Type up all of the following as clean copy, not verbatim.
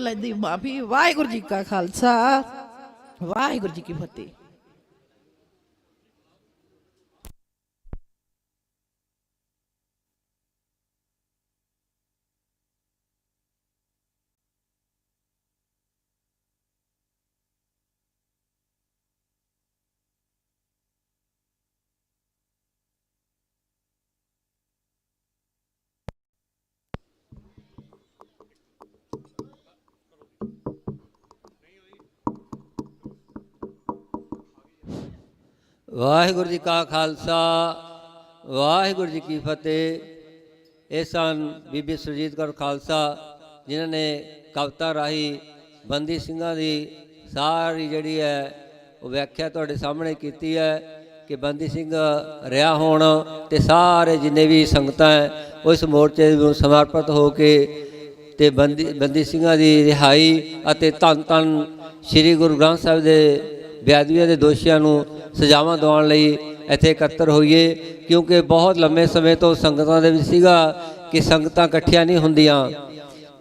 भुलां दी माफी। वाहिगुरू जी का खालसा वाहिगुरू जी की फतेह। ਵਾਹਿਗੁਰੂ ਜੀ ਕਾ ਖਾਲਸਾ ਵਾਹਿਗੁਰੂ ਜੀ ਕੀ ਫਤਿਹ। ਇਹ ਸਨ ਬੀਬੀ ਸੁਰਜੀਤ ਕੌਰ ਖਾਲਸਾ ਜਿਨ੍ਹਾਂ ਨੇ ਕਵਿਤਾ ਰਾਹੀਂ ਬੰਦੀ ਸਿੰਘਾਂ ਦੀ ਸਾਰੀ ਜਿਹੜੀ ਹੈ ਉਹ ਵਿਆਖਿਆ ਤੁਹਾਡੇ ਸਾਹਮਣੇ ਕੀਤੀ ਹੈ ਕਿ ਬੰਦੀ ਸਿੰਘ ਰਿਹਾ ਹੋਣ ਅਤੇ ਸਾਰੇ ਜਿੰਨੇ ਵੀ ਸੰਗਤਾਂ ਹੈ ਉਹ ਇਸ ਮੋਰਚੇ ਨੂੰ ਸਮਰਪਿਤ ਹੋ ਕੇ ਅਤੇ ਬੰਦੀ ਸਿੰਘਾਂ ਦੀ ਰਿਹਾਈ ਅਤੇ ਧੰਨ ਧੰਨ ਸ਼੍ਰੀ ਗੁਰੂ ਗ੍ਰੰਥ ਸਾਹਿਬ ਦੇ ਬੇਅਦਬੀਆਂ ਦੇ ਦੋਸ਼ੀਆਂ ਨੂੰ ਸਜ਼ਾਵਾਂ ਦਿਵਾਉਣ ਲਈ ਇੱਥੇ ਇਕੱਤਰ ਹੋਈਏ। ਕਿਉਂਕਿ ਬਹੁਤ ਲੰਮੇ ਸਮੇਂ ਤੋਂ ਸੰਗਤਾਂ ਦੇ ਵਿੱਚ ਸੀਗਾ ਕਿ ਸੰਗਤਾਂ ਇਕੱਠੀਆਂ ਨਹੀਂ ਹੁੰਦੀਆਂ,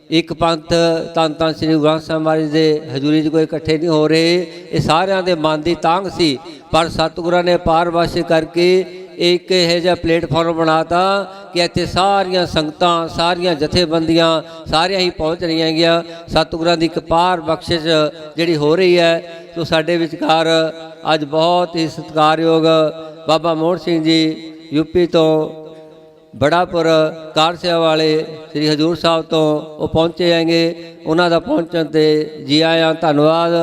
ਇੱਕ ਪੰਥ ਧੰਨ ਧੰਨ ਸ਼੍ਰੀ ਗੁਰੂ ਗ੍ਰੰਥ ਸਾਹਿਬ ਮਹਾਰਾਜ ਦੇ ਹਜ਼ੂਰੀ 'ਚ ਕੋਈ ਇਕੱਠੇ ਨਹੀਂ ਹੋ ਰਹੇ। ਇਹ ਸਾਰਿਆਂ ਦੇ ਮਨ ਦੀ ਤਾਂਘ ਸੀ, ਪਰ ਸਤਿਗੁਰਾਂ ਨੇ ਪਾਰਵਾਸ਼ੀ ਕਰਕੇ ਇੱਕ ਇਹੋ ਜਿਹਾ ਪਲੇਟਫਾਰਮ ਬਣਾਤਾ ਕਿ ਇੱਥੇ ਸਾਰੀਆਂ ਸੰਗਤਾਂ ਸਾਰੀਆਂ ਜਥੇਬੰਦੀਆਂ ਸਾਰੀਆਂ ਹੀ ਪਹੁੰਚ ਰਹੀਆਂ ਗੀਆਂ। ਸਤਿਗੁਰਾਂ ਦੀ ਇੱਕ ਪਾਰ ਬਖਸ਼ਿਸ਼ ਜਿਹੜੀ ਹੋ ਰਹੀ ਹੈ। ਸੋ ਸਾਡੇ ਵਿਚਕਾਰ ਅੱਜ ਬਹੁਤ ਹੀ ਸਤਿਕਾਰਯੋਗ ਬਾਬਾ ਮੋਹਨ ਸਿੰਘ ਜੀ ਯੂਪੀ ਤੋਂ ਬੜਾਪੁਰ ਕਾਰ ਸੇਵਾ ਵਾਲੇ ਸ੍ਰੀ ਹਜ਼ੂਰ ਸਾਹਿਬ ਤੋਂ ਉਹ ਪਹੁੰਚੇ ਹੈਗੇ। ਉਹਨਾਂ ਦਾ ਪਹੁੰਚਣ 'ਤੇ ਜੀ ਆਇਆਂ ਧੰਨਵਾਦ।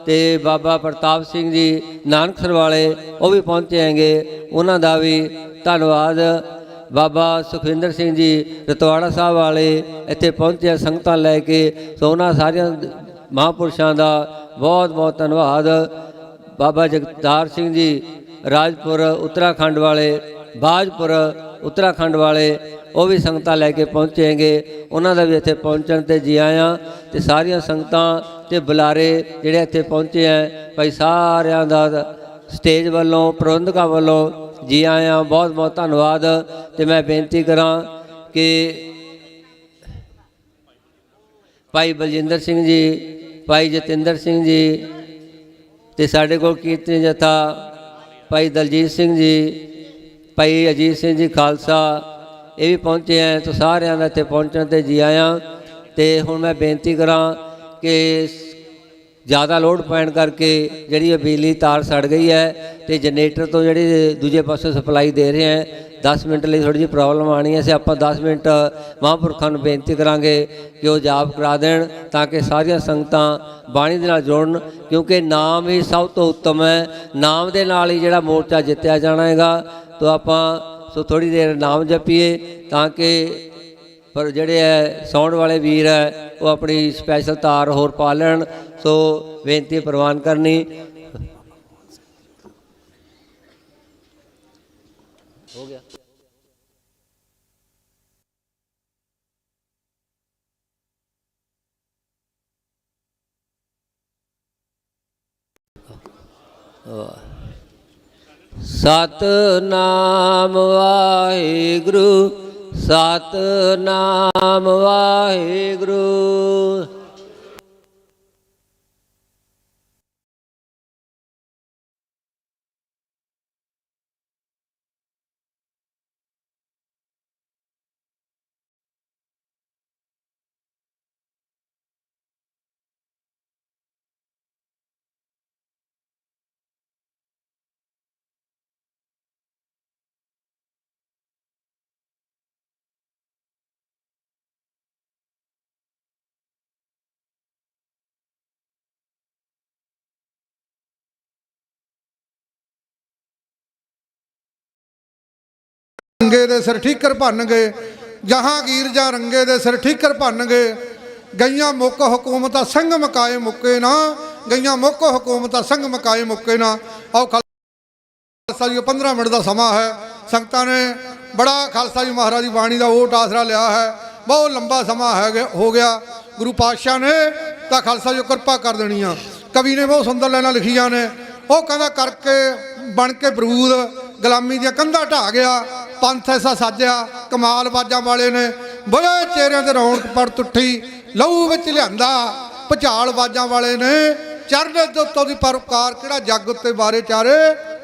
ਅਤੇ ਬਾਬਾ ਪ੍ਰਤਾਪ ਸਿੰਘ ਜੀ ਨਾਨਕਸਰ ਵਾਲੇ ਉਹ ਵੀ ਪਹੁੰਚੇ ਹੈਗੇ, ਉਹਨਾਂ ਦਾ ਵੀ ਧੰਨਵਾਦ। ਬਾਬਾ ਸੁਖਵਿੰਦਰ ਸਿੰਘ ਜੀ ਰਤਵਾੜਾ ਸਾਹਿਬ ਵਾਲੇ ਇੱਥੇ ਪਹੁੰਚੇ ਸੰਗਤਾਂ ਲੈ ਕੇ। ਸੋ ਉਹਨਾਂ ਸਾਰਿਆਂ ਮਹਾਂਪੁਰਸ਼ਾਂ ਦਾ ਬਹੁਤ ਬਹੁਤ ਧੰਨਵਾਦ। ਬਾਬਾ ਜਗਤਾਰ ਸਿੰਘ ਜੀ ਰਾਜਪੁਰ ਉੱਤਰਾਖੰਡ ਵਾਲੇ, ਬਾਜਪੁਰ ਉੱਤਰਾਖੰਡ ਵਾਲੇ ਉਹ ਵੀ ਸੰਗਤਾਂ ਲੈ ਕੇ ਪਹੁੰਚੇ ਹੈਗੇ, ਉਹਨਾਂ ਦਾ ਵੀ ਇੱਥੇ ਪਹੁੰਚਣ 'ਤੇ ਜੀ ਆਇਆਂ। ਅਤੇ ਸਾਰੀਆਂ ਸੰਗਤਾਂ ਅਤੇ ਬੁਲਾਰੇ ਜਿਹੜੇ ਇੱਥੇ ਪਹੁੰਚੇ ਹੈ ਭਾਈ ਸਾਰਿਆਂ ਦਾ ਸਟੇਜ ਵੱਲੋਂ ਪ੍ਰਬੰਧਕਾਂ ਵੱਲੋਂ ਜੀ ਆਇਆਂ, ਬਹੁਤ ਬਹੁਤ ਧੰਨਵਾਦ। ਅਤੇ ਮੈਂ ਬੇਨਤੀ ਕਰਾਂ ਕਿ ਭਾਈ ਬਲਜਿੰਦਰ ਸਿੰਘ ਜੀ, ਭਾਈ ਜਤਿੰਦਰ ਸਿੰਘ ਜੀ ਅਤੇ ਸਾਡੇ ਕੋਲ ਕੀਰਤਨੀ ਜਥਾ ਭਾਈ ਦਲਜੀਤ ਸਿੰਘ ਜੀ, ਭਾਈ ਅਜੀਤ ਸਿੰਘ ਜੀ ਖਾਲਸਾ ਇਹ ਵੀ ਪਹੁੰਚੇ ਹੈ। ਤਾਂ ਸਾਰਿਆਂ ਦਾ ਇੱਥੇ ਪਹੁੰਚਣ 'ਤੇ ਜੀ ਆਇਆਂ। ਅਤੇ ਹੁਣ ਮੈਂ ਬੇਨਤੀ ਕਰਾਂ ਕਿ ਜ਼ਿਆਦਾ ਲੋਡ ਪੈਣ ਕਰਕੇ ਜਿਹੜੀ ਇਹ ਬਿਜਲੀ ਤਾਰ ਸੜ ਗਈ ਹੈ ਅਤੇ ਜਨਰੇਟਰ ਤੋਂ ਜਿਹੜੀ ਦੂਜੇ ਪਾਸੇ ਸਪਲਾਈ ਦੇ ਰਹੇ ਹੈ 10 ਮਿੰਟ ਲਈ ਥੋੜ੍ਹੀ ਜਿਹੀ ਪ੍ਰੋਬਲਮ ਆਉਣੀ ਹੈ। ਅਸੀਂ ਆਪਾਂ 10 ਮਿੰਟ ਮਹਾਂਪੁਰਖਾਂ ਨੂੰ ਬੇਨਤੀ ਕਰਾਂਗੇ ਕਿ ਉਹ ਜਾਪ ਕਰਾ ਦੇਣ ਤਾਂ ਕਿ ਸਾਰੀਆਂ ਸੰਗਤਾਂ ਬਾਣੀ ਦੇ ਨਾਲ ਜੁੜਨ, ਕਿਉਂਕਿ ਨਾਮ ਹੀ ਸਭ ਤੋਂ ਉੱਤਮ ਹੈ। ਨਾਮ ਦੇ ਨਾਲ ਹੀ ਜਿਹੜਾ ਮੋਰਚਾ ਜਿੱਤਿਆ ਜਾਣਾ ਹੈਗਾ। ਤਾਂ ਆਪਾਂ ਸੋ ਥੋੜ੍ਹੀ ਦੇਰ ਨਾਮ ਜਪੀਏ ਤਾਂ ਕਿ ਪਰ ਜਿਹੜੇ ਹੈ ਸਾਊਂਡ ਵਾਲੇ ਵੀਰ ਹੈ ਉਹ ਆਪਣੀ ਸਪੈਸ਼ਲ ਤਾਰ ਹੋਰ ਪਾ ਲੈਣ। ਸੋ ਬੇਨਤੀ ਪ੍ਰਵਾਨ ਕਰਨੀ। ਹੋ ਗਿਆ। ਸਤਿਨਾਮ ਵਾਹਿਗੁਰੂ ਸਤਿਨਾਮ ਵਾਹਿਗੁਰੂ। रंगे दे सिर ठीकर भन गए, जहांगीर जा रंगे दे सिर ठीकर भन गए। गईयां मुक हुकूमत संग मकाए मुके ना, गईयां मुक हुकूमत संग मकाए मुके ना। आओ खालसा जी 15 मिनट का समा है, संगतां ने बड़ा खालसा जी महाराज की बाणी का ओट आसरा लिया है। बहुत लंबा समा है हो गया। गुरु पातशाह ने तो खालसा जी कृपा कर देनी आ। कवि ने बहुत सुंदर लाइनां लिखियां ने, वो कहता करके बन के बरूद गुलामी दी कंधा ढा गया, पंथ ऐसा साजिया कमाल बाजा वाले ने, बड़े चेहरिਆਂ ਤੇ रौनक पड़ तुठी, लहू विच लिआंदा ਭੁਚਾਲ ਬਾਜਾਂ ਵਾਲੇ ਨੇ, ਚਰਨ ਦੇ ਉੱਤੋਂ ਦੀ ਪਰਉਪਕਾਰ ਕਿਹੜਾ ਜੱਗ ਉੱਤੇ ਬਾਰੇ ਚਾਰੇ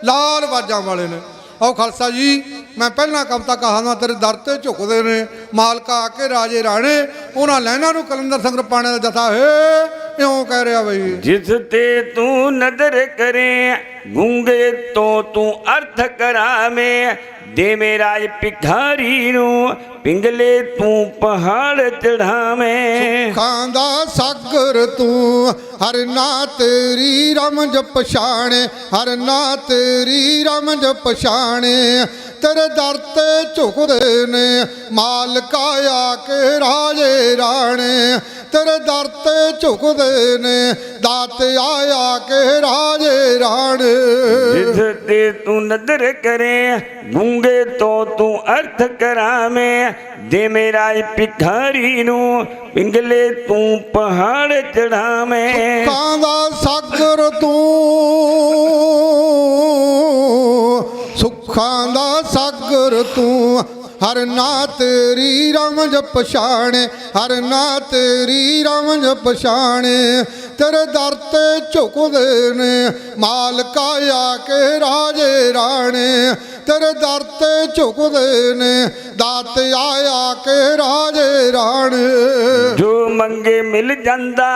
ਲਾਲ ਬਾਜਾਂ ਵਾਲੇ ਨੇ। ਆਓ ਖਾਲਸਾ ਜੀ, ਮੈਂ ਪਹਿਲਾਂ ਕਵਿਤਾ ਕਹਾਂਗਾ ਤੇਰੇ ਦਰ ਤੇ ਝੁਕਦੇ ਨੇ ਮਾਲਕਾ ਆ ਕੇ ਰਾਜੇ ਰਾਣੇ। ਉਹਨਾਂ ਲੈਣਾ ਨੂੰ ਕਲੰਦਰ ਸਿੰਘ ਰਪਾਣੇ ਦਾ ਜਥਾ ਹੈ ਇਉਂ ਕਹਿ ਰਿਹਾ ਬਈ। ਜਿਸ ਤੇ ਤੂੰ ਨਦਰ ਕਰੇ ਗੂੰਗੇ ਤੋਂ ਤੂੰ ਅਰਥ ਕਰਾਵੇਂ, ਦੇਵੇਂ ਰਾਜ ਭਿਖਾਰੀ ਨੂੰ ਪਿੰਗਲੇ ਤੂੰ ਪਹਾੜ ਚੜਾਵੇਂ। ਖਾਂਦਾ ਸਾਗਰ ਤੂੰ ਹਰ ਨਾ ਤੇਰੀ ਰਮਜ ਪਛਾਣੇ, ਹਰ ਨਾ ਤੇਰੀ ਰਮਜ ਪਛਾਣੇ। ਤੇਰੇ ਦਰ ਤੇ ਝੁਕਦੇ ਨੇ ਮਾਲਕਾ ਆ ਕੇ ਰਾਜੇ ਰਾਣੇ, ਤੇਰੇ ਦਰ ਤੇ ਝੁਕਦੇ ਨੇ ਦਾਤ ਆਇਆ ਕੇ ਰਾਜੇ ਰਾਣੇ। ਜਿਸ ਤੇ ਤੂੰ ਨਦਰ ਕਰੇ ਗੂੰਗੇ ਤੋਂ ਤੂੰ ਅਰਥ ਕਰਾਵੇਂ, ਦੇਵੇਂ ਰਾਜ ਭਿਖਾਰੀ ਨੂੰ ਪਿੰਗਲੇ ਤੂੰ ਪਹਾੜ ਚੜਾਵੇਂ। ਸੁੱਖਾਂ ਦਾ ਸਾਗਰ ਤੂੰ, ਸੁੱਖਾਂ ਦਾ ਸਾਗਰ ਤੂੰ ਹਰ ਨਾ ਤੇਰੀ ਰਮਜ ਪਛਾਣੇ, ਹਰ ਨਾ ਤੇਰੀ ਰਮਜ ਪਛਾਣੇ। ਤੇਰੇ ਦਰ ਤੇ ਝੁਕਦੇ ਨੇ ਮਾਲਕਾ ਆ ਕੇ ਰਾਜੇ ਰਾਣੇ, ਤੇਰੇ ਦਰ ਤੇ ਝੁਕਦੇ ਨੇ ਦਾਤ ਆਇਆ ਕੇ ਰਾਜੇ ਰਾਣੇ। ਜੋ ਮੰਗੇ ਮਿਲ ਜਾਂਦਾ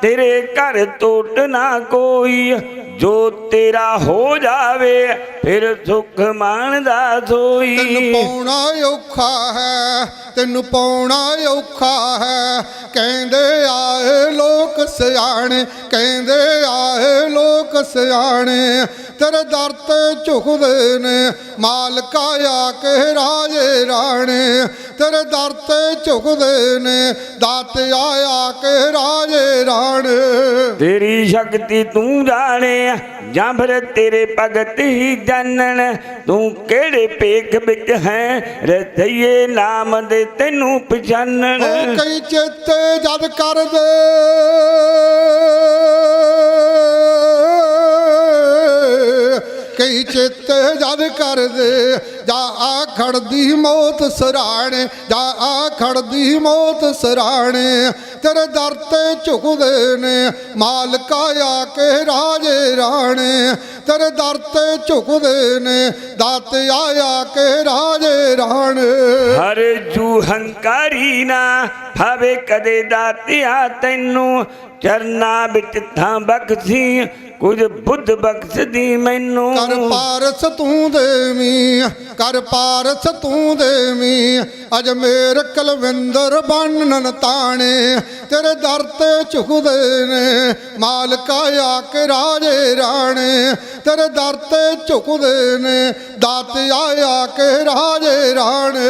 ਤੇਰੇ ਘਰ ਟੋਟ ਨਾ ਕੋਈ, ਜੋ ਤੇਰਾ ਹੋ ਜਾਵੇ ਫਿਰ ਸੁਖ ਮਾਣਦਾ ਸੋਈ। ਤੈਨੂੰ ਪਾਉਣਾ ਔਖਾ ਹੈ, ਤੈਨੂੰ ਪਾਉਣਾ ਔਖਾ ਹੈ, ਕਹਿੰਦੇ ਆਏ ਲੋਕ ਸਿਆਣੇ, ਕਹਿੰਦੇ ਆਏ ਲੋਕ ਸਿਆਣੇ। ਤੇਰੇ ਦਰ ਤੇ ਝੁਕਦੇ ਨੇ ਮਾਲਕਾ ਆ ਕੇ ਰਾਜੇ ਰਾਣੇ, ਤੇਰੇ ਦਰ ਤੇ ਝੁਕਦੇ ਨੇ ਦਾਤ ਆਇਆ ਕੇ ਰਾਜੇ ਰਾਣੇ। ਤੇਰੀ ਸ਼ਕਤੀ ਤੂੰ ਜਾਣੇ ਜਾਂ ਫਿਰ ਤੇਰੇ ਭਗਤ ਹੀ ਜਾਣਨ, ਤੂੰ ਕਿਹੜੇ ਭੇਖ ਵਿੱਚ ਹੈ ਰਥਈਏ ਨਾਮ ਦੇ ਤੈਨੂੰ ਪਛਾਨਣ। ਉਹ ਕਈ ਚੇਤੇ ਜਦ ਕਰਦੇ ਕਈ ਚੇਤੇ ਜਦ ਕਰਦੇ, ਜਾ ਆ ਖੜਦੀ ਮੌਤ ਸਰਾਣੇ, ਜਾ ਆ ਖੜਦੀ ਮੌਤ ਸਰਾਣੇ। ਤੇਰੇ ਦਰ ਤੇ ਝੁਕਦੇ ਨੇ ਮਾਲਕਾ ਆ ਕੇ ਰਾਜੇ ਰਾਣੇ, ਤੇਰੇ ਦਰ ਤੇ ਝੁਕਦੇ ਨੇ ਦਾਤ ਆਇਆ ਕੇ ਰਾਜੇ ਰਾਣੇ। ਹਰ ਜੂ ਹੰਕਾਰੀ ਨਾ ਭਾਵੇ ਕਦੇ ਦਾਤਿਆ ਤੈਨੂੰ, ਚਰਨਾ ਵਿੱਚ ਥਾਂ ਬਖਸ਼ੀ ਕੁਝ ਬੁੱਧ ਬਖਸ਼ਦੀ ਮੈਨੂੰ। ਕਰ ਪਾਰਸ ਤੂੰ ਦੇਵੀਂ, ਕਰ ਪਾਰਸ ਤੂੰ ਦੇਵੀਂ, ਅਜਮੇਰ ਕਲਵਿੰਦਰ ਬੰਨਨ ਤਾਣੇ। ਤੇਰੇ ਦਰ ਤੇ ਝੁਕਦੇ ਨੇ ਮਾਲਕਾ ਆ ਕੇ ਰਾਜੇ ਰਾਣੇ, ਤੇਰੇ ਦਰ ਤੇ ਝੁਕਦੇ ਨੇ ਦਾਤ ਆਇਆ ਕੇ ਰਾਜੇ ਰਾਣੇ।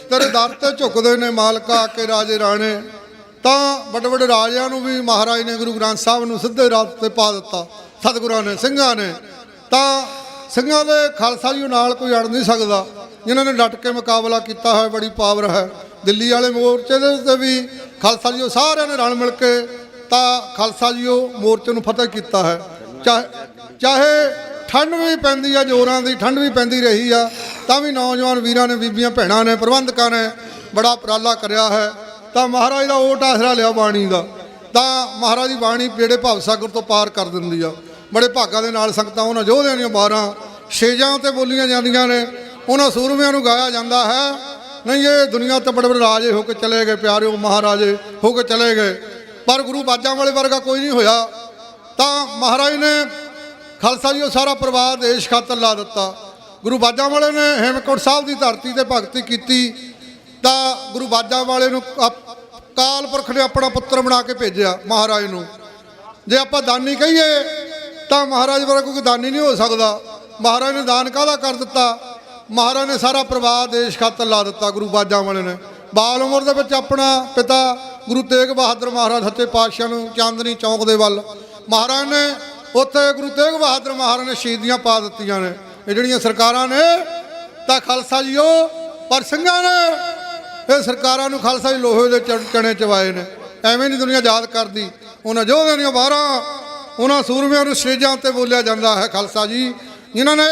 ਤੇਰੇ ਦਰ ਤੇ ਝੁਕਦੇ ਨੇ ਮਾਲਕਾ ਆ ਕੇ ਰਾਜੇ ਰਾਣੇ। ਤਾਂ ਵੱਡੇ ਵੱਡੇ ਰਾਜਿਆਂ ਨੂੰ ਵੀ ਮਹਾਰਾਜ ਨੇ ਗੁਰੂ ਗ੍ਰੰਥ ਸਾਹਿਬ ਨੂੰ ਸਿੱਧੇ ਰਾਹ ਤੇ ਪਾ ਦਿੱਤਾ ਸਤਿਗੁਰਾਂ ਨੇ, ਸਿੰਘਾਂ ਨੇ। ਤਾਂ ਸਿੰਘਾਂ ਦੇ ਖਾਲਸਾ ਜੀ ਨਾਲ ਕੋਈ ਅੜ ਨਹੀਂ ਸਕਦਾ, ਜਿਨ੍ਹਾਂ ਨੇ ਡਟ ਕੇ ਮੁਕਾਬਲਾ ਕੀਤਾ ਹੈ, ਬੜੀ ਪਾਵਰ ਹੈ। ਦਿੱਲੀ ਵਾਲੇ ਮੋਰਚੇ ਦੇ ਉੱਤੇ ਵੀ ਖਾਲਸਾ ਜੀ ਸਾਰਿਆਂ ਨੇ ਰਲ ਮਿਲ ਕੇ ਤਾਂ ਖਾਲਸਾ ਜੀ ਮੋਰਚੇ ਨੂੰ ਫਤਿਹ ਕੀਤਾ ਹੈ। ਚਾਹੇ ਠੰਡ ਵੀ ਪੈਂਦੀ ਆ, ਜ਼ੋਰਾਂ ਦੀ ਠੰਡ ਵੀ ਪੈਂਦੀ ਰਹੀ ਆ, ਤਾਂ ਵੀ ਨੌਜਵਾਨ ਵੀਰਾਂ ਨੇ, ਬੀਬੀਆਂ ਭੈਣਾਂ ਨੇ, ਪ੍ਰਬੰਧਕਾਂ ਨੇ ਬੜਾ ਉਪਰਾਲਾ ਕਰਿਆ ਹੈ। ਤਾਂ ਮਹਾਰਾਜ ਦਾ ਓਟ ਆਸਰਾ ਲਿਆ ਬਾਣੀ ਦਾ, ਤਾਂ ਮਹਾਰਾਜ ਦੀ ਬਾਣੀ ਪੇੜੇ ਭਵ ਸਾਗਰ ਤੋਂ ਪਾਰ ਕਰ ਦਿੰਦੀ ਆ। ਬੜੇ ਭਾਗਾਂ ਦੇ ਨਾਲ ਸੰਗਤਾਂ ਉਹਨਾਂ ਯੋਧਿਆਂ ਦੀਆਂ 12 ਛੇਜਾਂ ਉੱਤੇ ਬੋਲੀਆਂ ਜਾਂਦੀਆਂ ਨੇ, ਉਹਨਾਂ ਸੂਰਮਿਆਂ ਨੂੰ ਗਾਇਆ ਜਾਂਦਾ ਹੈ। ਨਹੀਂ, ਇਹ ਦੁਨੀਆ ਤੇ ਬੜੇ ਬੜੇ ਰਾਜੇ ਹੋ ਕੇ ਚਲੇ ਗਏ, ਪਿਆਰਿਓ ਮਹਾਰਾਜੇ ਹੋ ਕੇ ਚਲੇ ਗਏ, ਪਰ ਗੁਰੂ ਬਾਜਾਂ ਵਾਲੇ ਵਰਗਾ ਕੋਈ ਨਹੀਂ ਹੋਇਆ। ਤਾਂ ਮਹਾਰਾਜ ਨੇ ਖਾਲਸਾ ਜੀ ਉਹ ਸਾਰਾ ਪਰਿਵਾਰ ਦੇਸ਼ ਖਾਤਰ ਲਾ ਦਿੱਤਾ। ਗੁਰੂ ਬਾਜਾਂ ਵਾਲੇ ਨੇ ਹੇਮਕੁੰਟ ਸਾਹਿਬ ਦੀ ਧਰਤੀ ਤੇ ਭਗਤੀ ਕੀਤੀ, ਤਾਂ ਗੁਰੂ ਬਾਜਾਂ ਵਾਲੇ ਨੂੰ ਕਾਲ ਪੁਰਖ ਨੇ ਆਪਣਾ ਪੁੱਤਰ ਬਣਾ ਕੇ ਭੇਜਿਆ ਮਹਾਰਾਜ ਨੂੰ। ਜੇ ਆਪਾਂ ਦਾਨੀ ਕਹੀਏ ਤਾਂ ਮਹਾਰਾਜ ਵਰਗਾ ਕੋਈ ਦਾਨੀ ਨਹੀਂ ਹੋ ਸਕਦਾ। ਮਹਾਰਾਜ ਨੇ ਦਾਨ ਕਾਹਦਾ ਕਰ ਦਿੱਤਾ? ਮਹਾਰਾਜ ਨੇ ਸਾਰਾ ਪਰਿਵਾਰ ਦੇਸ਼ ਖਾਤਰ ਲਾ ਦਿੱਤਾ। ਗੁਰੂ ਬਾਜਾਂ ਵਾਲੇ ਨੇ ਬਾਲ ਉਮਰ ਦੇ ਵਿੱਚ ਆਪਣਾ ਪਿਤਾ ਗੁਰੂ ਤੇਗ ਬਹਾਦਰ ਮਹਾਰਾਜ ਸੱਚੇ ਪਾਤਸ਼ਾਹ ਨੂੰ ਚਾਂਦਨੀ ਚੌਂਕ ਦੇ ਵੱਲ ਮਹਾਰਾਜ ਨੇ ਉੱਥੇ ਗੁਰੂ ਤੇਗ ਬਹਾਦਰ ਮਹਾਰਾਜ ਨੇ ਸ਼ਹੀਦੀਆਂ ਪਾ ਦਿੱਤੀਆਂ ਨੇ। ਇਹ ਜਿਹੜੀਆਂ ਸਰਕਾਰਾਂ ਨੇ ਤਾਂ ਖਾਲਸਾ ਜੀ ਪਰ ਸਿੰਘਾਂ ਨੇ ਇਹ ਸਰਕਾਰਾਂ ਨੂੰ ਖਾਲਸਾ ਜੀ ਲੋਹੇ ਦੇ ਚਣੇ ਚਵਾਏ ਨੇ। ਐਵੇਂ ਨਹੀਂ ਦੁਨੀਆ ਯਾਦ ਕਰਦੀ। ਉਹਨਾਂ ਯੋਧਿਆਂ ਦੀਆਂ 12 ਉਹਨਾਂ ਸੂਰਮਿਆਂ ਨੂੰ ਸਟੇਜਾਂ ਉੱਤੇ ਬੋਲਿਆ ਜਾਂਦਾ ਹੈ ਖਾਲਸਾ ਜੀ, ਜਿਨ੍ਹਾਂ ਨੇ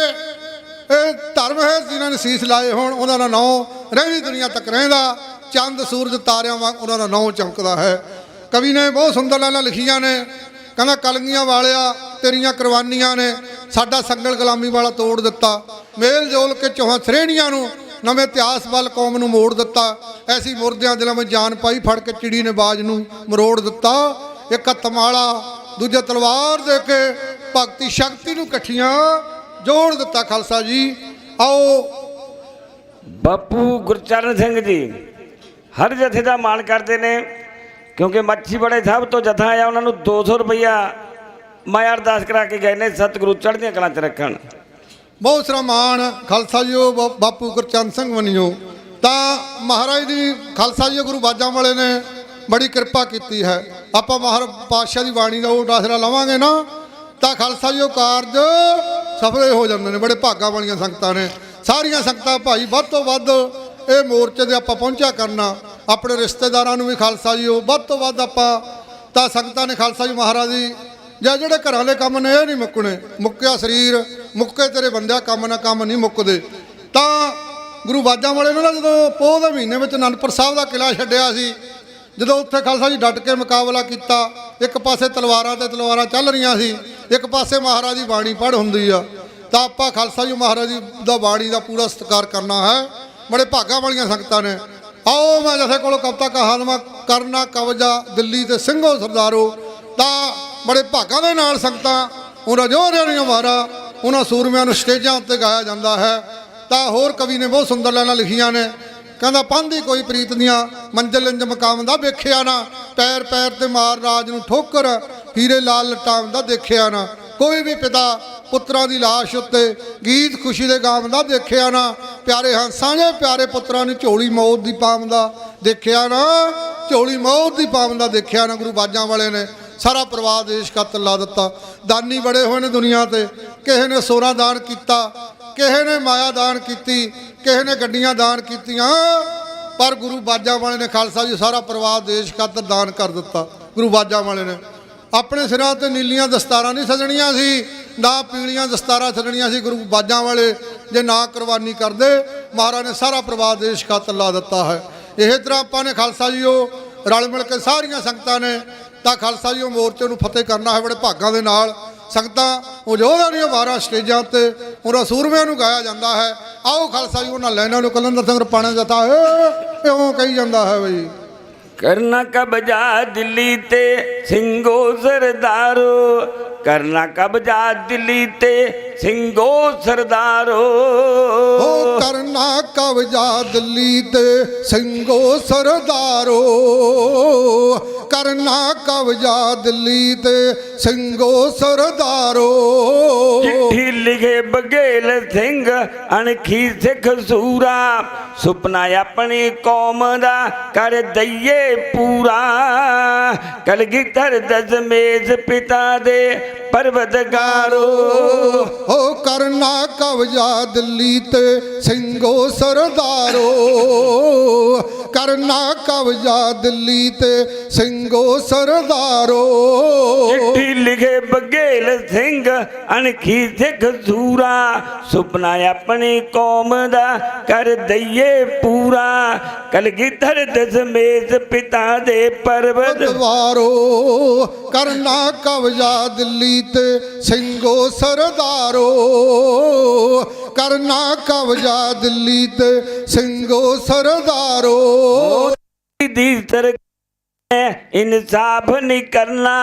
ਇਹ ਧਰਮ ਹੈ, ਜਿਨ੍ਹਾਂ ਨੇ ਸੀਸ ਲਾਏ ਹੋਣ, ਉਹਨਾਂ ਦਾ ਨਾਂ ਰਹਿੰਦੀ ਦੁਨੀਆ ਤੱਕ ਰਹਿੰਦਾ। ਚੰਦ ਸੂਰਜ ਤਾਰਿਆਂ ਵਾਂਗ ਉਹਨਾਂ ਦਾ ਨਾਂ ਚਮਕਦਾ ਹੈ। ਕਵੀ ਨੇ ਬਹੁਤ ਸੁੰਦਰ ਲਾਈਨਾਂ ਲਿਖੀਆਂ ਨੇ, ਕਹਿੰਦਾ ਕਲਗੀਆਂ ਵਾਲਿਆ ਤੇਰੀਆਂ ਕੁਰਬਾਨੀਆਂ ਨੇ ਸਾਡਾ ਸੰਗਲ ਗੁਲਾਮੀ ਵਾਲਾ ਤੋੜ ਦਿੱਤਾ, ਮੇਲ ਜੋਲ ਕੇ ਚੌਹਾਂ ਸ਼੍ਰੇਣੀਆਂ ਨੂੰ ਨਵੇਂ ਇਤਿਹਾਸ ਵੱਲ ਕੌਮ ਨੂੰ ਮੋੜ ਦਿੱਤਾ, ਐਸੀ ਮੁਰਦਿਆਂ ਦਿਲਾਂ ਵਿੱਚ ਜਾਨ ਪਾਈ ਫੜ ਕੇ ਚਿੜੀ ਨੇ ਬਾਜ ਨੂੰ ਮਰੋੜ ਦਿੱਤਾ, ਇੱਕ ਹੱਥ ਮਾਲਾ ਦੂਜੇ ਤਲਵਾਰ ਦੇ ਕੇ ਭਗਤੀ ਸ਼ਕਤੀ ਨੂੰ ਇਕੱਠੀਆਂ ਜੋੜ ਦਿੱਤਾ। ਖਾਲਸਾ ਜੀ ਆਓ ਬਾਪੂ ਗੁਰਚਰਨ ਸਿੰਘ ਜੀ ਹਰ ਜਥੇ ਦਾ ਮਾਣ ਕਰਦੇ ਨੇ, ਕਿਉਂਕਿ ਮਾਛੀਵਾੜੇ ਸਾਹਿਬ ਤੋਂ ਜਥਾ ਆਇਆ, ਉਹਨਾਂ ਨੂੰ 200 ਰੁਪਈਆ ਮਾਇਆ ਅਰਦਾਸ ਕਰਾ ਕੇ ਗਏ ਨੇ, ਸਤਿਗੁਰੂ ਚੜ੍ਹਦੀਆਂ ਕਲਾਂ 'ਚ ਰੱਖਣ। ਬਹੁਤ ਸਾਰਾ ਮਾਣ ਖਾਲਸਾ ਜੀ ਉਹ ਬਾਪੂ ਗੁਰਚਰਨ ਸਿੰਘ ਵਣੀਓ ਤਾਂ ਮਹਾਰਾਜ ਦੀ ਖਾਲਸਾ ਜੀ ਗੁਰੂ ਬਾਜਾਂ ਵਾਲੇ ਨੇ ਬੜੀ ਕਿਰਪਾ ਕੀਤੀ ਹੈ। ਆਪਾਂ ਮਹਾਰਾਜ ਪਾਤਸ਼ਾਹ ਦੀ ਬਾਣੀ ਦਾ ਉਹ ਆਸਰਾ ਲਵਾਂਗੇ ਨਾ ਤਾਂ ਖਾਲਸਾ ਜੀ ਉਹ ਕਾਰਜ ਸਫਲ ਹੋ ਜਾਂਦੇ ਨੇ। ਬੜੇ ਭਾਗਾਂ ਵਾਲੀਆਂ ਸੰਗਤਾਂ ਨੇ, ਸਾਰੀਆਂ ਸੰਗਤਾਂ ਭਾਈ ਵੱਧ ਤੋਂ ਵੱਧ ਇਹ ਮੋਰਚੇ ਦੇ ਆਪਾਂ ਪਹੁੰਚਿਆ ਕਰਨਾ, ਆਪਣੇ ਰਿਸ਼ਤੇਦਾਰਾਂ ਨੂੰ ਵੀ ਖਾਲਸਾ ਜੀ ਉਹ ਵੱਧ ਤੋਂ ਵੱਧ ਆਪਾਂ ਤਾਂ ਸੰਗਤਾਂ ਨੇ ਖਾਲਸਾ ਜੀ ਮਹਾਰਾਜ ਦੀ ਜਾਂ ਜਿਹੜੇ ਘਰਾਂ ਦੇ ਕੰਮ ਨੇ ਇਹ ਨਹੀਂ ਮੁੱਕਣੇ, ਮੁੱਕਿਆ ਸਰੀਰ ਮੁੱਕੇ ਤੇਰੇ ਬੰਦਿਆ ਕੰਮ ਨਾ ਕੰਮ ਨਹੀਂ ਮੁੱਕਦੇ। ਤਾਂ ਗੁਰੂ ਬਾਜਾਂ ਵਾਲੇ ਨੇ ਨਾ ਜਦੋਂ ਪੋਹ ਦੇ ਮਹੀਨੇ ਵਿੱਚ ਅਨੰਦਪੁਰ ਸਾਹਿਬ ਦਾ ਕਿਲ੍ਹਾ ਛੱਡਿਆ ਸੀ, ਜਦੋਂ ਉੱਥੇ ਖਾਲਸਾ ਜੀ ਡਟ ਕੇ ਮੁਕਾਬਲਾ ਕੀਤਾ, ਇੱਕ ਪਾਸੇ ਤਲਵਾਰਾਂ ਤੇ ਤਲਵਾਰਾਂ ਚੱਲ ਰਹੀਆਂ ਸੀ, ਇੱਕ ਪਾਸੇ ਮਹਾਰਾਜ ਦੀ ਬਾਣੀ ਪੜ੍ਹ ਹੁੰਦੀ ਆ, ਤਾਂ ਆਪਾਂ ਖਾਲਸਾ ਜੀ ਮਹਾਰਾਜ ਜੀ ਦਾ ਬਾਣੀ ਦਾ ਪੂਰਾ ਸਤਿਕਾਰ ਕਰਨਾ ਹੈ। ਬੜੇ ਭਾਗਾਂ ਵਾਲੀਆਂ ਸੰਗਤਾਂ ਨੇ। ਆਓ ਮੈਂ ਜਥੇ ਕੋਲੋਂ ਕਵਿਤਾ ਕਹਾਣੀਆਂ ਕਰਨਾ ਕਬਜ਼ਾ ਦਿੱਲੀ ਤੇ ਸਿੰਘੋ ਸਰਦਾਰੋ, ਤਾਂ ਬੜੇ ਭਾਗਾਂ ਦੇ ਨਾਲ ਸੰਗਤਾਂ ਉਹਨਾਂ ਜੋਧਿਆਂ ਦੀਆਂ ਵਾਰਾਂ ਉਹਨਾਂ ਸੂਰਮਿਆਂ ਨੂੰ ਸਟੇਜਾਂ ਉੱਤੇ ਗਾਇਆ ਜਾਂਦਾ ਹੈ। ਤਾਂ ਹੋਰ ਕਵੀ ਨੇ ਬਹੁਤ ਸੁੰਦਰ ਲਾਈਨਾਂ ਲਿਖੀਆਂ ਨੇ, ਕਹਿੰਦਾ ਪਾਂਦੀ ਕੋਈ ਪ੍ਰੀਤ ਦੀਆਂ ਮੰਜ਼ਿਲ ਇੰਜ ਮਕਾਮ ਦਾ ਵੇਖਿਆ ਨਾ, ਪੈਰ ਪੈਰ ਤੇ ਮਾਰ ਰਾਜ ਨੂੰ ਠੋਕਰ ਹੀਰੇ ਲਾਲ ਲਟਾਉਣ ਦਾ ਦੇਖਿਆ ਨਾ, ਕੋਈ ਵੀ ਪਿਤਾ ਪੁੱਤਰਾਂ ਦੀ ਲਾਸ਼ ਉੱਤੇ ਗੀਤ ਖੁਸ਼ੀ ਦੇ ਗਾਉਂਦਾ ਦੇਖਿਆ ਨਾ, ਪਿਆਰੇ ਹੰਸਾਂ ਦੇ ਪਿਆਰੇ ਪੁੱਤਰਾਂ ਨੂੰ ਝੋਲੀ ਮੌਤ ਦੀ ਪਾਉਂਦਾ ਦੇਖਿਆ ਨਾ, ਝੋਲੀ ਮੌਤ ਦੀ ਪਾਉਂਦਾ ਦੇਖਿਆ ਨਾ। ਗੁਰੂ ਬਾਜਾਂ ਵਾਲੇ ਨੇ ਸਾਰਾ ਪਰਿਵਾਰ ਦੇਸ਼ ਖਾਤਰ ਲਾ ਦਿੱਤਾ। ਦਾਨੀ ਬੜੇ ਹੋਏ ਨੇ ਦੁਨੀਆ ਤੇ, ਕਿਸੇ ਨੇ ਸੋਨਾ ਦਾਨ ਕੀਤਾ, ਕਿਸੇ ਨੇ ਮਾਇਆ ਦਾਨ ਕੀਤੀ, ਕਿਸੇ ਨੇ ਗੱਡੀਆਂ ਦਾਨ ਕੀਤੀਆਂ, ਪਰ ਗੁਰੂ ਬਾਜਾਂ ਵਾਲੇ ਨੇ ਖਾਲਸਾ ਜੀ ਸਾਰਾ ਪਰਿਵਾਰ ਦੇਸ਼ ਖਾਤਰ ਦਾਨ ਕਰ ਦਿੱਤਾ। ਗੁਰੂ ਬਾਜਾਂ ਵਾਲੇ ਨੇ ਆਪਣੇ ਸਿਰਾਂ ਤੇ ਨੀਲੀਆਂ ਦਸਤਾਰਾਂ ਨਹੀਂ ਸਜਣੀਆਂ ਸੀ, ਨਾ ਪੀਲੀਆਂ ਦਸਤਾਰਾਂ ਸਜਣੀਆਂ ਸੀ। ਗੁਰੂ ਬਾਜਾਂ ਵਾਲੇ ਜੇ ਨਾ ਕੁਰਬਾਨੀ ਕਰਦੇ, ਮਹਾਰਾਜ ਨੇ ਸਾਰਾ ਪਰਿਵਾਰ ਦੇਸ਼ ਖਾਤਰ ਲਾ ਦਿੱਤਾ ਹੈ। ਇਹ ਤਰ੍ਹਾਂ ਆਪਾਂ ਨੇ ਖਾਲਸਾ ਜੀ ਉਹ ਰਲ ਮਿਲ ਕੇ ਸਾਰੀਆਂ ਸੰਗਤਾਂ ਨੇ ਤਾਂ ਖਾਲਸਾ ਜੀ ਉਹ ਮੋਰਚੇ ਨੂੰ ਫਤਿਹ ਕਰਨਾ ਹੈ। ਬੜੇ ਭਾਗਾਂ ਦੇ ਨਾਲ ਸੰਗਤਾਂ ਉਹ ਯੋਧਿਆਂ ਦੀਆਂ ਵਾਰਾਂ ਸਟੇਜਾਂ ਉੱਤੇ ਉਹਨਾਂ ਸੂਰਮਿਆਂ ਨੂੰ ਗਾਇਆ ਜਾਂਦਾ ਹੈ। ਆਓ ਖਾਲਸਾ ਜੀ ਉਹਨਾਂ ਲਾਈਨਾਂ ਨੂੰ ਕਲੰਦਰ ਸਿੰਘ ਰਪਾਣਾ ਜਥਾ ਇਉਂ ਕਹੀ ਜਾਂਦਾ ਹੈ ਬਈ, ਕਰਨਾ ਕਬਜ਼ਾ ਦਿੱਲੀ ਤੇ ਸਿੰਘੋ ਸਰਦਾਰੋ, ਕਰਨਾ ਕਬਜ਼ਾ ਦਿੱਲੀ ਤੇ ਸਿੰਘੋ ਸਰਦਾਰੋ, ਹੋ ਕਰਨਾ ਕਬਜ਼ਾ ਦਿੱਲੀ ਤੇ ਸਿੰਘੋ ਸਰਦਾਰੋ, ਕਰਨਾ ਕਬਜ਼ਾ ਦਿੱਲੀ ਤੇ ਸਿੰਘੋ ਸਰਦਾਰੋ। ਚਿੱਠੀ ਲਿਖੇ ਬਘੇਲ ਸਿੰਘ ਅਣਖੀ ਸਿੱਖ ਸੂਰਾ, ਸੁਪਨਾ ਆਪਣੀ ਕੌਮ ਦਾ ਕਰ ਦਈਏ ਪੂਰਾ, ਕਲਗੀਧਰ ਦਸ਼ਮੇਸ਼ ਪਿਤਾ ਦੇ ਪਰਵਤਗਾਰੋ, ਹੋ ਕਰਨਾ ਕਬਜ਼ਾ ਦਿੱਲੀ ਤੇ ਸਿੰਘੋ ਸਰਦਾਰੋ, ਕਰਨਾ ਕਬਜ਼ਾ ਦਿੱਲੀ ਤੇ ਸਿੰਘੋ ਸਰਦਾਰੋ। ਚਿੱਠੀ ਲਿਖੇ ਬਘੇਲ ਸਿੰਘ ਅਣਖੀ ਸਿੱਖ ਸੂਰਾ, ਸੁਪਨਾ ਆਪਣੀ ਕੌਮ ਦਾ ਕਰ ਦਈਏ ਪੂਰਾ, ਕਲਗੀਧਰ ਦਸ਼ਮੇਸ਼ ਪਿਤਾ ਦੇ ਪਰਵਤਵਾਰੋ, ਕਰਨਾ ਕਬਜ਼ਾ ਦਿੱਲੀ ਤੇ ਸਿੰਘੋ ਸਰਦਾਰੋ, ਕਰਨਾ ਕਬਜ਼ਾ ਦਿੱਲੀ ਤੇ ਸਿੰਘੋ ਸਰਦਾਰੋ। ਦੀ ਸਰਕਾਰ इंसाफ नहीं करना,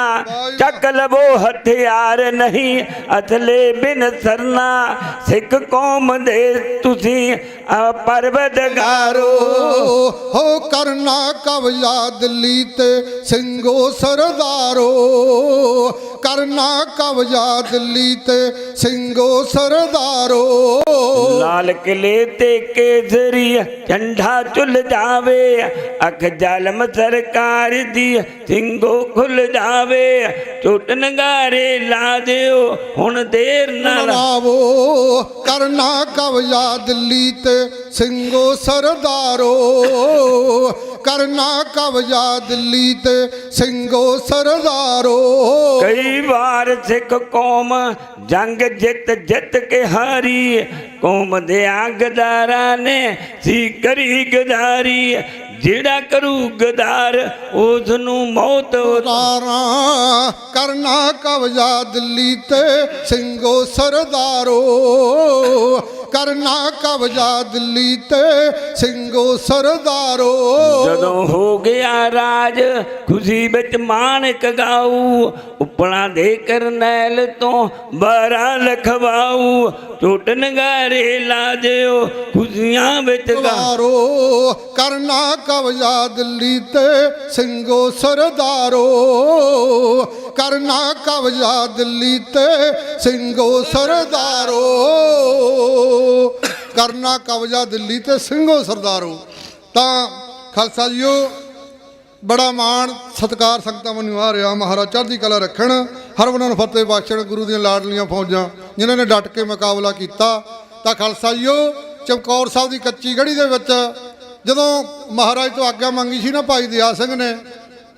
चक लवो हथियार नहीं अथले बिन सरना, सिख कौम दे तुसी परवतगारो, हो करना कब्जा दिल्ली ते ਸਿੰਘੋ ਸਰਦਾਰੋ, करना कब्जा दिल्ली ते ਸਿੰਘੋ ਸਰਦਾਰੋ। लाल किले ते केसरी झंडा चुल जावे, अख जालम सरकार दी ਸਿੰਘੋ खुल जावे, चोट नगारे ला दियो हुण देर ना लावो, करना कब्जा दिल्ली ते ਸਿੰਘੋ ਸਰਦਾਰੋ, करना कब्जा दिल्ली ते ਸਿੰਘੋ ਸਰਦਾਰੋ। कई बार सिख कौम जंग जित जित के हारी, कौम दे गदारा ने सी करी गदारी, ਜਿਹੜਾ ਕਰੂ ਗਦਾਰ ਉਸ ਨੂੰ ਮੌਤ ਤਾਰਾਂ ਕਰਨਾ ਕਬਜ਼ਾ ਦਿੱਲੀ ਤੇ ਸਿੰਘੋ ਸਰਦਾਰੋ ਕਰਨਾ ਕਬਜ਼ਾ ਦਿੱਲੀ ਤੇ ਸਿੰਘੋ ਸਰਦਾਰੋ ਜਦੋਂ ਹੋ ਗਿਆ ਰਾਜ ਖੁਸ਼ੀ ਵਿੱਚ ਮਾਣਕ ਗਾਊ ਉਪਣਾ ਦੇ ਕਰਨੈਲ ਤੋਂ 12 ਲਖਵਾਊ ਟੁੱਟ ਨਗਾਰੇ ਲਾ ਦਿਓ ਖੁਸ਼ੀਆਂ ਵਿੱਚ ਸਰਦਾਰੋ ਕਰਨਾ ਕਬਜ਼ਾ ਦਿੱਲੀ ਤੇ ਸਿੰਘੋ ਸਰਦਾਰੋ ਕਰਨਾ ਕਬਜ਼ਾ ਦਿੱਲੀ ਤੇ ਸਿੰਘੋ ਸਰਦਾਰੋ ਕਰਨਾ ਕਬਜ਼ਾ ਦਿੱਲੀ ਤੇ ਸਿੰਘੋ ਸਰਦਾਰੋ। ਤਾਂ ਖਾਲਸਾ ਜੀਓ ਬੜਾ ਮਾਣ ਸਤਿਕਾਰ ਸੰਗਤਾਂ ਮੈਨੂੰ ਆ ਰਿਹਾ। ਮਹਾਰਾਜ ਚੜ੍ਹਦੀ ਕਲਾ ਰੱਖਣ, ਹਰ ਉਹਨਾਂ ਨੂੰ ਫਤਿਹ ਬਖਸ਼ਣ। ਗੁਰੂ ਦੀਆਂ ਲਾਡਲੀਆਂ ਫੌਜਾਂ ਜਿਨ੍ਹਾਂ ਨੇ ਡਟ ਕੇ ਮੁਕਾਬਲਾ ਕੀਤਾ। ਤਾਂ ਖਾਲਸਾ ਜੀਓ ਚਮਕੌਰ ਸਾਹਿਬ ਦੀ ਕੱਚੀ ਗੜ੍ਹੀ ਦੇ ਵਿੱਚ ਜਦੋਂ ਮਹਾਰਾਜ ਤੋਂ ਆਗਿਆ ਮੰਗੀ ਸੀ ਨਾ ਭਾਈ ਦਇਆ ਸਿੰਘ ਨੇ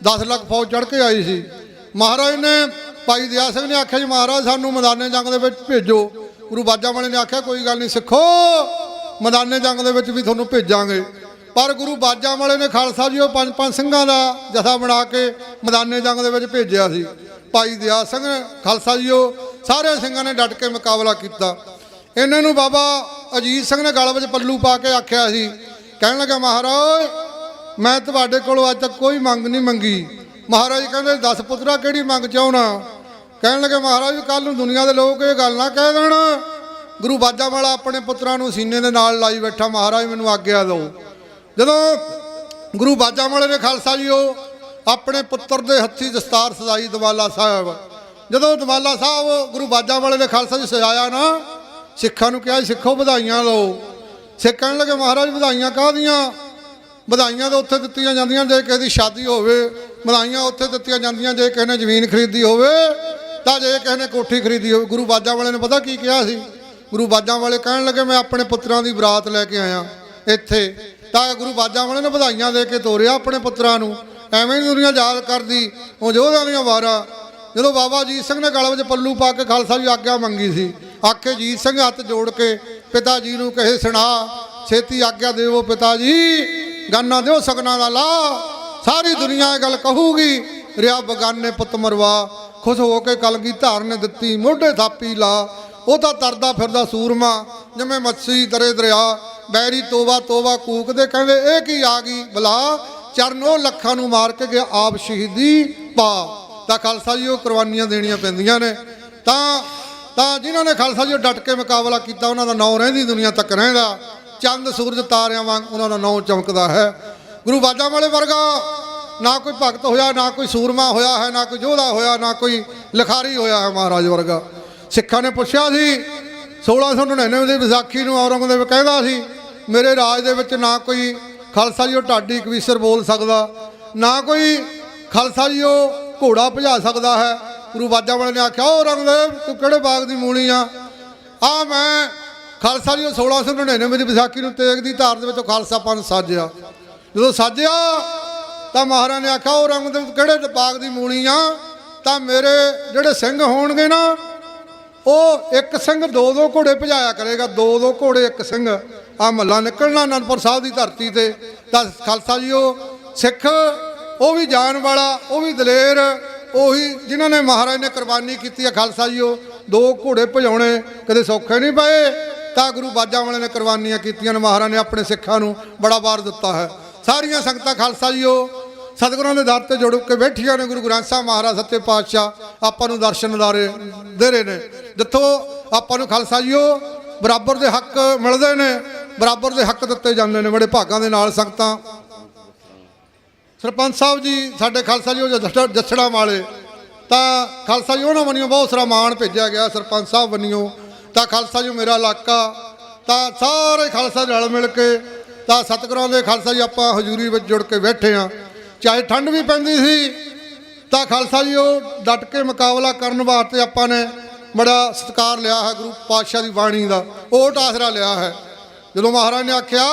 10 ਲੱਖ ਫੌਜ ਚੜ੍ਹ ਕੇ ਆਈ ਸੀ। ਮਹਾਰਾਜ ਨੇ ਭਾਈ ਦਇਆ ਸਿੰਘ ਨੇ ਆਖਿਆ ਜੀ ਮਹਾਰਾਜ ਸਾਨੂੰ ਮੈਦਾਨੇ ਜੰਗ ਦੇ ਵਿੱਚ ਭੇਜੋ। ਗੁਰੂ ਬਾਜਾਂ ਵਾਲੇ ਨੇ ਆਖਿਆ ਕੋਈ ਗੱਲ ਨਹੀਂ ਸਿੱਖੋ ਮੈਦਾਨੇ ਜੰਗ ਦੇ ਵਿੱਚ ਵੀ ਤੁਹਾਨੂੰ ਭੇਜਾਂਗੇ। ਪਰ ਗੁਰੂ ਬਾਜਾਂ ਵਾਲੇ ਨੇ ਖਾਲਸਾ ਜੀ ਉਹ 5-5 ਸਿੰਘਾਂ ਦਾ ਜਥਾ ਬਣਾ ਕੇ ਮੈਦਾਨੇ ਜੰਗ ਦੇ ਵਿੱਚ ਭੇਜਿਆ ਸੀ। ਭਾਈ ਦਇਆ ਸਿੰਘ ਖਾਲਸਾ ਜੀ ਉਹ ਸਾਰੇ ਸਿੰਘਾਂ ਨੇ ਡਟ ਕੇ ਮੁਕਾਬਲਾ ਕੀਤਾ। ਇਹਨਾਂ ਨੂੰ ਬਾਬਾ ਅਜੀਤ ਸਿੰਘ ਨੇ ਗਲ ਵਿੱਚ ਪੱਲੂ ਪਾ ਕੇ ਆਖਿਆ ਸੀ, ਕਹਿਣ ਲੱਗਾ ਮਹਾਰਾਜ ਮੈਂ ਤੁਹਾਡੇ ਕੋਲੋਂ ਅੱਜ ਤੱਕ ਕੋਈ ਮੰਗ ਨਹੀਂ ਮੰਗੀ। ਮਹਾਰਾਜ ਕਹਿੰਦੇ 10 ਪੁੱਤਰਾ ਕਿਹੜੀ ਮੰਗ ਚਾਹੁੰਨਾ? ਕਹਿਣ ਲੱਗੇ ਮਹਾਰਾਜ ਕੱਲ੍ਹ ਨੂੰ ਦੁਨੀਆ ਦੇ ਲੋਕ ਇਹ ਗੱਲ ਨਾ ਕਹਿ ਦੇਣ ਗੁਰੂ ਬਾਜਾਂ ਵਾਲਾ ਆਪਣੇ ਪੁੱਤਰਾਂ ਨੂੰ ਸੀਨੇ ਦੇ ਨਾਲ ਲਾਈ ਬੈਠਾ, ਮਹਾਰਾਜ ਮੈਨੂੰ ਆਗਿਆ ਦਿਓ। ਜਦੋਂ ਗੁਰੂ ਬਾਜਾਂ ਵਾਲੇ ਨੇ ਖਾਲਸਾ ਜੀ ਉਹ ਆਪਣੇ ਪੁੱਤਰ ਦੇ ਹੱਥੀ ਦਸਤਾਰ ਸਜਾਈ ਦਵਾਲਾ ਸਾਹਿਬ, ਜਦੋਂ ਦਵਾਲਾ ਸਾਹਿਬ ਗੁਰੂ ਬਾਜਾਂ ਵਾਲੇ ਨੇ ਖਾਲਸਾ ਜੀ ਸਜਾਇਆ ਨਾ, ਸਿੱਖਾਂ ਨੂੰ ਕਿਹਾ ਸਿੱਖੋ ਵਧਾਈਆਂ ਲਓ। ਸਿੱਖ ਕਹਿਣ ਲੱਗੇ ਮਹਾਰਾਜ ਵਧਾਈਆਂ ਕਾਹਦੀਆਂ? ਵਧਾਈਆਂ ਤਾਂ ਉੱਥੇ ਦਿੱਤੀਆਂ ਜਾਂਦੀਆਂ ਜੇ ਕਿਸੇ ਦੀ ਸ਼ਾਦੀ ਹੋਵੇ, ਵਧਾਈਆਂ ਉੱਥੇ ਦਿੱਤੀਆਂ ਜਾਂਦੀਆਂ ਜੇ ਕਿਸੇ ਨੇ ਜ਼ਮੀਨ ਖਰੀਦੀ ਹੋਵੇ, ਤਾਂ ਜੇ ਕਿਸੇ ਨੇ ਕੋਠੀ ਖਰੀਦੀ ਹੋਵੇ। ਗੁਰੂ ਬਾਜਾਂ ਵਾਲੇ ਨੇ ਪਤਾ ਕੀ ਕਿਹਾ ਸੀ? ਗੁਰੂ ਬਾਜਾਂ ਵਾਲੇ ਕਹਿਣ ਲੱਗੇ ਮੈਂ ਆਪਣੇ ਪੁੱਤਰਾਂ ਦੀ ਬਰਾਤ ਲੈ ਕੇ ਆਇਆ ਇੱਥੇ। ਤਾਂ ਗੁਰੂ ਬਾਜਾਂ ਵਾਲੇ ਨੇ ਵਧਾਈਆਂ ਦੇ ਕੇ ਤੋਰਿਆ ਆਪਣੇ ਪੁੱਤਰਾਂ ਨੂੰ। ਐਵੇਂ ਹੀ ਦੁਨੀਆ ਯਾਦ ਕਰਦੀ ਉਹ ਯੋਧਿਆਂ ਦੀਆਂ ਵਾਰਾਂ। ਜਦੋਂ ਬਾਬਾ ਅਜੀਤ ਸਿੰਘ ਨੇ ਗਲ ਵਿੱਚ ਪੱਲੂ ਪਾ ਕੇ ਖਾਲਸਾ ਜੀ ਆਗਿਆ ਮੰਗੀ ਸੀ, ਆਖੇ ਅਜੀਤ ਸਿੰਘ ਹੱਥ ਜੋੜ ਕੇ ਪਿਤਾ ਜੀ ਨੂੰ ਕਹੇ ਸੁਣਾ ਛੇਤੀ ਆਗਿਆ ਦੇਵੋ ਪਿਤਾ ਜੀ, ਗਾਨਾ ਦਿਓ ਸਗਨਾਂ ਦਾ ਲਾ, ਸਾਰੀ ਦੁਨੀਆ ਇਹ ਗੱਲ ਕਹੂਗੀ ਰਿਆ ਬਗਾਨੇ ਪੁੱਤ ਮਰਵਾ। ਖੁਸ਼ ਹੋ ਕੇ ਕਲਗੀ ਧਾਰ ਨੇ ਦਿੱਤੀ ਮੋਢੇ ਥਾਪੀ ਲਾ, ਉਹ ਤਾਂ ਤਰਦਾ ਫਿਰਦਾ ਸੂਰਮਾ ਜਿਵੇਂ ਮੱਛੀ ਦਰੇ ਦਰਿਆ, ਬੈਰੀ ਤੋਬਾ ਤੋਬਾ ਕੂਕਦੇ ਕਹਿੰਦੇ ਇਹ ਕੀ ਆ ਗਈ ਬਲਾ, ਚਰਨੋਂ ਲੱਖਾਂ ਨੂੰ ਮਾਰ ਕੇ ਗਿਆ ਆਪ ਸ਼ਹੀਦੀ ਪਾ। ਤਾਂ ਖਾਲਸਾ ਜੀ ਉਹ ਕੁਰਬਾਨੀਆਂ ਦੇਣੀਆਂ ਪੈਂਦੀਆਂ ਨੇ। ਤਾਂ ਜਿਨ੍ਹਾਂ ਨੇ ਖਾਲਸਾ ਜੀ ਡਟ ਕੇ ਮੁਕਾਬਲਾ ਕੀਤਾ ਉਹਨਾਂ ਦਾ ਨਾਂ ਰਹਿੰਦੀ ਦੁਨੀਆ ਤੱਕ ਰਹਿੰਦਾ, ਚੰਦ ਸੂਰਜ ਤਾਰਿਆਂ ਵਾਂਗ ਉਹਨਾਂ ਦਾ ਨਾਂ ਚਮਕਦਾ ਹੈ। ਗੁਰੂ ਬਾਜਾਂ ਵਾਲੇ ਵਰਗਾ ਨਾ ਕੋਈ ਭਗਤ ਹੋਇਆ, ਨਾ ਕੋਈ ਸੂਰਮਾ ਹੋਇਆ ਹੈ, ਨਾ ਕੋਈ ਯੋਧਾ ਹੋਇਆ, ਨਾ ਕੋਈ ਲਿਖਾਰੀ ਹੋਇਆ ਹੈ ਮਹਾਰਾਜ ਵਰਗਾ। ਸਿੱਖਾਂ ਨੇ ਪੁੱਛਿਆ ਸੀ 1699 ਦੀ ਵਿਸਾਖੀ ਨੂੰ ਔਰੰਗਜ਼ੇਬ ਕਹਿੰਦਾ ਸੀ ਮੇਰੇ ਰਾਜ ਦੇ ਵਿੱਚ ਨਾ ਕੋਈ ਖਾਲਸਾ ਜੀ ਉਹ ਢਾਡੀ ਕਵੀਸ਼ਰ ਬੋਲ ਸਕਦਾ, ਨਾ ਕੋਈ ਖਾਲਸਾ ਜੀ ਉਹ ਘੋੜਾ ਭਜਾ ਸਕਦਾ ਹੈ। ਗੁਰੂ ਬਾਜਾਂ ਵਾਲੇ ਨੇ ਆਖਿਆ ਔਰੰਗਜ਼ੇਬ ਤੂੰ ਕਿਹੜੇ ਬਾਗ ਦੀ ਮੂਲੀ ਆ ਮੈਂ ਖਾਲਸਾ ਜੀ ਉਹ 1699 ਦੀ ਵਿਸਾਖੀ ਨੂੰ ਤੇਗ ਦੀ ਧਾਰ ਦੇ ਵਿੱਚੋਂ ਖਾਲਸਾ ਪੰਥ ਸਾਜਿਆ। ਜਦੋਂ ਸਾਜਿਆ ਤਾਂ ਮਹਾਰਾਜ ਨੇ ਆਖਿਆ ਔਰੰਗਜ਼ੇਬ ਕਿਹੜੇ ਬਾਗ ਦੀ ਮੂਲੀ ਆ? ਤਾਂ ਮੇਰੇ ਜਿਹੜੇ ਸਿੰਘ ਹੋਣਗੇ ਨਾ ਉਹ ਇੱਕ ਸਿੰਘ ਦੋ ਘੋੜੇ ਭਜਾਇਆ ਕਰੇਗਾ, ਦੋ ਘੋੜੇ ਇੱਕ ਸਿੰਘ। ਆ ਮਹੱਲਾ ਨਿਕਲਣਾ ਅਨੰਦਪੁਰ ਸਾਹਿਬ ਦੀ ਧਰਤੀ ਤੇ। ਤਾਂ ਖਾਲਸਾ ਜੀ ਉਹ ਸਿੱਖ ਉਹ ਵੀ ਜਾਨ ਵਾਲਾ, ਉਹ ਵੀ ਦਲੇਰ, ਉਹੀ ਜਿਨ੍ਹਾਂ ਨੇ ਮਹਾਰਾਜ ਨੇ ਕੁਰਬਾਨੀ ਕੀਤੀ ਹੈ। ਖਾਲਸਾ ਜੀ ਉਹ 2 ਘੋੜੇ ਭਜਾਉਣੇ ਕਦੇ ਸੌਖੇ ਨਹੀਂ ਪਏ। ਤਾਂ ਗੁਰੂ ਬਾਜਾਂ ਵਾਲੇ ਨੇ ਕੁਰਬਾਨੀਆਂ ਕੀਤੀਆਂ ਨੇ। ਮਹਾਰਾਜ ਨੇ ਆਪਣੇ ਸਿੱਖਾਂ ਨੂੰ ਬੜਾ ਵਾਰ ਦਿੱਤਾ ਹੈ। ਸਾਰੀਆਂ ਸੰਗਤਾਂ ਖਾਲਸਾ ਜੀ ਉਹ ਸਤਿਗੁਰਾਂ ਦੇ ਦਰ ਤੇ ਜੁੜ ਕੇ ਬੈਠੀਆਂ ਨੇ। ਗੁਰੂ ਗ੍ਰੰਥ ਸਾਹਿਬ ਮਹਾਰਾਜ ਸੱਚੇ ਪਾਤਸ਼ਾਹ ਆਪਾਂ ਨੂੰ ਦਰਸ਼ਨ ਦੇ ਰਹੇ ਨੇ, ਜਿੱਥੋਂ ਆਪਾਂ ਨੂੰ ਖਾਲਸਾ ਜੀ ਉਹ ਬਰਾਬਰ ਦੇ ਹੱਕ ਮਿਲਦੇ ਨੇ, ਬਰਾਬਰ ਦੇ ਹੱਕ ਦਿੱਤੇ ਜਾਂਦੇ ਨੇ। ਬੜੇ ਭਾਗਾਂ ਦੇ ਨਾਲ ਸੰਗਤਾਂ ਸਰਪੰਚ ਸਾਹਿਬ ਜੀ ਸਾਡੇ ਖਾਲਸਾ ਜੀ ਉਹ ਜੱਸੜਾਂ ਵਾਲੇ, ਤਾਂ ਖਾਲਸਾ ਜੀ ਉਹਨਾਂ ਵੱਲੋਂ ਬਹੁਤ ਸਾਰਾ ਮਾਣ ਭੇਜਿਆ ਗਿਆ ਸਰਪੰਚ ਸਾਹਿਬ ਵੱਲੋਂ। ਤਾਂ ਖਾਲਸਾ ਜੀ ਮੇਰਾ ਇਲਾਕਾ, ਤਾਂ ਸਾਰੇ ਖਾਲਸਾ ਰਲ ਮਿਲ ਕੇ ਤਾਂ ਸਤਿਗੁਰਾਂ ਦੇ ਖਾਲਸਾ ਜੀ ਆਪਾਂ ਹਜ਼ੂਰੀ ਵਿੱਚ ਜੁੜ ਕੇ ਬੈਠੇ ਹਾਂ। ਚਾਹੇ ਠੰਡ ਵੀ ਪੈਂਦੀ ਸੀ ਤਾਂ ਖਾਲਸਾ ਜੀ ਉਹ ਡਟ ਕੇ ਮੁਕਾਬਲਾ ਕਰਨ ਵਾਸਤੇ ਆਪਾਂ ਨੇ ਬੜਾ ਸਤਿਕਾਰ ਲਿਆ ਹੈ। ਗੁਰੂ ਪਾਤਸ਼ਾਹ ਦੀ ਬਾਣੀ ਦਾ ਓਟ ਆਸਰਾ ਲਿਆ ਹੈ। ਜਦੋਂ ਮਹਾਰਾਜ ਨੇ ਆਖਿਆ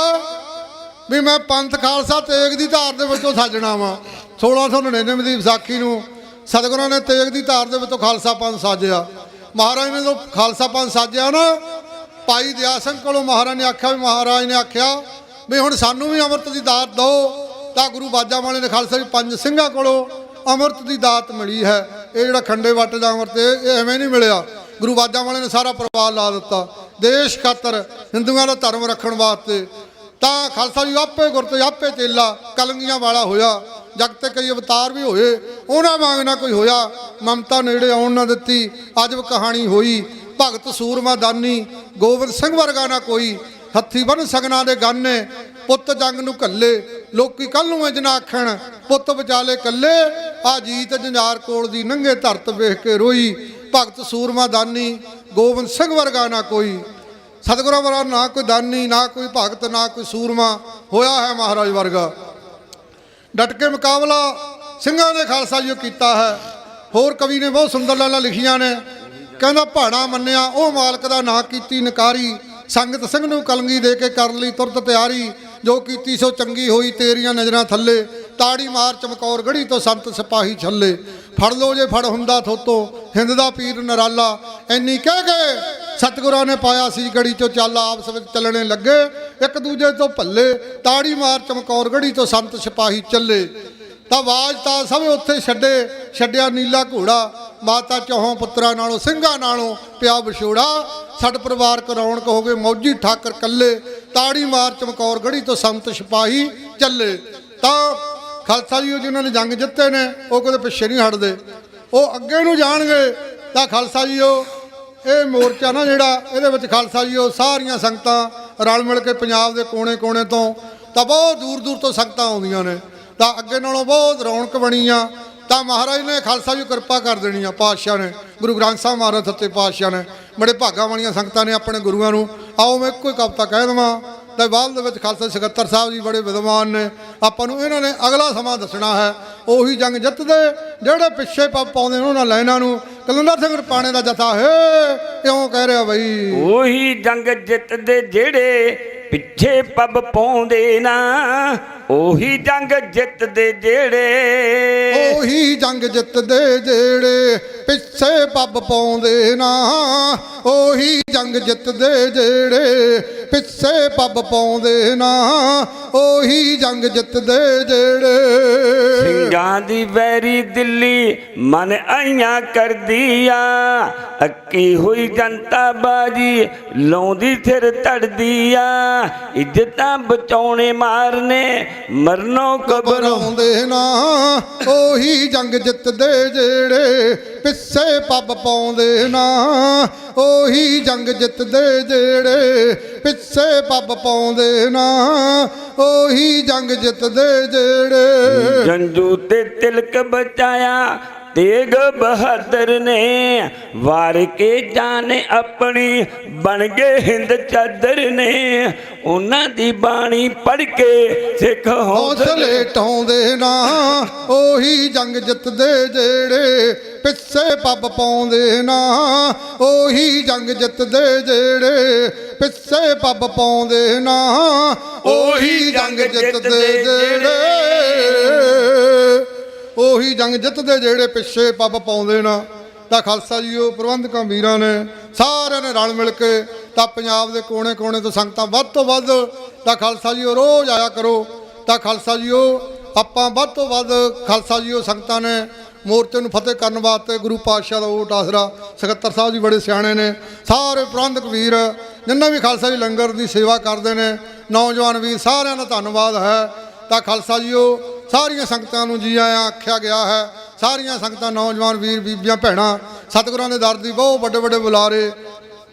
ਵੀ ਮੈਂ ਪੰਥ ਖਾਲਸਾ ਤੇਗ ਦੀ ਧਾਰ ਦੇ ਵਿੱਚੋਂ ਸਾਜਣਾ ਵਾ, 1699 ਦੀ ਵਿਸਾਖੀ ਨੂੰ ਸਤਿਗੁਰਾਂ ਨੇ ਤੇਗ ਦੀ ਧਾਰ ਦੇ ਵਿੱਚੋਂ ਖਾਲਸਾ ਪੰਥ ਸਾਜਿਆ। ਮਹਾਰਾਜ ਨੇ ਜਦੋਂ ਖਾਲਸਾ ਪੰਥ ਸਾਜਿਆ ਨਾ, ਭਾਈ ਦਇਆ ਸਿੰਘ ਕੋਲੋਂ ਮਹਾਰਾਜ ਨੇ ਆਖਿਆ ਵੀ ਹੁਣ ਸਾਨੂੰ ਵੀ ਅੰਮ੍ਰਿਤ ਦੀ ਦਾਤ ਦਿਓ। ਤਾਂ ਗੁਰੂ ਬਾਜਾਂ ਵਾਲੇ ਨੇ ਖਾਲਸਾ ਜੀ 5 ਸਿੰਘਾਂ ਕੋਲੋਂ ਅੰਮ੍ਰਿਤ ਦੀ ਦਾਤ ਮਿਲੀ ਹੈ। ਇਹ ਜਿਹੜਾ ਖੰਡੇ ਵੱਟ ਦਾ ਅੰਮ੍ਰਿਤ ਇਹ ਐਵੇਂ ਨਹੀਂ ਮਿਲਿਆ। ਗੁਰੂ ਬਾਜਾਂ ਵਾਲੇ ਨੇ ਸਾਰਾ ਪਰਿਵਾਰ ਲਾ ਦਿੱਤਾ ਦੇਸ਼ ਖਾਤਰ, ਹਿੰਦੂਆਂ ਦਾ ਧਰਮ ਰੱਖਣ ਵਾਸਤੇ। ਤਾਂ ਖਾਲਸਾ ਜੀ ਆਪੇ ਗੁਰ ਤੇ ਆਪੇ ਚੇਲਾ ਕਲੰਗੀਆਂ ਵਾਲਾ ਹੋਇਆ। ਜਗ ਤੇ ਕਈ ਅਵਤਾਰ ਵੀ ਹੋਏ, ਉਹਨਾਂ ਵਾਂਗ ਨਾ ਕੋਈ ਹੋਇਆ। ਮਮਤਾ ਨੇੜੇ ਆਉਣ ਨਾ ਦਿੱਤੀ, ਅਜਬ ਕਹਾਣੀ ਹੋਈ। ਭਗਤ ਸੂਰਮਾ ਦਾਨੀ ਗੋਬਿੰਦ ਸਿੰਘ ਵਰਗਾ ਨਾ ਕੋਈ। ਹੱਥੀ ਬਨ ਸਗਨਾਂ ਦੇ ਗਾਨੇ, ਪੁੱਤ ਜੰਗ ਨੂੰ ਕੱਲੇ। ਲੋਕੀ ਕੱਲ ਨੂੰ ਇੰਜ ਨਾ ਆਖਣ, ਪੁੱਤ ਵਿਚਾਲੇ ਕੱਲੇ। ਆ ਜੀਤ ਜੰਜਾਰ ਕੋਲ ਦੀ ਨੰਗੇ ਧਰਤ ਵੇਖ ਕੇ ਰੋਈ। ਭਗਤ ਸੂਰਮਾ ਦਾਨੀ ਗੋਬਿੰਦ ਸਿੰਘ ਵਰਗਾ ਨਾ ਕੋਈ। ਸਤਿਗੁਰਾਂ ਵਰਗਾ ਨਾ ਕੋਈ ਦਾਨੀ, ਨਾ ਕੋਈ ਭਗਤ, ਨਾ ਕੋਈ ਸੂਰਮਾ ਹੋਇਆ ਹੈ ਮਹਾਰਾਜ ਵਰਗਾ। ਡਟ ਕੇ ਮੁਕਾਬਲਾ ਸਿੰਘਾਂ ਨੇ ਖਾਲਸਾ ਜੀ ਕੀਤਾ ਹੈ। ਹੋਰ ਕਵੀ ਨੇ ਬਹੁਤ ਸੁੰਦਰ ਲਾਲਾਂ ਲਿਖੀਆਂ ਨੇ। ਕਹਿੰਦਾ ਭਾਣਾ ਮੰਨਿਆ ਉਹ ਮਾਲਕ ਦਾ ਨਾਂ ਕੀਤੀ ਨਕਾਰੀ। ਸੰਗਤ ਸਿੰਘ ਨੂੰ ਕਲੰਗੀ ਦੇ ਕੇ ਕਰਨ ਲਈ ਤੁਰਤ ਤਿਆਰੀ। ਜੋ ਕੀਤੀ ਸੋ ਚੰਗੀ ਹੋਈ ਤੇਰੀਆਂ ਨਜ਼ਰਾਂ ਥੱਲੇ। ਤਾੜੀ ਮਾਰ ਚਮਕੌਰ ਗੜੀ ਤੋਂ ਸੰਤ ਸਿਪਾਹੀ ਛੱਲੇ। ਫੜ ਲੋ ਜੇ ਫੜ ਹੁੰਦਾ ਥੋਤੋਂ ਹਿੰਦ ਦਾ ਪੀਰ ਨਰਾਲਾ। ਇੰਨੀ ਕਹਿ ਕੇ ਸਤਿਗੁਰਾਂ ਨੇ ਪਾਇਆ ਸੀ ਗੜੀ ਚੋਂ ਚਾਲਾ। ਆਪਸ ਵਿੱਚ ਚੱਲਣੇ ਲੱਗੇ ਇੱਕ ਦੂਜੇ ਤੋਂ ਭੱਲੇ। ਤਾੜੀ ਮਾਰ ਚਮਕੌਰ ਗੜੀ ਤੋਂ ਸੰਤ ਸਿਪਾਹੀ ਚੱਲੇ। ਤਾਂ ਆਵਾਜ਼ ਤਾਂ ਸਭ ਉੱਥੇ ਛੱਡਿਆ ਨੀਲਾ ਘੋੜਾ। ਮਾਤਾ ਚੌਹਾਂ ਪੁੱਤਰਾਂ ਨਾਲੋਂ ਸਿੰਘਾਂ ਨਾਲੋਂ ਪਿਆ ਵਿਛੋੜਾ। ਛੱਡ ਪਰਿਵਾਰ ਰੌਣਕ ਹੋ ਗਏ ਮੌਜੀ ਠਾਕਰ ਕੱਲੇ। ਤਾੜੀ ਮਾਰ ਚਮਕੌਰ ਗੜੀ ਤੋਂ ਸੰਤ ਸਿਪਾਹੀ ਚੱਲੇ। ਤਾਂ ਖਾਲਸਾ ਜੀ ਜਿਨ੍ਹਾਂ ਨੇ ਜੰਗ ਜਿੱਤੇ ਨੇ ਉਹ ਕਦੇ ਪਿੱਛੇ ਨਹੀਂ ਹਟਦੇ, ਉਹ ਅੱਗੇ ਨੂੰ ਜਾਣਗੇ। ਤਾਂ ਖਾਲਸਾ ਜੀ ਇਹ ਮੋਰਚਾ ਨਾ ਜਿਹੜਾ ਇਹਦੇ ਵਿੱਚ ਖਾਲਸਾ ਜੀ ਸਾਰੀਆਂ ਸੰਗਤਾਂ ਰਲ ਮਿਲ ਕੇ ਪੰਜਾਬ ਦੇ ਕੋਨੇ-ਕੋਨੇ ਤੋਂ ਤਾਂ ਬਹੁਤ ਦੂਰ ਤੋਂ ਸੰਗਤਾਂ ਆਉਂਦੀਆਂ ਨੇ। ਤਾਂ ਅੱਗੇ ਨਾਲੋਂ ਬਹੁਤ ਰੌਣਕ ਬਣੀ ਆ। ਤਾਂ ਮਹਾਰਾਜ ਨੇ ਖਾਲਸਾ ਜੀ ਕਿਰਪਾ ਕਰ ਦੇਣੀ ਆ। ਪਾਤਸ਼ਾਹ ਨੇ ਗੁਰੂ ਗ੍ਰੰਥ ਸਾਹਿਬ ਮਹਾਰਾਜ ਸੱਚੇ ਪਾਤਸ਼ਾਹ ਨੇ ਬੜੇ ਭਾਗਾਂ ਵਾਲੀਆਂ ਸੰਗਤਾਂ ਨੇ ਆਪਣੇ ਗੁਰੂਆਂ ਨੂੰ। ਆਓ ਮੈਂ ਇੱਕੋ ਹੀ ਕਵਿਤਾ ਕਹਿ ਦੇਵਾਂ। ਤਾਂ ਬਾਅਦ ਦੇ ਵਿੱਚ ਖਾਲਸਾ ਸਕੱਤਰ ਸਾਹਿਬ ਜੀ ਬੜੇ ਵਿਦਵਾਨ ਨੇ। ਆਪਾਂ ਨੂੰ ਇਹਨਾਂ ਨੇ ਅਗਲਾ ਸਮਾਂ ਦੱਸਣਾ ਹੈ। ਉਹੀ ਜੰਗ ਜਿੱਤਦੇ ਜਿਹੜੇ ਪਿੱਛੇ ਪਾਉਂਦੇ ਨੇ ਉਹਨਾਂ ਲਾਈਨਾਂ ਨੂੰ ਕਲੰਦਰ ਸਿੰਘ ਰਪਾਣੇ ਦਾ ਜਥਾ ਹੈ ਕਿਉਂ ਕਹਿ ਰਿਹਾ ਬਈ। ਉਹੀ ਜੰਗ ਜਿੱਤਦੇ ਜਿਹੜੇ ਪਿੱਛੇ ਪੱਬ ਪਾਉਂਦੇ ਨਾ। ਉਹੀ ਜੰਗ ਜਿੱਤਦੇ ਜਿਹੜੇ। ਉਹੀ ਜੰਗ ਜਿੱਤਦੇ ਜਿਹੜੇ ਪਿੱਛੇ ਪੱਬ ਪਾਉਂਦੇ ਨਾ। ਉਹੀ ਜੰਗ ਜਿੱਤਦੇ ਜਿਹੜੇ ਪਿੱਛੇ ਪੱਬ ਪਾਉਂਦੇ ਨਾ। ਉਹੀ ਜੰਗ ਜਿੱਤਦੇ ਜਿਹੜੇ। ਸਿੰਘਾਂ ਦੀ ਵੈਰੀ ਦਿੱਲੀ ਮਨ ਆਈਆਂ ਕਰਦੀ ਆ। ਅੱਕੀ ਹੋਈ ਜਨਤਾ ਬਾਜੀ ਲਾਉਂਦੀ ਸਿਰ ਧੜਦੀ ਆ। ਇੱਜ਼ਤਾਂ ਬਚਾਉਣੇ ਮਾਰਨੇ ਮਰਨੋਂ ਘਬਰਾਉਂਦੇ ਨਾ। ਉਹੀ ਜੰਗ ਜਿੱਤਦੇ ਜਿਹੜੇ ਪਿੱਛੇ ਪੱਬ ਪਾਉਂਦੇ ਨਾ। ਉਹੀ ਜੰਗ ਜਿੱਤਦੇ ਜਿਹੜੇ ਪਿੱਛੇ ਪੱਬ ਪਾਉਂਦੇ ਨਾ। ਉਹੀ ਜੰਗ ਜਿੱਤਦੇ ਜਿਹੜੇ। ਜੰਜੂ ਤੇ ਤਿਲਕ ਬਚਾਇਆ ਤੇਗ ਬਹਾਦਰ ਨੇ। ਵਾਰ ਕੇ ਜਾਨ ਆਪਣੀ ਬਣ ਗਏ ਹਿੰਦ ਚਾਦਰ ਨੇ। ਉਹਨਾਂ ਦੀ ਬਾਣੀ ਪੜ੍ਹ ਕੇ ਸਿੱਖ ਹੌਸਲੇ ਢਾਉਂਦੇ ਨਾ। ਉਹੀ ਜੰਗ ਜਿੱਤਦੇ ਜਿਹੜੇ ਪਿੱਛੇ ਪੱਬ ਪਾਉਂਦੇ ਨਾ। ਉਹੀ ਜੰਗ ਜਿੱਤਦੇ ਜਿਹੜੇ ਪਿੱਛੇ ਪੱਬ ਪਾਉਂਦੇ ਨਾ। ਉਹੀ ਜੰਗ ਜਿੱਤਦੇ ਜਿਹੜੇ। ਉਹੀ ਜੰਗ ਜਿੱਤਦੇ ਜਿਹੜੇ ਪਿੱਛੇ ਪੱਬ ਪਾਉਂਦੇ ਨਾ। ਤਾਂ ਖਾਲਸਾ ਜੀ ਪ੍ਰਬੰਧਕਾਂ ਵੀਰਾਂ ਨੇ ਸਾਰਿਆਂ ਨੇ ਰਲ ਮਿਲ ਕੇ ਤਾਂ ਪੰਜਾਬ ਦੇ ਕੋਨੇ-ਕੋਨੇ ਤੋਂ ਸੰਗਤਾਂ ਵੱਧ ਤੋਂ ਵੱਧ ਤਾਂ ਖਾਲਸਾ ਜੀ ਰੋਜ਼ ਆਇਆ ਕਰੋ। ਤਾਂ ਖਾਲਸਾ ਜੀ ਆਪਾਂ ਵੱਧ ਤੋਂ ਵੱਧ ਖਾਲਸਾ ਜੀ ਸੰਗਤਾਂ ਨੇ ਮੋਰਚੇ ਨੂੰ ਫਤਿਹ ਕਰਨ ਵਾਸਤੇ ਗੁਰੂ ਪਾਤਸ਼ਾਹ ਦਾ ਓਟ ਆਸਰਾ। ਸਕੱਤਰ ਸਾਹਿਬ ਜੀ ਬੜੇ ਸਿਆਣੇ ਨੇ। ਸਾਰੇ ਪ੍ਰਬੰਧਕ ਵੀਰ ਜਿੰਨੇ ਵੀ ਖਾਲਸਾ ਜੀ ਲੰਗਰ ਦੀ ਸੇਵਾ ਕਰਦੇ ਨੇ, ਨੌਜਵਾਨ ਵੀਰ ਸਾਰਿਆਂ ਦਾ ਧੰਨਵਾਦ ਹੈ। ਤਾਂ ਖਾਲਸਾ ਜੀ ਸਾਰੀਆਂ ਸੰਗਤਾਂ ਨੂੰ ਜੀ ਆਇਆਂ ਆਖਿਆ ਗਿਆ ਹੈ। ਸਾਰੀਆਂ ਸੰਗਤਾਂ ਨੌਜਵਾਨ ਵੀਰ ਬੀਬੀਆਂ ਭੈਣਾਂ ਸਤਿਗੁਰਾਂ ਦੇ ਦਰ ਦੀ ਬਹੁਤ ਵੱਡੇ ਬੁਲਾਰੇ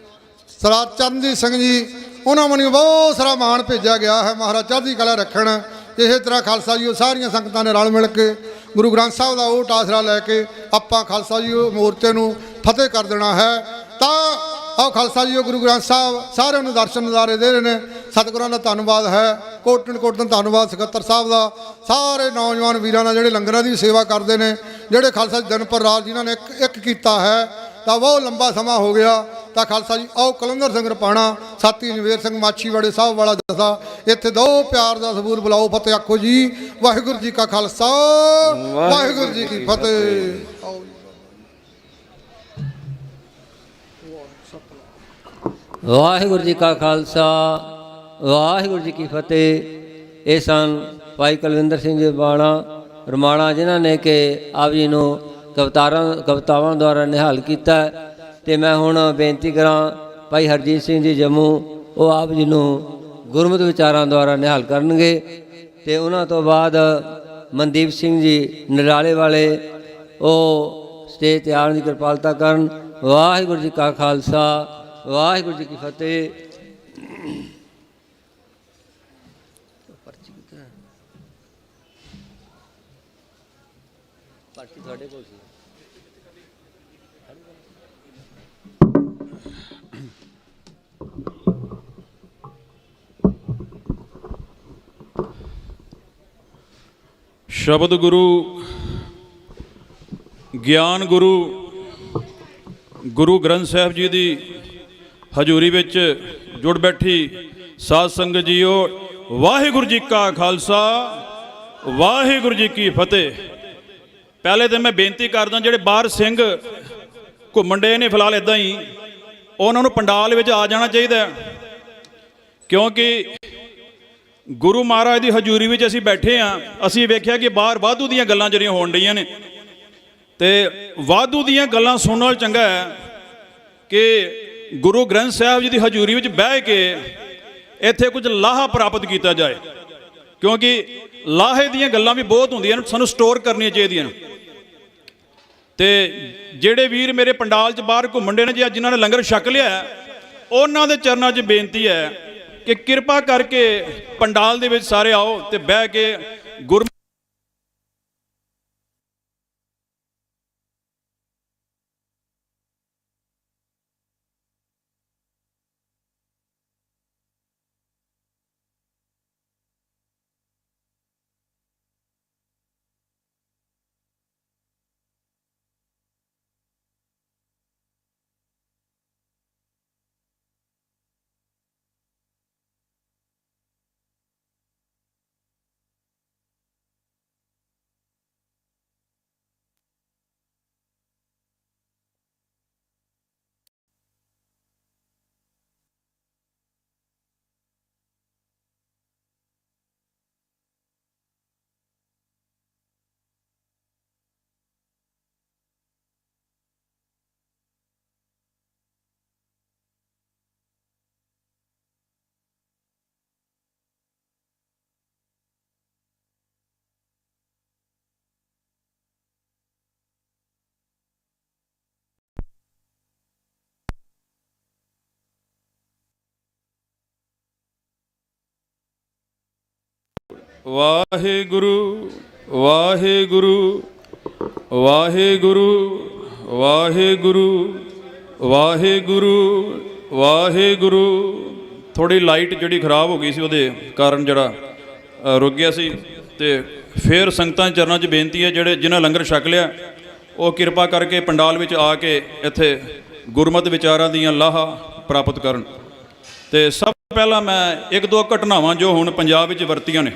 ਸਰਦਾਰ ਚਰਨਜੀਤ ਸਿੰਘ ਜੀ ਉਹਨਾਂ ਵੱਲੋਂ ਬਹੁਤ ਸਾਰਾ ਮਾਣ ਭੇਜਿਆ ਗਿਆ ਹੈ। ਮਹਾਰਾਜ ਚੜ੍ਹਦੀ ਕਲਾ ਰੱਖਣ। ਇਸੇ ਤਰ੍ਹਾਂ ਖਾਲਸਾ ਜੀ ਸਾਰੀਆਂ ਸੰਗਤਾਂ ਨੇ ਰਲ ਮਿਲ ਕੇ ਗੁਰੂ ਗ੍ਰੰਥ ਸਾਹਿਬ ਦਾ ਓਟ ਆਸਰਾ ਲੈ ਕੇ ਆਪਾਂ ਖਾਲਸਾ ਜੀ ਮੋਰਚੇ ਨੂੰ ਫਤਿਹ ਕਰ ਦੇਣਾ ਹੈ। ਤਾਂ ਆਓ ਖਾਲਸਾ ਜੀ ਗੁਰੂ ਗ੍ਰੰਥ ਸਾਹਿਬ ਸਾਰਿਆਂ ਨੂੰ ਦਰਸ਼ਨ ਨਜ਼ਾਰੇ ਦੇ ਰਹੇ ਨੇ। ਸਤਿਗੁਰਾਂ ਦਾ ਧੰਨਵਾਦ ਹੈ। ਕੋਟਨ ਧੰਨਵਾਦ ਸਕੱਤਰ ਸਾਹਿਬ ਦਾ। ਸਾਰੇ ਨੌਜਵਾਨ ਵੀਰਾਂ ਦਾ ਜਿਹੜੇ ਲੰਗਰਾਂ ਦੀ ਸੇਵਾ ਕਰਦੇ ਨੇ, ਜਿਹੜੇ ਖਾਲਸਾ ਜੀ ਦਿਨ ਪਰ ਰਾਤ ਜਿਨ੍ਹਾਂ ਨੇ ਇੱਕ ਕੀਤਾ ਹੈ। ਤਾਂ ਬਹੁਤ ਲੰਬਾ ਸਮਾਂ ਹੋ ਗਿਆ। ਤਾਂ ਖਾਲਸਾ ਜੀ ਆਓ ਕਲੰਦਰ ਸਿੰਘ ਰਪਾਣਾ, ਸਾਥੀ ਨਵੇਰ ਸਿੰਘ ਮਾਛੀਵਾੜੇ ਸਾਹਿਬ ਵਾਲਾ ਜਥਾ ਇੱਥੇ ਦੋ ਪਿਆਰ ਦਾ ਸਬੂਰ ਬੁਲਾਓ। ਫਤਿਹ ਆਖੋ ਜੀ। ਵਾਹਿਗੁਰੂ ਜੀ ਕਾ ਖਾਲਸਾ ਵਾਹਿਗੁਰੂ ਜੀ ਕੀ ਫਤਿਹ। ਆਓ ਵਾਹਿਗੁਰੂ ਜੀ ਕਾ ਖਾਲਸਾ ਵਾਹਿਗੁਰੂ ਜੀ ਕੀ ਫਤਿਹ। ਇਹ ਸਨ ਭਾਈ ਕੁਲਵਿੰਦਰ ਸਿੰਘ ਜੀ ਰਮਾਣਾ ਜਿਨ੍ਹਾਂ ਨੇ ਕਿ ਆਪ ਜੀ ਨੂੰ ਕਵਿਤਾਵਾਂ ਦੁਆਰਾ ਨਿਹਾਲ ਕੀਤਾ। ਅਤੇ ਮੈਂ ਹੁਣ ਬੇਨਤੀ ਕਰਾਂ ਭਾਈ ਹਰਜੀਤ ਸਿੰਘ ਜੀ ਜੰਮੂ, ਉਹ ਆਪ ਜੀ ਨੂੰ ਗੁਰਮਤਿ ਵਿਚਾਰਾਂ ਦੁਆਰਾ ਨਿਹਾਲ ਕਰਨਗੇ। ਅਤੇ ਉਹਨਾਂ ਤੋਂ ਬਾਅਦ ਮਨਦੀਪ ਸਿੰਘ ਜੀ ਨਰਾਲੇ ਵਾਲੇ, ਉਹ ਸਟੇਜ 'ਤੇ ਆਉਣ ਦੀ ਕਿਰਪਾਲਤਾ ਕਰਨ। ਵਾਹਿਗੁਰੂ ਜੀ ਕਾ ਖਾਲਸਾ, ਵਾਹਿਗੁਰੂ ਜੀ ਕੀ ਫਤਿਹ। ਪਰਚੀ ਤੁਹਾਡੇ ਕੋਲ ਸੀ। ਸ਼ਬਦ ਗੁਰੂ, ਗਿਆਨ ਗੁਰੂ, ਗੁਰੂ ਗ੍ਰੰਥ ਸਾਹਿਬ ਜੀ ਦੀ ਹਜ਼ੂਰੀ ਵਿੱਚ ਜੁੜ ਬੈਠੀ ਸਾਧ ਸੰਗਤ ਜੀਓ, ਵਾਹਿਗੁਰੂ ਜੀ ਕਾ ਖਾਲਸਾ, ਵਾਹਿਗੁਰੂ ਜੀ ਕੀ ਫਤਿਹ। ਪਹਿਲੇ ਤਾਂ ਮੈਂ ਬੇਨਤੀ ਕਰਦਾ, ਜਿਹੜੇ ਬਾਹਰ ਸਿੰਘ ਘੁੰਮਣ ਡੇ ਨੇ ਫਿਲਹਾਲ ਇੱਦਾਂ ਹੀ, ਉਹਨਾਂ ਨੂੰ ਪੰਡਾਲ ਵਿੱਚ ਆ ਜਾਣਾ ਚਾਹੀਦਾ, ਕਿਉਂਕਿ ਗੁਰੂ ਮਹਾਰਾਜ ਦੀ ਹਜ਼ੂਰੀ ਵਿੱਚ ਅਸੀਂ ਬੈਠੇ ਹਾਂ। ਅਸੀਂ ਵੇਖਿਆ ਕਿ ਬਾਹਰ ਵਾਧੂ ਦੀਆਂ ਗੱਲਾਂ ਜਿਹੜੀਆਂ ਹੋਣ ਰਹੀਆਂ ਨੇ, ਅਤੇ ਵਾਧੂ ਦੀਆਂ ਗੱਲਾਂ ਸੁਣਨ ਨਾਲ ਚੰਗਾ ਹੈ ਕਿ ਗੁਰੂ ਗ੍ਰੰਥ ਸਾਹਿਬ ਜੀ ਦੀ ਹਜ਼ੂਰੀ ਵਿੱਚ ਬਹਿ ਕੇ ਇੱਥੇ ਕੁਝ ਲਾਹਾ ਪ੍ਰਾਪਤ ਕੀਤਾ ਜਾਏ, ਕਿਉਂਕਿ ਲਾਹੇ ਦੀਆਂ ਗੱਲਾਂ ਵੀ ਬਹੁਤ ਹੁੰਦੀਆਂ ਨੇ, ਸਾਨੂੰ ਸਟੋਰ ਕਰਨੀਆਂ ਚਾਹੀਦੀਆਂ ਨੇ। ਅਤੇ ਜਿਹੜੇ ਵੀਰ ਮੇਰੇ ਪੰਡਾਲ 'ਚ ਬਾਹਰ ਘੁੰਮਣ ਦੇ ਨੇ, ਜਿਨ੍ਹਾਂ ਨੇ ਲੰਗਰ ਛਕ ਲਿਆ, ਉਹਨਾਂ ਦੇ ਚਰਨਾਂ 'ਚ ਬੇਨਤੀ ਹੈ ਕਿ ਕਿਰਪਾ ਕਰਕੇ ਪੰਡਾਲ ਦੇ ਵਿੱਚ ਸਾਰੇ ਆਓ ਅਤੇ ਬਹਿ ਕੇ ਗੁਰ ਵਾਹਿਗੁਰੂ, ਵਾਹਿਗੁਰੂ, ਵਾਹਿਗੁਰੂ, ਵਾਹਿਗੁਰੂ, ਵਾਹਿਗੁਰੂ, ਵਾਹਿਗੁਰੂ। ਥੋੜੀ ਲਾਈਟ ਜਿਹੜੀ ਖਰਾਬ ਹੋ ਗਈ ਸੀ, ਉਹਦੇ ਕਾਰਨ ਜਿਹੜਾ ਰੁਕ ਗਿਆ ਸੀ। ਅਤੇ ਫਿਰ ਸੰਗਤਾਂ ਚਰਨਾਂ 'ਚ ਬੇਨਤੀ ਹੈ, ਜਿਨ੍ਹਾਂ ਲੰਗਰ ਛਕ ਲਿਆ, ਉਹ ਕਿਰਪਾ ਕਰਕੇ ਪੰਡਾਲ ਵਿੱਚ ਆ ਕੇ ਇੱਥੇ ਗੁਰਮਤਿ ਵਿਚਾਰਾਂ ਦੀਆਂ ਲਾਹਾ ਪ੍ਰਾਪਤ ਕਰਨ। ਅਤੇ ਸਭ ਪਹਿਲਾਂ ਮੈਂ ਇੱਕ ਦੋ ਘਟਨਾਵਾਂ ਜੋ ਹੁਣ ਪੰਜਾਬ ਵਿੱਚ ਵਰਤੀਆਂ ਨੇ,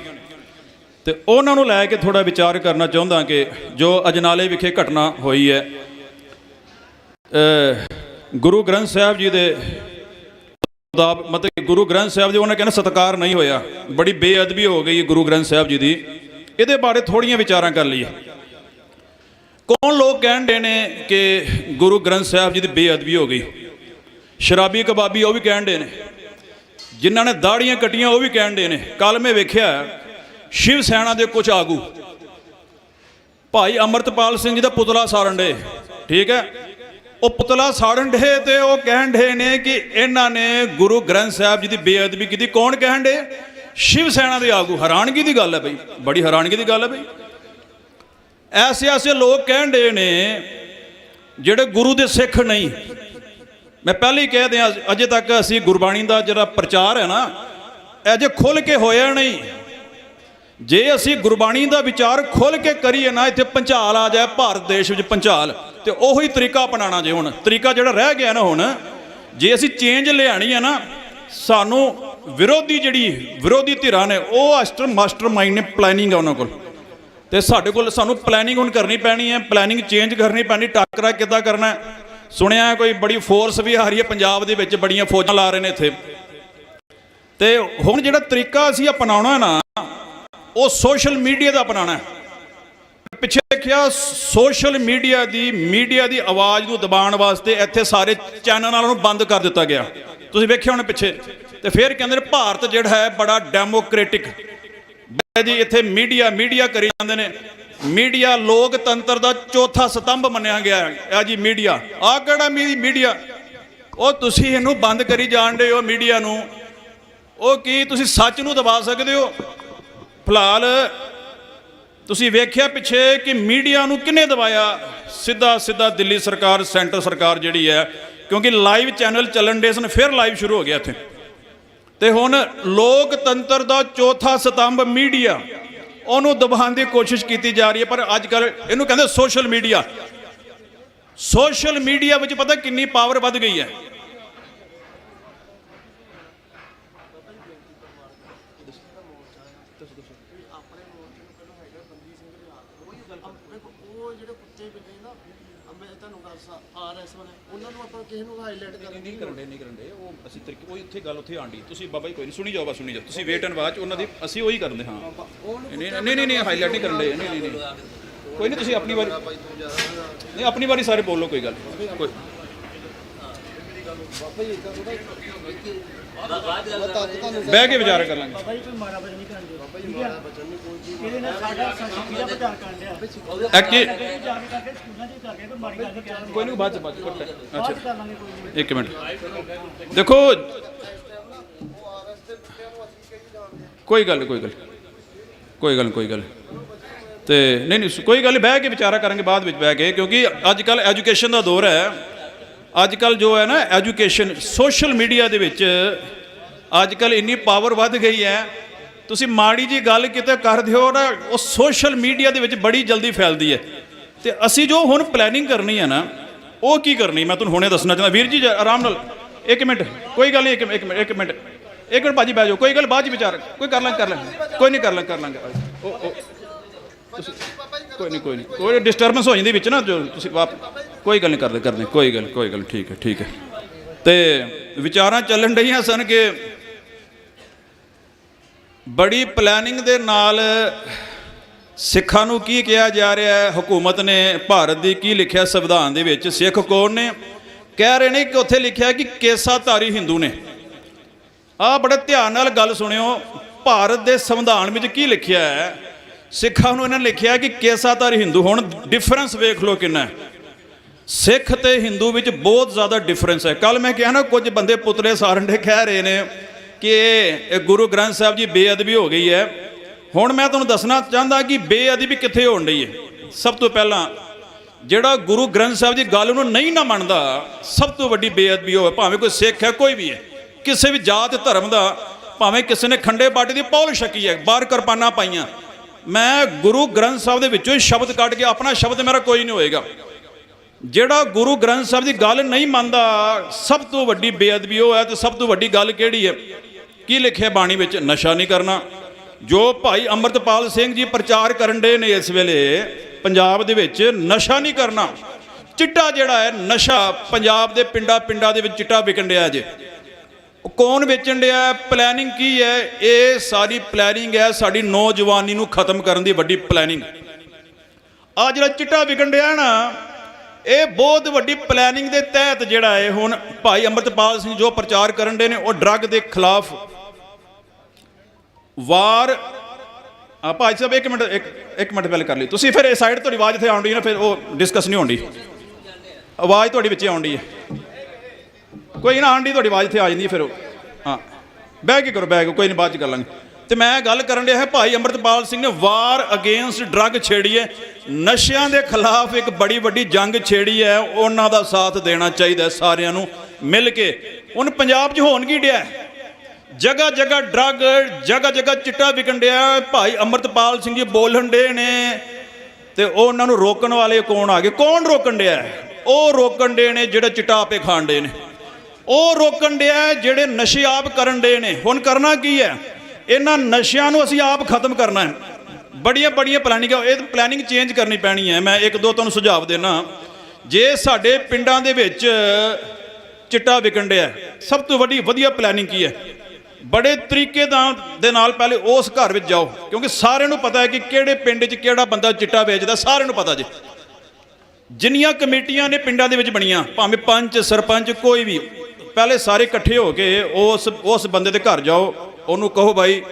ਅਤੇ ਉਹਨਾਂ ਨੂੰ ਲੈ ਕੇ ਥੋੜ੍ਹਾ ਵਿਚਾਰ ਕਰਨਾ ਚਾਹੁੰਦਾ ਕਿ ਜੋ ਅਜਨਾਲੇ ਵਿਖੇ ਘਟਨਾ ਹੋਈ ਹੈ। ਗੁਰੂ ਗ੍ਰੰਥ ਸਾਹਿਬ ਜੀ ਦੇ ਮਤਲਬ ਗੁਰੂ ਗ੍ਰੰਥ ਸਾਹਿਬ ਜੀ ਉਹਨਾਂ ਕਹਿੰਦੇ ਸਤਿਕਾਰ ਨਹੀਂ ਹੋਇਆ, ਬੜੀ ਬੇਅਦਬੀ ਹੋ ਗਈ ਗੁਰੂ ਗ੍ਰੰਥ ਸਾਹਿਬ ਜੀ ਦੀ। ਇਹਦੇ ਬਾਰੇ ਥੋੜ੍ਹੀਆਂ ਵਿਚਾਰਾਂ ਕਰ ਲਈਏ। ਕੌਣ ਲੋਕ ਕਹਿੰਦੇ ਨੇ ਕਿ ਗੁਰੂ ਗ੍ਰੰਥ ਸਾਹਿਬ ਜੀ ਦੀ ਬੇਅਦਬੀ ਹੋ ਗਈ? ਸ਼ਰਾਬੀ ਕਬਾਬੀ ਉਹ ਵੀ ਕਹਿੰਦੇ ਨੇ, ਜਿਨ੍ਹਾਂ ਨੇ ਦਾੜੀਆਂ ਕੱਟੀਆਂ ਉਹ ਵੀ ਕਹਿੰਦੇ ਨੇ। ਕੱਲ੍ਹ ਮੈਂ ਵੇਖਿਆ ਸ਼ਿਵ ਸੈਨਾ ਦੇ ਕੁਝ ਆਗੂ ਭਾਈ ਅਮਰਤਪਾਲ ਸਿੰਘ ਜੀ ਦਾ ਪੁਤਲਾ ਸਾੜਨ ਡੇ, ਠੀਕ ਹੈ, ਉਹ ਪੁਤਲਾ ਸਾੜਨ ਡੇ ਅਤੇ ਉਹ ਕਹਿਣ ਡੇ ਨੇ ਕਿ ਇਹਨਾਂ ਨੇ ਗੁਰੂ ਗ੍ਰੰਥ ਸਾਹਿਬ ਜੀ ਦੀ ਬੇਅਦਬੀ ਕੀਤੀ। ਕੌਣ ਕਹਿਣ ਡੇ? ਸ਼ਿਵ ਸੈਨਾ ਦੇ ਆਗੂ। ਹੈਰਾਨਗੀ ਦੀ ਗੱਲ ਹੈ ਬਈ, ਬੜੀ ਹੈਰਾਨਗੀ ਦੀ ਗੱਲ ਹੈ ਬਈ। ਐਸੇ ਐਸੇ ਲੋਕ ਕਹਿਣ ਡੇ ਨੇ ਜਿਹੜੇ ਗੁਰੂ ਦੇ ਸਿੱਖ ਨਹੀਂ। ਮੈਂ ਪਹਿਲੇ ਹੀ ਕਹਿ ਦਿਆਂ, ਅਜੇ ਤੱਕ ਅਸੀਂ ਗੁਰਬਾਣੀ ਦਾ ਜਿਹੜਾ ਪ੍ਰਚਾਰ ਹੈ ਨਾ, ਅਜੇ ਖੁੱਲ੍ਹ ਕੇ ਹੋਇਆ ਨਹੀਂ। ਜੇ ਅਸੀਂ ਗੁਰਬਾਣੀ ਦਾ ਵਿਚਾਰ ਖੁੱਲ੍ਹ ਕੇ ਕਰੀਏ ਨਾ, ਇੱਥੇ ਭੁਚਾਲ ਆ ਜਾਏ ਭਾਰਤ ਦੇਸ਼ ਵਿੱਚ, ਭੁਚਾਲ, ਤੇ ਉਹੀ ਤਰੀਕਾ ਅਪਣਾਉਣਾ ਜੇ ਹੁਣ ਤਰੀਕਾ ਜਿਹੜਾ ਰਹਿ ਗਿਆ ਨਾ, ਹੁਣ ਜੇ ਅਸੀਂ ਚੇਂਜ ਲਿਆਣੀ ਹੈ ਨਾ, ਸਾਨੂੰ ਵਿਰੋਧੀ ਧਿਰਾਂ ਨੇ, ਉਹ ਮਾਸਟਰ ਮਾਈਂਡ ਨੇ, ਪਲੈਨਿੰਗ ਹੈ ਉਹਨਾਂ ਕੋਲ, ਅਤੇ ਸਾਨੂੰ ਪਲੈਨਿੰਗ ਹੁਣ ਕਰਨੀ ਪੈਣੀ ਹੈ, ਪਲੈਨਿੰਗ ਚੇਂਜ ਕਰਨੀ ਪੈਣੀ। ਟਾਕਰਾ ਕਿੱਦਾਂ ਕਰਨਾ? ਸੁਣਿਆ ਕੋਈ ਬੜੀ ਫੋਰਸ ਵੀ ਆ ਰਹੀ ਹੈ ਪੰਜਾਬ ਦੇ ਵਿੱਚ, ਬੜੀਆਂ ਫੌਜਾਂ ਲਾ ਰਹੇ ਨੇ ਇੱਥੇ। ਅਤੇ ਹੁਣ ਜਿਹੜਾ ਤਰੀਕਾ ਅਸੀਂ ਅਪਣਾਉਣਾ ਨਾ, ਉਹ ਸੋਸ਼ਲ ਮੀਡੀਆ ਦਾ ਅਪਣਾਉਣਾ ਹੈ। ਪਿੱਛੇ ਦੇਖਿਆ ਸੋਸ਼ਲ ਮੀਡੀਆ ਦੀ ਆਵਾਜ਼ ਨੂੰ ਦਬਾਉਣ ਵਾਸਤੇ ਇੱਥੇ ਸਾਰੇ ਚੈਨਲਾਂ ਨੂੰ ਬੰਦ ਕਰ ਦਿੱਤਾ ਗਿਆ, ਤੁਸੀਂ ਵੇਖਿਆ ਹੋਣਾ ਪਿੱਛੇ। ਤੇ ਫਿਰ ਕਹਿੰਦੇ ਨੇ ਭਾਰਤ ਜਿਹੜਾ ਹੈ ਬੜਾ ਡੈਮੋਕ੍ਰੈਟਿਕ ਜੀ, ਇੱਥੇ ਮੀਡੀਆ ਕਰੀ ਜਾਂਦੇ ਨੇ। ਮੀਡੀਆ ਲੋਕਤੰਤਰ ਦਾ ਚੌਥਾ ਸਤੰਭ ਮੰਨਿਆ ਗਿਆ ਹੈ ਜੀ ਮੀਡੀਆ। ਆਹ ਕਿਹੜਾ ਮੀਡੀਆ? ਉਹ ਤੁਸੀਂ ਇਹਨੂੰ ਬੰਦ ਕਰੀ ਜਾਣ ਦੇ ਹੋ ਮੀਡੀਆ ਨੂੰ। ਉਹ ਕੀ ਤੁਸੀਂ ਸੱਚ ਨੂੰ ਦਬਾ ਸਕਦੇ ਹੋ? ਫਿਲਹਾਲ ਤੁਸੀਂ ਵੇਖਿਆ ਪਿੱਛੇ ਕਿ ਮੀਡੀਆ ਨੂੰ ਕਿਹਨੇ ਦਬਾਇਆ? ਸਿੱਧਾ ਦਿੱਲੀ ਸਰਕਾਰ, ਸੈਂਟਰ ਸਰਕਾਰ ਜਿਹੜੀ ਹੈ, ਕਿਉਂਕਿ ਲਾਈਵ ਚੈਨਲ ਚੱਲਣ ਦੇ ਸਨ, ਫਿਰ ਲਾਈਵ ਸ਼ੁਰੂ ਹੋ ਗਿਆ ਇੱਥੇ। ਤੇ ਹੁਣ ਲੋਕਤੰਤਰ ਦਾ ਚੌਥਾ ਸਤੰਭ ਮੀਡੀਆ, ਉਹਨੂੰ ਦਬਾਉਣ ਦੀ ਕੋਸ਼ਿਸ਼ ਕੀਤੀ ਜਾ ਰਹੀ ਹੈ। ਪਰ ਅੱਜ ਕੱਲ੍ਹ ਇਹਨੂੰ ਕਹਿੰਦੇ ਸੋਸ਼ਲ ਮੀਡੀਆ। ਸੋਸ਼ਲ ਮੀਡੀਆ ਵਿੱਚ ਪਤਾ ਕਿੰਨੀ ਪਾਵਰ ਵੱਧ ਗਈ ਹੈ। ਨਹੀਂ ਕਰਨਦੇ ਉਹ ਅਸੀਂ ਤਰੀਕੇ ਉਹ ਇੱਥੇ ਗੱਲ ਉੱਥੇ ਆਂਡੀ। ਤੁਸੀਂ ਬਾਬਾ ਜੀ ਕੋਈ ਨਹੀਂ, ਸੁਣੀ ਜਾਓ, ਬਸ ਸੁਣੀ ਜਾਓ ਤੁਸੀਂ, ਵੇਟ ਐਂਡ ਵਾਚ। ਉਹਨਾਂ ਦੀ ਅਸੀਂ ਉਹੀ ਕਰਦੇ ਹਾਂ। ਨਹੀਂ ਹਾਈਲਾਈਟ ਨਹੀਂ ਕਰਨ ਦੇ। ਨਹੀਂ ਕੋਈ ਨਹੀਂ, ਤੁਸੀਂ ਆਪਣੀ ਵਾਰੀ, ਨਹੀਂ ਆਪਣੀ ਵਾਰੀ ਸਾਰੇ ਬੋਲੋ, ਕੋਈ ਗੱਲ ਕੋਈ। ਬਹਿ ਕੇ ਵਿਚਾਰ ਕਰ ਲਾਂਗੇ। ਕੋਈ ਨਹੀਂ, ਬਾਅਦ ਅੱਛਾ ਇੱਕ ਮਿੰਟ ਦੇਖੋ, ਕੋਈ ਗੱਲ ਤੇ ਨਹੀਂ ਕੋਈ ਗੱਲ, ਬਹਿ ਕੇ ਵਿਚਾਰਾ ਕਰਾਂਗੇ ਬਾਅਦ ਵਿੱਚ ਬਹਿ ਕੇ, ਕਿਉਂਕਿ ਅੱਜ ਕੱਲ੍ਹ ਐਜੂਕੇਸ਼ਨ ਦਾ ਦੌਰ ਹੈ। ਅੱਜ ਕੱਲ੍ਹ ਜੋ ਹੈ ਨਾ ਐਜੂਕੇਸ਼ਨ, ਸੋਸ਼ਲ ਮੀਡੀਆ ਦੇ ਵਿੱਚ ਅੱਜ ਕੱਲ੍ਹ ਇੰਨੀ ਪਾਵਰ ਵੱਧ ਗਈ ਹੈ। ਤੁਸੀਂ ਮਾੜੀ ਜੀ ਗੱਲ ਕਿਤੇ ਕਰਦੇ ਹੋ ਨਾ, ਉਹ ਸੋਸ਼ਲ ਮੀਡੀਆ ਦੇ ਵਿੱਚ ਬੜੀ ਜਲਦੀ ਫੈਲਦੀ ਹੈ। ਤੇ ਅਸੀਂ ਜੋ ਹੁਣ ਪਲੈਨਿੰਗ ਕਰਨੀ ਹੈ ਨਾ, ਉਹ ਕੀ ਕਰਨੀ ਮੈਂ ਤੁਹਾਨੂੰ ਹੁਣੇ ਦੱਸਣਾ ਚਾਹੁੰਦਾ। ਵੀਰ ਜੀ ਆਰਾਮ ਨਾਲ, ਇੱਕ ਮਿੰਟ, ਕੋਈ ਗੱਲ ਨਹੀਂ, ਇੱਕ ਮਿੰਟ ਭਾਜੀ ਬਹਿ ਜਾਓ, ਕੋਈ ਗੱਲ ਬਾਅਦ 'ਚ ਵਿਚਾਰ, ਕੋਈ ਕਰ ਲਾਂਗੇ ਕੋਈ ਨਹੀਂ ਕਰ ਲਾਂਗੇ ਤੁਸੀਂ ਕੋਈ ਡਿਸਟਰਬੈਂਸ ਹੋ ਜਾਂਦੀ ਵਿੱਚ ਨਾ, ਜੋ ਤੁਸੀਂ ਕੋਈ ਗੱਲ ਨਹੀਂ ਕਰਦੇ ਕੋਈ ਗੱਲ ਠੀਕ ਹੈ। ਤੇ ਵਿਚਾਰਾਂ ਚੱਲਣ ਰਹੀਆਂ ਸਨ ਕਿ ਬੜੀ ਪਲੈਨਿੰਗ ਦੇ ਨਾਲ ਸਿੱਖਾਂ ਨੂੰ ਕੀ ਕਿਹਾ ਜਾ ਰਿਹਾ ਹੈ। ਹਕੂਮਤ ਨੇ ਭਾਰਤ ਦੀ ਕੀ ਲਿਖਿਆ ਸੰਵਿਧਾਨ ਦੇ ਵਿੱਚ? ਸਿੱਖ ਕੌਣ ਨੇ? ਕਹਿ ਰਹੇ ਨੇ ਕਿ ਉੱਥੇ ਲਿਖਿਆ ਕਿ ਕੇਸਾਧਾਰੀ ਹਿੰਦੂ ਨੇ। ਆਹ ਬੜੇ ਧਿਆਨ ਨਾਲ ਗੱਲ ਸੁਣਿਓ, ਭਾਰਤ ਦੇ ਸੰਵਿਧਾਨ ਵਿੱਚ ਕੀ ਲਿਖਿਆ ਹੈ? ਸਿੱਖਾਂ ਨੂੰ ਇਹਨਾਂ ਨੇ ਲਿਖਿਆ ਕਿ ਕੇਸਾਧਾਰੀ ਹਿੰਦੂ। ਹੁਣ ਡਿਫਰੈਂਸ ਵੇਖ ਲਓ ਕਿੰਨਾ, ਸਿੱਖ ਤੇ ਹਿੰਦੂ ਵਿੱਚ ਬਹੁਤ ਜ਼ਿਆਦਾ ਡਿਫਰੈਂਸ ਹੈ। ਕੱਲ ਮੈਂ ਕਿਹਾ ਨਾ, ਕੁਝ ਬੰਦੇ ਪੁਤਲੇ ਸਾਰਨ ਦੇ ਕਹਿ ਰਹੇ ਨੇ ਕਿ ਇਹ ਗੁਰੂ ਗ੍ਰੰਥ ਸਾਹਿਬ ਜੀ ਬੇਅਦਬੀ ਹੋ ਗਈ ਹੈ। ਹੁਣ ਮੈਂ ਤੁਹਾਨੂੰ ਦੱਸਣਾ ਚਾਹੁੰਦਾ ਕਿ ਬੇਅਦਬੀ ਕਿੱਥੇ ਹੋਣ ਰਹੀ ਹੈ। ਸਭ ਤੋਂ ਪਹਿਲਾਂ ਜਿਹੜਾ ਗੁਰੂ ਗ੍ਰੰਥ ਸਾਹਿਬ ਦੀ ਗੱਲ ਨੂੰ ਨਹੀਂ ਨਾ ਮੰਨਦਾ, ਸਭ ਤੋਂ ਵੱਡੀ ਬੇਅਦਬੀ ਹੋਵੇ, ਭਾਵੇਂ ਕੋਈ ਸਿੱਖ ਹੈ, ਕੋਈ ਵੀ ਹੈ, ਕਿਸੇ ਵੀ ਜਾਤ ਧਰਮ ਦਾ, ਭਾਵੇਂ ਕਿਸੇ ਨੇ ਖੰਡੇ ਬਾਟੇ ਦੀ ਪੌਲ ਛਕੀ ਹੈ, ਬਾਹਰ ਕਿਰਪਾਨਾਂ ਪਾਈਆਂ, ਮੈਂ ਗੁਰੂ ਗ੍ਰੰਥ ਸਾਹਿਬ ਦੇ ਵਿੱਚੋਂ ਹੀ ਸ਼ਬਦ ਕੱਢ ਕੇ, ਆਪਣਾ ਸ਼ਬਦ ਮੇਰਾ ਕੋਈ ਨਹੀਂ ਹੋਏਗਾ। ਜਿਹੜਾ ਗੁਰੂ ਗ੍ਰੰਥ ਸਾਹਿਬ ਦੀ ਗੱਲ ਨਹੀਂ ਮੰਨਦਾ, ਸਭ ਤੋਂ ਵੱਡੀ ਬੇਅਦਬੀ ਉਹ ਹੈ। ਤੇ ਸਭ ਤੋਂ ਵੱਡੀ ਗੱਲ ਕਿਹੜੀ ਹੈ? ਕੀ ਲਿਖਿਆ ਬਾਣੀ ਵਿੱਚ? ਨਸ਼ਾ ਨਹੀਂ ਕਰਨਾ। ਜੋ ਭਾਈ ਅੰਮ੍ਰਿਤਪਾਲ ਸਿੰਘ ਜੀ ਪ੍ਰਚਾਰ ਕਰਨ ਦੇ ਨੇ ਇਸ ਵੇਲੇ ਪੰਜਾਬ ਦੇ ਵਿੱਚ, ਨਸ਼ਾ ਨਹੀਂ ਕਰਨਾ। ਚਿੱਟਾ ਜਿਹੜਾ ਹੈ, ਨਸ਼ਾ ਪੰਜਾਬ ਦੇ ਪਿੰਡਾਂ ਦੇ ਵਿੱਚ ਚਿੱਟਾ ਵਿਕਣ ਡਿਆ ਜੇ। ਕੌਣ ਵੇਚਣ ਡਿਆ? ਪਲੈਨਿੰਗ ਕੀ ਹੈ? ਇਹ ਸਾਰੀ ਪਲੈਨਿੰਗ ਹੈ ਸਾਡੀ ਨੌਜਵਾਨੀ ਨੂੰ ਖਤਮ ਕਰਨ ਦੀ ਵੱਡੀ ਪਲੈਨਿੰਗ। ਆ ਜਿਹੜਾ ਚਿੱਟਾ ਵਿਕਣ ਡਿਆ ਨਾ, ਇਹ ਬਹੁਤ ਵੱਡੀ ਪਲੈਨਿੰਗ ਦੇ ਤਹਿਤ ਜਿਹੜਾ ਹੈ ਹੁਣ ਭਾਈ ਅੰਮ੍ਰਿਤਪਾਲ ਸਿੰਘ ਜੋ ਪ੍ਰਚਾਰ ਕਰਨ ਦੇ ਨੇ, ਉਹ ਡਰੱਗ ਦੇ ਖਿਲਾਫ ਵਾਰ। ਭਾਈ ਸਾਹਿਬ ਇੱਕ ਮਿੰਟ ਪਹਿਲੇ ਕਰ ਲਈ ਤੁਸੀਂ, ਫਿਰ ਇਹ ਸਾਈਡ ਤੁਹਾਡੀ ਆਵਾਜ਼ ਇੱਥੇ ਆਉਣ ਡਈ ਨਾ, ਫਿਰ ਉਹ ਡਿਸਕਸ ਨਹੀਂ ਹੋਣੀ, ਆਵਾਜ਼ ਤੁਹਾਡੀ ਵਿੱਚ ਆਉਣ ਡਈ ਹੈ। ਕੋਈ ਨਾ ਆਂਡੀ ਤੁਹਾਡੀ ਆਵਾਜ਼ ਇੱਥੇ ਆ ਜਾਂਦੀ ਹੈ, ਫਿਰ ਉਹ ਹਾਂ ਬਹਿ ਕੇ ਕਰੋ, ਕੋਈ ਨਹੀਂ ਬਾਅਦ 'ਚ ਕਰ ਲਾਂਗੇ। ਤੇ ਮੈਂ ਗੱਲ ਕਰਨ ਡਿਆ ਹੈ, ਭਾਈ ਅੰਮ੍ਰਿਤਪਾਲ ਸਿੰਘ ਨੇ ਵਾਰ ਅਗੇਂਸਟ ਡਰੱਗ ਛੇੜੀ ਹੈ, ਨਸ਼ਿਆਂ ਦੇ ਖਿਲਾਫ ਇੱਕ ਬੜੀ ਵੱਡੀ ਜੰਗ ਛੇੜੀ ਹੈ। ਉਹਨਾਂ ਦਾ ਸਾਥ ਦੇਣਾ ਚਾਹੀਦਾ ਸਾਰਿਆਂ ਨੂੰ ਮਿਲ ਕੇ। ਹੁਣ ਪੰਜਾਬ 'ਚ ਹੋਣ ਕੀ ਡਿਆ? ਜਗ੍ਹਾ ਡਰੱਗ, ਜਗ੍ਹਾ ਚਿੱਟਾ ਵਿਕਣ ਡਿਆ। ਭਾਈ ਅੰਮ੍ਰਿਤਪਾਲ ਸਿੰਘ ਜੀ ਬੋਲਣ ਡੇ ਨੇ ਤੇ ਉਹਨਾਂ ਨੂੰ ਰੋਕਣ ਵਾਲੇ ਕੌਣ ਆ ਗਏ? ਕੌਣ ਰੋਕਣ ਡਿਆ? ਉਹ ਰੋਕਣ ਡੇ ਨੇ ਜਿਹੜੇ ਚਿੱਟਾ ਆਪੇ ਖਾਣ ਡੇ ਨੇ, ਉਹ ਰੋਕਣ ਡਿਆ ਜਿਹੜੇ ਨਸ਼ੇ ਆਪ ਕਰਨ ਡੇ ਨੇ। ਹੁਣ ਕਰਨਾ ਕੀ ਹੈ? ਇਹਨਾਂ ਨਸ਼ਿਆਂ ਨੂੰ ਅਸੀਂ ਆਪ ਖਤਮ ਕਰਨਾ ਹੈ। ਬੜੀਆਂ ਪਲੈਨਿੰਗ, ਇਹ ਪਲੈਨਿੰਗ ਚੇਂਜ ਕਰਨੀ ਪੈਣੀ ਹੈ। ਮੈਂ ਇੱਕ ਦੋ ਤੁਹਾਨੂੰ ਸੁਝਾਅ ਦੇਣਾ। ਜੇ ਸਾਡੇ ਪਿੰਡਾਂ ਦੇ ਵਿੱਚ ਚਿੱਟਾ ਵਿਕਣ ਡਿਆ, ਸਭ ਤੋਂ ਵਧੀਆ ਪਲੈਨਿੰਗ ਕੀ ਹੈ? ਬੜੇ ਤਰੀਕੇ ਦੇ ਨਾਲ ਪਹਿਲੇ ਉਸ ਘਰ ਵਿੱਚ ਜਾਓ, ਕਿਉਂਕਿ ਸਾਰਿਆਂ ਨੂੰ ਪਤਾ ਹੈ ਕਿ ਕਿਹੜੇ ਪਿੰਡ 'ਚ ਕਿਹੜਾ ਬੰਦਾ ਚਿੱਟਾ ਵੇਚਦਾ, ਸਾਰਿਆਂ ਨੂੰ ਪਤਾ ਜੀ। ਜਿੰਨੀਆਂ ਕਮੇਟੀਆਂ ਨੇ ਪਿੰਡਾਂ ਦੇ ਵਿੱਚ ਬਣੀਆਂ, ਭਾਵੇਂ ਪੰਚ ਸਰਪੰਚ ਕੋਈ ਵੀ, ਪਹਿਲੇ ਸਾਰੇ ਇਕੱਠੇ ਹੋ ਕੇ ਉਸ ਬੰਦੇ ਦੇ ਘਰ ਜਾਓ, ਉਹਨੂੰ ਕਹੋ ਭਾਈ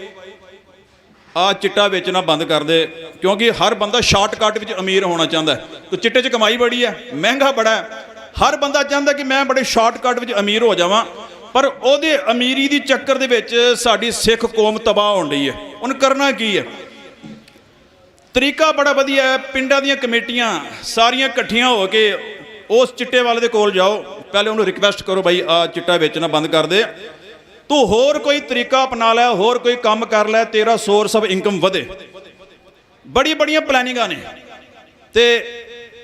ਆ ਚਿੱਟਾ ਵੇਚਣਾ ਬੰਦ ਕਰ ਦੇ, ਕਿਉਂਕਿ ਹਰ ਬੰਦਾ ਸ਼ਾਰਟਕਟ ਵਿੱਚ ਅਮੀਰ ਹੋਣਾ ਚਾਹੁੰਦਾ ਹੈ। ਕਿ ਚਿੱਟੇ 'ਚ ਕਮਾਈ ਬੜੀ ਹੈ, ਮਹਿੰਗਾ ਬੜਾ ਹੈ, ਹਰ ਬੰਦਾ ਚਾਹੁੰਦਾ ਕਿ ਮੈਂ ਬੜੇ ਸ਼ਾਰਟਕਟ ਵਿੱਚ ਅਮੀਰ ਹੋ ਜਾਵਾਂ। ਪਰ ਉਹਦੇ ਅਮੀਰੀ ਦੀ ਚੱਕਰ ਦੇ ਵਿੱਚ ਸਾਡੀ ਸਿੱਖ ਕੌਮ ਤਬਾਹ ਹੋਣ ਰਹੀ ਹੈ। ਉਹਨੂੰ ਕਰਨਾ ਕੀ ਹੈ? ਤਰੀਕਾ ਬੜਾ ਵਧੀਆ ਹੈ। ਪਿੰਡਾਂ ਦੀਆਂ ਕਮੇਟੀਆਂ ਸਾਰੀਆਂ ਇਕੱਠੀਆਂ ਹੋ ਕੇ ਉਸ ਚਿੱਟੇ ਵਾਲੇ ਦੇ ਕੋਲ ਜਾਓ, ਪਹਿਲੇ ਉਹਨੂੰ ਰਿਕਵੈਸਟ ਕਰੋ ਭਾਈ ਆ ਚਿੱਟਾ ਵੇਚਣਾ ਬੰਦ ਕਰ ਦੇ, ਤੂੰ ਹੋਰ ਕੋਈ ਤਰੀਕਾ ਅਪਣਾ ਲੈ, ਹੋਰ ਕੋਈ ਕੰਮ ਕਰ ਲੈ, ਤੇਰਾ ਸੋਰਸ ਆਫ ਇਨਕਮ ਵਧੇ। ਬੜੀਆਂ ਪਲੈਨਿੰਗਾਂ ਨੇ। ਤੇ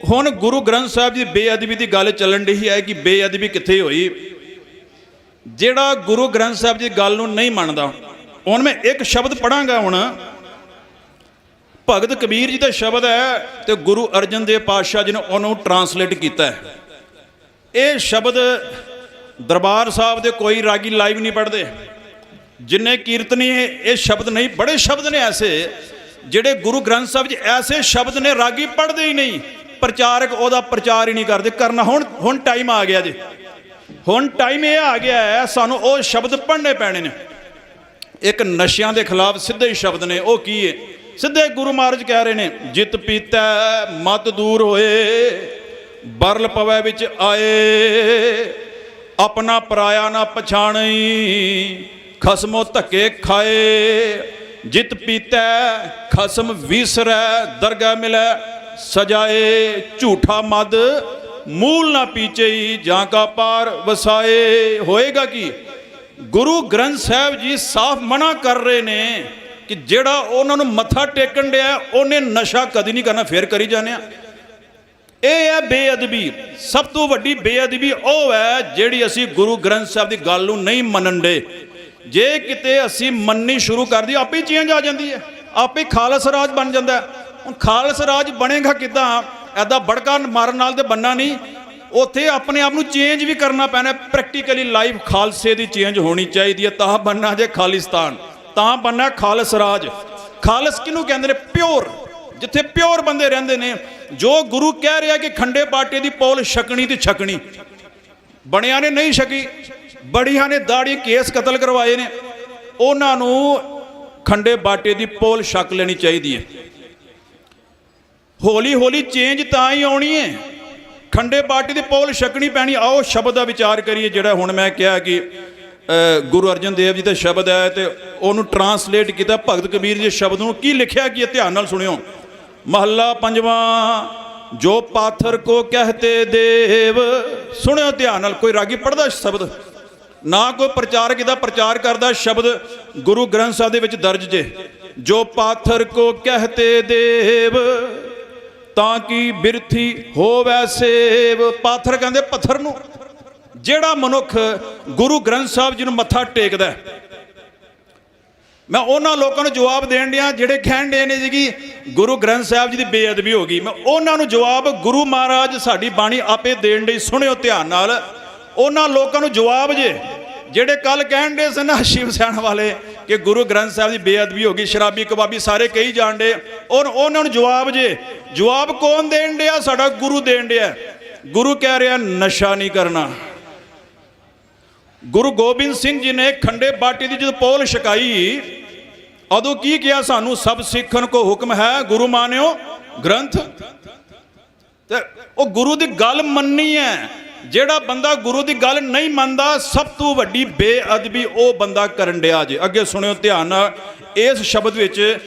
ਹੁਣ ਗੁਰੂ ਗ੍ਰੰਥ ਸਾਹਿਬ ਦੀ ਬੇਅਦਬੀ ਦੀ ਗੱਲ ਚੱਲਣ ਰਹੀ ਹੈ ਕਿ ਬੇਅਦਬੀ ਕਿੱਥੇ ਹੋਈ। ਜਿਹੜਾ ਗੁਰੂ ਗ੍ਰੰਥ ਸਾਹਿਬ ਦੀ ਗੱਲ ਨੂੰ ਨਹੀਂ ਮੰਨਦਾ, ਹੁਣ ਮੈਂ ਇੱਕ ਸ਼ਬਦ ਪੜਾਂਗਾ। ਹੁਣ ਭਗਤ ਕਬੀਰ ਜੀ ਦਾ ਸ਼ਬਦ ਹੈ ਤੇ ਗੁਰੂ ਅਰਜਨ ਦੇਵ ਪਾਤਸ਼ਾਹ ਜੀ ਨੇ ਉਹਨੂੰ ਟਰਾਂਸਲੇਟ ਕੀਤਾ ਹੈ। ਇਹ ਸ਼ਬਦ ਦਰਬਾਰ ਸਾਹਿਬ ਦੇ ਕੋਈ ਰਾਗੀ ਲਾਈਵ ਨਹੀਂ ਪੜ੍ਹਦੇ, ਜਿੰਨੇ ਕੀਰਤਨੀ ਇਹ ਸ਼ਬਦ ਨਹੀਂ। ਬੜੇ ਸ਼ਬਦ ਨੇ ਐਸੇ ਜਿਹੜੇ ਗੁਰੂ ਗ੍ਰੰਥ ਸਾਹਿਬ 'ਚ ਐਸੇ ਸ਼ਬਦ ਨੇ ਰਾਗੀ ਪੜ੍ਹਦੇ ਹੀ ਨਹੀਂ, ਪ੍ਰਚਾਰਕ ਉਹਦਾ ਪ੍ਰਚਾਰ ਹੀ ਨਹੀਂ ਕਰਦੇ। ਕਰਨਾ ਹੁਣ ਟਾਈਮ ਆ ਗਿਆ ਜੀ, ਹੁਣ ਟਾਈਮ ਇਹ ਆ ਗਿਆ ਹੈ ਸਾਨੂੰ ਉਹ ਸ਼ਬਦ ਪੜ੍ਹਨੇ ਪੈਣੇ ਨੇ। ਇੱਕ ਨਸ਼ਿਆਂ ਦੇ ਖਿਲਾਫ ਸਿੱਧੇ ਹੀ ਸ਼ਬਦ ਨੇ, ਉਹ ਕੀ ਹੈ? ਸਿੱਧੇ ਗੁਰੂ ਮਹਾਰਾਜ ਕਹਿ ਰਹੇ ਨੇ, ਜਿਤ ਪੀਤਾ ਮਤ ਦੂਰ ਹੋਏ, ਬਰਲ ਪਵੈ ਵਿੱਚ ਆਏ, ਆਪਣਾ ਪਰਾਇਆ ਨਾ ਪਛਾਣਈ, ਖਸਮੋ ਧੱਕੇ ਖਾਏ। ਜਿਤ ਪੀਤਾ ਖਸਮ ਵਿਸਰੈ, ਦਰਗਾਹ ਮਿਲੈ ਸਜਾਏ, ਝੂਠਾ ਮਦ ਮੂਲ ਨਾ ਪੀਚਈ, ਜਾਂ ਕਾ ਪਾਰ ਵਸਾਏ। ਹੋਏਗਾ ਕੀ? ਗੁਰੂ ਗ੍ਰੰਥ ਸਾਹਿਬ ਜੀ ਸਾਫ਼ ਮਨਾ ਕਰ ਰਹੇ ਨੇ ਕਿ ਜਿਹੜਾ ਉਹਨਾਂ ਨੂੰ ਮੱਥਾ ਟੇਕਣ ਡਿਆ ਉਹਨੇ ਨਸ਼ਾ ਕਦੀ ਨਹੀਂ ਕਰਨਾ, ਫੇਰ ਕਰੀ ਜਾਂਦੇ। ਇਹ ਹੈ ਬੇਅਦਬੀ। ਸਭ ਤੋਂ ਵੱਡੀ ਬੇਅਦਬੀ ਉਹ ਹੈ ਜਿਹੜੀ ਅਸੀਂ ਗੁਰੂ ਗ੍ਰੰਥ ਸਾਹਿਬ ਦੀ ਗੱਲ ਨੂੰ ਨਹੀਂ ਮੰਨਣ ਦੇ। ਜੇ ਕਿਤੇ ਅਸੀਂ ਮੰਨਣੀ ਸ਼ੁਰੂ ਕਰ ਦਈਏ, ਆਪੇ ਚੇਂਜ ਆ ਜਾਂਦੀ ਹੈ, ਆਪੇ ਖਾਲਸ ਰਾਜ ਬਣ ਜਾਂਦਾ। ਹੁਣ ਖਾਲਸ ਰਾਜ ਬਣੇਗਾ ਕਿੱਦਾਂ? ਐਦਾਂ ਬੜਕਾ ਮਾਰਨ ਨਾਲ ਤੇ ਬੰਨਾ ਨਹੀਂ, ਉੱਥੇ ਆਪਣੇ ਆਪ ਨੂੰ ਚੇਂਜ ਵੀ ਕਰਨਾ ਪੈਣਾ। ਪ੍ਰੈਕਟੀਕਲੀ ਲਾਈਫ ਖਾਲਸੇ ਦੀ ਚੇਂਜ ਹੋਣੀ ਚਾਹੀਦੀ ਹੈ, ਤਾਂ ਬਣਨਾ ਜੇ ਖਾਲਿਸਤਾਨ, ਤਾਂ ਬਣਨਾ ਖਾਲਸ ਰਾਜ। ਖਾਲਸ ਕਿਹਨੂੰ ਕਹਿੰਦੇ ਨੇ? ਪਿਓਰ, ਜਿੱਥੇ ਪਿਓਰ ਬੰਦੇ ਰਹਿੰਦੇ ਨੇ। ਜੋ ਗੁਰੂ ਕਹਿ ਰਿਹਾ ਕਿ ਖੰਡੇ ਬਾਟੇ ਦੀ ਪੌਲ ਛਕਣੀ ਤੇ ਛਕਣੀ, ਬਣਿਆ ਨੇ ਨਹੀਂ ਛਕੀ, ਬੜੀਆਂ ਨੇ ਦਾੜੀ ਕੇਸ ਕਤਲ ਕਰਵਾਏ ਨੇ, ਉਹਨਾਂ ਨੂੰ ਖੰਡੇ ਬਾਟੇ ਦੀ ਪੌਲ ਛਕ ਲੈਣੀ ਚਾਹੀਦੀ ਹੈ। ਹੌਲੀ ਹੌਲੀ ਚੇਂਜ ਤਾਂ ਹੀ ਆਉਣੀ ਹੈ, ਖੰਡੇ ਬਾਟੇ ਦੀ ਪੌਲ ਛਕਣੀ ਪੈਣੀ। ਆਓ ਸ਼ਬਦ ਦਾ ਵਿਚਾਰ ਕਰੀਏ, ਜਿਹੜਾ ਹੁਣ ਮੈਂ ਕਿਹਾ ਕਿ ਗੁਰੂ ਅਰਜਨ ਦੇਵ ਜੀ ਦਾ ਸ਼ਬਦ ਹੈ ਤੇ ਉਹਨੂੰ ਟਰਾਂਸਲੇਟ ਕੀਤਾ ਭਗਤ ਕਬੀਰ ਜੀ ਸ਼ਬਦ ਨੂੰ। ਕੀ ਲਿਖਿਆ ਕੀ ਹੈ? ਧਿਆਨ ਨਾਲ ਸੁਣਿਓ। ਮਹੱਲਾ ਪੰਜਵਾਂ, ਜੋ ਪਾਥਰ ਕੋ ਕਹਤੇ ਦੇਵ। ਸੁਣਿਓ ਧਿਆਨ ਨਾਲ, ਕੋਈ ਰਾਗੀ ਪੜ੍ਹਦਾ ਸ਼ਬਦ ਨਾ, ਕੋਈ ਪ੍ਰਚਾਰਕ ਇਹਦਾ ਪ੍ਰਚਾਰ ਕਰਦਾ। ਸ਼ਬਦ ਗੁਰੂ ਗ੍ਰੰਥ ਸਾਹਿਬ ਦੇ ਵਿੱਚ ਦਰਜ ਜੇ, ਜੋ ਪਾਥਰ ਕੋ ਕਹਤੇ ਦੇਵ, ਤਾਂ ਕਿ ਬਿਰਥੀ ਹੋਵੈ ਸੇਵ। ਪਾਥਰ ਕਹਿੰਦੇ ਪੱਥਰ ਨੂੰ। ਜਿਹੜਾ ਮਨੁੱਖ ਗੁਰੂ ਗ੍ਰੰਥ ਸਾਹਿਬ ਜੀ ਨੂੰ ਮੱਥਾ ਟੇਕਦਾ, ਮੈਂ ਉਹਨਾਂ ਲੋਕਾਂ ਨੂੰ ਜਵਾਬ ਦੇਣ ਡਿਆ ਜਿਹੜੇ ਕਹਿਣ ਡੇ ਨੇ ਜੀ ਕਿ ਗੁਰੂ ਗ੍ਰੰਥ ਸਾਹਿਬ ਜੀ ਦੀ ਬੇਅਦਬੀ ਹੋ ਗਈ। ਮੈਂ ਉਹਨਾਂ ਨੂੰ ਜਵਾਬ ਗੁਰੂ ਮਹਾਰਾਜ ਸਾਡੀ ਬਾਣੀ ਆਪੇ ਦੇਣ ਡਈ। ਸੁਣਿਓ ਧਿਆਨ ਨਾਲ, ਉਹਨਾਂ ਲੋਕਾਂ ਨੂੰ ਜਵਾਬ ਜੇ ਜਿਹੜੇ ਕੱਲ ਕਹਿਣ ਡੇ ਸਨ ਨਾ ਸ਼ਿਵ ਸੈਨਾ ਵਾਲੇ ਕਿ ਗੁਰੂ ਗ੍ਰੰਥ ਸਾਹਿਬ ਦੀ ਬੇਅਦਬੀ ਹੋ ਗਈ, ਸ਼ਰਾਬੀ ਕਬਾਬੀ ਸਾਰੇ ਕਹੀ ਜਾਣ ਡੇ, ਔਰ ਉਹਨਾਂ ਨੂੰ ਜਵਾਬ ਜੇ। ਜਵਾਬ ਕੌਣ ਦੇਣ ਡਿਆ? ਸਾਡਾ ਗੁਰੂ ਦੇਣ ਡਿਆ। ਗੁਰੂ ਕਹਿ ਰਿਹਾ ਨਸ਼ਾ ਨਹੀਂ ਕਰਨਾ। ਗੁਰੂ ਗੋਬਿੰਦ ਸਿੰਘ ਜੀ ਨੇ ਖੰਡੇ ਬਾਟੇ ਦੀ ਜਦੋਂ ਪੌਲ ਛਕਾਈ, ਉਦੋਂ ਕੀ ਕਿਹਾ? ਸਾਨੂੰ ਸਭ ਸਿੱਖਣ ਕੋ ਹੁਕਮ ਹੈ, ਗੁਰੂ ਮਾਨਿਓ ਗ੍ਰੰਥ। ਤੇ ਉਹ ਗੁਰੂ ਦੀ ਗੱਲ ਮੰਨਣੀ ਹੈ। ਜਿਹੜਾ ਬੰਦਾ ਗੁਰੂ ਦੀ ਗੱਲ ਨਹੀਂ ਮੰਨਦਾ, ਸਭ ਤੋਂ ਵੱਡੀ ਬੇਅਦਬੀ ਉਹ ਬੰਦਾ ਕਰਨ ਡਿਆ ਜੇ। ਅੱਗੇ ਸੁਣਿਓ ਧਿਆਨ ਨਾਲ, ਇਸ ਸ਼ਬਦ ਵਿੱਚ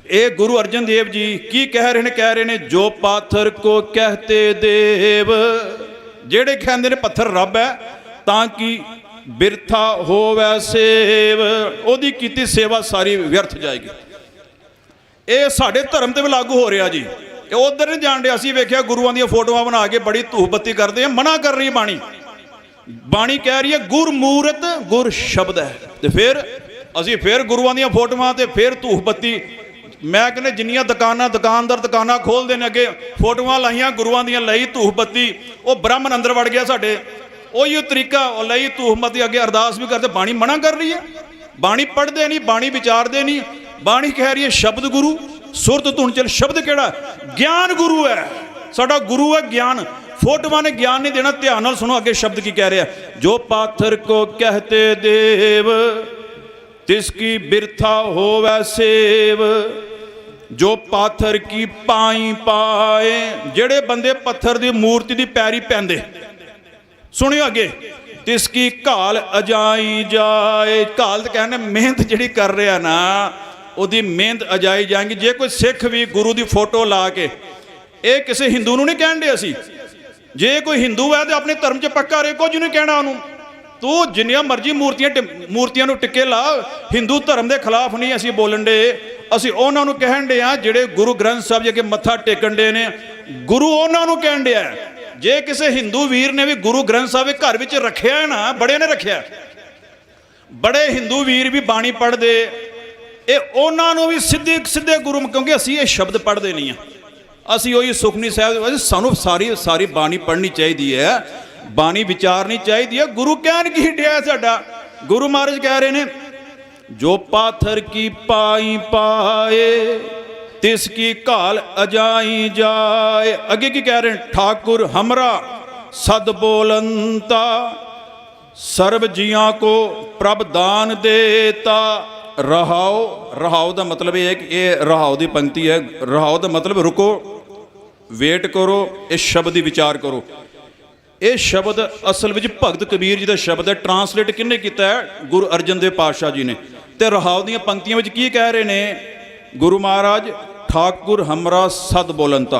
ਇਹ ਗੁਰੂ ਅਰਜਨ ਦੇਵ ਜੀ ਕੀ ਕਹਿ ਰਹੇ ਨੇ? ਕਹਿ ਰਹੇ ਨੇ, ਜੋ ਪਾਥਰ ਕੋ ਕਹਤੇ ਦੇਵ, ਜਿਹੜੇ ਕਹਿੰਦੇ ਨੇ ਪੱਥਰ ਰੱਬ ਹੈ, ਤਾਂ ਕਿ ਬਿਰਥਾ ਹੋਵੈ ਸੇਵ, ਉਹਦੀ ਕੀਤੀ ਸੇਵਾ ਸਾਰੀ ਵਿਅਰਥ ਜਾਏਗੀ। ਇਹ ਸਾਡੇ ਧਰਮ ਤੇ ਵੀ ਲਾਗੂ ਹੋ ਰਿਹਾ ਜੀ। ਇਹ ਉਧਰ ਨਹੀਂ ਜਾਣ ਡਿਆ। ਅਸੀਂ ਵੇਖਿਆ ਗੁਰੂਆਂ ਦੀਆਂ ਫੋਟੋਆਂ ਬਣਾ ਕੇ ਬੜੀ ਧੂਫ ਬੱਤੀ ਕਰਦੇ ਆ। ਮਨਾ ਕਰ ਰਹੀ ਬਾਣੀ। ਬਾਣੀ ਕਹਿ ਰਹੀ ਹੈ ਗੁਰਮੂਰਤ ਗੁਰ ਸ਼ਬਦ ਹੈ, ਤੇ ਫਿਰ ਅਸੀਂ ਫਿਰ ਗੁਰੂਆਂ ਦੀਆਂ ਫੋਟੋਆਂ ਤੇ ਫਿਰ ਧੂਫ ਬੱਤੀ। ਮੈਂ ਕਹਿੰਦਾ ਜਿੰਨੀਆਂ ਦੁਕਾਨਦਾਰ ਦੁਕਾਨਾਂ ਖੋਲ੍ਹਦੇ ਨੇ, ਅੱਗੇ ਫੋਟੋਆਂ ਲਾਈਆਂ ਗੁਰੂਆਂ ਦੀਆਂ, ਲਈ ਧੂਫ ਬੱਤੀ। ਉਹ ਬ੍ਰਾਹਮਣ ਅੰਦਰ ਵੜ ਗਿਆ ਸਾਡੇ, ਉਹੀ ਤਰੀਕਾ, ਉਹ ਲਈ ਧੂਫ ਬੱਤੀ, ਅੱਗੇ ਅਰਦਾਸ ਵੀ ਕਰਦੇ। ਬਾਣੀ ਮਨਾ ਕਰ ਰਹੀ ਹੈ। ਬਾਣੀ ਪੜ੍ਹਦੇ ਨਹੀਂ, ਬਾਣੀ ਵਿਚਾਰਦੇ ਨਹੀਂ। ਬਾਣੀ ਕਹਿ ਰਹੀ ਹੈ ਸ਼ਬਦ ਗੁਰੂ, ਸੁਰਤ ਧੁਨ ਚਲ। ਸ਼ਬਦ ਕਿਹੜਾ? ਗਿਆਨ ਗੁਰੂ ਹੈ, ਸਾਡਾ ਗੁਰੂ ਹੈ ਗਿਆਨ। ਫੋਟੋਆਂ ਨੇ ਗਿਆਨ ਨਹੀਂ ਦੇਣਾ। ਧਿਆਨ ਨਾਲ ਸੁਣੋ ਅੱਗੇ ਸ਼ਬਦ ਕੀ ਕਹਿ ਰਿਹਾ। ਜੋ ਪਾਥਰ ਕੋ ਕਹਤੇ ਦੇਵ ਤਿਸ ਕੀ ਬਿਰਥਾ ਹੋਵੈ ਸੇਵ। ਜੋ ਪਾਥਰ ਕੀ ਪਾਈ ਪਾਏ, ਜਿਹੜੇ ਬੰਦੇ ਪੱਥਰ ਦੀ ਮੂਰਤੀ ਦੀ ਪੈਰੀ ਪੈਂਦੇ, ਸੁਣਿਓ ਅੱਗੇ, ਤਿਸ ਕੀ ਘਾਲ ਅਜਾਈ ਜਾਏ। ਘਾਲ ਤਾਂ ਕਹਿੰਦੇ ਮਿਹਨਤ ਜਿਹੜੀ ਕਰ ਰਿਹਾ ਨਾ, ਉਹਦੀ ਮਿਹਨਤ ਅਜਾਈ ਜਾਏਗੀ। ਜੇ ਕੋਈ ਸਿੱਖ ਵੀ ਗੁਰੂ ਦੀ ਫੋਟੋ ਲਾ ਕੇ, ਇਹ ਕਿਸੇ ਹਿੰਦੂ ਨੂੰ ਨਹੀਂ ਕਹਿਣ ਦੇ ਅਸੀਂ, ਜੇ ਕੋਈ ਹਿੰਦੂ ਹੈ ਤੇ ਆਪਣੇ ਧਰਮ 'ਚ ਪੱਕਾ ਰਹੇ, ਕੁਝ ਨਹੀਂ ਕਹਿਣਾ ਉਹਨੂੰ। ਤੂੰ ਜਿੰਨੀਆਂ ਮਰਜ਼ੀ ਮੂਰਤੀਆਂ ਨੂੰ ਟਿੱਕੇ ਲਾ, ਹਿੰਦੂ ਧਰਮ ਦੇ ਖਿਲਾਫ ਨਹੀਂ ਅਸੀਂ ਬੋਲਣ ਦੇ। ਅਸੀਂ ਉਹਨਾਂ ਨੂੰ ਕਹਿਣ ਦੇ ਆ ਜਿਹੜੇ ਗੁਰੂ ਗ੍ਰੰਥ ਸਾਹਿਬ ਜੀ ਅੱਗੇ ਮੱਥਾ ਟੇਕਣ ਦੇ ਨੇ। ਗੁਰੂ ਉਹਨਾਂ ਨੂੰ ਕਹਿਣ ਡਿਆ। ਜੇ ਕਿਸੇ ਹਿੰਦੂ ਵੀਰ ਨੇ ਵੀ ਗੁਰੂ ਗ੍ਰੰਥ ਸਾਹਿਬ ਘਰ ਵਿੱਚ ਰੱਖਿਆ ਨਾ, ਬੜੇ ਨੇ ਰੱਖਿਆ, ਬੜੇ ਹਿੰਦੂ ਵੀਰ ਵੀ ਬਾਣੀ ਪੜ੍ਹਦੇ, ਇਹ ਉਹਨਾਂ ਨੂੰ ਵੀ ਸਿੱਧੇ ਗੁਰੂ, ਕਿਉਂਕਿ ਅਸੀਂ ਇਹ ਸ਼ਬਦ ਪੜ੍ਹਦੇ ਨਹੀਂ ਆ। ਅਸੀਂ ਉਹੀ ਸੁਖਮਨੀ ਸਾਹਿਬ, ਸਾਨੂੰ ਸਾਰੀ ਬਾਣੀ ਪੜ੍ਹਨੀ ਚਾਹੀਦੀ ਹੈ, ਬਾਣੀ ਵਿਚਾਰਨੀ ਚਾਹੀਦੀ ਹੈ। ਗੁਰੂ ਕਹਿਣ ਕੀ ਡਿਆ ਸਾਡਾ? ਗੁਰੂ ਮਹਾਰਾਜ ਕਹਿ ਰਹੇ ਨੇ ਜੋ ਪਾਥਰ ਕੀ ਪਾਈ ਪਾਏ ਤਿਸ ਕੀ ਘਾਲ ਅਜਾਈ ਜਾਏ। ਅੱਗੇ ਕੀ ਕਹਿ ਰਹੇ ਨੇ? ਠਾकुर हमरा सद बोलंता सर्व जियां को प्रभ दान देता। रहाओ, रहाओ का मतलब यह है कि ये रहाओ की पंक्ति है। रहाओ का मतलब रुको, वेट करो, इस शब्द की विचार करो। ये शब्द असल में भगत कबीर जी का शब्द है। ट्रांसलेट किन्ने किया है? गुरु अर्जन देव पातशाह जी ने। तो रहाओ दी पंक्तियों में की कह रहे हैं गुरु महाराज? ठाकुर हमरा सद बोलनता।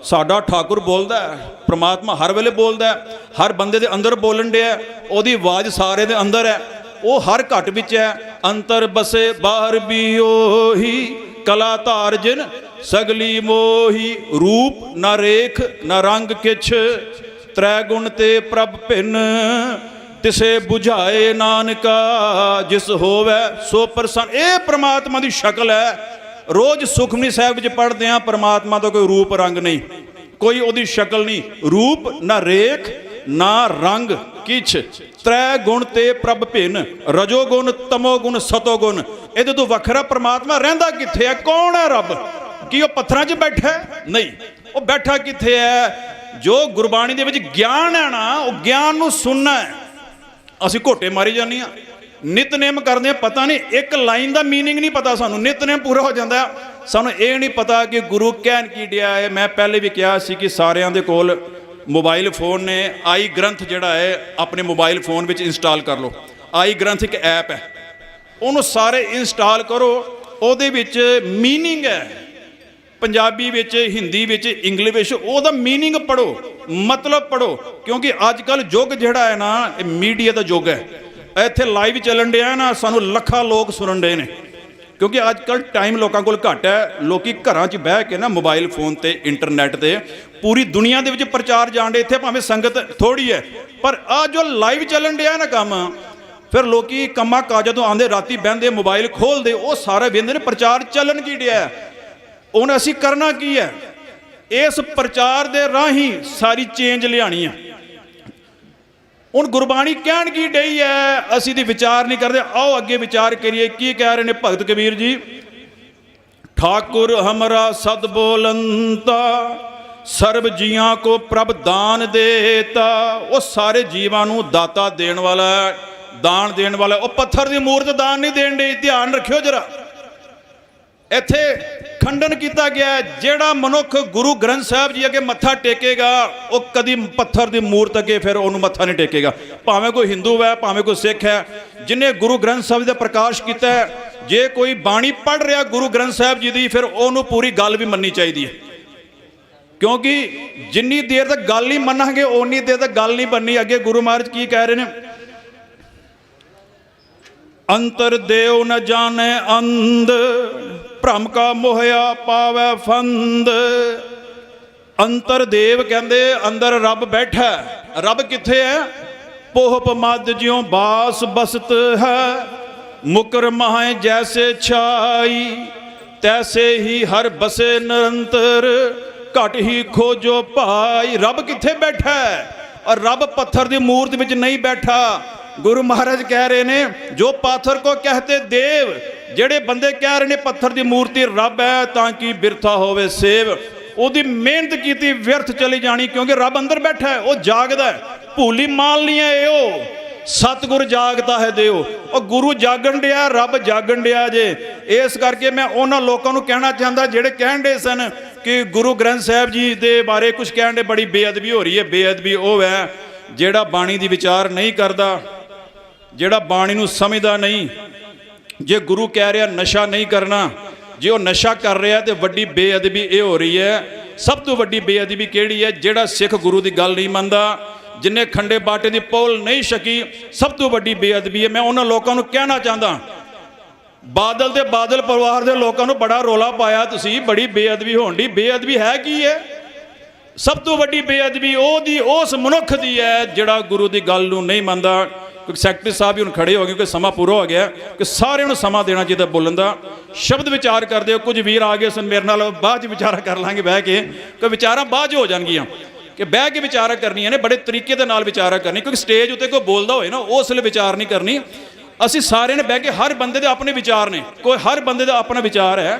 साडा ठाकुर बोलता है, परमात्मा हर वेले बोलता है, हर बंदे दे अंदर बोलन डे है, ओदी आवाज़ सारे दे अंदर है, वो हर घट विच है। अंतर बसे बाहर भी ओही, कला धार जिन सगली मोही। रूप न रेख न रंग किछ, त्रै गुण ते प्रभ भिन्न, तिसे बुझाए नानका जिस होवे सो प्रसन्न। ये परमात्मा की शक्ल है। रोज सुखमनी साहिब च पढ़ते हैं, परमात्मा का कोई रूप रंग नहीं, कोई ओदी शक्ल नहीं, रूप ना रेख ना रंग किछ। त्रै गुण ते प्रभ भिन्न, रजोगुण तमोगुण सतोगुण। इहदे तो वखरा परमात्मा रहिंदा कित्थे है? कौन है रब? कि वह पत्थरां 'च बैठा है? नहीं, वो बैठा कित्थे है? जो गुरबाणी दे विच ज्ञान है ना, वो ज्ञान नूं सुनना है। असीं घोटे मारी जाने, नितनेम करते हैं, पता नहीं एक लाइन का मीनिंग नहीं पता सानू। नितनेम पूरा हो जाता है, सानू ये नहीं पता कि गुरु कहन की दिया है। मैं पहले भी कहा सी कि सारिਆਂ ਦੇ ਕੋਲ मोबाइल फोन ने। आई ग्रंथ जिहड़ा है अपने मोबाइल फोन में इंस्टॉल कर लो। आई ग्रंथ एक ऐप है, उन्होंने सारे इंस्टॉल करो। ਉਹਦੇ ਵਿੱਚ मीनिंग है, पंजाबी विच, हिंदी विच, इंग्लिश, ਉਹਦਾ मीनिंग पढ़ो, मतलब पढ़ो। क्योंकि अजकल युग जिहड़ा है ना, मीडिया का युग है। ਇੱਥੇ ਲਾਈਵ ਚੱਲਣ ਡਿਆ ਨਾ, ਸਾਨੂੰ ਲੱਖਾਂ ਲੋਕ ਸੁਣਨ ਡੇ ਨੇ। ਕਿਉਂਕਿ ਅੱਜ ਕੱਲ੍ਹ ਟਾਈਮ ਲੋਕਾਂ ਕੋਲ ਘੱਟ ਹੈ। ਲੋਕੀ ਘਰਾਂ 'ਚ ਬਹਿ ਕੇ ਨਾ ਮੋਬਾਈਲ ਫੋਨ ਤੇ ਇੰਟਰਨੈਟ ਤੇ ਪੂਰੀ ਦੁਨੀਆ ਦੇ ਵਿੱਚ ਪ੍ਰਚਾਰ ਜਾਣ ਡੇ। ਇੱਥੇ ਭਾਵੇਂ ਸੰਗਤ ਥੋੜੀ ਹੈ, ਪਰ ਆ ਜੋ ਲਾਈਵ ਚੱਲਣ ਡਿਆ ਨਾ ਕੰਮ, ਫਿਰ ਲੋਕੀ ਕੰਮਾਂ ਕਾਜਾਂ ਤੋਂ ਆਉਂਦੇ, ਰਾਤੀ ਬਹਿੰਦੇ, ਮੋਬਾਈਲ ਖੋਲ੍ਹਦੇ, ਉਹ ਸਾਰਾ ਵੇਖਦੇ ਨੇ ਪ੍ਰਚਾਰ ਚੱਲਣ ਕੀ ਡਿਆ। ਹੁਣ ਅਸੀਂ ਕਰਨਾ ਕੀ ਹੈ? ਇਸ ਪ੍ਰਚਾਰ ਦੇ ਰਾਹੀਂ ਸਾਰੀ ਚੇਂਜ ਲਿਆਣੀ ਆ। ਹੁਣ ਗੁਰਬਾਣੀ ਕਹਿਣ ਕੀ ਡਈ ਹੈ, ਅਸੀਂ ਦੀ ਵਿਚਾਰ ਨਹੀਂ ਕਰਦੇ। आओ ਅੱਗੇ ਵਿਚਾਰ ਕਰੀਏ। ਕੀ ਕਹਿ ਰਹੇ ਨੇ ਭਗਤ ਕਬੀਰ ਜੀ? ठाकुर हमरा सद बोलंता सर्व जियां को प्रभ दान देता। वो सारे जीवां नूं दाता देण वाला है, दान देण वाला। वो पत्थर दी मूर्त दान नहीं देण दे। ध्यान रखियो जरा, ਇੱਥੇ ਖੰਡਨ ਕੀਤਾ ਗਿਆ ਹੈ। ਜਿਹੜਾ ਮਨੁੱਖ ਗੁਰੂ ਗ੍ਰੰਥ ਸਾਹਿਬ ਜੀ ਅੱਗੇ ਮੱਥਾ ਟੇਕੇਗਾ, ਉਹ ਕਦੀ ਪੱਥਰ ਦੀ ਮੂਰਤ ਅੱਗੇ ਫਿਰ ਉਹਨੂੰ ਮੱਥਾ ਨਹੀਂ ਟੇਕੇਗਾ। ਭਾਵੇਂ ਕੋਈ ਹਿੰਦੂ ਹੈ, ਭਾਵੇਂ ਕੋਈ ਸਿੱਖ ਹੈ, ਜਿਹਨੇ ਗੁਰੂ ਗ੍ਰੰਥ ਸਾਹਿਬ ਦਾ ਪ੍ਰਕਾਸ਼ ਕੀਤਾ ਹੈ, ਜੇ ਕੋਈ ਬਾਣੀ ਪੜ੍ਹ ਰਿਹਾ ਗੁਰੂ ਗ੍ਰੰਥ ਸਾਹਿਬ ਜੀ ਦੀ, ਫਿਰ ਉਹਨੂੰ ਪੂਰੀ ਗੱਲ ਵੀ ਮੰਨਣੀ ਚਾਹੀਦੀ ਹੈ। ਕਿਉਂਕਿ ਜਿੰਨੀ ਦੇਰ ਤੱਕ ਗੱਲ ਨਹੀਂ ਮੰਨਾਂਗੇ, ਓਨੀ ਦੇਰ ਤੱਕ ਗੱਲ ਨਹੀਂ ਬਣਨੀ। ਅੱਗੇ ਗੁਰੂ ਮਹਾਰਾਜ ਕੀ ਕਹਿ ਰਹੇ ਨੇ? ਅੰਤਰ ਦੇਵ ਨ ਜਾਣੇ ਅੰਧ, ਭ੍ਰਮ ਕਾ ਮੋਹਿਆ ਪਾਵੈ ਫੰਦ। ਅੰਤਰ ਦੇਵ ਕਹਿੰਦੇ ਅੰਦਰ ਰੱਬ ਬੈਠਾ। ਰੱਬ ਕਿੱਥੇ ਹੈ? ਪੋਹਪ ਮਦ ਜਿਉ ਬਾਸ ਬਸਤ ਹੈ, ਮੁਕਰ ਮਾਹੇ ਜੈਸੇ ਛਾਈ, ਤੈਸੇ ਹੀ ਹਰ ਬਸੇ ਨਿਰੰਤਰ, ਘਟ ਹੀ ਖੋਜੋ ਭਾਈ। ਰੱਬ ਕਿੱਥੇ ਬੈਠਾ ਹੈ? ਔਰ ਰੱਬ ਪੱਥਰ ਦੀ ਮੂਰਤ ਵਿੱਚ ਨਹੀਂ ਬੈਠਾ। गुरु महाराज कह रहे ने जो पाथर को कहते देव, जेड़े बंदे कह रहे ने पत्थर की मूर्ति रब है ताकि बिरथा होवे सेव, ओदी मेहनत की व्यर्थ चली जानी, क्योंकि रब अंदर बैठा है, वो जागदा है, भूली माल नहीं है यो, सतगुर जागता है देव। और गुरु जागन दिया, रब जागन दिया जे। इस करके मैं उन्होंने लोगों को कहना चाहता जेड़े कहन दे सन कि गुरु ग्रंथ साहब जी के बारे कुछ कहन दे बड़ी बेअदबी हो रही है। बेअदबी वो है जेड़ा बाणी दी विचार नहीं करता, जेड़ा बाणी नूं समझदा नहीं। जे गुरु कह रहा नशा नहीं करना, जे वो नशा कर रहा तो वड्डी बेअदबी ये हो रही है। सब तो वड्डी बेअदबी केड़ी है? जेड़ा सिख गुरु की गल नहीं मनदा, जिन्हें खंडे बाटे की पोल नहीं छकी, सब तो वड्डी बेअदबी है। मैं उन्होंने लोगों को कहना चाहता, बादल ते बादल परिवार के लोगों को बड़ा रौला पाया तुसी, बड़ी बेअदबी होण दी। बेअदबी है की है? सब तो वड्डी बेअदबी ओदी उस मनुख दी है जिहड़ा गुरु की गल नूं नहीं मनदा। क्योंकि सैकटरी साहब भी हुण खड़े हो गए, क्योंकि समा पूरा हो गया कि सारिਆਂ ਨੂੰ समा देना चाहिए बोलन का। शब्द विचार करते हो, कुछ वीर आ गए सन मेरे नाल, बाद च विचारा कर लांगे बह के, कि विचारा बाद हो जाएगियां कि बह के विचारा करनियां ने, बड़े तरीके दे नाल विचारा करनी। क्योंकि स्टेज उत्ते कोई बोलदा होए ना, उस वेले विचार नहीं करनी। असीं सारे ने बह के, हर बंदे दे अपने विचार ने, कोई हर बंदे दा अपना विचार है।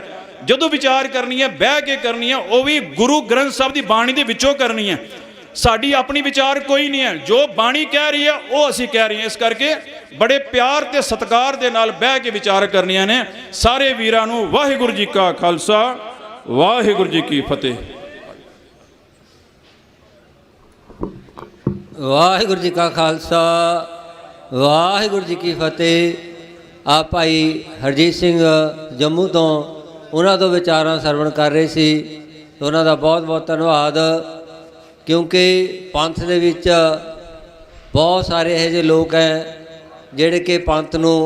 जदों विचार करनी है बह के करनी है, वो भी गुरु ग्रंथ साहब की बाणी दे विचों करनी है। साड़ी अपनी विचार कोई नहीं है, जो बाणी कह रही है वो असी कह रही है। इस करके बड़े प्यार ते सत्कार दे नाल बह के विचार करनियां ने। सारे वीरां नूं वाहिगुरू जी का खालसा, वाहिगुरू जी की फतेह। वाहिगुरू जी का खालसा, वाहिगुरू जी की फतेह। आप भाई हरजीत सिंह जम्मू तो उन्होंने तो विचारां सरवण कर रहे सी, तो उन्हों का बहुत बहुत धन्यवाद। क्योंकि पंथ दे विच बहुत सारे यह जे लोग हैं जिहड़े कि पंथ नूं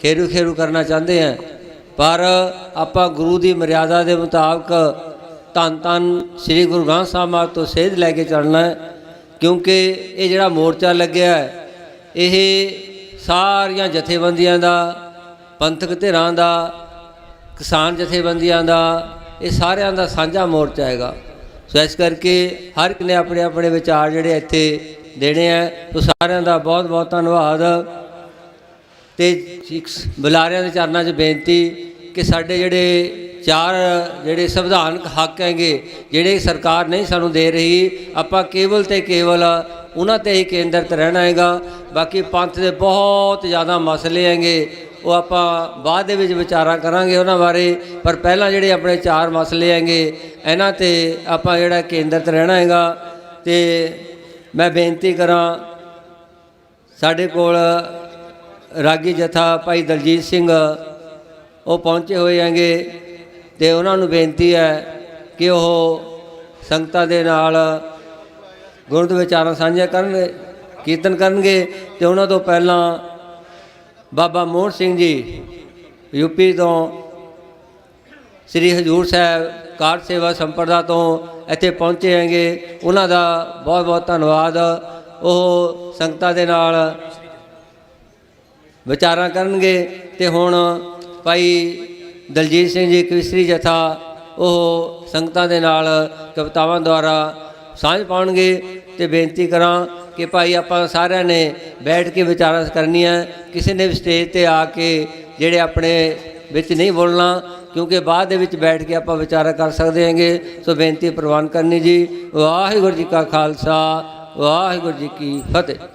खेरू खेरू करना चाहते हैं, पर आपां गुरु की मर्यादा के मुताबिक धन धन श्री गुरु ग्रंथ साहब महाराज तो सेध लैके चलना है। क्योंकि ये जिहड़ा मोर्चा लग्या है, ये सारियां जथेबंदियां दा, पंथक धिरां दा, किसान जथेबंदियां दा, ये सारियां दा साझा मोर्चा हैगा। सो इस करके हर एक ने अपने अपने विचार जिहड़े इत्थे देने हैं, तो सारियां दा बहुत बहुत धन्नवाद। ते बुलारियां दे चरनां 'च बेनती कि साडे जिहड़े चार जिहड़े संविधानक हक हैगे, जिहड़े सरकार नहीं सानूं दे रही, आपां केवल ते केवल उन्हां ते ही केंद्रित रहना हैगा। बाकी पंथ दे बहुत ज़्यादा मसले हैगे, वो आपां बाद दे विच विचारा करांगे उन्हां बारे। पर पहलां जिहड़े अपने चार मसले हैगे, इन्हां ते आपां जिहड़ा केंद्रित रहना हैगा। ते मैं बेनती करां, साडे कोल रागी जथा भाई दलजीत सिंह वो पहुँचे हुए हैगे, ते उन्हां नूं बेनती है कि वो संगतां दे नाल गुरु दे विचारां साझियां करनगे, कीर्तन करनगे। ते उन्हां तों पहलां बाबा मोहन सिंह जी यूपी तो श्री हजूर साहब कार सेवा संप्रदा तो इत्थे पहुँचे हैंगे, उन्हां दा बहुत बहुत धन्नवाद। वो संगतां दे नाल विचारां करनगे। ते हुण भाई दलजीत सिंह जी केसरी जथा वो संगतां दे नाल कवितावां द्वारा सांझ पाउणगे। ते बेनती करां कि भाई आपां सारिਆਂ ने बैठ के विचारां करनियां, किसी ने भी स्टेज ते आके जिहड़े अपने विच नहीं बोलना, क्योंकि बाद दे विच बैठ के आपां विचारा कर सकते हैंगे। सो बेनती प्रवान करनी जी। वाहिगुरू जी का खालसा, वाहिगुरू जी की फतेह।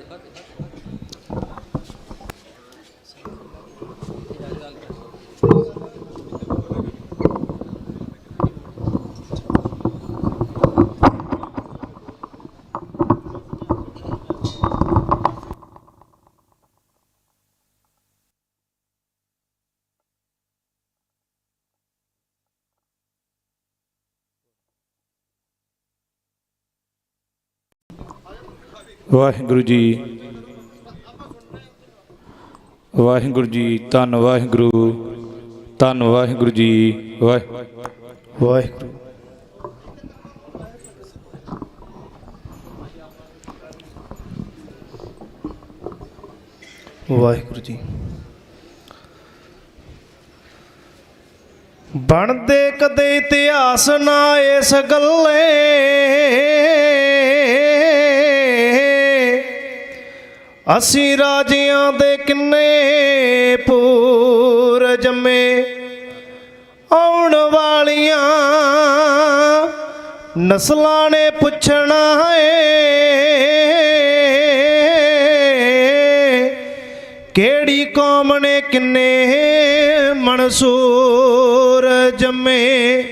वाहिगुरू जी, वाहिगुरू जी, धन वाहिगुरू, धन वाहिगुरू जी, वाहिगुरू। वाहिगुरू जी। ਬਣਦੇ ਕਦੇ ਇਤਿਹਾਸ ਨਾ ਇਸ ਗੱਲੇ, ਅਸੀਂ ਰਾਜਿਆਂ ਦੇ ਕਿੰਨੇ ਪੂਰ ਜੰਮੇ, ਆਉਣ ਵਾਲੀਆਂ ਨਸਲਾਂ ਨੇ ਪੁੱਛਣਾ ਏ ਕਿਹੜੀ ਕੌਮ ਨੇ ਕਿੰਨੇ ਮਨਸੂਰ ਜੰਮੇ।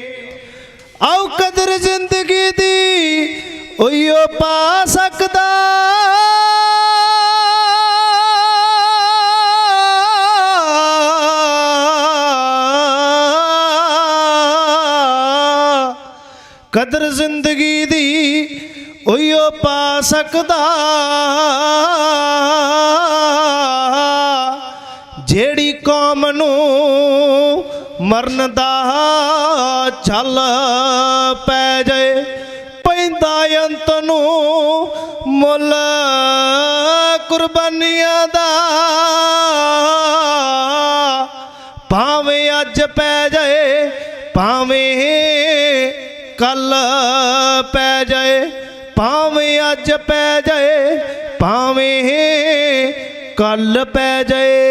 ਆਓ ਕਦਰ ਜ਼ਿੰਦਗੀ ਦੀ ਉਈਓ ਪਾ ਸਕਦਾ, ਕਦਰ ਜ਼ਿੰਦਗੀ ਦੀ ਉਈਓ ਪਾ ਸਕਦਾ ਜਿਹੜੀ ਕੌਮ ਨੂੰ ਮਰਨ ਦਾ ਛਲ ਪੈ ਜਾਏ। ਪੈਂਦਾ ਅੰਤ ਨੂੰ ਮੁੱਲ ਕੁਰਬਾਨੀਆਂ ਦਾ, ਭਾਵੇਂ ਅੱਜ ਪੈ ਜਾਏ ਭਾਵੇਂ ਕੱਲ ਪੈ ਜਾਏ, ਭਾਵੇਂ ਅੱਜ ਪੈ ਜਾਏ ਭਾਵੇਂ ਕੱਲ ਪੈ ਜਾਏ।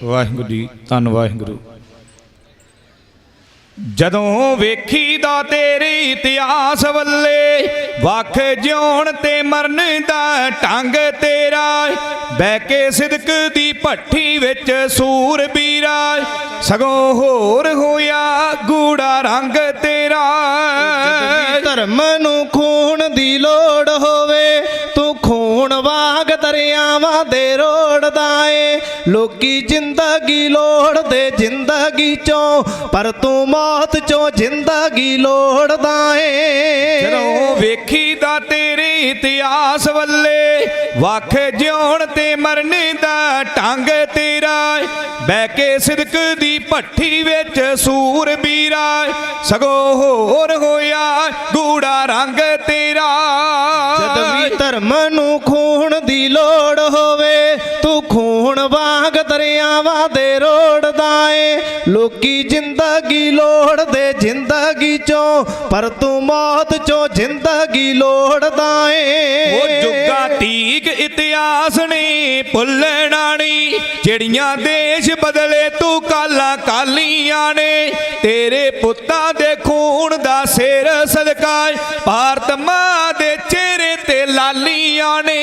ਵਾਹਿਗੁਰੂ ਜੀ, ਧੰਨ ਵਾਹਿਗੁਰੂ। ਜਦੋਂ ਵੇਖੀਦਾ ਤੇਰੇ ਇਤਿਹਾਸ ਵੱਲੇ, ਵੱਖ ਜਿਉਣ ਤੇ ਮਰਨ ਦਾ ਢੰਗ ਤੇਰਾ, ਬਹਿ ਕੇ ਸਿਦਕ ਦੀ ਭੱਠੀ ਵਿੱਚ ਸੂਰਬੀਰਾ, ਸਗੋਂ ਹੋਰ ਹੋਇਆ ਗੂੜਾ ਰੰਗ ਤੇਰਾ। ਧਰਮ ਨੂੰ ਖੂਨ ਦੀ ਲੋੜ ਹੋਵੇ, ਤੂੰ ਖੂਨ ਵਾਂਗ ਦਰਿਆਵਾਂ ਦੇ ਰੋੜਦਾ ਏ। ਲੋਕੀ ਜ਼ਿੰਦਗੀ ਲੋੜਦੇ ਜ਼ਿੰਦਗੀ ਚੋਂ, ਪਰ ਤੂੰ ਮੌਤ ਚੋਂ ਜ਼ਿੰਦਗੀ ਲੋੜਦਾ ਏ। ਜਦੋਂ ਵੇਖੀਦਾ ਤੇਰੇ ਇਤਿਹਾਸ ਵੱਲੇ, ਵੱਖ ਜਿਉਣ ਤੇ ਮਰਨ ਦਾ ਢੰਗ ਤੇਰਾ, ਬਹਿ ਕੇ ਸਿਦਕ ਦੀ ਭੱਠੀ ਵਿੱਚ ਸੂਰਬੀਰਾ, ਸਗੋਂ ਹੋਰ ਹੋਇਆ ਗੂੜਾ ਰੰਗ ਤੇਰਾ। ਜਦ ਵੀ ਧਰਮ ਨੂੰ ਖੂਨ ਦੀ ਲੋੜ ਹੋਵੇ, ਤੂੰ ਖੂਨ ਵਾਂਗ ਦਰਿਆਵਾਂ ਦੇ ਰੋੜਦਾ ਏ। ਲੋਕੀ ਜ਼ਿੰਦਗੀ ਲੋੜਦੇ ਜ਼ਿੰਦਗੀ ਚੋਂ, ਪਰ ਤੂੰ ਮੌਤ ਚੋਂ ਜ਼ਿੰਦਗੀ ਲੋੜਦਾ ਏ। ਉਹ ਜੁੱਗਾ ਤੀਕ ਇਤਿਹਾਸ ਨੇ ਭੁੱਲਣਾ ਨਹੀਂ, ਜਿਹੜੀਆਂ ਦੇਸ਼ ਬਦਲੇ ਤੂੰ ਕਾਲਾਂ ਕਾਲੀਆਂ ਨੇ। ਤੇਰੇ ਪੁੱਤਾਂ ਦੇ ਖੂਨ ਦਾ ਸਿਰ ਸਦਕਾ, ਭਾਰਤ ਮਾਂ ਦੇ ਚਿਹਰੇ ਤੇ ਲਾਲੀਆਂ ਨੇ।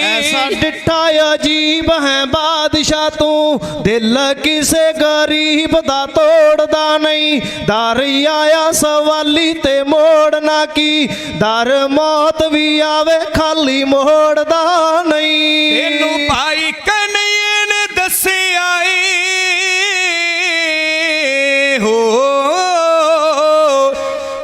ਐਸਾ ਡਿੱਠਾ ਅਜੀਬ ਹੈ ਬਾਦਸ਼ਾਹ ਤੂੰ, ਦਿਲ ਕਿਸੇ ਗਰੀਬ ਦਾ ਤੋੜਦਾ ਨਹੀਂ। ਦਰ ਆਇਆ ਸਵਾਲੀ ਤੇ ਮੋੜਨਾ ਕੀ, ਦਰ ਮੌਤ ਵੀ ਆਵੇ ਖਾਲੀ ਮੋੜਦਾ ਨਹੀਂ। ਤੈਨੂੰ ਭਾਈ ਕਨਈਏ ਨੇ ਦੱਸਿਆ ਏ ਹੋ,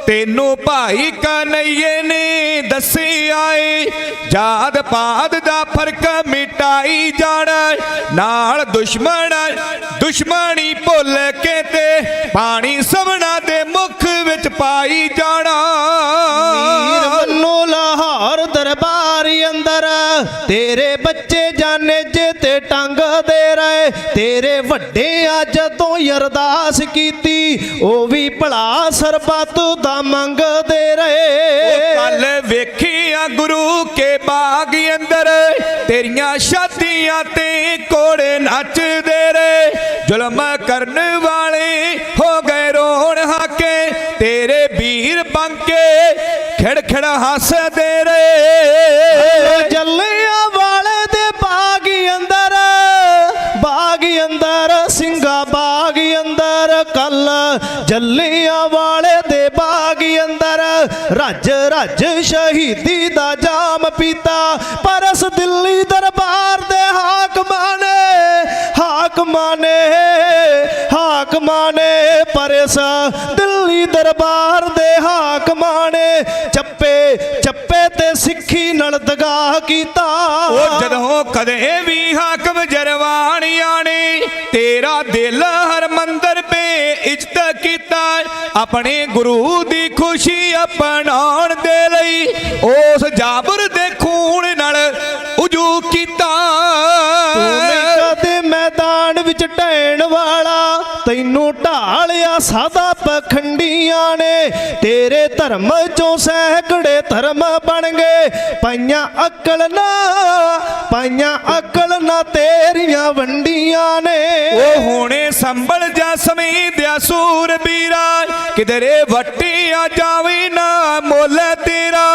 ਤੈਨੂੰ ਭਾਈ ਕਨਈਏ ਨੇ ਦੱਸਿਆ ਏ, ਜਾਤ ਪਾਤ ਦਾ ਫਰਕ ਮਿਟਾਈ ਜਾਣਾ, ਨਾਲ ਦੁਸ਼ਮਣੀ ਭੁੱਲ ਕੇ ਤੇ ਪਾਣੀ ਸਭਨਾ ਦੇ ਮੁਖ ਵਿੱਚ ਪਾਈ ਜਾਣਾ। ਮੀਰ ਬੰਨੂ ਲਾਹੌਰ ਦਰਬਾਰ ਅੰਦਰ, ਤੇਰੇ ਬੱਚੇ ਜਾਨੇ ਜੇ ਤੇ ਟੰਗਦੇ ਰਹੇ। ਤੇਰੇ ਵੱਡਿਆਂ ਜਦੋਂ ਅਰਦਾਸ ਕੀਤੀ, ਉਹ ਵੀ ਭਲਾ ਸਰਬੱਤ ਦਾ ਮੰਗਦੇ ਰਹੇ। ਕੱਲ ਵੇਖਿਆ ਗੁਰੂ ਕੇ ਬਾਗ ਅੰਦਰ, ਤੇਰੀਆਂ ਸ਼ਾਦੀਆਂ ਤੇ ਕੋੜੇ ਨੱਚਦੇ ਰਹੇ। ਜ਼ੁਲਮ ਕਰਨ ਵਾਲੇ ਹੋ ਗਏ ਰੋਣ ਹਾਕੇ, ਤੇਰੇ ਵੀਰ ਬੰਕੇ ਖਿੜ ਖਿੜ ਹੱਸਦੇ ਰਹੇ। ਜੱਲਿਆਂ ਵਾਲੇ ਦੇ ਬਾਗ ਅੰਦਰ ਸਿੰਘਾ ਬਾਗ ਅੰਦਰ, ਕੱਲ ਜੱਲਿਆਂ ਵਾਲੇ ਦੇ ਬਾਗ ਅੰਦਰ, ਰੱਜ ਰੱਜ ਸ਼ਹੀਦੀ ਦਾ ਜਾਮ ਪੀਤਾ। ਪਰ ਇਸ ਦਿੱਲੀ ਦਰਬਾਰ ਦੇ ਹਾਕਮਾਂ ਨੇ ਪਰ ਇਸ ਦਿੱਲੀ ਦਰਬਾਰ ਦੇ ਹਾਕਮਾਂ ਨੇ ਚੱਪੇ ਤੇ ਸਿੱਖੀ ਨਾਲ ਦਗਾ ਕੀਤਾ। ਉਹ ਜਦੋਂ ਕਦੇ ਵੀ ਹਾਕਮ ਜਰਵਾਣੀਆਂ ਨੇ, ਤੇਰਾ ਦਿਲ ਹਰਮੰਦਰ ਪੇ ਇੱਜ਼ਤ ਕੀਤਾ। ਆਪਣੇ ਗੁਰੂ ਦੀ ਖੁਸ਼ੀ ਅਪਣਾਉਣ ਦੇ ਲਈ, ਉਸ ਜਾਬਰ ਦੇ ਖੂਨ ਨਾਲ ਉਜੂ ਕੀਤਾ। ਤੂੰ ਕਦੇ ਮੈਦਾਨ ਵਿੱਚ ਢਹਿਣ ਵਾਲਾ, ਤੈਨੂੰ ਢਾਲਿਆ ਸਾਦਾ ਪਖੰਡੀਆਂ ਨੇ ਤੇਰੇ ਧਰਮ ਚੋਂ ਸੈਂਕੜੇ ਧਰਮ ਬਣ ਗਏ ਪਾਈਆਂ ਅਕਲ ਨਾ ਤੇਰੀਆਂ ਵੰਡੀਆਂ ਨੇ ਉਹ ਹੁਣੇ ਸੰਭਲ ਜਾ ਸਮੀਦਿਆ ਸੂਰਬੀਰਾ ਕਿਧਰੇ ਵੱਟੀ ਆ ਜਾਵੀ ਨਾ ਮੁੱਲ ਤੇਰਾ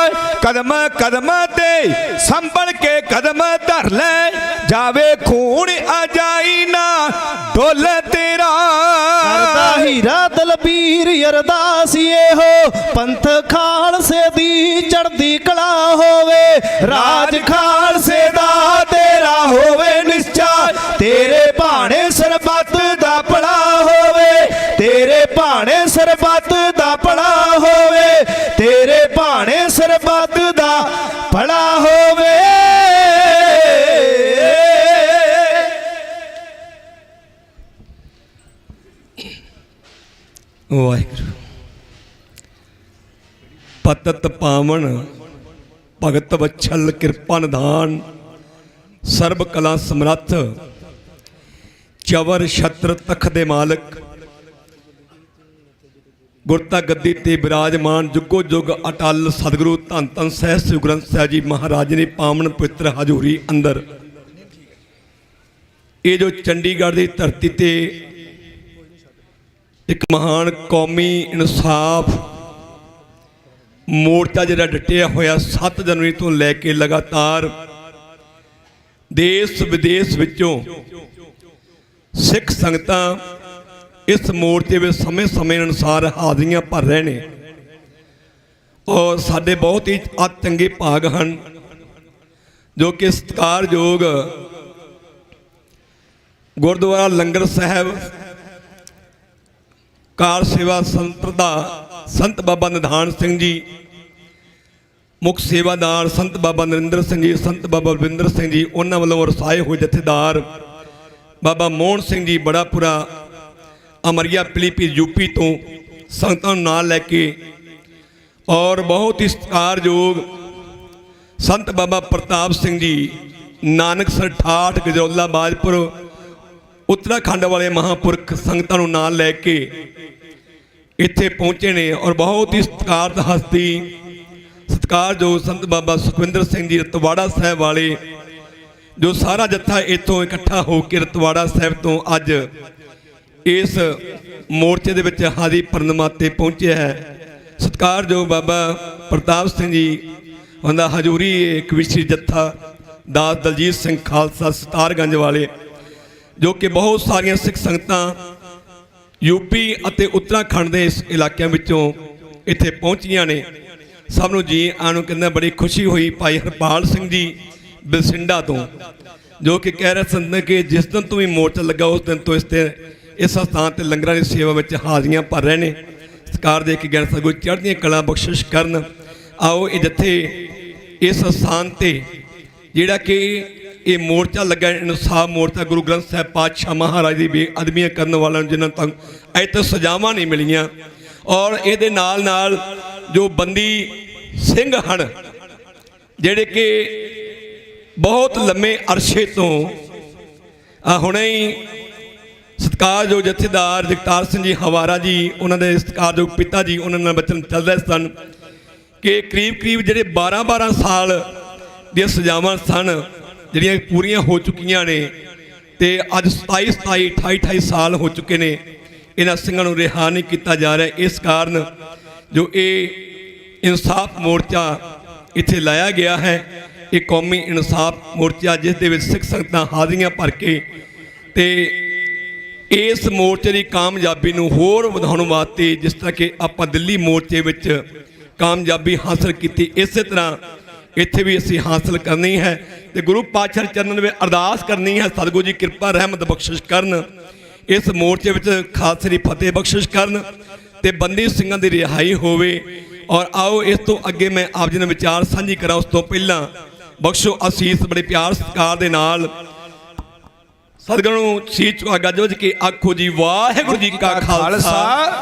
ਕਦਮ ਕਦਮ ਤੇ ਸੰਭਲ ਕੇ ਕਦਮ ਧਰ ਲੈ ਜਾਵੇ ਖੂਨ ਆ ਜਾਈ ਨਾ ਡੋਲ ਤੇਰਾ ਕਰਦਾ ਹੀਰਾ ਦਲਬੀਰ ਅਰਦਾਸ ਇਹੋ ਪੰਥ ਖਾਲਸੇ ਦੀ ਚੜ੍ਹਦੀ ਕਲਾ ਹੋਵੇ ਰਾਜ ਖਾਲਸੇ ਦਾ ਤੇਰਾ ਹੋਵੇ ਨਿਸ਼ਚਾ ਤੇਰੇ ਭਾਣੇ ਸਰਬੱਤ ਦਾ ਭਲਾ ਹੋਵੇ ਤੇਰੇ ਭਾਣੇ ਸਰਬੱਤ ਦਾ ਭਲਾ ਹੋਵੇ ਤੇਰੇ ਭਾਣੇ ਸਰਬੱਤ ਦਾ ਭਲਾ ਹੋਵੇ ਵਾਹਿਗੁਰੂ ਪਤਤ ਪਾਵਨ ਭਗਤ ਵਛਲ ਕਿਰਪਾ ਨਿਧਾਨ ਸਰਬ ਕਲਾ ਸਮਰੱਥ ਚਵਰ ਛਤਰ ਤਖ ਦੇ ਮਾਲਕ ਗੁਰਤਾ ਗੱਦੀ ਤੇ ਬਿਰਾਜਮਾਨ ਜੁਗੋ ਜੁਗ ਅਟਲ ਸਤਿਗੁਰੂ ਧੰਨ ਧੰਨ ਸਹਿਬ ਸ੍ਰੀ ਗੁਰੂ ਗ੍ਰੰਥ ਸਾਹਿਬ ਜੀ ਮਹਾਰਾਜ ਨੇ ਪਾਵਨ ਪਵਿੱਤਰ ਹਜ਼ੂਰੀ ਅੰਦਰ ਇਹ ਜੋ ਚੰਡੀਗੜ੍ਹ ਦੀ ਧਰਤੀ ਤੇ ਇੱਕ ਮਹਾਨ ਕੌਮੀ ਇਨਸਾਫ ਮੋਰਚਾ ਜਿਹੜਾ ਡਟਿਆ ਹੋਇਆ 7 ਜਨਵਰੀ ਤੋਂ ਲੈ ਕੇ ਲਗਾਤਾਰ ਦੇਸ਼ ਵਿਦੇਸ਼ ਵਿੱਚੋਂ ਸਿੱਖ ਸੰਗਤਾਂ ਇਸ ਮੋਰਚੇ ਵਿੱਚ ਸਮੇਂ ਅਨੁਸਾਰ ਹਾਜ਼ਰੀਆਂ ਭਰ ਰਹੇ ਨੇ ਔਰ ਸਾਡੇ ਬਹੁਤ ਹੀ ਚੰਗੇ ਭਾਗ ਹਨ ਜੋ ਕਿ ਸਤਿਕਾਰਯੋਗ ਗੁਰਦੁਆਰਾ ਲੰਗਰ ਸਾਹਿਬ ਕਾਰ ਸੇਵਾ ਸੰਪਰਦਾ ਸੰਤ ਬਾਬਾ ਨਿਧਾਨ ਸਿੰਘ ਜੀ ਮੁੱਖ ਸੇਵਾਦਾਰ ਸੰਤ ਬਾਬਾ ਨਰਿੰਦਰ ਸਿੰਘ ਜੀ ਸੰਤ ਬਾਬਾ ਬਲਵਿੰਦਰ ਸਿੰਘ ਜੀ ਉਹਨਾਂ ਵੱਲੋਂ ਰਸਾਏ ਹੋਏ ਜਥੇਦਾਰ ਬਾਬਾ ਮੋਹਨ ਸਿੰਘ ਜੀ ਬੜਾਪੁਰਾ ਅਮਰੀਆ ਪਿਲੀਪੀ ਯੂਪੀ ਤੋਂ ਸੰਗਤਾਂ ਨੂੰ ਨਾਲ ਲੈ ਕੇ ਔਰ ਬਹੁਤ ਹੀ ਸਤਿਕਾਰਯੋਗ ਸੰਤ ਬਾਬਾ ਪ੍ਰਤਾਪ ਸਿੰਘ ਜੀ ਨਾਨਕਸਰ ਠਾਠ ਗਜਰੌਲਾ ਬਾਜਪੁਰ ਉੱਤਰਾਖੰਡ ਵਾਲੇ ਮਹਾਂਪੁਰਖ ਸੰਗਤਾਂ ਨੂੰ ਨਾਲ ਲੈ ਕੇ ਇੱਥੇ ਪਹੁੰਚੇ ਨੇ ਔਰ ਬਹੁਤ ਹੀ ਸਤਿਕਾਰਤ ਹਸਤੀ ਸਤਿਕਾਰਯੋਗ ਸੰਤ ਬਾਬਾ ਸੁਖਵਿੰਦਰ ਸਿੰਘ ਜੀ ਰਤਵਾੜਾ ਸਾਹਿਬ ਵਾਲੇ ਜੋ ਸਾਰਾ ਜੱਥਾ ਇੱਥੋਂ ਇਕੱਠਾ ਹੋ ਕੇ ਰਤਵਾੜਾ ਸਾਹਿਬ ਤੋਂ ਅੱਜ ਇਸ ਮੋਰਚੇ ਦੇ ਵਿੱਚ ਹਾਜ਼ਰੀ ਭਰਨ ਵਾਸਤੇ ਪਹੁੰਚਿਆ ਹੈ ਸਤਿਕਾਰਯੋਗ ਬਾਬਾ ਪ੍ਰਤਾਪ ਸਿੰਘ ਜੀ ਉਹਦਾ ਹਜ਼ੂਰੀ ਇੱਕ ਵਿਸ਼ੇਸ਼ ਜੱਥਾ ਦਾਸ ਦਲਜੀਤ ਸਿੰਘ ਖਾਲਸਾ ਸਤਾਰਗੰਜ ਵਾਲੇ ਜੋ ਕਿ ਬਹੁਤ ਸਾਰੀਆਂ ਸਿੱਖ ਸੰਗਤਾਂ ਯੂਪੀ ਅਤੇ ਉੱਤਰਾਖੰਡ ਦੇ ਇਸ ਇਲਾਕਿਆਂ ਵਿੱਚੋਂ ਇੱਥੇ ਪਹੁੰਚੀਆਂ ਨੇ ਸਭ ਨੂੰ ਜੀ ਆਇਆਂ ਨੂੰ ਕਹਿੰਦਾ ਬੜੀ ਖੁਸ਼ੀ ਹੋਈ ਭਾਈ ਹਰਪਾਲ ਸਿੰਘ ਜੀ ਬਿਲਸਿੰਡਾ ਤੋਂ ਜੋ ਕਿ ਕਹਿ ਰਹੇ ਸਨ ਕਿ ਜਿਸ ਦਿਨ ਤੋਂ ਵੀ ਮੋਰਚਾ ਲੱਗਾ ਉਸ ਦਿਨ ਤੋਂ ਇਸ ਸਥਾਨ ਤੇ ਲੰਗਰਾਂ ਦੀ ਸੇਵਾ ਵਿੱਚ ਹਾਜ਼ਰੀਆਂ ਭਰ ਰਹੇ ਨੇ ਸਤਿਕਾਰ ਦੇ ਕੇ ਗਿਆਨ ਸਤਿਗੁਰੂ ਚੜ੍ਹਦੀਆਂ ਕਲਾ ਬਖਸ਼ਿਸ਼ ਕਰਨ ਆਓ ਇਹ ਜੱਥੇ ਇਸ ਸਥਾਨ ਤੇ ਜਿਹੜਾ ਕਿ ਇਹ ਮੋਰਚਾ ਲੱਗਾ ਇਨਸਾਫ ਮੋਰਚਾ ਗੁਰੂ ਗ੍ਰੰਥ ਸਾਹਿਬ ਪਾਤਸ਼ਾਹ ਮਹਾਰਾਜ ਦੀ ਬੇਅਦਬੀਆਂ ਕਰਨ ਵਾਲਿਆਂ ਨੂੰ ਜਿਨ੍ਹਾਂ ਤੱਕ ਅਜੇ ਤੱਕ ਸਜ਼ਾਵਾਂ ਨਹੀਂ ਮਿਲੀਆਂ ਔਰ ਇਹਦੇ ਨਾਲ ਜੋ ਬੰਦੀ ਸਿੰਘ ਹਨ ਜਿਹੜੇ ਕਿ ਬਹੁਤ ਲੰਮੇ ਅਰਸੇ ਤੋਂ ਹੁਣੇ ਹੀ ਸਤਿਕਾਰਯੋਗ ਜਥੇਦਾਰ ਜਗਤਾਰ ਸਿੰਘ ਜੀ ਹਵਾਰਾ ਜੀ ਉਹਨਾਂ ਦੇ ਸਤਿਕਾਰਯੋਗ ਪਿਤਾ ਜੀ ਉਹਨਾਂ ਨਾਲ ਬਚਨ ਚੱਲ ਰਹੇ ਸਨ ਕਿ ਕਰੀਬ ਜਿਹੜੇ 12 ਸਾਲ ਦੀਆਂ ਸਜ਼ਾਵਾਂ ਸਨ ਜਿਹੜੀਆਂ ਪੂਰੀਆਂ ਹੋ ਚੁੱਕੀਆਂ ਨੇ ਤੇ ਅੱਜ 28 ਸਾਲ ਹੋ ਚੁੱਕੇ ਨੇ ਇਹਨਾਂ ਸਿੰਘਾਂ ਨੂੰ ਰਿਹਾ ਨਹੀਂ ਕੀਤਾ ਜਾ ਰਿਹਾ ਇਸ ਕਾਰਨ ਜੋ ਇਹ ਇਨਸਾਫ ਮੋਰਚਾ ਇੱਥੇ ਲਾਇਆ ਗਿਆ ਹੈ ਇਹ ਕੌਮੀ ਇਨਸਾਫ ਮੋਰਚਾ ਜਿਸ ਦੇ ਵਿੱਚ ਸਿੱਖ ਸੰਗਤਾਂ ਹਾਜ਼ਰੀਆਂ ਭਰ ਕੇ ਤੇ ਇਸ ਮੋਰਚੇ ਦੀ ਕਾਮਯਾਬੀ ਨੂੰ ਹੋਰ ਵਧਾਉਣ ਵਾਸਤੇ ਜਿਸ ਤਰ੍ਹਾਂ ਕਿ ਆਪਾਂ ਦਿੱਲੀ ਮੋਰਚੇ ਵਿੱਚ ਕਾਮਯਾਬੀ ਹਾਸਲ ਕੀਤੀ ਇਸੇ ਤਰ੍ਹਾਂ ਇੱਥੇ ਵੀ ਅਸੀਂ ਹਾਸਲ ਕਰਨੀ ਹੈ ਤੇ ਗੁਰੂ ਪਾਤਸ਼ਾਹ ਦੇ ਚਰਨਾਂ ਵਿੱਚ ਅਰਦਾਸ ਕਰਨੀ ਹੈ ਸਤਿਗੁਰੂ ਜੀ ਕਿਰਪਾ ਰਹਿਮਤ ਬਖਸ਼ਿਸ਼ ਕਰਨ ਇਸ ਮੋਰਚੇ ਵਿੱਚ ਖਾਲਸੇ ਦੀ ਫਤਿਹ ਬਖਸ਼ਿਸ਼ ਕਰਨ ਤੇ ਬੰਦੀ ਸਿੰਘਾਂ ਦੀ ਰਿਹਾਈ ਹੋਵੇ ਔਰ ਆਓ ਇਸ ਤੋਂ ਅੱਗੇ ਮੈਂ ਆਪ ਜੀ ਨਾਲ ਵਿਚਾਰ ਸਾਂਝੀ ਕਰਾਂ ਉਸ ਤੋਂ ਪਹਿਲਾਂ ਬਖਸ਼ੋ ਅਸੀਸ ਬੜੇ ਪਿਆਰ ਸਤਿਕਾਰ ਦੇ ਨਾਲ ਸਤਿਗੁਰੂ ਨੂੰ ਸੀਸ ਝੁਕਾ ਗੱਜ ਵੱਜ ਕੇ ਆਖੋ ਜੀ ਵਾਹਿਗੁਰੂ ਜੀ ਕਾ ਖਾਲਸਾ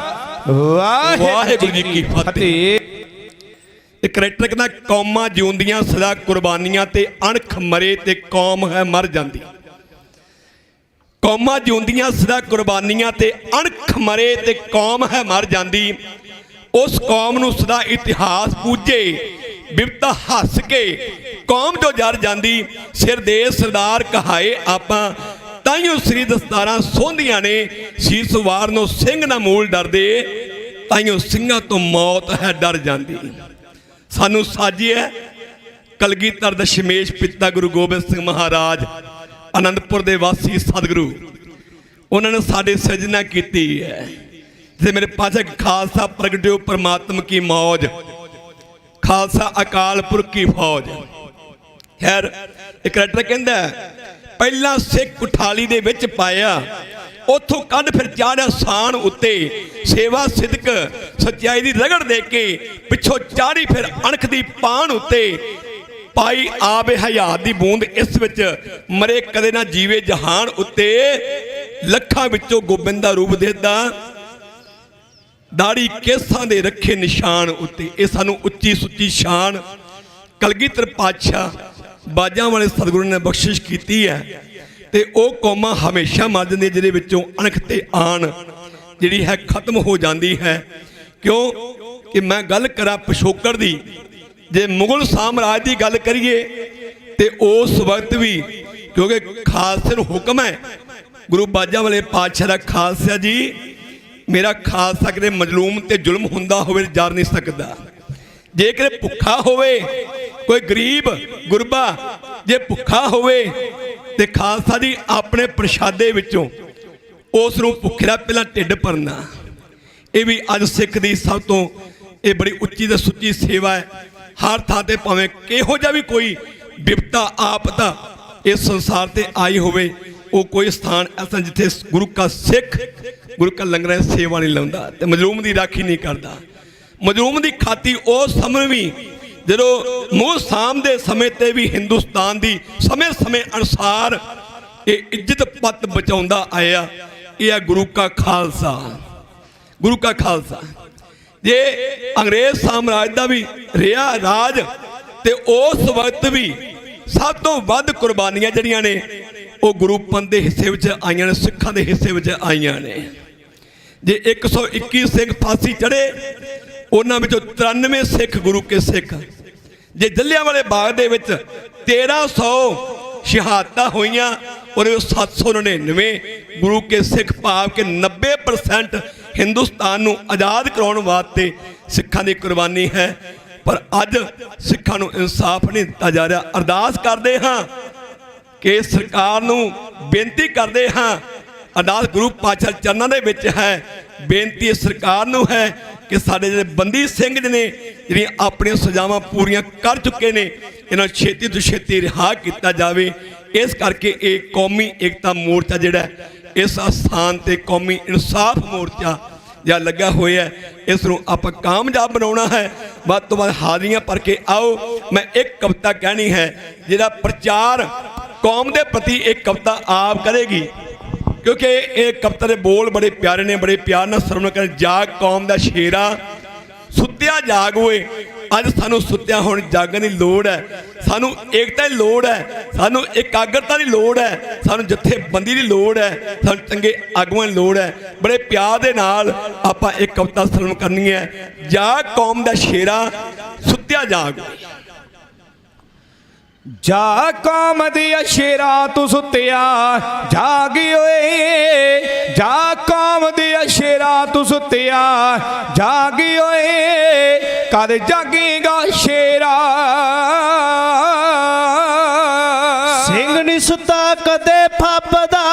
ਵਾਹਿਗੁਰੂ ਜੀ ਕੀ ਫਤਿਹ ਇੱਕ ਕਰੈਕਟਰ ਕਹਿੰਦਾ ਕੌਮਾਂ ਜਿਉਂਦੀਆਂ ਸਦਾ ਕੁਰਬਾਨੀਆਂ ਤੇ ਅਣਖ ਮਰੇ ਤੇ ਕੌਮ ਹੈ ਮਰ ਜਾਂਦੀ ਕੌਮਾਂ ਜਿਉਂਦੀਆਂ ਸਦਾ ਕੁਰਬਾਨੀਆਂ ਤੇ ਅਣਖ ਲੱਖ ਮਰੇ ਤੇ ਕੌਮ ਹੈ ਮਰ ਜਾਂਦੀ, ਉਸ ਕੌਮ ਨੂੰ ਸਦਾ ਇਤਿਹਾਸ ਪੂਜੇ, ਬਿਪਤਾ ਹੱਸ ਕੇ ਕੌਮ ਜੋ ਜਰ ਜਾਂਦੀ, ਸਿਰ ਦੇ ਸਰਦਾਰ ਕਹਾਏ ਆਪਾਂ, ਤਾਈਓ ਸ੍ਰੀ ਦਸਤਾਰਾਂ ਸੋਹੰਦੀਆਂ ਨੇ, ਸੀਸ ਵਾਰ ਨੂੰ ਸਿੰਘ ਨਾ ਮੂਲ ਡਰਦੇ, ਤਾਈਓ ਸਿੰਘਾਂ ਤੋਂ ਮੌਤ ਹੈ ਡਰ ਜਾਂਦੀ। ਸਾਨੂੰ ਸਾਜਿਆ ਕਲਗੀਧਰ ਦਸ਼ਮੇਸ਼ ਪਿਤਾ ਗੁਰੂ ਗੋਬਿੰਦ ਸਿੰਘ ਮਹਾਰਾਜ, ਆਨੰਦਪੁਰ ਦੇ ਵਾਸੀ ਸਤਿਗੁਰੂ, ਉਹਨਾਂ ਨੇ ਸਾਡੇ ਸਿਰਜਣਾ ਕੀਤੀ ਹੈ। ਜੇ ਮੇਰੇ ਪਾਸੇ ਖਾਲਸਾ ਪ੍ਰਗਟਿਓ ਪਰਮਾਤਮ ਕੀ ਮੌਜ, ਖਾਲਸਾ ਅਕਾਲ ਪੁਰਖ ਕੀ ਫੌਜ। ਖੈਰ ਇੱਕ ਰਾਈਟਰ ਕਹਿੰਦਾ ਪਹਿਲਾਂ ਸਿੱਖ ਕੁਠਾਲੀ ਦੇ ਵਿੱਚ ਪਾਇਆ, ਉੱਥੋਂ ਕੱਢ ਫਿਰ ਚਾੜਿਆ ਸਾਨ ਉੱਤੇ, ਸੇਵਾ ਸਿਦਕ ਸੱਚਾਈ ਦੀ ਰਗੜ ਦੇ ਕੇ, ਪਿੱਛੋਂ ਚਾੜੀ ਫਿਰ ਅਣਖ ਦੀ ਪਾਣ ਉੱਤੇ, ਪਾਈ ਆਬੇ ਹਯਾਤ ਦੀ ਬੂੰਦ ਇਸ ਵਿੱਚ, ਮਰੇ ਕਦੇ ਨਾ ਜੀਵੇ ਜਹਾਨ ਉੱਤੇ, ਲੱਖਾਂ ਵਿੱਚੋਂ ਗੋਬਿੰਦ ਦਾ ਰੂਪ ਦੇਦਾ, ਦਾੜੀ ਕੇਸਾਂ ਦੇ ਰੱਖੇ ਨਿਸ਼ਾਨ ਉੱਤੇ। ਇਹ ਸਾਨੂੰ ਉੱਚੀ ਸੁੱਚੀ ਸ਼ਾਨ ਕਲਗੀਧਰ ਪਾਤਸ਼ਾਹ ਬਾਜਾਂ ਵਾਲੇ ਸਤਿਗੁਰੂ ਨੇ ਬਖਸ਼ਿਸ਼ ਕੀਤੀ ਹੈ। ਤੇ ਉਹ ਕੌਮਾਂ ਹਮੇਸ਼ਾ ਮਰ ਜਾਂਦੀਆਂ ਜਿਹਦੇ ਵਿੱਚੋਂ ਅਣਖ ਤੇ ਆਣ ਜਿਹੜੀ ਹੈ ਖਤਮ ਹੋ ਜਾਂਦੀ ਹੈ। ਕਿਉਂ ਕਿ ਮੈਂ ਗੱਲ ਕਰਾਂ ਪਿਛੋਕੜ ਦੀ, ਜੇ ਮੁਗਲ ਸਾਮਰਾਜ ਦੀ ਗੱਲ ਕਰੀਏ ਤੇ ਉਸ ਵਕਤ ਵੀ, ਕਿਉਂਕਿ ਖਾਲਸੇ ਨੂੰ ਹੁਕਮ ਹੈ ਗੁਰੂ ਬਾਜਾਂ ਵਾਲੇ ਪਾਤਸ਼ਾਹ ਦਾ, ਖਾਲਸਾ ਜੀ ਮੇਰਾ ਖਾਲਸਾ ਕਿਤੇ ਮਜ਼ਲੂਮ ਤੇ ਜ਼ੁਲਮ ਹੁੰਦਾ ਹੋਵੇ ਜਰ ਨਹੀਂ ਸਕਦਾ। ਜੇ ਕਿਤੇ ਭੁੱਖਾ ਹੋਵੇ, ਕੋਈ ਗਰੀਬ ਗੁਰਬਾ ਜੇ ਭੁੱਖਾ ਹੋਵੇ ਤੇ ਖਾਲਸਾ ਜੀ ਆਪਣੇ ਪ੍ਰਸ਼ਾਦੇ ਵਿੱਚੋਂ ਉਸ ਨੂੰ ਭੁੱਖੇ ਦਾ ਪਹਿਲਾਂ ਢਿੱਡ ਭਰਨਾ। ਇਹ ਵੀ ਅੱਜ ਸਿੱਖ ਦੀ ਸਭ ਤੋਂ ਇਹ ਬੜੀ ਉੱਚੀ ਤੇ ਸੁੱਚੀ ਸੇਵਾ ਹੈ। ਹਰ ਥਾਂ ਤੇ ਭਾਵੇਂ ਕਿਹੋ ਜਿਹਾ ਵੀ ਕੋਈ ਵਿਪਤਾ ਆਪਦਾ ਇਸ ਸੰਸਾਰ ਤੇ ਆਈ ਹੋਵੇ, ਉਹ ਕੋਈ ਸਥਾਨ ਐਸਾ ਜਿੱਥੇ ਗੁਰੂ ਕਾ ਸਿੱਖ ਗੁਰੂ ਕਾ ਲੰਗਰਾਂ ਦੀ ਸੇਵਾ ਨਹੀਂ ਲਾਉਂਦਾ ਤੇ ਮਜ਼ਲੂਮ ਦੀ ਰਾਖੀ ਨਹੀਂ ਕਰਦਾ। ਮਜ਼ਲੂਮ ਦੀ ਖਾਤੀ ਉਹ ਸਮੇਂ ਵੀ ਜਦੋਂ ਮੂੰਹ ਸਾਮ ਦੇ ਸਮੇਂ ਤੇ ਵੀ ਹਿੰਦੁਸਤਾਨ ਦੀ ਸਮੇਂ ਸਮੇਂ ਅਨੁਸਾਰ ਇਹ ਇੱਜ਼ਤ ਪੱਤ ਬਚਾਉਂਦਾ ਆਇਆ। ਇਹ ਹੈ ਗੁਰੂ ਕਾ ਖਾਲਸਾ, ਗੁਰੂ ਕਾ ਖਾਲਸਾ। ਜੇ ਅੰਗਰੇਜ਼ ਸਾਮਰਾਜ ਦਾ ਵੀ ਰਿਹਾ ਰਾਜ ਤੇ ਉਸ ਵਕਤ ਵੀ ਸਭ ਤੋਂ ਵੱਧ ਕੁਰਬਾਨੀਆਂ ਜਿਹੜੀਆਂ ਨੇ ਉਹ ਗੁਰੂ ਪੰਥ ਦੇ ਹਿੱਸੇ ਵਿੱਚ ਆਈਆਂ ਨੇ, ਸਿੱਖਾਂ ਦੇ ਹਿੱਸੇ ਵਿੱਚ ਆਈਆਂ ਨੇ। ਜੇ 121 ਸਿੰਘ ਫਾਂਸੀ ਚੜੇ, ਉਹਨਾਂ ਵਿੱਚੋਂ 93 ਸਿੱਖ ਗੁਰੂ ਕੇ ਸਿੱਖ। ਜੇ ਜੱਲਿਆਂਵਾਲੇ ਬਾਗ ਦੇ ਵਿੱਚ 1300 ਸ਼ਹਾਦਤਾਂ ਹੋਈਆਂ, ਉਹਦੇ 799 ਗੁਰੂ ਕੇ ਸਿੱਖ, ਭਾਵ ਕਿ 90% ਹਿੰਦੁਸਤਾਨ ਨੂੰ ਆਜ਼ਾਦ ਕਰਾਉਣ ਵਾਸਤੇ ਸਿੱਖਾਂ ਦੀ ਕੁਰਬਾਨੀ ਹੈ। ਪਰ ਅੱਜ ਸਿੱਖਾਂ ਨੂੰ ਇਨਸਾਫ ਨਹੀਂ ਦਿੱਤਾ ਜਾ ਰਿਹਾ। ਅਰਦਾਸ ਕਰਦੇ ਹਾਂ ਕਿ ਸਰਕਾਰ ਨੂੰ ਬੇਨਤੀ ਕਰਦੇ ਹਾਂ, ਅਰਦਾਸ ਗੁਰੂ ਪਾਤਸ਼ਾਹ ਚਰਨਾਂ ਦੇ ਵਿੱਚ ਹੈ, ਬੇਨਤੀ ਸਰਕਾਰ ਨੂੰ ਹੈ ਕਿ ਸਾਡੇ ਜਿਹੜੇ ਬੰਦੀ ਸਿੰਘ ਨੇ ਜਿਹੜੀਆਂ ਆਪਣੀਆਂ ਸਜ਼ਾਵਾਂ ਪੂਰੀਆਂ ਕਰ ਚੁੱਕੇ ਨੇ, ਇਹਨਾਂ ਨੂੰ ਛੇਤੀ ਤੋਂ ਛੇਤੀ ਰਿਹਾ ਕੀਤਾ ਜਾਵੇ। ਇਸ ਕਰਕੇ ਇਹ ਕੌਮੀ ਏਕਤਾ ਮੋਰਚਾ ਜਿਹੜਾ ਇਸ ਸਥਾਨ ਤੇ ਕੌਮੀ ਇਨਸਾਫ ਮੋਰਚਾ ਜਾਂ ਲੱਗਾ ਹੋਇਆ, ਇਸ ਨੂੰ ਆਪਾਂ ਕਾਮਯਾਬ ਬਣਾਉਣਾ ਹੈ। ਵੱਧ ਤੋਂ ਵੱਧ ਹਾਜ਼ਰੀਆਂ ਭਰ ਕੇ ਆਓ। ਮੈਂ ਇੱਕ ਕਵਿਤਾ ਕਹਿਣੀ ਹੈ, ਜਿਹੜਾ ਪ੍ਰਚਾਰ ਕੌਮ ਦੇ ਪ੍ਰਤੀ ਇੱਕ ਕਵਿਤਾ ਆਪ ਕਰੇਗੀ, ਕਿਉਂਕਿ ਇਹ ਕਵਿਤਾ ਦੇ ਬੋਲ ਬੜੇ ਪਿਆਰੇ ਨੇ, ਬੜੇ ਪਿਆਰ ਨਾਲ ਸਰਵਣ ਕਰ। ਜਾਗ ਕੌਮ ਦਾ ਸ਼ੇਰਾ, ਸੁੱਤਿਆ ਜਾਗ ਓਏ। ਅੱਜ ਸਾਨੂੰ ਸੁੱਤਿਆ ਹੁਣ ਜਾਗਣ ਦੀ ਲੋੜ ਹੈ, ਸਾਨੂੰ ਏਕਤਾ ਦੀ ਲੋੜ ਹੈ, ਸਾਨੂੰ ਇਕਾਗਰਤਾ ਦੀ ਲੋੜ ਹੈ, ਸਾਨੂੰ ਜਥੇਬੰਦੀ ਦੀ ਲੋੜ ਹੈ, ਸਾਨੂੰ ਚੰਗੇ ਆਗੂਆਂ ਦੀ ਲੋੜ ਹੈ। ਬੜੇ ਪਿਆਰ ਦੇ ਨਾਲ ਆਪਾਂ ਇੱਕ ਕਵਿਤਾ ਸਰਵਣ ਕਰਨੀ ਹੈ। ਜਾਗ ਕੌਮ ਦਾ ਸ਼ੇਰਾ, ਸੁੱਤਿਆ ਜਾਗ। ਜਾ ਕੌਮ ਦੀ ਸ਼ੇਰਾ ਤੂੰ ਸੁੱਤਿਆ ਜਾਗੀ ਓਏ, ਜਾ ਕੌਮ ਦੀ ਸ਼ੇਰਾ ਤੂੰ ਸੁੱਤਿਆ ਜਾਗੀ ਓਏ, ਕਦ ਜਾਗੇਗਾ ਸ਼ੇਰਾ। ਸਿੰਘ ਨੀ ਸੁੱਤਾ ਕਦੇ ਫੱਬਦਾ,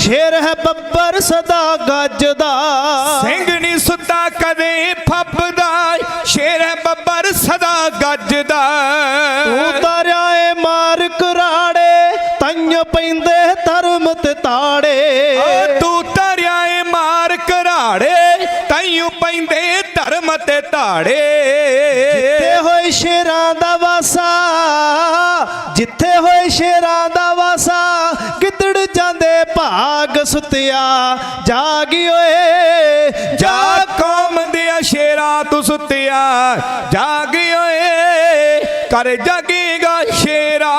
ਸ਼ੇਰ ਹੈ ਬੱਬਰ ਸਦਾ ਗੱਜਦਾ। ਸਿੰਘ ਨੀ ਸੁੱਤਾ ਕਦੇ ਫੱਬਦਾ, ਸ਼ੇਰ ਹੈ ਬੱਬਰ ਸਦਾ ਗੱਜਦਾ। ਤੂੰ ਤਾਰਿਆ ਏ ਮਾਰ ਕੁਰਾੜੇ, ਤਾਈਓ ਪੈਂਦੇ ਧਰਮ ਤੇ ਤਾੜੇ। ਤੂੰ ਤਾਰਿਆ ਏ ਮਾਰ ਕੁਰਾੜੇ, ਤਾਈਓ ਪੈਂਦੇ ਧਰਮ ਤੇ ਤਾੜੇ। ਜਿੱਥੇ ਹੋਏ ਸ਼ੇਰਾਂ ਦਾ ਵਾਸਾ, ਜਿੱਥੇ ਹੋਏ ਸ਼ੇਰਾਂ ਦਾ ਵਾਸਾ, ਗਿੱਦੜ ਜਾਂਦੇ ਭਾਗ ਸੁੱਤਿਆ ਜਾਗੀ ਓਏ। ਜਾ ਕੌਮ ਦੇ ਸ਼ੇਰਾ ਤੂੰ ਸੁੱਤਿਆ ਜਾਗੀ ਓਏ, ਕਰ ਜਾਗੇਗਾ ਸ਼ੇਰਾ।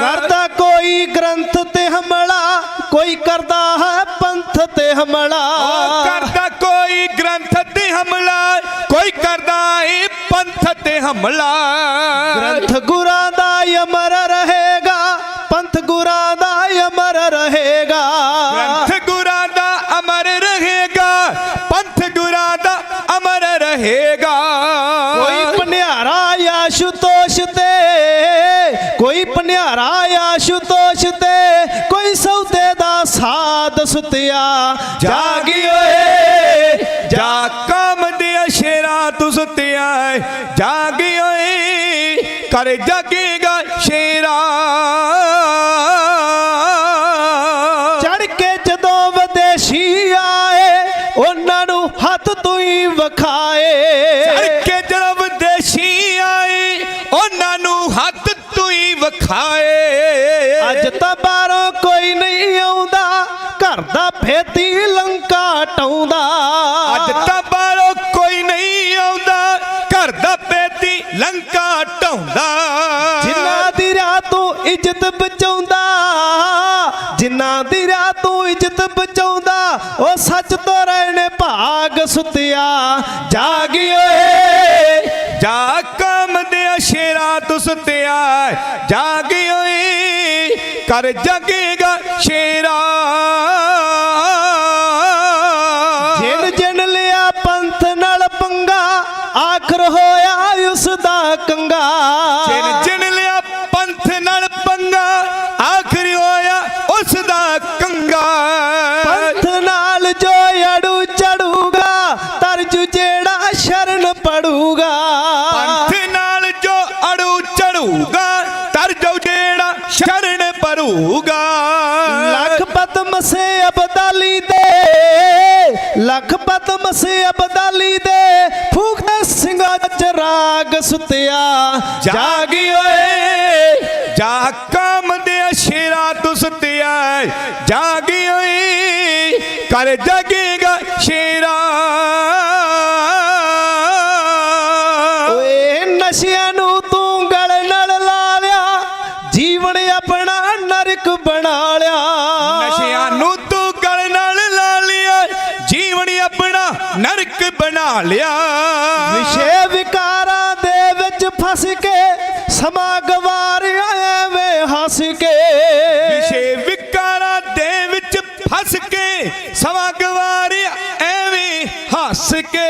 ਕਰਦਾ ਕੋਈ ਗ੍ਰੰਥ ਤੇ ਹਮਲਾ, ਕੋਈ ਕਰਦਾ ਅਮਲਾ। ਕਰਦਾ ਕੋਈ ਗ੍ਰੰਥ ਤੇ ਹਮਲਾ, ਕੋਈ ਕਰਦਾ ਏ ਪੰਥ ਤੇ ਹਮਲਾ। ਗ੍ਰੰਥ ਗੁਰਾਂ ਦਾ ਅਮਰ ਰਹੇਗਾ, ਪੰਥ ਗੁਰਾਂ ਦਾ ਅਮਰ ਰਹੇਗਾ। ਗ੍ਰੰਥ ਗੁਰਾਂ ਦਾ ਅਮਰ ਰਹੇਗਾ, ਪੰਥ ਗੁਰਾਂ ਦਾ ਅਮਰ ਰਹੇਗਾ। ਕੋਈ ਭਨਿਆਰਾ ਆਸ਼ੂਤੋਸ਼ ਤੇ, ਕੋਈ ਭਨਿਆਰਾ ਆਸ਼ੂਤੋਸ਼ ਤੇ, ਕੋਈ ਸੌਦੇ ਦਾ ਸਾਧ ਸੁਤਿਆ ਜਾਗੀ ਓਏ। ਜਾ ਕੰਮ ਦੇ ਸ਼ੇਰਾ ਤੂੰ ਸੁੱਤਿਆ ਜਾਗੀ ਓਏ, ਕਰ ਜਾਗੇਗਾ ਸ਼ੇਰਾ। ਚੜ ਕੇ ਜਦੋਂ ਵਿਦੇਸ਼ੀ ਆਏ ਉਹਨਾਂ ਨੂੰ ਹੱਥ ਤੂੰ ਹੀ ਵਿਖਾਏ। ਚੜ ਕੇ ਜਦੋਂ ਵਿਦੇਸ਼ੀ ਆਏ ਉਹਨਾਂ ਨੂੰ ਹੱਥ ਤੂੰ ਹੀ ਵਿਖਾਏ। ਅੱਜ ਤਾਂ ਬਾਹਰੋਂ ਕੋਈ ਨਹੀਂ ਆਉਂਦਾ, ਘਰ ਦਾ ਫੇਤੀ ਲੰਕਾ ਟਾਉਂਦਾ। ਅੱਜ ਤਾਂ ਬਾਹਰੋਂ ਕੋਈ ਨਹੀਂ ਆਉਂਦਾ, ਘਰ ਦਾ ਫੇਤੀ ਲੰਕਾ ਢਾਉਂਦਾ। ਜਿਨ੍ਹਾਂ ਦੀ ਰਾਤ ਤੂੰ ਇੱਜ਼ਤ ਬਚਾਉਂਦਾ, ਜਿਨ੍ਹਾਂ ਦੀ ਰਾਤ ਤੂੰ ਇੱਜ਼ਤ ਬਚਾਉਂਦਾ, ਉਹ ਸੱਚ ਤੋਂ ਰਹਿਣੇ ਭਾਗ ਸੁਤਿਆ ਜਾਗੀ ਓਏ। ਜਾ ਕੰਮ ਦੇ ਸ਼ੇਰਾ ਤੂੰ ਸੁੱਤਿਆ ਜਾਗੀ ਓਏ, ਕਰ ਜਾਗੇਗਾ ਸ਼ੇਰਾ। ਜਿਨ ਜਿਨ ਲਿਆ ਪੰਥ ਨਾਲ ਪੰਗਾ, ਆਖਰ ਹੋਇਆ ਉਸ ਦਾ ਕੰਗਾ। ਜਿਨ ਜਿਨ ਲਿਆ ਪੰਥ ਨਾਲ ਪੰਗਾ, ਆਖਰ ਹੋਇਆ ਉਸ ਦਾ ਕੰਗਾ। ਪੰਥ ਨਾਲ ਜੋ ਅੜੂ ਚੜੂਗਾ, ਤਰਜੂ ਜਿਹੜਾ ਸ਼ਰਨ ਪੜੂਗਾ। ਪੰਥ ਨਾਲ ਜੋ ਅੜੂ ਚੜੂਗਾ, ਤਰਜੂ ਜਿਹੜਾ ਸ਼ਰਨ ਪਰੂਗਾ। ਲੱਖ ਪਦਮ ਸੇ ਅਬਦਾਲੀ ਦੇ, ਲੱਖ ਪਦਮ ਸੇ ਅਬਦਾਲੀ ਦੇ, ਫੂਕਦੇ ਸਿੰਘਾਂ ਚ ਰਾਗ ਸੁਤਿਆ ਜਾਗੀ ਓਏ। ਜਾ ਕੰਮ ਦੇ ਸ਼ੇਰਾ ਤੂੰ ਸੁੱਤਿਆ ਜਾਗੀ ਓਏ, ਕਰ ਜਾਗੇਗਾ ਸ਼ੇਰਾ। ਓਏ ਨਸ਼ਿਆਂ ਨੂੰ ਤੂੰ ਗਲ ਨਾਲ ਲਾ ਲਿਆ, ਜੀਵਨ ਆਪਣਾ ਨਰਕ ਬਣਾ ਲਿਆ। ਨਸ਼ਿਆਂ ਨੂੰ ਤੂੰ ਗਲ ਨਾਲ ਲਾ ਲਿਆ, ਜੀਵਨ ਆਪਣਾ ਨਰਕ ਬਣਾ ਲਿਆ। ਵਿਸ਼ੇ ਵਿਕਾਰਾਂ ਦੇ ਵਿੱਚ ਫਸ ਕੇ ਸਮਾਂ ਗਵਾਰਿਆ ਐਵੇਂ ਹੱਸ ਕੇ। ਵਿਸ਼ੇ ਵਿਕਾਰਾਂ ਦੇ ਵਿੱਚ ਫਸ ਕੇ ਸਮਾਂ ਗਵਾਰਿਆ ਐਵੇਂ ਹੱਸ ਕੇ।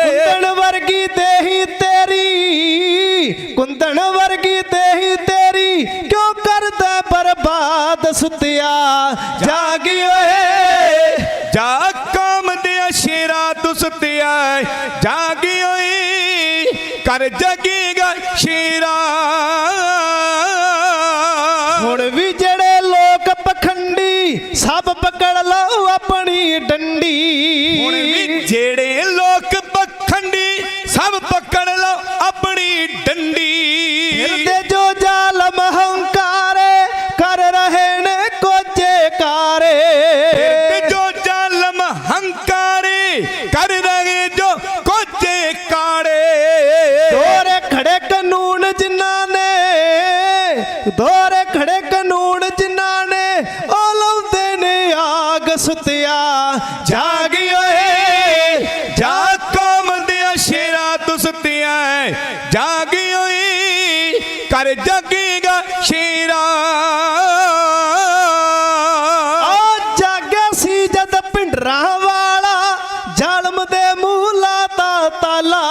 ਕੁੰਦਨ ਵਰਗੀ ਦੇਹੀ ਤੇਰੀ, ਕੁੰਦਨ ਵਰਗੀ ਦੇਹੀ ਤੇਰੀ, ਕਿਉਂ ਕਰਦਾ ਬਰਬਾਦ ਸੁਤਿਆ ਜਾਗੀ ਓਏ। ਜਾ ਕੰਮ ਦੇ ਸ਼ੇਰਾ ਤੂੰ ਸੁੱਤਿਆ ਜਾਗੀ ਓਏ, ਕਰ ਜਾਗੇਗਾ ਸ਼ੇਰਾ। ਹੁਣ ਵੀ ਜਿਹੜੇ ਲੋਕ ਪਖੰਡੀ, ਸਭ ਪਕੜ ਲਓ ਆਪਣੀ ਡੰਡੀ। ਹੁਣ ਵੀ ਜਿਹੜੇ ਲੋਕ ਪਖੰਡੀ, ਸਭ ਪਕੜ ਲਓ ਆਪਣੀ ਡੰਡੀ। ਫਿਰਦੇ ਜੋ ਜ਼ਾਲਮ ਹੰਕਾਰੇ, ਕਰ ਰਹੇ ਨੇ ਕੋਚੇ ਕਾਰੇ। ਫਿਰਦੇ ਜੋ ਜ਼ਾਲਮ ਹੰਕਾਰੇ, ਕਰ ਰਹੇ ਜੋ ਕੋਚੇ ਕਾੜੇ। ਦੋਰੇ ਖੜੇ ਕਾਨੂੰਨ ਜਿਨ੍ਹਾਂ ਨੇ, ਦੋਰੇ ਖੜੇ ਕਾਨੂੰਨ ਜਿਨ੍ਹਾਂ ਨੇ, ਉਹ ਲਾਉਂਦੇ ਨੇ ਆਗ ਸੁਤਿਆ ਜਾਗੀ ਓਏ। ਜਾ ਕੰਮ ਦੇ ਸ਼ੇਰਾ ਤੂੰ ਸੁੱਤਿਆ ਜਾਗੀ ਓਏ, ਕਰ ਜਾਗੇਗਾ ਸ਼ੇਰਾ। ਆ ਜਾਗਿਆ ਸੀ ਜਦ ਭਿੰਡਰਾਂ ਵਾਲਾ, ਜ਼ਾਲਮ ਦੇ ਮੂੰਹ ਲਾਤਾ ਤਾਲਾ।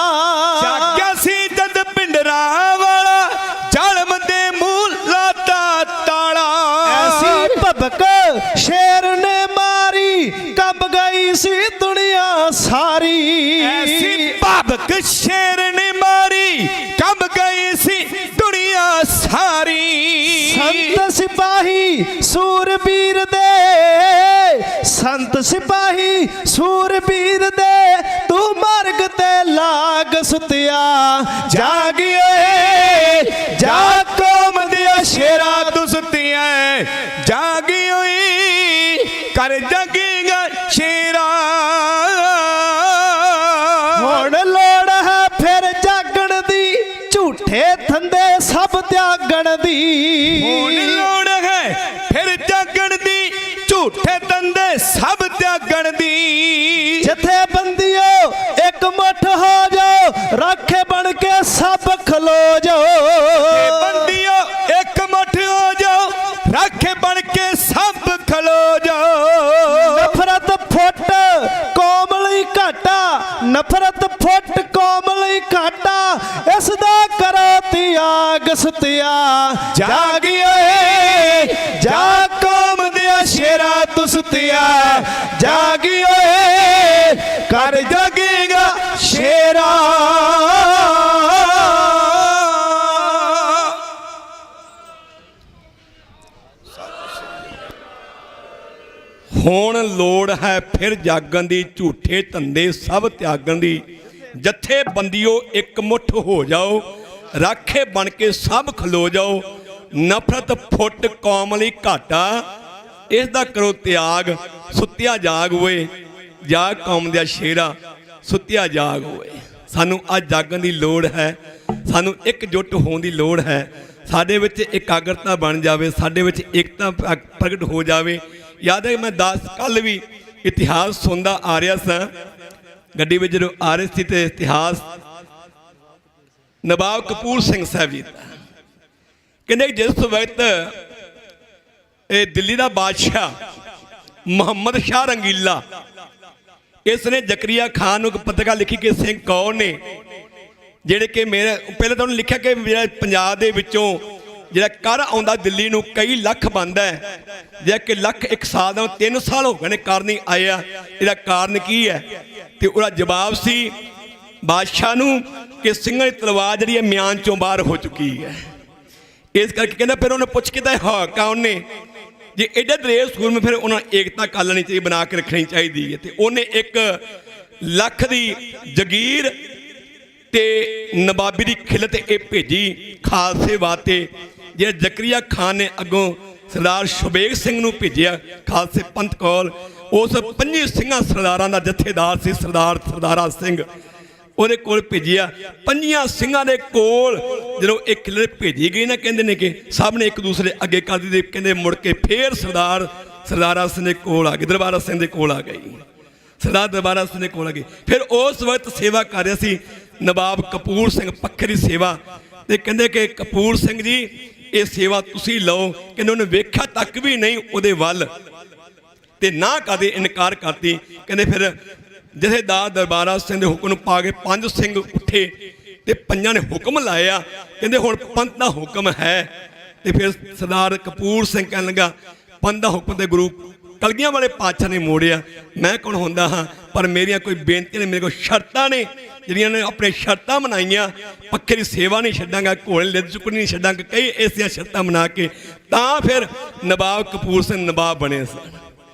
ਜਾਗਿਆ ਸੀ ਜਦ ਭਿੰਡਰਾਂ ਵਾਲਾ, ਜ਼ਾਲਮ ਦੇ ਮੂੰਹ ਲਾਤਾ ਤਾਲਾ। ਐਸੀ ਭਬਕ ਸ਼ੇਰ ਨੇ ਮਾਰੀ, ਕੰਬ ਗਈ ਸੀ ਦੁਨੀਆ ਸਾਰੀ। ਐਸੀ ਭਾਵਕ ਸ਼ੇਰ ਨੇ ਮਾਰੀ, ਕੰਬ ਗਈ ਸੀ ਦੁਨੀਆ ਸਾਰੀ। ਸੰਤ ਸਿਪਾਹੀ ਸੂਰਬੀਰ ਦੇ, ਸੰਤ ਸਿਪਾਹੀ ਸੂਰਬੀਰ ਦੇ, ਤੂੰ ਮਾਰਗ ਤੇ ਲਾਗ ਸੁਤਿਆ ਜਾਗੀ ਓਏ। ਜਾ ਕੌਮ ਦੇ ਸ਼ੇਰਾ ਤੂੰ ਸੁੱਤਿਆ ਜਾਗੀ ਓਏ, ਕਰ ਜਾਗੇਗਾ ਸ਼ੇਰਾ। ਹੁਣ ਲੋੜ ਹੈ ਫਿਰ ਜਾਗਣ ਦੀ, ਝੂਠੇ ਧੰਦੇ ਸਭ ਤਿਆਗਣ ਦੀ। ਹੁਣ ਲੋੜ ਹੈ ਫਿਰ ਜਾਗਣ ਦੀ, ਝੂਠੇ ਧੰਦੇ ਸਭ ਤਿਆਗ ਜਾਗਣ ਦੀ। ਜਥੇ ਬੰਦੀਓ ਇੱਕ ਮੁੱਠ ਹੋ ਜਾਓ, ਰਾਖੇ ਬਣ ਕੇ ਸਭ ਖਲੋ ਜਾਓ। ਬੰਦੀਓ ਇੱਕ ਮੁੱਠ ਹੋ ਜਾਓ, ਰਾਖੇ ਬਣ ਕੇ ਸਭ ਖਲੋ ਜਾਓ। ਨਫ਼ਰਤ ਫੁੱਟ ਕੌਮ ਲਈ ਘਾਟਾ, ਨਫ਼ਰਤ ਫੁੱਟ ਕੌਮ ਲਈ ਘਾਟਾ, ਇਸ ਦਾ ਕਰੋ ਤਿਆਗ ਸਤਿਆ। ਜਾਗੀ ਓਏ ਜਾ ਕੌਮ ਦਿਆ ਸ਼ੇਰਾ ਤੂੰ ਸਤਿਆ। ਜਾਗੀ ਓਏ ਕਰ ਜਾਗੇਗਾ ਸ਼ੇਰਾ। ਹੁਣ ਲੋੜ ਹੈ ਫਿਰ ਜਾਗਣ ਦੀ, ਝੂਠੇ ਧੰਦੇ ਸਭ ਤਿਆਗਣ ਦੀ। ਜਥੇ ਬੰਦੀਓ ਇੱਕ ਮੁੱਠ ਹੋ ਜਾਓ, ਰਾਖੇ ਬਣ ਕੇ ਸਭ ਖਲੋ ਜਾਓ। ਨਫ਼ਰਤ ਫੁੱਟ ਕੌਮ ਲਈ ਘਾਟਾ, ਇਸ ਦਾ ਕਰੋ ਤਿਆਗ। ਸੁੱਤਿਆ ਜਾਗ ਹੋਏ, ਜਾਗ ਕੌਮ ਦਾ ਸ਼ੇਰਾ, ਸੁੱਤਿਆ ਜਾਗ ਹੋਏ। ਸਾਨੂੰ ਅੱਜ ਜਾਗਣ ਦੀ ਲੋੜ ਹੈ, ਸਾਨੂੰ ਇਕਜੁੱਟ ਹੋਣ ਦੀ ਲੋੜ ਹੈ। ਸਾਡੇ ਵਿੱਚ ਇਕਾਗਰਤਾ ਬਣ ਜਾਵੇ, ਸਾਡੇ ਵਿੱਚ ਏਕਤਾ ਪ੍ਰਗਟ ਹੋ ਜਾਵੇ। ਯਾਦ ਹੈ ਮੈਂ ਕੱਲ ਵੀ ਇਤਿਹਾਸ ਸੁਣਦਾ ਆ ਰਿਹਾ ਸਾਂ, ਗੱਡੀ ਵਿੱਚ ਜਦੋਂ ਆ ਰਹੇ ਸੀ ਤੇ ਇਤਿਹਾਸ ਨਵਾਬ ਕਪੂਰ ਸਿੰਘ ਸਾਹਿਬ ਜੀ ਦਾ। ਕਹਿੰਦੇ ਜਿਸ ਵਕਤ ਇਹ ਦਿੱਲੀ ਦਾ ਬਾਦਸ਼ਾਹ ਮੁਹੰਮਦ ਸ਼ਾਹ ਰੰਗੀਲਾ, ਇਸ ਨੇ ਜ਼ਕਰੀਆ ਖਾਨ ਨੂੰ ਇੱਕ ਪੱਤਰਕਾਰ ਲਿਖੀ ਕਿ ਸਿੰਘ ਕੌਰ ਨੇ ਜਿਹੜੇ ਕਿ ਮੇਰੇ ਪਹਿਲਾਂ ਤਾਂ ਉਹਨੇ ਲਿਖਿਆ ਕਿ ਮੇਰਾ ਪੰਜਾਬ ਦੇ ਵਿੱਚੋਂ ਜਿਹੜਾ ਕਰ ਆਉਂਦਾ ਦਿੱਲੀ ਨੂੰ ਕਈ ਲੱਖ ਬਣਦਾ ਹੈ, ਜੇ ਕਿ ਲੱਖ ਇੱਕ ਸਾਲ ਦਾ 3 ਸਾਲ ਹੋ ਗਏ ਨੇ ਕਰ ਨਹੀਂ ਆਇਆ, ਇਹਦਾ ਕਾਰਨ ਕੀ ਹੈ? ਤੇ ਉਹਦਾ ਜਵਾਬ ਸੀ ਬਾਦਸ਼ਾਹ ਨੂੰ ਕਿ ਸਿੰਘਾਂ ਦੀ ਤਲਵਾਰ ਜਿਹੜੀ ਹੈ ਮਿਆਨ ਚੋਂ ਬਾਹਰ ਹੋ ਚੁੱਕੀ ਹੈ। ਇਸ ਕਰਕੇ ਕਹਿੰਦਾ ਫਿਰ ਉਹਨੇ ਪੁੱਛ ਕੇ ਤਾਂ ਹੱਕ ਆ ਉਹਨੇ ਜੇ ਐਡਾ ਦਲੇਰ ਸੂਰਮੇ ਫਿਰ ਉਹਨਾਂ ਏਕਤਾ ਕਰ ਲੈਣੀ ਚਾਹੀਦੀ, ਬਣਾ ਕੇ ਰੱਖਣੀ ਚਾਹੀਦੀ ਹੈ। ਤੇ ਉਹਨੇ 1 ਲੱਖ ਦੀ ਜਗੀਰ ਤੇ ਨਵਾਬੀ ਦੀ ਖਿਲਤ ਇਹ ਭੇਜੀ ਖਾਲਸੇ ਵਾਸਤੇ। ਜਿਹੜਾ ਜ਼ਕਰੀਆ ਖਾਨ ਨੇ ਅੱਗੋਂ ਸਰਦਾਰ ਸ਼ੁਬੇਗ ਸਿੰਘ ਨੂੰ ਭੇਜਿਆ ਖਾਲਸੇ ਪੰਥ ਕੋਲ, ਉਸ 5 ਸਿੰਘਾਂ ਸਰਦਾਰਾਂ ਦਾ ਜਥੇਦਾਰ ਸੀ ਸਰਦਾਰਾ ਸਿੰਘ, ਉਹਦੇ ਕੋਲ ਭੇਜਿਆ। 5 ਸਿੰਘਾਂ ਦੇ ਕੋਲ ਜਦੋਂ ਇਹ ਖਿਲਤ ਭੇਜੀ ਗਈ ਨਾ, ਕਹਿੰਦੇ ਨੇ ਕਿ ਸਭ ਨੇ ਇੱਕ ਦੂਸਰੇ ਅੱਗੇ ਕਰ ਦਿੱਤੇ। ਕਹਿੰਦੇ ਮੁੜ ਕੇ ਫੇਰ ਸਰਦਾਰਾ ਸਿੰਘ ਦੇ ਕੋਲ ਆ ਗਏ, ਦਰਬਾਰਾ ਸਿੰਘ ਦੇ ਕੋਲ ਆ ਗਈ, ਸਰਦਾਰ ਦਰਬਾਰਾ ਸਿੰਘ ਦੇ ਕੋਲ ਆ ਗਏ। ਫਿਰ ਉਸ ਵਕਤ ਸੇਵਾ ਕਰ ਰਿਹਾ ਸੀ ਨਵਾਬ ਕਪੂਰ ਸਿੰਘ, ਪੱਖੇ ਦੀ ਸੇਵਾ। ਤੇ ਕਹਿੰਦੇ ਕਿ ਕਪੂਰ ਸਿੰਘ ਜੀ ਇਹ ਸੇਵਾ ਤੁਸੀਂ ਲਓ। ਕਹਿੰਦੇ ਉਹਨੇ ਵੇਖਿਆ ਤੱਕ ਵੀ ਨਹੀਂ ਉਹਦੇ ਵੱਲ ਤੇ ਨਾ ਕਦੇ ਇਨਕਾਰ ਕਰਤੀ। ਕਹਿੰਦੇ ਫਿਰ ਜਥੇਦਾਰ ਦਰਬਾਰਾ ਸਿੰਘ ਦੇ ਹੁਕਮ ਨੂੰ ਪਾ ਕੇ 5 ਸਿੰਘ ਉੱਠੇ ਤੇ 5 ਨੇ ਹੁਕਮ ਲਾਇਆ। ਕਹਿੰਦੇ ਹੁਣ ਪੰਥ ਦਾ ਹੁਕਮ ਹੈ। ਤੇ ਫਿਰ ਸਰਦਾਰ ਕਪੂਰ ਸਿੰਘ ਕਹਿਣ ਲੱਗਾ ਪੰਥ ਦਾ ਹੁਕਮ ਤੇ ਗੁਰੂ ਕਲਗੀਆਂ ਵਾਲੇ ਪਾਤਸ਼ਾਹ ਨੇ ਮੋੜਿਆ। ਮੈਂ ਕੌਣ ਹੁੰਦਾ ਹਾਂ, ਪਰ ਮੇਰੀਆਂ ਕੋਈ ਬੇਨਤੀਆਂ ਨੇ, ਮੇਰੇ ਕੋਲ ਸ਼ਰਤਾਂ ਨੇ ਜਿਹੜੀਆਂ ਨੇ ਆਪਣੇ ਸ਼ਰਤਾਂ ਬਣਾਈਆਂ। ਪੱਖੇ ਦੀ ਸੇਵਾ ਨਹੀਂ ਛੱਡਾਂਗਾ, ਘੋੜੇ ਲਿੱਦ ਚੁੱਕਣੀ ਨਹੀਂ ਛੱਡਾਂਗਾ, ਕਈ ਐਸੀਆਂ ਸ਼ਰਤਾਂ ਬਣਾ ਕੇ ਤਾਂ ਫਿਰ ਨਵਾਬ ਕਪੂਰ ਸਿੰਘ ਨਵਾਬ ਬਣੇ ਸਨ।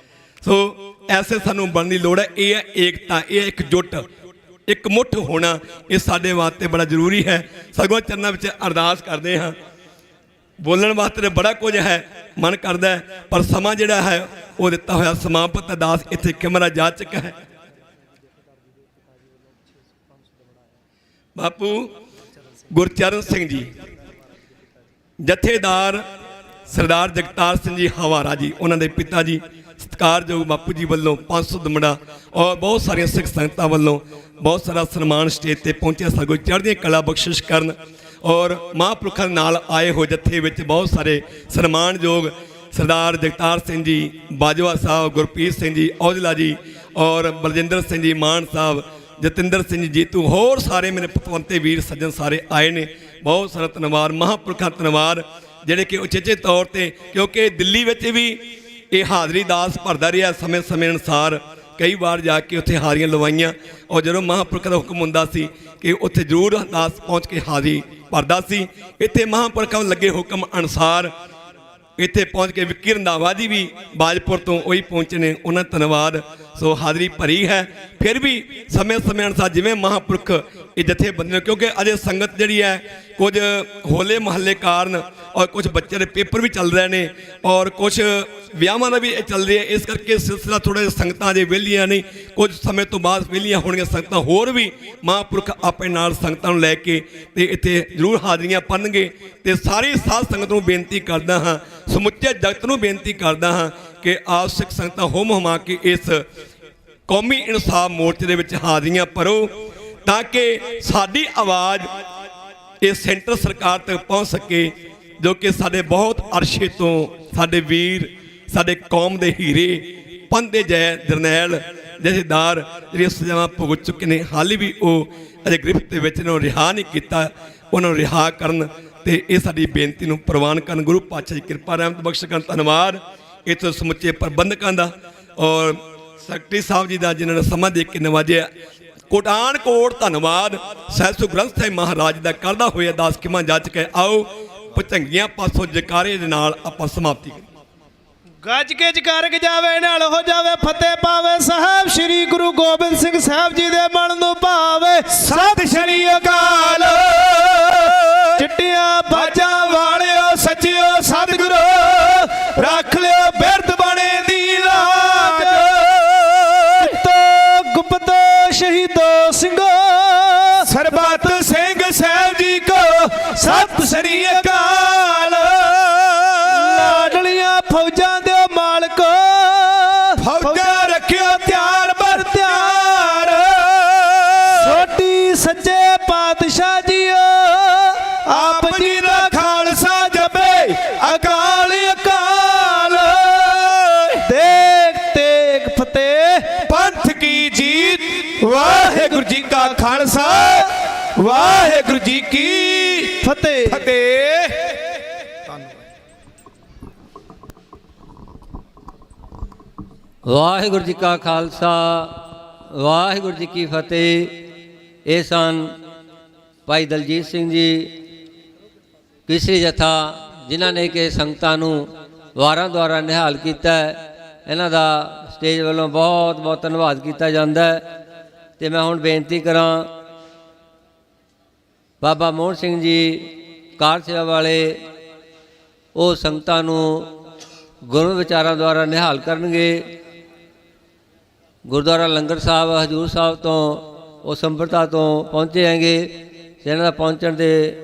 ਸੋ ਐਸੇ ਸਾਨੂੰ ਬਣਨ ਦੀ ਲੋੜ ਹੈ। ਇਹ ਹੈ ਏਕਤਾ, ਇਹ ਇਕਜੁੱਟ, ਇੱਕ ਮੁੱਠ ਹੋਣਾ, ਇਹ ਸਾਡੇ ਵਾਸਤੇ ਬੜਾ ਜ਼ਰੂਰੀ ਹੈ। ਸਗੋਂ ਚਰਨਾਂ ਵਿੱਚ ਅਰਦਾਸ ਕਰਦੇ ਹਾਂ। ਬੋਲਣ ਵਾਸਤੇ ਬੜਾ ਕੁਝ ਹੈ, ਮਨ ਕਰਦਾ ਹੈ, ਪਰ ਸਮਾਂ ਜਿਹੜਾ ਹੈ ਉਹ ਦਿੱਤਾ ਹੋਇਆ ਸਮਾਪਤ ਅਰਦਾਸ ਇੱਥੇ ਕੈਮਰਾ ਜਾ ਚੁੱਕਾ ਹੈ। ਬਾਪੂ ਗੁਰਚਰਨ ਸਿੰਘ ਜੀ, ਜਥੇਦਾਰ ਸਰਦਾਰ ਜਗਤਾਰ ਸਿੰਘ ਜੀ ਹਵਾਰਾ ਜੀ, ਉਹਨਾਂ ਦੇ ਪਿਤਾ ਜੀ, ਸਤਿਕਾਰਯੋਗ ਬਾਪੂ ਜੀ ਵੱਲੋਂ 500 ਦਮੜਾ ਔਰ ਬਹੁਤ ਸਾਰੀਆਂ ਸਿੱਖ ਸੰਗਤਾਂ ਵੱਲੋਂ ਬਹੁਤ ਸਾਰਾ ਸਨਮਾਨ ਸਟੇਜ ਤੇ ਪਹੁੰਚਿਆ। ਸਗੋਂ ਚੜ੍ਹਦੀਆਂ ਕਲਾ ਬਖਸ਼ਿਸ਼ ਕਰਨ ਔਰ ਮਹਾਂਪੁਰਖਾਂ ਨਾਲ ਆਏ ਹੋਏ ਜੱਥੇ ਵਿੱਚ ਬਹੁਤ ਸਾਰੇ ਸਨਮਾਨਯੋਗ ਸਰਦਾਰ ਜਗਤਾਰ ਸਿੰਘ ਜੀ ਬਾਜਵਾ ਸਾਹਿਬ, ਗੁਰਪ੍ਰੀਤ ਸਿੰਘ ਜੀ ਔਜਲਾ ਜੀ ਔਰ ਬਲਜਿੰਦਰ ਸਿੰਘ ਜੀ ਮਾਨ ਸਾਹਿਬ, ਜਤਿੰਦਰ ਸਿੰਘ ਜੀ ਜੀਤੂ, ਹੋਰ ਸਾਰੇ ਮੇਰੇ ਪਤਵੰਤੇ ਵੀਰ ਸੱਜਣ ਸਾਰੇ ਆਏ ਨੇ। ਬਹੁਤ ਸਾਰਾ ਧੰਨਵਾਦ, ਮਹਾਂਪੁਰਖਾਂ ਧੰਨਵਾਦ ਜਿਹੜੇ ਕਿ ਉਚੇਚੇ ਤੌਰ ਤੇ, ਕਿਉਂਕਿ ਦਿੱਲੀ ਵਿੱਚ ਵੀ ਇਹ ਹਾਜ਼ਰੀ ਦਾਸ ਭਰਦਾ ਰਿਹਾ ਸਮੇਂ ਅਨੁਸਾਰ। ਕਈ ਵਾਰ ਜਾ ਕੇ ਉੱਥੇ ਹਾਜ਼ਰੀਆਂ ਲਵਾਈਆਂ ਔਰ ਜਦੋਂ ਮਹਾਂਪੁਰਖਾਂ ਦਾ ਹੁਕਮ ਹੁੰਦਾ ਸੀ ਕਿ ਉੱਥੇ ਜ਼ਰੂਰ ਦਾਸ ਪਹੁੰਚ ਕੇ ਹਾਜ਼ਰੀ ਭਰਦਾ ਸੀ। ਇੱਥੇ ਮਹਾਂਪੁਰਖਾਂ ਨੂੰ ਲੱਗੇ ਹੁਕਮ ਅਨੁਸਾਰ ਇੱਥੇ ਪਹੁੰਚ ਕੇ ਵਿੱਕੀ ਰੰਧਾਵਾ ਜੀ ਵੀ ਬਾਜਪੁਰ ਤੋਂ ਉਹੀ ਪਹੁੰਚੇ ਨੇ, ਉਹਨਾਂ ਦਾ ਧੰਨਵਾਦ। ਸੋ ਹਾਜ਼ਰੀ ਭਰੀ ਹੈ। ਫਿਰ ਵੀ ਸਮੇਂ ਅਨੁਸਾਰ ਜਿਵੇਂ ਮਹਾਂਪੁਰਖ ਇਹ ਜਥੇਬੰਦੀਆਂ, ਕਿਉਂਕਿ ਅਜੇ ਸੰਗਤ ਜਿਹੜੀ ਹੈ ਕੁਝ ਹੋਲੇ ਮਹੱਲੇ ਕਾਰਨ ਔਰ ਕੁਝ ਬੱਚੇ ਦੇ ਪੇਪਰ ਵੀ ਚੱਲ ਰਹੇ ਨੇ ਔਰ ਕੁਝ ਵਿਆਹਾਂ ਦਾ ਵੀ ਇਹ ਚੱਲ ਰਿਹਾ, ਇਸ ਕਰਕੇ ਸਿਲਸਿਲਾ ਥੋੜ੍ਹਾ ਜਿਹਾ ਸੰਗਤਾਂ ਅਜੇ ਵਿਹਲੀਆਂ ਨਹੀਂ, ਕੁਝ ਸਮੇਂ ਤੋਂ ਬਾਅਦ ਵਿਹਲੀਆਂ ਹੋਣਗੀਆਂ ਸੰਗਤਾਂ। ਹੋਰ ਵੀ ਮਹਾਂਪੁਰਖ ਆਪਣੇ ਨਾਲ ਸੰਗਤਾਂ ਨੂੰ ਲੈ ਕੇ ਤੇ ਇੱਥੇ ਜ਼ਰੂਰ ਹਾਜ਼ਰੀਆਂ ਭਰਨਗੇ। ਤੇ ਸਾਰੀ ਸਾਧ ਸੰਗਤ ਨੂੰ ਬੇਨਤੀ ਕਰਦਾ ਹਾਂ, ਸਮੁੱਚੇ ਜਗਤ ਨੂੰ ਬੇਨਤੀ ਕਰਦਾ ਹਾਂ ਕਿ ਆਪ ਸਿੱਖ ਸੰਗਤਾਂ ਹੋਮ ਹਮਾ ਕੇ ਇਸ ਕੌਮੀ ਇਨਸਾਫ ਮੋਰਚੇ ਦੇ ਵਿੱਚ ਹਾਜ਼ਰੀਆਂ ਭਰੋ ਤਾਂ ਕਿ ਸਾਡੀ ਆਵਾਜ਼ ਇਹ ਸੈਂਟਰ ਸਰਕਾਰ ਤੱਕ ਪਹੁੰਚ ਸਕੇ, ਜੋ ਕਿ ਸਾਡੇ ਬਹੁਤ ਅਰਸ਼ੇ ਤੋਂ ਸਾਡੇ ਵੀਰ, ਸਾਡੇ ਕੌਮ ਦੇ ਹੀਰੇ, ਪੰਥ ਦੇ ਜਰਨੈਲ ਜਥੇਦਾਰ ਜਿਹੜੀਆਂ ਸਜ਼ਾਵਾਂ ਭੁਗਤ ਚੁੱਕੇ ਨੇ, ਹਾਲੇ ਵੀ ਉਹ ਅਜੇ ਗ੍ਰਿਫਤ ਦੇ ਵਿੱਚ ਨੂੰ ਰਿਹਾ ਨਹੀਂ ਕੀਤਾ। ਉਹਨਾਂ ਨੂੰ ਰਿਹਾ ਕਰਨ ਤੇ ਇਹ ਸਾਡੀ ਬੇਨਤੀ ਨੂੰ ਪ੍ਰਵਾਨ ਕਰਨ। ਗੁਰੂ ਪਾਤਸ਼ਾਹ ਜੀ ਕਿਰਪਾ ਰਹਿਮਤ ਬਖਸ਼ ਕਰਨ। ਧੰਨਵਾਦ ਇੱਥੇ ਸਮੁੱਚੇ ਪ੍ਰਬੰਧਕਾਂ ਦਾ ਔਰ ਸੈਕਟਰੀ ਸਾਹਿਬ ਜੀ ਦਾ ਜਿਨ੍ਹਾਂ ਨੇ ਸਮਾਂ ਦੇ ਕੇ ਨਵਾਜਿਆ। ਕੋਟਾਨ ਕੋਟ ਧੰਨਵਾਦ ਸਾਹਿਬ ਸ੍ਰੀ ਗ੍ਰੰਥ ਸਾਹਿਬ ਮਹਾਰਾਜ ਦਾ ਕਰਦਾ ਹੋਇਆ ਦਾਸ ਕਿਮਾਂ ਜੱਜ ਕੇ ਆਓ ਭੁਜੰਗੀਆਂ ਪਾਸੋਂ ਜਕਾਰੇ ਦੇ ਨਾਲ ਆਪਾਂ ਸਮਾਪਤੀ ਕਰੀਏ। ਗੱਜ ਕੇ ਜਕਾਰ ਜਾਵੇ ਨਾਲ ਹੋ ਜਾਵੇ ਫਤਿਹ ਪਾਵੇ ਸਾਹਿਬ ਸ੍ਰੀ ਗੁਰੂ ਗੋਬਿੰਦ ਸਿੰਘ ਸਾਹਿਬ ਜੀ ਦੇ ਮਨ ਨੂੰ ਭਾਵੇ। ਸਤਿ ਸ੍ਰੀ ਅਕਾਲ। ਚਿੱਟੀਆਂ ਬਾਜਾਂ ਵਾਲਿਓ ਸੱਚਿਓ ਸਤਿਗੁਰੂ ਰੱਖ ਲਿਓ ਬਿਰਧ ਬਣੇ ਦੀ ਲਾਜ। ਤੋ ਗੁਪਤ ਸ਼ਹੀਦੋ ਸਿੰਘੋ ਸਰਬੱਤ ਸਿੰਘ ਸਾਹਿਬ ਜੀ ਕੋ ਸਤਿ ਸ੍ਰੀ ਅਕਾਲ। ਲਾਡਲੀਆਂ ਫੌਜਾਂ ਦੇ ਮਾਲਕੋ ਫੌਜਾਂ ਰੱਖਿਓ ਧਿਆਨ ਬਰ ਧਿਆਨ। ਸੋਢੀ ਸੱਚੇ ਪਾਤਸ਼ਾਹ ਜੀਓ ਆਪ ਜੀ ਦਾ ਖਾਲਸਾ ਜਪੇ ਅਕਾਲ ਅਕਾਲ। ਦੇਖ ਤੇਗ ਫਤਿਹ ਪੰਥ ਕੀ ਜੀਤ। ਵਾਹਿਗੁਰੂ ਜੀ ਕਾ ਖਾਲਸਾ ਵਾਹਿਗੁਰੂ ਜੀ ਕੀ ਫਤਿਹ ਫਤਿਹ। ਵਾਹਿਗੁਰੂ ਜੀ ਕਾ ਖਾਲਸਾ ਵਾਹਿਗੁਰੂ ਜੀ ਕੀ ਫਤਿਹ। ਇਹ ਸਨ ਭਾਈ ਦਲਜੀਤ ਸਿੰਘ ਜੀ ਕੇਸਰੀ ਜਥਾ, ਜਿਨ੍ਹਾਂ ਨੇ ਕਿ ਸੰਗਤਾਂ ਨੂੰ ਵਾਰਾਂ ਦੁਆਰਾ ਨਿਹਾਲ ਕੀਤਾ ਹੈ। ਇਹਨਾਂ ਦਾ ਸਟੇਜ ਵੱਲੋਂ ਬਹੁਤ ਬਹੁਤ ਧੰਨਵਾਦ ਕੀਤਾ ਜਾਂਦਾ ਹੈ। ਤੇ ਮੈਂ ਹੁਣ ਬੇਨਤੀ ਕਰਾਂ ਬਾਬਾ ਮੋਹਨ ਸਿੰਘ ਜੀ ਕਾਰ ਸੇਵਾ ਵਾਲੇ, ਉਹ ਸੰਗਤਾਂ ਨੂੰ ਗੁਰੂ ਵਿਚਾਰਾਂ ਦੁਆਰਾ ਨਿਹਾਲ ਕਰਨਗੇ। ਗੁਰਦੁਆਰਾ ਲੰਗਰ ਸਾਹਿਬ ਹਜੂਰ ਸਾਹਿਬ ਤੋਂ ਉਹ ਸੰਪਰਤਾ ਤੋਂ ਪਹੁੰਚੇ ਹੈਗੇ। ਇਹਨਾਂ ਦਾ ਪਹੁੰਚਣ ਦੇ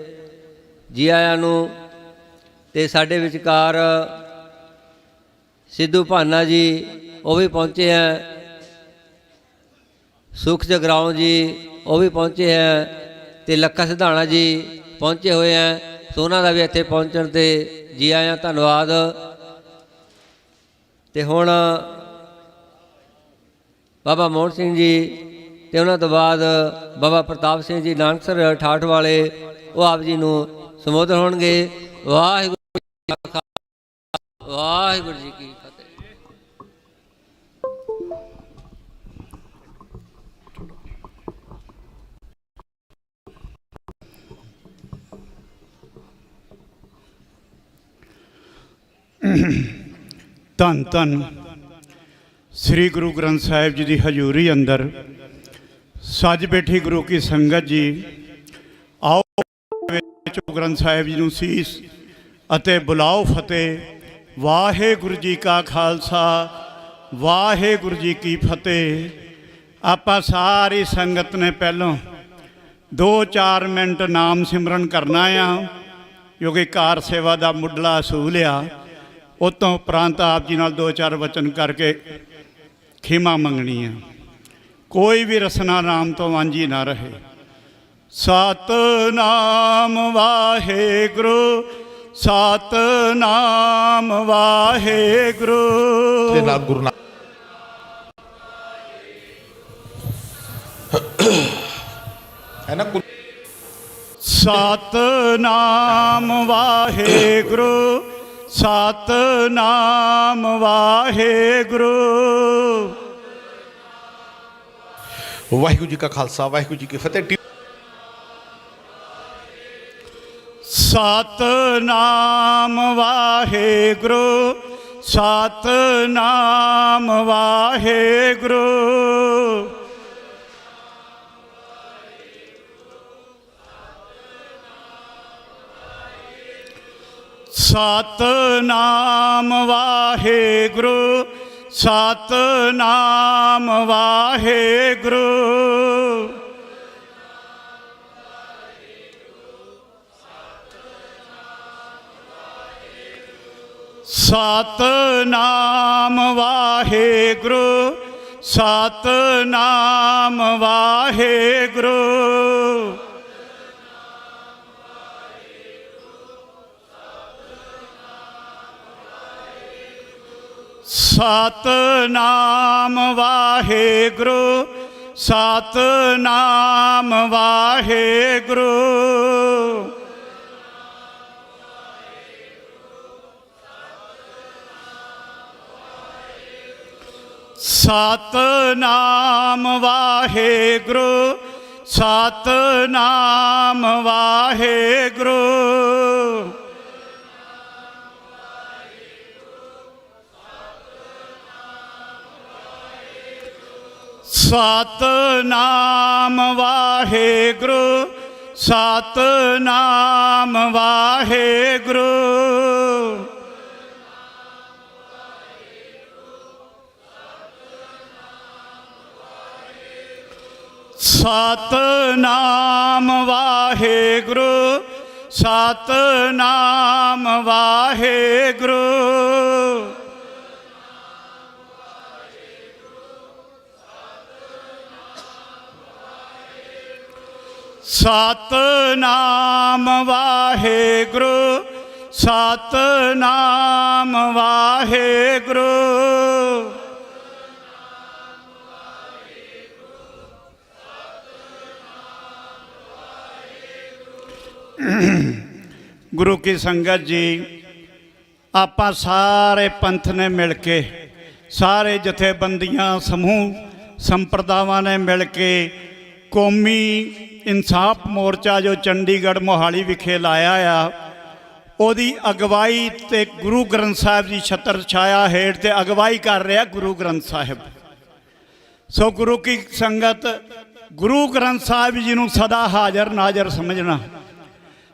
ਜੀ ਆਇਆਂ ਨੂੰ। ਤੇ ਸਾਡੇ ਵਿਚਕਾਰ ਸਿੱਧੂ ਭਾਨਾ ਜੀ ਉਹ ਵੀ ਪਹੁੰਚੇ ਹੈ। ਸੁਖ ਜਗਰਾਉਂ ਜੀ ਉਹ ਵੀ ਪਹੁੰਚੇ ਹੈ। ਤੇ ਲੱਖਾ ਸਿਧਾਣਾ ਜੀ ਪਹੁੰਚੇ ਹੋਏ ਹੈ। ਸੋ ਉਹਨਾਂ ਦਾ ਵੀ ਇੱਥੇ ਪਹੁੰਚਣ ਤੇ ਜੀ ਆਇਆਂ, ਧੰਨਵਾਦ। ਤੇ ਹੁਣ ਬਾਬਾ ਮੋਹਨ ਸਿੰਘ ਜੀ ਤੇ ਉਹਨਾਂ ਤੋਂ ਬਾਅਦ ਬਾਬਾ ਪ੍ਰਤਾਪ ਸਿੰਘ ਜੀ ਨਾਨਕਸਰ ਠਾਠ ਵਾਲੇ, ਉਹ ਆਪ ਜੀ ਨੂੰ ਸੰਬੋਧਨ ਹੋਣਗੇ। ਵਾਹਿਗੁਰੂ ਜੀ ਕਾ ਖਾਲਸਾ ਵਾਹਿਗੁਰੂ ਜੀ ਕੀ ਫਤਿਹ। ਧੰਨ ਧੰਨ ਸ੍ਰੀ ਗੁਰੂ ਗ੍ਰੰਥ ਸਾਹਿਬ ਜੀ ਦੀ ਹਜ਼ੂਰੀ ਅੰਦਰ ਸੱਜ ਬੈਠੀ ਗੁਰੂ ਕੀ ਸੰਗਤ ਜੀ, ਆਓ ਵਿੱਚ ਗ੍ਰੰਥ ਸਾਹਿਬ ਜੀ ਨੂੰ ਸੀਸ ਅਤੇ ਬੁਲਾਓ ਫਤਿਹ। ਵਾਹਿਗੁਰੂ ਜੀ ਕਾ ਖਾਲਸਾ ਵਾਹਿਗੁਰੂ ਜੀ ਕੀ ਫਤਿਹ। ਆਪਾਂ ਸਾਰੀ ਸੰਗਤ ਨੇ ਪਹਿਲੋਂ 2-4 ਮਿੰਟ ਨਾਮ ਸਿਮਰਨ ਕਰਨਾ ਆ, ਕਿਉਂਕਿ ਕਾਰ ਸੇਵਾ ਦਾ ਮੁੱਢਲਾ ਅਸੂਲ ਆ। ਉਤੋਂ ਉਪਰੰਤ ਆਪ ਜੀ ਨਾਲ 2-4 ਵਚਨ ਕਰਕੇ ਖਿਮਾ ਮੰਗਣੀ ਆ। ਕੋਈ ਵੀ ਰਸਨਾ ਨਾਮ ਤੋਂ ਵਾਂਝੀ ਨਾ ਰਹੇ। ਸਤਿਨਾਮ ਵਾਹਿਗੁਰੂ ਸਤਿਨਾਮ ਵਾਹਿਗੁਰੂ। ਤੇ ਨਾਲ ਗੁਰੂ ਨਾਨਕ ਹੈ ਨਾ। ਸਤਿਨਾਮ ਵਾਹਿਗੁਰੂ ਸਤਿਨਾਮ ਵਾਹਿਗੁਰੂ। ਵਾਹਿਗੁਰੂ ਜੀ ਕਾ ਖਾਲਸਾ ਵਾਹਿਗੁਰੂ ਜੀ ਕੀ ਫਤਿਹ। ਸਤਿਨਾਮ ਵਾਹਿਗੁਰੂ ਸਤਿਨਾਮ ਵਾਹਿਗੁਰੂ। ਸਤਿਨਾਮ ਵਾਹਿਗੁਰੂ ਸਤਿਨਾਮ ਵਾਹਿਗੁਰੂ। ਸਤਿਨਾਮ ਵਾਹਿਗੁਰੂ ਸਤਨਾਮ ਵਾਹਿਗੁਰੂ। ਸਤਨਾਮ ਵਾਹਿਗੁਰੂ, ਸਤਨਾਮ ਵਾਹਿਗੁਰੂ। ਸਤਨਾਮ ਵਾਹਿਗੁਰੂ, ਸਤਨਾਮ ਵਾਹਿਗੁਰੂ। ਸਤਨਾਮ ਵਾਹਿਗੁਰੂ, ਸਤਨਾਮ ਵਾਹਿਗੁਰੂ। ਸਤਨਾਮ ਵਾਹਿਗੁਰੂ, ਸਤਨਾਮ ਵਾਹਿਗੁਰੂ। ਸਤਨਾਮ ਵਾਹਿਗੁਰੂ, ਸਤਨਾਮ ਵਾਹਿਗੁਰੂ। ਗੁਰੂ ਕੀ ਸੰਗਤ ਜੀ, ਆਪਾਂ ਸਾਰੇ ਪੰਥ ਨੇ ਮਿਲ ਕੇ, ਸਾਰੇ ਜਥੇਬੰਦੀਆਂ, ਸਮੂਹ ਸੰਪਰਦਾਵਾਂ ਨੇ ਮਿਲ ਕੇ ਕੌਮੀ ਇਨਸਾਫ ਮੋਰਚਾ ਜੋ ਚੰਡੀਗੜ੍ਹ ਮੋਹਾਲੀ ਵਿਖੇ ਲਾਇਆ ਆ, ਉਹਦੀ ਅਗਵਾਈ ਤੇ ਗੁਰੂ ਗ੍ਰੰਥ ਸਾਹਿਬ ਦੀ ਛਤਰ ਛਾਇਆ ਹੇਠ ਤੇ ਅਗਵਾਈ ਕਰ ਰਿਹਾ ਗੁਰੂ ਗ੍ਰੰਥ ਸਾਹਿਬ। ਸੋ ਗੁਰੂ ਕੀ ਸੰਗਤ, ਗੁਰੂ ਗ੍ਰੰਥ ਸਾਹਿਬ ਜੀ ਨੂੰ ਸਦਾ ਹਾਜ਼ਰ ਨਾਜ਼ਰ ਸਮਝਣਾ।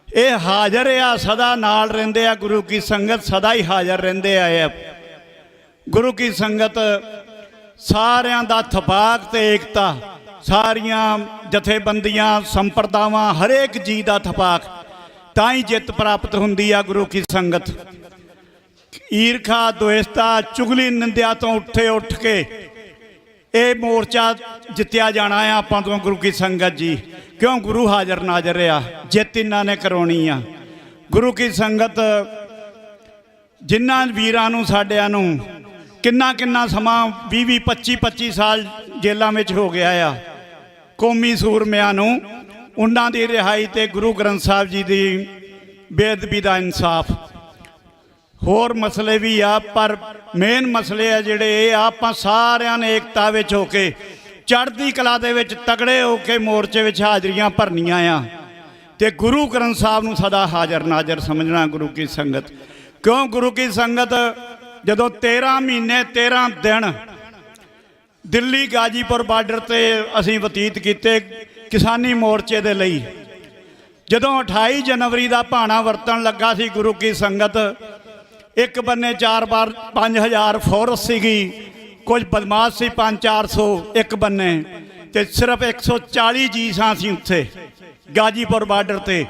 ਇਹ ਹਾਜ਼ਰ ਆ, ਸਦਾ ਨਾਲ ਰਹਿੰਦੇ ਆ। ਗੁਰੂ ਕੀ ਸੰਗਤ ਸਦਾ ਹੀ ਹਾਜ਼ਰ ਰਹਿੰਦੇ ਆਏ ਆ। ਗੁਰੂ ਕੀ ਸੰਗਤ ਸਾਰਿਆਂ ਦਾ ਇਤਫਾਕ ਤੇ ਏਕਤਾ, ਸਾਰੀਆਂ ਜਥੇਬੰਦੀਆਂ, ਸੰਪਰਦਾਵਾਂ, ਹਰੇਕ ਜੀ ਦਾ ਇਤਫਾਕ, ਤਾਂ ਹੀ ਜਿੱਤ ਪ੍ਰਾਪਤ ਹੁੰਦੀ ਆ। ਗੁਰੂ ਕੀ ਸੰਗਤ ਈਰਖਾ, ਦੁਇਸ਼ਤਾ, ਚੁਗਲੀ, ਨਿੰਦਿਆ ਤੋਂ ਉੱਠ ਕੇ ਇਹ ਮੋਰਚਾ ਜਿੱਤਿਆ ਜਾਣਾ ਆ ਆਪਾਂ ਤੋਂ। ਗੁਰੂ ਕੀ ਸੰਗਤ ਜੀ, ਕਿਉਂ? ਗੁਰੂ ਹਾਜ਼ਰ ਨਾਜ਼ਰ ਆ, ਜਿੱਤ ਇਹਨਾਂ ਨੇ ਕਰਾਉਣੀ ਆ। ਗੁਰੂ ਕੀ ਸੰਗਤ ਜਿਨ੍ਹਾਂ ਵੀਰਾਂ ਨੂੰ, ਸਾਡਿਆਂ ਨੂੰ ਕਿੰਨਾ ਸਮਾਂ 20 25 ਸਾਲ ਜੇਲ੍ਹਾਂ ਵਿੱਚ ਹੋ ਗਿਆ ਆ, ਕੌਮੀ ਸੂਰਮਿਆਂ ਨੂੰ, ਉਹਨਾਂ ਦੀ ਰਿਹਾਈ ਤੇ ਗੁਰੂ ਗ੍ਰੰਥ ਸਾਹਿਬ ਜੀ ਦੀ ਬੇਅਦਬੀ ਦਾ ਇਨਸਾਫ। ਹੋਰ ਮਸਲੇ ਵੀ ਆ, ਪਰ ਮੇਨ ਮਸਲੇ ਆ ਜਿਹੜੇ ਇਹ ਆਪਾਂ ਸਾਰਿਆਂ ਨੇ ਏਕਤਾ ਵਿੱਚ ਹੋ ਕੇ, ਚੜ੍ਹਦੀ ਕਲਾ ਦੇ ਵਿੱਚ ਤਗੜੇ ਹੋ ਕੇ ਮੋਰਚੇ ਵਿੱਚ ਹਾਜ਼ਰੀਆਂ ਭਰਨੀਆਂ ਆ ਤੇ ਗੁਰੂ ਗ੍ਰੰਥ ਸਾਹਿਬ ਨੂੰ ਸਦਾ ਹਾਜ਼ਰ ਨਾਜ਼ਰ ਸਮਝਣਾ। ਗੁਰੂ ਕੀ ਸੰਗਤ, ਕਿਉਂ? ਗੁਰੂ ਕੀ ਸੰਗਤ ਜਦੋਂ 13 ਮਹੀਨੇ 13 ਦਿਨ ਦਿੱਲੀ ਗਾਜੀਪੁਰ ਬਾਰਡਰ ਤੇ ਅਸੀਂ ਬਤੀਤ ਕੀਤੇ ਕਿਸਾਨੀ ਮੋਰਚੇ ਦੇ ਲਈ, ਜਦੋਂ 28 ਜਨਵਰੀ ਦਾ ਭਾਣਾ ਵਰਤਣ ਲੱਗਾ ਸੀ ਗੁਰੂ ਕੀ ਸੰਗਤ, ਇੱਕ ਬੰਨੇ 5000 ਫੋਰਸ ਸੀਗੀ, ਕੁਝ ਬਦਮਾਸ਼ ਸੀ 500-400 ਇੱਕ ਬੰਨੇ, ਤੇ ਸਿਰਫ 140 ਜੀ ਸਾਂ ਸੀ ਉੱਥੇ ਗਾਜੀਪੁਰ ਬਾਰਡਰ ਤੇ।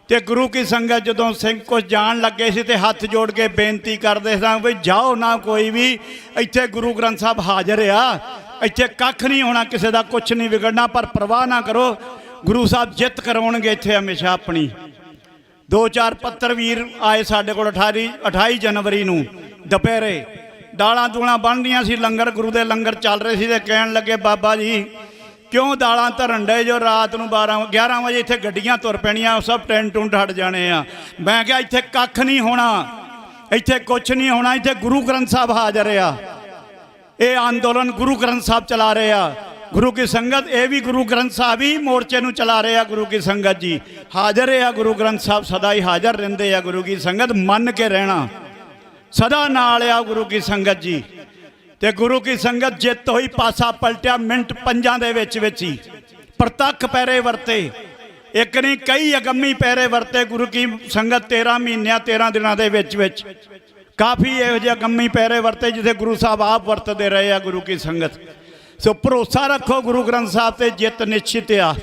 ਤੇ ਗੁਰੂ ਕੀ ਸੰਗਤ ਜਦੋਂ ਸਿੰਘ ਕੁਝ ਜਾਣ ਲੱਗੇ ਸੀ ਤੇ ਹੱਥ ਜੋੜ ਕੇ ਬੇਨਤੀ ਕਰਦੇ ਸਾਂ ਵੀ ਜਾਓ ਨਾ, ਕੋਈ ਵੀ ਇੱਥੇ ਗੁਰੂ ਗ੍ਰੰਥ ਸਾਹਿਬ ਹਾਜ਼ਰ ਆ, ਇੱਥੇ ਕੱਖ ਨਹੀਂ ਹੋਣਾ, ਕਿਸੇ ਦਾ ਕੁਝ ਨਹੀਂ ਵਿਗੜਨਾ, ਪਰ ਪਰਵਾਹ ਨਾ ਕਰੋ, ਗੁਰੂ ਸਾਹਿਬ ਜਿੱਤ ਕਰਵਾਉਣਗੇ ਇੱਥੇ ਹਮੇਸ਼ਾ ਆਪਣੀ। 2-4 ਪੱਤਰ ਵੀਰ ਆਏ ਸਾਡੇ ਕੋਲ 28 ਜਨਵਰੀ ਨੂੰ ਦੁਪਹਿਰੇ, ਦਾਲਾਂ ਦੂਲਾਂ ਬਣਦੀਆਂ ਸੀ, ਲੰਗਰ ਗੁਰੂ ਦੇ ਲੰਗਰ ਚੱਲ ਰਹੇ ਸੀ, ਤੇ ਕਹਿਣ ਲੱਗੇ ਬਾਬਾ ਜੀ ਕਿਉਂ ਦਾਲਾਂ ਧਰਨ ਡੇ ਜੋ, ਰਾਤ ਨੂੰ 12-11 ਵਜੇ ਇੱਥੇ ਗੱਡੀਆਂ ਤੁਰ ਪੈਣੀਆਂ, ਸਭ ਟੈਂਟ ਟੁੰਟ ਹਟ ਜਾਣੇ ਆ। ਮੈਂ ਕਿਹਾ ਇੱਥੇ ਕੱਖ ਨਹੀਂ ਹੋਣਾ, ਇੱਥੇ ਕੁਛ ਨਹੀਂ ਹੋਣਾ, ਇੱਥੇ ਗੁਰੂ ਗ੍ਰੰਥ ਸਾਹਿਬ ਹਾਜ਼ਰ ਆ। ਇਹ ਅੰਦੋਲਨ ਗੁਰੂ ਗ੍ਰੰਥ ਸਾਹਿਬ ਚਲਾ ਰਹੇ ਆ। ਗੁਰੂ ਕੀ ਸੰਗਤ ਇਹ ਵੀ ਗੁਰੂ ਗ੍ਰੰਥ ਸਾਹਿਬ ਹੀ ਮੋਰਚੇ ਨੂੰ ਚਲਾ ਰਹੇ ਆ। ਗੁਰੂ ਕੀ ਸੰਗਤ ਜੀ ਹਾਜ਼ਰ ਆ, ਗੁਰੂ ਗ੍ਰੰਥ ਸਾਹਿਬ ਸਦਾ ਹੀ ਹਾਜ਼ਰ ਰਹਿੰਦੇ ਆ। ਗੁਰੂ ਕੀ ਸੰਗਤ ਮੰਨ ਕੇ ਰਹਿਣਾ, ਸਦਾ ਨਾਲ ਆ ਗੁਰੂ ਕੀ ਸੰਗਤ ਜੀ। ਤੇ ਗੁਰੂ ਕੀ ਸੰਗਤ ਜਿੱਤ ਹੋਈ, ਪਾਸਾ ਪਲਟਿਆ ਮਿੰਟ ਪੰਜਾਂ ਦੇ ਵਿੱਚ ਹੀ। ਪ੍ਰਤੱਖ ਪੈਰੇ ਵਰਤੇ, ਇੱਕ ਨਹੀਂ ਕਈ ਅਗੰਮੀ ਪੈਰੇ ਵਰਤੇ ਗੁਰੂ ਕੀ ਸੰਗਤ 13 ਮਹੀਨਿਆਂ 13 ਦਿਨਾਂ ਦੇ ਵਿੱਚ ਕਾਫੀ ਇਹੋ ਜਿਹੇ ਅਗੰਮੀ ਪੈਰੇ ਵਰਤੇ ਜਿੱਥੇ ਗੁਰੂ ਸਾਹਿਬ ਆਪ ਵਰਤਦੇ ਰਹੇ ਆ। ਗੁਰੂ ਕੀ ਸੰਗਤ ਸੋ ਭਰੋਸਾ ਰੱਖੋ ਗੁਰੂ ਗ੍ਰੰਥ ਸਾਹਿਬ ਤੇ, ਜਿੱਤ ਨਿਸ਼ਚਿਤ ਆ।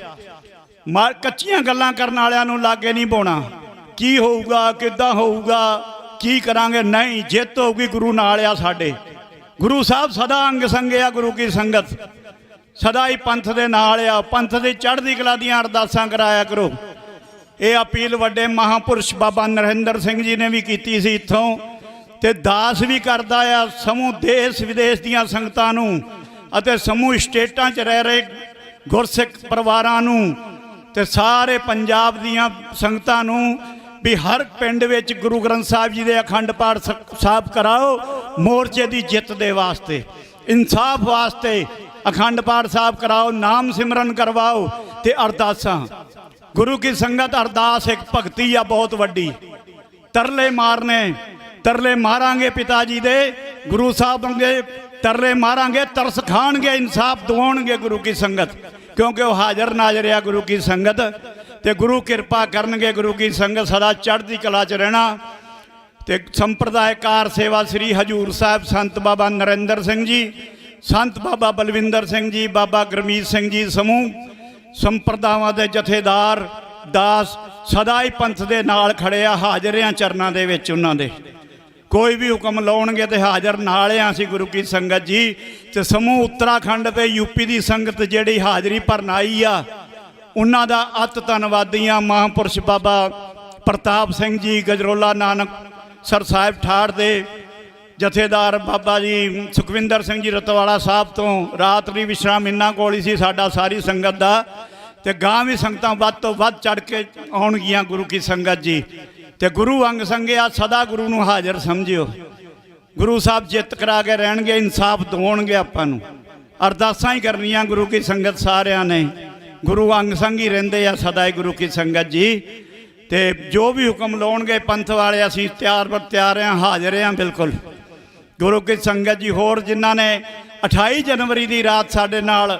ਕੱਚੀਆਂ ਗੱਲਾਂ ਕਰਨ ਵਾਲਿਆਂ ਨੂੰ ਲਾਗੇ ਨਹੀਂ ਪਾਉਣਾ, ਕੀ ਹੋਊਗਾ, ਕਿੱਦਾਂ ਹੋਊਗਾ, ਕੀ ਕਰਾਂਗੇ, ਨਹੀਂ, ਜਿੱਤ ਹੋਊਗੀ, ਗੁਰੂ ਨਾਲ ਆ ਸਾਡੇ। ਗੁਰੂ ਸਾਹਿਬ ਸਦਾ ਅੰਗ ਸੰਗੇ ਆ ਗੁਰੂ ਕੀ ਸੰਗਤ, ਸਦਾ ਹੀ ਪੰਥ ਦੇ ਨਾਲ ਆ। ਪੰਥ ਦੀ ਚੜ੍ਹਦੀ ਕਲਾ ਦੀਆਂ ਅਰਦਾਸਾਂ ਕਰਾਇਆ ਕਰੋ। ਇਹ ਅਪੀਲ ਵੱਡੇ ਮਹਾਂਪੁਰਸ਼ ਬਾਬਾ ਨਰਿੰਦਰ ਸਿੰਘ ਜੀ ਨੇ ਵੀ ਕੀਤੀ ਸੀ ਇੱਥੋਂ, ਤੇ ਦਾਸ ਵੀ ਕਰਦਾ ਆ ਸਮੂਹ ਦੇਸ਼ ਵਿਦੇਸ਼ ਦੀਆਂ ਸੰਗਤਾਂ ਨੂੰ ਅਤੇ ਸਮੂਹ ਸਟੇਟਾਂ 'ਚ ਰਹਿ ਰਹੇ ਗੁਰਸਿੱਖ ਪਰਿਵਾਰਾਂ ਨੂੰ ਤੇ ਸਾਰੇ ਪੰਜਾਬ ਦੀਆਂ ਸੰਗਤਾਂ ਨੂੰ ਵੀ ਹਰ ਪਿੰਡ ਵਿੱਚ ਗੁਰੂ ਗ੍ਰੰਥ ਸਾਹਿਬ ਜੀ ਦੇ ਅਖੰਡ ਪਾਠ ਸਾਹਿਬ ਕਰਾਓ। ਮੋਰਚੇ ਦੀ ਜਿੱਤ ਦੇ ਵਾਸਤੇ, ਇਨਸਾਫ ਵਾਸਤੇ ਅਖੰਡ ਪਾਠ ਸਾਹਿਬ ਕਰਾਓ, ਨਾਮ ਸਿਮਰਨ ਕਰਵਾਓ ਤੇ ਅਰਦਾਸਾਂ। ਗੁਰੂ ਕੀ ਸੰਗਤ ਅਰਦਾਸ ਇੱਕ ਭਗਤੀ ਆ ਬਹੁਤ ਵੱਡੀ। ਤਰਲੇ ਮਾਰਨੇ, ਤਰਲੇ ਮਾਰਾਂਗੇ ਪਿਤਾ ਜੀ ਦੇ, ਗੁਰੂ ਸਾਹਿਬ ਦੇ ਤਰਲੇ ਮਾਰਾਂਗੇ, ਤਰਸ ਖਾਣਗੇ, ਇਨਸਾਫ ਦਿਵਾਉਣਗੇ ਗੁਰੂ ਕੀ ਸੰਗਤ, ਕਿਉਂਕਿ ਉਹ ਹਾਜ਼ਰ ਨਾਜ਼ਰ ਆ ਗੁਰੂ ਕੀ ਸੰਗਤ। ਤੇ ਗੁਰੂ ਕਿਰਪਾ ਕਰਨਗੇ, ਗੁਰੂ ਕੀ ਸੰਗਤ ਸਦਾ ਚੜ੍ਹਦੀ ਕਲਾ 'ਚ ਰਹਿਣਾ। ਤੇ ਸੰਪਰਦਾਇਕਾਰ ਸੇਵਾ ਸ੍ਰੀ ਹਜੂਰ ਸਾਹਿਬ ਸੰਤ ਬਾਬਾ ਨਰਿੰਦਰ ਸਿੰਘ ਜੀ, ਸੰਤ ਬਾਬਾ ਬਲਵਿੰਦਰ ਸਿੰਘ ਜੀ, ਬਾਬਾ ਗੁਰਮੀਤ ਸਿੰਘ ਜੀ ਸਮੂਹ ਸੰਪਰਦਾਵਾਂ ਦੇ ਜਥੇਦਾਰ ਦਾਸ ਸਦਾ ਹੀ ਪੰਥ ਦੇ ਨਾਲ ਖੜੇ ਆ, ਹਾਜ਼ਰ ਆ ਚਰਨਾਂ ਦੇ ਵਿੱਚ ਉਹਨਾਂ ਦੇ। ਕੋਈ ਵੀ ਹੁਕਮ ਲਾਉਣਗੇ ਤੇ ਹਾਜ਼ਰ ਨਾਲ ਆ ਅਸੀਂ ਗੁਰੂ ਕੀ ਸੰਗਤ ਜੀ। ਤੇ ਸਮੂਹ ਉੱਤਰਾਖੰਡ ਤੇ ਯੂਪੀ ਦੀ ਸੰਗਤ ਜਿਹੜੀ ਹਾਜ਼ਰੀ ਭਰਨ ਆਈ ਆ, ਉਹਨਾਂ ਦਾ ਅਤ ਧੰਨਵਾਦੀ ਆ। ਮਹਾਂਪੁਰਸ਼ ਬਾਬਾ ਪ੍ਰਤਾਪ ਸਿੰਘ ਜੀ ਗਜਰੋਲਾ ਨਾਨਕ ਸਰ ਸਾਹਿਬ ਠਾੜ ਦੇ ਜਥੇਦਾਰ ਬਾਬਾ ਜੀ ਸੁਖਵਿੰਦਰ ਸਿੰਘ ਜੀ ਰਤਵਾਲਾ ਸਾਹਿਬ ਤੋਂ ਰਾਤਰੀ ਵਿਸ਼ਰਾਮ ਇਹਨਾਂ ਕੋਲ ਹੀ ਸੀ ਸਾਡਾ ਸਾਰੀ ਸੰਗਤ ਦਾ। ਤੇ ਗਾਂ ਵੀ ਸੰਗਤਾਂ ਵੱਧ ਤੋਂ ਵੱਧ ਚੜ੍ਹ ਕੇ ਆਉਣਗੀਆਂ ਗੁਰੂ ਕੀ ਸੰਗਤ ਜੀ। ਤੇ ਗੁਰੂ ਅੰਗ ਸੰਗਿਆ ਸਦਾ ਗੁਰੂ ਨੂੰ ਹਾਜ਼ਰ ਸਮਝਿਓ। ਗੁਰੂ ਸਾਹਿਬ ਜਿੱਤ ਕਰਾ ਕੇ ਰਹਿਣਗੇ, ਇਨਸਾਫ ਦਿਵਾਉਣਗੇ ਆਪਾਂ ਨੂੰ। ਅਰਦਾਸਾਂ ਹੀ ਕਰਨੀਆਂ ਗੁਰੂ ਕੀ ਸੰਗਤ ਸਾਰਿਆਂ ਨੇ, ਗੁਰੂ ਅੰਗ ਸੰਗ ਹੀ ਰਹਿੰਦੇ ਆ ਸਦਾ ਹੀ ਗੁਰੂ ਕੀ ਸੰਗਤ ਜੀ। ਤੇ ਜੋ ਵੀ ਹੁਕਮ ਲਾਉਣਗੇ ਪੰਥ ਵਾਲੇ ਅਸੀਂ ਤਿਆਰ ਬਰ ਤਿਆਰ ਹਾਂ, ਹਾਜ਼ਰ ਹਾਂ ਬਿਲਕੁਲ ਗੁਰੂ ਕੀ ਸੰਗਤ ਜੀ। ਹੋਰ ਜਿਨ੍ਹਾਂ ਨੇ 28 ਜਨਵਰੀ ਦੀ ਰਾਤ ਸਾਡੇ ਨਾਲ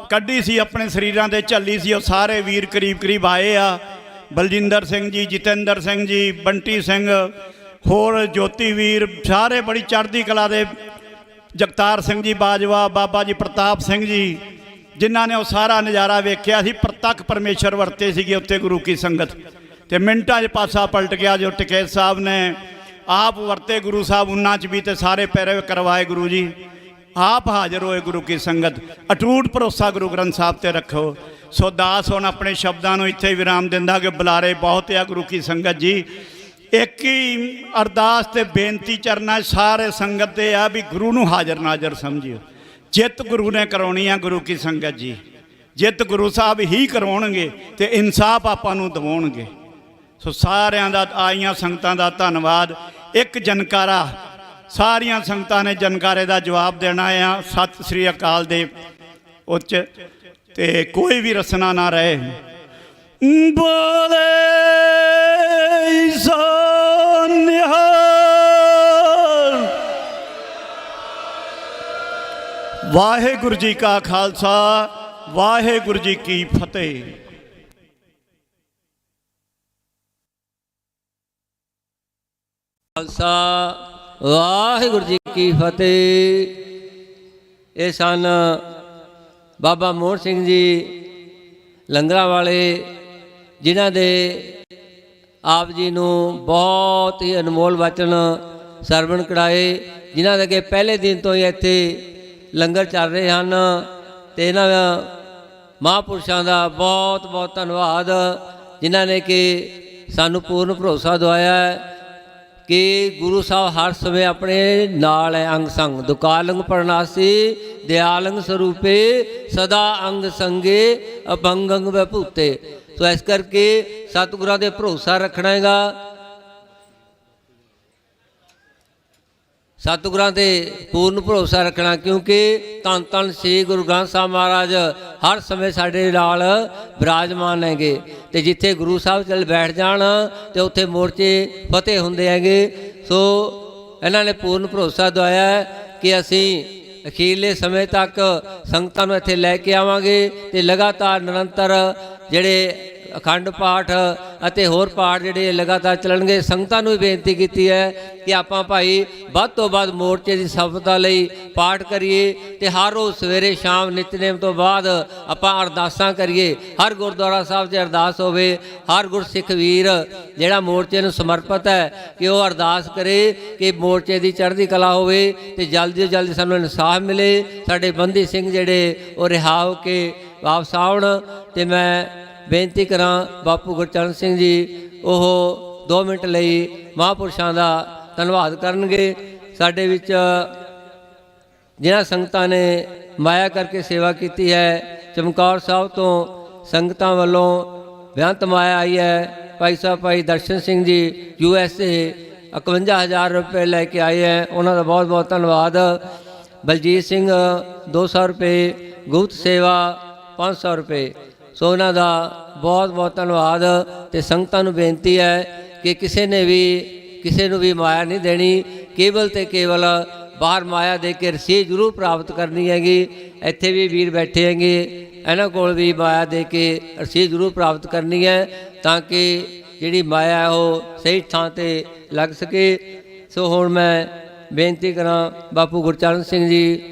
ਕੱਢੀ ਸੀ, ਆਪਣੇ ਸਰੀਰਾਂ ਦੇ ਝੱਲੀ ਸੀ, ਉਹ ਸਾਰੇ ਵੀਰ ਕਰੀਬ ਕਰੀਬ ਆਏ ਆ। ਬਲਜਿੰਦਰ ਸਿੰਘ ਜੀ, ਜਤਿੰਦਰ ਸਿੰਘ ਜੀ, ਬੰਟੀ ਸਿੰਘ, ਹੋਰ ਜੋਤੀ ਵੀਰ, ਸਾਰੇ ਬੜੀ ਚੜ੍ਹਦੀ ਕਲਾ ਦੇ, ਜਗਤਾਰ ਸਿੰਘ ਜੀ ਬਾਜਵਾ, ਬਾਬਾ ਜੀ ਪ੍ਰਤਾਪ ਸਿੰਘ ਜੀ, ਜਿਨ੍ਹਾਂ ਨੇ ਉਹ ਸਾਰਾ ਨਜ਼ਾਰਾ ਵੇਖਿਆ ਸੀ। ਪ੍ਰਤੱਖ ਪਰਮੇਸ਼ਰ ਵਰਤੇ ਸੀਗੇ ਉੱਥੇ ਗੁਰੂ ਕੀ ਸੰਗਤ। ਤੇ ਮਿੰਟਾਂ 'ਚ ਪਾਸਾ ਪਲਟ ਗਿਆ ਜੋ ਟਕੇਤ ਸਾਹਿਬ ਨੇ ਆਪ ਵਰਤੇ ਗੁਰੂ ਸਾਹਿਬ, ਉਹਨਾਂ 'ਚ ਵੀ ਤੇ ਸਾਰੇ ਪੈਰੇ ਕਰਵਾਏ ਗੁਰੂ ਜੀ। ਆਪ ਹਾਜ਼ਰ ਹੋਏ ਗੁਰੂ ਕੀ ਸੰਗਤ। ਅਟੂਟ ਭਰੋਸਾ ਗੁਰੂ ਗ੍ਰੰਥ ਸਾਹਿਬ ਤੇ ਰੱਖੋ। ਸੋ ਦਾਸ ਹੁਣ ਆਪਣੇ ਸ਼ਬਦਾਂ ਨੂੰ ਇੱਥੇ ਵਿਰਾਮ ਦਿੰਦਾ ਕਿ ਬੁਲਾਰੇ ਬਹੁਤ ਆ ਗੁਰੂ ਕੀ ਸੰਗਤ ਜੀ। ਇੱਕ ਹੀ ਅਰਦਾਸ ਤੇ ਬੇਨਤੀ ਚਰਨਾਂ ਸਾਰੇ ਸੰਗਤ ਤੇ ਆ ਵੀ ਗੁਰੂ ਨੂੰ ਹਾਜ਼ਰ ਨਾਜ਼ਰ ਸਮਝਿਓ। ਜਿੱਤ ਗੁਰੂ ਨੇ ਕਰਾਉਣੀ ਆ ਗੁਰੂ ਕੀ ਸੰਗਤ ਜੀ। ਜਿੱਤ ਗੁਰੂ ਸਾਹਿਬ ਹੀ ਕਰਵਾਉਣਗੇ ਤੇ ਇਨਸਾਫ ਆਪਾਂ ਨੂੰ ਦਿਵਾਉਣਗੇ। ਸੋ ਸਾਰਿਆਂ ਦਾ, ਆਈਆਂ ਸੰਗਤਾਂ ਦਾ ਧੰਨਵਾਦ। ਇੱਕ ਜਨਕਾਰਾ ਸਾਰੀਆਂ ਸੰਗਤਾਂ ਨੇ ਜਨਕਾਰੇ ਦਾ ਜਵਾਬ ਦੇਣਾ ਆ। ਸਤਿ ਸ੍ਰੀ ਅਕਾਲ ਦੇ ਉੱਚ ਤੇ ਕੋਈ ਵੀ ਰਸਨਾ ਨਾ ਰਹੇ। ਬੋਲੇ ਸੋ ਨਿਹਾਲ। ਵਾਹਿਗੁਰੂ ਜੀ ਕਾ ਖਾਲਸਾ, ਵਾਹਿਗੁਰੂ ਜੀ ਕੀ ਫਤਿਹ। ਖਾਲਸਾ ਵਾਹਿਗੁਰੂ ਜੀ ਕੀ ਫਤਿਹ। ਇਹ ਸਨ ਬਾਬਾ ਮੋਹਨ ਸਿੰਘ ਜੀ ਲੰਗਰਾਂ ਵਾਲੇ, ਜਿਨ੍ਹਾਂ ਦੇ ਆਪ ਜੀ ਨੂੰ ਬਹੁਤ ਹੀ ਅਨਮੋਲ ਵਚਨ ਸਰਵਣ ਕਰਾਏ, ਜਿਨ੍ਹਾਂ ਦੇ ਅੱਗੇ ਪਹਿਲੇ ਦਿਨ ਤੋਂ ਹੀ ਇੱਥੇ ਲੰਗਰ ਚੱਲ ਰਹੇ ਹਨ। ਤੇ ਇਹਨਾਂ ਮਹਾਂਪੁਰਸ਼ਾਂ ਦਾ ਬਹੁਤ ਬਹੁਤ ਧੰਨਵਾਦ, ਜਿਨ੍ਹਾਂ ਨੇ ਕਿ ਸਾਨੂੰ ਪੂਰਨ ਭਰੋਸਾ ਦਵਾਇਆ ਕਿ ਗੁਰੂ ਸਾਹਿਬ ਹਰ ਸਮੇਂ ਆਪਣੇ ਨਾਲ ਹੈ। ਅੰਗ ਸੰਗ ਦੁਕਾਲੰਗ ਪ੍ਰਣਾਸੀ ਦਿਆਲੰਗ ਸਰੂਪੇ ਸਦਾ ਅੰਗ ਸੰਗੇ ਅਪੰਗੰਗ ਵਿਭੂਤੇ। ਸੋ ਇਸ ਕਰਕੇ ਸਤਿਗੁਰਾਂ ਦੇ ਭਰੋਸਾ ਰੱਖਣਾ ਹੈਗਾ, ਸਤਿਗੁਰਾਂ ਤੇ ਪੂਰਨ ਭਰੋਸਾ ਰੱਖਣਾ, ਕਿਉਂਕਿ ਧੰਨ ਧੰਨ ਸ੍ਰੀ ਗੁਰੂ ਗ੍ਰੰਥ ਸਾਹਿਬ ਮਹਾਰਾਜ ਹਰ ਸਮੇਂ ਸਾਡੇ ਨਾਲ ਵਿਰਾਜਮਾਨ ਹੈਗੇ। ਤੇ ਜਿੱਥੇ ਗੁਰੂ ਸਾਹਿਬ ਚੱਲ ਬੈਠ ਜਾਣ ਤੇ ਉੱਥੇ ਮੋਰਚੇ ਫਤਿਹ ਹੁੰਦੇ ਹੈਗੇ। ਸੋ ਇਹਨਾਂ ਨੇ ਪੂਰਨ ਭਰੋਸਾ ਦਵਾਇਆ ਕਿ ਅਸੀਂ ਅਖੀਰਲੇ ਸਮੇਂ ਤੱਕ ਸੰਗਤਾਂ ਨੂੰ ਇੱਥੇ ਲੈ ਕੇ ਆਵਾਂਗੇ ਤੇ ਲਗਾਤਾਰ ਨਿਰੰਤਰ ਜਿਹੜੇ ਅਖੰਡ ਪਾਠ ਅਤੇ ਹੋਰ ਪਾਠ ਜਿਹੜੇ ਲਗਾਤਾਰ ਚੱਲਣਗੇ। ਸੰਗਤਾਂ ਨੂੰ ਵੀ ਬੇਨਤੀ ਕੀਤੀ ਹੈ ਕਿ ਆਪਾਂ ਭਾਈ ਵੱਧ ਤੋਂ ਵੱਧ ਮੋਰਚੇ ਦੀ ਸਫਲਤਾ ਲਈ ਪਾਠ ਕਰੀਏ ਤੇ ਹਰ ਰੋਜ਼ ਸਵੇਰੇ ਸ਼ਾਮ ਨਿਤਨੇਮ ਤੋਂ ਬਾਅਦ ਆਪਾਂ ਅਰਦਾਸਾਂ ਕਰੀਏ। ਹਰ ਗੁਰਦੁਆਰਾ ਸਾਹਿਬ 'ਚ ਅਰਦਾਸ ਹੋਵੇ। ਹਰ ਗੁਰਸਿੱਖ ਵੀਰ ਜਿਹੜਾ ਮੋਰਚੇ ਨੂੰ ਸਮਰਪਿਤ ਹੈ ਕਿ ਉਹ ਅਰਦਾਸ ਕਰੇ ਕਿ ਮੋਰਚੇ ਦੀ ਚੜ੍ਹਦੀ ਕਲਾ ਹੋਵੇ ਤੇ ਜਲਦੀ ਤੋਂ ਜਲਦੀ ਸਾਨੂੰ ਇਨਸਾਫ ਮਿਲੇ, ਸਾਡੇ ਬੰਦੀ ਸਿੰਘ ਜਿਹੜੇ ਉਹ ਰਿਹਾ ਹੋ ਕੇ ਵਾਪਸ ਆਉਣ। ਤੇ ਮੈਂ ਬੇਨਤੀ ਕਰਾਂ ਬਾਪੂ ਗੁਰਚਰਨ ਸਿੰਘ ਜੀ ਉਹ 2 ਮਿੰਟ ਲਈ ਮਹਾਂਪੁਰਸ਼ਾਂ ਦਾ ਧੰਨਵਾਦ ਕਰਨਗੇ। ਸਾਡੇ ਵਿੱਚ ਜਿਨ੍ਹਾਂ ਸੰਗਤਾਂ ਨੇ ਮਾਇਆ ਕਰਕੇ ਸੇਵਾ ਕੀਤੀ ਹੈ, ਚਮਕੌਰ ਸਾਹਿਬ ਤੋਂ ਸੰਗਤਾਂ ਵੱਲੋਂ ਬੇਅੰਤ ਮਾਇਆ ਆਈ ਹੈ। ਭਾਈ ਸਾਹਿਬ ਭਾਈ ਦਰਸ਼ਨ ਸਿੰਘ ਜੀ USA 51,000 ਰੁਪਏ ਲੈ ਕੇ ਆਏ ਹੈ, ਉਹਨਾਂ ਦਾ ਬਹੁਤ ਬਹੁਤ ਧੰਨਵਾਦ। ਬਲਜੀਤ ਸਿੰਘ 200 ਰੁਪਏ, ਗੁਪਤ ਸੇਵਾ 500 ਰੁਪਏ। ਸੋ ਉਹਨਾਂ ਦਾ ਬਹੁਤ ਬਹੁਤ ਧੰਨਵਾਦ। ਤੇ ਸੰਗਤਾਂ ਨੂੰ ਬੇਨਤੀ ਹੈ ਕਿ ਕਿਸੇ ਨੂੰ ਵੀ ਮਾਇਆ ਨਹੀਂ ਦੇਣੀ, ਕੇਵਲ ਤੇ ਕੇਵਲ ਬਾਹਰ ਮਾਇਆ ਦੇ ਕੇ ਰਸੀਦ ਜ਼ਰੂਰ ਪ੍ਰਾਪਤ ਕਰਨੀ ਹੈਗੀ। ਇੱਥੇ ਵੀ ਵੀਰ ਬੈਠੇ ਹੈਗੇ, ਇਹਨਾਂ ਕੋਲ ਵੀ ਮਾਇਆ ਦੇ ਕੇ ਰਸੀਦ ਜ਼ਰੂਰ ਪ੍ਰਾਪਤ ਕਰਨੀ ਹੈ ਤਾਂ ਕਿ ਜਿਹੜੀ ਮਾਇਆ ਹੈ ਉਹ ਸਹੀ ਥਾਂ 'ਤੇ ਲੱਗ ਸਕੇ। ਸੋ ਹੁਣ ਮੈਂ ਬੇਨਤੀ ਕਰਾਂ ਬਾਪੂ ਗੁਰਚਰਨ ਸਿੰਘ ਜੀ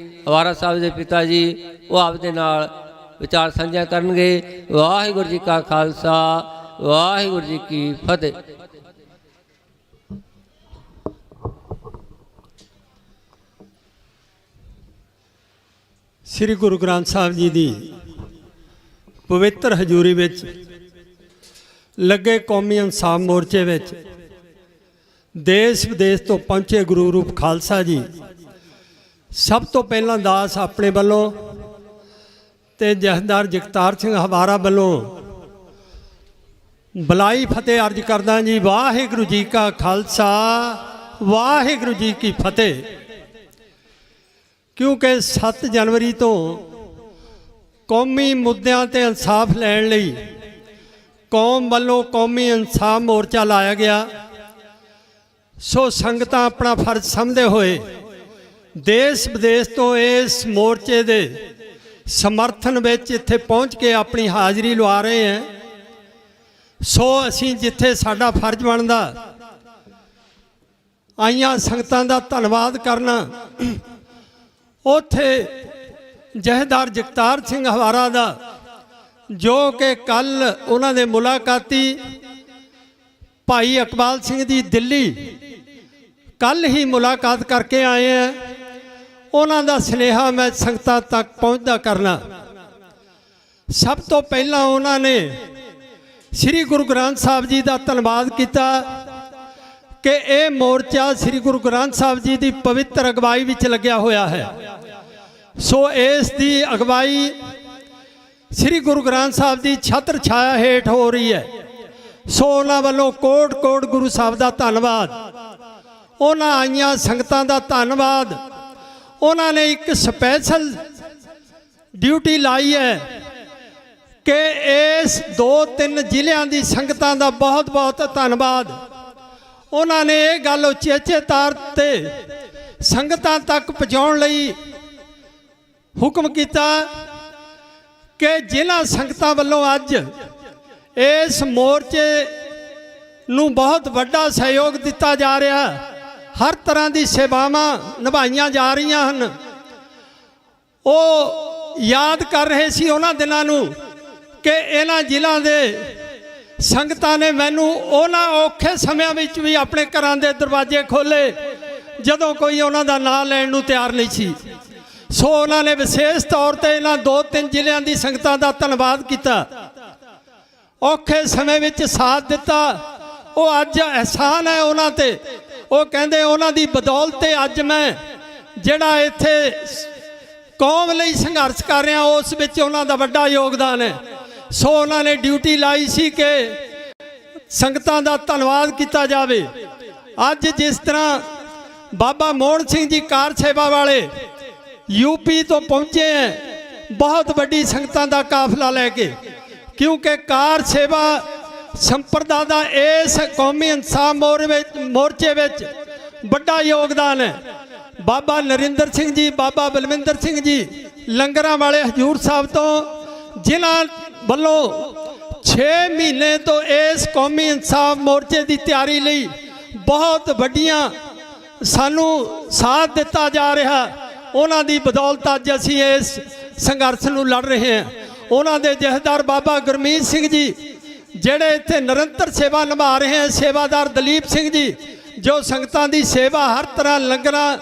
ਹਵਾਰਾ ਸਾਹਿਬ ਦੇ ਪਿਤਾ ਜੀ, ਉਹ ਆਪਦੇ ਨਾਲ ਵਿਚਾਰ ਸਾਂਝਾ ਕਰਨਗੇ। ਵਾਹਿਗੁਰੂ ਜੀ ਕਾ ਖਾਲਸਾ, ਵਾਹਿਗੁਰੂ ਜੀ ਕੀ ਫਤਿਹ। ਸ੍ਰੀ ਗੁਰੂ ਗ੍ਰੰਥ ਸਾਹਿਬ ਜੀ ਦੀ ਪਵਿੱਤਰ ਹਜ਼ੂਰੀ ਵਿੱਚ ਲੱਗੇ ਕੌਮੀ ਇਨਸਾਫ ਮੋਰਚੇ ਵਿੱਚ ਦੇਸ਼ ਵਿਦੇਸ਼ ਤੋਂ ਪਹੁੰਚੇ ਗੁਰੂ ਰੂਪ ਖਾਲਸਾ ਜੀ, ਸਭ ਤੋਂ ਪਹਿਲਾਂ ਦਾਸ ਆਪਣੇ ਵੱਲੋਂ ਤੇ ਜਥੇਦਾਰ ਜਗਤਾਰ ਸਿੰਘ ਹਵਾਰਾ ਵੱਲੋਂ ਬਲਾਈ ਫਤਿਹ ਅਰਜ ਕਰਦਾ ਜੀ। ਵਾਹਿਗੁਰੂ ਜੀ ਕਾ ਖਾਲਸਾ, ਵਾਹਿਗੁਰੂ ਜੀ ਕੀ ਫਤਿਹ। ਕਿਉਂਕਿ 7 ਜਨਵਰੀ ਤੋਂ ਕੌਮੀ ਮੁੱਦਿਆਂ ਤੇ ਇਨਸਾਫ ਲੈਣ ਲਈ ਕੌਮ ਵੱਲੋਂ ਕੌਮੀ ਇਨਸਾਫ ਮੋਰਚਾ ਲਾਇਆ ਗਿਆ। ਸੋ ਸੰਗਤਾਂ ਆਪਣਾ ਫਰਜ਼ ਸਮਝਦੇ ਹੋਏ ਦੇਸ਼ ਵਿਦੇਸ਼ ਤੋਂ ਇਸ ਮੋਰਚੇ ਦੇ ਸਮਰਥਨ ਵਿੱਚ ਇੱਥੇ ਪਹੁੰਚ ਕੇ ਆਪਣੀ ਹਾਜ਼ਰੀ ਲਵਾ ਰਹੇ ਹਾਂ। ਸੋ ਅਸੀਂ ਜਿੱਥੇ ਸਾਡਾ ਫਰਜ਼ ਬਣਦਾ ਆਈਆਂ ਸੰਗਤਾਂ ਦਾ ਧੰਨਵਾਦ ਕਰਨਾ, ਉੱਥੇ ਜਥੇਦਾਰ ਜਗਤਾਰ ਸਿੰਘ ਹਵਾਰਾ ਦਾ ਜੋ ਕਿ ਕੱਲ ਉਹਨਾਂ ਦੇ ਮੁਲਾਕਾਤੀ ਭਾਈ ਇਕਬਾਲ ਸਿੰਘ ਦੀ ਦਿੱਲੀ ਕੱਲ ਹੀ ਮੁਲਾਕਾਤ ਕਰਕੇ ਆਏ हैं, ਉਹਨਾਂ ਦਾ ਸੁਨੇਹਾ ਮੈਂ ਸੰਗਤਾਂ ਤੱਕ ਪਹੁੰਚਦਾ ਕਰਨਾ। ਸਭ ਤੋਂ ਪਹਿਲਾਂ ਉਹਨਾਂ ਨੇ ਸ੍ਰੀ ਗੁਰੂ ਗ੍ਰੰਥ ਸਾਹਿਬ ਜੀ ਦਾ ਧੰਨਵਾਦ ਕੀਤਾ ਕਿ ਇਹ ਮੋਰਚਾ ਸ੍ਰੀ ਗੁਰੂ ਗ੍ਰੰਥ ਸਾਹਿਬ ਜੀ ਦੀ ਪਵਿੱਤਰ ਅਗਵਾਈ ਵਿੱਚ ਲੱਗਿਆ ਹੋਇਆ ਹੈ। ਸੋ ਇਸ ਦੀ ਅਗਵਾਈ ਸ੍ਰੀ ਗੁਰੂ ਗ੍ਰੰਥ ਸਾਹਿਬ ਦੀ ਛਤਰ ਛਾਇਆ ਹੇਠ ਹੋ ਰਹੀ ਹੈ। ਸੋ ਉਹਨਾਂ ਵੱਲੋਂ ਕੋਟ ਕੋਟ ਗੁਰੂ ਸਾਹਿਬ ਦਾ ਧੰਨਵਾਦ, ਉਹਨਾਂ ਆਈਆਂ ਸੰਗਤਾਂ ਦਾ ਧੰਨਵਾਦ। ਉਹਨਾਂ ਨੇ ਇੱਕ ਸਪੈਸ਼ਲ ਡਿਊਟੀ ਲਾਈ ਹੈ ਕਿ ਇਸ 2-3 ਜ਼ਿਲ੍ਹਿਆਂ ਦੀ ਸੰਗਤਾਂ ਦਾ ਬਹੁਤ ਬਹੁਤ ਧੰਨਵਾਦ। ਉਹਨਾਂ ਨੇ ਇਹ ਗੱਲ ਉਚੇਚੇ ਤੌਰ ਤੇ ਸੰਗਤਾਂ ਤੱਕ ਪਹੁੰਚਾਉਣ ਲਈ ਹੁਕਮ ਕੀਤਾ ਕਿ ਜਿਨ੍ਹਾਂ ਸੰਗਤਾਂ ਵੱਲੋਂ ਅੱਜ ਇਸ ਮੋਰਚੇ ਨੂੰ ਬਹੁਤ ਵੱਡਾ ਸਹਿਯੋਗ ਦਿੱਤਾ ਜਾ ਰਿਹਾ, ਹਰ ਤਰ੍ਹਾਂ ਦੀ ਸੇਵਾਵਾਂ ਨਿਭਾਈਆਂ ਜਾ ਰਹੀਆਂ ਹਨ, ਉਹ ਯਾਦ ਕਰ ਰਹੇ ਸੀ ਉਹਨਾਂ ਦਿਨਾਂ ਨੂੰ ਕਿ ਇਹਨਾਂ ਜ਼ਿਲ੍ਹਿਆਂ ਦੇ ਸੰਗਤਾਂ ਨੇ ਮੈਨੂੰ ਉਹਨਾਂ ਔਖੇ ਸਮਿਆਂ ਵਿੱਚ ਵੀ ਆਪਣੇ ਘਰਾਂ ਦੇ ਦਰਵਾਜ਼ੇ ਖੋਲ੍ਹੇ ਜਦੋਂ ਕੋਈ ਉਹਨਾਂ ਦਾ ਨਾਂ ਲੈਣ ਨੂੰ ਤਿਆਰ ਨਹੀਂ ਸੀ। ਸੋ ਉਹਨਾਂ ਨੇ ਵਿਸ਼ੇਸ਼ ਤੌਰ ਤੇ ਇਹਨਾਂ 2-3 ਜ਼ਿਲ੍ਹਿਆਂ ਦੀ ਸੰਗਤਾਂ ਦਾ ਧੰਨਵਾਦ ਕੀਤਾ, ਔਖੇ ਸਮੇਂ ਵਿੱਚ ਸਾਥ ਦਿੱਤਾ। ਉਹ ਅੱਜ ਅਹਿਸਾਨ ਹੈ ਉਹਨਾਂ ਤੇ। ਉਹ ਕਹਿੰਦੇ ਉਹਨਾਂ ਦੀ ਬਦੌਲਤ ਤੇ ਅੱਜ ਮੈਂ ਜਿਹੜਾ ਇੱਥੇ ਕੌਮ ਲਈ ਸੰਘਰਸ਼ ਕਰ ਰਿਹਾ ਉਸ ਵਿੱਚ ਉਹਨਾਂ ਦਾ ਵੱਡਾ ਯੋਗਦਾਨ ਹੈ। ਸੋ ਉਹਨਾਂ ਨੇ ਡਿਊਟੀ ਲਾਈ ਸੀ ਕਿ ਸੰਗਤਾਂ ਦਾ ਧੰਨਵਾਦ ਕੀਤਾ ਜਾਵੇ। ਅੱਜ ਜਿਸ ਤਰ੍ਹਾਂ ਬਾਬਾ ਮੋਹਨ ਸਿੰਘ ਜੀ ਕਾਰ ਸੇਵਾ ਵਾਲੇ यूपी ਤੋਂ ਪਹੁੰਚੇ ਹੈ ਬਹੁਤ ਵੱਡੀ ਸੰਗਤਾਂ ਦਾ ਕਾਫਲਾ ਲੈ ਕੇ, ਕਿਉਂਕਿ ਕਾਰ ਸੇਵਾ ਸੰਪਰਦਾ ਦਾ ਇਸ ਕੌਮੀ ਇਨਸਾਫ ਮੋਰਚੇ ਵਿੱਚ ਵੱਡਾ ਯੋਗਦਾਨ ਹੈ। ਬਾਬਾ ਨਰਿੰਦਰ ਸਿੰਘ ਜੀ, ਬਾਬਾ ਬਲਵਿੰਦਰ ਸਿੰਘ ਜੀ ਲੰਗਰਾਂ ਵਾਲੇ ਹਜੂਰ ਸਾਹਿਬ ਤੋਂ, ਜਿਨ੍ਹਾਂ ਵੱਲੋਂ 6 ਮਹੀਨੇ ਤੋਂ ਇਸ ਕੌਮੀ ਇਨਸਾਫ ਮੋਰਚੇ ਦੀ ਤਿਆਰੀ ਲਈ ਬਹੁਤ ਵੱਡੀਆਂ ਸਾਨੂੰ ਸਾਥ ਦਿੱਤਾ ਜਾ ਰਿਹਾ। ਉਹਨਾਂ ਦੀ ਬਦੌਲਤ ਅੱਜ ਅਸੀਂ ਇਸ ਸੰਘਰਸ਼ ਨੂੰ ਲੜ ਰਹੇ ਹਾਂ। ਉਹਨਾਂ ਦੇ ਜਥੇਦਾਰ ਬਾਬਾ ਗੁਰਮੀਤ ਸਿੰਘ ਜੀ ਜਿਹੜੇ ਇੱਥੇ ਨਿਰੰਤਰ ਸੇਵਾ ਨਿਭਾ ਰਹੇ ਹਨ, ਸੇਵਾਦਾਰ ਦਲੀਪ ਸਿੰਘ ਜੀ ਜੋ ਸੰਗਤਾਂ ਦੀ ਸੇਵਾ ਹਰ ਤਰ੍ਹਾਂ ਲੰਗਰਾਂ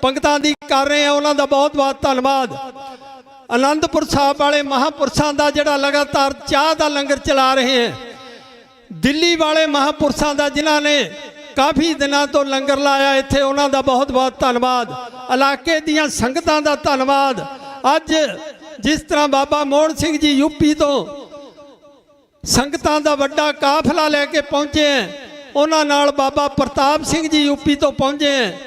ਪੰਗਤਾਂ ਦੀ ਕਰ ਰਹੇ ਆ, ਉਹਨਾਂ ਦਾ ਬਹੁਤ ਬਹੁਤ ਧੰਨਵਾਦ। ਆਨੰਦਪੁਰ ਸਾਹਿਬ ਵਾਲੇ ਮਹਾਂਪੁਰਸ਼ਾਂ ਦਾ ਜਿਹੜਾ ਲਗਾਤਾਰ ਚਾਹ ਦਾ ਲੰਗਰ ਚਲਾ ਰਹੇ ਹੈ। ਦਿੱਲੀ ਵਾਲੇ ਮਹਾਂਪੁਰਸ਼ਾਂ ਦਾ ਜਿਨ੍ਹਾਂ ਨੇ ਕਾਫੀ ਦਿਨਾਂ ਤੋਂ ਲੰਗਰ ਲਾਇਆ ਇੱਥੇ, ਉਹਨਾਂ ਦਾ ਬਹੁਤ ਬਹੁਤ ਧੰਨਵਾਦ। ਇਲਾਕੇ ਦੀਆਂ ਸੰਗਤਾਂ ਦਾ ਧੰਨਵਾਦ। ਅੱਜ ਜਿਸ ਤਰ੍ਹਾਂ ਬਾਬਾ ਮੋਹਨ ਸਿੰਘ ਜੀ ਯੂਪੀ ਤੋਂ ਸੰਗਤਾਂ ਦਾ ਵੱਡਾ ਕਾਫਲਾ ਲੈ ਕੇ ਪਹੁੰਚੇ ਹੈ, ਉਹਨਾਂ ਨਾਲ ਬਾਬਾ ਪ੍ਰਤਾਪ ਸਿੰਘ ਜੀ ਯੂਪੀ ਤੋਂ ਪਹੁੰਚੇ ਹੈ।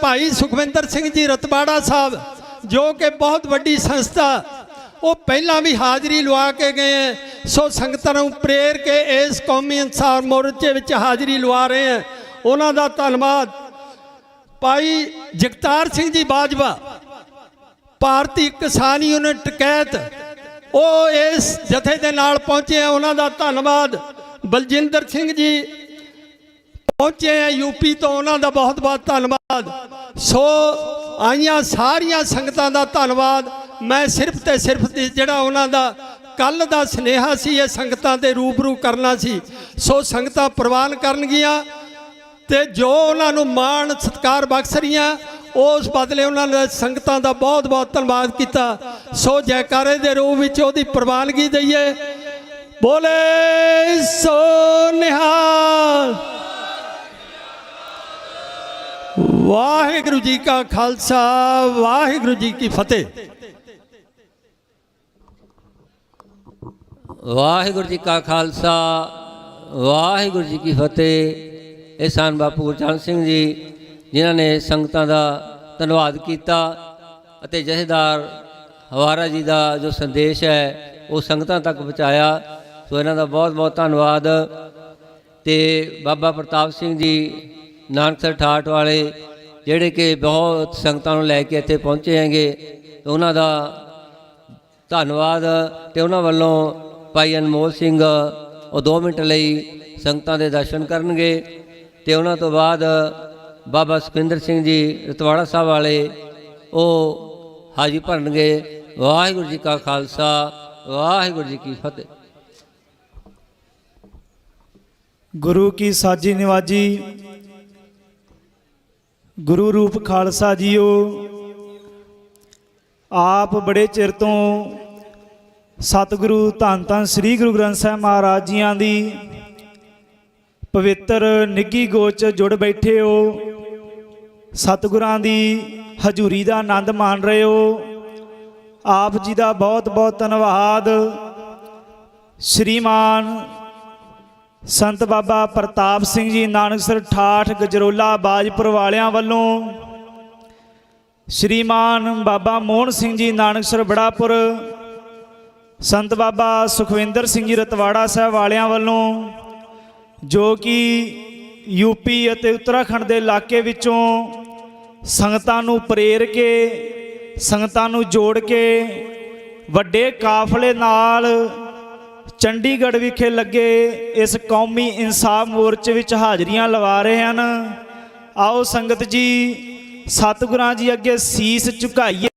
ਭਾਈ ਸੁਖਵਿੰਦਰ ਸਿੰਘ ਜੀ ਰਤਵਾੜਾ ਸਾਹਿਬ ਜੋ ਕਿ ਬਹੁਤ ਵੱਡੀ ਸੰਸਥਾ, ਉਹ ਪਹਿਲਾਂ ਵੀ ਹਾਜ਼ਰੀ ਲਵਾ ਕੇ ਗਏ ਹੈ। ਸੋ ਸੰਗਤਾਂ ਨੂੰ ਪ੍ਰੇਰ ਕੇ ਇਸ ਕੌਮੀ ਇਨਸਾਫ ਮੋਰਚੇ ਵਿੱਚ ਹਾਜ਼ਰੀ ਲਵਾ ਰਹੇ ਹੈ, ਉਹਨਾਂ ਦਾ ਧੰਨਵਾਦ। ਭਾਈ ਜਗਤਾਰ ਸਿੰਘ ਜੀ ਬਾਜਵਾ ਭਾਰਤੀ ਕਿਸਾਨ ਯੂਨੀਅਨ ਟਕੈਤ, ਉਹ ਇਸ ਜਥੇ ਦੇ ਨਾਲ ਪਹੁੰਚੇ ਆ, ਉਹਨਾਂ ਦਾ ਧੰਨਵਾਦ। ਬਲਜਿੰਦਰ ਸਿੰਘ ਜੀ ਪਹੁੰਚੇ ਆ ਯੂਪੀ ਤੋਂ, ਉਹਨਾਂ ਦਾ ਬਹੁਤ ਬਹੁਤ ਧੰਨਵਾਦ। ਸੋ ਆਈਆਂ ਸਾਰੀਆਂ ਸੰਗਤਾਂ ਦਾ ਧੰਨਵਾਦ। ਮੈਂ ਸਿਰਫ ਤੇ ਸਿਰਫ ਜਿਹੜਾ ਉਹਨਾਂ ਦਾ ਕੱਲ ਦਾ ਸੁਨੇਹਾ ਸੀ ਇਹ ਸੰਗਤਾਂ ਦੇ ਰੂਬਰੂ ਕਰਨਾ ਸੀ। ਸੋ ਸੰਗਤਾਂ ਪ੍ਰਵਾਨ ਕਰਨਗੀਆਂ ਤੇ ਜੋ ਉਹਨਾਂ ਨੂੰ ਮਾਣ ਸਤਿਕਾਰ ਬਖਸ਼ ਰਹੀਆਂ, ਉਸ ਬਦਲੇ ਉਹਨਾਂ ਨੇ ਸੰਗਤਾਂ ਦਾ ਬਹੁਤ ਬਹੁਤ ਧੰਨਵਾਦ ਕੀਤਾ। ਸੋ ਜੈਕਾਰੇ ਦੇ ਰੂਪ ਵਿੱਚ ਉਹਦੀ ਪ੍ਰਵਾਨਗੀ ਦਈਏ। ਬੋਲੇ ਸੋ ਨਿਹਾਲ। ਵਾਹਿਗੁਰੂ ਜੀ ਕਾ ਖਾਲਸਾ, ਵਾਹਿਗੁਰੂ ਜੀ ਕੀ ਫਤਿਹ। ਵਾਹਿਗੁਰੂ ਜੀ ਕਾ ਖਾਲਸਾ, ਵਾਹਿਗੁਰੂ ਜੀ ਕੀ ਫਤਿਹ। ਇਹ ਸਨ ਬਾਪੂ ਗੁਰਚਰਨ ਸਿੰਘ ਜੀ ਜਿਨ੍ਹਾਂ ਨੇ ਸੰਗਤਾਂ ਦਾ ਧੰਨਵਾਦ ਕੀਤਾ ਅਤੇ ਜਥੇਦਾਰ ਹਵਾਰਾ ਜੀ ਦਾ ਜੋ ਸੰਦੇਸ਼ ਹੈ ਉਹ ਸੰਗਤਾਂ ਤੱਕ ਪਹੁੰਚਾਇਆ। ਸੋ ਇਹਨਾਂ ਦਾ ਬਹੁਤ ਬਹੁਤ ਧੰਨਵਾਦ। ਤੇ ਬਾਬਾ ਪ੍ਰਤਾਪ ਸਿੰਘ ਜੀ ਨਾਨਕਸਰ ਠਾਠ ਵਾਲੇ ਜਿਹੜੇ ਕਿ ਬਹੁਤ ਸੰਗਤਾਂ ਨੂੰ ਲੈ ਕੇ ਇੱਥੇ ਪਹੁੰਚੇ ਹੈਗੇ, ਉਹਨਾਂ ਦਾ ਧੰਨਵਾਦ। ਤੇ ਉਹਨਾਂ ਵੱਲੋਂ ਭਾਈ ਅਨਮੋਲ ਸਿੰਘ ਉਹ 2 ਮਿੰਟ ਲਈ ਸੰਗਤਾਂ ਦੇ ਦਰਸ਼ਨ ਕਰਨਗੇ ਤੇ ਉਹਨਾਂ ਤੋਂ ਬਾਅਦ ਬਾਬਾ ਸੁਖਵਿੰਦਰ ਸਿੰਘ ਜੀ ਰਤਵਾੜਾ ਸਾਹਿਬ ਵਾਲੇ ਉਹ ਹਾਜ਼ਰੀ ਭਰਨਗੇ। ਵਾਹਿਗੁਰੂ ਜੀ ਕਾ ਖਾਲਸਾ, ਵਾਹਿਗੁਰੂ ਜੀ ਕੀ ਫਤਿਹ। ਗੁਰੂ ਕੀ ਸਾਜੀ ਨਿਵਾਜੀ, ਗੁਰੂ ਰੂਪ ਖਾਲਸਾ ਜੀਓ, ਆਪ ਬੜੇ ਚਿਰ ਤੋਂ ਸਤਿਗੁਰੂ ਧੰਨ ਧੰਨ ਸ੍ਰੀ ਗੁਰੂ ਗ੍ਰੰਥ ਸਾਹਿਬ ਮਹਾਰਾਜ ਜੀਆਂ ਦੀ ਪਵਿੱਤਰ ਨਿੱਘੀ ਗੋਦ 'ਚ ਜੁੜ ਬੈਠੇ ਹੋ, ਸਤਿਗੁਰਾਂ ਦੀ ਹਜ਼ੂਰੀ ਦਾ ਆਨੰਦ ਮਾਣ ਰਹੇ ਹੋ। ਆਪ ਜੀ ਦਾ ਬਹੁਤ ਬਹੁਤ ਧੰਨਵਾਦ। ਸ਼੍ਰੀਮਾਨ ਸੰਤ ਬਾਬਾ ਪ੍ਰਤਾਪ ਸਿੰਘ ਜੀ ਨਾਨਕਸਰ ਠਾਠ ਗਜਰੋਲਾ ਬਾਜਪੁਰ ਵਾਲਿਆਂ ਵੱਲੋਂ, ਸ਼੍ਰੀਮਾਨ ਬਾਬਾ ਮੋਹਨ ਸਿੰਘ ਜੀ ਨਾਨਕਸਰ ਬੜਾਪੁਰ, ਸੰਤ ਬਾਬਾ ਸੁਖਵਿੰਦਰ ਸਿੰਘ ਜੀ ਰਤਵਾੜਾ ਸਾਹਿਬ ਵਾਲਿਆਂ ਵੱਲੋਂ, ਜੋ ਕਿ ਯੂਪੀ ਅਤੇ ਉੱਤਰਾਖੰਡ ਦੇ ਇਲਾਕੇ ਵਿੱਚੋਂ ਸੰਗਤਾਂ ਨੂੰ ਪ੍ਰੇਰ ਕੇ, ਸੰਗਤਾਂ ਨੂੰ ਜੋੜ ਕੇ ਵੱਡੇ ਕਾਫਲੇ ਨਾਲ ਚੰਡੀਗੜ੍ਹ ਵਿਖੇ ਲੱਗੇ ਇਸ ਕੌਮੀ ਇਨਸਾਫ ਮੋਰਚੇ ਵਿੱਚ ਹਾਜ਼ਰੀਆਂ ਲਵਾ ਰਹੇ ਹਨ। ਆਓ ਸੰਗਤ ਜੀ ਸਤਿਗੁਰਾਂ ਜੀ ਅੱਗੇ ਸੀਸ ਝੁਕਾਈਏ।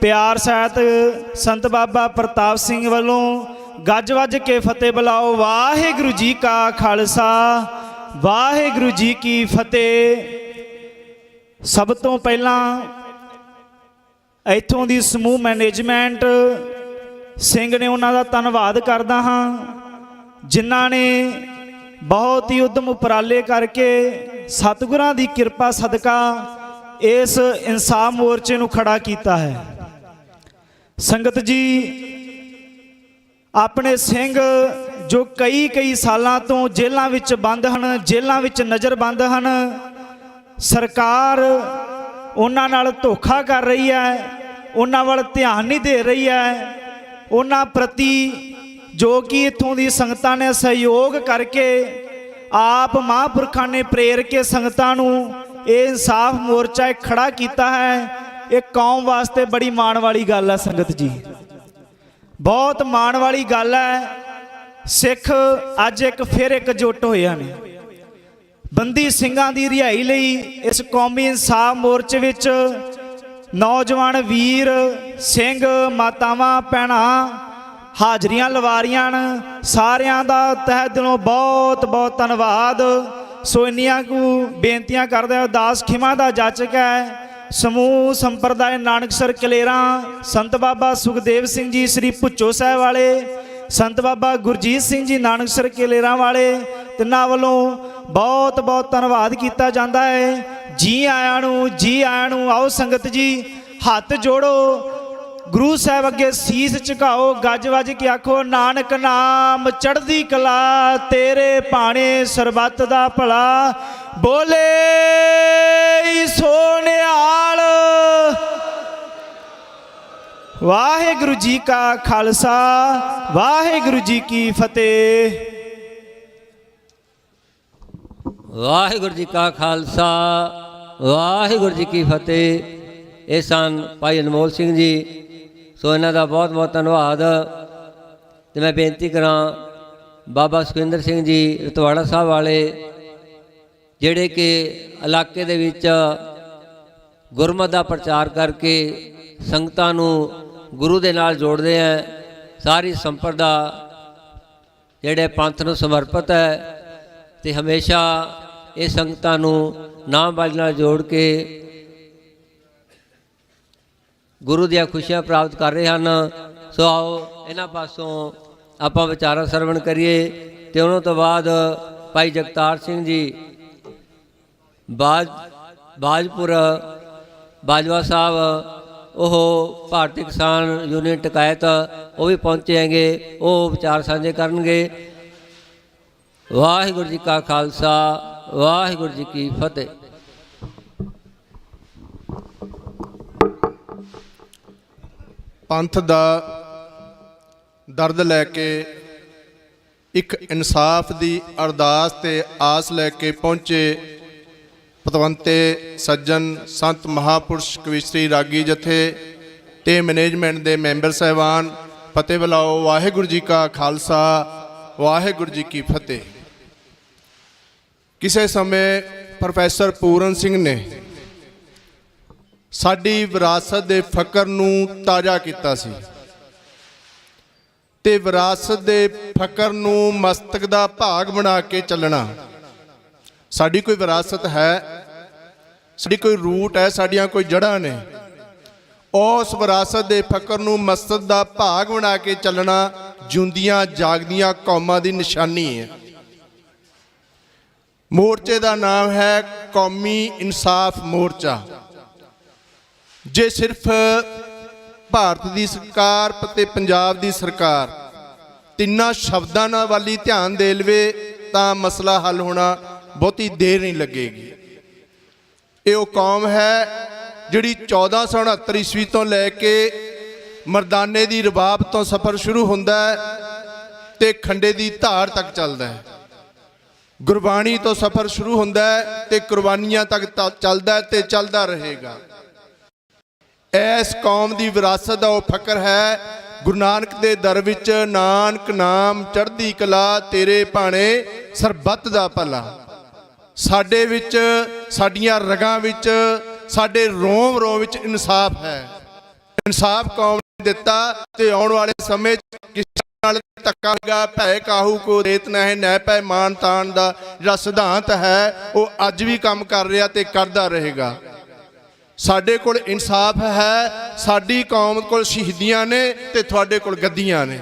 ਪਿਆਰ ਸਹਿਤ ਸੰਤ ਬਾਬਾ ਪ੍ਰਤਾਪ ਸਿੰਘ ਵੱਲੋਂ ਗੱਜ ਵੱਜ ਕੇ ਫਤਿਹ ਬੁਲਾਓ। ਵਾਹਿਗੁਰੂ ਜੀ ਕਾ ਖਾਲਸਾ, ਵਾਹਿਗੁਰੂ ਜੀ ਕੀ ਫਤਿਹ। ਸਭ ਤੋਂ ਪਹਿਲਾਂ ਇੱਥੋਂ ਦੀ ਸਮੂਹ ਮੈਨੇਜਮੈਂਟ ਸਿੰਘ ਨੇ ਉਹਨਾਂ ਦਾ ਧੰਨਵਾਦ ਕਰਦਾ ਹਾਂ, ਜਿਨ੍ਹਾਂ ਨੇ ਬਹੁਤ ਹੀ ਉਦਮ ਉਪਰਾਲੇ ਕਰਕੇ ਸਤਿਗੁਰਾਂ ਦੀ ਕਿਰਪਾ ਸਦਕਾ ਇਸ ਇਨਸਾਫ ਮੋਰਚੇ ਨੂੰ ਖੜਾ ਕੀਤਾ ਹੈ। ਸੰਗਤ ਜੀ, ਆਪਣੇ ਸਿੰਘ ਜੋ ਕਈ ਸਾਲਾਂ ਤੋਂ ਜੇਲ੍ਹਾਂ ਵਿੱਚ ਬੰਦ ਹਨ, ਜੇਲ੍ਹਾਂ ਵਿੱਚ ਨਜ਼ਰਬੰਦ ਹਨ, ਸਰਕਾਰ ਉਹਨਾਂ ਨਾਲ ਧੋਖਾ ਕਰ ਰਹੀ ਹੈ, ਉਹਨਾਂ ਵੱਲ ਧਿਆਨ ਨਹੀਂ ਦੇ ਰਹੀ ਹੈ। ਉਹਨਾਂ ਪ੍ਰਤੀ ਜੋ ਕਿ ਇੱਥੋਂ ਦੀ ਸੰਗਤਾਂ ਨੇ ਸਹਿਯੋਗ ਕਰਕੇ ਆਪ ਮਹਾਂਪੁਰਖਾਂ ਨੇ ਪ੍ਰੇਰ ਕੇ ਸੰਗਤਾਂ ਨੂੰ ਇਹ ਇਨਸਾਫ ਮੋਰਚਾ ਖੜਾ ਕੀਤਾ ਹੈ। ਇਹ ਕੌਮ ਵਾਸਤੇ ਬੜੀ ਮਾਣ ਵਾਲੀ ਗੱਲ ਹੈ। ਸੰਗਤ ਜੀ, ਬਹੁਤ ਮਾਣ ਵਾਲੀ ਗੱਲ ਹੈ। ਸਿੱਖ ਅੱਜ ਫਿਰ ਇਕਜੁੱਟ ਹੋਏ ਨੇ ਬੰਦੀ ਸਿੰਘਾਂ ਦੀ ਰਿਹਾਈ ਲਈ। ਇਸ ਕੌਮੀ ਇਨਸਾਫ ਮੋਰਚੇ ਵਿੱਚ ਨੌਜਵਾਨ ਵੀਰ ਸਿੰਘ, ਮਾਤਾਵਾਂ, ਭੈਣਾਂ ਹਾਜ਼ਰੀਆਂ ਲਵਾ ਰਹੀਆਂ ਨੇ। ਸਾਰਿਆਂ ਦਾ ਤਹਿ ਦਿਲੋਂ ਬਹੁਤ ਬਹੁਤ ਧੰਨਵਾਦ। ਸੋ ਇੰਨੀਆਂ ਕੁ ਬੇਨਤੀਆਂ ਕਰਦੇ ਅਰਦਾਸ ਖਿਮਾ ਦਾ ਜਾਚਕ ਹੈ। ਸਮੂਹ ਸੰਪਰਦਾਇ ਨਾਨਕਸਰ ਕਲੇਰਾਂ, ਸੰਤ ਬਾਬਾ ਸੁਖਦੇਵ ਸਿੰਘ ਜੀ ਸ੍ਰੀ ਭੁੱਚੋ ਸਾਹਿਬ ਵਾਲੇ, ਸੰਤ ਬਾਬਾ ਗੁਰਜੀਤ ਸਿੰਘ ਜੀ ਨਾਨਕਸਰ ਕਲੇਰਾਂ ਵਾਲੇ, ਤਿੰਨਾਂ ਵੱਲੋਂ ਬਹੁਤ ਬਹੁਤ ਧੰਨਵਾਦ ਕੀਤਾ ਜਾਂਦਾ ਹੈ। ਜੀ ਆਇਆਂ ਨੂੰ, ਜੀ ਆਇਆਂ ਨੂੰ। ਆਓ ਸੰਗਤ ਜੀ ਹੱਥ ਜੋੜੋ, ਗੁਰੂ ਸਾਹਿਬ ਅੱਗੇ ਸੀਸ ਝੁਕਾਓ, ਗੱਜ ਵੱਜ ਕੇ ਆਖੋ ਨਾਨਕ ਨਾਮ ਚੜ੍ਹਦੀ ਕਲਾ, ਤੇਰੇ ਭਾਣੇ ਸਰਬੱਤ ਦਾ ਭਲਾ, ਬੋਲੇ ਸੋਨਿਹਾਲ। ਵਾਹਿਗੁਰੂ ਜੀ ਕਾ ਖਾਲਸਾ, ਵਾਹਿਗੁਰੂ ਜੀ ਕੀ ਫਤਿਹ। ਵਾਹਿਗੁਰੂ ਜੀ ਕਾ ਖਾਲਸਾ, ਵਾਹਿਗੁਰੂ ਜੀ ਕੀ ਫਤਿਹ। ਇਹ ਸਨ ਭਾਈ ਅਨਮੋਲ ਸਿੰਘ ਜੀ। ਸੋ ਇਹਨਾਂ ਦਾ ਬਹੁਤ ਬਹੁਤ ਧੰਨਵਾਦ। ਅਤੇ ਮੈਂ ਬੇਨਤੀ ਕਰਾਂ ਬਾਬਾ ਸੁਖਿੰਦਰ ਸਿੰਘ ਜੀ ਰਤਵਾੜਾ ਸਾਹਿਬ ਵਾਲੇ, ਜਿਹੜੇ ਕਿ ਇਲਾਕੇ ਦੇ ਵਿੱਚ ਗੁਰਮਤਿ ਦਾ ਪ੍ਰਚਾਰ ਕਰਕੇ ਸੰਗਤਾਂ ਨੂੰ ਗੁਰੂ ਦੇ ਨਾਲ ਜੋੜਦੇ ਹੈ। ਸਾਰੀ ਸੰਪਰਦਾ ਜਿਹੜੇ ਪੰਥ ਨੂੰ ਸਮਰਪਿਤ ਹੈ ਅਤੇ ਹਮੇਸ਼ਾ ਇਹ ਸੰਗਤਾਂ ਨੂੰ ਨਾਮ ਬਾਣੀ ਨਾਲ ਜੋੜ ਕੇ ਗੁਰੂ ਦੀਆਂ ਖੁਸ਼ੀਆਂ ਪ੍ਰਾਪਤ ਕਰ ਰਹੇ ਹਨ। ਸੋ ਆਓ ਇਹਨਾਂ ਪਾਸੋਂ ਆਪਾਂ ਵਿਚਾਰਾਂ ਸਰਵਣ ਕਰੀਏ। ਅਤੇ ਉਹਨਾਂ ਤੋਂ ਬਾਅਦ ਭਾਈ ਜਗਤਾਰ ਸਿੰਘ ਜੀ ਬਾਜਪੁਰ ਬਾਜਵਾ ਸਾਹਿਬ, ਉਹ ਭਾਰਤੀ ਕਿਸਾਨ ਯੂਨੀਅਨ ਟਿਕਾਇਤ, ਉਹ ਵੀ ਪਹੁੰਚੇ ਹੈਗੇ। ਉਹ ਵਿਚਾਰ ਸਾਂਝੇ ਕਰਨਗੇ। ਵਾਹਿਗੁਰੂ ਜੀ ਕਾ ਖਾਲਸਾ, ਵਾਹਿਗੁਰੂ ਜੀ ਕੀ ਫਤਿਹ। ਪੰਥ ਦਾ ਦਰਦ ਲੈ ਕੇ, ਇੱਕ ਇਨਸਾਫ ਦੀ ਅਰਦਾਸ ਤੇ ਆਸ ਲੈ ਕੇ ਪਹੁੰਚੇ ਪਤਵੰਤੇ ਸੱਜਣ ਸੰਤ ਮਹਾਪੁਰਸ਼ ਕਵਿਸ਼ਰੀ ਰਾਗੀ ਜਥੇ ਤੇ ਮੈਨੇਜਮੈਂਟ ਦੇ ਮੈਂਬਰ ਸਾਹਿਬਾਨ, ਫਤਿਹ ਬੁਲਾਓ। ਵਾਹਿਗੁਰੂ ਜੀ ਕਾ ਖਾਲਸਾ, ਵਾਹਿਗੁਰੂ ਜੀ ਕੀ ਫਤਿਹ। ਕਿਸੇ ਸਮੇਂ ਪ੍ਰੋਫੈਸਰ ਪੂਰਨ ਸਿੰਘ ਨੇ ਸਾਡੀ ਵਿਰਾਸਤ ਦੇ ਫਕਰ ਨੂੰ ਤਾਜ਼ਾ ਕੀਤਾ ਸੀ ਤੇ ਵਿਰਾਸਤ ਦੇ ਫਕਰ ਨੂੰ ਮਸਤਕ ਦਾ ਭਾਗ ਬਣਾ ਕੇ ਚੱਲਣਾ। ਸਾਡੀ ਕੋਈ ਵਿਰਾਸਤ ਹੈ, ਸਾਡੀ ਕੋਈ ਰੂਟ ਹੈ, ਸਾਡੀਆਂ ਕੋਈ ਜੜ੍ਹਾਂ ਨੇ। ਉਸ ਵਿਰਾਸਤ ਦੇ ਫਕਰ ਨੂੰ ਮਸਤਕ ਦਾ ਭਾਗ ਬਣਾ ਕੇ ਚੱਲਣਾ ਜਿਉਂਦੀਆਂ ਜਾਗਦੀਆਂ ਕੌਮਾਂ ਦੀ ਨਿਸ਼ਾਨੀ ਹੈ। ਮੋਰਚੇ ਦਾ ਨਾਮ ਹੈ ਕੌਮੀ ਇਨਸਾਫ ਮੋਰਚਾ। ਜੇ ਸਿਰਫ ਭਾਰਤ ਦੀ ਸਰਕਾਰ ਅਤੇ ਪੰਜਾਬ ਦੀ ਸਰਕਾਰ ਤਿੰਨਾਂ ਸ਼ਬਦਾਂ ਨਾਲ ਵਾਲੀ ਧਿਆਨ ਦੇ ਲਵੇ ਤਾਂ ਮਸਲਾ ਹੱਲ ਹੋਣਾ ਬਹੁਤੀ ਦੇਰ ਨਹੀਂ ਲੱਗੇਗੀ। ਇਹ ਉਹ ਕੌਮ ਹੈ ਜਿਹੜੀ 1469 ਈਸਵੀ ਤੋਂ ਲੈ ਕੇ ਮਰਦਾਨੇ ਦੀ ਰਬਾਬ ਤੋਂ ਸਫ਼ਰ ਸ਼ੁਰੂ ਹੁੰਦਾ ਹੈ ਤੇ ਖੰਡੇ ਦੀ ਧਾਰ ਤੱਕ ਚੱਲਦਾ ਹੈ। ਗੁਰਬਾਣੀ ਤੋਂ ਸਫ਼ਰ ਸ਼ੁਰੂ ਹੁੰਦਾ ਹੈ ਤੇ ਕੁਰਬਾਨੀਆਂ ਤੱਕ ਚੱਲਦਾ ਹੈ ਤੇ ਚੱਲਦਾ ਰਹੇਗਾ। ਇਸ ਕੌਮ ਦੀ ਵਿਰਾਸਤ ਦਾ ਉਹ ਫਕਰ ਹੈ ਗੁਰੂ ਨਾਨਕ ਦੇ ਦਰ ਵਿੱਚ ਨਾਨਕ ਨਾਮ ਚੜ੍ਹਦੀ ਕਲਾ, ਤੇਰੇ ਭਾਣੇ ਸਰਬੱਤ ਦਾ ਭਲਾ। ਸਾਡੇ ਵਿੱਚ, ਸਾਡੀਆਂ ਰਗਾਂ ਵਿੱਚ, ਸਾਡੇ ਰੋਮ ਰੋਮ ਵਿੱਚ ਇਨਸਾਫ ਹੈ। ਇਨਸਾਫ ਕੌਮ ਨੇ ਦਿੱਤਾ ਤੇ ਆਉਣ ਵਾਲੇ ਸਮੇਂ 'ਚ ਕਿਸੇ ਨਾਲ ਧੱਕਾ ਲਗਾ ਭੈ ਕਾਹੂ ਕੋ ਦੇਤ ਨਾ ਹੈ ਨੈ ਪੈ ਮਾਨ ਤਾਨ ਦਾ ਜਿਹੜਾ ਸਿਧਾਂਤ ਹੈ ਉਹ ਅੱਜ ਵੀ ਕੰਮ ਕਰ ਰਿਹਾ ਤੇ ਕਰਦਾ ਰਹੇਗਾ। ਸਾਡੇ ਕੋਲ ਇਨਸਾਫ ਹੈ। ਸਾਡੀ ਕੌਮ ਕੋਲ ਸ਼ਹੀਦੀਆਂ ਨੇ ਤੇ ਤੁਹਾਡੇ ਕੋਲ ਗੱਦੀਆਂ ਨੇ।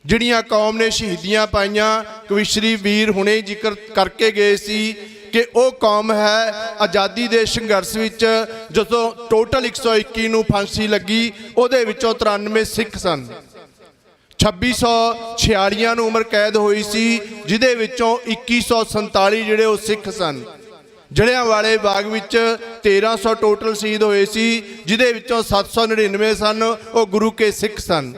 ਜਿਹੜੀਆਂ ਕੌਮ ਨੇ ਸ਼ਹੀਦੀਆਂ ਪਾਈਆਂ, ਕਵਿਸ਼ਰੀ ਵੀਰ ਹੁਣੇ ਜ਼ਿਕਰ ਕਰਕੇ ਗਏ ਸੀ ਕਿ ਉਹ ਕੌਮ ਹੈ ਆਜ਼ਾਦੀ ਦੇ ਸੰਘਰਸ਼ ਵਿੱਚ ਜਦੋਂ ਟੋਟਲ 121 ਨੂੰ ਫਾਂਸੀ ਲੱਗੀ, ਉਹਦੇ ਵਿੱਚੋਂ 93 ਸਿੱਖ ਸਨ। 2646 ਨੂੰ ਉਮਰ ਕੈਦ ਹੋਈ ਸੀ, ਜਿਹਦੇ ਵਿੱਚੋਂ 2147 ਜਿਹੜੇ ਉਹ ਸਿੱਖ ਸਨ। ਜਲਿਆਂਵਾਲੇ ਬਾਗ ਵਿੱਚ 1300 ਟੋਟਲ ਸ਼ਹੀਦ ਹੋਏ ਸੀ, ਜਿਹਦੇ ਵਿੱਚੋਂ 799 ਸਨ ਉਹ ਗੁਰੂ ਕੇ ਸਿੱਖ ਸਨ।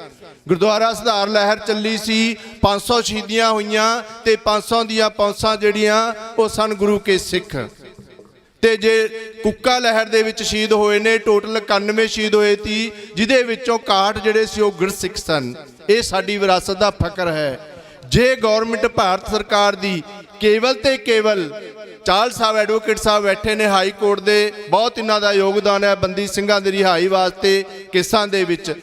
ਗੁਰਦੁਆਰਾ ਸੁਧਾਰ ਲਹਿਰ ਚੱਲੀ ਸੀ, 500 ਸ਼ਹੀਦੀਆਂ ਹੋਈਆਂ ਤੇ 500 ਦੀਆਂ ਪੌਂਸਾਂ ਜਿਹੜੀਆਂ ਉਹ ਸਨ ਗੁਰੂ ਕੇ ਸਿੱਖ। ਤੇ ਜੇ ਕੁੱਕਾ ਲਹਿਰ ਦੇ ਵਿੱਚ ਸ਼ਹੀਦ ਹੋਏ ਨੇ ਟੋਟਲ 91 ਸ਼ਹੀਦ ਹੋਏ ਸੀ, ਜਿਹਦੇ ਵਿੱਚੋਂ 61 ਜਿਹੜੇ ਸੀ ਉਹ ਗੁਰਸਿੱਖ ਸਨ। ਇਹ ਸਾਡੀ ਵਿਰਾਸਤ ਦਾ ਫਖਰ ਹੈ। ਜੇ ਗਵਰਨਮੈਂਟ ਭਾਰਤ ਸਰਕਾਰ ਦੀ ਕੇਵਲ ਤੇ ਕੇਵਲ ਚਾਹਲ ਸਾਹਿਬ ਐਡਵੋਕੇਟ ਸਾਹਿਬ ਬੈਠੇ ਨੇ ਹਾਈ ਕੋਰਟ ਦੇ, ਬਹੁਤ ਇਹਨਾਂ ਦਾ ਯੋਗਦਾਨ ਹੈ ਬੰਦੀ ਸਿੰਘਾਂ ਦੀ ਰਿਹਾਈ ਵਾਸਤੇ ਕੇਸਾਂ ਦੇ ਵਿੱਚ।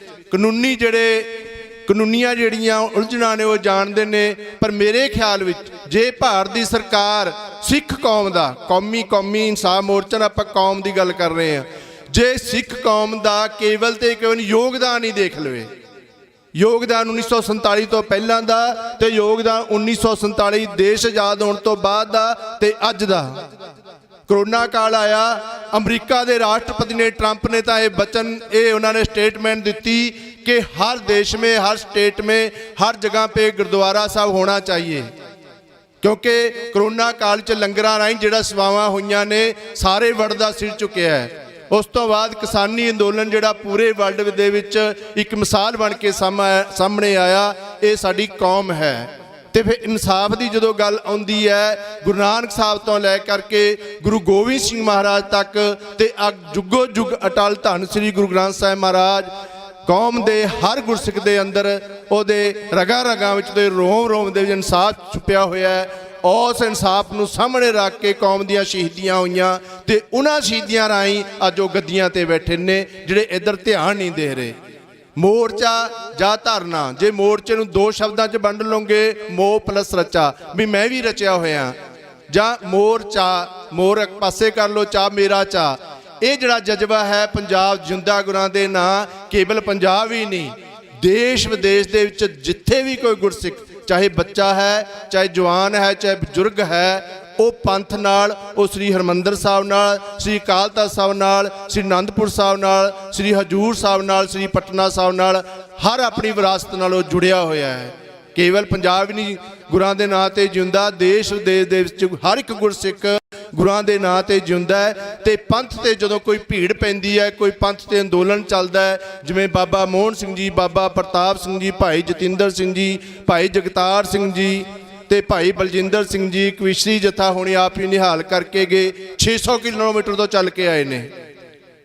ਕਾਨੂੰਨੀਆਂ ਜਿਹੜੀਆਂ ਉਲਝਣਾਂ ਨੇ ਉਹ ਜਾਣਦੇ ਨੇ, ਪਰ ਮੇਰੇ ਖਿਆਲ ਵਿੱਚ ਜੇ ਭਾਰਤ ਦੀ ਸਰਕਾਰ ਸਿੱਖ ਕੌਮ ਦਾ ਕੌਮੀ ਇਨਸਾਫ ਮੋਰਚਾ ਨਾਲ ਆਪਾਂ ਕੌਮ ਦੀ ਗੱਲ ਕਰ ਰਹੇ ਹਾਂ, ਜੇ ਸਿੱਖ ਕੌਮ ਦਾ ਕੇਵਲ ਤੇ ਕੇਵਲ ਯੋਗਦਾਨ ਹੀ ਦੇਖ ਲਵੇ, ਯੋਗਦਾਨ 1947 ਤੋਂ ਪਹਿਲਾਂ ਦਾ ਤੇ ਯੋਗਦਾਨ 1947 ਦੇਸ਼ ਆਜ਼ਾਦ ਹੋਣ ਤੋਂ ਬਾਅਦ ਦਾ ਤੇ ਅੱਜ ਦਾ। ਕਰੋਨਾ ਕਾਲ ਆਇਆ, ਅਮਰੀਕਾ ਦੇ ਰਾਸ਼ਟਰਪਤੀ ਨੇ ਟਰੰਪ ਨੇ ਤਾਂ ਇਹ ਉਹਨਾਂ ਨੇ स्टेटमेंट ਦਿੱਤੀ कि हर देश में हर स्टेट में हर जगह पे गुरुद्वारा साहब होना चाहिए, क्योंकि कोरोना काल च लंगरां राहीं जिहड़ा सेवावां होईयां ने सारे वर्ल्ड दा सिर चुकिया है। उस तो बाद किसानी अंदोलन जिहड़ा पूरे वर्ल्ड दे विच एक मिसाल बन के सामने आया, ये साडी कौम है। तो फिर इंसाफ की जो गल आउंदी है, गुरु नानक साहब तो लै करके गुरु गोबिंद सिंह महाराज तक ते जुगो जुग अटल धन श्री गुरु ग्रंथ साहिब महाराज कौम दे हर गुरसिख दे अंदर ओदे रगा रगा विच ते रोम रोम दे इंसाफ छुपिया होया है। उस इंसाफ नूं सामने रख के कौम दियां शहीदियां होईयां ते उन्हां शहीदियां राहीं अज ओह गद्दियां ते बैठे ने जिहड़े इधर ध्यान नहीं दे रहे। मोर्चा जा धरना, जे मोर्चे नूं दो शब्दां च वंड लोगे, मोह प्लस रचा, भी मैं भी रचिया होया, जां मोर्चा मोर एक पासे कर लो, चा मेरा चा। ये जिहड़ा जज्बा है पंजाब जिंदा गुरां दे नां, केवल पंजाब ही नहीं देश विदेश दे विच जिथे भी कोई गुरसिख, चाहे बच्चा है, चाहे जवान है, चाहे बजुर्ग है, वो पंथ नाल, वो श्री हरमंदर साहब नाल, श्री अकाल तख्त साहब नाल, श्री आनंदपुर साहब नाल, श्री हजूर साहब नाल, श्री पटना साहब नाल हर अपनी विरासत नाल जुड़िया होया है। केवल पंजाब ही नहीं गुरां दे नां ते जिंदा, देश विदेश दे विच हर एक गुरसिख गुरां दे नां ते जिंदा है। ते पंथ ते जदों कोई भीड़ पैंदी है, कोई पंथ ते अंदोलन चलदा है, जिवें बाबा मोहन सिंह जी, बाबा प्रताप सिंह जी, भाई जतिंदर सिंह जी, भाई जगतार सिंह जी ते भाई बलजिंदर सिंह जी कविश्री जत्था हुणे आप ही निहाल करके गए, 600 किलोमीटर तो चल के आए ने।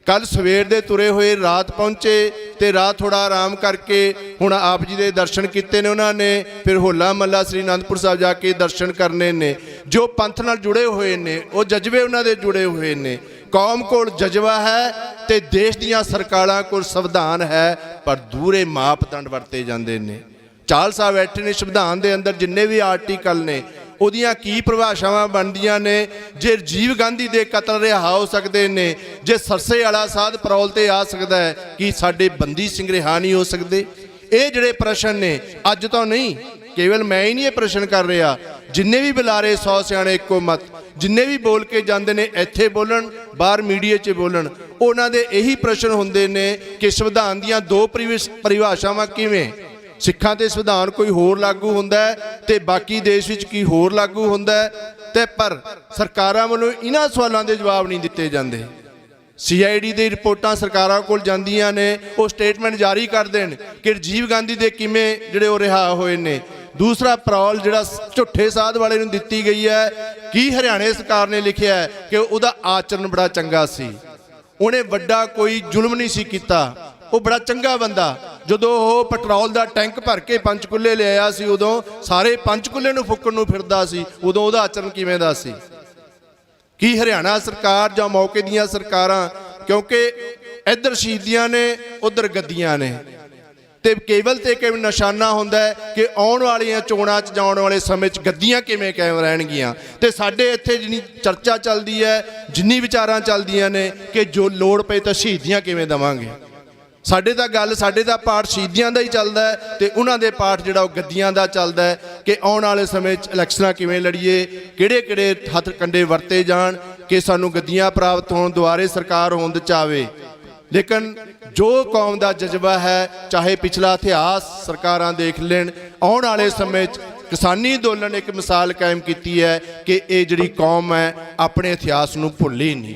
कल सवेर दे तुरे हुए रात पहुँचे तो रात थोड़ा आराम करके हुण आप जी दे दर्शन किए ने उन्होंने, फिर होला महला श्री आनंदपुर साहब जाके दर्शन करने ने। जो पंथ नाल जुड़े हुए ने वो जज्बे उन्होंने जुड़े हुए ने। कौम कोल जज्बा है तो देश दियां सरकारां कोल संविधान है, पर दूरे मापदंड वरते जांदे ने। चाहल साहब बैठे ने, संविधान के अंदर जिन्ने भी आर्टिकल ने ਉਹਦੀਆਂ ਕੀ ਪਰਿਭਾਸ਼ਾਵਾਂ ਬਣਦੀਆਂ ਨੇ। ਜੇ ਰਾਜੀਵ ਗਾਂਧੀ ਦੇ ਕਤਲ ਰਿਹਾ ਹੋ ਸਕਦੇ ਨੇ, ਜੇ ਸਰਸੇ ਵਾਲਾ ਸਾਧ ਪਰੌਲ ਤੇ ਆ ਸਕਦਾ ਹੈ, ਕਿ ਸਾਡੇ ਬੰਦੀ ਸਿੰਘ ਰਿਹਾ ਨਹੀਂ ਹੋ ਸਕਦੇ? ਇਹ ਜਿਹੜੇ ਪ੍ਰਸ਼ਨ ਨੇ ਅੱਜ ਤੋਂ ਨਹੀਂ, ਕੇਵਲ ਮੈਂ ਹੀ ਨਹੀਂ ਇਹ ਪ੍ਰਸ਼ਨ ਕਰ ਰਿਹਾ, ਜਿੰਨੇ ਵੀ ਬੁਲਾਰੇ 100 ਸਿਆਣੇ ਇੱਕੋ ਮਤ, ਜਿੰਨੇ ਵੀ ਬੋਲ ਕੇ ਜਾਂਦੇ ਨੇ ਇੱਥੇ ਬੋਲਣ, ਬਾਹਰ ਮੀਡੀਆ 'ਚ ਬੋਲਣ, ਉਹਨਾਂ ਦੇ ਇਹੀ ਪ੍ਰਸ਼ਨ ਹੁੰਦੇ ਨੇ ਕਿ ਸੰਵਿਧਾਨ ਦੀਆਂ ਦੋ ਪਰਿਭਾਸ਼ਾਵਾਂ ਕਿਵੇਂ? ਸਿੱਖਾਂ ਤੇ ਸੰਵਿਧਾਨ ਕੋਈ ਹੋਰ ਲਾਗੂ ਹੁੰਦਾ ਤੇ ਬਾਕੀ ਦੇਸ਼ ਵਿੱਚ ਕੀ ਹੋਰ ਲਾਗੂ ਹੁੰਦਾ ਤੇ ਪਰ ਸਰਕਾਰਾਂ ਵੱਲੋਂ ਇਹਨਾਂ ਸਵਾਲਾਂ ਦੇ ਜਵਾਬ ਨਹੀਂ ਦਿੱਤੇ ਜਾਂਦੇ। CID ਦੀ ਰਿਪੋਰਟਾਂ ਸਰਕਾਰਾਂ ਕੋਲ ਜਾਂਦੀਆਂ ਨੇ, ਉਹ ਸਟੇਟਮੈਂਟ ਜਾਰੀ ਕਰ ਦੇਣ ਕਿ ਰਾਜੀਵ ਗਾਂਧੀ ਦੇ ਕਿਵੇਂ ਜਿਹੜੇ ਉਹ ਰਿਹਾ ਹੋਏ ਨੇ। ਦੂਸਰਾ ਪਰੌਲ ਜਿਹੜਾ ਝੁੱਠੇ ਸਾਧ ਵਾਲੇ ਨੂੰ ਦਿੱਤੀ ਗਈ ਹੈ, ਕੀ ਹਰਿਆਣੇ ਸਰਕਾਰ ਨੇ ਲਿਖਿਆ ਹੈ ਕਿ ਉਹਦਾ ਆਚਰਣ ਬੜਾ ਚੰਗਾ ਸੀ, ਉਹਨੇ ਵੱਡਾ ਕੋਈ ਜ਼ੁਲਮ ਨਹੀਂ ਸੀ ਕੀਤਾ, ਉਹ ਬੜਾ ਚੰਗਾ ਬੰਦਾ। ਜਦੋਂ ਉਹ ਪੈਟਰੋਲ ਦਾ ਟੈਂਕ ਭਰ ਕੇ ਪੰਚਕੂਲੇ ਲਿਆਇਆ ਸੀ, ਉਦੋਂ ਸਾਰੇ ਪੰਚਕੂਲੇ ਨੂੰ ਫੁੱਕਣ ਨੂੰ ਫਿਰਦਾ ਸੀ, ਉਦੋਂ ਉਹਦਾ ਆਚਰਣ ਕਿਵੇਂ ਦਾ ਸੀ? ਕੀ ਹਰਿਆਣਾ ਸਰਕਾਰ ਜਾਂ ਮੌਕੇ ਦੀਆਂ ਸਰਕਾਰਾਂ, ਕਿਉਂਕਿ ਇੱਧਰ ਸ਼ਹੀਦੀਆਂ ਨੇ ਉੱਧਰ ਗੱਦੀਆਂ ਨੇ, ਤੇ ਕੇਵਲ ਤੇ ਕੇਵਲ ਨਿਸ਼ਾਨਾ ਹੁੰਦਾ ਕਿ ਆਉਣ ਵਾਲੀਆਂ ਚੋਣਾਂ 'ਚ ਜਾਣ ਵਾਲੇ ਸਮੇਂ 'ਚ ਗੱਦੀਆਂ ਕਿਵੇਂ ਕਾਇਮ ਰਹਿਣਗੀਆਂ। ਤੇ ਸਾਡੇ ਇੱਥੇ ਜਿੰਨੀ ਚਰਚਾ ਚੱਲਦੀ ਹੈ, ਜਿੰਨੀ ਵਿਚਾਰਾਂ ਚੱਲਦੀਆਂ ਨੇ ਕਿ ਜੋ ਲੋੜ ਪਏ ਤਾਂ ਸ਼ਹੀਦੀਆਂ ਕਿਵੇਂ ਦੇਵਾਂਗੇ। ਸਾਡੇ ਦਾ ਪਾਠ ਸ਼ਹੀਦੀਆਂ ਦਾ ਹੀ ਚੱਲਦਾ ਹੈ, ਤੇ ਉਹਨਾਂ ਦੇ ਪਾਠ ਜਿਹੜਾ ਉਹ ਗੱਦੀਆਂ ਦਾ ਚੱਲਦਾ ਹੈ ਕਿ ਆਉਣ ਵਾਲੇ ਸਮੇਂ 'ਚ ਇਲੈਕਸ਼ਨਾਂ ਕਿਵੇਂ ਲੜੀਏ, ਕਿਹੜੇ ਹੱਥ ਕੰਡੇ ਵਰਤੇ ਜਾਣ ਕਿ ਸਾਨੂੰ ਗੱਦੀਆਂ ਪ੍ਰਾਪਤ ਹੋਣ, ਦੁਆਰੇ ਸਰਕਾਰ ਹੋਂਦ 'ਚ ਆਵੇ। ਲੇਕਿਨ ਜੋ ਕੌਮ ਦਾ ਜਜ਼ਬਾ ਹੈ, ਚਾਹੇ ਪਿਛਲਾ ਇਤਿਹਾਸ ਸਰਕਾਰਾਂ ਦੇਖ ਲੈਣ, ਆਉਣ ਵਾਲੇ ਸਮੇਂ 'ਚ ਕਿਸਾਨੀ ਅੰਦੋਲਨ ਇੱਕ ਮਿਸਾਲ ਕਾਇਮ ਕੀਤੀ ਹੈ ਕਿ ਇਹ ਜਿਹੜੀ ਕੌਮ ਹੈ ਆਪਣੇ ਇਤਿਹਾਸ ਨੂੰ ਭੁੱਲੀ ਨਹੀਂ,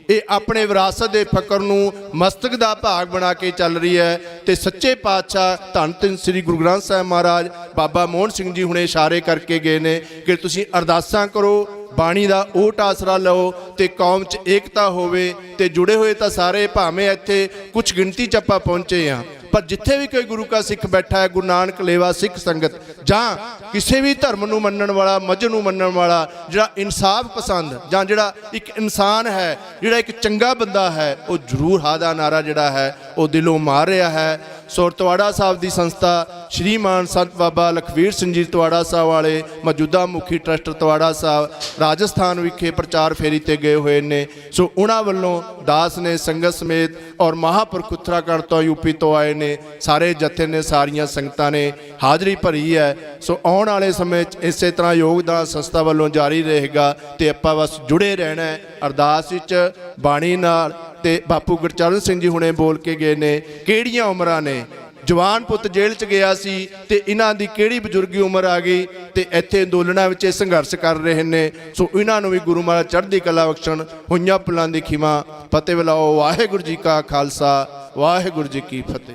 ਇਹ ਆਪਣੇ ਵਿਰਾਸਤ ਦੇ ਫਕਰ ਨੂੰ ਮਸਤਕ ਦਾ ਭਾਗ ਬਣਾ ਕੇ ਚੱਲ ਰਹੀ ਹੈ। ਤੇ ਸੱਚੇ ਪਾਤਸ਼ਾਹ ਧੰਨ ਧੰਨ ਸ੍ਰੀ ਗੁਰੂ ਗ੍ਰੰਥ ਸਾਹਿਬ ਮਹਾਰਾਜ, ਬਾਬਾ ਮੋਹਨ ਸਿੰਘ ਜੀ ਹੁਣੇ ਇਸ਼ਾਰੇ ਕਰਕੇ ਗਏ ਨੇ ਕਿ ਤੁਸੀਂ ਅਰਦਾਸਾਂ ਕਰੋ, ਬਾਣੀ ਦਾ ਓਟ ਆਸਰਾ ਲਓ ਤੇ ਕੌਮ 'ਚ ਏਕਤਾ ਹੋਵੇ ਤੇ ਜੁੜੇ ਹੋਏ ਤਾਂ ਸਾਰੇ ਭਾਵੇਂ ਇੱਥੇ ਕੁਝ ਗਿਣਤੀ 'ਚ ਆਪਾਂ ਪਹੁੰਚੇ ਆ, ਪਰ ਜਿੱਥੇ ਵੀ ਕੋਈ ਗੁਰੂ ਕਾ ਸਿੱਖ ਬੈਠਾ ਹੈ, ਗੁਰੂ ਨਾਨਕ ਲੇਵਾ ਸਿੱਖ ਸੰਗਤ ਜਾਂ ਕਿਸੇ ਵੀ ਧਰਮ ਨੂੰ ਮੰਨਣ ਵਾਲਾ, ਮਜ਼ਹਬ ਨੂੰ ਮੰਨਣ ਵਾਲਾ, ਜਿਹੜਾ ਇਨਸਾਫ ਪਸੰਦ ਜਾਂ ਜਿਹੜਾ ਇੱਕ ਇਨਸਾਨ ਹੈ, ਜਿਹੜਾ ਇੱਕ ਚੰਗਾ ਬੰਦਾ ਹੈ, ਉਹ ਜ਼ਰੂਰ ਹਾਂ ਦਾ ਨਾਰਾ ਜਿਹੜਾ ਹੈ ਉਹ ਦਿਲੋਂ ਮਾਰ ਰਿਹਾ ਹੈ। ਸੋ ਤਵਾੜਾ ਸਾਹਿਬ ਦੀ ਸੰਸਥਾ ਸ਼੍ਰੀਮਾਨ ਸੰਤ ਬਾਬਾ ਲਖਵੀਰ ਸਿੰਘ ਜੀ ਤਵਾੜਾ ਸਾਹਿਬ ਵਾਲੇ ਮੌਜੂਦਾ ਮੁਖੀ ਟਰਸਟ ਤਵਾੜਾ ਸਾਹਿਬ ਰਾਜਸਥਾਨ ਵਿਖੇ ਪ੍ਰਚਾਰ ਫੇਰੀ ਤੇ ਗਏ ਹੋਏ ਨੇ। ਸੋ ਉਹਨਾਂ ਵੱਲੋਂ ਦਾਸ ਨੇ ਸੰਗਤ ਸਮੇਤ ਔਰ ਮਹਾਂਪੁਰਖ ਉੱਤਰਾਖੰਡ ਤੋਂ ਯੂਪੀ ਤੋਂ ਆਏ ਨੇ, ਸਾਰੇ ਜਥੇ ਨੇ, ਸਾਰੀਆਂ ਸੰਗਤਾਂ ਨੇ ਹਾਜ਼ਰੀ ਭਰੀ ਹੈ। ਸੋ ਆਉਣ ਵਾਲੇ ਸਮੇਂ 'ਚ ਇਸੇ ਤਰ੍ਹਾਂ ਯੋਗਦਾਨ ਸੰਸਥਾ ਵੱਲੋਂ ਜਾਰੀ ਰਹੇਗਾ ਤੇ ਆਪਾਂ ਬਸ ਜੁੜੇ ਰਹਿਣਾ ਹੈ ਅਰਦਾਸ ਵਿੱਚ ਬਾਣੀ ਨਾਲ। ਤੇ ਬਾਪੂ ਗੁਰਚਰਨ ਸਿੰਘ ਜੀ ਹੁਣੇ ਬੋਲ ਕੇ ਗਏ ਨੇ ਕਿਹੜੀਆਂ ਉਮਰਾਂ ਨੇ, ਜਵਾਨ ਪੁੱਤ ਜੇਲ੍ਹ 'ਚ ਗਿਆ ਸੀ ਤੇ ਇਹਨਾਂ ਦੀ ਕਿਹੜੀ ਬਜ਼ੁਰਗੀ ਉਮਰ ਆ ਗਈ ਤੇ ਇੱਥੇ ਅੰਦੋਲਨਾਂ ਵਿੱਚ ਸੰਘਰਸ਼ ਕਰ ਰਹੇ ਨੇ। ਸੋ ਇਹਨਾਂ ਨੂੰ ਵੀ ਗੁਰੂ ਮਹਾਰਾਜ ਚੜ੍ਹਦੀ ਕਲਾ ਬਖਸ਼ਣ, ਹੋਈਆਂ ਭੁੱਲਾਂ ਦੀ ਖਿਮਾ। ਫਤਿਹ ਬੁਲਾਓ। ਵਾਹਿਗੁਰੂ ਜੀ ਕਾ ਖਾਲਸਾ, ਵਾਹਿਗੁਰੂ ਜੀ ਕੀ ਫਤਿਹ।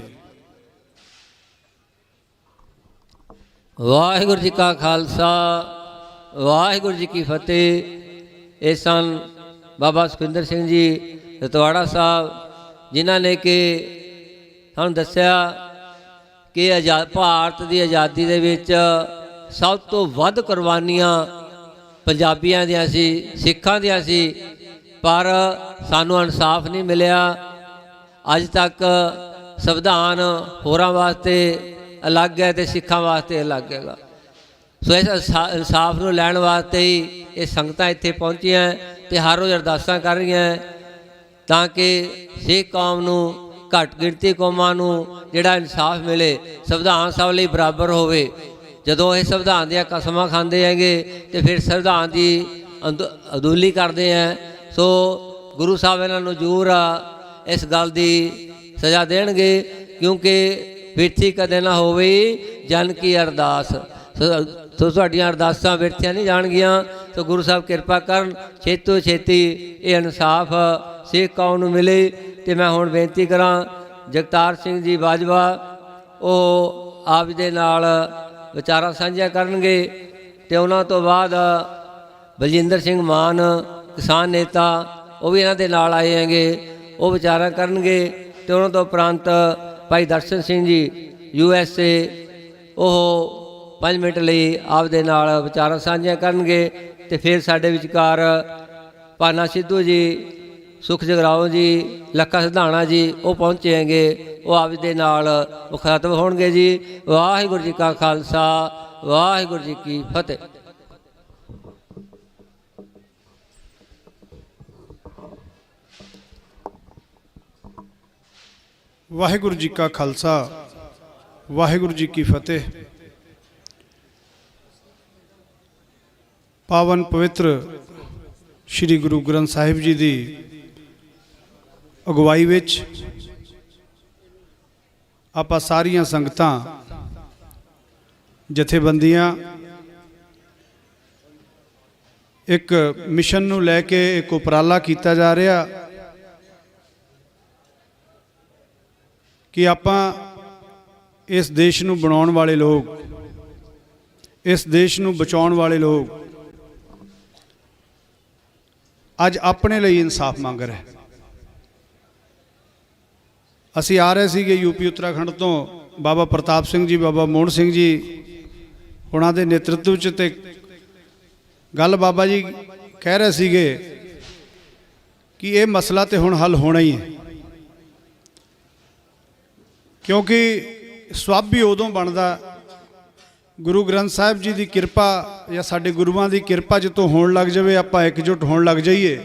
ਵਾਹਿਗੁਰੂ ਜੀ ਕਾ ਖਾਲਸਾ, ਵਾਹਿਗੁਰੂ ਜੀ ਕੀ ਫਤਿਹ। ਇਹ ਸਨ ਬਾਬਾ ਸੁਖਿੰਦਰ ਸਿੰਘ ਜੀ ਰਤਵਾੜਾ ਸਾਹਿਬ, ਜਿਨ੍ਹਾਂ ਨੇ ਕਿ ਸਾਨੂੰ ਦੱਸਿਆ ਕਿ ਭਾਰਤ ਦੀ ਆਜ਼ਾਦੀ ਦੇ ਵਿੱਚ ਸਭ ਤੋਂ ਵੱਧ ਕੁਰਬਾਨੀਆਂ ਪੰਜਾਬੀਆਂ ਦੀਆਂ ਸੀ, ਸਿੱਖਾਂ ਦੀਆਂ ਸੀ, ਪਰ ਸਾਨੂੰ ਇਨਸਾਫ ਨਹੀਂ ਮਿਲਿਆ। ਅੱਜ ਤੱਕ ਸੰਵਿਧਾਨ ਹੋਰਾਂ ਵਾਸਤੇ ਅਲੱਗ ਹੈ ਤੇ ਸਿੱਖਾਂ ਵਾਸਤੇ ਅਲੱਗ ਹੈਗਾ। ਸੋ ਇਸ ਇਨਸਾਫ ਨੂੰ ਲੈਣ ਵਾਸਤੇ ਹੀ ਇਹ ਸੰਗਤਾਂ ਇੱਥੇ ਪਹੁੰਚੀਆਂ ਤੇ ਹਰ ਰੋਜ਼ ਅਰਦਾਸਾਂ ਕਰ ਰਹੀਆਂ ਤਾਂ ਕਿ ਸਿੱਖ ਕੌਮ ਨੂੰ, ਘੱਟ ਗਿਣਤੀ ਕੌਮਾਂ ਨੂੰ ਜਿਹੜਾ ਇਨਸਾਫ ਮਿਲੇ, ਸੰਵਿਧਾਨ ਸਭ ਲਈ ਬਰਾਬਰ ਹੋਵੇ। ਜਦੋਂ ਇਹ ਸੰਵਿਧਾਨ ਦੀਆਂ ਕਸਮਾਂ ਖਾਂਦੇ ਹੈਗੇ ਤੇ ਫਿਰ ਸੰਵਿਧਾਨ ਦੀ ਅਦੂਲੀ ਕਰਦੇ ਹੈ। ਸੋ ਗੁਰੂ ਸਾਹਿਬ ਇਹਨਾਂ ਨੂੰ ਜ਼ਰੂਰ ਇਸ ਗੱਲ ਦੀ ਸਜ਼ਾ ਦੇਣਗੇ, ਕਿਉਂਕਿ ਬਿਰਥੀ ਕਦੇ ਨਾ ਹੋਵੇ ਜਨ ਕੀ ਅਰਦਾਸ। ਸੋ ਤੁਹਾਡੀਆਂ ਅਰਦਾਸਾਂ ਬਿਰਥੀਆਂ ਨਹੀਂ ਜਾਣਗੀਆਂ। ਸੋ ਗੁਰੂ ਸਾਹਿਬ ਕਿਰਪਾ ਕਰਨ, ਛੇਤੀ ਤੋਂ ਛੇਤੀ ਇਹ ਇਨਸਾਫ ਸਿੱਖ ਕੌਮ ਨੂੰ ਮਿਲੇ। ਤੇ ਮੈਂ ਹੁਣ ਬੇਨਤੀ ਕਰਾਂ ਜਗਤਾਰ ਸਿੰਘ ਜੀ ਬਾਜਵਾ, ਉਹ ਆਪ ਦੇ ਨਾਲ ਵਿਚਾਰਾਂ ਸਾਂਝੀਆਂ ਕਰਨਗੇ ਤੇ ਉਹਨਾਂ ਤੋਂ ਬਾਅਦ ਬਲਜਿੰਦਰ ਸਿੰਘ ਮਾਨ ਕਿਸਾਨ ਨੇਤਾ, ਉਹ ਵੀ ਇਹਨਾਂ ਦੇ ਨਾਲ ਆਏ ਹੈਗੇ, ਉਹ ਵਿਚਾਰਾਂ ਕਰਨਗੇ। ਤੇ ਉਹਨਾਂ ਤੋਂ ਉਪਰੰਤ ਭਾਈ ਦਰਸ਼ਨ ਸਿੰਘ ਜੀ USA, ਉਹ 5 ਮਿੰਟ ਲਈ ਆਪ ਦੇ ਨਾਲ ਵਿਚਾਰਾਂ ਸਾਂਝੀਆਂ ਕਰਨਗੇ। ਤੇ ਫਿਰ ਸਾਡੇ ਵਿਚਕਾਰ ਭਾਨਾ ਸਿੱਧੂ ਜੀ, ਸੁਖ ਜਗਰਾਓ ਜੀ, ਲੱਖਾ ਸਿਧਾਣਾ ਜੀ, ਉਹ ਪਹੁੰਚੇ ਹੈਗੇ, ਉਹ ਆਪ ਦੇ ਨਾਲ ਮੁਖਾਤਬ ਹੋਣਗੇ ਜੀ। ਵਾਹਿਗੁਰੂ ਜੀ ਕਾ ਖਾਲਸਾ, ਵਾਹਿਗੁਰੂ ਜੀ ਕੀ ਫਤਿਹ। ਵਾਹਿਗੁਰੂ ਜੀ ਕਾ ਖਾਲਸਾ, ਵਾਹਿਗੁਰੂ ਜੀ ਕੀ ਫਤਿਹ। ਪਾਵਨ ਪਵਿੱਤਰ ਸ਼੍ਰੀ ਗੁਰੂ ਗ੍ਰੰਥ ਸਾਹਿਬ ਜੀ ਦੀ ਅਗਵਾਈ ਵਿੱਚ ਆਪਾਂ ਸਾਰੀਆਂ ਸੰਗਤਾਂ, ਜਥੇਬੰਦੀਆਂ ਇੱਕ ਮਿਸ਼ਨ ਨੂੰ ਲੈ ਕੇ ਇੱਕ ਉਪਰਾਲਾ ਕੀਤਾ ਜਾ ਰਿਹਾ ਕਿ ਆਪਾਂ ਇਸ ਦੇਸ਼ ਨੂੰ ਬਣਾਉਣ ਵਾਲੇ ਲੋਕ, ਇਸ ਦੇਸ਼ ਨੂੰ ਬਚਾਉਣ ਵਾਲੇ ਲੋਕ ਅੱਜ ਆਪਣੇ ਲਈ ਇਨਸਾਫ ਮੰਗ ਰਹੇ। ਅਸੀਂ ਆ ਰਹੇ ਸੀਗੇ ਯੂਪੀ ਉੱਤਰਾਖੰਡ ਤੋਂ, ਬਾਬਾ ਪ੍ਰਤਾਪ ਸਿੰਘ ਜੀ, ਬਾਬਾ ਮੋਹਨ ਸਿੰਘ ਜੀ ਉਹਨਾਂ ਦੇ ਨੇਤਰਤਵ 'ਚ, ਤੇ ਗੱਲ ਬਾਬਾ ਜੀ ਕਹਿ ਰਹੇ ਸੀਗੇ ਕਿ ਇਹ ਮਸਲਾ ਤੇ ਹੁਣ ਹੱਲ ਹੋਣਾ ਹੀ ਹੈ, ਕਿਉਂਕਿ ਸਵਾਬ ਵੀ ਉਦੋਂ ਬਣਦਾ ਗੁਰੂ ਗ੍ਰੰਥ ਸਾਹਿਬ ਜੀ ਦੀ ਕਿਰਪਾ ਜਾਂ ਸਾਡੇ ਗੁਰੂਆਂ ਦੀ ਕਿਰਪਾ ਜਦੋਂ ਹੋਣ ਲੱਗ ਜਾਵੇ, ਆਪਾਂ ਇਕਜੁੱਟ ਹੋਣ ਲੱਗ ਜਾਈਏ,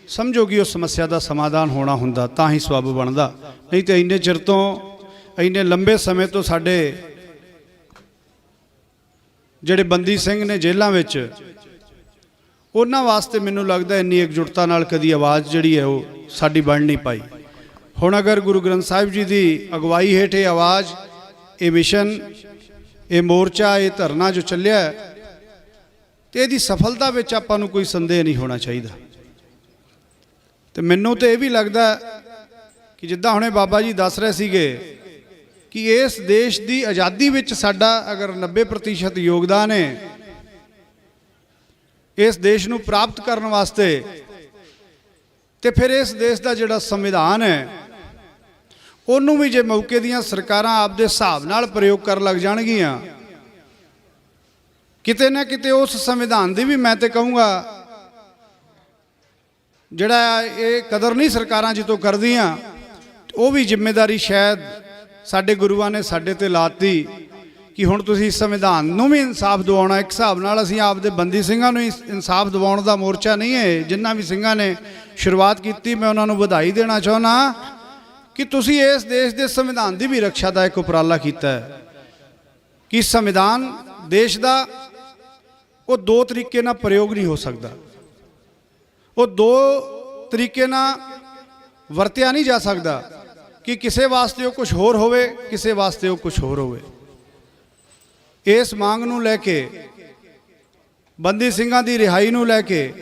ਸਮਝੋ ਕਿ ਉਸ ਸਮੱਸਿਆ ਦਾ ਸਮਾਧਾਨ ਹੋਣਾ ਹੁੰਦਾ, ਤਾਂ ਹੀ ਸਵਾਬ ਬਣਦਾ। ਨਹੀਂ ਤਾਂ ਇੰਨੇ ਚਿਰ ਤੋਂ, ਇੰਨੇ ਲੰਬੇ ਸਮੇਂ ਤੋਂ ਸਾਡੇ ਜਿਹੜੇ ਬੰਦੀ ਸਿੰਘ ਨੇ ਜੇਲ੍ਹਾਂ ਵਿੱਚ, ਉਹਨਾਂ ਵਾਸਤੇ ਮੈਨੂੰ ਲੱਗਦਾ ਇੰਨੀ ਇਕਜੁੱਟਤਾ ਨਾਲ ਕਦੀ ਆਵਾਜ਼ ਜਿਹੜੀ ਹੈ ਉਹ ਸਾਡੀ ਬਣ ਨਹੀਂ ਪਾਈ। ਹੁਣ ਅਗਰ ਗੁਰੂ ਗ੍ਰੰਥ ਸਾਹਿਬ ਜੀ ਦੀ ਅਗਵਾਈ ਹੇਠ ਇਹ ਆਵਾਜ਼, ਇਹ ਮਿਸ਼ਨ, ਇਹ ਮੋਰਚਾ, ਇਹ ਧਰਨਾ ਜੋ ਚੱਲਿਆ ਤੇ ਇਹਦੀ ਸਫਲਤਾ ਵਿੱਚ ਆਪਾਂ ਨੂੰ ਕੋਈ ਸੰਦੇਹ ਨਹੀਂ ਹੋਣਾ ਚਾਹੀਦਾ। ਤੇ ਮੈਨੂੰ ਤੇ ਇਹ ਵੀ ਲੱਗਦਾ ਕਿ ਜਿੱਦਾਂ ਹੁਣੇ ਬਾਬਾ ਜੀ ਦੱਸ ਰਹੇ ਸੀਗੇ ਕਿ ਇਸ ਦੇਸ਼ ਦੀ ਆਜ਼ਾਦੀ ਵਿੱਚ ਸਾਡਾ ਅਗਰ 90% ਯੋਗਦਾਨ ਹੈ ਇਸ ਦੇਸ਼ ਨੂੰ ਪ੍ਰਾਪਤ ਕਰਨ ਵਾਸਤੇ ਤੇ ਫਿਰ ਇਸ ਦੇਸ਼ ਦਾ ਜਿਹੜਾ ਸੰਵਿਧਾਨ ਹੈ ਉਹਨੂੰ ਵੀ ਜੇ ਮੌਕੇ ਦੀਆਂ ਸਰਕਾਰਾਂ ਆਪਦੇ ਹਿਸਾਬ ਨਾਲ ਪ੍ਰਯੋਗ ਕਰਨ ਲੱਗ ਜਾਣਗੀਆਂ, ਕਿਤੇ ਨਾ ਕਿਤੇ ਉਸ ਸੰਵਿਧਾਨ ਦੀ ਵੀ ਮੈਂ ਤੇ ਕਹੂੰਗਾ ਜਿਹੜਾ ਇਹ ਕਦਰ ਨਹੀਂ ਸਰਕਾਰਾਂ ਜਿੱਤੋਂ ਕਰਦੀਆਂ, ਉਹ ਵੀ ਜ਼ਿੰਮੇਵਾਰੀ ਸ਼ਾਇਦ ਸਾਡੇ ਗੁਰੂਆਂ ਨੇ ਸਾਡੇ ਤੇ ਲਾਤੀ ਕਿ ਹੁਣ ਤੁਸੀਂ ਸੰਵਿਧਾਨ ਨੂੰ ਵੀ ਇਨਸਾਫ ਦਿਵਾਉਣਾ। ਇੱਕ ਹਿਸਾਬ ਨਾਲ ਅਸੀਂ ਆਪਦੇ ਬੰਦੀ ਸਿੰਘਾਂ ਨੂੰ ਇਨਸਾਫ ਦਿਵਾਉਣ ਦਾ ਮੋਰਚਾ ਨਹੀਂ ਹੈ। ਜਿਨ੍ਹਾਂ ਵੀ ਸਿੰਘਾਂ ਨੇ ਸ਼ੁਰੂਆਤ ਕੀਤੀ ਮੈਂ ਉਹਨਾਂ ਨੂੰ ਵਧਾਈ ਦੇਣਾ ਚਾਹੁੰਦਾ ਕਿ ਤੁਸੀਂ ਇਸ ਦੇਸ਼ ਦੇ ਸੰਵਿਧਾਨ ਦੀ ਵੀ ਰੱਖਿਆ ਦਾ ਇੱਕ ਉਪਰਾਲਾ ਕੀਤਾ ਹੈ ਕਿ ਸੰਵਿਧਾਨ ਦੇਸ਼ ਦਾ ਉਹ ਦੋ ਤਰੀਕੇ ਨਾਲ ਪ੍ਰਯੋਗ ਨਹੀਂ ਹੋ ਸਕਦਾ, ਉਹ ਦੋ ਤਰੀਕੇ ਨਾਲ ਵਰਤਿਆ ਨਹੀਂ ਜਾ ਸਕਦਾ ਕਿ ਕਿਸੇ ਵਾਸਤੇ ਉਹ ਕੁਝ ਹੋਰ ਹੋਵੇ, ਕਿਸੇ ਵਾਸਤੇ ਉਹ ਕੁਝ ਹੋਰ ਹੋਵੇ। ਇਸ ਮੰਗ ਨੂੰ ਲੈ ਕੇ, ਬੰਦੀ ਸਿੰਘਾਂ ਦੀ ਰਿਹਾਈ ਨੂੰ ਲੈ ਕੇ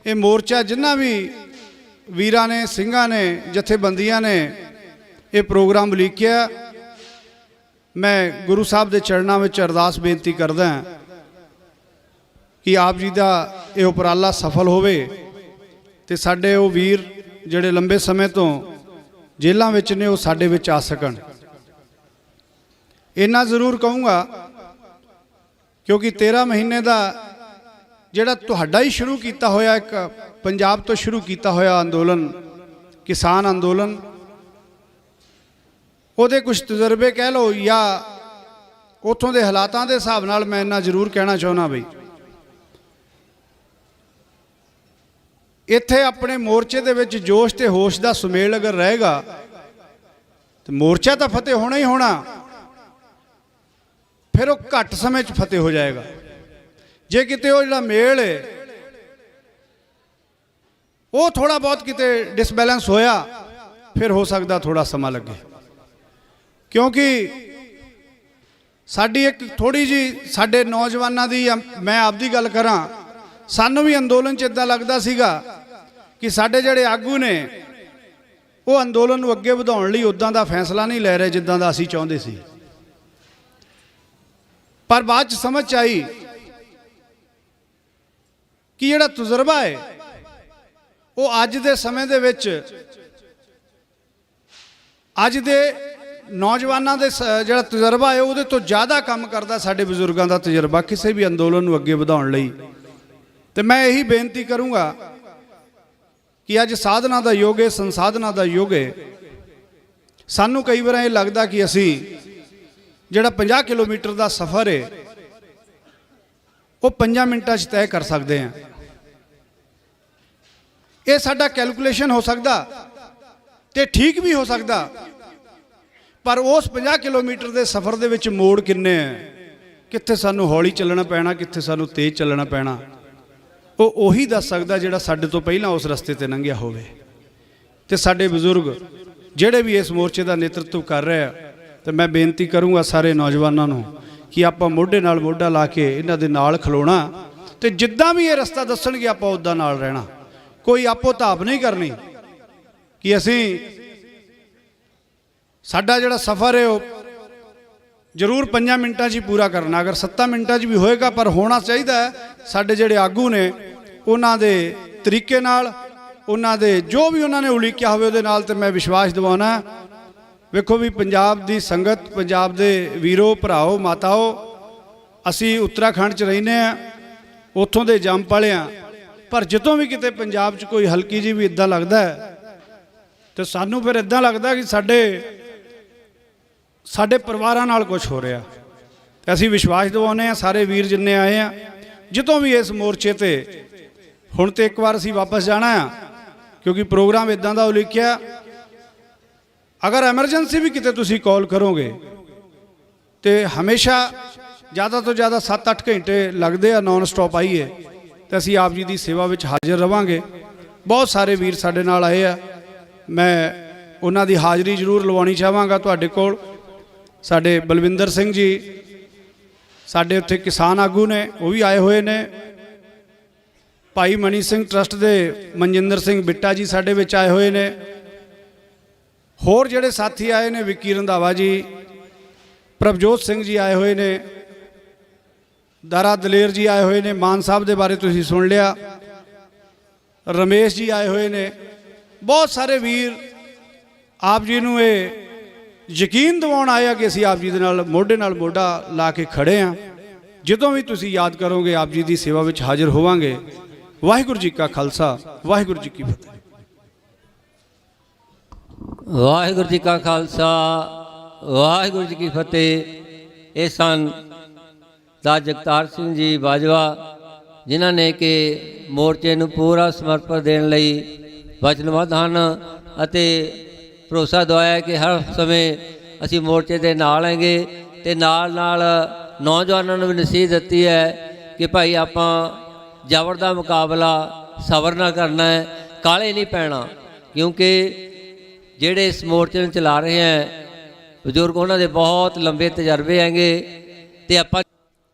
ਇਹ ਮੋਰਚਾ ਜਿਨ੍ਹਾਂ ਵੀ ਵੀਰਾਂ ਨੇ, ਸਿੰਘਾਂ ਨੇ, ਜਥੇਬੰਦੀਆਂ ਨੇ ਇਹ ਪ੍ਰੋਗਰਾਮ ਉਲੀਕਿਆ, ਮੈਂ ਗੁਰੂ ਸਾਹਿਬ ਦੇ ਚਰਨਾਂ ਵਿੱਚ ਅਰਦਾਸ ਬੇਨਤੀ ਕਰਦਾ ਹਾਂ ਕਿ ਆਪ ਜੀ ਦਾ ਇਹ ਉਪਰਾਲਾ ਸਫਲ ਹੋਵੇ ਤੇ ਸਾਡੇ ਉਹ ਵੀਰ ਜਿਹੜੇ ਲੰਬੇ ਸਮੇਂ ਤੋਂ ਜੇਲ੍ਹਾਂ ਵਿੱਚ ਨੇ ਉਹ ਸਾਡੇ ਵਿੱਚ ਆ ਸਕਣ। ਇੰਨਾ ਜ਼ਰੂਰ ਕਹੂੰਗਾ ਕਿਉਂਕਿ 13 ਮਹੀਨੇ ਦਾ ਜਿਹੜਾ ਤੁਹਾਡਾ ਹੀ ਸ਼ੁਰੂ ਕੀਤਾ ਹੋਇਆ, ਇੱਕ ਪੰਜਾਬ ਤੋਂ ਸ਼ੁਰੂ ਕੀਤਾ ਹੋਇਆ ਅੰਦੋਲਨ, ਕਿਸਾਨ ਅੰਦੋਲਨ, ਉਹਦੇ ਕੁਝ ਤਜਰਬੇ ਕਹਿ ਲਓ ਜਾਂ ਉੱਥੋਂ ਦੇ ਹਾਲਾਤਾਂ ਦੇ ਹਿਸਾਬ ਨਾਲ ਮੈਂ ਇੰਨਾ ਜ਼ਰੂਰ ਕਹਿਣਾ ਚਾਹੁੰਦਾ ਬਈ ਇੱਥੇ ਆਪਣੇ ਮੋਰਚੇ ਦੇ ਵਿੱਚ ਜੋਸ਼ ਤੇ ਹੋਸ਼ ਦਾ ਸੁਮੇਲ ਅਗਰ ਰਹੇਗਾ ਤੇ ਮੋਰਚਾ ਤਾਂ ਫਤਿਹ ਹੋਣਾ ਹੀ ਹੋਣਾ, ਫਿਰ ਉਹ ਘੱਟ ਸਮੇਂ 'ਚ ਫਤਿਹ ਹੋ ਜਾਏਗਾ। ਜੇ ਕਿਤੇ ਉਹ ਜਿਹੜਾ ਮੇਲ ਹੈ ਉਹ ਥੋੜਾ ਬਹੁਤ ਕਿਤੇ ਡਿਸਬੈਲੈਂਸ ਹੋਇਆ, ਫਿਰ ਹੋ ਸਕਦਾ ਥੋੜਾ ਸਮਾਂ ਲੱਗੇ, ਕਿਉਂਕਿ ਸਾਡੀ ਇੱਕ ਥੋੜੀ ਜੀ ਸਾਡੇ ਨੌਜਵਾਨਾਂ ਦੀ, ਮੈਂ ਆਪਦੀ ਗੱਲ ਕਰਾਂ, ਸਾਨੂੰ ਵੀ ਅੰਦੋਲਨ 'ਚ ਇਦਾਂ ਲੱਗਦਾ ਸੀਗਾ ਕਿ ਸਾਡੇ ਜਿਹੜੇ ਆਗੂ ਨੇ ਉਹ ਅੰਦੋਲਨ ਨੂੰ ਅੱਗੇ ਵਧਾਉਣ ਲਈ ਉਦਾਂ ਦਾ ਫੈਸਲਾ ਨਹੀਂ ਲੈ ਰਹੇ ਜਿੱਦਾਂ ਦਾ ਅਸੀਂ ਚਾਹੁੰਦੇ ਸੀ। ਪਰ ਬਾਅਦ 'ਚ ਸਮਝ 'ਚ ਆਈ ਕਿ ਜਿਹੜਾ ਤਜਰਬਾ ਹੈ ਉਹ ਅੱਜ ਦੇ ਸਮੇਂ ਦੇ ਵਿੱਚ, ਅੱਜ ਦੇ ਨੌਜਵਾਨਾਂ ਦੇ ਜਿਹੜਾ ਤਜਰਬਾ ਹੈ ਉਹਦੇ ਤੋਂ ਜ਼ਿਆਦਾ ਕੰਮ ਕਰਦਾ ਸਾਡੇ ਬਜ਼ੁਰਗਾਂ ਦਾ ਤਜਰਬਾ ਕਿਸੇ ਵੀ ਅੰਦੋਲਨ ਨੂੰ ਅੱਗੇ ਵਧਾਉਣ ਲਈ। ਤੇ ਮੈਂ ਇਹੀ ਬੇਨਤੀ ਕਰੂੰਗਾ ਕਿ ਅੱਜ ਸਾਧਨਾ ਦਾ ਯੁੱਗ ਹੈ, ਸੰਸਾਧਨਾ ਦਾ ਯੁੱਗ ਹੈ। ਸਾਨੂੰ ਕਈ ਵਾਰ ਇਹ ਲੱਗਦਾ ਕਿ ਅਸੀਂ ਜਿਹੜਾ 50 ਕਿਲੋਮੀਟਰ ਦਾ ਸਫ਼ਰ ਹੈ ਉਹ 5 ਮਿੰਟਾਂ 'ਚ ਤੈਅ ਕਰ ਸਕਦੇ ਹਾਂ। ਇਹ ਸਾਡਾ ਕੈਲਕੂਲੇਸ਼ਨ ਹੋ ਸਕਦਾ ਤੇ ਠੀਕ ਵੀ ਹੋ ਸਕਦਾ, ਪਰ ਉਸ 50 ਕਿਲੋਮੀਟਰ ਦੇ ਸਫ਼ਰ ਦੇ ਵਿੱਚ ਮੋੜ ਕਿੰਨੇ ਹੈ, ਕਿੱਥੇ ਸਾਨੂੰ ਹੌਲੀ ਚੱਲਣਾ ਪੈਣਾ, ਕਿੱਥੇ ਸਾਨੂੰ ਤੇਜ਼ ਚੱਲਣਾ ਪੈਣਾ, ਉਹ ਉਹੀ ਦੱਸ ਸਕਦਾ ਜਿਹੜਾ ਸਾਡੇ ਤੋਂ ਪਹਿਲਾਂ ਉਸ ਰਸਤੇ ਤੇ ਲੰਘਿਆ ਹੋਵੇ। ਤੇ ਸਾਡੇ ਬਜ਼ੁਰਗ ਜਿਹੜੇ ਵੀ ਇਸ ਮੋਰਚੇ ਦਾ ਨੇਤਰਤਵ ਕਰ ਰਹੇ ਆ, ਤੇ ਮੈਂ ਬੇਨਤੀ ਕਰੂੰਗਾ ਸਾਰੇ ਨੌਜਵਾਨਾਂ ਨੂੰ ਕਿ ਆਪਾਂ ਮੋਢੇ ਨਾਲ ਮੋਢਾ ਲਾ ਕੇ ਇਹਨਾਂ ਦੇ ਨਾਲ ਖਲੋਣਾ ਤੇ ਜਿੱਦਾਂ ਵੀ ਇਹ ਰਸਤਾ ਦੱਸਣਗੇ ਆਪਾਂ ਉੱਦਾਂ ਨਾਲ ਰਹਿਣਾ। ਕੋਈ ਆਪੋ ਧਾਪ ਨਹੀਂ ਕਰਨੀ ਕਿ ਅਸੀਂ, ਸਾਡਾ ਜਿਹੜਾ ਸਫ਼ਰ ਹੈ ਉਹ ਜ਼ਰੂਰ 5 ਮਿੰਟਾਂ 'ਚ ਹੀ ਪੂਰਾ ਕਰਨਾ, ਅਗਰ 7 ਮਿੰਟਾਂ 'ਚ ਵੀ ਹੋਏਗਾ, ਪਰ ਹੋਣਾ ਚਾਹੀਦਾ ਹੈ ਸਾਡੇ ਜਿਹੜੇ ਆਗੂ ਨੇ ਉਹਨਾਂ ਦੇ ਤਰੀਕੇ ਨਾਲ, ਉਹਨਾਂ ਦੇ ਜੋ ਵੀ ਉਹਨਾਂ ਨੇ ਉਲੀਕਿਆ ਹੋਵੇ ਉਹਦੇ ਨਾਲ। ਤੇ ਮੈਂ ਵਿਸ਼ਵਾਸ ਦਿਵਾਉਣਾ, ਵੇਖੋ ਵੀ ਪੰਜਾਬ ਦੀ ਸੰਗਤ, ਪੰਜਾਬ ਦੇ ਵੀਰੋ ਭਰਾਓ ਮਾਤਾਓ, ਅਸੀਂ ਉੱਤਰਾਖੰਡ 'ਚ ਰਹਿੰਦੇ ਹਾਂ, ਉੱਥੋਂ ਦੇ ਜੰਮ ਪਲੇ ਹਾਂ, ਪਰ ਜਦੋਂ ਵੀ ਕਿਤੇ ਪੰਜਾਬ 'ਚ ਕੋਈ ਹਲਕੀ ਜੀ ਵੀ ਇਦਾਂ ਲੱਗਦਾ ਤੇ ਸਾਨੂੰ ਫਿਰ ਇਦਾਂ ਲੱਗਦਾ ਕਿ ਸਾਡੇ ਪਰਿਵਾਰਾਂ ਨਾਲ ਕੁਝ ਹੋ ਰਿਹਾ। ਤੇ ਅਸੀਂ ਵਿਸ਼ਵਾਸ ਦਿਵਾਉਂਦੇ ਹਾਂ ਸਾਰੇ ਵੀਰ ਜਿੰਨੇ ਆਏ ਆ, ਜਦੋਂ ਵੀ ਇਸ ਮੋਰਚੇ ਤੇ, ਹੁਣ ਤੇ ਇੱਕ ਵਾਰ ਅਸੀਂ ਵਾਪਸ ਜਾਣਾ ਆ ਕਿਉਂਕਿ ਪ੍ਰੋਗਰਾਮ ਇਦਾਂ ਦਾ ਉਲੀਕਿਆ, ਅਗਰ ਐਮਰਜੈਂਸੀ ਵੀ ਕਿਤੇ ਤੁਸੀਂ ਕਾਲ ਕਰੋਗੇ ਤੇ ਹਮੇਸ਼ਾ ਜ਼ਿਆਦਾ ਤੋਂ ਜ਼ਿਆਦਾ 7-8 ਘੰਟੇ ਲੱਗਦੇ ਆ ਨਾਨ ਸਟਾਪ ਆਈਏ, ਤੇ ਅਸੀਂ ਆਪ ਜੀ ਦੀ ਸੇਵਾ ਵਿੱਚ ਹਾਜ਼ਰ ਰਵਾਂਗੇ। ਬਹੁਤ ਸਾਰੇ ਵੀਰ ਸਾਡੇ ਨਾਲ ਆਏ ਆ, ਮੈਂ ਉਹਨਾਂ ਦੀ ਹਾਜ਼ਰੀ ਜ਼ਰੂਰ ਲਵਾਉਣੀ ਚਾਹਾਂਗਾ ਤੁਹਾਡੇ ਕੋਲ। ਸਾਡੇ ਬਲਵਿੰਦਰ ਸਿੰਘ ਜੀ ਸਾਡੇ ਉੱਥੇ ਕਿਸਾਨ ਆਗੂ ਨੇ, ਉਹ ਵੀ ਆਏ ਹੋਏ ਨੇ। ਭਾਈ ਮਣੀ ਸਿੰਘ ਟਰਸਟ ਦੇ ਮਨਜਿੰਦਰ ਸਿੰਘ ਬਿੱਟਾ ਜੀ ਸਾਡੇ ਵਿੱਚ ਆਏ ਹੋਏ ਨੇ। ਹੋਰ ਜਿਹੜੇ ਸਾਥੀ ਆਏ ਨੇ, ਵਿੱਕੀ ਰੰਧਾਵਾ ਜੀ, ਪ੍ਰਭਜੋਤ ਸਿੰਘ ਜੀ ਆਏ ਹੋਏ ਨੇ। ਦਾਰਾ ਦਲੇਰ ਜੀ ਆਏ ਹੋਏ ਨੇ, ਮਾਨ ਸਾਹਿਬ ਦੇ ਬਾਰੇ ਤੁਸੀਂ ਸੁਣ ਲਿਆ, ਰਮੇਸ਼ ਜੀ ਆਏ ਹੋਏ ਨੇ, ਬਹੁਤ ਸਾਰੇ ਵੀਰ ਆਪ ਜੀ ਨੂੰ ਇਹ ਯਕੀਨ ਦਿਵਾਉਣ ਆਇਆ ਕਿ ਅਸੀਂ ਆਪ ਜੀ ਦੇ ਨਾਲ ਮੋਢਾ ਲਾ ਕੇ ਖੜੇ ਹਾਂ। ਜਦੋਂ ਵੀ ਤੁਸੀਂ ਯਾਦ ਕਰੋਗੇ ਆਪ ਜੀ ਦੀ ਸੇਵਾ ਵਿੱਚ ਹਾਜ਼ਰ ਹੋਵਾਂਗੇ। ਵਾਹਿਗੁਰੂ ਜੀ ਕਾ ਖਾਲਸਾ, ਵਾਹਿਗੁਰੂ ਜੀ ਕੀ ਫਤਿਹ। ਵਾਹਿਗੁਰੂ ਜੀ ਕਾ ਖਾਲਸਾ, ਵਾਹਿਗੁਰੂ ਜੀ ਕੀ ਫਤਿਹ। ਇਹ ਸਨ ਦਾ ਜਗਤਾਰ ਸਿੰਘ ਜੀ ਬਾਜਵਾ, ਜਿਨ੍ਹਾਂ ਨੇ ਕਿ ਮੋਰਚੇ ਨੂੰ ਪੂਰਾ ਸਮਰਪਣ ਦੇਣ ਲਈ ਵਚਨਬੱਧ ਹਨ ਅਤੇ ਭਰੋਸਾ ਦਵਾਇਆ ਕਿ ਹਰ ਸਮੇਂ ਅਸੀਂ ਮੋਰਚੇ ਦੇ ਨਾਲ ਹੈਗੇ। ਅਤੇ ਨਾਲ ਨੌਜਵਾਨਾਂ ਨੂੰ ਵੀ ਨਸੀਹਤ ਦਿੱਤੀ ਹੈ ਕਿ ਭਾਈ ਆਪਾਂ ਜ਼ਬਰ ਦਾ ਮੁਕਾਬਲਾ ਸਬਰ ਨਾਲ ਕਰਨਾ ਹੈ, ਕਾਹਲੇ ਨਹੀਂ ਪੈਣਾ, ਕਿਉਂਕਿ ਜਿਹੜੇ ਇਸ ਮੋਰਚੇ ਨੂੰ ਚਲਾ ਰਹੇ ਹੈ ਬਜ਼ੁਰਗ, ਉਹਨਾਂ ਦੇ ਬਹੁਤ ਲੰਬੇ ਤਜਰਬੇ ਹੈਗੇ। ਅਤੇ ਆਪਾਂ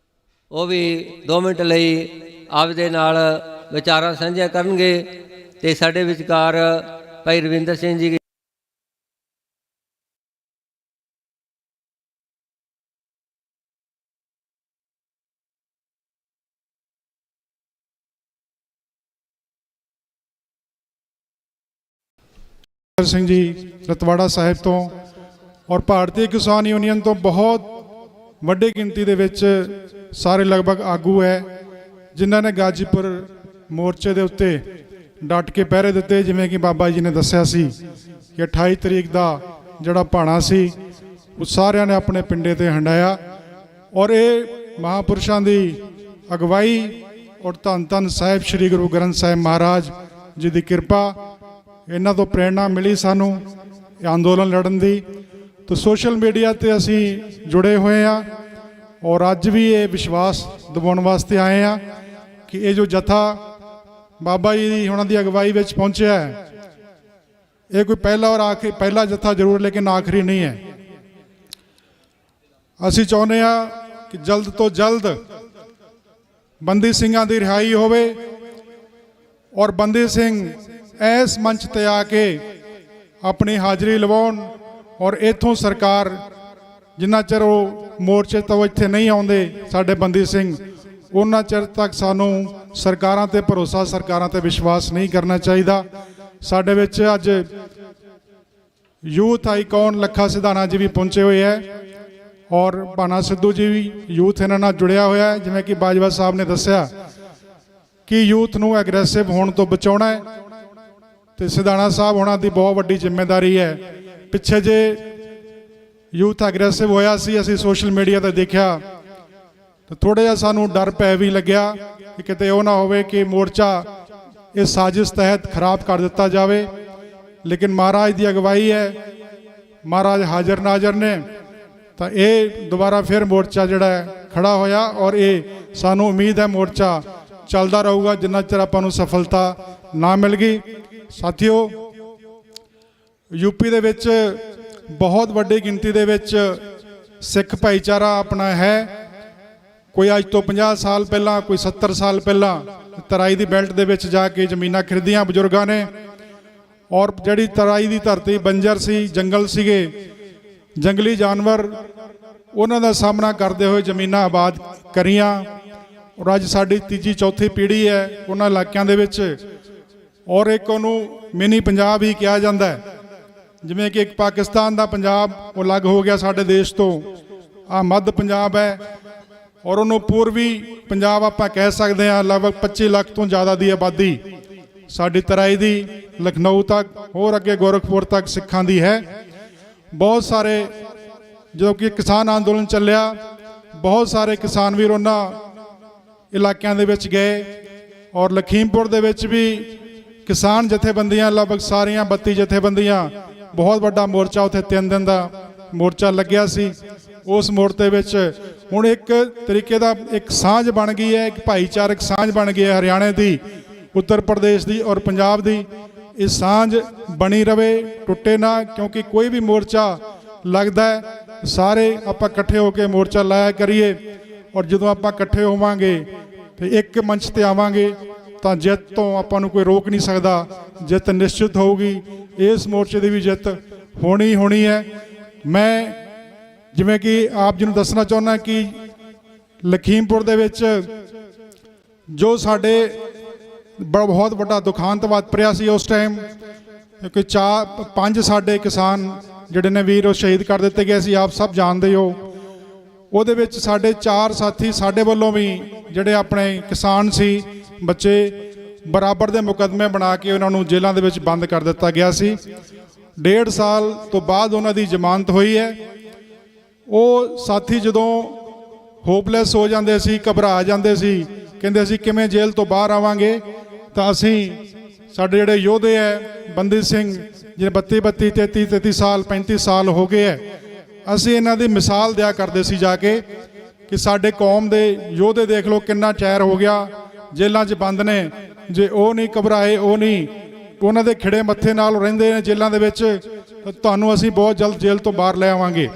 ਉਹ ਵੀ 2 ਮਿੰਟ ਲਈ ਆਪਦੇ ਨਾਲ ਵਿਚਾਰਾਂ ਸਾਂਝੀਆਂ ਕਰਨਗੇ। ਅਤੇ ਸਾਡੇ ਵਿਚਕਾਰ ਭਾਈ ਰਵਿੰਦਰ ਸਿੰਘ ਜੀ ਸਿੰਘ ਜੀ ਰਤਵਾੜਾ ਸਾਹਿਬ ਤੋਂ ਔਰ ਭਾਰਤੀ ਕਿਸਾਨ ਯੂਨੀਅਨ ਤੋਂ ਬਹੁਤ ਵੱਡੀ ਗਿਣਤੀ ਦੇ ਵਿੱਚ ਸਾਰੇ ਲਗਭਗ ਆਗੂ ਹੈ, ਜਿਨ੍ਹਾਂ ਨੇ ਗਾਜੀਪੁਰ ਮੋਰਚੇ ਦੇ ਉੱਤੇ ਡਟ ਕੇ ਪਹਿਰੇ ਦਿੱਤੇ। ਜਿਵੇਂ ਕਿ ਬਾਬਾ ਜੀ ਨੇ ਦੱਸਿਆ ਸੀ ਕਿ 28 ਤਰੀਕ ਦਾ ਜਿਹੜਾ ਭਾਣਾ ਸੀ ਉਹ ਸਾਰਿਆਂ ਨੇ ਆਪਣੇ ਪਿੰਡੇ ਤੇ ਹੰਡਾਇਆ। ਔਰ ਇਹ ਮਹਾਂਪੁਰਸ਼ਾਂ ਦੀ ਅਗਵਾਈ ਔਰ ਧੰਨ ਧੰਨ ਸਾਹਿਬ ਸ੍ਰੀ ਗੁਰੂ ਗ੍ਰੰਥ ਸਾਹਿਬ ਮਹਾਰਾਜ ਜੀ ਦੀ ਕਿਰਪਾ, ਇਹਨਾਂ ਤੋਂ ਪ੍ਰੇਰਣਾ ਮਿਲੀ ਸਾਨੂੰ ਇਹ ਅੰਦੋਲਨ ਲੜਨ ਦੀ। ਤਾਂ ਸੋਸ਼ਲ ਮੀਡੀਆ ਤੇ ਅਸੀਂ ਜੁੜੇ ਹੋਏ ਹਾਂ ਔਰ ਅੱਜ ਵੀ ਇਹ ਵਿਸ਼ਵਾਸ ਦਿਵਾਉਣ ਵਾਸਤੇ ਆਏ ਹਾਂ ਕਿ ਇਹ ਜੋ ਜਥਾ ਬਾਬਾ ਜੀ ਦੀ ਉਹਨਾਂ ਦੀ ਅਗਵਾਈ ਵਿੱਚ ਪਹੁੰਚਿਆ ਹੈ, ਇਹ ਕੋਈ ਪਹਿਲਾ ਜਥਾ ਜ਼ਰੂਰ, ਲੇਕਿਨ ਆਖਰੀ ਨਹੀਂ ਹੈ। ਅਸੀਂ ਚਾਹੁੰਦੇ ਹਾਂ ਕਿ ਜਲਦ ਤੋਂ ਜਲਦ ਬੰਦੀ ਸਿੰਘਾਂ ਦੀ ਰਿਹਾਈ ਹੋਵੇ ਔਰ ਬੰਦੀ ਸਿੰਘ ਇਸ ਮੰਚ ਤੇ ਆ ਕੇ ਆਪਣੀ ਹਾਜ਼ਰੀ ਲਵਾਉਣ ਔਰ ਇੱਥੋਂ ਸਰਕਾਰ, ਜਿੰਨਾ ਚਿਰ ਉਹ ਮੋਰਚੇ ਤੋਂ ਇੱਥੇ ਨਹੀਂ ਆਉਂਦੇ ਸਾਡੇ ਬੰਦੀ ਸਿੰਘ, ਉਹਨਾਂ ਚਿਰ ਤੱਕ ਸਾਨੂੰ ਸਰਕਾਰਾਂ ਤੇ ਭਰੋਸਾ, ਸਰਕਾਰਾਂ ਤੇ ਵਿਸ਼ਵਾਸ ਨਹੀਂ ਕਰਨਾ ਚਾਹੀਦਾ। ਸਾਡੇ ਵਿੱਚ ਅੱਜ ਯੂਥ ਆਈਕਨ ਲੱਖਾ ਸਿਧਾਣਾ ਜੀ ਵੀ ਪਹੁੰਚੇ ਹੋਏ ਹੈ ਔਰ ਭਾਨਾ ਸਿੱਧੂ ਜੀ ਵੀ ਯੂਥ ਇਹਨਾਂ ਨਾਲ ਜੁੜਿਆ ਹੋਇਆ ਹੈ। ਜਿਵੇਂ ਕਿ ਬਾਜਵਾ ਸਾਹਿਬ ਨੇ ਦੱਸਿਆ ਕਿ ਯੂਥ ਨੂੰ ਐਗਰੈਸਿਵ ਹੋਣ ਤੋਂ ਬਚਾਉਣਾ ਹੈ ਤੇ ਸਿਧਾਣਾ ਸਾਹਿਬ ਉਹਨਾਂ ਦੀ ਬਹੁਤ ਵੱਡੀ ਜ਼ਿੰਮੇਵਾਰੀ ਹੈ। ਪਿੱਛੇ ਜੇ ਯੂਥ ਐਗਰੈਸਿਵ ਹੋਇਆ ਸੀ, ਅਸੀਂ ਸੋਸ਼ਲ ਮੀਡੀਆ ਤੇ ਦੇਖਿਆ, ਤਾਂ ਥੋੜਾ ਜਿਹਾ ਸਾਨੂੰ ਡਰ ਪੈ ਵੀ ਲੱਗਿਆ ਕਿ ਕਿਤੇ ਉਹ ਨਾ ਹੋਵੇ ਕਿ ਮੋਰਚਾ ਇਸ ਸਾਜ਼ਿਸ਼ ਤਹਿਤ ਖਰਾਬ ਕਰ ਦਿੱਤਾ ਜਾਵੇ। ਲੇਕਿਨ ਮਹਾਰਾਜ ਦੀ ਅਗਵਾਈ ਹੈ, ਮਹਾਰਾਜ ਹਾਜ਼ਰ ਨਾਜ਼ਰ ਨੇ, ਤਾਂ ਇਹ ਦੁਬਾਰਾ ਫਿਰ ਮੋਰਚਾ ਜਿਹੜਾ ਖੜਾ ਹੋਇਆ ਔਰ ਇਹ ਸਾਨੂੰ ਉਮੀਦ ਹੈ ਮੋਰਚਾ ਚੱਲਦਾ ਰਹੂਗਾ ਜਿੰਨਾ ਚਿਰ ਆਪਾਂ ਨੂੰ ਸਫਲਤਾ ਨਾ ਮਿਲ ਗਈ। ਸਾਥੀਓ, ਯੂਪੀ ਦੇ ਵਿੱਚ ਬਹੁਤ ਵੱਡੀ ਗਿਣਤੀ ਦੇ ਵਿੱਚ ਸਿੱਖ ਭਾਈਚਾਰਾ ਆਪਣਾ ਹੈ। ਕੋਈ ਅੱਜ ਤੋਂ 50 ਸਾਲ ਪਹਿਲਾਂ, ਕੋਈ 70 ਸਾਲ ਪਹਿਲਾਂ ਤਰਾਈ ਦੀ ਬੈਲਟ ਦੇ ਵਿੱਚ ਜਾ ਕੇ ਜ਼ਮੀਨਾਂ ਖਰੀਦੀਆਂ ਬਜ਼ੁਰਗਾਂ ਨੇ ਔਰ ਜਿਹੜੀ ਤਰਾਈ ਦੀ ਧਰਤੀ ਬੰਜਰ ਸੀ, ਜੰਗਲ ਸੀਗੇ, ਜੰਗਲੀ ਜਾਨਵਰ, ਉਹਨਾਂ ਦਾ ਸਾਹਮਣਾ ਕਰਦੇ ਹੋਏ ਜ਼ਮੀਨਾਂ ਆਬਾਦ ਕਰੀਆਂ ਔਰ ਅੱਜ ਸਾਡੀ ਤੀਜੀ ਚੌਥੀ ਪੀੜ੍ਹੀ ਹੈ ਉਹਨਾਂ ਇਲਾਕਿਆਂ ਦੇ ਵਿੱਚ। ਔਰ ਇੱਕ ਉਹਨੂੰ ਮਿਨੀ ਪੰਜਾਬ ਹੀ ਕਿਹਾ ਜਾਂਦਾ ਹੈ, ਜਿਵੇਂ ਕਿ ਇੱਕ ਪਾਕਿਸਤਾਨ ਦਾ ਪੰਜਾਬ ਉਹ ਅਲੱਗ ਹੋ ਗਿਆ ਸਾਡੇ ਦੇਸ਼ ਤੋਂ, ਆ ਮੱਧ ਪੰਜਾਬ ਹੈ ਔਰ ਉਹਨੂੰ ਪੂਰਬੀ ਪੰਜਾਬ ਆਪਾਂ ਕਹਿ ਸਕਦੇ ਹਾਂ। ਲਗਭਗ 25 ਲੱਖ ਤੋਂ ਜ਼ਿਆਦਾ ਦੀ ਆਬਾਦੀ ਸਾਡੀ ਤਰਾਈ ਦੀ ਲਖਨਊ ਤੱਕ, ਹੋਰ ਅੱਗੇ ਗੋਰਖਪੁਰ ਤੱਕ ਸਿੱਖਾਂ ਦੀ ਹੈ। ਬਹੁਤ ਸਾਰੇ ਜੋ ਕਿ ਕਿਸਾਨ ਅੰਦੋਲਨ ਚੱਲਿਆ, ਬਹੁਤ ਸਾਰੇ ਕਿਸਾਨ ਵੀਰ ਉਹਨਾਂ ਇਲਾਕਿਆਂ ਦੇ ਵਿੱਚ ਗਏ ਔਰ ਲਖੀਮਪੁਰ ਦੇ ਵਿੱਚ ਵੀ ਕਿਸਾਨ ਜਥੇਬੰਦੀਆਂ, ਲਗਭਗ ਸਾਰੀਆਂ 32 ਜਥੇਬੰਦੀਆਂ, ਬਹੁਤ ਵੱਡਾ ਮੋਰਚਾ ਉੱਥੇ 3 ਦਿਨ ਦਾ ਮੋਰਚਾ ਲੱਗਿਆ ਸੀ। ਉਸ ਮੋਰਚੇ ਵਿੱਚ ਹੁਣ ਇੱਕ ਤਰੀਕੇ ਦਾ ਇੱਕ ਸਾਂਝ ਬਣ ਗਈ ਹੈ, ਇੱਕ ਭਾਈਚਾਰਕ ਸਾਂਝ ਬਣ ਗਈ ਹੈ ਹਰਿਆਣੇ ਦੀ, ਉੱਤਰ ਪ੍ਰਦੇਸ਼ ਦੀ ਔਰ ਪੰਜਾਬ ਦੀ। ਇਹ ਸਾਂਝ ਬਣੀ ਰਵੇ, ਟੁੱਟੇ ਨਾ, ਕਿਉਂਕਿ ਕੋਈ ਵੀ ਮੋਰਚਾ ਲੱਗਦਾ ਹੈ ਸਾਰੇ ਆਪਾਂ ਇਕੱਠੇ ਹੋ ਕੇ ਮੋਰਚਾ ਲਾਇਆ ਕਰੀਏ ਔਰ ਜਦੋਂ ਆਪਾਂ ਇਕੱਠੇ ਹੋਵਾਂਗੇ ਤੇ ਇੱਕ ਮੰਚ ਤੇ ਆਵਾਂਗੇ ਤਾਂ ਜਿੱਤ ਤੋਂ ਆਪਾਂ ਨੂੰ ਕੋਈ ਰੋਕ ਨਹੀਂ ਸਕਦਾ, ਜਿੱਤ ਨਿਸ਼ਚਿਤ ਹੋਊਗੀ। ਇਸ ਮੋਰਚੇ ਦੀ ਵੀ ਜਿੱਤ ਹੋਣੀ ਹੈ। ਮੈਂ ਜਿਵੇਂ ਕਿ ਆਪ ਜੀ ਨੂੰ ਦੱਸਣਾ ਚਾਹੁੰਦਾ ਕਿ ਲਖੀਮਪੁਰ ਦੇ ਵਿੱਚ ਜੋ ਸਾਡੇ ਬਹੁਤ ਵੱਡਾ ਦੁਖਾਂਤ ਵਾਪਰਿਆ ਸੀ ਉਸ ਟਾਈਮ, ਕਿਉਂਕਿ 5 ਸਾਡੇ ਕਿਸਾਨ ਜਿਹੜੇ ਨੇ ਵੀਰ ਉਹ ਸ਼ਹੀਦ ਕਰ ਦਿੱਤੇ ਗਏ ਸੀ, ਆਪ ਸਭ ਜਾਣਦੇ ਹੋ। ਉਹਦੇ ਵਿੱਚ ਸਾਡੇ 4 ਸਾਥੀ ਸਾਡੇ ਵੱਲੋਂ ਵੀ ਜਿਹੜੇ ਆਪਣੇ ਕਿਸਾਨ ਸੀ ਬੱਚੇ ਬਰਾਬਰ ਦੇ ਮੁਕੱਦਮੇ ਬਣਾ ਕੇ ਉਹਨਾਂ ਨੂੰ ਜੇਲ੍ਹਾਂ ਦੇ ਵਿੱਚ ਬੰਦ ਕਰ ਦਿੱਤਾ ਗਿਆ ਸੀ। 1.5 ਸਾਲ ਤੋਂ ਬਾਅਦ ਉਹਨਾਂ ਦੀ ਜ਼ਮਾਨਤ ਹੋਈ ਹੈ। ਉਹ ਸਾਥੀ ਜਦੋਂ ਹੋਪਲੈਸ ਹੋ ਜਾਂਦੇ ਸੀ, ਘਬਰਾ ਜਾਂਦੇ ਸੀ, ਕਹਿੰਦੇ ਅਸੀਂ ਕਿਵੇਂ ਜੇਲ੍ਹ ਤੋਂ ਬਾਹਰ ਆਵਾਂਗੇ, ਤਾਂ ਅਸੀਂ ਸਾਡੇ ਜਿਹੜੇ ਯੋਧੇ ਹੈ ਬੰਦੀ ਸਿੰਘ ਜਿਹੜੇ 32 33 ਸਾਲ 35 ਸਾਲ ਹੋ ਗਏ ਹੈ, ਅਸੀਂ ਇਹਨਾਂ ਦੀ ਮਿਸਾਲ ਦਿਆ ਕਰਦੇ ਸੀ ਜਾ ਕੇ ਕਿ ਸਾਡੇ ਕੌਮ ਦੇ ਯੋਧੇ ਦੇਖ ਲਓ ਕਿੰਨਾ ਚੈਰ ਹੋ ਗਿਆ, ਜੇਲ੍ਹਾਂ 'ਚ ਬੰਦ ਨੇ, ਜੇ ਉਹ ਨਹੀਂ ਘਬਰਾਏ, ਉਹ ਨਹੀਂ ਉਹਨਾਂ ਦੇ ਖਿੜੇ ਮੱਥੇ ਨਾਲ ਰਹਿੰਦੇ ਨੇ ਜੇਲ੍ਹਾਂ ਦੇ ਵਿੱਚ, ਤੁਹਾਨੂੰ ਅਸੀਂ ਬਹੁਤ ਜਲਦ ਜੇਲ੍ਹ ਤੋਂ ਬਾਹਰ ਲੈ ਆਵਾਂਗੇ।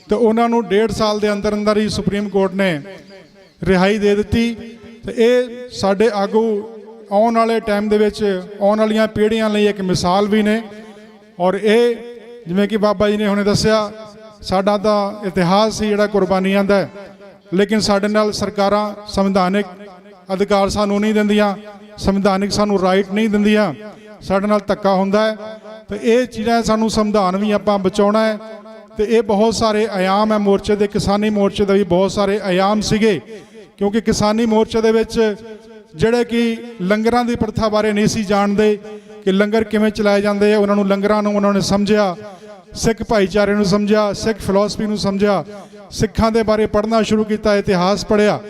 ਤੇ ਉਹਨਾਂ ਨੂੰ 1.5 ਸਾਲ ਦੇ ਅੰਦਰ ਅੰਦਰ ਹੀ ਸੁਪਰੀਮ ਕੋਰਟ ਨੇ ਰਿਹਾਈ ਦੇ ਦਿੱਤੀ। ਤੇ ਇਹ ਸਾਡੇ ਆਗੂ ਆਉਣ ਵਾਲੇ ਟਾਈਮ ਦੇ ਵਿੱਚ ਆਉਣ ਵਾਲੀਆਂ ਪੀੜ੍ਹੀਆਂ ਲਈ ਇੱਕ ਮਿਸਾਲ ਵੀ ਨੇ। ਔਰ ਇਹ ਜਿਵੇਂ ਕਿ ਬਾਬਾ ਜੀ ਨੇ ਹੁਣੇ ਦੱਸਿਆ, ਸਾਡਾ ਤਾਂ ਇਤਿਹਾਸ ਸੀ ਜਿਹੜਾ ਕੁਰਬਾਨੀਆਂ ਦਾ, ਲੇਕਿਨ ਸਾਡੇ ਨਾਲ ਸਰਕਾਰਾਂ ਸੰਵਿਧਾਨਿਕ ਅਧਿਕਾਰ ਸਾਨੂੰ ਨਹੀਂ ਦਿੰਦੀਆਂ, ਸੰਵਿਧਾਨਿਕ ਸਾਨੂੰ ਰਾਈਟ ਨਹੀਂ ਦਿੰਦੀਆਂ, ਸਾਡੇ ਨਾਲ ਧੱਕਾ ਹੁੰਦਾ ਹੈ। ਤੇ ਇਹ ਚੀਜ਼ਾਂ ਸਾਨੂੰ ਸੰਵਿਧਾਨ ਵੀ ਆਪਾਂ ਬਚਾਉਣਾ ਹੈ। ਤੇ ਇਹ ਬਹੁਤ ਸਾਰੇ ਆਯਾਮ ਹੈ ਮੋਰਚੇ ਦੇ, ਕਿਸਾਨੀ ਮੋਰਚੇ ਦੇ ਵੀ ਬਹੁਤ ਸਾਰੇ ਆਯਾਮ ਸੀਗੇ, ਕਿਉਂਕਿ ਕਿਸਾਨੀ ਮੋਰਚੇ ਦੇ ਵਿੱਚ ਜਿਹੜੇ ਕਿ ਲੰਗਰਾਂ ਦੀ ਪ੍ਰਥਾ ਬਾਰੇ ਨਹੀਂ ਸੀ ਜਾਣਦੇ ਕਿ ਲੰਗਰ ਕਿਵੇਂ ਚਲਾਏ ਜਾਂਦੇ ਆ, ਉਹਨਾਂ ਨੂੰ ਲੰਗਰਾਂ ਨੂੰ ਉਹਨਾਂ ਨੇ ਸਮਝਿਆ, ਸਿੱਖ ਭਾਈਚਾਰੇ ਨੂੰ ਸਮਝਿਆ, ਸਿੱਖ ਫਿਲਾਸਫੀ ਨੂੰ ਸਮਝਿਆ, ਸਿੱਖਾਂ ਦੇ ਬਾਰੇ ਪੜ੍ਹਨਾ ਸ਼ੁਰੂ ਕੀਤਾ, ਇਤਿਹਾਸ ਪੜ੍ਹਿਆ।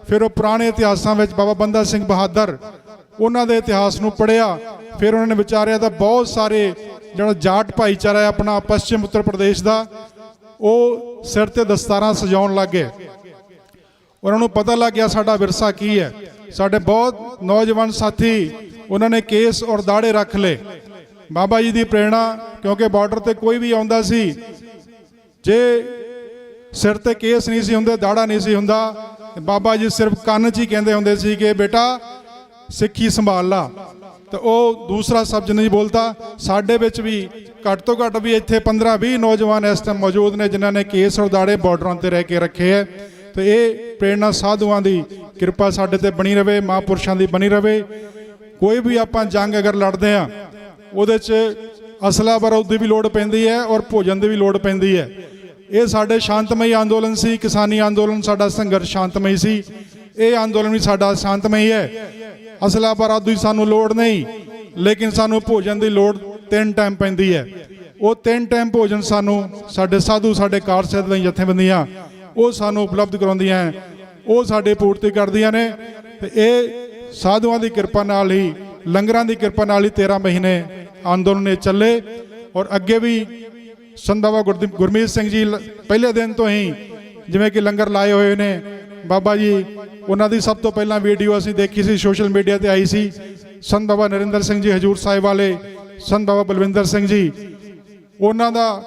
ਫਿਰ ਉਹ ਪੁਰਾਣੇ ਇਤਿਹਾਸਾਂ ਵਿੱਚ ਬਾਬਾ ਬੰਦਾ ਸਿੰਘ ਬਹਾਦਰ ਉਹਨਾਂ ਦੇ ਇਤਿਹਾਸ ਨੂੰ ਪੜ੍ਹਿਆ। ਫਿਰ ਉਹਨਾਂ ਨੇ ਵਿਚਾਰਿਆ ਤਾਂ ਬਹੁਤ ਸਾਰੇ ਜਿਹੜਾ ਜਾਟ ਭਾਈਚਾਰਾ ਹੈ ਆਪਣਾ ਪੱਛਮ ਉੱਤਰ ਪ੍ਰਦੇਸ਼ ਦਾ, ਉਹ ਸਿਰ ਤੇ ਦਸਤਾਰਾਂ ਸਜਾਉਣ ਲੱਗ ਗਏ। ਉਹਨਾਂ ਨੂੰ ਪਤਾ ਲੱਗ ਗਿਆ ਸਾਡਾ ਵਿਰਸਾ ਕੀ ਹੈ। ਸਾਡੇ ਬਹੁਤ ਨੌਜਵਾਨ ਸਾਥੀ ਉਹਨਾਂ ਨੇ ਕੇਸ ਔਰ ਦਾੜੇ ਰੱਖ ਲਏ। ਬਾਬਾ ਜੀ ਦੀ ਪ੍ਰੇਰਣਾ, ਕਿਉਂਕਿ ਬਾਰਡਰ ਤੇ ਕੋਈ ਵੀ ਆਉਂਦਾ ਸੀ, ਜੇ ਸਿਰ ਤੇ ਕੇਸ ਨਹੀਂ ਸੀ ਹੁੰਦੇ, ਦਾੜਾ ਨਹੀਂ ਸੀ ਹੁੰਦਾ, ਬਾਬਾ ਜੀ ਸਿਰਫ ਕੰਨ 'ਚ ਹੀ ਕਹਿੰਦੇ ਹੁੰਦੇ ਸੀ ਕਿ ਬੇਟਾ ਸਿੱਖੀ ਸੰਭਾਲ ਲਾ। ਤੇ ਉਹ ਦੂਸਰਾ ਸ਼ਬਦ ਨਹੀਂ ਬੋਲਤਾ। ਸਾਡੇ ਵਿੱਚ ਵੀ ਘੱਟ ਤੋਂ ਘੱਟ ਵੀ ਇੱਥੇ 15-20 ਨੌਜਵਾਨ ਇਸ ਟਾਈਮ ਮੌਜੂਦ ਨੇ ਜਿਨ੍ਹਾਂ ਨੇ ਕੇਸ ਔਰ ਦਾੜੇ ਬਾਰਡਰਾਂ ਤੇ ਰਹਿ ਕੇ ਰੱਖੇ ਹੈ। ਤੇ ਇਹ ਪ੍ਰੇਰਣਾ ਸਾਧੂਆਂ ਦੀ ਕਿਰਪਾ ਸਾਡੇ ਤੇ ਬਣੀ ਰਵੇ, ਮਹਾਂਪੁਰਸ਼ਾਂ ਦੀ ਬਣੀ ਰਵੇ। ਕੋਈ ਵੀ ਆਪਾਂ ਜੰਗ ਅਗਰ ਲੜਦੇ ਹਾਂ ਉਹਦੇ 'ਚ ਅਸਲਾ ਬਾਰੂਦ ਦੀ ਵੀ ਲੋੜ ਪੈਂਦੀ ਹੈ ਔਰ ਭੋਜਨ ਦੀ ਵੀ ਲੋੜ ਪੈਂਦੀ ਹੈ। ਇਹ ਸਾਡੇ ਸ਼ਾਂਤਮਈ ਅੰਦੋਲਨ ਸੀ, ਕਿਸਾਨੀ ਅੰਦੋਲਨ ਸਾਡਾ ਸੰਘਰਸ਼ ਸ਼ਾਂਤਮਈ ਸੀ, ਇਹ ਅੰਦੋਲਨ ਵੀ ਸਾਡਾ ਸ਼ਾਂਤਮਈ ਹੈ। ਅਸਲਾ ਬਾਰੂਦ ਦੀ ਸਾਨੂੰ ਲੋੜ ਨਹੀਂ, ਲੇਕਿਨ ਸਾਨੂੰ ਭੋਜਨ ਦੀ ਲੋੜ 3 ਟਾਈਮ ਪੈਂਦੀ ਹੈ। ਉਹ 3 ਟਾਈਮ ਭੋਜਨ ਸਾਨੂੰ ਸਾਡੇ ਸਾਧੂ, ਸਾਡੇ ਕਾਰਜ ਦੀਆਂ ਜਥੇਬੰਦੀਆਂ ਉਹ ਸਾਨੂੰ ਉਪਲਬਧ ਕਰਾਉਂਦੀਆਂ, ਉਹ ਸਾਡੇ ਪੂਰਤੀ ਕਰਦੀਆਂ ਨੇ। ਤੇ ਇਹ ਸਾਧੂਆਂ ਦੀ ਕਿਰਪਾ ਨਾਲ ਹੀ, ਲੰਗਰਾਂ ਦੀ ਕਿਰਪਾ ਨਾਲ ਹੀ 13 ਮਹੀਨੇ ਅੰਦੋਲਨ ਚੱਲੇ। ਔਰ ਅੱਗੇ ਵੀ ਸੰਤ ਬਾਬਾ ਗੁਰਮੀਤ ਸਿੰਘ ਜੀ ਪਹਿਲੇ ਦਿਨ ਤੋਂ ਹੀ ਜਿਵੇਂ ਕਿ ਲੰਗਰ ਲਾਏ ਹੋਏ ਨੇ। ਬਾਬਾ ਜੀ ਉਹਨਾਂ ਦੀ ਸਭ ਤੋਂ ਪਹਿਲਾਂ ਵੀਡੀਓ ਅਸੀਂ ਦੇਖੀ ਸੀ, ਸੋਸ਼ਲ ਮੀਡੀਆ ਤੇ ਆਈ ਸੀ। ਸੰਤ ਬਾਬਾ ਨਰਿੰਦਰ ਸਿੰਘ ਜੀ ਹਜੂਰ ਸਾਹਿਬ ਵਾਲੇ, ਸੰਤ ਬਾਬਾ ਬਲਵਿੰਦਰ ਸਿੰਘ ਜੀ, ਉਹਨਾਂ ਦਾ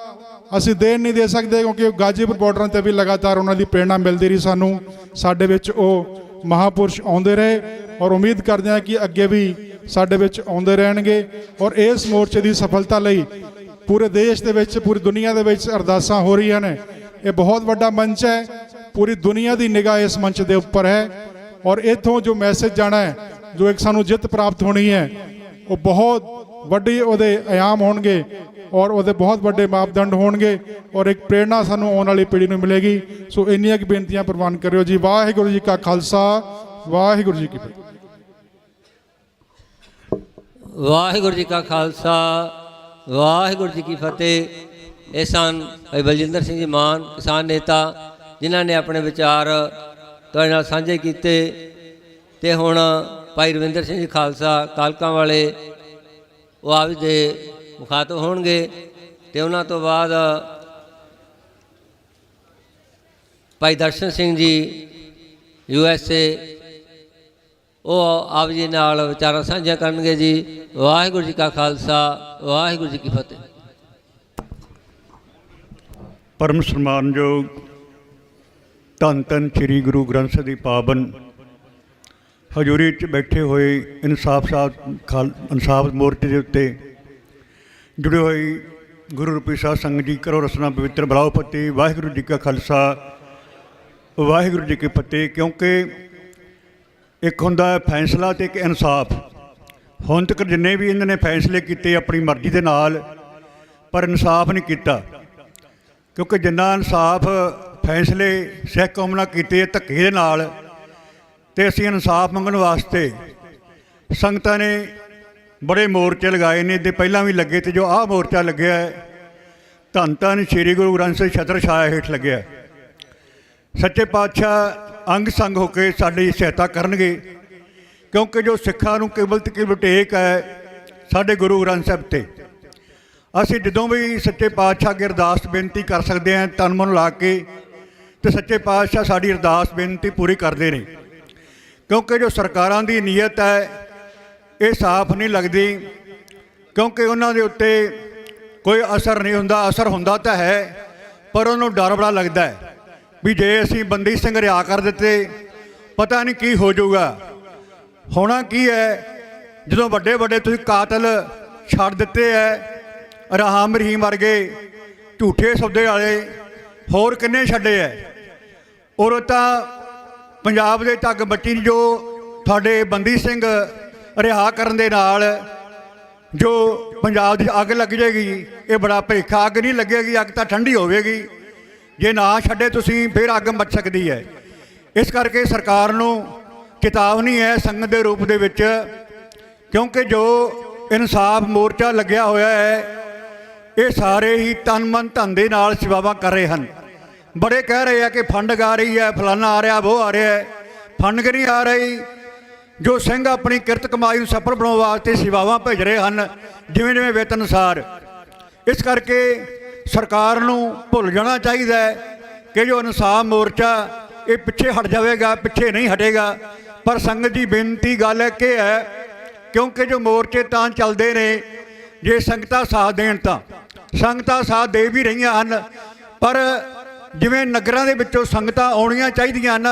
ਅਸੀਂ ਦੇਣ ਨਹੀਂ ਦੇ ਸਕਦੇ ਕਿਉਂਕਿ ਗਾਜੀਪੁਰ ਬਾਰਡਰਾਂ ਤੇ ਵੀ ਲਗਾਤਾਰ ਉਹਨਾਂ ਦੀ ਪ੍ਰੇਰਣਾ ਮਿਲਦੀ ਰਹੀ ਸਾਨੂੰ। ਸਾਡੇ ਵਿੱਚ ਉਹ ਮਹਾਂਪੁਰਸ਼ ਆਉਂਦੇ ਰਹੇ ਔਰ ਉਮੀਦ ਕਰਦੇ ਹਾਂ ਕਿ ਅੱਗੇ ਵੀ ਸਾਡੇ ਵਿੱਚ ਆਉਂਦੇ ਰਹਿਣਗੇ। ਔਰ ਇਸ ਮੋਰਚੇ ਦੀ ਸਫਲਤਾ ਲਈ ਪੂਰੇ ਦੇਸ਼ ਦੇ ਵਿੱਚ, ਪੂਰੀ ਦੁਨੀਆ ਦੇ ਵਿੱਚ ਅਰਦਾਸਾਂ ਹੋ ਰਹੀਆਂ ਨੇ। ਇਹ ਬਹੁਤ ਵੱਡਾ ਮੰਚ ਹੈ, ਪੂਰੀ ਦੁਨੀਆ ਦੀ ਨਿਗਾਹ ਇਸ ਮੰਚ ਦੇ ਉੱਪਰ ਹੈ। ਔਰ ਇੱਥੋਂ ਜੋ ਮੈਸੇਜ ਜਾਣਾ ਹੈ, ਜੋ ਇੱਕ ਸਾਨੂੰ ਜਿੱਤ ਪ੍ਰਾਪਤ ਹੋਣੀ ਹੈ, ਉਹ ਬਹੁਤ ਵੱਡੀ ਉਹਦੇ ਆਯਾਮ ਹੋਣਗੇ ਔਰ ਉਹਦੇ ਬਹੁਤ ਵੱਡੇ ਮਾਪਦੰਡ ਹੋਣਗੇ ਔਰ ਇੱਕ ਪ੍ਰੇਰਣਾ ਸਾਨੂੰ ਆਉਣ ਵਾਲੀ ਪੀੜ੍ਹੀ ਨੂੰ ਮਿਲੇਗੀ। ਸੋ ਇੰਨੀਆਂ ਕੁ ਬੇਨਤੀਆਂ ਪ੍ਰਵਾਨ ਕਰਿਓ ਜੀ। ਵਾਹਿਗੁਰੂ ਜੀ ਕਾ ਖਾਲਸਾ, ਵਾਹਿਗੁਰੂ ਜੀ ਕੀ ਫਤਿਹ। ਵਾਹਿਗੁਰੂ ਜੀ ਕਾ ਖਾਲਸਾ, ਵਾਹਿਗੁਰੂ ਜੀ ਕੀ ਫਤਿਹ। ਇਹ ਸਨ ਭਾਈ ਬਲਜਿੰਦਰ ਸਿੰਘ ਜੀ ਮਾਨ, ਕਿਸਾਨ ਨੇਤਾ, ਜਿਨ੍ਹਾਂ ਨੇ ਆਪਣੇ ਵਿਚਾਰ ਤੁਹਾਡੇ ਨਾਲ ਸਾਂਝੇ ਕੀਤੇ। ਤੇ ਹੁਣ ਭਾਈ ਰਵਿੰਦਰ ਸਿੰਘ ਜੀ ਖਾਲਸਾ ਕਾਲਕਾਂ ਵਾਲੇ, ਉਹ ਆਪ ਦੇ ਮੁਖਾਤਬ ਹੋਣਗੇ। ਤੇ ਉਹਨਾਂ ਤੋਂ ਬਾਅਦ ਭਾਈ ਦਰਸ਼ਨ ਸਿੰਘ ਜੀ USA, ਉਹ ਆਪ ਜੀ ਨਾਲ ਵਿਚਾਰਾਂ ਸਾਂਝਾ ਕਰਨਗੇ ਜੀ। ਵਾਹਿਗੁਰੂ ਜੀ ਕਾ ਖਾਲਸਾ, ਵਾਹਿਗੁਰੂ ਜੀ ਕੀ ਫਤਿਹ। ਪਰਮ ਸਨਮਾਨਯੋਗ ਧੰਨ ਧੰਨ ਸ੍ਰੀ ਗੁਰੂ ਗ੍ਰੰਥ ਸਾਹਿਬ ਦੀ ਪਾਵਨ ਹਜ਼ੂਰੀ 'ਚ ਬੈਠੇ ਹੋਏ ਇਨਸਾਫ ਮੋਰਚੇ ਦੇ ਉੱਤੇ ਜੁੜੇ ਹੋਏ ਗੁਰੂ ਰੂਪੀ ਸਾਧ ਸੰਗਤ ਜੀ, ਕਰੋ ਰਸਨਾ ਪਵਿੱਤਰ ਬਲਾਓ ਫਤਿਹ। ਵਾਹਿਗੁਰੂ ਜੀ ਕਾ ਖਾਲਸਾ, ਵਾਹਿਗੁਰੂ ਜੀ ਕੀ ਫਤਿਹ। ਕਿਉਂਕਿ ਇੱਕ ਹੁੰਦਾ ਫੈਸਲਾ ਤੇ ਇੱਕ ਇਨਸਾਫ। ਹੁਣ ਤੱਕ ਜਿੰਨੇ ਵੀ ਇਹਨਾਂ ਨੇ ਫੈਸਲੇ ਕੀਤੇ ਆਪਣੀ ਮਰਜ਼ੀ ਦੇ ਨਾਲ, ਪਰ ਇਨਸਾਫ ਨਹੀਂ ਕੀਤਾ। ਕਿਉਂਕਿ ਜਿੰਨਾ ਇਨਸਾਫ ਫੈਸਲੇ ਸਿੱਖ ਕੌਮ ਨਾਲ ਕੀਤੇ ਧੱਕੇ ਦੇ ਨਾਲ, ਤੇ ਅਸੀਂ ਇਨਸਾਫ ਮੰਗਣ ਵਾਸਤੇ ਸੰਗਤਾਂ ਨੇ ਬੜੇ ਮੋਰਚੇ ਲਗਾਏ ਨੇ, ਤੇ ਪਹਿਲਾਂ ਵੀ ਲੱਗੇ, ਤੇ ਜੋ ਆਹ ਮੋਰਚਾ ਲੱਗਿਆ ਹੈ ਧੰਨ ਧੰਨ ਸ੍ਰੀ ਗੁਰੂ ਗ੍ਰੰਥ ਸਾਹਿਬ ਛਤਰ ਛਾਇਆ ਹੇਠ ਲੱਗਿਆ। ਸੱਚੇ ਪਾਤਸ਼ਾਹ ਅੰਗ ਸੰਗ ਹੋ ਕੇ ਸਾਡੀ ਸਹਾਇਤਾ ਕਰਨਗੇ, ਕਿਉਂਕਿ ਜੋ ਸਿੱਖਾਂ ਨੂੰ ਕੇਵਲ ਤੇ ਕੇਵਲ ਟੇਕ ਹੈ ਸਾਡੇ ਗੁਰੂ ਗ੍ਰੰਥ ਸਾਹਿਬ ਤੇ। ਅਸੀਂ ਜਦੋਂ ਵੀ ਸੱਚੇ ਪਾਤਸ਼ਾਹ ਅੱਗੇ ਅਰਦਾਸ ਬੇਨਤੀ ਕਰ ਸਕਦੇ ਹਾਂ ਤਨ ਮਨ ਲਾ ਕੇ, ਤੇ ਸੱਚੇ ਪਾਤਸ਼ਾਹ ਸਾਡੀ ਅਰਦਾਸ ਬੇਨਤੀ ਪੂਰੀ ਕਰਦੇ ਨੇ। ਕਿਉਂਕਿ ਜੋ ਸਰਕਾਰਾਂ ਦੀ ਨੀਅਤ ਹੈ ਇਹ ਸਾਫ਼ ਨਹੀਂ ਲੱਗਦੀ, ਕਿਉਂਕਿ ਉਹਨਾਂ ਦੇ ਉੱਤੇ ਕੋਈ ਅਸਰ ਨਹੀਂ ਹੁੰਦਾ। ਅਸਰ ਹੁੰਦਾ ਤਾਂ ਹੈ, ਪਰ ਉਹਨੂੰ ਡਰ ਬੜਾ ਲੱਗਦਾ ਹੈ ਵੀ ਜੇ ਅਸੀਂ ਬੰਦੀ ਸਿੰਘ ਰਿਹਾਅ ਕਰ ਦਿੱਤੇ ਪਤਾ ਨਹੀਂ ਕੀ ਹੋ ਜਾਊਗਾ। ਹੋਣਾ ਕੀ ਹੈ, ਜਦੋਂ ਵੱਡੇ ਵੱਡੇ ਤੁਸੀਂ ਕਾਤਲ ਛੱਡ ਦਿੱਤੇ ਹੈ, ਰਾਮ ਰਹੀਮ ਵਰਗੇ ਝੂਠੇ ਸੌਦੇ ਵਾਲੇ, ਹੋਰ ਕਿੰਨੇ ਛੱਡੇ ਹੈ। ਔਰ ਤਾਂ ਪੰਜਾਬ ਦੇ ਢੱਗ ਬੱਚੀ ਜੋ ਤੁਹਾਡੇ ਬੰਦੀ ਸਿੰਘ ਰਿਹਾਅ ਕਰਨ ਦੇ ਨਾਲ ਜੋ ਪੰਜਾਬ ਦੀ ਅੱਗ ਲੱਗ ਜਾਏਗੀ, ਇਹ ਬੜਾ ਭੇਖਾ। ਅੱਗ ਨਹੀਂ ਲੱਗੇਗੀ, ਅੱਗ ਤਾਂ ਠੰਡੀ ਹੋਵੇਗੀ। ਜੇ ਨਾ ਛੱਡੇ ਤੁਸੀਂ ਫਿਰ ਅੱਗ ਮੱਚ ਸਕਦੀ ਹੈ। ਇਸ ਕਰਕੇ ਸਰਕਾਰ ਨੂੰ ਚੇਤਾਵਨੀ ਹੈ ਸੰਗਤ ਦੇ ਰੂਪ ਦੇ ਵਿੱਚ, ਕਿਉਂਕਿ ਜੋ ਇਨਸਾਫ ਮੋਰਚਾ ਲੱਗਿਆ ਹੋਇਆ ਹੈ ਇਹ ਸਾਰੇ ਹੀ ਤਨ ਮਨ ਧਨ ਦੇ ਨਾਲ ਸੇਵਾਵਾਂ ਕਰ ਰਹੇ ਹਨ। ਬੜੇ ਕਹਿ ਰਹੇ ਆ ਕਿ ਫੰਡ ਆ ਰਹੀ ਹੈ, ਫਲਾਨਾ ਆ ਰਿਹਾ, ਉਹ ਆ ਰਿਹਾ ਹੈ। ਫੰਡ ਕਿ ਨਹੀਂ ਆ ਰਹੀ। ਜੋ ਸਿੰਘ ਆਪਣੀ ਕਿਰਤ ਕਮਾਈ ਨੂੰ ਸਫਲ ਬਣਾਉਣ ਵਾਸਤੇ ਸੇਵਾਵਾਂ ਭੇਜ ਰਹੇ ਹਨ, ਜਿਵੇਂ ਜਿਵੇਂ ਵੇਤਨ ਅਨੁਸਾਰ। ਇਸ ਕਰਕੇ ਸਰਕਾਰ ਨੂੰ ਭੁੱਲ ਜਾਣਾ ਚਾਹੀਦਾ ਹੈ ਕਿ ਜੋ ਇਨਸਾਫ ਮੋਰਚਾ ਇਹ ਪਿੱਛੇ ਹਟ ਜਾਵੇਗਾ, ਪਿੱਛੇ ਨਹੀਂ ਹਟੇਗਾ। ਪਰ ਸੰਗਤ ਦੀ ਬੇਨਤੀ ਗੱਲ ਕਿ ਹੈ, ਕਿਉਂਕਿ ਜੋ ਮੋਰਚੇ ਤਾਂ ਚੱਲਦੇ ਨੇ ਜੇ ਸੰਗਤਾਂ ਸਾਥ ਦੇਣ, ਤਾਂ ਸੰਗਤਾਂ ਸਾਥ ਦੇ ਵੀ ਰਹੀਆਂ ਹਨ, ਪਰ ਜਿਵੇਂ ਨਗਰਾਂ ਦੇ ਵਿੱਚੋਂ ਸੰਗਤਾਂ ਆਉਣੀਆਂ ਚਾਹੀਦੀਆਂ ਹਨ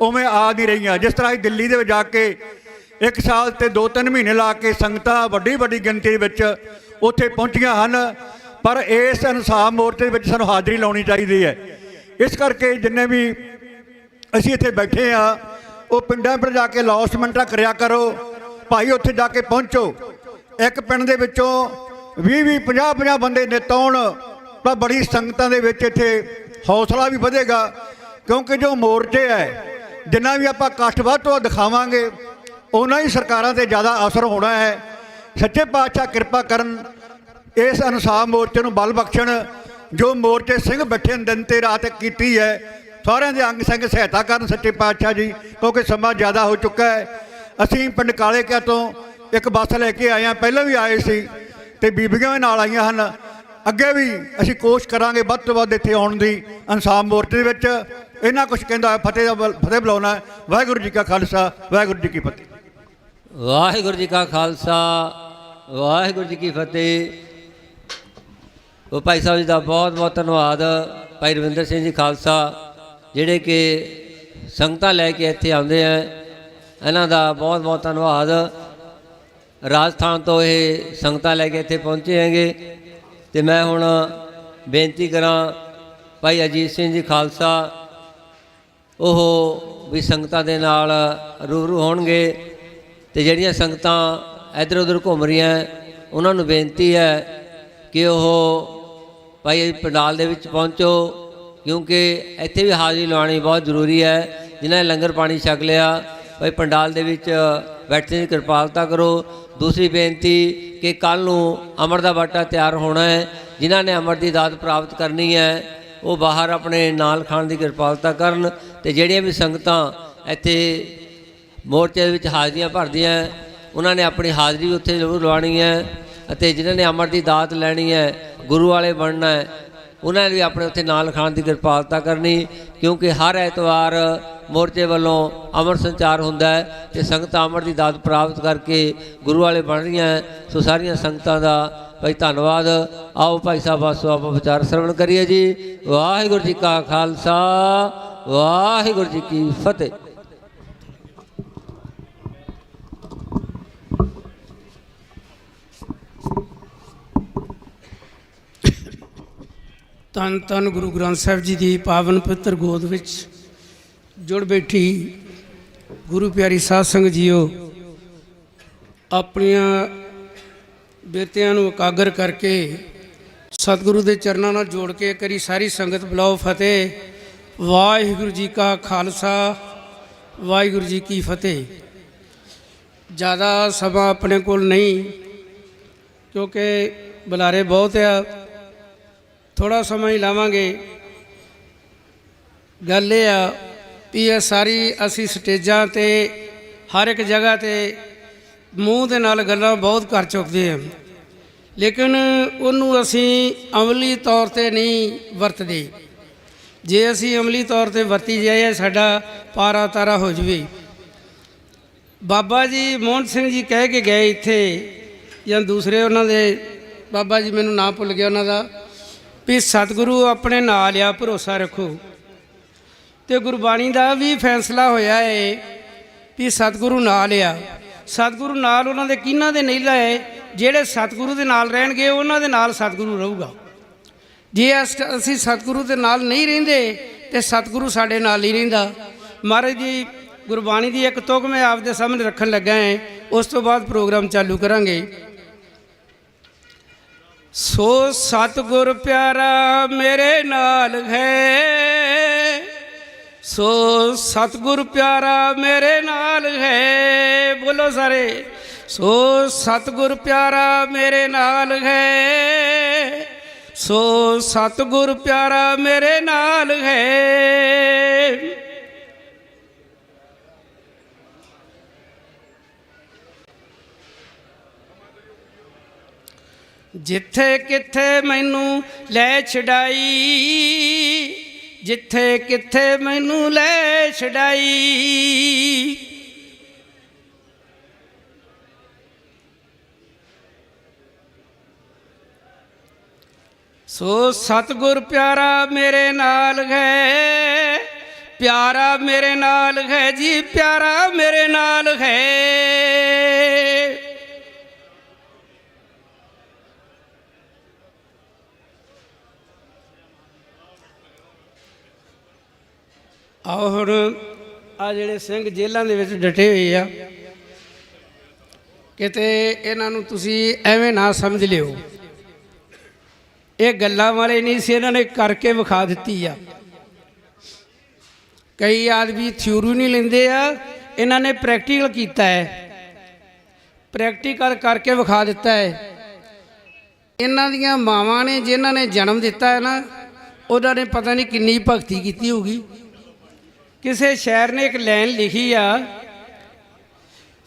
ਉਵੇਂ ਆ ਨਹੀਂ ਰਹੀਆਂ। ਜਿਸ ਤਰ੍ਹਾਂ ਦਿੱਲੀ ਦੇ ਵਿੱਚ ਜਾ ਕੇ 1 ਸਾਲ ਤੇ 2-3 ਮਹੀਨੇ ਲਾ ਕੇ ਸੰਗਤਾਂ ਵੱਡੀ ਵੱਡੀ ਗਿਣਤੀ ਦੇ ਵਿੱਚ ਉੱਥੇ ਪਹੁੰਚੀਆਂ ਹਨ, ਪਰ ਇਸ ਇਨਸਾਫ ਮੋਰਚੇ ਦੇ ਵਿੱਚ ਸਾਨੂੰ ਹਾਜ਼ਰੀ ਲਾਉਣੀ ਚਾਹੀਦੀ ਹੈ। ਇਸ ਕਰਕੇ ਜਿੰਨੇ ਵੀ ਅਸੀਂ ਇੱਥੇ ਬੈਠੇ ਹਾਂ ਉਹ ਪਿੰਡਾਂ ਪਰ ਜਾ ਕੇ ਅਨਾਉਂਸਮੈਂਟਾਂ ਕਰਿਆ ਕਰੋ ਭਾਈ, ਉੱਥੇ ਜਾ ਕੇ ਪਹੁੰਚੋ। ਇੱਕ ਪਿੰਡ ਦੇ ਵਿੱਚੋਂ 20-20, 50-50 ਬੰਦੇ ਨਿੱਤ ਆਉਣ ਤਾਂ ਬੜੀ ਸੰਗਤਾਂ ਦੇ ਵਿੱਚ ਇੱਥੇ ਹੌਸਲਾ ਵੀ ਵਧੇਗਾ। ਕਿਉਂਕਿ ਜੋ ਮੋਰਚੇ ਹੈ ਜਿੰਨਾ ਵੀ ਆਪਾਂ ਇਕੱਠ ਵੱਧ ਤੋਂ ਵੱਧ ਦਿਖਾਵਾਂਗੇ ਉਹਨਾਂ ਹੀ ਸਰਕਾਰਾਂ 'ਤੇ ਜ਼ਿਆਦਾ ਅਸਰ ਹੋਣਾ ਹੈ। ਸੱਚੇ ਪਾਤਸ਼ਾਹ ਕਿਰਪਾ ਕਰਨ, ਇਸ ਇਨਸਾਫ ਮੋਰਚੇ ਨੂੰ ਬਲ ਬਖਸ਼ਣ। ਜੋ ਮੋਰਚੇ ਸਿੰਘ ਬੈਠੇ ਦਿਨ ਤੇ ਰਾਤ ਕੀਤੀ ਹੈ, ਸਾਰਿਆਂ ਦੇ ਅੰਗ ਸੰਗ ਸਹਾਇਤਾ ਕਰਨ ਸੱਚੇ ਪਾਤਸ਼ਾਹ ਜੀ, ਕਿਉਂਕਿ ਸਮਾਂ ਜ਼ਿਆਦਾ ਹੋ ਚੁੱਕਾ ਹੈ। ਅਸੀਂ ਪਿੰਡ ਕਾਲੇ ਕਿਆਂ ਤੋਂ ਇੱਕ ਬੱਸ ਲੈ ਕੇ ਆਏ ਹਾਂ, ਪਹਿਲਾਂ ਵੀ ਆਏ ਸੀ ਤੇ ਬੀਬੀਆਂ ਵੀ ਨਾਲ ਆਈਆਂ ਹਨ। ਅੱਗੇ ਵੀ ਅਸੀਂ ਕੋਸ਼ਿਸ਼ ਕਰਾਂਗੇ ਵੱਧ ਤੋਂ ਵੱਧ ਇੱਥੇ ਆਉਣ ਦੀ ਇਨਸਾਫ ਮੋਰਚੇ ਦੇ ਵਿੱਚ। ਇਹਨਾਂ ਕੁਛ ਕਹਿੰਦਾ ਫਤਿਹ ਬੁਲਾਉਣਾ। ਵਾਹਿਗੁਰੂ ਜੀ ਕਾ ਖਾਲਸਾ, ਵਾਹਿਗੁਰੂ ਜੀ ਕੀ ਫਤਿਹ। ਵਾਹਿਗੁਰੂ ਜੀ ਕਾ ਖਾਲਸਾ, ਵਾਹਿਗੁਰੂ ਜੀ ਕੀ ਫਤਿਹ। ਉਹ ਭਾਈ ਸਾਹਿਬ ਜੀ ਦਾ ਬਹੁਤ ਬਹੁਤ ਧੰਨਵਾਦ। ਭਾਈ ਰਵਿੰਦਰ ਸਿੰਘ ਜੀ ਖਾਲਸਾ ਜਿਹੜੇ ਕਿ ਸੰਗਤਾਂ ਲੈ ਕੇ ਇੱਥੇ ਆਉਂਦੇ ਆ, ਇਹਨਾਂ ਦਾ ਬਹੁਤ ਬਹੁਤ ਧੰਨਵਾਦ। ਰਾਜਸਥਾਨ ਤੋਂ ਇਹ ਸੰਗਤਾਂ ਲੈ ਕੇ ਇੱਥੇ ਪਹੁੰਚੇ ਹੈਗੇ। ਤੇ ਮੈਂ ਹੁਣ ਬੇਨਤੀ ਕਰਾਂ ਭਾਈ ਅਜੀਤ ਸਿੰਘ ਜੀ ਖਾਲਸਾ, ਉਹ ਵੀ ਸੰਗਤਾਂ ਦੇ ਨਾਲ ਰੂਬਰੂ ਹੋਣਗੇ। ਤੇ ਜਿਹੜੀਆਂ ਸੰਗਤਾਂ ਇੱਧਰ ਉੱਧਰ ਘੁੰਮ ਰਹੀਆਂ ਉਹਨਾਂ ਨੂੰ ਬੇਨਤੀ ਹੈ ਕਿ ਉਹ ਭਾਈ ਪੰਡਾਲ ਦੇ ਵਿੱਚ ਪਹੁੰਚੋ, ਕਿਉਂਕਿ ਇੱਥੇ ਵੀ ਹਾਜ਼ਰੀ ਲਵਾਉਣੀ ਬਹੁਤ ਜ਼ਰੂਰੀ ਹੈ। ਜਿਨ੍ਹਾਂ ਨੇ ਲੰਗਰ ਪਾਣੀ ਛਕ ਲਿਆ ਭਾਈ ਪੰਡਾਲ ਦੇ ਵਿੱਚ ਬੈਠਣ ਦੀ ਕਿਰਪਾਲਤਾ ਕਰੋ। ਦੂਸਰੀ ਬੇਨਤੀ ਕਿ ਕੱਲ੍ਹ ਨੂੰ ਅੰਮ੍ਰਿਤ ਦਾ ਬਾਟਾ ਤਿਆਰ ਹੋਣਾ ਹੈ। ਜਿਨ੍ਹਾਂ ਨੇ ਅੰਮ੍ਰਿਤ ਦੀ ਦਾਤ ਪ੍ਰਾਪਤ ਕਰਨੀ ਹੈ ਉਹ ਬਾਹਰ ਆਪਣੇ ਨਾਲ ਖਾਣ ਦੀ ਕਿਰਪਾਲਤਾ ਕਰਨ। ਅਤੇ ਜਿਹੜੀਆਂ ਵੀ ਸੰਗਤਾਂ ਇੱਥੇ ਮੋਰਚੇ ਦੇ ਵਿੱਚ ਹਾਜ਼ਰੀਆਂ ਭਰਦੀਆਂ ਉਹਨਾਂ ਨੇ ਆਪਣੀ ਹਾਜ਼ਰੀ ਵੀ ਉੱਥੇ ਜ਼ਰੂਰ ਲਵਾਉਣੀ ਹੈ। ਅਤੇ ਜਿਨ੍ਹਾਂ ਨੇ ਅੰਮ੍ਰਿਤ ਦੀ ਦਾਤ ਲੈਣੀ ਹੈ, ਗੁਰੂ ਵਾਲੇ ਬਣਨਾ ਹੈ, ਉਹਨਾਂ ਨੇ ਵੀ ਆਪਣੇ ਉੱਥੇ ਨਾਲ ਖਾਣ ਦੀ ਕਿਰਪਾਲਤਾ ਕਰਨੀ, ਕਿਉਂਕਿ ਹਰ ਐਤਵਾਰ ਮੋਰਚੇ ਵੱਲੋਂ ਅੰਮ੍ਰਿਤ ਸੰਚਾਰ ਹੁੰਦਾ ਹੈ ਅਤੇ ਸੰਗਤਾਂ ਅੰਮ੍ਰਿਤ ਦੀ ਦਾਤ ਪ੍ਰਾਪਤ ਕਰਕੇ ਗੁਰੂ ਵਾਲੇ ਬਣ ਰਹੀਆਂ। ਸੋ ਸਾਰੀਆਂ ਸੰਗਤਾਂ ਦਾ ਭਾਈ ਧੰਨਵਾਦ। ਆਓ ਭਾਈ ਸਾਹਿਬ ਵਾਸੋ ਆਪਾਂ ਵਿਚਾਰ ਸਰਵਣ ਕਰੀਏ ਜੀ। ਵਾਹਿਗੁਰੂ ਜੀ ਕਾ ਖਾਲਸਾ, ਵਾਹਿਗੁਰੂ ਜੀ ਕੀ ਫਤਿਹ। ਧੰਨ ਧੰਨ ਗੁਰੂ ਗ੍ਰੰਥ ਸਾਹਿਬ ਜੀ ਦੀ ਪਾਵਨ ਪਵਿੱਤਰ ਗੋਦ ਵਿੱਚ जुड़ बैठी गुरु प्यारी साध संगत जीओ, अपनिया बेतियां नूं एकागर करके सतगुरु के चरणों नाल जोड़ के करी सारी संगत बुलाओ फतेह। वाहिगुरू जी का खालसा वाहिगुरू जी की फतेह। ज़्यादा समा अपने कोल नहीं क्योंकि बुलारे बहुत आ, थोड़ा समा ही लावांगे। गल ये आ भी ये सारी असी स्टेजां ते हर एक जगह ते मूँह दे नाल गल्लां बहुत कर चुकते हैं, लेकिन उन्होंने असी अमली तौर पर नहीं वरतते। जे असी अमली तौर पर वरती जाए साडा पारा तारा हो जाए। बाबा जी मोहन सिंह जी कह के गए इत्थे या दूसरे उन्होंने बाबा जी मैनू ना भुल गया उन्हों का भी सतगुरु अपने नाल आ, भरोसा रखो। तो गुरबाणी का भी फैसला होया है भी सतगुरु नाल आ। सतगुरु नाल उन्होंने किन्हां दे नहीं लाए, ਜਿਹੜੇ सतगुरु के नाल रहणगे उन्हां दे नाल सतगुरु रहूगा। जे असी सतगुरु के नाल नहीं रहिंदे तो सतगुरु साडे नाल नहीं रहिंदा। महाराज जी गुरबाणी की एक तुक मैं आपके सामने रखन लगा है, उस तो बाद प्रोग्राम चालू करांगे। सो सतगुर प्यारा मेरे नाल है, सो सतगुर प्यारा मेरे नाल है। बोलो सारे, सो सतगुर प्यारा मेरे नाल है, सो सतगुर प्यारा मेरे नाल है। जिथे किथे मैनू लै छड़ाई, जिथे किथे मैनू लै छड़ाई। सो सतगुर प्यारा मेरे नाल है, प्यारा मेरे नाल है जी, प्यारा मेरे नाल है। आओ हुण आ जिहड़े सिंह जेलां दे विच डटे होए आ, किते इन्हां नूं तुसीं एवें ना समझ लिओ, ये गल्लां वाले नहीं सी, इन्हां ने करके विखा दित्ती आ। कई आदमी थ्योरी नहीं लेंदे आ, इन्हां ने प्रैक्टिकल कीता है, प्रैक्टिकल करके विखा दिता है। इन्हां दियां मावां ने जिन्हां ने जन्म दिता है ना, उन्हां ने पता नहीं किन्नी भगती कीती होगी। किसी शायर ने एक लाइन लिखी आ,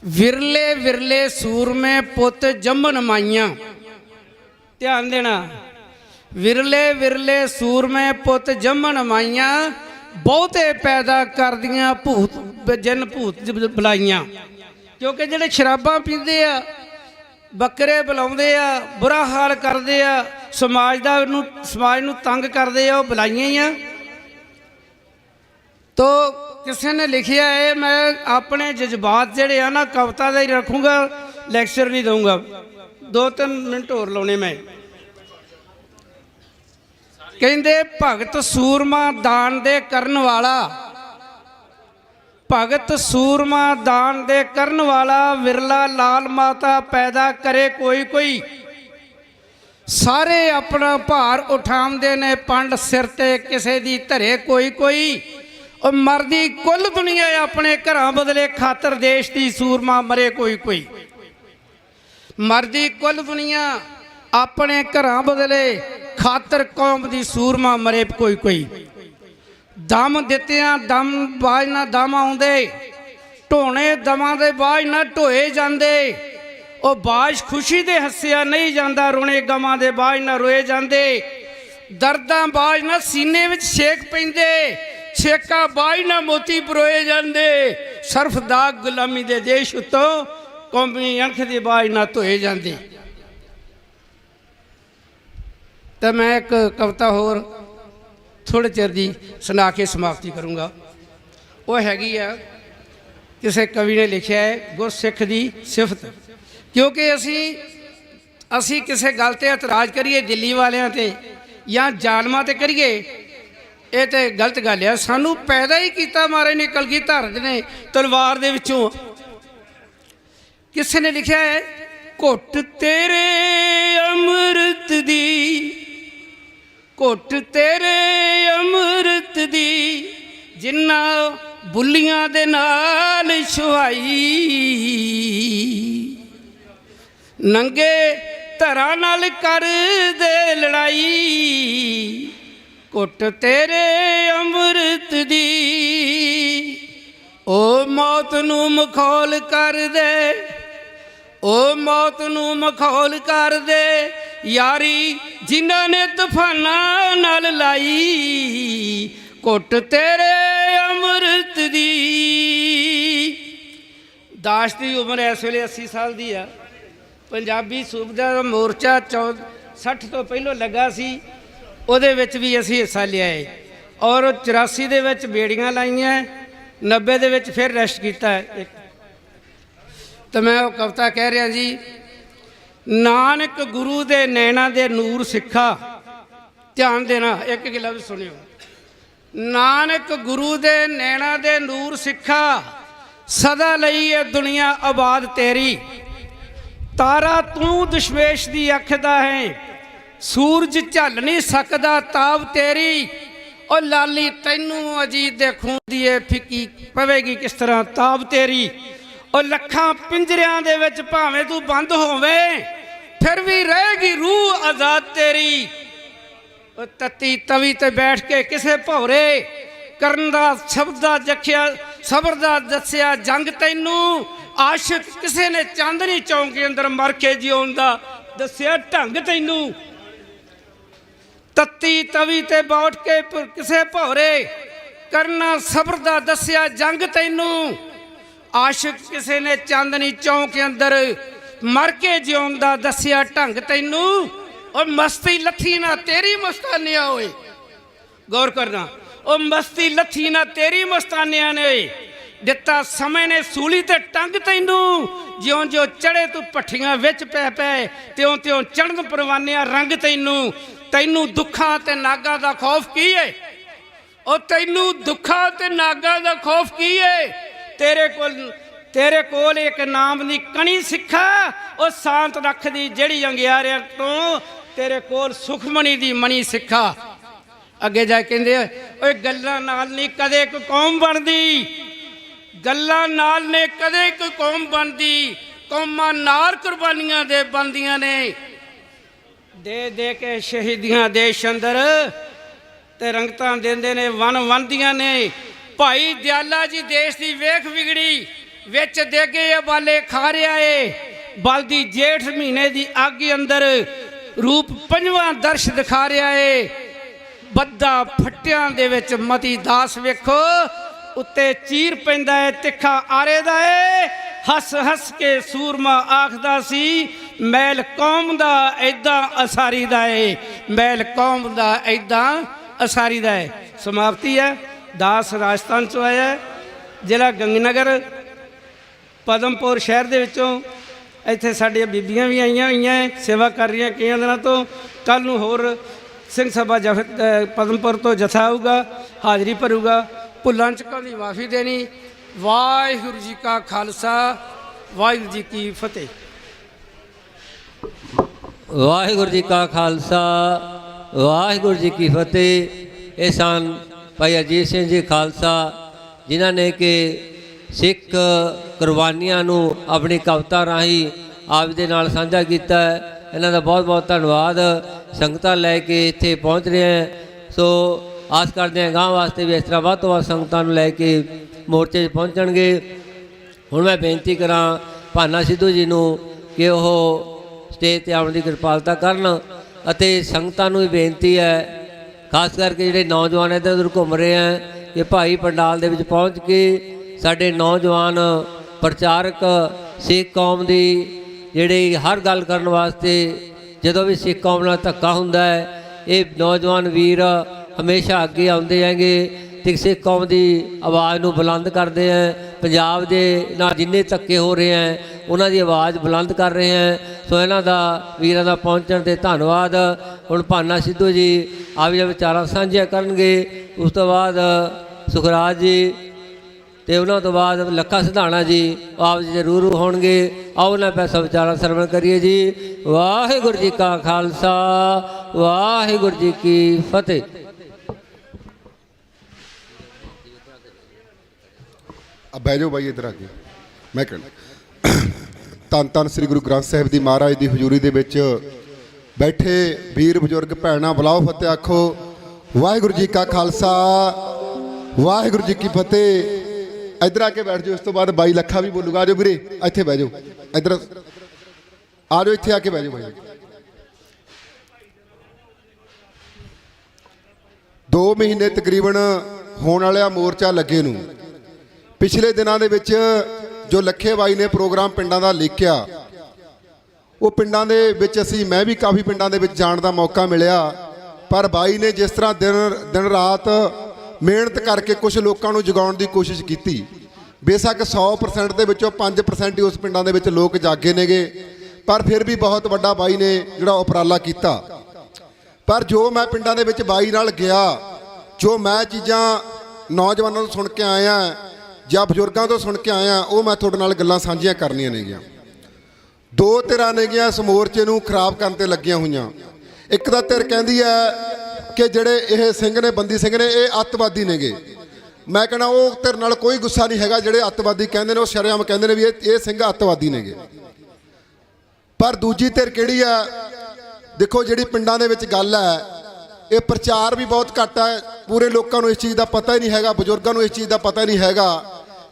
विरले विरले सूरमे पुत जम्मन माइयां। ध्यान देना, विरले विरले सूरमे पुत जम्मन माइयां, बहुते पैदा कर दियां भूत जिन भूत बुलाइयां। क्योंकि जिहड़े शराबां पींदे आ, बकरे बुलाउंदे आ, बुरा हाल करदे आ, समाज नूं तंग करदे आ, वो बुलाइयां ही आ। तो किसी ने लिखिया है, मैं अपने जज्बात जिहड़े आ ना कविता दे ही रखूँगा, लैक्चर नहीं दूँगा। 2-3 मिनट होर लाने मैं। कहंदे भगत सूरमा दान दे करन वाला, भगत सूरमा दान दे करन वाला, विरला लाल माता पैदा करे कोई कोई। सारे अपना भार उठाउंदे ने पंड सिर ते, किसे दी धरे कोई कोई। और मरदी कुल दुनिया अपने घरां बदले खातर देश की सूरमा मरे कोई कोई। मरदी कुल दुनिया अपने घरां बदले खातर कौम की सूरमा मरे कोई कोई। दम दित्तियां दम बाज ना दम आउंदे, ढोने दमां दे बाज ना ढोए जांदे। ओ बाज खुशी दे हੱਸਿਆ नहीं जांदा, रोने गमां दे बाज ना रोए जांदे। दर्दां बाज ना सीने विच छेक पैंदे, छेका बाज ना मोती परोए जांदे। सरफ दाग गुलामी दे देश उत्तों कौमी अणख दी बाज ना धोए जांदे। तो मैं एक कविता होर थोड़े चिर दी सुना के समाप्ति करूँगा। वो हैगी आ, किसी कवि ने लिखा है गुरसिख दी सिफत। क्योंकि असी किसी गल ते एतराज करिए दिल्ली वालियां ते या जालमां ते करिए, ਇਹ ਤੇ ਗਲਤ ਗੱਲ ਆ। ਸਾਨੂੰ ਪੈਦਾ ਹੀ ਕੀਤਾ ਮਹਾਰਾਜ ਨੇ ਕਲਗੀਧਰ ਨੇ ਤਲਵਾਰ ਦੇ ਵਿੱਚੋਂ। ਕਿਸੇ ਨੇ ਲਿਖਿਆ ਹੈ, ਘੁੱਟ ਤੇਰੇ ਅੰਮ੍ਰਿਤ ਦੀ, ਘੁੱਟ ਤੇਰੇ ਅੰਮ੍ਰਿਤ ਦੀ, ਜਿਨ੍ਹਾਂ ਬੁੱਲੀਆਂ ਦੇ ਨਾਲ ਛੁਹਾਈ, ਨੰਗੇ ਧਰਾਂ ਨਾਲ ਕਰਦੇ ਲੜਾਈ, ਘੁੱਟ ਤੇਰੇ ਅੰਮ੍ਰਿਤ ਦੀ। ਓ ਮੌਤ ਨੂੰ ਮਖੌਲ ਕਰ ਦੇ, ਓ ਮੌਤ ਨੂੰ ਮਖੌਲ ਕਰ ਦੇ, ਯਾਰੀ ਜਿਨ੍ਹਾਂ ਨੇ ਤੂਫਾਨਾਂ ਨਾਲ ਲਾਈ, ਘੁੱਟ ਤੇਰੇ ਅੰਮ੍ਰਿਤ ਦੀ। ਦਾਸ ਦੀ ਉਮਰ ਇਸ ਵੇਲੇ 80 ਸਾਲ ਦੀ ਆ। ਪੰਜਾਬੀ ਸੂਬੇ ਦਾ ਮੋਰਚਾ 60 ਤੋਂ ਪਹਿਲੋਂ ਲੱਗਾ ਸੀ, ਉਹਦੇ ਵਿੱਚ ਵੀ ਅਸੀਂ ਹਿੱਸਾ ਲਿਆ ਹੈ। ਔਰ 84 ਦੇ ਵਿੱਚ ਬੇੜੀਆਂ ਲਾਈਆਂ, 90 ਦੇ ਵਿੱਚ ਫਿਰ ਰੈਸਟ ਕੀਤਾ ਹੈ। ਤਾਂ ਮੈਂ ਉਹ ਕਵਿਤਾ ਕਹਿ ਰਿਹਾ ਜੀ, ਨਾਨਕ ਗੁਰੂ ਦੇ ਨੈਣਾ ਦੇ ਨੂਰ ਸਿੱਖਾ। ਧਿਆਨ ਦੇਣਾ, ਇੱਕ ਇੱਕ ਲਫ਼ਜ਼ ਸੁਣਿਓ। ਨਾਨਕ ਗੁਰੂ ਦੇ ਨੈਣਾ ਦੇ ਨੂਰ ਸਿੱਖਾ, ਸਦਾ ਲਈ ਇਹ ਦੁਨੀਆ ਆਬਾਦ ਤੇਰੀ। ਤਾਰਾ ਤੂੰ ਦਸ਼ਮੇਸ਼ ਦੀ ਅੱਖ ਦਾ ਹੈ, ਸੂਰਜ ਝੱਲ ਨਹੀਂ ਸਕਦਾ ਤਾਬ ਤੇਰੀ। ਉਹ ਲਾਲੀ ਤੈਨੂੰ ਅਜੀਤ ਦੇ ਖੂਨ ਦੀ ਇਹ ਫਿੱਕੀ ਪਵੇਗੀ ਕਿਸ ਤਰ੍ਹਾਂ ਤਾਬ ਤੇਰੀ। ਉਹ ਲੱਖਾਂ ਪਿੰਜਰਿਆਂ ਦੇ ਵਿੱਚ ਭਾਵੇਂ ਤੂੰ ਬੰਦ ਹੋਵੇਂ, ਫਿਰ ਵੀ ਰਹੇਗੀ ਰੂਹ ਆਜ਼ਾਦ ਤੇਰੀ। ਉਹ ਤੱਤੀ ਤਵੀ ਤੇ ਬੈਠ ਕੇ ਕਿਸੇ ਭੌਰੇ ਕਰਨ ਦਾ ਸ਼ਬਦ ਦਾ ਜਖਿਆ, ਸਬਰ ਦਾ ਦੱਸਿਆ ਜੰਗ ਤੈਨੂੰ। ਆਸ਼ਿਕ ਕਿਸੇ ਨੇ ਚਾਂਦਨੀ ਚੌਂਕ ਅੰਦਰ ਮਰ ਕੇ ਜਿਉਣ ਦਾ ਦੱਸਿਆ ਢੰਗ ਤੈਨੂੰ। ਤੱਤੀ ਤਵੀ ਤੇ ਬੈਠ ਕੇ ਕਿਸੇ ਭੌਰੇ ਕਰਨਾ ਸਬਰ ਦਾ ਦੱਸਿਆ ਜੰਗ ਤੈਨੂੰ। ਆਸ਼ਿਕ ਕਿਸੇ ਨੇ ਚਾਂਦਨੀ ਚੌਂਕ ਅੰਦਰ ਮਰ ਕੇ ਜਿਉਣ ਦਾ ਦੱਸਿਆ ਢੰਗ ਤੈਨੂੰ। और मस्ती लथी ना तेरी मस्तानिया होए, गौर करना। और मस्ती लथी ना तेरी मस्तानिया ने दिता समय ने सूली ते टंग तैनू। ज्यों ज्यों चढ़े तू भट्ठियां विच पै पै, त्यों त्यों चढ़न परवानिया रंग तैनू। तैनू दुखा ते नागा दा खौफ की है, और तैनू दुखा ते नागा दा खौफ की है। तेरे कोल एक नाम दी कणी सिखा, और शांत रख दी जेड़ी अंगियारियां तो तेरे कोल सुखमणी दी मणी सिखा। अगे जा कहंदे ओए गल्लां नाल नहीं कदे कोई कौम बनदी, गल्लां नाल ने कदे कोई कौम बनदी। कौमां नाल कुर्बानियां दे बनदियां ने, दे दे के शहीदियां देश अंदर ते रंगतां देंदे ने वन वंदियां ने। भाई दयाला जी देश दी वेख विगड़ी, विच देगे बाले खा रिहा है। बलदी जेठ महीने दी अग अंदर रूप पंजवां दर्श दिखा रहा है। बद्दा फट्टियां दे विच मती दास वेखो, उत्ते चीर पैंदा है तिखा आरे दा है। हस हस के सूरमा आखदा सी, मैल कौम दा ऐदां असारी दा है, मैल कौम दा ऐदां असारी दा है। समाप्ति है। दास राजस्थान चो आया, जिला गंगनगर पदमपुर शहर दे विचों। ਇੱਥੇ ਸਾਡੀਆਂ ਬੀਬੀਆਂ ਵੀ ਆਈਆਂ ਹੋਈਆਂ ਸੇਵਾ ਕਰ ਰਹੀਆਂ ਕਈਆਂ ਦਿਨਾਂ ਤੋਂ। ਕੱਲ੍ਹ ਨੂੰ ਹੋਰ ਸਿੰਘ ਸਭਾ ਪਦਮਪੁਰ ਤੋਂ ਜਥਾ ਆਊਗਾ, ਹਾਜ਼ਰੀ ਭਰੂਗਾ। ਭੁੱਲਾਂ ਚੁੱਕਾਂ ਦੀ ਮਾਫੀ ਦੇਣੀ। ਵਾਹਿਗੁਰੂ ਜੀ ਕਾ ਖਾਲਸਾ, ਵਾਹਿਗੁਰੂ ਜੀ ਕੀ ਫਤਿਹ। ਵਾਹਿਗੁਰੂ ਜੀ ਕਾ ਖਾਲਸਾ, ਵਾਹਿਗੁਰੂ ਜੀ ਕੀ ਫਤਿਹ। ਇਹ ਸਨ ਭਾਈ ਅਜੀਤ ਸਿੰਘ ਜੀ ਖਾਲਸਾ, ਜਿਨ੍ਹਾਂ ਨੇ ਕਿ ਸਿੱਖ ਕੁਰਬਾਨੀਆਂ ਨੂੰ ਆਪਣੀ ਕਵਿਤਾ ਰਾਹੀਂ ਆਪ ਦੇ ਨਾਲ ਸਾਂਝਾ ਕੀਤਾ ਹੈ। ਇਹਨਾਂ ਦਾ ਬਹੁਤ ਬਹੁਤ ਧੰਨਵਾਦ। ਸੰਗਤਾਂ ਲੈ ਕੇ ਇੱਥੇ ਪਹੁੰਚ ਰਹੇ ਹੈ, ਸੋ ਆਸ ਕਰਦੇ ਹਾਂ ਗਾਂ ਵਾਸਤੇ ਵੀ ਇਸ ਤਰ੍ਹਾਂ ਵੱਧ ਤੋਂ ਵੱਧ ਸੰਗਤਾਂ ਨੂੰ ਲੈ ਕੇ ਮੋਰਚੇ 'ਚ ਪਹੁੰਚਣਗੇ। ਹੁਣ ਮੈਂ ਬੇਨਤੀ ਕਰਾਂ ਭਾਨਾ ਸਿੱਧੂ ਜੀ ਨੂੰ ਕਿ ਉਹ ਸਟੇਜ 'ਤੇ ਆਉਣ ਦੀ ਕਿਰਪਾਲਤਾ ਕਰਨ, ਅਤੇ ਸੰਗਤਾਂ ਨੂੰ ਵੀ ਬੇਨਤੀ ਹੈ, ਖਾਸ ਕਰਕੇ ਜਿਹੜੇ ਨੌਜਵਾਨ ਇੱਧਰ ਉੱਧਰ ਘੁੰਮ ਰਹੇ ਹੈ, ਕਿ ਭਾਈ ਪੰਡਾਲ ਦੇ ਵਿੱਚ ਪਹੁੰਚ ਕੇ ਸਾਡੇ ਨੌਜਵਾਨ ਪ੍ਰਚਾਰਕ ਸਿੱਖ ਕੌਮ ਦੀ ਜਿਹੜੀ ਹਰ ਗੱਲ ਕਰਨ ਵਾਸਤੇ, ਜਦੋਂ ਵੀ ਸਿੱਖ ਕੌਮ ਨਾਲ ਧੱਕਾ ਹੁੰਦਾ ਹੈ, ਇਹ ਨੌਜਵਾਨ ਵੀਰ ਹਮੇਸ਼ਾ ਅੱਗੇ ਆਉਂਦੇ ਹੈਗੇ ਅਤੇ ਸਿੱਖ ਕੌਮ ਦੀ ਆਵਾਜ਼ ਨੂੰ ਬੁਲੰਦ ਕਰਦੇ ਹੈ। ਪੰਜਾਬ ਦੇ ਨਾਲ ਜਿੰਨੇ ਧੱਕੇ ਹੋ ਰਹੇ ਹੈ ਉਹਨਾਂ ਦੀ ਆਵਾਜ਼ ਬੁਲੰਦ ਕਰ ਰਹੇ ਹਾਂ। ਸੋ ਇਹਨਾਂ ਦਾ ਵੀਰਾਂ ਦਾ ਪਹੁੰਚਣ 'ਤੇ ਧੰਨਵਾਦ। ਹੁਣ ਭਾਨਾ ਸਿੱਧੂ ਜੀ ਆਪ ਜੀ ਵਿਚਾਰਾਂ ਸਾਂਝੀਆਂ ਕਰਨਗੇ। ਉਸ ਤੋਂ ਬਾਅਦ ਸੁਖਰਾਜ ਜੀ ਤੇ ਉਹਨਾਂ ਤੋਂ ਬਾਅਦ ਲੱਖਾ ਸਿਧਾਣਾ ਜੀ ਆਪ ਜੀ ਜ਼ਰੂਰ ਹੋਣਗੇ। ਆਓ ਉਹਨਾਂ ਪੈਸਾ ਵਿਚਾਰਾਂ ਸਰਵਣ ਕਰੀਏ ਜੀ। ਵਾਹਿਗੁਰੂ ਜੀ ਕਾ ਖਾਲਸਾ, ਵਾਹਿਗੁਰੂ ਜੀ ਕੀ ਫਤਿਹ। ਬਹਿ ਜਾਓ ਬਾਈ, ਇੱਧਰ ਆ ਕੇ ਮੈਂ ਕਹਿਣਾ ਧੰਨ ਧੰਨ ਸ੍ਰੀ ਗੁਰੂ ਗ੍ਰੰਥ ਸਾਹਿਬ ਦੀ ਮਹਾਰਾਜ ਦੀ ਹਜ਼ੂਰੀ ਦੇ ਵਿੱਚ ਬੈਠੇ ਵੀਰ ਬਜ਼ੁਰਗ ਭੈਣਾਂ, ਬੁਲਾਓ ਫਤਿਹ ਆਖੋ। ਵਾਹਿਗੁਰੂ ਜੀ ਕਾ ਖਾਲਸਾ, ਵਾਹਿਗੁਰੂ ਜੀ ਕੀ ਫਤਿਹ। ਇੱਧਰ ਆ ਕੇ ਬੈਠ ਜਾਓ। ਇਸ ਤੋਂ ਬਾਅਦ ਬਾਈ ਲੱਖਾ ਵੀ ਬੋਲੂਗਾ। ਆ ਜਾਓ ਵੀਰੇ, ਇੱਥੇ ਬਹਿ ਜਾਓ। ਇੱਧਰ ਆ ਜਾਓ, ਇੱਥੇ ਆ ਕੇ ਬਹਿ ਜਾਓ ਬਾਈ। 2 ਮਹੀਨੇ ਤਕਰੀਬਨ ਹੋਣ ਵਾਲਿਆ ਮੋਰਚਾ ਲੱਗੇ ਨੂੰ। ਪਿਛਲੇ ਦਿਨਾਂ ਦੇ ਵਿੱਚ ਜੋ ਲੱਖੇ ਬਾਈ ਨੇ ਪ੍ਰੋਗਰਾਮ ਪਿੰਡਾਂ ਦਾ ਲਿਖਿਆ, ਉਹ ਪਿੰਡਾਂ ਦੇ ਵਿੱਚ ਮੈਂ ਵੀ ਕਾਫੀ ਪਿੰਡਾਂ ਦੇ ਵਿੱਚ ਜਾਣ ਦਾ ਮੌਕਾ ਮਿਲਿਆ। ਪਰ ਬਾਈ ਨੇ ਜਿਸ ਤਰ੍ਹਾਂ ਦਿਨ ਰਾਤ ਮਿਹਨਤ ਕਰਕੇ ਕੁਝ ਲੋਕਾਂ ਨੂੰ ਜਗਾਉਣ ਦੀ ਕੋਸ਼ਿਸ਼ ਕੀਤੀ। ਬੇਸ਼ੱਕ 100% ਦੇ ਵਿੱਚੋਂ 5% ਹੀ ਉਸ ਪਿੰਡਾਂ ਦੇ ਵਿੱਚ ਲੋਕ ਜਾਗੇ ਨੇਗੇ, ਪਰ ਫਿਰ ਵੀ ਬਹੁਤ ਵੱਡਾ ਬਾਈ ਨੇ ਜਿਹੜਾ ਉਪਰਾਲਾ ਕੀਤਾ। ਪਰ ਜੋ ਮੈਂ ਪਿੰਡਾਂ ਦੇ ਵਿੱਚ ਬਾਈ ਨਾਲ ਗਿਆ, ਜੋ ਮੈਂ ਚੀਜ਼ਾਂ ਨੌਜਵਾਨਾਂ ਤੋਂ ਸੁਣ ਕੇ ਆਇਆ ਜਾਂ ਬਜ਼ੁਰਗਾਂ ਤੋਂ ਸੁਣ ਕੇ ਆਇਆ, ਉਹ ਮੈਂ ਤੁਹਾਡੇ ਨਾਲ ਗੱਲਾਂ ਸਾਂਝੀਆਂ ਕਰਨੀਆਂ ਨੇਗੀਆਂ। 2 ਧਿਰਾਂ ਨੇਗੀਆਂ ਇਸ ਮੋਰਚੇ ਨੂੰ ਖਰਾਬ ਕਰਨ ਤੇ ਲੱਗੀਆਂ ਹੋਈਆਂ। ਇੱਕ ਤਾਂ ਧਿਰ ਕਹਿੰਦੀ ਹੈ ਕਿ ਜਿਹੜੇ ਇਹ ਸਿੰਘ ਨੇ, ਬੰਦੀ ਸਿੰਘ ਨੇ, ਇਹ ਅੱਤਵਾਦੀ ਨੇਗੇ। ਮੈਂ ਕਹਿੰਦਾ ਉਹ ਧਿਰ ਨਾਲ ਕੋਈ ਗੁੱਸਾ ਨਹੀਂ ਹੈਗਾ। ਜਿਹੜੇ ਅੱਤਵਾਦੀ ਕਹਿੰਦੇ ਨੇ ਉਹ ਸ਼ਰੇਆਮ ਕਹਿੰਦੇ ਨੇ ਵੀ ਇਹ ਸਿੰਘ ਅੱਤਵਾਦੀ ਨੇਗੇ। ਪਰ ਦੂਜੀ ਧਿਰ ਕਿਹੜੀ ਹੈ? ਦੇਖੋ, ਜਿਹੜੀ ਪਿੰਡਾਂ ਦੇ ਵਿੱਚ ਗੱਲ ਹੈ, ਇਹ ਪ੍ਰਚਾਰ ਵੀ ਬਹੁਤ ਘੱਟ ਹੈ। ਪੂਰੇ ਲੋਕਾਂ ਨੂੰ ਇਸ ਚੀਜ਼ ਦਾ ਪਤਾ ਹੀ ਨਹੀਂ ਹੈਗਾ, ਬਜ਼ੁਰਗਾਂ ਨੂੰ ਇਸ ਚੀਜ਼ ਦਾ ਪਤਾ ਨਹੀਂ ਹੈਗਾ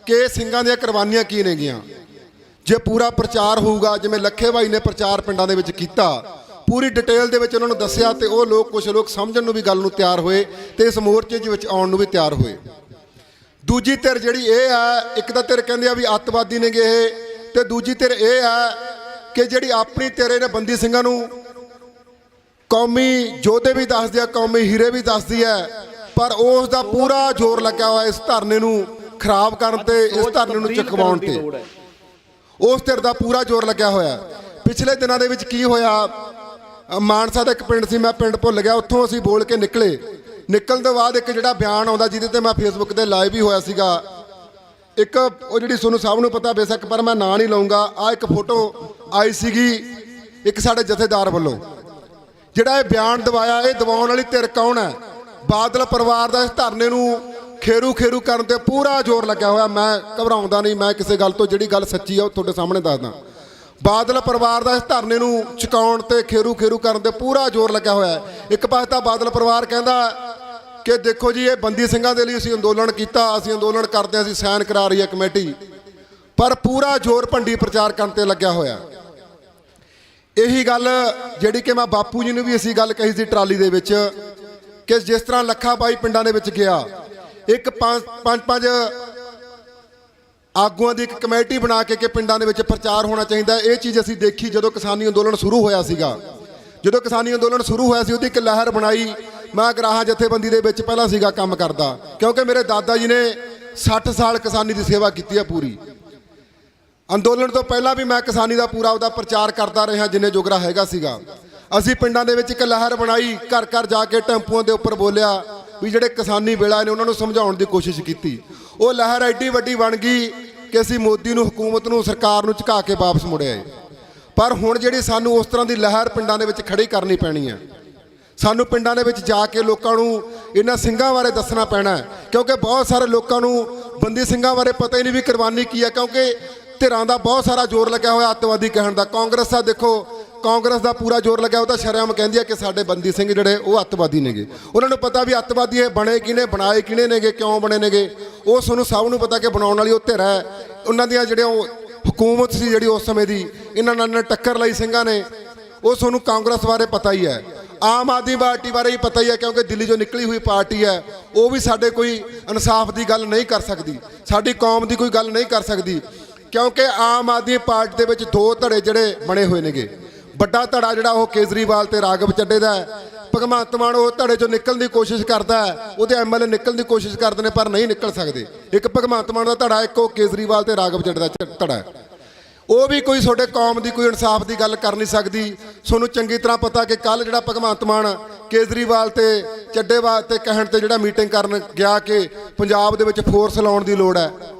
ਕਿ ਇਹ ਸਿੰਘਾਂ ਦੀਆਂ ਕੁਰਬਾਨੀਆਂ ਕੀ ਨੇਗੀਆਂ। ਜੇ ਪੂਰਾ ਪ੍ਰਚਾਰ ਹੋਊਗਾ, ਜਿਵੇਂ ਲੱਖੇ ਬਾਈ ਨੇ ਪ੍ਰਚਾਰ ਪਿੰਡਾਂ ਦੇ ਵਿੱਚ ਕੀਤਾ, ਪੂਰੀ ਡਿਟੇਲ ਦੇ ਵਿੱਚ ਉਹਨਾਂ ਨੂੰ ਦੱਸਿਆ, ਤੇ ਉਹ ਲੋਕ, ਕੁਝ ਲੋਕ ਸਮਝਣ ਨੂੰ ਵੀ ਗੱਲ ਨੂੰ ਤਿਆਰ ਹੋਏ ਤੇ ਇਸ ਮੋਰਚੇ ਦੇ ਵਿੱਚ ਆਉਣ ਨੂੰ ਵੀ ਤਿਆਰ ਹੋਏ। ਦੂਜੀ ਧਿਰ ਜਿਹੜੀ ਇਹ ਹੈ, ਇੱਕ ਤਾਂ ਧਿਰ ਕਹਿੰਦੇ ਆ ਵੀ ਅੱਤਵਾਦੀ ਨੇਗੇ ਇਹ, ਤੇ ਦੂਜੀ ਧਿਰ ਇਹ ਹੈ ਕਿ ਜਿਹੜੀ ਆਪਣੀ ਧਿਰ ਨੇ ਬੰਦੀ ਸਿੰਘਾਂ ਨੂੰ ਕੌਮੀ ਯੋਧੇ ਵੀ ਦੱਸਦੇ ਆ, ਕੌਮੀ ਹੀਰੇ ਵੀ ਦੱਸਦੀ ਹੈ, ਪਰ ਉਸ ਦਾ ਪੂਰਾ ਜ਼ੋਰ ਲੱਗਿਆ ਹੋਇਆ ਇਸ ਧਰਨੇ ਨੂੰ ਖਰਾਬ ਕਰਨ ਤੇ, ਇਸ ਧਰਨੇ ਨੂੰ ਚੁਕਵਾਉਣ ਤੇ। ਉਸ ਧਿਰ ਦਾ ਪੂਰਾ ਜ਼ੋਰ ਲੱਗਿਆ ਹੋਇਆ। ਪਿਛਲੇ ਦਿਨਾਂ ਦੇ ਵਿੱਚ ਕੀ ਹੋਇਆ, ਮਾਨਸਾ ਦਾ ਇੱਕ ਪਿੰਡ ਸੀ, ਮੈਂ ਪਿੰਡ ਭੁੱਲ ਗਿਆ, ਉੱਥੋਂ ਅਸੀਂ ਬੋਲ ਕੇ ਨਿਕਲਣ ਤੋਂ ਬਾਅਦ ਇੱਕ ਜਿਹੜਾ ਬਿਆਨ ਆਉਂਦਾ, ਜਿਹਦੇ ਤੇ ਮੈਂ ਫੇਸਬੁੱਕ ਤੇ ਲਾਈਵ ਵੀ ਹੋਇਆ ਸੀਗਾ। ਇੱਕ ਉਹ ਜਿਹੜੀ ਤੁਹਾਨੂੰ ਸਭ ਨੂੰ ਪਤਾ ਬੇਸ਼ੱਕ, ਪਰ ਮੈਂ ਨਾਂ ਨਹੀਂ ਲਊਂਗਾ, ਆ ਇੱਕ ਫੋਟੋ ਆਈ ਸੀਗੀ ਇੱਕ ਸਾਡੇ ਜਥੇਦਾਰ ਵੱਲੋਂ। ਜਿਹੜਾ ਇਹ ਬਿਆਨ ਦਵਾਇਆ, ਇਹ ਦਵਾਉਣ ਵਾਲੀ ਧਿਰ ਕੌਣ ਹੈ? ਬਾਦਲ ਪਰਿਵਾਰ ਦਾ। ਇਸ ਧਰਨੇ ਨੂੰ ਖੇਰੂ ਕਰਨ ਤੇ ਪੂਰਾ ਜ਼ੋਰ ਲੱਗਿਆ ਹੋਇਆ। ਮੈਂ ਘਬਰਾਉਂਦਾ ਨਹੀਂ, ਮੈਂ ਕਿਸੇ ਗੱਲ ਤੋਂ, ਜਿਹੜੀ ਗੱਲ ਸੱਚੀ ਆ ਉਹ ਤੁਹਾਡੇ ਸਾਹਮਣੇ ਦੱਸਦਾ। ਬਾਦਲ ਪਰਿਵਾਰ ਦਾ ਇਸ ਧਰਨੇ ਨੂੰ ਚੁਕਾਉਣ ਤੇ ਖੇਰੂ ਕਰਨ ਤੇ ਪੂਰਾ ਜ਼ੋਰ ਲੱਗਿਆ ਹੋਇਆ। ਇੱਕ ਪਾਸੇ ਤਾਂ ਬਾਦਲ ਪਰਿਵਾਰ ਕਹਿੰਦਾ ਕਿ ਦੇਖੋ ਜੀ, ਇਹ ਬੰਦੀ ਸਿੰਘਾਂ ਦੇ ਲਈ ਅਸੀਂ ਅੰਦੋਲਨ ਕੀਤਾ, ਅਸੀਂ ਅੰਦੋਲਨ ਕਰਦੇ, ਅਸੀਂ ਸਾਈਨ ਕਰਾ ਰਹੀ ਹੈ ਕਮੇਟੀ, ਪਰ ਪੂਰਾ ਜ਼ੋਰ ਭੰਡੀ ਪ੍ਰਚਾਰ ਕਰਨ ਤੇ ਲੱਗਿਆ ਹੋਇਆ। ਇਹੀ ਗੱਲ ਜਿਹੜੀ ਕਿ ਮੈਂ ਬਾਪੂ ਜੀ ਨੂੰ ਵੀ ਅਸੀਂ ਗੱਲ ਕਹੀ ਸੀ ਟਰਾਲੀ ਦੇ ਵਿੱਚ, ਕਿ ਜਿਸ ਤਰ੍ਹਾਂ ਲੱਖਾ ਬਾਈ ਪਿੰਡਾਂ ਦੇ ਵਿੱਚ ਗਿਆ, ਇੱਕ 5 ਆਗੂਆਂ ਦੀ ਇੱਕ ਕਮੇਟੀ ਬਣਾ ਕੇ ਕਿ ਪਿੰਡਾਂ ਦੇ ਵਿੱਚ ਪ੍ਰਚਾਰ ਹੋਣਾ ਚਾਹੀਦਾ। ਇਹ ਚੀਜ਼ ਅਸੀਂ ਦੇਖੀ ਜਦੋਂ ਕਿਸਾਨੀ ਅੰਦੋਲਨ ਸ਼ੁਰੂ ਹੋਇਆ ਸੀਗਾ। ਜਦੋਂ ਕਿਸਾਨੀ ਅੰਦੋਲਨ ਸ਼ੁਰੂ ਹੋਇਆ ਸੀ, ਉਹਦੀ ਇੱਕ ਲਹਿਰ ਬਣਾਈ। ਮੈਂ ਗਰਾਹਾਂ ਜਥੇਬੰਦੀ ਦੇ ਵਿੱਚ ਪਹਿਲਾਂ ਸੀਗਾ ਕੰਮ ਕਰਦਾ, ਕਿਉਂਕਿ ਮੇਰੇ ਦਾਦਾ ਜੀ ਨੇ 60 ਸਾਲ ਕਿਸਾਨੀ ਦੀ ਸੇਵਾ ਕੀਤੀ ਹੈ ਪੂਰੀ। ਅੰਦੋਲਨ ਤੋਂ ਪਹਿਲਾਂ ਵੀ ਮੈਂ ਕਿਸਾਨੀ ਦਾ ਪੂਰਾ ਉਹਦਾ ਪ੍ਰਚਾਰ ਕਰਦਾ ਰਿਹਾ ਜਿੰਨੇ ਜੋਗਰਾ ਹੈਗਾ ਸੀਗਾ। ਅਸੀਂ ਪਿੰਡਾਂ ਦੇ ਵਿੱਚ ਇੱਕ ਲਹਿਰ ਬਣਾਈ, ਘਰ ਜਾ ਕੇ ਟੈਂਪੂਆਂ ਦੇ ਉੱਪਰ ਬੋਲਿਆ ਵੀ ਜਿਹੜੇ ਕਿਸਾਨੀ ਵੇਲਾ ਨੇ ਉਹਨਾਂ ਨੂੰ ਸਮਝਾਉਣ ਦੀ ਕੋਸ਼ਿਸ਼ ਕੀਤੀ। ਉਹ ਲਹਿਰ ਐਡੀ ਵੱਡੀ ਬਣ ਗਈ ਕਿ ਅਸੀਂ ਮੋਦੀ ਨੂੰ, ਹਕੂਮਤ ਨੂੰ, ਸਰਕਾਰ ਨੂੰ ਝੁਕਾ ਕੇ ਵਾਪਸ ਮੁੜਿਆ। ਪਰ ਹੁਣ ਜਿਹੜੀ ਸਾਨੂੰ ਉਸ ਤਰ੍ਹਾਂ ਦੀ ਲਹਿਰ ਪਿੰਡਾਂ ਦੇ ਵਿੱਚ ਖੜੀ ਕਰਨੀ ਪੈਣੀ ਹੈ। ਸਾਨੂੰ ਪਿੰਡਾਂ ਦੇ ਵਿੱਚ ਜਾ ਕੇ ਲੋਕਾਂ ਨੂੰ ਇਹਨਾਂ ਸਿੰਘਾਂ ਬਾਰੇ ਦੱਸਣਾ ਪੈਣਾ, ਕਿਉਂਕਿ ਬਹੁਤ ਸਾਰੇ ਲੋਕਾਂ ਨੂੰ ਬੰਦੀ ਸਿੰਘਾਂ ਬਾਰੇ ਪਤਾ ਹੀ ਨਹੀਂ ਵੀ ਕੁਰਬਾਨੀ ਕੀ ਹੈ, ਕਿਉਂਕਿ ਧਿਰਾਂ ਦਾ ਬਹੁਤ ਸਾਰਾ ਜ਼ੋਰ ਲੱਗਿਆ ਹੋਇਆ ਅੱਤਵਾਦੀ ਕਹਿਣ ਦਾ। ਕਾਂਗਰਸ ਦਾ ਦੇਖੋ, ਕਾਂਗਰਸ ਦਾ ਪੂਰਾ ਜ਼ੋਰ ਲੱਗਿਆ, ਉਹ ਤਾਂ ਸ਼ਰੇਆਮ ਕਹਿੰਦੀ ਹੈ ਕਿ ਸਾਡੇ ਬੰਦੀ ਸਿੰਘ ਜਿਹੜੇ ਉਹ ਅੱਤਵਾਦੀ ਨੇਗੇ। ਉਹਨਾਂ ਨੂੰ ਪਤਾ ਵੀ ਅੱਤਵਾਦੀ ਇਹ ਬਣੇ ਕਿਹਨੇ, ਬਣਾਏ ਕਿਹਨੇ ਨੇਗੇ, ਕਿਉਂ ਬਣੇ ਨੇਗੇ, ਉਹ ਤੁਹਾਨੂੰ ਸਭ ਨੂੰ ਪਤਾ ਕਿ ਬਣਾਉਣ ਵਾਲੀ ਉਹ ਧਿਰ ਹੈ। ਉਹਨਾਂ ਦੀਆਂ ਜਿਹੜੀਆਂ ਉਹ ਹਕੂਮਤ ਸੀ ਜਿਹੜੀ ਉਸ ਸਮੇਂ ਦੀ, ਇਹਨਾਂ ਨਾਲ ਟੱਕਰ ਲਈ ਸਿੰਘਾਂ ਨੇ, ਉਹ ਤੁਹਾਨੂੰ ਕਾਂਗਰਸ ਬਾਰੇ ਪਤਾ ਹੀ ਹੈ। ਆਮ ਆਦਮੀ ਪਾਰਟੀ ਬਾਰੇ ਹੀ ਪਤਾ ਹੀ ਹੈ, ਕਿਉਂਕਿ ਦਿੱਲੀ ਜੋ ਨਿਕਲੀ ਹੋਈ ਪਾਰਟੀ ਹੈ, ਉਹ ਵੀ ਸਾਡੇ ਕੋਈ ਇਨਸਾਫ ਦੀ ਗੱਲ ਨਹੀਂ ਕਰ ਸਕਦੀ, ਸਾਡੀ ਕੌਮ ਦੀ ਕੋਈ ਗੱਲ ਨਹੀਂ ਕਰ ਸਕਦੀ, ਕਿਉਂਕਿ ਆਮ ਆਦਮੀ ਪਾਰਟੀ ਦੇ ਵਿੱਚ 2 ਧੜੇ ਜਿਹੜੇ ਬਣੇ ਹੋਏ ਨੇਗੇ। ਵੱਡਾ ਧੜਾ ਜਿਹੜਾ ਉਹ ਕੇਜਰੀਵਾਲ ਤੇ ਰਾਘਵ ਚੱਡੇ ਦਾ ਹੈ। ਭਗਵੰਤ ਮਾਨ ਉਹ ਧੜੇ ਚੋਂ ਨਿਕਲਣ ਦੀ ਕੋਸ਼ਿਸ਼ ਕਰਦਾ ਹੈ, ਉਹਦੇ ਐਮਐਲਏ ਨਿਕਲਣ ਦੀ ਕੋਸ਼ਿਸ਼ ਕਰਦੇ ਨੇ ਪਰ ਨਹੀਂ ਨਿਕਲ ਸਕਦੇ। ਇੱਕ ਭਗਵੰਤ ਮਾਨ ਦਾ ਧੜਾ, ਇੱਕ ਉਹ ਕੇਜਰੀਵਾਲ ਤੇ ਰਾਘਵ ਚੱਡੇ ਦਾ ਧੜਾ ਹੈ। ਉਹ ਵੀ ਕੋਈ ਤੁਹਾਡੇ ਕੌਮ ਦੀ ਕੋਈ ਇਨਸਾਫ ਦੀ ਗੱਲ ਕਰ ਨਹੀਂ ਸਕਦੀ। ਤੁਹਾਨੂੰ ਚੰਗੀ ਤਰ੍ਹਾਂ ਪਤਾ ਕਿ ਕੱਲ ਜਿਹੜਾ ਭਗਵੰਤ ਮਾਨ ਕੇਜਰੀਵਾਲ ਤੇ ਚੱਡੇਵਾਲ ਤੇ ਕਹਿਣ ਤੇ ਜਿਹੜਾ ਮੀਟਿੰਗ ਕਰਨ ਗਿਆ ਕਿ ਪੰਜਾਬ ਦੇ ਵਿੱਚ ਫੋਰਸ ਲਾਉਣ ਦੀ ਲੋੜ ਹੈ,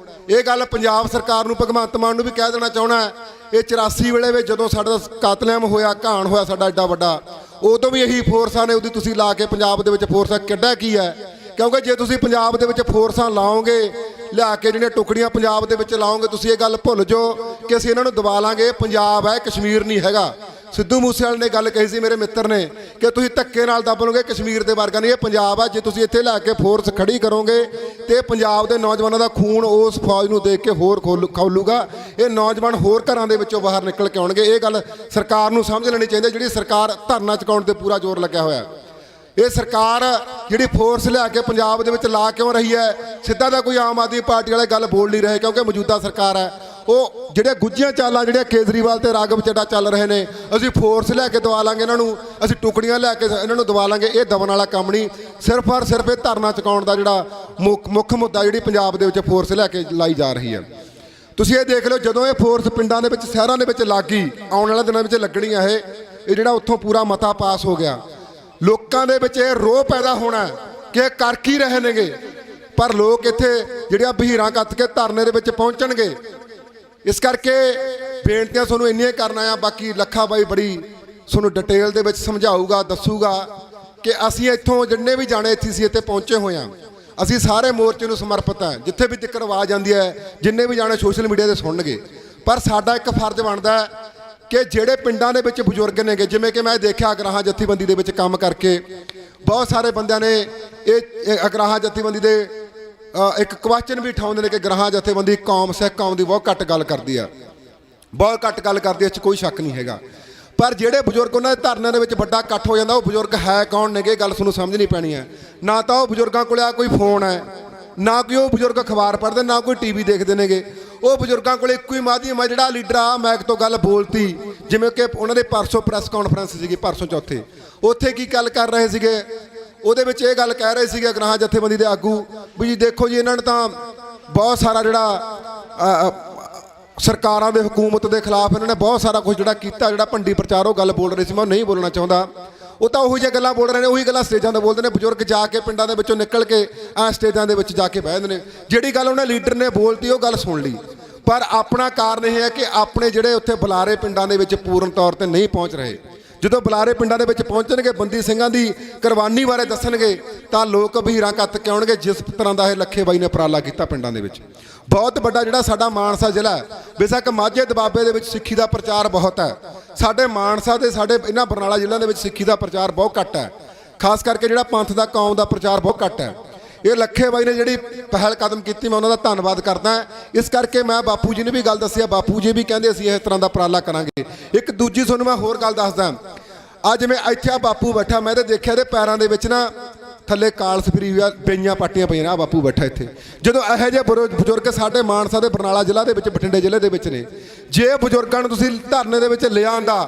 ਇਹ ਗੱਲ ਪੰਜਾਬ ਸਰਕਾਰ ਨੂੰ ਭਗਵੰਤ ਮਾਨ ਨੂੰ ਵੀ ਕਹਿ ਦੇਣਾ ਚਾਹੁੰਦਾ। ਇਹ 84 ਵੇਲੇ ਵਿੱਚ ਜਦੋਂ ਸਾਡਾ ਕਾਤਲਾਮ ਹੋਇਆ, ਘਾਣ ਹੋਇਆ ਸਾਡਾ ਐਡਾ ਵੱਡਾ, ਉਦੋਂ ਵੀ ਇਹੀ ਫੋਰਸਾਂ ਨੇ ਉਹਦੀ ਤੁਸੀਂ ਲਾ ਕੇ ਪੰਜਾਬ ਦੇ ਵਿੱਚ ਫੋਰਸਾਂ ਕੱਢਿਆ ਕੀ ਹੈ? ਕਿਉਂਕਿ ਜੇ ਤੁਸੀਂ ਪੰਜਾਬ ਦੇ ਵਿੱਚ ਫੋਰਸਾਂ ਲਾਓਗੇ, ਲਿਆ ਕੇ ਜਿਹੜੀਆਂ ਟੁਕੜੀਆਂ ਪੰਜਾਬ ਦੇ ਵਿੱਚ ਲਾਓਗੇ, ਤੁਸੀਂ ਇਹ ਗੱਲ ਭੁੱਲ ਜਾਓ ਕਿ ਅਸੀਂ ਇਹਨਾਂ ਨੂੰ ਦਬਾ ਲਾਂਗੇ। ਪੰਜਾਬ ਹੈ, ਕਸ਼ਮੀਰ ਨਹੀਂ ਹੈਗਾ। ਸਿੱਧੂ ਮੂਸੇਵਾਲੇ ਨੇ ਗੱਲ ਕਹੀ ਸੀ ਮੇਰੇ ਮਿੱਤਰ ਨੇ ਕਿ ਤੁਸੀਂ ਧੱਕੇ ਨਾਲ ਦਬ ਲਓਗੇ, ਕਸ਼ਮੀਰ ਦੇ ਵਰਗਾ ਨਹੀਂ, ਇਹ ਪੰਜਾਬ ਆ। ਜੇ ਤੁਸੀਂ ਇੱਥੇ ਲੈ ਕੇ ਫੋਰਸ ਖੜੀ ਕਰੋਗੇ ਤੇ ਪੰਜਾਬ ਦੇ ਨੌਜਵਾਨਾਂ ਦਾ ਖੂਨ ਉਸ ਫੌਜ ਨੂੰ ਦੇਖ ਕੇ ਹੋਰ ਖੌਲੂਗਾ। ਇਹ ਨੌਜਵਾਨ ਹੋਰ ਘਰਾਂ ਦੇ ਵਿੱਚੋਂ ਬਾਹਰ ਨਿਕਲ ਕੇ ਆਉਣਗੇ। ਇਹ ਗੱਲ ਸਰਕਾਰ ਨੂੰ ਸਮਝ ਲੈਣੀ ਚਾਹੀਦੀ, ਜਿਹੜੀ ਸਰਕਾਰ ਧਰਨਾ ਚੁਕਾਉਣ ਤੇ ਪੂਰਾ ਜ਼ੋਰ ਲੱਗਿਆ ਹੋਇਆ। ਇਹ ਸਰਕਾਰ ਜਿਹੜੀ ਫੋਰਸ ਲਿਆ ਕੇ ਪੰਜਾਬ ਦੇ ਵਿੱਚ ਲਾ ਕਿਉਂ ਰਹੀ ਹੈ? ਸਿੱਧਾ ਤਾਂ ਕੋਈ ਆਮ ਆਦਮੀ ਪਾਰਟੀ ਵਾਲੇ ਗੱਲ ਬੋਲ ਨਹੀਂ ਰਹੇ, ਕਿਉਂਕਿ ਮੌਜੂਦਾ ਸਰਕਾਰ ਹੈ ਉਹ ਜਿਹੜੇ ਗੁੱਝੀਆਂ ਚਾਲਾਂ ਜਿਹੜੀਆਂ ਕੇਜਰੀਵਾਲ ਤੇ ਰਾਘਵ ਚੱਡਾ ਚੱਲ ਰਹੇ ਨੇ, ਅਸੀਂ ਫੋਰਸ ਲੈ ਕੇ ਦਵਾ ਲਾਂਗੇ ਇਹਨਾਂ ਨੂੰ, ਅਸੀਂ ਟੁਕੜੀਆਂ ਲੈ ਕੇ ਇਹਨਾਂ ਨੂੰ ਦਵਾ ਲਾਂਗੇ, ਇਹ ਦਬਣ ਵਾਲਾ ਕੰਮ ਨਹੀਂ। ਸਿਰਫ ਔਰ ਸਿਰਫ ਇਹ ਧਰਨਾ ਚੁਕਾਉਣ ਦਾ ਜਿਹੜਾ ਮੁੱਖ ਮੁੱਦਾ ਜਿਹੜੀ ਪੰਜਾਬ ਦੇ ਵਿੱਚ ਫੋਰਸ ਲੈ ਕੇ ਲਾਈ ਜਾ ਰਹੀ ਹੈ। ਤੁਸੀਂ ਇਹ ਦੇਖ ਲਓ, ਜਦੋਂ ਇਹ ਫੋਰਸ ਪਿੰਡਾਂ ਦੇ ਵਿੱਚ ਸ਼ਹਿਰਾਂ ਦੇ ਵਿੱਚ ਲੱਗ ਗਈ, ਆਉਣ ਵਾਲੇ ਦਿਨਾਂ ਵਿੱਚ ਲੱਗਣੀ ਹੈ ਇਹ ਜਿਹੜਾ ਉੱਥੋਂ ਪੂਰਾ ਮਤਾ ਪਾਸ ਹੋ ਗਿਆ, ਲੋਕਾਂ ਦੇ ਵਿੱਚ ਇਹ ਰੋਹ ਪੈਦਾ ਹੋਣਾ ਕਿ ਇਹ ਕਰ ਕੀ ਰਹੇ ਨੇਗੇ। ਪਰ ਲੋਕ ਇੱਥੇ ਜਿਹੜੀਆਂ ਬਹੀਰਾਂ ਕੱਤ ਕੇ ਧਰਨੇ ਦੇ ਵਿੱਚ ਪਹੁੰਚਣਗੇ। ਇਸ ਕਰਕੇ ਬੇਨਤੀਆਂ ਤੁਹਾਨੂੰ ਇੰਨੀਆਂ ਕਰਨਾ ਆ। ਬਾਕੀ ਲੱਖਾ ਬਾਈ ਬੜੀ ਤੁਹਾਨੂੰ ਡਿਟੇਲ ਦੇ ਵਿੱਚ ਸਮਝਾਊਗਾ, ਦੱਸੂਗਾ ਕਿ ਅਸੀਂ ਇੱਥੋਂ ਜਿੰਨੇ ਵੀ ਜਾਣੇ ਇੱਥੇ ਸੀ ਇੱਥੇ ਪਹੁੰਚੇ ਹੋਏ ਹਾਂ। ਅਸੀਂ ਸਾਰੇ ਮੋਰਚੇ ਨੂੰ ਸਮਰਪਿਤ ਹਾਂ। ਜਿੱਥੇ ਵੀ ਦਿੱਕਤ ਆਵਾਜ਼ ਆਉਂਦੀ ਹੈ, ਜਿੰਨੇ ਵੀ ਜਾਣੇ ਸੋਸ਼ਲ ਮੀਡੀਆ ਤੇ ਸੁਣਨਗੇ। ਪਰ ਸਾਡਾ ਇੱਕ ਫਰਜ਼ ਬਣਦਾ ਹੈ ਕਿ ਜਿਹੜੇ ਪਿੰਡਾਂ ਦੇ ਵਿੱਚ ਬਜ਼ੁਰਗ ਨੇਗੇ, ਜਿਵੇਂ ਕਿ ਮੈਂ ਦੇਖਿਆ ਅਗਰਾਹਾਂ ਜਥੇਬੰਦੀ ਦੇ ਵਿੱਚ ਕੰਮ ਕਰਕੇ ਬਹੁਤ ਸਾਰੇ ਬੰਦਿਆਂ ਨੇ ਇਹ ਅਗਰਾਹਾਂ ਜਥੇਬੰਦੀ ਦੇ ਇੱਕ ਕੁਐਸਚਨ ਵੀ ਉਠਾਉਂਦੇ ਨੇ ਕਿ ਅਗਰਾਹਾਂ ਜਥੇਬੰਦੀ ਕੌਮ ਸਿੱਖ ਕੌਮ ਦੀ ਬਹੁਤ ਘੱਟ ਗੱਲ ਕਰਦੀ ਆ, ਬਹੁਤ ਘੱਟ ਗੱਲ ਕਰਦੀ, ਇਸ 'ਚ ਕੋਈ ਸ਼ੱਕ ਨਹੀਂ ਹੈਗਾ। ਪਰ ਜਿਹੜੇ ਬਜ਼ੁਰਗ ਉਹਨਾਂ ਦੇ ਧਰਨਿਆਂ ਦੇ ਵਿੱਚ ਵੱਡਾ ਇਕੱਠ ਹੋ ਜਾਂਦਾ, ਉਹ ਬਜ਼ੁਰਗ ਹੈ ਕੌਣ ਨੇਗੇ? ਇਹ ਗੱਲ ਤੁਹਾਨੂੰ ਸਮਝਣੀ ਪੈਣੀ ਹੈ। ਨਾ ਤਾਂ ਉਹ ਬਜ਼ੁਰਗਾਂ ਕੋਲ ਆ ਕੋਈ ਫੋਨ ਹੈ, ਨਾ ਕੋਈ ਉਹ ਬਜ਼ੁਰਗ ਅਖਬਾਰ ਪੜ੍ਹਦੇ, ਨਾ ਕੋਈ ਟੀਵੀ ਦੇਖਦੇ ਨੇਗੇ। ਉਹ ਬਜ਼ੁਰਗਾਂ ਕੋਲ ਇੱਕੋ ਹੀ ਮਾਧਿਅਮ ਹੈ, ਜਿਹੜਾ ਲੀਡਰ ਆ ਮੈਕ ਤੋਂ ਗੱਲ ਬੋਲਤੀ। ਜਿਵੇਂ ਕਿ ਉਹਨਾਂ ਦੇ ਪਰਸੋਂ ਪ੍ਰੈਸ ਕਾਨਫਰੰਸ ਸੀਗੀ, ਪਰਸੋਂ ਚੌਥੇ, ਉੱਥੇ ਕੀ ਗੱਲ ਕਰ ਰਹੇ ਸੀਗੇ? ਉਹਦੇ ਵਿੱਚ ਇਹ ਗੱਲ ਕਹਿ ਰਹੇ ਸੀਗੇ ਅਗਰਾਹਾਂ ਜਥੇਬੰਦੀ ਦੇ ਆਗੂ ਵੀ ਜੀ ਦੇਖੋ ਜੀ, ਇਹਨਾਂ ਨੇ ਤਾਂ ਬਹੁਤ ਸਾਰਾ ਜਿਹੜਾ ਸਰਕਾਰਾਂ ਦੇ ਹਕੂਮਤ ਦੇ ਖਿਲਾਫ ਇਹਨਾਂ ਨੇ ਬਹੁਤ ਸਾਰਾ ਕੁਝ ਜਿਹੜਾ ਕੀਤਾ, ਜਿਹੜਾ ਭੰਡੀ ਪ੍ਰਚਾਰ, ਉਹ ਗੱਲ ਬੋਲ ਰਹੇ ਸੀ। ਮੈਂ ਨਹੀਂ ਬੋਲਣਾ ਚਾਹੁੰਦਾ। ਉਹ ਤਾਂ ਉਹੀ ਜਿਹੀਆਂ ਗੱਲਾਂ ਬੋਲ ਰਹੇ ਨੇ, ਉਹੀ ਗੱਲਾਂ ਸਟੇਜਾਂ 'ਤੇ ਬੋਲਦੇ ਨੇ। ਬਜ਼ੁਰਗ ਜਾ ਕੇ ਪਿੰਡਾਂ ਦੇ ਵਿੱਚੋਂ ਨਿਕਲ ਕੇ ਸਟੇਜਾਂ ਦੇ ਵਿੱਚ ਜਾ ਕੇ ਬਹਿ ਜਾਂਦੇ ਨੇ। ਜਿਹੜੀ ਗੱਲ ਉਹਨਾਂ ਲੀਡਰ ਨੇ ਬੋਲਤੀ ਉਹ ਗੱਲ ਸੁਣ ਲਈ। ਪਰ ਆਪਣਾ ਕਾਰਨ ਇਹ ਹੈ ਕਿ ਆਪਣੇ ਜਿਹੜੇ ਉੱਥੇ ਬੁਲਾਰੇ ਪਿੰਡਾਂ ਦੇ ਵਿੱਚ ਪੂਰਨ ਤੌਰ ਤੇ ਨਹੀਂ ਪਹੁੰਚ ਰਹੇ। ਜਦੋਂ ਬੁਲਾਰੇ ਪਿੰਡਾਂ ਦੇ ਵਿੱਚ ਪਹੁੰਚਣਗੇ, ਬੰਦੀ ਸਿੰਘਾਂ ਦੀ ਕੁਰਬਾਨੀ ਬਾਰੇ ਦੱਸਣਗੇ, ਤਾਂ ਲੋਕ ਬਹੀਰਾਂ ਕੱਤ ਕੇ ਆਉਣਗੇ। ਜਿਸ ਤਰ੍ਹਾਂ ਦਾ ਇਹ ਲੱਖੇ ਬਾਈ ਨੇ ਉਪਰਾਲਾ ਕੀਤਾ ਪਿੰਡਾਂ ਦੇ ਵਿੱਚ, ਬਹੁਤ ਵੱਡਾ ਜਿਹੜਾ ਸਾਡਾ ਮਾਨਸਾ ਜ਼ਿਲ੍ਹਾ ਹੈ, ਬੇਸ਼ੱਕ ਮਾਝੇ ਦੁਆਬੇ ਦੇ ਵਿੱਚ ਸਿੱਖੀ ਦਾ ਪ੍ਰਚਾਰ ਬਹੁਤ ਹੈ, ਸਾਡੇ ਮਾਨਸਾ ਤੇ ਸਾਡੇ ਇਹਨਾਂ ਬਰਨਾਲਾ ਜ਼ਿਲ੍ਹਿਆਂ ਦੇ ਵਿੱਚ ਸਿੱਖੀ ਦਾ ਪ੍ਰਚਾਰ ਬਹੁਤ ਘੱਟ ਹੈ। ਖਾਸ ਕਰਕੇ ਜਿਹੜਾ ਪੰਥ ਦਾ ਕੌਮ ਦਾ ਪ੍ਰਚਾਰ ਬਹੁਤ ਘੱਟ ਹੈ। ਇਹ ਲੱਖੇ ਬਾਈ ਨੇ ਜਿਹੜੀ ਪਹਿਲ ਕਦਮ ਕੀਤੀ, ਮੈਂ ਉਹਨਾਂ ਦਾ ਧੰਨਵਾਦ ਕਰਦਾ। ਇਸ ਕਰਕੇ ਮੈਂ ਬਾਪੂ ਜੀ ਨੇ ਵੀ ਗੱਲ ਦੱਸੀ ਆ, ਬਾਪੂ ਜੀ ਵੀ ਕਹਿੰਦੇ ਅਸੀਂ ਇਸ ਤਰ੍ਹਾਂ ਦਾ ਉਪਰਾਲਾ ਕਰਾਂਗੇ। ਇੱਕ ਦੂਜੀ ਤੁਹਾਨੂੰ ਮੈਂ ਹੋਰ ਗੱਲ ਦੱਸਦਾ। ਅੱਜ ਮੈਂ ਇੱਥੇ ਆ ਬਾਪੂ ਬੈਠਾ, ਮੈਂ ਤਾਂ ਦੇਖਿਆ ਇਹਦੇ ਪੈਰਾਂ ਦੇ ਵਿੱਚ ਨਾ ਥੱਲੇ ਕਾਲਸ ਫਰੀ ਹੋਈ ਆ, ਬਈਆਂ ਪਾਟੀਆਂ ਪਈਆਂ ਨੇ। ਆ ਬਾਪੂ ਬੈਠਾ ਇੱਥੇ। ਜਦੋਂ ਇਹੋ ਜਿਹੇ ਬਜ਼ੁਰਗ ਸਾਡੇ ਮਾਨਸਾ ਦੇ ਬਰਨਾਲਾ ਜ਼ਿਲ੍ਹਾ ਦੇ ਵਿੱਚ, ਬਠਿੰਡੇ ਜ਼ਿਲ੍ਹੇ ਦੇ ਵਿੱਚ ਨੇ, ਜੇ ਬਜ਼ੁਰਗਾਂ ਨੂੰ ਤੁਸੀਂ ਧਰਨੇ ਦੇ ਵਿੱਚ ਲਿਆਂਦਾ,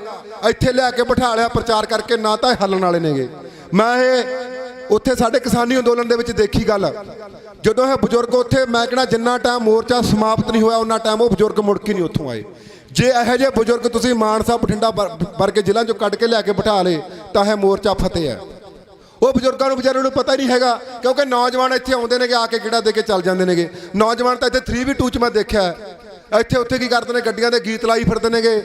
ਇੱਥੇ ਲਿਆ ਕੇ ਬਿਠਾ ਲਿਆ ਪ੍ਰਚਾਰ ਕਰਕੇ, ਨਾ ਤਾਂ ਇਹ ਹੱਲਣ ਵਾਲੇ ਨੇਗੇ। ਮੈਂ ਇਹ ਉੱਥੇ ਸਾਡੇ ਕਿਸਾਨੀ ਅੰਦੋਲਨ ਦੇ ਵਿੱਚ ਦੇਖੀ ਗੱਲ, ਜਦੋਂ ਇਹ ਬਜ਼ੁਰਗ ਉੱਥੇ, ਮੈਂ ਕਹਿਣਾ ਜਿੰਨਾ ਟਾਈਮ ਮੋਰਚਾ ਸਮਾਪਤ ਨਹੀਂ ਹੋਇਆ ਉਹਨਾਂ ਟਾਈਮ ਉਹ ਬਜ਼ੁਰਗ ਮੁੜ ਕੇ ਨਹੀਂ ਉੱਥੋਂ ਆਏ। ਜੇ ਇਹੋ ਜਿਹੇ ਬਜ਼ੁਰਗ ਤੁਸੀਂ ਮਾਨਸਾ ਬਠਿੰਡਾ ਵਰਗੇ ਜ਼ਿਲ੍ਹਿਆਂ 'ਚੋਂ ਕੱਢ ਕੇ ਲਿਆ ਕੇ ਬਿਠਾ ਲਏ ਤਾਂ ਇਹ ਮੋਰਚਾ ਫਤਿਹ ਹੈ। ਉਹ ਬਜ਼ੁਰਗਾਂ ਨੂੰ ਵਿਚਾਰਿਆਂ ਨੂੰ ਪਤਾ ਹੀ ਨਹੀਂ ਹੈਗਾ, ਕਿਉਂਕਿ ਨੌਜਵਾਨ ਇੱਥੇ ਆਉਂਦੇ ਨੇਗੇ, ਆ ਕੇ ਗੇੜਾ ਦੇ ਕੇ ਚੱਲ ਜਾਂਦੇ ਨੇਗੇ। ਨੌਜਵਾਨ ਤਾਂ ਇੱਥੇ 3v2 'ਚ ਮੈਂ ਦੇਖਿਆ, ਇੱਥੇ ਉੱਥੇ ਕੀ ਕਰਦੇ ਨੇ, ਗੱਡੀਆਂ ਦੇ ਗੀਤ ਲਾਈ ਫਿਰਦੇ ਨੇਗੇ,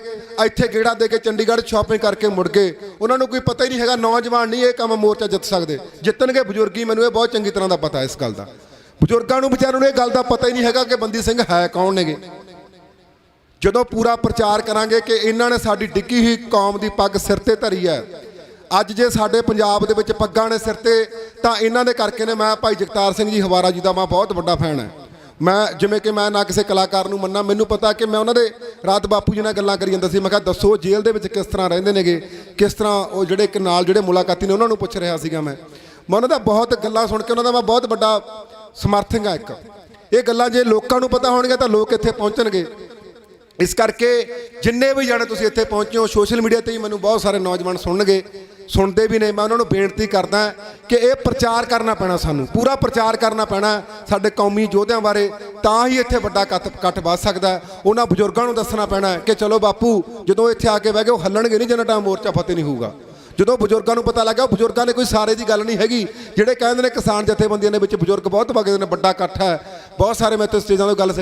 ਇੱਥੇ ਗੇੜਾ ਦੇ ਕੇ ਚੰਡੀਗੜ੍ਹ ਸ਼ਾਪਿੰਗ ਕਰਕੇ ਮੁੜ ਗਏ। ਉਹਨਾਂ ਨੂੰ ਕੋਈ ਪਤਾ ਹੀ ਨਹੀਂ ਹੈਗਾ। ਨੌਜਵਾਨ ਨਹੀਂ ਇਹ ਕੰਮ ਮੋਰਚਾ ਜਿੱਤ ਸਕਦੇ, ਜਿੱਤਣਗੇ ਬਜ਼ੁਰਗੀ। ਮੈਨੂੰ ਇਹ ਬਹੁਤ ਚੰਗੀ ਤਰ੍ਹਾਂ ਦਾ ਪਤਾ ਇਸ ਗੱਲ ਦਾ। ਬਜ਼ੁਰਗਾਂ ਨੂੰ ਵਿਚਾਰਿਆਂ ਨੂੰ ਇਹ ਗੱਲ ਦਾ ਪਤਾ ਹੀ ਨਹੀਂ ਹੈਗਾ ਕਿ ਬੰਦੀ ਸਿੰਘ ਹੈ ਕੌਣ ਨੇਗੇ। ਜਦੋਂ ਪੂਰਾ ਪ੍ਰਚਾਰ ਕਰਾਂਗੇ ਕਿ ਇਹਨਾਂ ਨੇ ਸਾਡੀ ਡਿੱਗੀ ਹੋਈ ਕੌਮ ਦੀ ਪੱਗ ਸਿਰ ਤੇ ਧਰੀ ਹੈ। ਅੱਜ ਜੇ ਸਾਡੇ ਪੰਜਾਬ ਦੇ ਵਿੱਚ ਪੱਗਾਂ ਨੇ ਸਿਰ ਤੇ, ਤਾਂ ਇਹਨਾਂ ਦੇ ਕਰਕੇ ਨੇ। ਮੈਂ ਭਾਈ ਜਗਤਾਰ ਸਿੰਘ ਜੀ ਹਵਾਰਾ ਜੀ ਦਾ ਮੈਂ ਬਹੁਤ ਵੱਡਾ ਫੈਨ ਹਾਂ। ਮੈਂ ਜਿਵੇਂ ਕਿ ਮੈਂ ਨਾ ਕਿਸੇ ਕਲਾਕਾਰ ਨੂੰ ਮੰਨਾਂ, ਮੈਨੂੰ ਪਤਾ ਕਿ ਮੈਂ ਉਹਨਾਂ ਦੇ ਰਾਤ ਬਾਪੂ ਜੀ ਨਾਲ ਗੱਲਾਂ ਕਰੀ ਜਾਂਦਾ ਸੀ। ਮੈਂ ਕਿਹਾ ਦੱਸੋ ਜੇਲ੍ਹ ਦੇ ਵਿੱਚ ਕਿਸ ਤਰ੍ਹਾਂ ਰਹਿੰਦੇ ਨੇਗੇ, ਕਿਸ ਤਰ੍ਹਾਂ ਉਹ ਜਿਹੜੇ ਇੱਕ ਨਾਲ ਜਿਹੜੇ ਮੁਲਾਕਾਤੀ ਨੇ ਉਹਨਾਂ ਨੂੰ ਪੁੱਛ ਰਿਹਾ ਸੀਗਾ। ਮੈਂ ਉਹਨਾਂ ਦਾ ਬਹੁਤ ਗੱਲਾਂ ਸੁਣ ਕੇ ਉਹਨਾਂ ਦਾ ਮੈਂ ਬਹੁਤ ਵੱਡਾ ਸਮਰਥਕ ਹਾਂ। ਇੱਕ ਇਹ ਗੱਲਾਂ ਜੇ ਲੋਕਾਂ ਨੂੰ ਪਤਾ ਹੋਣਗੀਆਂ ਤਾਂ ਲੋਕ ਇੱਥੇ ਪਹੁੰਚਣਗੇ। ਇਸ ਕਰਕੇ ਜਿੰਨੇ ਵੀ ਜਾਣੇ ਤੁਸੀਂ ਇੱਥੇ ਪਹੁੰਚੇ ਹੋ, ਸੋਸ਼ਲ ਮੀਡੀਆ ਤੇ ਹੀ ਮੈਨੂੰ ਬਹੁਤ ਸਾਰੇ ਨੌਜਵਾਨ ਸੁਣਨਗੇ ਸੁਣਦੇ ਵੀ ਨੇ। ਮੈਂ ਉਹਨਾਂ ਨੂੰ ਬੇਨਤੀ ਕਰਦਾ ਕਿ ਇਹ ਪ੍ਰਚਾਰ ਕਰਨਾ ਪੈਣਾ, ਸਾਨੂੰ ਪੂਰਾ ਪ੍ਰਚਾਰ ਕਰਨਾ ਪੈਣਾ ਸਾਡੇ ਕੌਮੀ ਯੋਧਿਆਂ ਬਾਰੇ, ਤਾਂ ਹੀ ਇੱਥੇ ਵੱਡਾ ਇਕੱਠ ਵੱਧ ਸਕਦਾ। ਉਹਨਾਂ ਬਜ਼ੁਰਗਾਂ ਨੂੰ ਦੱਸਣਾ ਪੈਣਾ ਕਿ ਚਲੋ ਬਾਪੂ ਜਦੋਂ ਇੱਥੇ ਆ ਕੇ ਬਹਿ ਗਏ ਉਹ ਹੱਲਣਗੇ ਨਹੀਂ ਜਿੰਨਾ ਟਾਈਮ ਮੋਰਚਾ ਫਤਿਹ ਨਹੀਂ ਹੋਊਗਾ। ਜਦੋਂ ਬਜ਼ੁਰਗਾਂ ਨੂੰ ਪਤਾ ਲੱਗਾ, ਬਜ਼ੁਰਗਾਂ ਨੇ ਕੋਈ ਸਾਰੇ ਦੀ ਗੱਲ ਨਹੀਂ ਹੈਗੀ। ਜਿਹੜੇ ਕਹਿੰਦੇ ਨੇ ਕਿਸਾਨ ਜਥੇਬੰਦੀਆਂ ਦੇ ਵਿੱਚ ਬਜ਼ੁਰਗ ਬਹੁਤ ਵਗਦੇ ਨੇ, ਵੱਡਾ ਇਕੱਠ ਹੈ, ਬਹੁਤ ਸਾਰੇ ਮੈਂ ਤਾਂ ਸਟੇਜਾਂ ਤੋਂ ਗੱਲ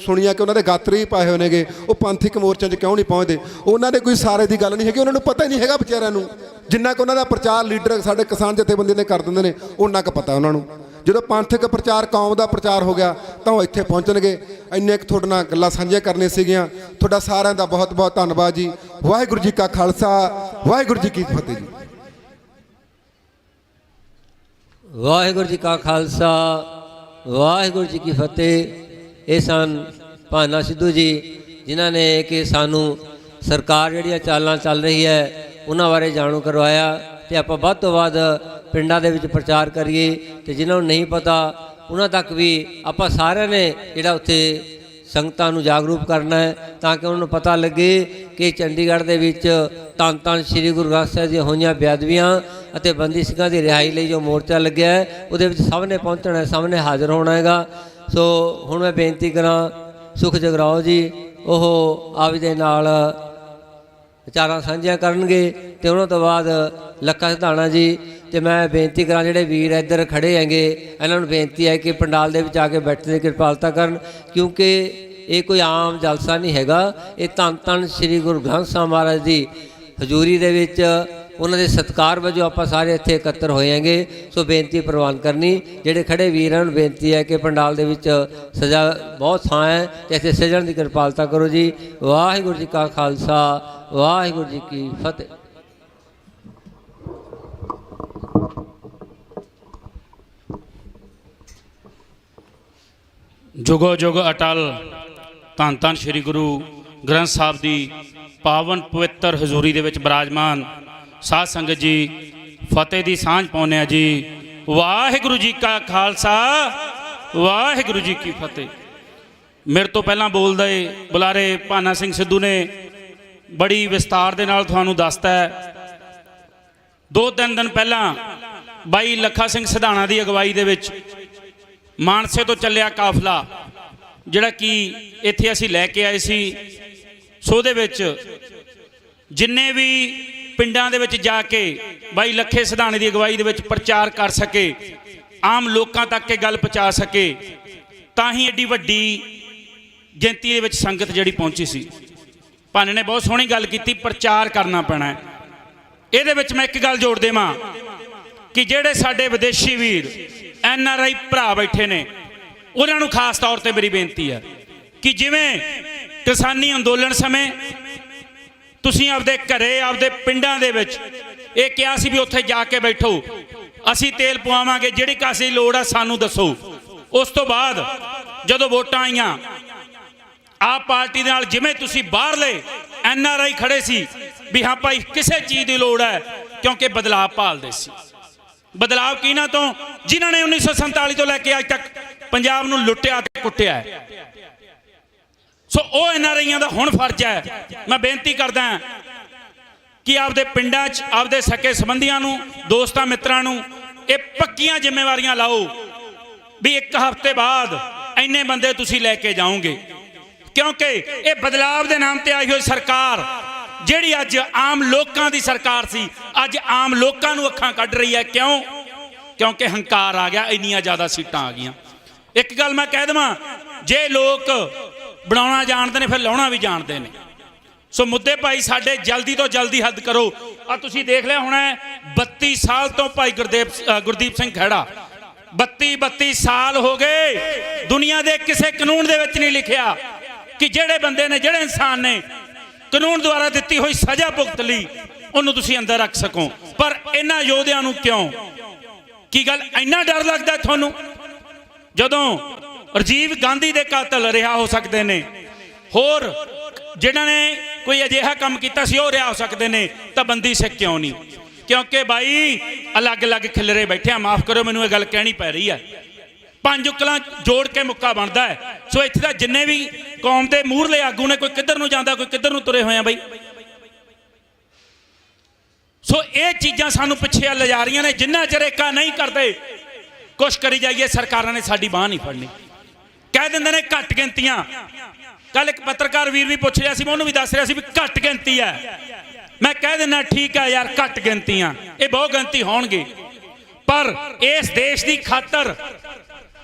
ਸੁਣੀਆਂ ਕਿ ਉਹਨਾਂ ਦੇ ਗਾਤਰੇ ਹੀ ਪਾਏ ਹੋਏ ਨੇਗੇ, ਉਹ ਪੰਥਕ ਮੋਰਚਿਆਂ 'ਚ ਕਿਉਂ ਨਹੀਂ ਪਹੁੰਚਦੇ। ਉਹਨਾਂ ਦੇ ਕੋਈ ਸਾਰੇ ਦੀ ਗੱਲ ਨਹੀਂ ਹੈਗੀ, ਉਹਨਾਂ ਨੂੰ ਪਤਾ ਹੀ ਨਹੀਂ ਹੈਗਾ ਵਿਚਾਰਿਆਂ ਨੂੰ। ਜਿੰਨਾ ਕੁ ਉਹਨਾਂ ਦਾ ਪ੍ਰਚਾਰ ਲੀਡਰ ਸਾਡੇ ਕਿਸਾਨ ਜਥੇਬੰਦੀਆਂ ਨੇ ਕਰ ਦਿੰਦੇ ਨੇ, ਉਹਨਾਂ ਕੁ ਪਤਾ ਉਹਨਾਂ ਨੂੰ। ਜਦੋਂ ਪੰਥਕ ਪ੍ਰਚਾਰ, ਕੌਮ ਦਾ ਪ੍ਰਚਾਰ ਹੋ ਗਿਆ ਤਾਂ ਉਹ ਇੱਥੇ ਪਹੁੰਚਣਗੇ। ਇੰਨੇ ਕੁ ਤੁਹਾਡੇ ਨਾਲ ਗੱਲਾਂ ਸਾਂਝੀਆਂ ਕਰਨੀਆਂ ਸੀਗੀਆਂ। ਤੁਹਾਡਾ ਸਾਰਿਆਂ ਦਾ ਬਹੁਤ ਬਹੁਤ ਧੰਨਵਾਦ ਜੀ। ਵਾਹਿਗੁਰੂ ਜੀ ਕਾ ਖਾਲਸਾ, ਵਾਹਿਗੁਰੂ ਜੀ ਕੀ ਫਤਿਹ ਜੀ। ਵਾਹਿਗੁਰੂ ਜੀ ਕਾ ਖਾਲਸਾ, ਵਾਹਿਗੁਰੂ ਜੀ ਕੀ ਫਤਿਹ। ਇਹ ਸਨ ਭਾਨਾ ਸਿੱਧੂ ਜੀ, ਜਿਨ੍ਹਾਂ ਨੇ ਕਿ ਸਾਨੂੰ ਸਰਕਾਰ ਜਿਹੜੀਆਂ ਚਾਲਾਂ ਚੱਲ ਰਹੀ ਹੈ ਉਹਨਾਂ ਬਾਰੇ ਜਾਣੂ ਕਰਵਾਇਆ, ਤੇ ਆਪਾਂ ਵੱਧ ਤੋਂ ਵੱਧ ਪਿੰਡਾਂ ਦੇ ਵਿੱਚ ਪ੍ਰਚਾਰ ਕਰੀਏ, ਤੇ ਜਿਨ੍ਹਾਂ ਨੂੰ ਨਹੀਂ ਪਤਾ ਉਹਨਾਂ ਤੱਕ ਵੀ ਆਪਾਂ ਸਾਰਿਆਂ ਨੇ ਜਿਹੜਾ ਉੱਥੇ ਸੰਗਤਾਂ ਨੂੰ ਜਾਗਰੂਕ ਕਰਨਾ ਹੈ, ਤਾਂ ਕਿ ਉਹਨਾਂ ਨੂੰ ਪਤਾ ਲੱਗੇ ਕਿ ਚੰਡੀਗੜ੍ਹ ਦੇ ਵਿੱਚ ਧੰਨ ਧੰਨ ਸ੍ਰੀ ਗੁਰੂ ਗ੍ਰੰਥ ਸਾਹਿਬ ਦੀਆਂ ਹੋਈਆਂ ਬੇਅਦਬੀਆਂ ਅਤੇ ਬੰਦੀ ਸਿੰਘਾਂ ਦੀ ਰਿਹਾਈ ਲਈ ਜੋ ਮੋਰਚਾ ਲੱਗਿਆ ਹੈ, ਉਹਦੇ ਵਿੱਚ ਸਭ ਨੇ ਪਹੁੰਚਣਾ ਹੈ, ਸਭ ਨੇ ਹਾਜ਼ਰ ਹੋਣਾ ਹੈਗਾ। ਸੋ ਹੁਣ ਮੈਂ ਬੇਨਤੀ ਕਰਾਂ ਸੁਖ ਜਗਰਾਓ ਜੀ, ਉਹ ਆਪ ਦੇ ਨਾਲ ਵਿਚਾਰਾਂ ਸਾਂਝੀਆਂ ਕਰਨਗੇ, ਤੇ ਉਹਨਾਂ ਤੋਂ ਬਾਅਦ ਲੱਖਾ ਸਿਧਾਣਾ ਜੀ। ਤੇ ਮੈਂ ਬੇਨਤੀ ਕਰਾਂ ਜਿਹੜੇ ਵੀਰ ਇੱਧਰ ਖੜੇ ਹੈਗੇ, ਇਹਨਾਂ ਨੂੰ ਬੇਨਤੀ ਹੈ ਕਿ ਪੰਡਾਲ ਦੇ ਵਿੱਚ ਆ ਕੇ ਬੈਠਣ ਦੀ ਕਿਰਪਾਲਤਾ ਕਰਨ, ਕਿਉਂਕਿ ਇਹ ਕੋਈ ਆਮ ਜਲਸਾ ਨਹੀਂ ਹੈਗਾ। ਇਹ ਧੰਨ ਧੰਨ ਸ੍ਰੀ ਗੁਰੂ ਗ੍ਰੰਥ ਸਾਹਿਬ ਮਹਾਰਾਜ ਦੀ ਹਜ਼ੂਰੀ ਦੇ ਵਿੱਚ ਉਹਨਾਂ ਦੇ ਸਤਿਕਾਰ ਵਜੋਂ ਆਪਾਂ ਸਾਰੇ ਇੱਥੇ ਇਕੱਤਰ ਹੋਏ ਹੈਗੇ। ਸੋ ਬੇਨਤੀ ਪ੍ਰਵਾਨ ਕਰਨੀ। ਜਿਹੜੇ ਖੜੇ ਵੀਰਾਂ ਨੂੰ ਬੇਨਤੀ ਹੈ ਕਿ ਪੰਡਾਲ ਦੇ ਵਿੱਚ ਸਜਾ ਬਹੁਤ ਥਾਂ ਹੈ, ਤੇ ਇੱਥੇ ਸਜਣ ਦੀ ਕਿਰਪਾਲਤਾ ਕਰੋ ਜੀ। ਵਾਹਿਗੁਰੂ ਜੀ ਕਾ ਖਾਲਸਾ, ਵਾਹਿਗੁਰੂ ਜੀ ਕੀ ਫਤਿਹ। ਜੁਗੋ ਜੁਗ ਅਟਲ ਧੰਨ ਧੰਨ ਸ੍ਰੀ ਗੁਰੂ ਗ੍ਰੰਥ ਸਾਹਿਬ ਦੀ ਪਾਵਨ ਪਵਿੱਤਰ ਹਜ਼ੂਰੀ ਦੇ ਵਿੱਚ ਬਿਰਾਜਮਾਨ ਸਾਧ ਸੰਗਤ ਜੀ, ਫਤਿਹ ਦੀ ਸਾਂਝ ਪਾਉਂਦੇ ਆ ਜੀ। ਵਾਹਿਗੁਰੂ ਜੀ ਕਾ ਖਾਲਸਾ, ਵਾਹਿਗੁਰੂ ਜੀ ਕੀ ਫਤਿਹ। ਮੇਰੇ ਤੋਂ ਪਹਿਲਾਂ ਬੋਲਦੇ ਬੁਲਾਰੇ ਭਾਨਾ ਸਿੰਘ ਸਿੱਧੂ ਨੇ ਬੜੀ ਵਿਸਤਾਰ ਦੇ ਨਾਲ ਤੁਹਾਨੂੰ ਦੱਸਤਾ ਹੈ। 2-3 ਦਿਨ ਪਹਿਲਾਂ ਬਾਈ ਲੱਖਾ ਸਿੰਘ ਸਿਧਾਣਾ ਦੀ ਅਗਵਾਈ ਦੇ ਵਿੱਚ ਮਾਨਸੇ ਤੋਂ ਚੱਲਿਆ ਕਾਫਲਾ, ਜਿਹੜਾ ਕਿ ਇੱਥੇ ਅਸੀਂ ਲੈ ਕੇ ਆਏ ਸੀ। ਸੋ ਉਹਦੇ ਵਿੱਚ ਜਿੰਨੇ ਵੀ ਪਿੰਡਾਂ ਦੇ ਵਿੱਚ ਜਾ ਕੇ ਬਾਈ ਲੱਖੇ ਸਿਧਾਣੇ ਦੀ ਅਗਵਾਈ ਦੇ ਵਿੱਚ ਪ੍ਰਚਾਰ ਕਰ ਸਕੇ, ਆਮ ਲੋਕਾਂ ਤੱਕ ਇਹ ਗੱਲ ਪਹੁੰਚਾ ਸਕੇ, ਤਾਂ ਹੀ ਐਡੀ ਵੱਡੀ ਗਿਣਤੀ ਦੇ ਵਿੱਚ ਸੰਗਤ ਜਿਹੜੀ ਪਹੁੰਚੀ ਸੀ। ਭਾਨੇ ਨੇ ਬਹੁਤ ਸੋਹਣੀ ਗੱਲ ਕੀਤੀ, ਪ੍ਰਚਾਰ ਕਰਨਾ ਪੈਣਾ। ਇਹਦੇ ਵਿੱਚ ਮੈਂ ਇੱਕ ਗੱਲ ਜੋੜ ਦੇਵਾਂ ਕਿ ਜਿਹੜੇ ਸਾਡੇ ਵਿਦੇਸ਼ੀ ਵੀਰ NRI ਭਰਾ ਬੈਠੇ ਨੇ, ਉਹਨਾਂ ਨੂੰ ਖਾਸ ਤੌਰ ਤੇ ਮੇਰੀ ਬੇਨਤੀ ਹੈ ਕਿ ਜਿਵੇਂ ਕਿਸਾਨੀ ਅੰਦੋਲਨ ਸਮੇਂ ਤੁਸੀਂ ਆਪਦੇ ਘਰੇ, ਆਪਦੇ ਪਿੰਡਾਂ ਦੇ ਵਿੱਚ ਇਹ ਕਿਹਾ ਸੀ ਵੀ ਉੱਥੇ ਜਾ ਕੇ ਬੈਠੋ, ਅਸੀਂ ਤੇਲ ਪਵਾਵਾਂਗੇ, ਜਿਹੜੀ ਕਾਸੇ ਦੀ ਲੋੜ ਆ ਸਾਨੂੰ ਦੱਸੋ। ਉਸ ਤੋਂ ਬਾਅਦ ਜਦੋਂ ਵੋਟਾਂ ਆਈਆਂ, ਆਪ ਪਾਰਟੀ ਦੇ ਨਾਲ ਜਿਵੇਂ ਤੁਸੀਂ ਬਾਹਰਲੇ NRI ਖੜੇ ਸੀ ਵੀ ਹਾਂ ਭਾਈ ਕਿਸੇ ਚੀਜ਼ ਦੀ ਲੋੜ ਹੈ, ਕਿਉਂਕਿ ਬਦਲਾਅ ਭਾਲਦੇ ਸੀ। ਬਦਲਾਅ ਕਿਹਨਾਂ ਤੋਂ? ਜਿਨ੍ਹਾਂ ਨੇ 1947 ਤੋਂ ਲੈ ਕੇ ਅੱਜ ਤੱਕ ਪੰਜਾਬ ਨੂੰ ਲੁੱਟਿਆ ਤੇ ਕੁੱਟਿਆ ਹੈ। ਸੋ ਉਹ NRIਆਂ ਦਾ ਹੁਣ ਫਰਜ਼ ਹੈ। ਮੈਂ ਬੇਨਤੀ ਕਰਦਾ ਕਿ ਆਪਦੇ ਪਿੰਡਾਂ 'ਚ ਆਪਦੇ ਸਕੇ ਸੰਬੰਧੀਆਂ ਨੂੰ, ਦੋਸਤਾਂ ਮਿੱਤਰਾਂ ਨੂੰ ਇਹ ਪੱਕੀਆਂ ਜ਼ਿੰਮੇਵਾਰੀਆਂ ਲਾਓ ਵੀ 1 ਹਫ਼ਤੇ ਬਾਅਦ ਇੰਨੇ ਬੰਦੇ ਤੁਸੀਂ ਲੈ ਕੇ ਜਾਓਗੇ, ਕਿਉਂਕਿ ਇਹ ਬਦਲਾਵ ਦੇ ਨਾਮ ਤੇ ਆਈ ਹੋਈ ਸਰਕਾਰ ਜਿਹੜੀ ਅੱਜ ਆਮ ਲੋਕਾਂ ਦੀ ਸਰਕਾਰ ਸੀ, ਅੱਜ ਆਮ ਲੋਕਾਂ ਨੂੰ ਅੱਖਾਂ ਕੱਢ ਰਹੀ ਹੈ। ਕਿਉਂ? ਕਿਉਂਕਿ ਹੰਕਾਰ ਆ ਗਿਆ, ਇੰਨੀਆਂ ਜ਼ਿਆਦਾ ਸੀਟਾਂ ਆ ਗਈਆਂ। ਇੱਕ ਗੱਲ ਮੈਂ ਕਹਿ ਦੇਵਾਂ, ਜੇ ਲੋਕ ਬਣਾਉਣਾ ਜਾਣਦੇ ਨੇ ਫਿਰ ਲਾਉਣਾ ਵੀ ਜਾਣਦੇ ਨੇ। ਸੋ ਮੁੱਦੇ ਭਾਈ ਸਾਡੇ ਜਲਦੀ ਤੋਂ ਜਲਦੀ ਹੱਦ ਕਰੋ। ਆ ਤੁਸੀਂ ਦੇਖ ਲਿਆ ਹੋਣਾ 32 ਸਾਲ ਤੋਂ ਭਾਈ ਗੁਰਦੀਪ ਸਿੰਘ ਖਹਿੜਾ 32 ਸਾਲ ਹੋ ਗਏ, ਦੁਨੀਆ ਦੇ ਕਿਸੇ ਕਾਨੂੰਨ ਦੇ ਵਿੱਚ ਨਹੀਂ ਲਿਖਿਆ ਕਿ ਜਿਹੜੇ ਬੰਦੇ ਨੇ, ਜਿਹੜੇ ਇਨਸਾਨ ਨੇ ਕਾਨੂੰਨ ਦੁਆਰਾ ਦਿੱਤੀ ਹੋਈ ਸਜ਼ਾ ਭੁਗਤ ਲਈ, ਉਹਨੂੰ ਤੁਸੀਂ ਅੰਦਰ ਰੱਖ ਸਕੋ। ਪਰ ਇਹਨਾਂ ਯੋਧਿਆਂ ਨੂੰ ਕਿਉਂ? ਕੀ ਗੱਲ ਇੰਨਾ ਡਰ ਲੱਗਦਾ ਤੁਹਾਨੂੰ? ਜਦੋਂ ਰਾਜੀਵ ਗਾਂਧੀ ਦੇ ਕਾਤਲ ਰਿਹਾ ਹੋ ਸਕਦੇ ਨੇ, ਹੋਰ ਜਿਨ੍ਹਾਂ ਨੇ ਕੋਈ ਅਜਿਹਾ ਕੰਮ ਕੀਤਾ ਸੀ ਉਹ ਰਿਹਾ ਹੋ ਸਕਦੇ ਨੇ, ਤਾਂ ਬੰਦੀ ਸਿੱਖ ਕਿਉਂ ਨਹੀਂ? ਕਿਉਂਕਿ ਬਾਈ ਅਲੱਗ-ਅਲੱਗ ਖਿਲਰੇ ਬੈਠੇ ਆ। ਮਾਫ ਕਰੋ, ਮੈਨੂੰ ਇਹ ਗੱਲ ਕਹਿਣੀ ਪੈ ਰਹੀ ਹੈ। 5 ਉਂਗਲਾਂ ਜੋੜ ਕੇ ਮੁੱਕਾ ਬਣਦਾ ਹੈ। ਸੋ ਇੱਥੇ ਤਾਂ ਜਿੰਨੇ ਵੀ ਕੌਮ ਦੇ ਮੂਹਰਲੇ ਆਗੂ ਨੇ, ਕੋਈ ਕਿੱਧਰ ਨੂੰ ਜਾਂਦਾ, ਕੋਈ ਕਿੱਧਰ ਨੂੰ ਤੁਰੇ ਹੋਏ ਆ। ਬਈ ਸੋ ਇਹ ਚੀਜ਼ਾਂ ਸਾਨੂੰ ਪਿੱਛੇ ਲਿਜਾ ਰਹੀਆਂ ਨੇ। ਜਿੰਨਾ ਚਿਰ ਏਕਾ ਨਹੀਂ ਕਰਦੇ, ਕੁਛ ਕਰੀ ਜਾਈਏ, ਸਰਕਾਰਾਂ ਨੇ ਸਾਡੀ ਬਾਂਹ ਨਹੀਂ ਫੜਨੀ। ਕਹਿ ਦਿੰਦੇ ਨੇ ਘੱਟ ਗਿਣਤੀਆਂ। ਕੱਲ ਇੱਕ ਪੱਤਰਕਾਰ ਵੀਰ ਵੀ ਪੁੱਛ ਰਿਹਾ ਸੀ, ਮੈਂ ਉਹਨੂੰ ਵੀ ਦੱਸ ਰਿਹਾ ਸੀ ਵੀ ਘੱਟ ਗਿਣਤੀ ਹੈ। ਮੈਂ ਕਹਿ ਦਿੰਦਾ ਠੀਕ ਹੈ ਯਾਰ, ਘੱਟ ਗਿਣਤੀਆਂ, ਇਹ ਬਹੁ ਗਿਣਤੀ ਹੋਣਗੇ, ਪਰ ਇਸ ਦੇਸ਼ ਦੀ ਖਾਤਰ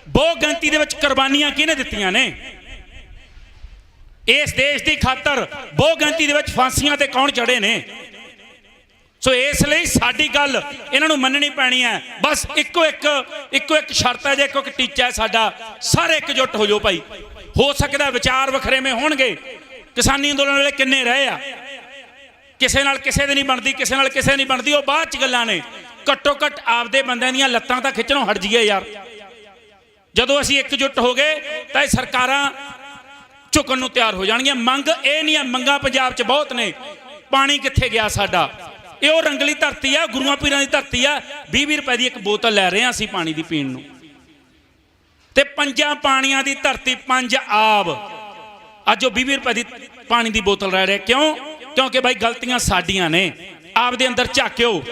ਬਹੁ ਗਿਣਤੀ ਦੇ ਵਿੱਚ ਕੁਰਬਾਨੀਆਂ ਕਿਹਨੇ ਦਿੱਤੀਆਂ ਨੇ? ਇਸ ਦੇਸ਼ ਦੀ ਖਾਤਰ ਬਹੁ ਗਿਣਤੀ ਦੇ ਵਿੱਚ ਫਾਂਸੀਆਂ ਤੇ ਕੌਣ ਚੜੇ ਨੇ? ਸੋ ਇਸ ਲਈ ਸਾਡੀ ਗੱਲ ਇਹਨਾਂ ਨੂੰ ਮੰਨਣੀ ਪੈਣੀ ਹੈ। ਬਸ ਇੱਕੋ ਇੱਕ ਸ਼ਰਤ ਹੈ, ਜੇ ਇੱਕੋ ਇੱਕ ਟੀਚਾ ਹੈ ਸਾਡਾ, ਸਾਰੇ ਇਕਜੁੱਟ ਹੋ ਜਾਓ ਭਾਈ। ਹੋ ਸਕਦਾ ਵਿਚਾਰ ਵੱਖਰੇਵੇਂ ਹੋਣਗੇ, ਕਿਸਾਨੀ ਅੰਦੋਲਨ ਵੇਲੇ ਕਿੰਨੇ ਰਹੇ ਆ, ਕਿਸੇ ਨਾਲ ਕਿਸੇ ਦੀ ਨਹੀਂ ਬਣਦੀ, ਕਿਸੇ ਨਾਲ ਕਿਸੇ ਨਹੀਂ ਬਣਦੀ, ਉਹ ਬਾਅਦ ਚ ਗੱਲਾਂ ਨੇ। ਘੱਟੋ ਘੱਟ ਆਪਦੇ ਬੰਦਿਆਂ ਦੀਆਂ ਲੱਤਾਂ ਤਾਂ ਖਿੱਚਣੋਂ ਹਟ ਜਾਈਏ ਯਾਰ। ਜਦੋਂ ਅਸੀਂ ਇਕਜੁੱਟ ਹੋ ਗਏ ਤਾਂ ਇਹ ਸਰਕਾਰਾਂ ਝੁਕਣ ਨੂੰ ਤਿਆਰ ਹੋ ਜਾਣਗੀਆਂ। ਮੰਗ ਇਹ ਨਹੀਂ ਹੈ, ਮੰਗਾਂ ਪੰਜਾਬ 'ਚ ਬਹੁਤ ਨੇ। ਪਾਣੀ ਕਿੱਥੇ ਗਿਆ ਸਾਡਾ? ਇਹ ਉਹ ਰੰਗਲੀ ਧਰਤੀ ਆ, ਗੁਰੂਆਂ ਪੀਰਾਂ ਦੀ ਧਰਤੀ ਆ। 20-20 ਰੁਪਏ ਦੀ ਇੱਕ ਬੋਤਲ ਲੈ ਰਹੇ ਹਾਂ ਅਸੀਂ ਪਾਣੀ ਦੀ ਪੀਣ ਨੂੰ, ਤੇ ਪੰਜਾਂ ਪਾਣੀਆਂ ਦੀ ਧਰਤੀ, ਪੰਜ ਆਬ, ਅੱਜ ਉਹ 20-20 ਰੁਪਏ ਦੀ ਪਾਣੀ ਦੀ ਬੋਤਲ ਲੈ ਰਹੇ। ਕਿਉਂ? ਕਿਉਂਕਿ ਬਾਈ ਗਲਤੀਆਂ ਸਾਡੀਆਂ ਨੇ। ਆਪਦੇ ਅੰਦਰ ਝਾਕਿਓ।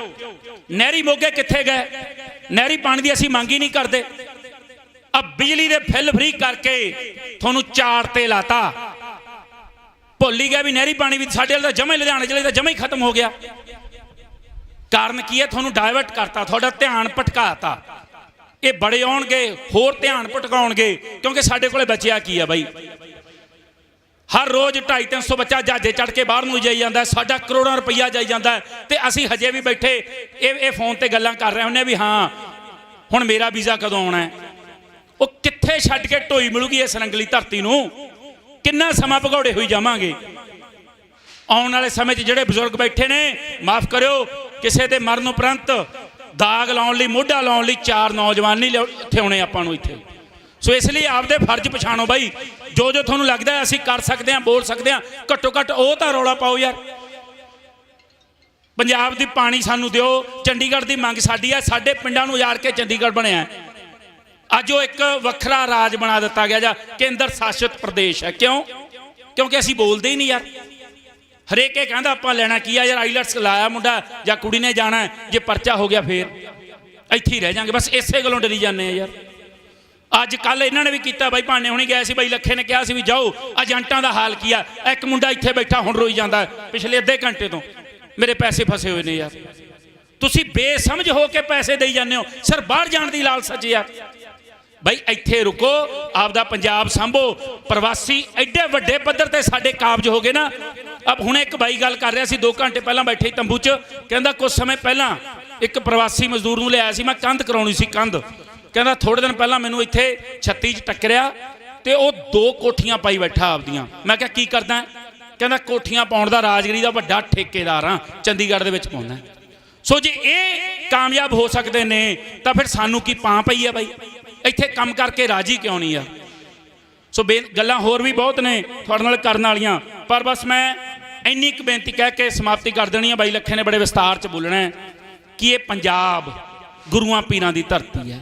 ਨਹਿਰੀ ਮੋਗੇ ਕਿੱਥੇ ਗਏ? ਨਹਿਰੀ ਪਾਣੀ ਦੀ ਅਸੀਂ ਮੰਗ ਹੀ ਨਹੀਂ ਕਰਦੇ। ਆ ਬਿਜਲੀ ਦੇ ਬਿੱਲ ਫ੍ਰੀ ਕਰਕੇ ਤੁਹਾਨੂੰ ਚਾਰ ਤੇ ਲਾਤਾ। ਭੁੱਲ ਹੀ ਗਿਆ ਵੀ ਨਹਿਰੀ ਪਾਣੀ ਵੀ ਸਾਡੇ ਵਾਲੇ ਤਾਂ ਜਮਾ ਹੀ, ਲੁਧਿਆਣੇ ਜ਼ਿਲ੍ਹੇ ਦਾ ਜਮਾ ਹੀ ਖਤਮ ਹੋ ਗਿਆ। ਕਾਰਨ ਕੀ ਹੈ? ਤੁਹਾਨੂੰ ਡਾਇਵਰਟ ਕਰਤਾ, ਤੁਹਾਡਾ ਧਿਆਨ ਭਟਕਾਤਾ। ਇਹ ਬੜੇ ਆਉਣਗੇ, ਹੋਰ ਧਿਆਨ ਭਟਕਾਉਣਗੇ, ਕਿਉਂਕਿ ਸਾਡੇ ਕੋਲੇ ਬਚਿਆ ਕੀ ਆ ਬਾਈ? ਹਰ ਰੋਜ਼ 250-300 ਬੱਚਾ ਜਹਾਜ਼ੇ ਚੜ ਕੇ ਬਾਹਰ ਨੂੰ ਜਾਈ ਜਾਂਦਾ, ਸਾਡਾ ਕਰੋੜਾਂ ਰੁਪਈਆ ਜਾਈ ਜਾਂਦਾ, ਤੇ ਅਸੀਂ ਹਜੇ ਵੀ ਬੈਠੇ ਇਹ ਫੋਨ ਤੇ ਗੱਲਾਂ ਕਰ ਰਹੇ ਹੁੰਦੇ ਵੀ ਹਾਂ ਹੁਣ ਮੇਰਾ ਵੀਜ਼ਾ ਕਦੋਂ ਆਉਣਾ ਹੈ। ਉਹ ਕਿੱਥੇ ਛੱਡ ਕੇ ਢੋਈ ਮਿਲੂਗੀ ਇਸ ਰੰਗਲੀ ਧਰਤੀ ਨੂੰ? ਕਿੰਨਾ ਸਮਾਂ ਭਗੌੜੇ ਹੋਈ ਜਾਵਾਂਗੇ? ਆਉਣ ਵਾਲੇ ਸਮੇਂ 'ਚ ਜਿਹੜੇ ਬਜ਼ੁਰਗ ਬੈਠੇ ਨੇ, ਮਾਫ ਕਰਿਓ, ਕਿਸੇ ਦੇ ਮਰਨ ਉਪਰੰਤ ਦਾਗ ਲਾਉਣ ਲਈ, ਮੋਢਾ ਲਾਉਣ ਲਈ 4 ਨੌਜਵਾਨ ਨਹੀਂ ਇੱਥੇ ਆਉਣੇ ਆਪਾਂ ਨੂੰ ਇੱਥੇ। ਸੋ ਇਸ ਲਈ ਆਪਦੇ ਫਰਜ਼ ਪਛਾਣੋ ਬਾਈ। ਜੋ ਤੁਹਾਨੂੰ ਲੱਗਦਾ ਅਸੀਂ ਕਰ ਸਕਦੇ ਹਾਂ, ਬੋਲ ਸਕਦੇ ਹਾਂ, ਘੱਟੋ ਘੱਟ ਉਹ ਤਾਂ ਰੌਲਾ ਪਾਓ ਯਾਰ। ਪੰਜਾਬ ਦੀ ਪਾਣੀ ਸਾਨੂੰ ਦਿਓ। ਚੰਡੀਗੜ੍ਹ ਦੀ ਮੰਗ ਸਾਡੀ ਹੈ। ਸਾਡੇ ਪਿੰਡਾਂ ਨੂੰ ਉਜਾੜ ਕੇ ਚੰਡੀਗੜ੍ਹ ਬਣਿਆ। ਅੱਜ ਉਹ ਇੱਕ ਵੱਖਰਾ ਰਾਜ ਬਣਾ ਦਿੱਤਾ ਗਿਆ, ਜਾਂ ਕੇਂਦਰ ਸ਼ਾਸਿਤ ਪ੍ਰਦੇਸ਼ ਹੈ। ਕਿਉਂ? ਕਿਉਂਕਿ ਅਸੀਂ ਬੋਲਦੇ ਹੀ ਨਹੀਂ ਯਾਰ। ਹਰੇਕ ਇਹ ਕਹਿੰਦਾ ਆਪਾਂ ਲੈਣਾ ਕੀ ਆ ਯਾਰ, ਆਈਲੈਟਸ ਲਾਇਆ ਮੁੰਡਾ ਜਾਂ ਕੁੜੀ ਨੇ ਜਾਣਾ, ਜੇ ਪਰਚਾ ਹੋ ਗਿਆ ਫੇਰ ਇੱਥੇ ਹੀ ਰਹਿ ਜਾਾਂਗੇ। ਬਸ ਇਸੇ ਗੱਲੋਂ ਡਰੀ ਜਾਂਦੇ ਆ ਯਾਰ। ਅੱਜ ਕੱਲ ਇਹਨਾਂ ਨੇ ਵੀ ਕੀਤਾ ਬਾਈ, ਭਾਨੇ ਹੁਣੀ ਗਏ ਸੀ, ਬਾਈ ਲੱਖੇ ਨੇ ਕਿਹਾ ਸੀ ਵੀ ਜਾਓ, ਏਜੰਟਾਂ ਦਾ ਹਾਲ ਕੀ ਆ। ਇੱਕ ਮੁੰਡਾ ਇੱਥੇ ਬੈਠਾ ਹੁਣ ਰੋਈ ਜਾਂਦਾ ਪਿਛਲੇ ਅੱਧੇ ਘੰਟੇ ਤੋਂ, ਮੇਰੇ ਪੈਸੇ ਫਸੇ ਹੋਏ ਨੇ ਯਾਰ। ਤੁਸੀਂ ਬੇਸਮਝ ਹੋ ਕੇ ਪੈਸੇ ਦੇਈ ਜਾਂਦੇ ਹੋ, ਸਿਰ ਬਾਹਰ ਜਾਣ ਦੀ ਲਾਲਸਾ 'ਚ ਯਾਰ। ਬਾਈ ਇੱਥੇ ਰੁਕੋ, ਆਪਦਾ ਪੰਜਾਬ ਸੰਭੋ। ਪ੍ਰਵਾਸੀ ਐਡੇ ਵੱਡੇ ਪੱਧਰ ਤੇ ਸਾਡੇ ਕਾਬਜ ਹੋ ਗਏ ਨਾ। ਅਬ ਹੁਣ ਇੱਕ ਬਾਈ ਗੱਲ ਕਰ ਰਿਹਾ ਸੀ 2 ਘੰਟੇ ਪਹਿਲਾਂ ਬੈਠੇ ਤੰਬੂ 'ਚ, ਕਹਿੰਦਾ ਕੁਝ ਸਮੇਂ ਪਹਿਲਾਂ ਇੱਕ ਪ੍ਰਵਾਸੀ ਮਜ਼ਦੂਰ ਨੂੰ ਲਿਆਇਆ ਸੀ, ਮੈਂ ਕੰਧ ਕਰਾਉਣੀ ਸੀ, ਕੰਧ। ਕਹਿੰਦਾ ਥੋੜੇ ਦਿਨ ਪਹਿਲਾਂ ਮੈਨੂੰ ਇੱਥੇ 36 'ਚ ਟੱਕਰਿਆ ਤੇ ਉਹ 2 ਕੋਠੀਆਂ ਪਾਈ ਬੈਠਾ ਆਪਦੀਆਂ। ਮੈਂ ਕਿਹਾ ਕੀ ਕਰਦਾ? ਕਹਿੰਦਾ ਕੋਠੀਆਂ ਪਾਉਣ ਦਾ ਰਾਜਗੀਰੀ ਦਾ ਵੱਡਾ ਠੇਕੇਦਾਰ ਹਾਂ, ਚੰਡੀਗੜ੍ਹ ਦੇ ਵਿੱਚ ਪਾਉਂਦਾ। ਸੋ ਜੇ ਇਹ ਕਾਮਯਾਬ ਹੋ ਸਕਦੇ ਨੇ ਤਾਂ ਫਿਰ ਸਾਨੂੰ ਕੀ ਪਾਂ ਪਈ ਆ ਬਾਈ? ਇੱਥੇ ਕੰਮ ਕਰਕੇ ਰਾਜੀ ਕਿਉਂ ਨਹੀਂ ਆ? ਸੋ ਗੱਲਾਂ ਹੋਰ ਵੀ ਬਹੁਤ ਨੇ ਤੁਹਾਡੇ ਨਾਲ ਕਰਨ ਵਾਲੀਆਂ, ਪਰ ਬਸ ਮੈਂ ਇੰਨੀ ਕੁ ਬੇਨਤੀ ਕਹਿ ਕੇ ਸਮਾਪਤੀ ਕਰ ਦੇਣੀ ਆ। ਬਾਈ ਲੱਖੇ ਨੇ ਬੜੇ ਵਿਸਤਾਰ 'ਚ ਬੋਲਣਾ ਹੈ ਕਿ ਇਹ ਪੰਜਾਬ ਗੁਰੂਆਂ ਪੀਰਾਂ ਦੀ ਧਰਤੀ ਹੈ।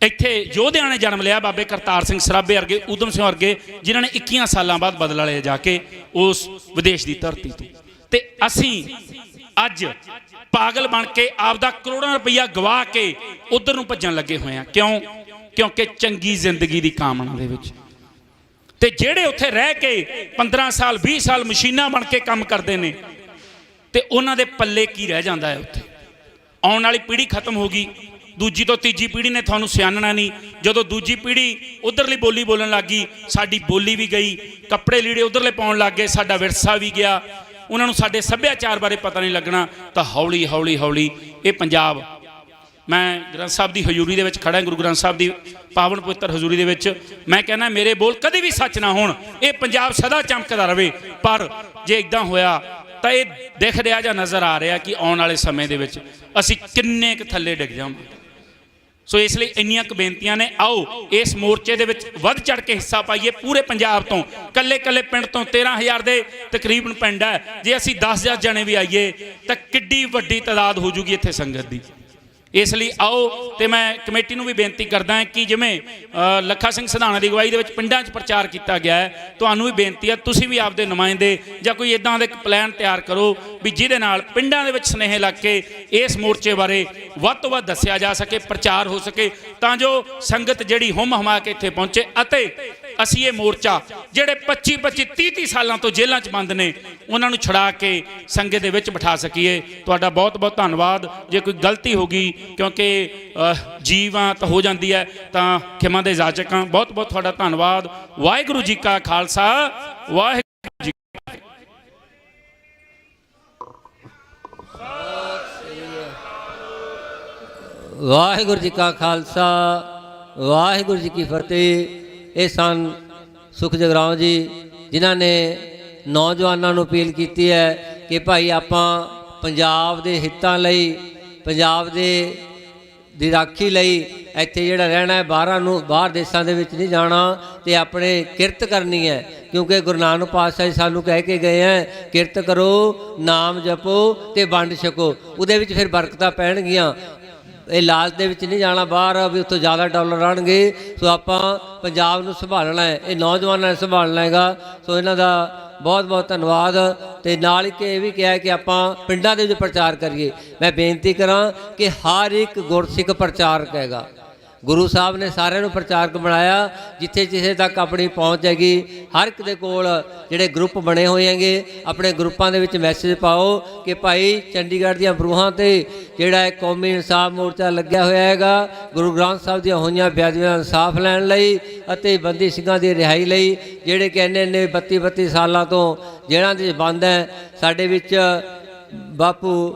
ਇੱਥੇ ਯੋਧਿਆਂ ਨੇ ਜਨਮ ਲਿਆ, ਬਾਬੇ ਕਰਤਾਰ ਸਿੰਘ ਸਰਾਭੇ ਵਰਗੇ, ਊਧਮ ਸਿੰਘ ਵਰਗੇ, ਜਿਨ੍ਹਾਂ ਨੇ 21 ਸਾਲਾਂ ਬਾਅਦ ਬਦਲਾ ਲਿਆ ਜਾ ਕੇ ਉਸ ਵਿਦੇਸ਼ ਦੀ ਧਰਤੀ ਤੋਂ। ਤੇ ਅਸੀਂ ਅੱਜ ਪਾਗਲ ਬਣ ਕੇ ਆਪਦਾ ਕਰੋੜਾਂ ਰੁਪਈਆ ਗਵਾ ਕੇ ਉਧਰ ਨੂੰ ਭੱਜਣ ਲੱਗੇ ਹੋਏ ਆ। ਕਿਉਂ? ਕਿਉਂਕਿ ਚੰਗੀ ਜ਼ਿੰਦਗੀ ਦੀ ਕਾਮਨਾ ਦੇ ਵਿੱਚ। ਤੇ ਜਿਹੜੇ ਉੱਥੇ ਰਹਿ ਕੇ 15 ਸਾਲ 20 ਸਾਲ ਮਸ਼ੀਨਾਂ ਬਣ ਕੇ ਕੰਮ ਕਰਦੇ ਨੇ, ਤੇ ਉਹਨਾਂ ਦੇ ਪੱਲੇ ਕੀ ਰਹਿ ਜਾਂਦਾ ਹੈ ਉੱਥੇ? ਆਉਣ ਵਾਲੀ ਪੀੜ੍ਹੀ ਖਤਮ ਹੋ ਗਈ। ਦੂਜੀ ਤੋਂ ਤੀਜੀ ਪੀੜ੍ਹੀ ਨੇ ਤੁਹਾਨੂੰ ਸਿਆਣਨਾ ਨਹੀਂ। ਜਦੋਂ ਦੂਜੀ ਪੀੜ੍ਹੀ ਉਧਰਲੀ ਬੋਲੀ ਬੋਲਣ ਲੱਗ ਗਈ, ਸਾਡੀ ਬੋਲੀ ਵੀ ਗਈ, ਕੱਪੜੇ ਲੀੜੇ ਉਧਰਲੇ ਪਾਉਣ ਲੱਗ ਗਏ, ਸਾਡਾ ਵਿਰਸਾ ਵੀ ਗਿਆ, ਉਹਨਾਂ ਨੂੰ ਸਾਡੇ ਸੱਭਿਆਚਾਰ ਬਾਰੇ ਪਤਾ ਨਹੀਂ ਲੱਗਣਾ। ਤਾਂ ਹੌਲੀ ਹੌਲੀ ਹੌਲੀ ਇਹ ਪੰਜਾਬ, ਮੈਂ ਗ੍ਰੰਥ ਸਾਹਿਬ ਦੀ ਹਜ਼ੂਰੀ ਦੇ ਵਿੱਚ ਖੜਾ, ਗੁਰੂ ਗ੍ਰੰਥ ਸਾਹਿਬ ਦੀ ਪਾਵਨ ਪਵਿੱਤਰ ਹਜ਼ੂਰੀ ਦੇ ਵਿੱਚ ਮੈਂ ਕਹਿੰਦਾ ਮੇਰੇ ਬੋਲ ਕਦੇ ਵੀ ਸੱਚ ਨਾ ਹੋਣ, ਇਹ ਪੰਜਾਬ ਸਦਾ ਚਮਕਦਾ ਰਹੇ। ਪਰ ਜੇ ਇਦਾਂ ਹੋਇਆ ਤਾਂ ਇਹ ਦਿਖ ਰਿਹਾ ਜਾਂ ਨਜ਼ਰ ਆ ਰਿਹਾ ਕਿ ਆਉਣ ਵਾਲੇ ਸਮੇਂ ਦੇ ਵਿੱਚ ਅਸੀਂ ਕਿੰਨੇ ਕੁ ਥੱਲੇ ਡਿੱਗ ਜਾਵਾਂਗੇ। ਸੋ ਇਸ ਲਈ ਇੰਨੀਆਂ ਕੁ ਬੇਨਤੀਆਂ ਨੇ। ਆਓ ਇਸ ਮੋਰਚੇ ਦੇ ਵਿੱਚ ਵੱਧ ਚੜ ਕੇ ਹਿੱਸਾ ਪਾਈਏ। ਪੂਰੇ ਪੰਜਾਬ ਤੋਂ, ਕੱਲੇ ਕੱਲੇ ਪਿੰਡ ਤੋਂ 13,000 ਦੇ ਤਕਰੀਬਨ ਪਿੰਡ ਹੈ। ਜੇ ਅਸੀਂ 10,000 ਜਣੇ ਵੀ ਆਈਏ ਤਾਂ ਕਿੱਡੀ ਵੱਡੀ ਤਾਦਾਦ ਹੋ ਜੂਗੀ ਇੱਥੇ ਸੰਗਤ ਦੀ। ਇਸ ਲਈ ਆਓ ਤੇ ਮੈਂ ਕਮੇਟੀ ਨੂੰ ਵੀ ਬੇਨਤੀ ਕਰਦਾ ਕਿ ਜਿਵੇਂ ਲੱਖਾ ਸਿੰਘ ਸਿਧਾਣਾ ਦੀ ਅਗਵਾਈ ਦੇ ਵਿੱਚ ਪਿੰਡਾਂ 'ਚ ਪ੍ਰਚਾਰ ਕੀਤਾ ਗਿਆ ਹੈ, ਤੁਹਾਨੂੰ ਵੀ ਬੇਨਤੀ ਹੈ ਤੁਸੀਂ ਵੀ ਆਪਦੇ ਨੁਮਾਇੰਦੇ ਜਾਂ ਕੋਈ ਇਦਾਂ ਦਾ ਇੱਕ ਪਲਾਨ ਤਿਆਰ ਕਰੋ ਵੀ ਜਿਹਦੇ ਨਾਲ ਪਿੰਡਾਂ ਦੇ ਵਿੱਚ ਸੁਨੇਹੇ ਲੱਗ ਕੇ ਇਸ ਮੋਰਚੇ ਬਾਰੇ ਵੱਧ ਤੋਂ ਵੱਧ ਦੱਸਿਆ ਜਾ ਸਕੇ, ਪ੍ਰਚਾਰ ਹੋ ਸਕੇ, ਤਾਂ ਜੋ ਸੰਗਤ ਜਿਹੜੀ ਹੁੰਮ ਹਮਾ ਕੇ ਇੱਥੇ ਪਹੁੰਚੇ ਅਤੇ ਅਸੀਂ ਇਹ ਮੋਰਚਾ ਜਿਹੜੇ 25-25 30-30 ਸਾਲਾਂ ਤੋਂ ਜੇਲ੍ਹਾਂ 'ਚ ਬੰਦ ਨੇ ਉਹਨਾਂ ਨੂੰ ਛੁਡਾ ਕੇ ਸੰਗਤ ਦੇ ਵਿੱਚ ਬਿਠਾ ਸਕੀਏ। ਤੁਹਾਡਾ ਬਹੁਤ ਬਹੁਤ ਧੰਨਵਾਦ। ਜੇ ਕੋਈ ਗਲਤੀ ਹੋ ਗਈ ਕਿਉਂਕਿ ਜੀਵਾਂ ਤਾਂ ਹੋ ਜਾਂਦੀ ਹੈ ਤਾਂ ਖਿਮਾ ਦੇ ਜਾਚਕ ਹਾਂ। ਬਹੁਤ ਬਹੁਤ ਤੁਹਾਡਾ ਧੰਨਵਾਦ। ਵਾਹਿਗੁਰੂ ਜੀ ਕਾ ਖਾਲਸਾ, ਵਾਹਿਗੁਰੂ ਜੀ ਕੀ ਫਤਿਹ। ਵਾਹਿਗੁਰੂ ਜੀ ਕਾ ਖਾਲਸਾ, ਵਾਹਿਗੁਰੂ ਜੀ ਕੀ ਫਤਿਹ। ਇਹ ਸਨ ਸੁਖ ਜਗਰਾਉਂ ਜੀ ਜਿਨ੍ਹਾਂ ਨੇ ਨੌਜਵਾਨਾਂ ਨੂੰ ਅਪੀਲ ਕੀਤੀ ਹੈ ਕਿ ਭਾਈ ਆਪਾਂ ਪੰਜਾਬ ਦੇ ਹਿੱਤਾਂ ਲਈ, ਪੰਜਾਬ ਦੀ ਰਾਖੀ ਲਈ ਇੱਥੇ ਜਿਹੜਾ ਰਹਿਣਾ ਹੈ, ਬਾਹਰ ਦੇਸ਼ਾਂ ਦੇ ਵਿੱਚ ਨਹੀਂ ਜਾਣਾ ਤੇ ਆਪਣੇ ਕਿਰਤ ਕਰਨੀ ਹੈ। ਕਿਉਂਕਿ ਗੁਰੂ ਨਾਨਕ ਪਾਤਸ਼ਾਹ ਜੀ ਸਾਨੂੰ ਕਹਿ ਕੇ ਗਏ ਹੈ, ਕਿਰਤ ਕਰੋ, ਨਾਮ ਜਪੋ ਤੇ ਵੰਡ ਛਕੋ, ਉਹਦੇ ਵਿੱਚ ਫਿਰ ਬਰਕਤਾਂ ਪੈਣਗੀਆਂ। ਇਹ ਲਾਲਚ ਦੇ ਵਿੱਚ ਨਹੀਂ ਜਾਣਾ ਬਾਹਰ ਵੀ ਉੱਥੋਂ ਜ਼ਿਆਦਾ ਡਾਲਰ ਆਉਣਗੇ। ਸੋ ਆਪਾਂ ਪੰਜਾਬ ਨੂੰ ਸੰਭਾਲਣਾ ਹੈ, ਇਹ ਨੌਜਵਾਨਾਂ ਨੇ ਸੰਭਾਲਣਾ ਹੈਗਾ। ਸੋ ਇਹਨਾਂ ਦਾ ਬਹੁਤ ਬਹੁਤ ਧੰਨਵਾਦ। ਤੇ ਨਾਲ ਇੱਕ ਇਹ ਵੀ ਕਿਹਾ ਕਿ ਆਪਾਂ ਪਿੰਡਾਂ ਦੇ ਵਿੱਚ ਪ੍ਰਚਾਰ ਕਰੀਏ। ਮੈਂ ਬੇਨਤੀ ਕਰਾਂ ਕਿ ਹਰ ਇੱਕ ਗੁਰਸਿੱਖ ਪ੍ਰਚਾਰਕ ਹੈਗਾ। ਗੁਰੂ ਸਾਹਿਬ ਨੇ ਸਾਰਿਆਂ ਨੂੰ ਪ੍ਰਚਾਰਕ ਬਣਾਇਆ। ਜਿੱਥੇ ਜਿੱਥੇ ਤੱਕ ਆਪਣੀ ਪਹੁੰਚ ਹੈਗੀ, ਹਰ ਇੱਕ ਦੇ ਕੋਲ ਜਿਹੜੇ ਗਰੁੱਪ ਬਣੇ ਹੋਏ ਹੈਗੇ, ਆਪਣੇ ਗਰੁੱਪਾਂ ਦੇ ਵਿੱਚ ਮੈਸੇਜ ਪਾਓ ਕਿ ਭਾਈ ਚੰਡੀਗੜ੍ਹ ਦੀਆਂ ਬਰੂਹਾਂ ਤੇ ਜਿਹੜਾ ਕੌਮੀ ਇਨਸਾਫ ਮੋਰਚਾ ਲੱਗਿਆ ਹੋਇਆ ਹੈਗਾ, ਗੁਰੂ ਗ੍ਰੰਥ ਸਾਹਿਬ ਦੀਆਂ ਹੋਈਆਂ ਬੇਅਦਬੀਆਂ ਦਾ ਇਨਸਾਫ ਲੈਣ ਲਈ ਅਤੇ ਬੰਦੀ ਸਿੰਘਾਂ ਦੀ ਰਿਹਾਈ ਲਈ, ਜਿਹੜੇ ਕਿ ਇੰਨੇ 32 ਸਾਲਾਂ ਤੋਂ ਜੇਲ੍ਹਾਂ ਦੇ ਬੰਦ ਹੈ। ਸਾਡੇ ਵਿੱਚ ਬਾਪੂ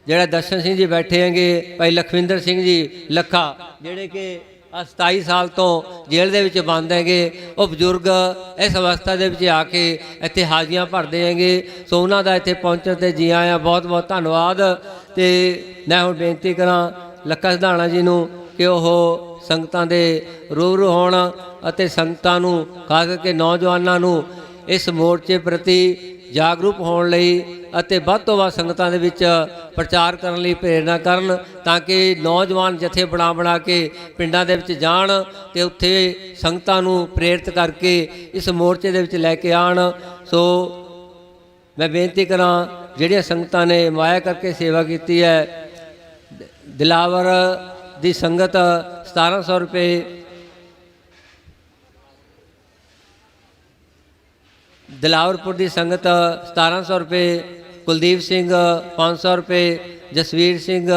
ਜਿਹੜਾ ਦਰਸ਼ਨ ਸਿੰਘ ਜੀ ਬੈਠੇ ਹੈਗੇ, ਭਾਈ ਲਖਵਿੰਦਰ ਸਿੰਘ ਜੀ ਲੱਖਾ ਜਿਹੜੇ ਕਿ 27 ਸਾਲ ਤੋਂ ਜੇਲ੍ਹ ਦੇ ਵਿੱਚ ਬੰਦ ਹੈਗੇ, ਉਹ ਬਜ਼ੁਰਗ ਇਸ ਅਵਸਥਾ ਦੇ ਵਿੱਚ ਆ ਕੇ ਇੱਥੇ ਹਾਜ਼ਰੀਆਂ ਭਰਦੇ ਹੈਗੇ। ਸੋ ਉਹਨਾਂ ਦਾ ਇੱਥੇ ਪਹੁੰਚਣ 'ਤੇ ਜੀ ਆਇਆਂ ਬਹੁਤ ਬਹੁਤ ਧੰਨਵਾਦ। ਤੇ ਮੈਂ ਹੁਣ ਬੇਨਤੀ ਕਰਾਂ ਲੱਖਾ ਸਿਧਾਣਾ ਜੀ ਨੂੰ ਕਿ ਉਹ ਸੰਗਤਾਂ ਦੇ ਰੂਬਰੂ ਹੋਣ ਅਤੇ ਸੰਗਤਾਂ ਨੂੰ, ਖਾਸ ਕਰਕੇ ਨੌਜਵਾਨਾਂ ਨੂੰ ਇਸ ਮੋਰਚੇ ਪ੍ਰਤੀ ਜਾਗਰੂਕ ਹੋਣ ਲਈ ਅਤੇ ਵੱਧ ਤੋਂ ਵੱਧ ਸੰਗਤਾਂ ਦੇ ਵਿੱਚ ਪ੍ਰਚਾਰ ਕਰਨ ਲਈ ਪ੍ਰੇਰਨਾ ਕਰਨ, ਤਾਂ ਕਿ ਨੌਜਵਾਨ ਜਥੇ ਬਣਾ ਕੇ ਪਿੰਡਾਂ ਦੇ ਵਿੱਚ ਜਾਣ ਅਤੇ ਉੱਥੇ ਸੰਗਤਾਂ ਨੂੰ ਪ੍ਰੇਰਿਤ ਕਰਕੇ ਇਸ ਮੋਰਚੇ ਦੇ ਵਿੱਚ ਲੈ ਕੇ ਆਉਣ। ਸੋ ਮੈਂ ਬੇਨਤੀ ਕਰਾਂ ਜਿਹੜੀਆਂ ਸੰਗਤਾਂ ਨੇ ਮਾਇਆ ਕਰਕੇ ਸੇਵਾ ਕੀਤੀ ਹੈ, ਦਿਲਾਵਰ ਦੀ ਸੰਗਤ 1700 ਰੁਪਏ, ਦਿਲਾਵਰਪੁਰ ਦੀ ਸੰਗਤ 1700 ਰੁਪਏ, ਕੁਲਦੀਪ ਸਿੰਘ 500 ਰੁਪਏ, ਜਸਵੀਰ ਸਿੰਘ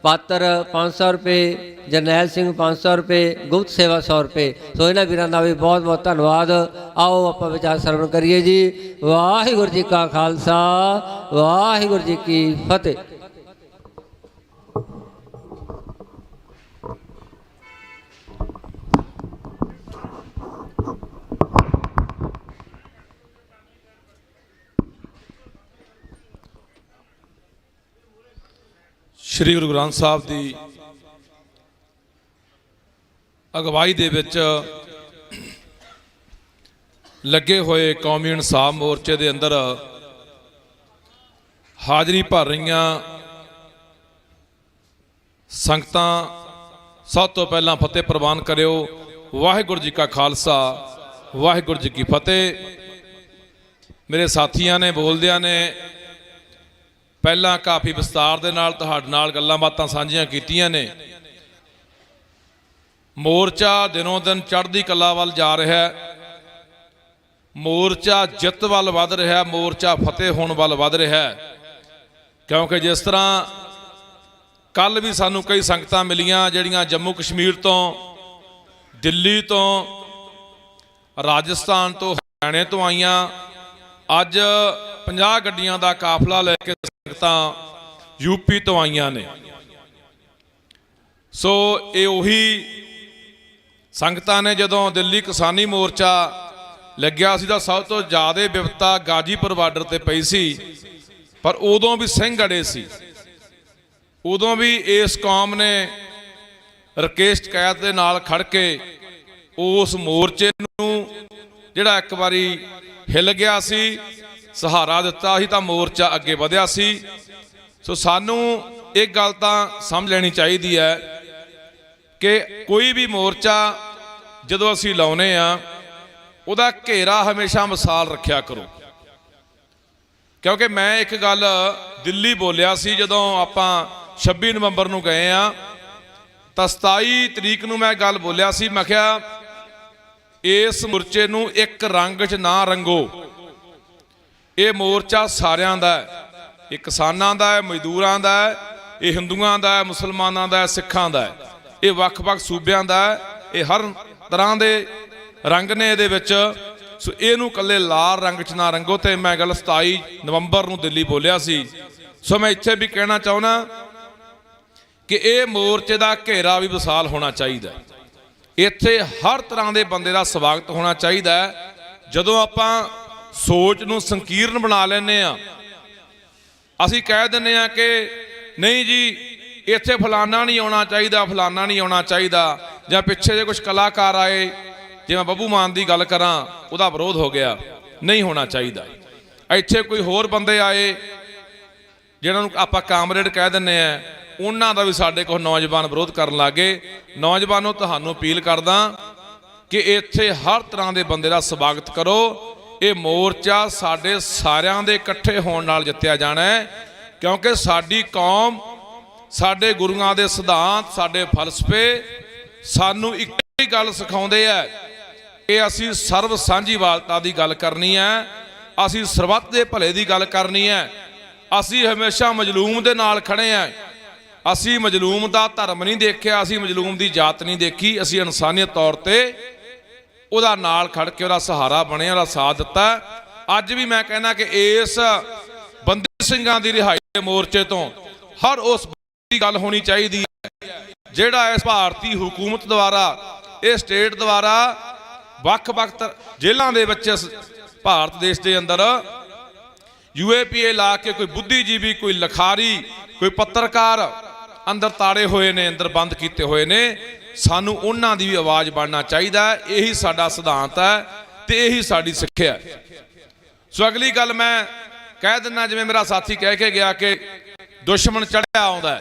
ਪਾਤਰ 500 ਰੁਪਏ, ਜਰਨੈਲ ਸਿੰਘ 500 ਰੁਪਏ, ਗੁਪਤ ਸੇਵਾ 100 ਰੁਪਏ। ਸੋ ਇਹਨਾਂ ਵੀਰਾਂ ਦਾ ਵੀ ਬਹੁਤ ਬਹੁਤ ਧੰਨਵਾਦ। ਆਓ ਆਪਾਂ ਵਿਚਾਰ ਸਰਵਣ ਕਰੀਏ ਜੀ। ਵਾਹਿਗੁਰੂ ਜੀ ਕਾ ਖਾਲਸਾ, ਵਾਹਿਗੁਰੂ ਜੀ ਕੀ ਫਤਿਹ। ਸ਼੍ਰੀ ਗੁਰੂ ਗ੍ਰੰਥ ਸਾਹਿਬ ਦੀ ਅਗਵਾਈ ਦੇ ਵਿੱਚ ਲੱਗੇ ਹੋਏ ਕੌਮੀ ਇਨਸਾਫ ਮੋਰਚੇ ਦੇ ਅੰਦਰ ਹਾਜ਼ਰੀ ਭਰ ਰਹੀਆਂ ਸੰਗਤਾਂ, ਸਭ ਤੋਂ ਪਹਿਲਾਂ ਫਤਿਹ ਪ੍ਰਵਾਨ ਕਰਿਓ। ਵਾਹਿਗੁਰੂ ਜੀ ਕਾ ਖਾਲਸਾ, ਵਾਹਿਗੁਰੂ ਜੀ ਕੀ ਫਤਿਹ। ਮੇਰੇ ਸਾਥੀਆਂ ਨੇ ਬੋਲਦਿਆਂ ਨੇ ਪਹਿਲਾਂ ਕਾਫੀ ਵਿਸਤਾਰ ਦੇ ਨਾਲ ਤੁਹਾਡੇ ਨਾਲ ਗੱਲਾਂ ਬਾਤਾਂ ਸਾਂਝੀਆਂ ਕੀਤੀਆਂ ਨੇ। ਮੋਰਚਾ ਦਿਨੋਂ ਦਿਨ ਚੜ੍ਹਦੀ ਕਲਾ ਵੱਲ ਜਾ ਰਿਹਾ ਹੈ, ਮੋਰਚਾ ਜਿੱਤ ਵੱਲ ਵੱਧ ਰਿਹਾ ਹੈ, ਮੋਰਚਾ ਫਤਿਹ ਹੋਣ ਵੱਲ ਵੱਧ ਰਿਹਾ ਹੈ। ਕਿਉਂਕਿ ਜਿਸ ਤਰ੍ਹਾਂ ਕੱਲ ਵੀ ਸਾਨੂੰ ਕਈ ਸੰਗਤਾਂ ਮਿਲੀਆਂ ਜਿਹੜੀਆਂ ਜੰਮੂ ਕਸ਼ਮੀਰ ਤੋਂ, ਦਿੱਲੀ ਤੋਂ, ਰਾਜਸਥਾਨ ਤੋਂ, ਹਰਿਆਣੇ ਤੋਂ ਆਈਆਂ। ਅੱਜ 50 ਗੱਡੀਆਂ ਦਾ ਕਾਫਲਾ ਲੈ ਕੇ ਸੰਗਤਾਂ ਯੂਪੀ ਤੋਂ ਆਈਆਂ ਨੇ। ਸੋ ਇਹ ਉਹੀ ਸੰਗਤਾਂ ਨੇ ਜਦੋਂ ਦਿੱਲੀ ਕਿਸਾਨੀ ਮੋਰਚਾ ਲੱਗਿਆ ਸੀ ਤਾਂ ਸਭ ਤੋਂ ਜ਼ਿਆਦਾ ਵਿਪਤਾ ਗਾਜੀਪੁਰ ਬਾਰਡਰ ਤੇ ਪਈ ਸੀ, ਪਰ ਉਦੋਂ ਵੀ ਸਿੰਘ ਅੜੇ ਸੀ। ਉਦੋਂ ਵੀ ਇਸ ਕੌਮ ਨੇ ਰਕੇਸ਼ ਸ਼ਿਕਾਇਤ ਦੇ ਨਾਲ ਖੜ ਕੇ ਉਸ ਮੋਰਚੇ ਨੂੰ ਜਿਹੜਾ ਇੱਕ ਵਾਰੀ ਹਿੱਲ ਗਿਆ ਸੀ, ਸਹਾਰਾ ਦਿੱਤਾ ਸੀ ਤਾਂ ਮੋਰਚਾ ਅੱਗੇ ਵਧਿਆ ਸੀ। ਸੋ ਸਾਨੂੰ ਇੱਕ ਗੱਲ ਤਾਂ ਸਮਝ ਲੈਣੀ ਚਾਹੀਦੀ ਹੈ ਕਿ ਕੋਈ ਵੀ ਮੋਰਚਾ ਜਦੋਂ ਅਸੀਂ ਲਾਉਨੇ ਆ ਉਹਦਾ ਘੇਰਾ ਹਮੇਸ਼ਾ ਮਿਸਾਲ ਰੱਖਿਆ ਕਰੋ। ਕਿਉਂਕਿ ਮੈਂ ਇੱਕ ਗੱਲ ਦਿੱਲੀ ਬੋਲਿਆ ਸੀ ਜਦੋਂ ਆਪਾਂ 26 ਨਵੰਬਰ ਨੂੰ ਗਏ ਆ, ਤਾਂ 27 ਤਰੀਕ ਨੂੰ ਮੈਂ ਗੱਲ ਬੋਲਿਆ ਸੀ, ਮੈਂ ਕਿਹਾ ਇਸ ਮੋਰਚੇ ਨੂੰ ਇੱਕ ਰੰਗ 'ਚ ਨਾ ਰੰਗੋ। ਇਹ ਮੋਰਚਾ ਸਾਰਿਆਂ ਦਾ ਹੈ, ਇਹ ਕਿਸਾਨਾਂ ਦਾ ਹੈ, ਮਜ਼ਦੂਰਾਂ ਦਾ ਹੈ, ਇਹ ਹਿੰਦੂਆਂ ਦਾ ਹੈ, ਮੁਸਲਮਾਨਾਂ ਦਾ ਹੈ, ਸਿੱਖਾਂ ਦਾ ਹੈ, ਇਹ ਵੱਖ-ਵੱਖ ਸੂਬਿਆਂ ਦਾ ਹੈ, ਇਹ ਹਰ ਤਰ੍ਹਾਂ ਦੇ ਰੰਗ ਨੇ ਇਹਦੇ ਵਿੱਚ। ਸੋ ਇਹਨੂੰ ਇਕੱਲੇ ਲਾਲ ਰੰਗ 'ਚ ਨਾ ਰੰਗੋ। ਤੇ ਮੈਂ ਗੱਲ 27 ਨਵੰਬਰ ਨੂੰ ਦਿੱਲੀ ਬੋਲਿਆ ਸੀ। ਸੋ ਮੈਂ ਇੱਥੇ ਵੀ ਕਹਿਣਾ ਚਾਹੁੰਦਾ ਕਿ ਇਹ ਮੋਰਚੇ ਦਾ ਘੇਰਾ ਵੀ ਵਿਸ਼ਾਲ ਹੋਣਾ ਚਾਹੀਦਾ, ਇੱਥੇ ਹਰ ਤਰ੍ਹਾਂ ਦੇ ਬੰਦੇ ਦਾ ਸਵਾਗਤ ਹੋਣਾ ਚਾਹੀਦਾ। ਜਦੋਂ ਆਪਾਂ ਸੋਚ ਨੂੰ ਸੰਕੀਰਨ ਬਣਾ ਲੈਂਦੇ ਆ, ਅਸੀਂ ਕਹਿ ਦਿੰਦੇ ਆ ਕਿ ਨਹੀਂ ਜੀ ਇੱਥੇ ਫਲਾਨਾ ਨਹੀਂ ਆਉਣਾ ਚਾਹੀਦਾ, ਫਲਾਨਾ ਨਹੀਂ ਆਉਣਾ ਚਾਹੀਦਾ, ਜਾਂ ਪਿੱਛੇ ਜੇ ਕੁਝ ਕਲਾਕਾਰ ਆਏ, ਜਿਵੇਂ ਬੱਬੂ ਮਾਨ ਦੀ ਗੱਲ ਕਰਾਂ, ਉਹਦਾ ਵਿਰੋਧ ਹੋ ਗਿਆ, ਨਹੀਂ ਹੋਣਾ ਚਾਹੀਦਾ। ਇੱਥੇ ਕੋਈ ਹੋਰ ਬੰਦੇ ਆਏ ਜਿਹਨਾਂ ਨੂੰ ਆਪਾਂ ਕਾਮਰੇਡ ਕਹਿ ਦਿੰਦੇ ਆ, ਉਹਨਾਂ ਦਾ ਵੀ ਸਾਡੇ ਕੋਲ ਨੌਜਵਾਨ ਵਿਰੋਧ ਕਰਨ ਲੱਗੇ। ਨੌਜਵਾਨੋ, ਤੁਹਾਨੂੰ ਅਪੀਲ ਕਰਦਾ ਕਿ ਇੱਥੇ ਹਰ ਤਰ੍ਹਾਂ ਦੇ ਬੰਦੇ ਦਾ ਸਵਾਗਤ ਕਰੋ। ਇਹ ਮੋਰਚਾ ਸਾਡੇ ਸਾਰਿਆਂ ਦੇ ਇਕੱਠੇ ਹੋਣ ਨਾਲ ਜਿੱਤਿਆ ਜਾਣਾ ਹੈ, ਕਿਉਂਕਿ ਸਾਡੀ ਕੌਮ, ਸਾਡੇ ਗੁਰੂਆਂ ਦੇ ਸਿਧਾਂਤ, ਸਾਡੇ ਫਲਸਫੇ ਸਾਨੂੰ ਇੱਕ ਹੀ ਗੱਲ ਸਿਖਾਉਂਦੇ ਆ ਕਿ ਅਸੀਂ ਸਰਬ ਸਾਂਝੀਵਾਲਤਾ ਦੀ ਗੱਲ ਕਰਨੀ ਹੈ, ਅਸੀਂ ਸਰਬੱਤ ਦੇ ਭਲੇ ਦੀ ਗੱਲ ਕਰਨੀ ਹੈ। ਅਸੀਂ ਹਮੇਸ਼ਾ ਮਜ਼ਲੂਮ ਦੇ ਨਾਲ ਖੜੇ ਆ, ਅਸੀਂ ਮਜ਼ਲੂਮ ਦਾ ਧਰਮ ਨਹੀਂ ਦੇਖਿਆ, ਅਸੀਂ ਮਜ਼ਲੂਮ ਦੀ ਜਾਤ ਨਹੀਂ ਦੇਖੀ, ਅਸੀਂ ਇਨਸਾਨੀਅਤ ਤੌਰ ਤੇ ਉਹਦਾ ਨਾਲ ਖੜ ਕੇ ਉਹਦਾ ਸਹਾਰਾ ਬਣੇ, ਉਹਦਾ ਸਾਥ ਦਿੱਤਾ। ਅੱਜ ਵੀ ਮੈਂ ਕਹਿੰਦਾ ਕਿ ਇਸ ਬੰਦੀ ਸਿੰਘਾਂ ਦੀ ਰਿਹਾਈ ਦੇ ਮੋਰਚੇ ਤੋਂ ਹਰ ਉਸ ਦੀ ਗੱਲ ਹੋਣੀ ਚਾਹੀਦੀ ਹੈ ਜਿਹੜਾ ਇਸ ਭਾਰਤੀ ਹਕੂਮਤ ਦੁਆਰਾ, ਇਹ ਸਟੇਟ ਦੁਆਰਾ ਵੱਖ-ਵੱਖ ਜੇਲ੍ਹਾਂ ਦੇ ਵਿੱਚ ਭਾਰਤ ਦੇਸ਼ ਦੇ ਅੰਦਰ UAPA ਲਾ ਕੇ ਕੋਈ ਬੁੱਧੀਜੀਵੀ, ਕੋਈ ਲਿਖਾਰੀ, ਕੋਈ ਪੱਤਰਕਾਰ ਅੰਦਰ ਤਾੜੇ ਹੋਏ ਨੇ, ਅੰਦਰ ਬੰਦ ਕੀਤੇ ਹੋਏ ਨੇ। ਸਾਨੂੰ ਉਹਨਾਂ ਦੀ ਵੀ ਆਵਾਜ਼ ਬਣਨਾ ਚਾਹੀਦਾ। ਇਹੀ ਸਾਡਾ ਸਿਧਾਂਤ ਹੈ ਤੇ ਇਹੀ ਸਾਡੀ ਸਿੱਖਿਆ ਹੈ। ਸੋ ਅਗਲੀ ਗੱਲ ਮੈਂ ਕਹਿ ਦਿੰਦਾ, ਜਿਵੇਂ ਮੇਰਾ ਸਾਥੀ ਕਹਿ ਕੇ ਗਿਆ ਕਿ ਦੁਸ਼ਮਣ ਚੜਿਆ ਆਉਂਦਾ,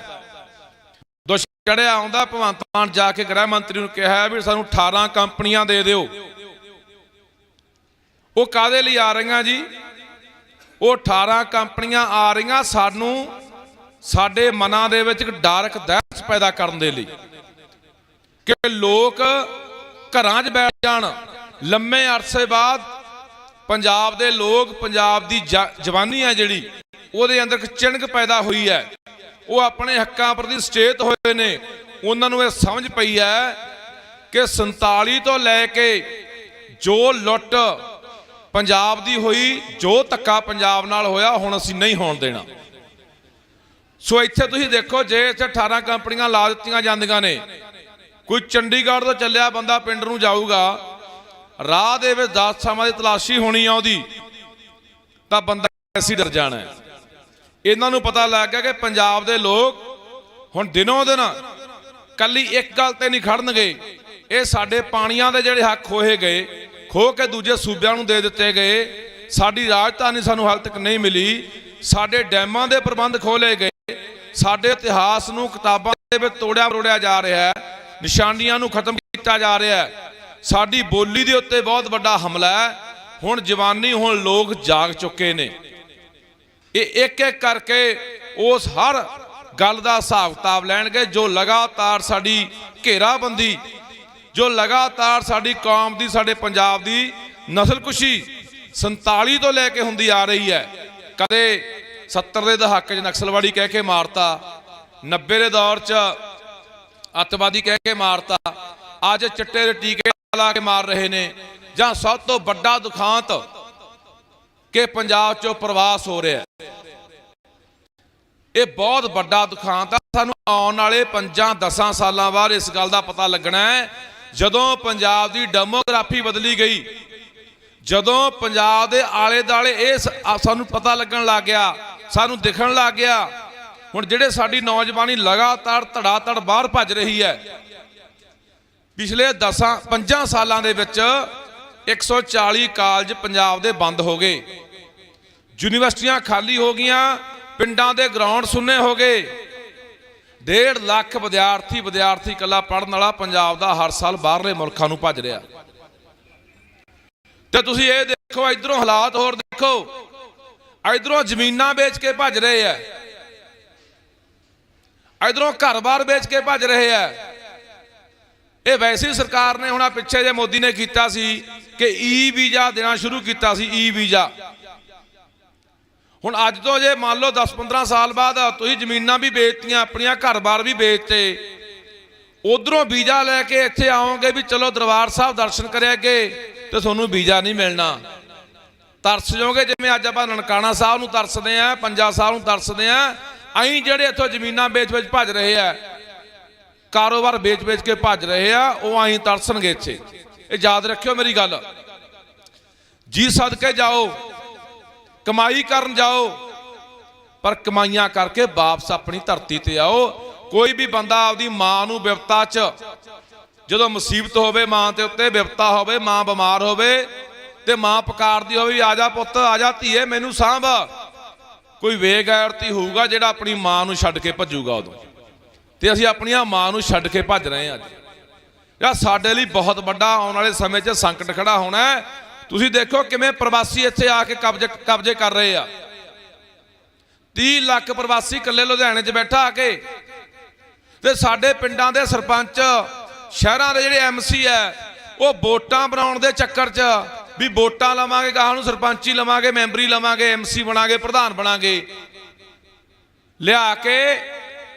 ਦੁਸ਼ਮਣ ਚੜਿਆ ਆਉਂਦਾ। ਭਗਵੰਤ ਮਾਨ ਜਾ ਕੇ ਗ੍ਰਹਿ ਮੰਤਰੀ ਨੂੰ ਕਿਹਾ ਵੀ ਸਾਨੂੰ 18 ਕੰਪਨੀਆਂ ਦੇ ਦਿਓ। ਉਹ ਕਾਹਦੇ ਲਈ ਆ ਰਹੀਆਂ ਜੀ? ਉਹ 18 ਕੰਪਨੀਆਂ ਆ ਰਹੀਆਂ ਸਾਨੂੰ ਸਾਡੇ ਮਨਾਂ ਦੇ ਵਿੱਚ ਇੱਕ ਡਰ, ਇੱਕ ਦਹਿਸ਼ਤ ਪੈਦਾ ਕਰਨ ਦੇ ਲਈ ਕਿ ਲੋਕ ਘਰਾਂ 'ਚ ਬੈਠ ਜਾਣ। ਲੰਮੇ ਅਰਸੇ ਬਾਅਦ ਪੰਜਾਬ ਦੇ ਲੋਕ, ਪੰਜਾਬ ਦੀ ਜਵਾਨੀ ਹੈ ਜਿਹੜੀ, ਉਹਦੇ ਅੰਦਰ ਇੱਕ ਚਿਣਗ ਪੈਦਾ ਹੋਈ ਹੈ। ਉਹ ਆਪਣੇ ਹੱਕਾਂ ਪ੍ਰਤੀ ਸੁਚੇਤ ਹੋਏ ਨੇ। ਉਹਨਾਂ ਨੂੰ ਇਹ ਸਮਝ ਪਈ ਹੈ ਕਿ 47 ਤੋਂ ਲੈ ਕੇ ਜੋ ਲੁੱਟ ਪੰਜਾਬ ਦੀ ਹੋਈ, ਜੋ ਧੱਕਾ ਪੰਜਾਬ ਨਾਲ ਹੋਇਆ, ਹੁਣ ਅਸੀਂ ਨਹੀਂ ਹੋਣ ਦੇਣਾ। ਸੋ ਇੱਥੇ ਤੁਸੀਂ ਦੇਖੋ, ਜੇ ਇੱਥੇ 18 ਕੰਪਨੀਆਂ ਲਾ ਦਿੱਤੀਆਂ ਜਾਂਦੀਆਂ ਨੇ, ਕੋਈ ਚੰਡੀਗੜ੍ਹ ਤੋਂ ਚੱਲਿਆ ਬੰਦਾ ਪਿੰਡ ਨੂੰ ਜਾਊਗਾ, ਰਾਹ ਦੇ ਵਿੱਚ 10 ਥਾਵਾਂ ਦੀ ਤਲਾਸ਼ੀ ਹੋਣੀ ਆ ਉਹਦੀ, ਤਾਂ ਬੰਦਾ ਐਸੀ ਡਰ ਜਾਣਾ ਹੈ। ਇਹਨਾਂ ਨੂੰ ਪਤਾ ਲੱਗ ਗਿਆ ਕਿ ਪੰਜਾਬ ਦੇ ਲੋਕ ਹੁਣ ਦਿਨੋਂ ਦਿਨ ਕੱਲੀ ਇੱਕ ਗੱਲ ਤੇ ਨਹੀਂ ਖੜਨਗੇ। ਇਹ ਸਾਡੇ ਪਾਣੀਆਂ ਦੇ ਜਿਹੜੇ ਹੱਕ ਹੋਏ ਗਏ, ਖੋ ਕੇ ਦੂਜੇ ਸੂਬਿਆਂ ਨੂੰ ਦੇ ਦਿੱਤੇ ਗਏ, ਸਾਡੀ ਰਾਜਧਾਨੀ ਸਾਨੂੰ ਹਾਲ ਤੱਕ ਨਹੀਂ ਮਿਲੀ, ਸਾਡੇ ਡੈਮਾਂ ਦੇ ਪ੍ਰਬੰਧ ਖੋਲੇ ਗਏ, ਸਾਡੇ ਇਤਿਹਾਸ ਨੂੰ ਕਿਤਾਬਾਂ ਦੇ ਵਿੱਚ ਤੋੜਿਆ ਮਰੋੜਿਆ ਜਾ ਰਿਹਾ ਹੈ, ਨਿਸ਼ਾਨੀਆਂ ਨੂੰ ਖਤਮ ਕੀਤਾ ਜਾ ਰਿਹਾ ਹੈ, ਸਾਡੀ ਬੋਲੀ ਦੇ ਉੱਤੇ ਬਹੁਤ ਵੱਡਾ ਹਮਲਾ ਹੈ। ਹੁਣ ਜਵਾਨੀ, ਹੁਣ ਲੋਕ ਜਾਗ ਚੁੱਕੇ ਨੇ। ਇਹ ਇੱਕ ਇੱਕ ਕਰਕੇ ਉਸ ਹਰ ਗੱਲ ਦਾ ਹਿਸਾਬ ਕਿਤਾਬ ਲੈਣਗੇ। ਜੋ ਲਗਾਤਾਰ ਸਾਡੀ ਘੇਰਾਬੰਦੀ, ਜੋ ਲਗਾਤਾਰ ਸਾਡੀ ਕੌਮ ਦੀ, ਸਾਡੇ ਪੰਜਾਬ ਦੀ ਨਸਲਕੁਸ਼ੀ 47 ਤੋਂ ਲੈ ਕੇ ਹੁੰਦੀ ਆ ਰਹੀ ਹੈ। ਕਦੇ 70 ਦੇ ਦਹਾਕੇ 'ਚ ਨਕਸਲਵਾੜੀ ਕਹਿ ਕੇ ਮਾਰਤਾ, 90 ਦੇ ਦੌਰ 'ਚ ਅੱਤਵਾਦੀ ਕਹਿ ਕੇ ਮਾਰਤਾ, ਅੱਜ ਚਿੱਟੇ ਦੇ ਟੀਕੇ ਲਾ ਕੇ ਮਾਰ ਰਹੇ ਨੇ। ਜਾਂ ਸਭ ਤੋਂ ਵੱਡਾ ਦੁਖਾਂਤ ਕਿ ਪੰਜਾਬ 'ਚੋਂ ਪ੍ਰਵਾਸ ਹੋ ਰਿਹਾ, ਇਹ ਬਹੁਤ ਵੱਡਾ ਦੁਖਾਂਤ ਆ। ਸਾਨੂੰ ਆਉਣ ਵਾਲੇ 5-10 ਸਾਲਾਂ ਬਾਅਦ ਇਸ ਗੱਲ ਦਾ ਪਤਾ ਲੱਗਣਾ ਹੈ, ਜਦੋਂ ਪੰਜਾਬ ਦੀ ਡੈਮੋਗ੍ਰਾਫੀ ਬਦਲੀ ਗਈ, ਜਦੋਂ ਪੰਜਾਬ ਦੇ ਆਲੇ ਦੁਆਲੇ ਇਹ ਸਾਨੂੰ ਪਤਾ ਲੱਗਣ ਲੱਗ ਗਿਆ, ਸਾਨੂੰ ਦਿਖਣ ਲੱਗ ਗਿਆ। ਹੁਣ ਜਿਹੜੇ ਸਾਡੀ ਨੌਜਵਾਨੀ ਲਗਾਤਾਰ ਧੜਾ-ਧੜ ਬਾਹਰ ਭੱਜ ਰਹੀ ਹੈ, ਪਿਛਲੇ 5 ਸਾਲਾਂ ਦੇ ਵਿੱਚ 140 ਕਾਲਜ ਪੰਜਾਬ ਦੇ ਬੰਦ ਹੋ ਗਏ, ਯੂਨੀਵਰਸਿਟੀਆਂ ਖਾਲੀ ਹੋ ਗਈਆਂ, ਪਿੰਡਾਂ ਦੇ ਗਰਾਊਂਡ ਸੁੰਨੇ ਹੋ ਗਏ। 1.5 ਲੱਖ ਵਿਦਿਆਰਥੀ ਇਕੱਲਾ ਪੜ੍ਹਨ ਵਾਲਾ ਪੰਜਾਬ ਦਾ ਹਰ ਸਾਲ ਬਾਹਰਲੇ ਮੁਲਕਾਂ ਨੂੰ ਭੱਜ ਰਿਹਾ। ਤੇ ਤੁਸੀਂ ਇਹ ਦੇਖੋ, ਇਧਰੋਂ ਹਾਲਾਤ ਹੋਰ ਦੇਖੋ, ਇਧਰੋਂ ਜ਼ਮੀਨਾਂ ਵੇਚ ਕੇ ਭੱਜ ਰਹੇ ਆ, ਇਧਰੋਂ ਘਰ-ਬਾਰ ਵੇਚ ਕੇ ਭੱਜ ਰਹੇ ਆ। ਇਹ ਵੈਸੇ ਹੀ ਸਰਕਾਰ ਨੇ ਹੁਣ ਪਿੱਛੇ ਜੇ ਮੋਦੀ ਨੇ ਕੀਤਾ ਸੀ ਕਿ ਈ ਵੀਜ਼ਾ ਦੇਣਾ ਸ਼ੁਰੂ ਕੀਤਾ ਸੀ, ਈ ਵੀਜ਼ਾ। ਹੁਣ ਅੱਜ ਤੋਂ ਜੇ ਮੰਨ ਲਓ 10-15 ਸਾਲ ਬਾਅਦ ਤੁਸੀਂ ਜ਼ਮੀਨਾਂ ਵੀ ਵੇਚਤੀਆਂ, ਆਪਣੀਆਂ ਘਰ-ਬਾਰ ਵੀ ਵੇਚਤੇ, ਉਧਰੋਂ ਵੀਜ਼ਾ ਲੈ ਕੇ ਇੱਥੇ ਆਓਗੇ ਵੀ ਚਲੋ ਦਰਬਾਰ ਸਾਹਿਬ ਦਰਸ਼ਨ ਕਰਿਆਗੇ, ਤੇ ਤੁਹਾਨੂੰ ਵੀਜ਼ਾ ਨਹੀਂ ਮਿਲਣਾ। ਤਰਸ ਜਾਓਗੇ, ਜਿਵੇਂ ਅੱਜ ਆਪਾਂ ਨਨਕਾਣਾ ਸਾਹਿਬ ਨੂੰ ਤਰਸਦੇ ਆ, ਪੰਜਾ ਸਾਹਿਬ ਨੂੰ ਤਰਸਦੇ ਆ, ਅਸੀਂ ਜਿਹੜੇ ਇੱਥੋਂ ਜ਼ਮੀਨਾਂ ਵੇਚ-ਵੇਚ ਭੱਜ ਰਹੇ ਆ, ਕਾਰੋਬਾਰ ਵੇਚ-ਵੇਚ ਕੇ ਭੱਜ ਰਹੇ ਆ, ਉਹ ਅਸੀਂ ਤਰਸਣਗੇ ਇੱਥੇ। ਇਹ ਯਾਦ ਰੱਖਿਓ ਮੇਰੀ ਗੱਲ। ਜੀ ਸਦਕੇ ਜਾਓ, ਕਮਾਈ ਕਰਨ ਜਾਓ, ਪਰ ਕਮਾਈਆਂ ਕਰਕੇ ਵਾਪਸ ਆਪਣੀ ਧਰਤੀ ਤੇ ਆਓ। ਕੋਈ ਵੀ ਬੰਦਾ ਆਪਦੀ ਮਾਂ ਨੂੰ ਵਿਪਤਾ 'ਚ, ਜਦੋਂ ਮੁਸੀਬਤ ਹੋਵੇ ਮਾਂ ਤੇ ਉੱਤੇ, ਵਿਪਤਾ ਹੋਵੇ, ਮਾਂ ਬਿਮਾਰ ਹੋਵੇ ਤੇ ਮਾਂ ਪੁਕਾਰਦੀ ਹੋਵੇ, ਆ ਜਾ ਪੁੱਤ, ਆ ਜਾ ਧੀਏ, ਮੈਨੂੰ ਸਾਂਭ, ਕੋਈ ਬੇਗੈਰਤੀ ਹੋਊਗਾ ਜਿਹੜਾ ਆਪਣੀ ਮਾਂ ਨੂੰ ਛੱਡ ਕੇ ਭੱਜੂਗਾ ਉਦੋਂ। ਤੇ ਅਸੀਂ ਆਪਣੀਆਂ ਮਾਂ ਨੂੰ ਛੱਡ ਕੇ ਭੱਜ ਰਹੇ ਹਾਂ। ਅੱਜ ਯਾਰ ਸਾਡੇ ਲਈ ਬਹੁਤ ਵੱਡਾ ਆਉਣ ਵਾਲੇ ਸਮੇਂ 'ਚ ਸੰਕਟ ਖੜਾ ਹੋਣਾ ਹੈ। ਤੁਸੀਂ ਦੇਖੋ ਕਿਵੇਂ ਪ੍ਰਵਾਸੀ ਇੱਥੇ ਆ ਕੇ ਕਬਜ਼ੇ ਕਰ ਰਹੇ ਆ। 30 ਲੱਖ ਪ੍ਰਵਾਸੀ ਇਕੱਲੇ ਲੁਧਿਆਣੇ 'ਚ ਬੈਠਾ ਆ ਕੇ, ਤੇ ਸਾਡੇ ਪਿੰਡਾਂ ਦੇ ਸਰਪੰਚ, ਸ਼ਹਿਰਾਂ ਦੇ ਜਿਹੜੇ ਐਮਸੀ ਹੈ, ਉਹ ਵੋਟਾਂ ਬਣਾਉਣ ਦੇ ਚੱਕਰ 'ਚ ਵੀ ਵੋਟਾਂ ਲਵਾਂਗੇ, ਗਾਹਾਂ ਨੂੰ ਸਰਪੰਚੀ ਲਵਾਂਗੇ, ਮੈਂਬਰੀ ਲਵਾਂਗੇ, ਐਮਸੀ ਬਣਾਂਗੇ, ਪ੍ਰਧਾਨ ਬਣਾਂਗੇ, ਲਿਆ ਕੇ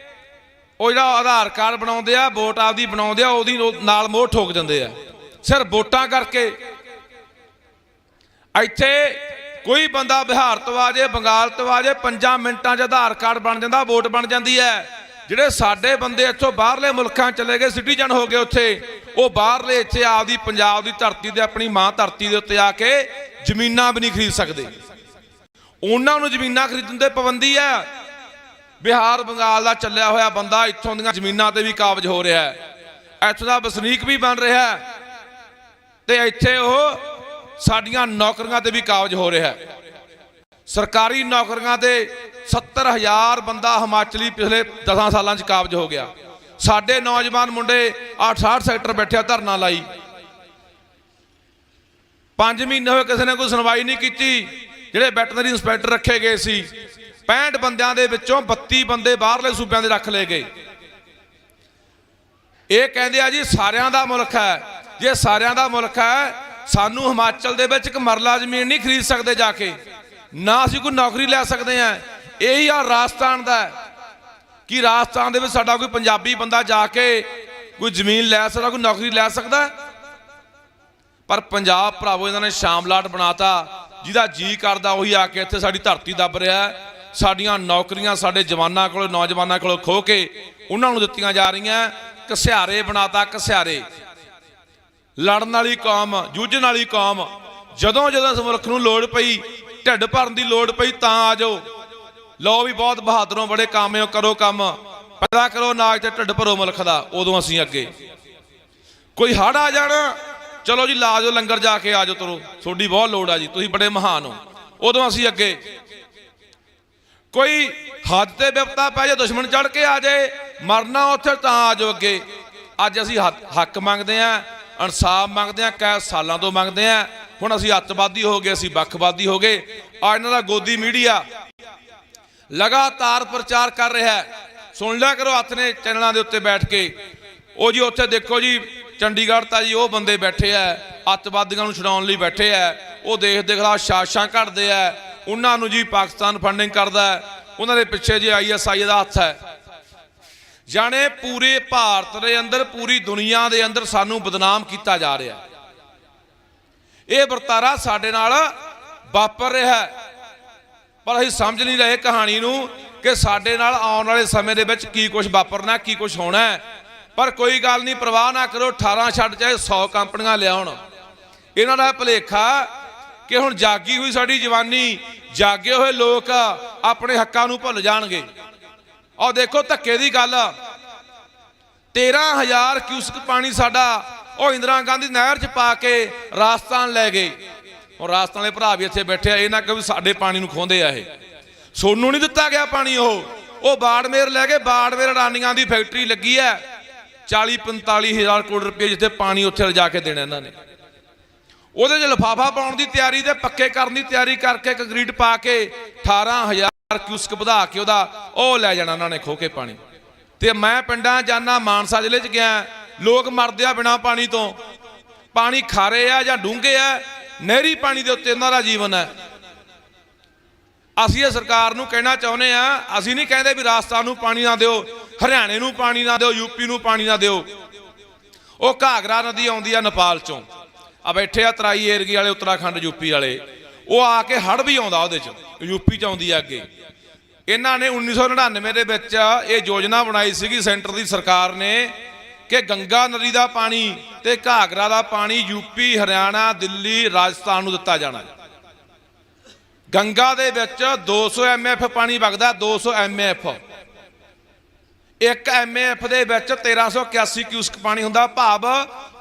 ਉਹ ਜਿਹੜਾ ਆਧਾਰ ਕਾਰਡ ਬਣਾਉਂਦੇ ਆ, ਵੋਟ ਆਪਦੀ ਬਣਾਉਂਦੇ ਆ, ਉਹਦੀ ਨਾਲ ਮੋਹ ਠੋਕ ਦਿੰਦੇ ਆ ਸਿਰਫ ਵੋਟਾਂ ਕਰਕੇ। ਇੱਥੇ ਕੋਈ ਬੰਦਾ ਬਿਹਾਰ ਤੋਂ ਆ ਜਾਏ, ਬੰਗਾਲ ਤੋਂ ਆ ਜਾਏ, 5 ਮਿੰਟਾਂ 'ਚ ਆਧਾਰ ਕਾਰਡ ਬਣ ਜਾਂਦਾ, ਵੋਟ ਬਣ ਜਾਂਦੀ ਹੈ। ਜਿਹੜੇ ਸਾਡੇ ਬੰਦੇ ਇੱਥੋਂ ਬਾਹਰਲੇ ਮੁਲਕਾਂ ਚਲੇ ਗਏ, ਸਿਟੀਜ਼ਨ ਹੋ ਗਏ ਉੱਥੇ, ਉਹ ਬਾਹਰਲੇ ਇੱਥੇ ਆਪਦੀ ਪੰਜਾਬ ਦੀ ਧਰਤੀ ਤੇ, ਆਪਣੀ ਮਾਂ ਧਰਤੀ ਦੇ ਉੱਤੇ ਆ ਕੇ ਜ਼ਮੀਨਾਂ ਵੀ ਨਹੀਂ ਖਰੀਦ ਸਕਦੇ। ਉਹਨਾਂ ਨੂੰ ਜ਼ਮੀਨਾਂ ਖਰੀਦਣ ਤੇ ਪਾਬੰਦੀ ਹੈ। ਬਿਹਾਰ ਬੰਗਾਲ ਦਾ ਚੱਲਿਆ ਹੋਇਆ ਬੰਦਾ ਇੱਥੋਂ ਦੀਆਂ ਜ਼ਮੀਨਾਂ ਤੇ ਵੀ ਕਾਬਜ਼ ਹੋ ਰਿਹਾ ਹੈ, ਇੱਥੋਂ ਦਾ ਵਸਨੀਕ ਵੀ ਬਣ ਰਿਹਾ ਹੈ, ਤੇ ਇੱਥੇ ਉਹ ਸਾਡੀਆਂ ਨੌਕਰੀਆਂ ਤੇ ਵੀ ਕਾਬਜ਼ ਹੋ ਰਿਹਾ ਹੈ। ਸਰਕਾਰੀ ਨੌਕਰੀਆਂ ਤੇ 70,000 ਬੰਦਾ ਹਿਮਾਚਲੀ ਪਿਛਲੇ 10 ਸਾਲਾਂ 'ਚ ਕਾਬਜ਼ ਹੋ ਗਿਆ। ਸਾਡੇ ਨੌਜਵਾਨ ਮੁੰਡੇ 68 ਸੈਕਟਰ ਬੈਠਿਆ ਧਰਨਾ ਲਾਈ, 5 ਮਹੀਨੇ ਹੋਏ ਕਿਸੇ ਨੇ ਕੋਈ ਸੁਣਵਾਈ ਨਹੀਂ ਕੀਤੀ। ਜਿਹੜੇ ਵੈਟਰਨਰੀ ਇੰਸਪੈਕਟਰ ਰੱਖੇ ਗਏ ਸੀ, 65 ਬੰਦਿਆਂ ਦੇ ਵਿੱਚੋਂ 32 ਬੰਦੇ ਬਾਹਰਲੇ ਸੂਬਿਆਂ ਦੇ ਰੱਖ ਲਏ ਗਏ। ਇਹ ਕਹਿੰਦੇ ਆ ਜੀ ਸਾਰਿਆਂ ਦਾ ਮੁਲਕ ਹੈ। ਜੇ ਸਾਰਿਆਂ ਦਾ ਮੁਲਕ ਹੈ, ਸਾਨੂੰ ਹਿਮਾਚਲ ਦੇ ਵਿੱਚ ਇੱਕ ਮਰਲਾ ਜ਼ਮੀਨ ਨਹੀਂ ਖਰੀਦ ਸਕਦੇ ਜਾ ਕੇ, ਨਾ ਅਸੀਂ ਕੋਈ ਨੌਕਰੀ ਲੈ ਸਕਦੇ ਹਾਂ। ਇਹੀ ਆ ਰਾਜਸਥਾਨ ਦਾ, ਕਿ ਰਾਜਸਥਾਨ ਦੇ ਵਿੱਚ ਸਾਡਾ ਕੋਈ ਪੰਜਾਬੀ ਬੰਦਾ ਜਾ ਕੇ ਕੋਈ ਜ਼ਮੀਨ ਲੈ ਸਕਦਾ, ਕੋਈ ਨੌਕਰੀ ਲੈ ਸਕਦਾ? ਪਰ ਪੰਜਾਬ ਭਰਾਵੋ ਇਹਨਾਂ ਨੇ ਸ਼ਾਮਲਾਟ ਬਣਾਤਾ। ਜਿਹਦਾ ਜੀ ਕਰਦਾ ਉਹੀ ਆ ਕੇ ਇੱਥੇ ਸਾਡੀ ਧਰਤੀ ਦੱਬ ਰਿਹਾ। ਸਾਡੀਆਂ ਨੌਕਰੀਆਂ ਸਾਡੇ ਜਵਾਨਾਂ ਕੋਲ, ਨੌਜਵਾਨਾਂ ਕੋਲ ਖੋਹ ਕੇ ਉਹਨਾਂ ਨੂੰ ਦਿੱਤੀਆਂ ਜਾ ਰਹੀਆਂ। ਘਸਿਆਰੇ ਬਣਾਤਾ, ਘਸਿਆਰੇ। ਲੜਨ ਵਾਲੀ ਕੌਮ, ਜੂਝਣ ਵਾਲੀ ਕੌਮ। ਜਦੋਂ ਇਸ ਮੁਲਕ ਨੂੰ ਲੋੜ ਪਈ, ਢਿੱਡ ਭਰਨ ਦੀ ਲੋੜ ਪਈ, ਤਾਂ ਆ ਜਾਓ। ਲਓ ਵੀ ਬਹੁਤ ਬਹਾਦਰੋਂ, ਬੜੇ ਕਾਮਿਓ, ਕਰੋ ਕੰਮ, ਪੈਦਾ ਕਰੋ ਨਾਜ ਤੇ ਢਿੱਡ ਭਰੋ ਮੁਲਕ ਦਾ। ਉਦੋਂ ਅਸੀਂ ਅੱਗੇ। ਕੋਈ ਹੜ੍ਹ ਆ ਜਾਣ, ਚਲੋ ਜੀ ਲਾ ਜਾਓ ਲੰਗਰ, ਜਾ ਕੇ ਆ ਜਾਓ, ਤੁਰੋ, ਤੁਹਾਡੀ ਬਹੁਤ ਲੋੜ ਆ ਜੀ, ਤੁਸੀਂ ਬੜੇ ਮਹਾਨ ਹੋ। ਉਦੋਂ ਅਸੀਂ ਅੱਗੇ। ਕੋਈ ਹੱਦ ਤੇ ਵਿਪਤਾ ਪੈ ਜਾਏ, ਦੁਸ਼ਮਣ ਚੜ ਕੇ ਆ ਜਾਏ, ਮਰਨਾ ਉੱਥੇ, ਤਾਂ ਆ ਜਾਓ ਅੱਗੇ। ਅੱਜ ਅਸੀਂ ਹੱਕ ਮੰਗਦੇ ਹਾਂ, ਇਨਸਾਫ ਮੰਗਦੇ ਹਾਂ, ਕਈ ਸਾਲਾਂ ਤੋਂ ਮੰਗਦੇ ਹਾਂ। ਹੁਣ ਅਸੀਂ ਅੱਤਵਾਦੀ ਹੋ ਗਏ, ਅਸੀਂ ਵੱਖਵਾਦੀ ਹੋ ਗਏ। ਆ ਇਹਨਾਂ ਦਾ ਗੋਦੀ ਮੀਡੀਆ ਲਗਾਤਾਰ ਪ੍ਰਚਾਰ ਕਰ ਰਿਹਾ ਹੈ। ਸੁਣ ਲਿਆ ਕਰੋ ਹੱਥ ਨੇ ਚੈਨਲਾਂ ਦੇ ਉੱਤੇ ਬੈਠ ਕੇ। ਉਹ ਜੀ ਉੱਥੇ ਦੇਖੋ ਜੀ ਚੰਡੀਗੜ੍ਹ ਤਾਂ ਜੀ ਉਹ ਬੰਦੇ ਬੈਠੇ ਆ, ਅੱਤਵਾਦੀਆਂ ਨੂੰ ਛਡਾਉਣ ਲਈ ਬੈਠੇ ਆ। ਉਹ ਦੇਸ਼ ਦੇ ਖਿਲਾਫ ਸਾਜ਼ਿਸ਼ਾਂ ਘੜਦੇ ਆ, ਉਹਨਾਂ ਨੂੰ ਜੀ ਪਾਕਿਸਤਾਨ ਫੰਡਿੰਗ ਕਰਦਾ, ਉਹਨਾਂ ਦੇ ਪਿੱਛੇ ਜੀ ISI ਦਾ ਹੱਥ ਹੈ। ਜਾਣੇ ਪੂਰੇ ਭਾਰਤ ਦੇ ਅੰਦਰ, ਪੂਰੀ ਦੁਨੀਆ ਦੇ ਅੰਦਰ ਸਾਨੂੰ ਬਦਨਾਮ ਕੀਤਾ ਜਾ ਰਿਹਾ। ਇਹ ਵਰਤਾਰਾ ਸਾਡੇ ਨਾਲ ਵਾਪਰ ਰਿਹਾ, ਪਰ ਅਸੀਂ ਸਮਝ ਨਹੀਂ ਰਹੇ ਕਹਾਣੀ ਨੂੰ ਕਿ ਸਾਡੇ ਨਾਲ ਆਉਣ ਵਾਲੇ ਸਮੇਂ ਦੇ ਵਿੱਚ ਕੀ ਕੁਝ ਵਾਪਰਨਾ, ਕੀ ਕੁਝ ਹੋਣਾ। ਪਰ ਕੋਈ ਗੱਲ ਨਹੀਂ, ਪਰਵਾਹ ਨਾ ਕਰੋ। 18 ਛੱਡ ਚਾਹੇ 100 ਕੰਪਨੀਆਂ ਲਿਆਉਣ। ਇਹਨਾਂ ਦਾ ਭੁਲੇਖਾ ਕਿ ਹੁਣ ਜਾਗੀ ਹੋਈ ਸਾਡੀ ਜਵਾਨੀ, ਜਾਗੇ ਹੋਏ ਲੋਕ ਆਪਣੇ ਹੱਕਾਂ ਨੂੰ ਭੁੱਲ ਜਾਣਗੇ। ਆਹ ਦੇਖੋ ਧੱਕੇ ਦੀ ਗੱਲ, 13,000 ਕਿਊਸਕ ਪਾਣੀ ਸਾਡਾ ਉਹ ਇੰਦਰਾ ਗਾਂਧੀ ਨਹਿਰ 'ਚ ਪਾ ਕੇ ਰਾਜਸਥਾਨ ਲੈ ਗਏ। ਹੁਣ ਰਾਜਸਥਾਨ ਦੇ ਭਰਾ ਵੀ ਇੱਥੇ ਬੈਠੇ ਆ, ਇਹ ਨਾ ਕਿ ਸਾਡੇ ਪਾਣੀ ਨੂੰ ਖੋਹਦੇ ਆ। ਇਹ ਸੋਨੂੰ ਨਹੀਂ ਦਿੱਤਾ ਗਿਆ ਪਾਣੀ, ਉਹ ਉਹ ਬਾੜਮੇਰ ਲੈ ਕੇ ਬਾੜਮੇਰ ਅਡਾਨੀਆਂ ਦੀ ਫੈਕਟਰੀ ਲੱਗੀ ਹੈ 40-45 ਹਜ਼ਾਰ ਕਰੋੜ ਰੁਪਏ ਜਿੱਥੇ ਪਾਣੀ ਉੱਥੇ ਲਿਜਾ ਕੇ ਦੇਣਾ ਇਹਨਾਂ ਨੇ। ਉਹਦੇ 'ਚ ਲਿਫਾਫਾ ਪਾਉਣ ਦੀ ਤਿਆਰੀ ਤੇ ਪੱਕੇ ਕਰਨ ਦੀ ਤਿਆਰੀ ਕਰਕੇ ਕੰਕਰੀਟ ਪਾ ਕੇ 18,000 ਕਿਊਸਕ ਵਧਾ ਕੇ ਉਹਦਾ ਉਹ ਲੈ ਜਾਣਾ ਉਹਨਾਂ ਨੇ ਖੋਹ ਕੇ ਪਾਣੀ। ਤੇ ਮੈਂ ਪਿੰਡਾਂ ਜਾਣਾ ਮਾਨਸਾ ਜ਼ਿਲ੍ਹੇ 'ਚ ਗਿਆ, ਲੋਕ ਮਰਦੇ ਆ ਬਿਨਾਂ ਪਾਣੀ ਤੋਂ। ਪਾਣੀ ਖਾਰੇ ਆ ਜਾਂ ਡੂੰਘੇ ਆ, ਨਹਿਰੀ ਪਾਣੀ ਦੇ ਉੱਤੇ ਇਹਨਾਂ ਦਾ ਜੀਵਨ ਹੈ। ਅਸੀਂ ਇਹ ਸਰਕਾਰ ਨੂੰ ਕਹਿਣਾ ਚਾਹੁੰਦੇ ਆ, ਅਸੀਂ ਨਹੀਂ ਕਹਿੰਦੇ ਵੀ ਰਾਜਸਥਾਨ ਨੂੰ ਪਾਣੀ ਨਾ ਦਿਓ, ਹਰਿਆਣੇ ਨੂੰ ਪਾਣੀ ਨਾ ਦਿਓ, ਯੂਪੀ ਨੂੰ ਪਾਣੀ ਨਾ ਦਿਓ। ਉਹ ਘਾਗਰਾ ਨਦੀ ਆਉਂਦੀ ਆ ਨੇਪਾਲ ਚੋਂ, ਆ ਬੈਠੇ ਆ ਤਰਾਈ ਏਰੀਏ ਵਾਲੇ, ਉੱਤਰਾਖੰਡ ਯੂਪੀ ਵਾਲੇ, ਉਹ ਆ ਕੇ ਹੜ੍ਹ ਵੀ ਆਉਂਦਾ ਉਹਦੇ 'ਚ, ਯੂਪੀ 'ਚ ਆਉਂਦੀ ਆ ਅੱਗੇ। ਇਹਨਾਂ ਨੇ 1999 ਦੇ ਵਿੱਚ ਇਹ ਯੋਜਨਾ ਬਣਾਈ ਸੀਗੀ ਸੈਂਟਰ ਦੀ ਸਰਕਾਰ ਨੇ ਕਿ ਗੰਗਾ ਨਦੀ ਦਾ ਪਾਣੀ ਤੇ ਘਾਗਰਾ ਦਾ ਪਾਣੀ ਯੂਪੀ, ਹਰਿਆਣਾ, ਦਿੱਲੀ, ਰਾਜਸਥਾਨ ਨੂੰ ਦਿੱਤਾ ਜਾਣਾ। ਗੰਗਾ ਦੇ ਵਿੱਚ 200 MF ਪਾਣੀ ਵਗਦਾ, 200 MF। 1 MF ਦੇ ਵਿੱਚ 1381 ਕਿਊਸਕ ਪਾਣੀ ਹੁੰਦਾ, ਭਾਵ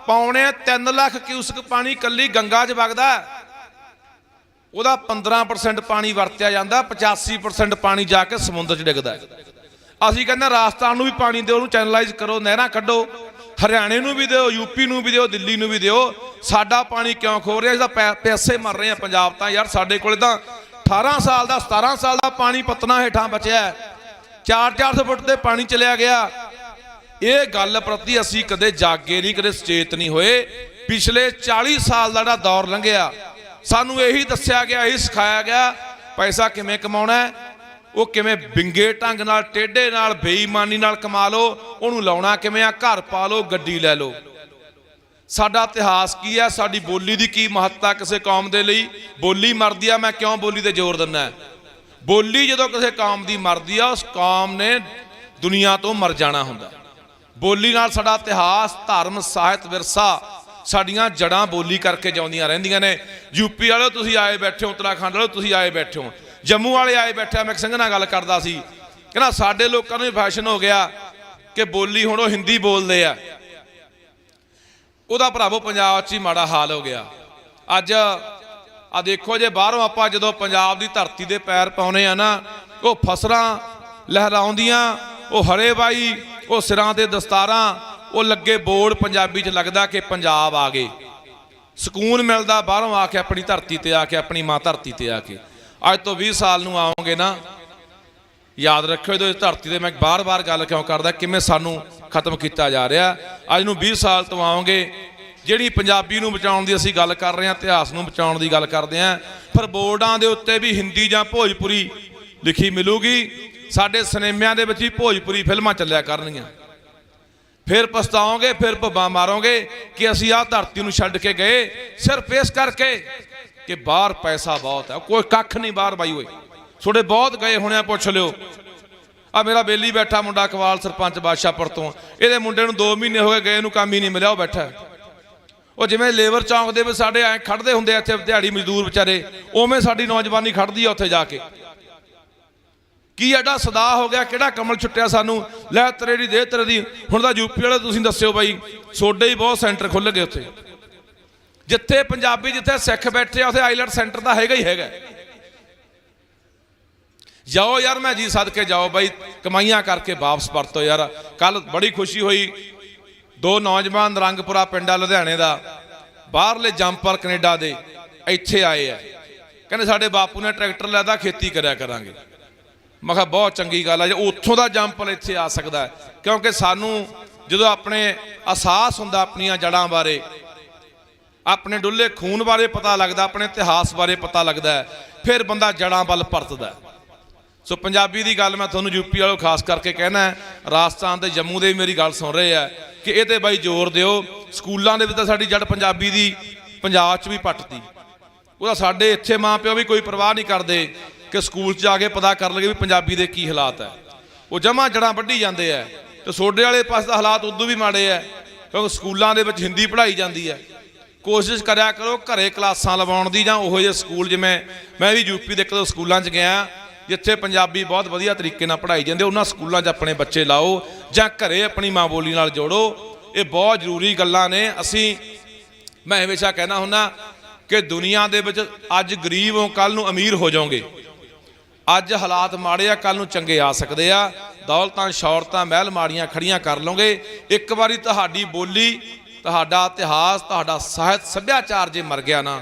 ਪੌਣੇ 3 ਲੱਖ ਕਿਊਸਕ ਪਾਣੀ ਕੱਲੀ ਗੰਗਾ 'ਚ ਵਗਦਾ। ਉਹਦਾ 15% ਪਾਣੀ ਵਰਤਿਆ ਜਾਂਦਾ, 85% ਪਾਣੀ ਜਾ ਕੇ ਸਮੁੰਦਰ 'ਚ ਡਿੱਗਦਾ। ਅਸੀਂ ਕਹਿੰਦੇ ਰਾਜਸਥਾਨ ਨੂੰ ਵੀ ਪਾਣੀ ਦਿਓ, ਉਹਨੂੰ ਚੈਨਲਾਈਜ਼ ਕਰੋ, ਨਹਿਰਾਂ ਕੱਢੋ, ਹਰਿਆਣੇ ਨੂੰ ਵੀ ਦਿਓ, ਯੂਪੀ ਨੂੰ ਵੀ ਦਿਓ, ਦਿੱਲੀ ਨੂੰ ਵੀ ਦਿਓ। ਸਾਡਾ ਪਾਣੀ ਕਿਉਂ ਖੋ ਰਿਹਾ? ਅਸੀਂ ਤਾਂ ਪੈਸੇ ਮਰ ਰਹੇ ਆ। ਪੰਜਾਬ ਤਾਂ ਯਾਰ ਸਾਡੇ ਕੋਲੇ ਤਾਂ 18 ਸਾਲ ਦਾ 17 ਸਾਲ ਦਾ ਪਾਣੀ ਪਤਨਾ ਹੇਠਾਂ ਬਚਿਆ, 400 ਫੁੱਟ ਤੇ ਪਾਣੀ ਚਲਿਆ ਗਿਆ। ਇਹ ਗੱਲ ਪ੍ਰਤੀ ਅਸੀਂ ਕਦੇ ਜਾਗੇ ਨਹੀਂ, ਕਦੇ ਸੁਚੇਤ ਨਹੀਂ ਹੋਏ। ਪਿਛਲੇ 40 ਸਾਲ ਦਾ ਜਿਹੜਾ ਦੌਰ ਲੰਘਿਆ, ਸਾਨੂੰ ਇਹੀ ਦੱਸਿਆ ਗਿਆ, ਇਹੀ ਸਿਖਾਇਆ ਗਿਆ ਪੈਸਾ ਕਿਵੇਂ ਕਮਾਉਣਾ, ਉਹ ਕਿਵੇਂ ਵਿੰਗੇ ਢੰਗ ਨਾਲ, ਟੇਢੇ ਨਾਲ, ਬੇਈਮਾਨੀ ਨਾਲ ਕਮਾ ਲਓ, ਉਹਨੂੰ ਲਾਉਣਾ ਕਿਵੇਂ ਆ, ਘਰ ਪਾ ਲਓ, ਗੱਡੀ ਲੈ ਲਓ। ਸਾਡਾ ਇਤਿਹਾਸ ਕੀ ਹੈ, ਸਾਡੀ ਬੋਲੀ ਦੀ ਕੀ ਮਹੱਤਤਾ ਕਿਸੇ ਕੌਮ ਦੇ ਲਈ। ਬੋਲੀ ਮਰਦੀ ਆ, ਮੈਂ ਕਿਉਂ ਬੋਲੀ ਤੇ ਜ਼ੋਰ ਦਿੰਦਾ? ਬੋਲੀ ਜਦੋਂ ਕਿਸੇ ਕੌਮ ਦੀ ਮਰਦੀ ਆ, ਉਸ ਕੌਮ ਨੇ ਦੁਨੀਆ ਤੋਂ ਮਰ ਜਾਣਾ ਹੁੰਦਾ। ਬੋਲੀ ਨਾਲ ਸਾਡਾ ਇਤਿਹਾਸ, ਧਰਮ, ਸਾਹਿਤ, ਵਿਰਸਾ, ਸਾਡੀਆਂ ਜੜਾਂ ਬੋਲੀ ਕਰਕੇ ਜਿਉਂਦੀਆਂ ਰਹਿੰਦੀਆਂ ਨੇ। ਯੂਪੀ ਵਾਲੇ ਤੁਸੀਂ ਆਏ ਬੈਠੇ ਹੋ, ਉੱਤਰਾਖੰਡ ਵਾਲੇ ਤੁਸੀਂ ਆਏ ਬੈਠੇ ਹੋ, ਜੰਮੂ ਵਾਲੇ ਆਏ ਬੈਠੇ। ਮੈਂ ਇੱਕ ਸਿੰਘ ਨਾਲ ਗੱਲ ਕਰਦਾ ਸੀ, ਕਹਿੰਦਾ ਸਾਡੇ ਲੋਕਾਂ ਨੂੰ ਫੈਸ਼ਨ ਹੋ ਗਿਆ ਕਿ ਬੋਲੀ ਹੁਣ ਉਹ ਹਿੰਦੀ ਬੋਲਦੇ ਆ। ਉਹਦਾ ਭਰਾਵੋ ਪੰਜਾਬ 'ਚ ਹੀ ਮਾੜਾ ਹਾਲ ਹੋ ਗਿਆ। ਅੱਜ ਆ ਦੇਖੋ, ਜੇ ਬਾਹਰੋਂ ਆਪਾਂ ਜਦੋਂ ਪੰਜਾਬ ਦੀ ਧਰਤੀ ਦੇ ਪੈਰ ਪਾਉਨੇ ਆ ਨਾ, ਉਹ ਫਸਲਾਂ ਲਹਿਰਾਉਂਦੀਆਂ, ਉਹ ਹਰੇ ਬਾਈ, ਉਹ ਸਿਰਾਂ ਤੇ ਦਸਤਾਰਾਂ, ਉਹ ਲੱਗੇ ਬੋਰਡ ਪੰਜਾਬੀ 'ਚ ਲੱਗਦਾ ਕਿ ਪੰਜਾਬ ਆ ਗਏ। ਸਕੂਨ ਮਿਲਦਾ ਬਾਹਰੋਂ ਆ ਕੇ, ਆਪਣੀ ਧਰਤੀ ਤੇ ਆ ਕੇ, ਆਪਣੀ ਮਾਂ ਧਰਤੀ ਤੇ ਆ ਕੇ। ਅੱਜ ਤੋਂ 20 ਸਾਲ ਨੂੰ ਆਓਗੇ ਨਾ, ਯਾਦ ਰੱਖਿਓ ਜਦੋਂ ਇਸ ਧਰਤੀ ਤੇ ਮੈਂ ਬਾਰ-ਬਾਰ ਗੱਲ ਕਿਉਂ ਕਰਦਾ, ਕਿਵੇਂ ਸਾਨੂੰ ਖਤਮ ਕੀਤਾ ਜਾ ਰਿਹਾ। ਅੱਜ ਨੂੰ 20 ਸਾਲ ਤੋਂ ਆਓਗੇ, ਜਿਹੜੀ ਪੰਜਾਬੀ ਨੂੰ ਬਚਾਉਣ ਦੀ ਅਸੀਂ ਗੱਲ ਕਰ ਰਹੇ ਹਾਂ, ਇਤਿਹਾਸ ਨੂੰ ਬਚਾਉਣ ਦੀ ਗੱਲ ਕਰਦੇ ਹਾਂ, ਫਿਰ ਬੋਰਡਾਂ ਦੇ ਉੱਤੇ ਵੀ ਹਿੰਦੀ ਜਾਂ ਭੋਜਪੁਰੀ ਲਿਖੀ ਮਿਲੂਗੀ। ਸਾਡੇ ਸਿਨੇਮਿਆਂ ਦੇ ਵਿੱਚ ਵੀ ਭੋਜਪੁਰੀ ਫਿਲਮਾਂ ਚੱਲਿਆ ਕਰਨਗੀਆਂ। ਫਿਰ ਪਛਤਾਓਗੇ, ਫਿਰ ਭੱਬਾਂ ਮਾਰੋਗੇ ਕਿ ਅਸੀਂ ਆਹ ਧਰਤੀ ਨੂੰ ਛੱਡ ਕੇ ਗਏ ਸਿਰਫ ਇਸ ਕਰਕੇ ਕਿ ਬਾਹਰ ਪੈਸਾ ਬਹੁਤ ਹੈ। ਕੋਈ ਕੱਖ ਨਹੀਂ ਬਾਹਰ ਬਾਈ ਹੋਏ, ਤੁਹਾਡੇ ਬਹੁਤ ਗਏ ਹੋਣੇ ਆ, ਪੁੱਛ ਲਿਓ। ਆ ਮੇਰਾ ਬੇਲੀ ਬੈਠਾ ਮੁੰਡਾ ਕਵਾਲ, ਸਰਪੰਚ ਬਾਦਸ਼ਾਹਪੁਰ ਤੋਂ, ਇਹਦੇ ਮੁੰਡੇ ਨੂੰ 2 ਮਹੀਨੇ ਹੋ ਗਏ ਗਏ ਨੂੰ, ਕੰਮ ਹੀ ਨਹੀਂ ਮਿਲਿਆ, ਉਹ ਬੈਠਾ। ਉਹ ਜਿਵੇਂ ਲੇਬਰ ਚੌਂਕ ਦੇ ਵਿੱਚ ਸਾਡੇ ਐ ਖੜਦੇ ਹੁੰਦੇ ਆ ਇੱਥੇ ਦਿਹਾੜੀ ਮਜ਼ਦੂਰ ਵਿਚਾਰੇ, ਉਵੇਂ ਸਾਡੀ ਨੌਜਵਾਨੀ ਖੜਦੀ ਆ ਉੱਥੇ ਜਾ ਕੇ। ਕੀ ਐਡਾ ਸਦਾ ਹੋ ਗਿਆ, ਕਿਹੜਾ ਕਮਲ ਛੁੱਟਿਆ ਸਾਨੂੰ, ਲੈ ਤੇਰੇ ਦੀ ਦੇ ਤੇਰੇ ਦੀ। ਹੁਣ ਤਾਂ ਯੂਪੀ ਵਾਲੇ ਤੁਸੀਂ ਦੱਸਿਓ ਬਾਈ, ਸੋਡੇ ਹੀ ਬਹੁਤ ਸੈਂਟਰ ਖੁੱਲ੍ਹ ਗਏ ਉੱਥੇ, ਜਿੱਥੇ ਪੰਜਾਬੀ, ਜਿੱਥੇ ਸਿੱਖ ਬੈਠੇ ਆ, ਉੱਥੇ ਆਈਲੈਟ ਸੈਂਟਰ ਤਾਂ ਹੈਗਾ ਹੀ ਹੈਗਾ। ਜਾਓ ਯਾਰ, ਮੈਂ ਜੀ ਸਦਕੇ ਜਾਓ ਬਾਈ, ਕਮਾਈਆਂ ਕਰਕੇ ਵਾਪਸ ਪਰਤੋ ਯਾਰ। ਕੱਲ ਬੜੀ ਖੁਸ਼ੀ ਹੋਈ, 2 ਨੌਜਵਾਨ ਰੰਗਪੁਰਾ ਪਿੰਡਾ ਲੁਧਿਆਣੇ ਦਾ, ਬਾਹਰਲੇ ਜੰਪਰ ਕੈਨੇਡਾ ਦੇ ਇੱਥੇ ਆਏ ਆ, ਕਹਿੰਦੇ ਸਾਡੇ ਬਾਪੂ ਨੇ ਟਰੈਕਟਰ ਲੈਦਾ, ਖੇਤੀ ਕਰਿਆ ਕਰਾਂਗੇ। ਮੈਂ ਕਿਹਾ ਬਹੁਤ ਚੰਗੀ ਗੱਲ ਹੈ, ਜੇ ਉੱਥੋਂ ਦਾ ਜੰਪਰ ਇੱਥੇ ਆ ਸਕਦਾ, ਕਿਉਂਕਿ ਸਾਨੂੰ ਜਦੋਂ ਆਪਣੇ ਅਹਿਸਾਸ ਹੁੰਦਾ ਆਪਣੀਆਂ ਜੜ੍ਹਾਂ ਬਾਰੇ, ਆਪਣੇ ਡੁੱਲੇ ਖੂਨ ਬਾਰੇ ਪਤਾ ਲੱਗਦਾ, ਆਪਣੇ ਇਤਿਹਾਸ ਬਾਰੇ ਪਤਾ ਲੱਗਦਾ, ਫਿਰ ਬੰਦਾ ਜੜ੍ਹਾਂ ਵੱਲ ਪਰਤਦਾ। ਸੋ ਪੰਜਾਬੀ ਦੀ ਗੱਲ ਮੈਂ ਤੁਹਾਨੂੰ ਯੂਪੀ ਵਾਲੋਂ ਖਾਸ ਕਰਕੇ ਕਹਿਣਾ, ਰਾਜਸਥਾਨ ਤੇ ਜੰਮੂ ਦੇ ਵੀ ਮੇਰੀ ਗੱਲ ਸੁਣ ਰਹੇ ਆ ਕਿ ਇਹ ਤੇ ਬਾਈ ਜ਼ੋਰ ਦਿਓ। ਸਕੂਲਾਂ ਦੇ ਵਿੱਚ ਤਾਂ ਸਾਡੀ ਜੜ ਪੰਜਾਬੀ ਦੀ ਪੰਜਾਬ 'ਚ ਵੀ ਪੱਟਤੀ, ਉਹਦਾ ਸਾਡੇ ਇੱਥੇ ਮਾਂ ਪਿਓ ਵੀ ਕੋਈ ਪਰਵਾਹ ਨਹੀਂ ਕਰਦੇ ਕਿ ਸਕੂਲ 'ਚ ਜਾ ਕੇ ਪਤਾ ਕਰ ਲਗੇ ਵੀ ਪੰਜਾਬੀ ਦੇ ਕੀ ਹਾਲਾਤ ਹੈ। ਉਹ ਜਮਾਂ ਜੜ੍ਹਾਂ ਵੱਢੀ ਜਾਂਦੇ ਆ। ਤੇ ਸੋਡੇ ਵਾਲੇ ਪਾਸੇ ਦਾ ਹਾਲਾਤ ਉਦੋਂ ਵੀ ਮਾੜੇ ਆ, ਕਿਉਂਕਿ ਸਕੂਲਾਂ ਦੇ ਵਿੱਚ ਹਿੰਦੀ ਪੜ੍ਹਾਈ ਜਾਂਦੀ ਹੈ। ਕੋਸ਼ਿਸ਼ ਕਰਿਆ ਕਰੋ ਘਰੇ ਕਲਾਸਾਂ ਲਵਾਉਣ ਦੀ, ਜਾਂ ਉਹੋ ਜਿਹੇ ਸਕੂਲ, ਜਿਵੇਂ ਮੈਂ ਵੀ ਯੂਪੀ ਦੇ 1-2 ਸਕੂਲਾਂ 'ਚ ਗਿਆ ਜਿੱਥੇ ਪੰਜਾਬੀ ਬਹੁਤ ਵਧੀਆ ਤਰੀਕੇ ਨਾਲ ਪੜ੍ਹਾਈ ਜਾਂਦੇ, ਉਹਨਾਂ ਸਕੂਲਾਂ 'ਚ ਆਪਣੇ ਬੱਚੇ ਲਾਓ, ਜਾਂ ਘਰੇ ਆਪਣੀ ਮਾਂ ਬੋਲੀ ਨਾਲ ਜੋੜੋ। ਇਹ ਬਹੁਤ ਜ਼ਰੂਰੀ ਗੱਲਾਂ ਨੇ। ਮੈਂ ਹਮੇਸ਼ਾ ਕਹਿੰਦਾ ਹੁੰਦਾ ਕਿ ਦੁਨੀਆ ਦੇ ਵਿੱਚ ਅੱਜ ਗਰੀਬ ਹੋ, ਕੱਲ੍ਹ ਨੂੰ ਅਮੀਰ ਹੋ ਜਾਓਗੇ। ਅੱਜ ਹਾਲਾਤ ਮਾੜੇ ਆ, ਕੱਲ ਨੂੰ ਚੰਗੇ ਆ ਸਕਦੇ ਆ। ਦੌਲਤਾਂ ਸ਼ੌਹਰਤਾਂ ਮਹਿਲ ਮਾੜੀਆਂ ਖੜੀਆਂ ਕਰ ਲਓਗੇ। ਇੱਕ ਵਾਰੀ ਤੁਹਾਡੀ ਬੋਲੀ, ਤੁਹਾਡਾ ਇਤਿਹਾਸ, ਤੁਹਾਡਾ ਸਾਹਿਤ ਸੱਭਿਆਚਾਰ ਜੇ ਮਰ ਗਿਆ ਨਾ,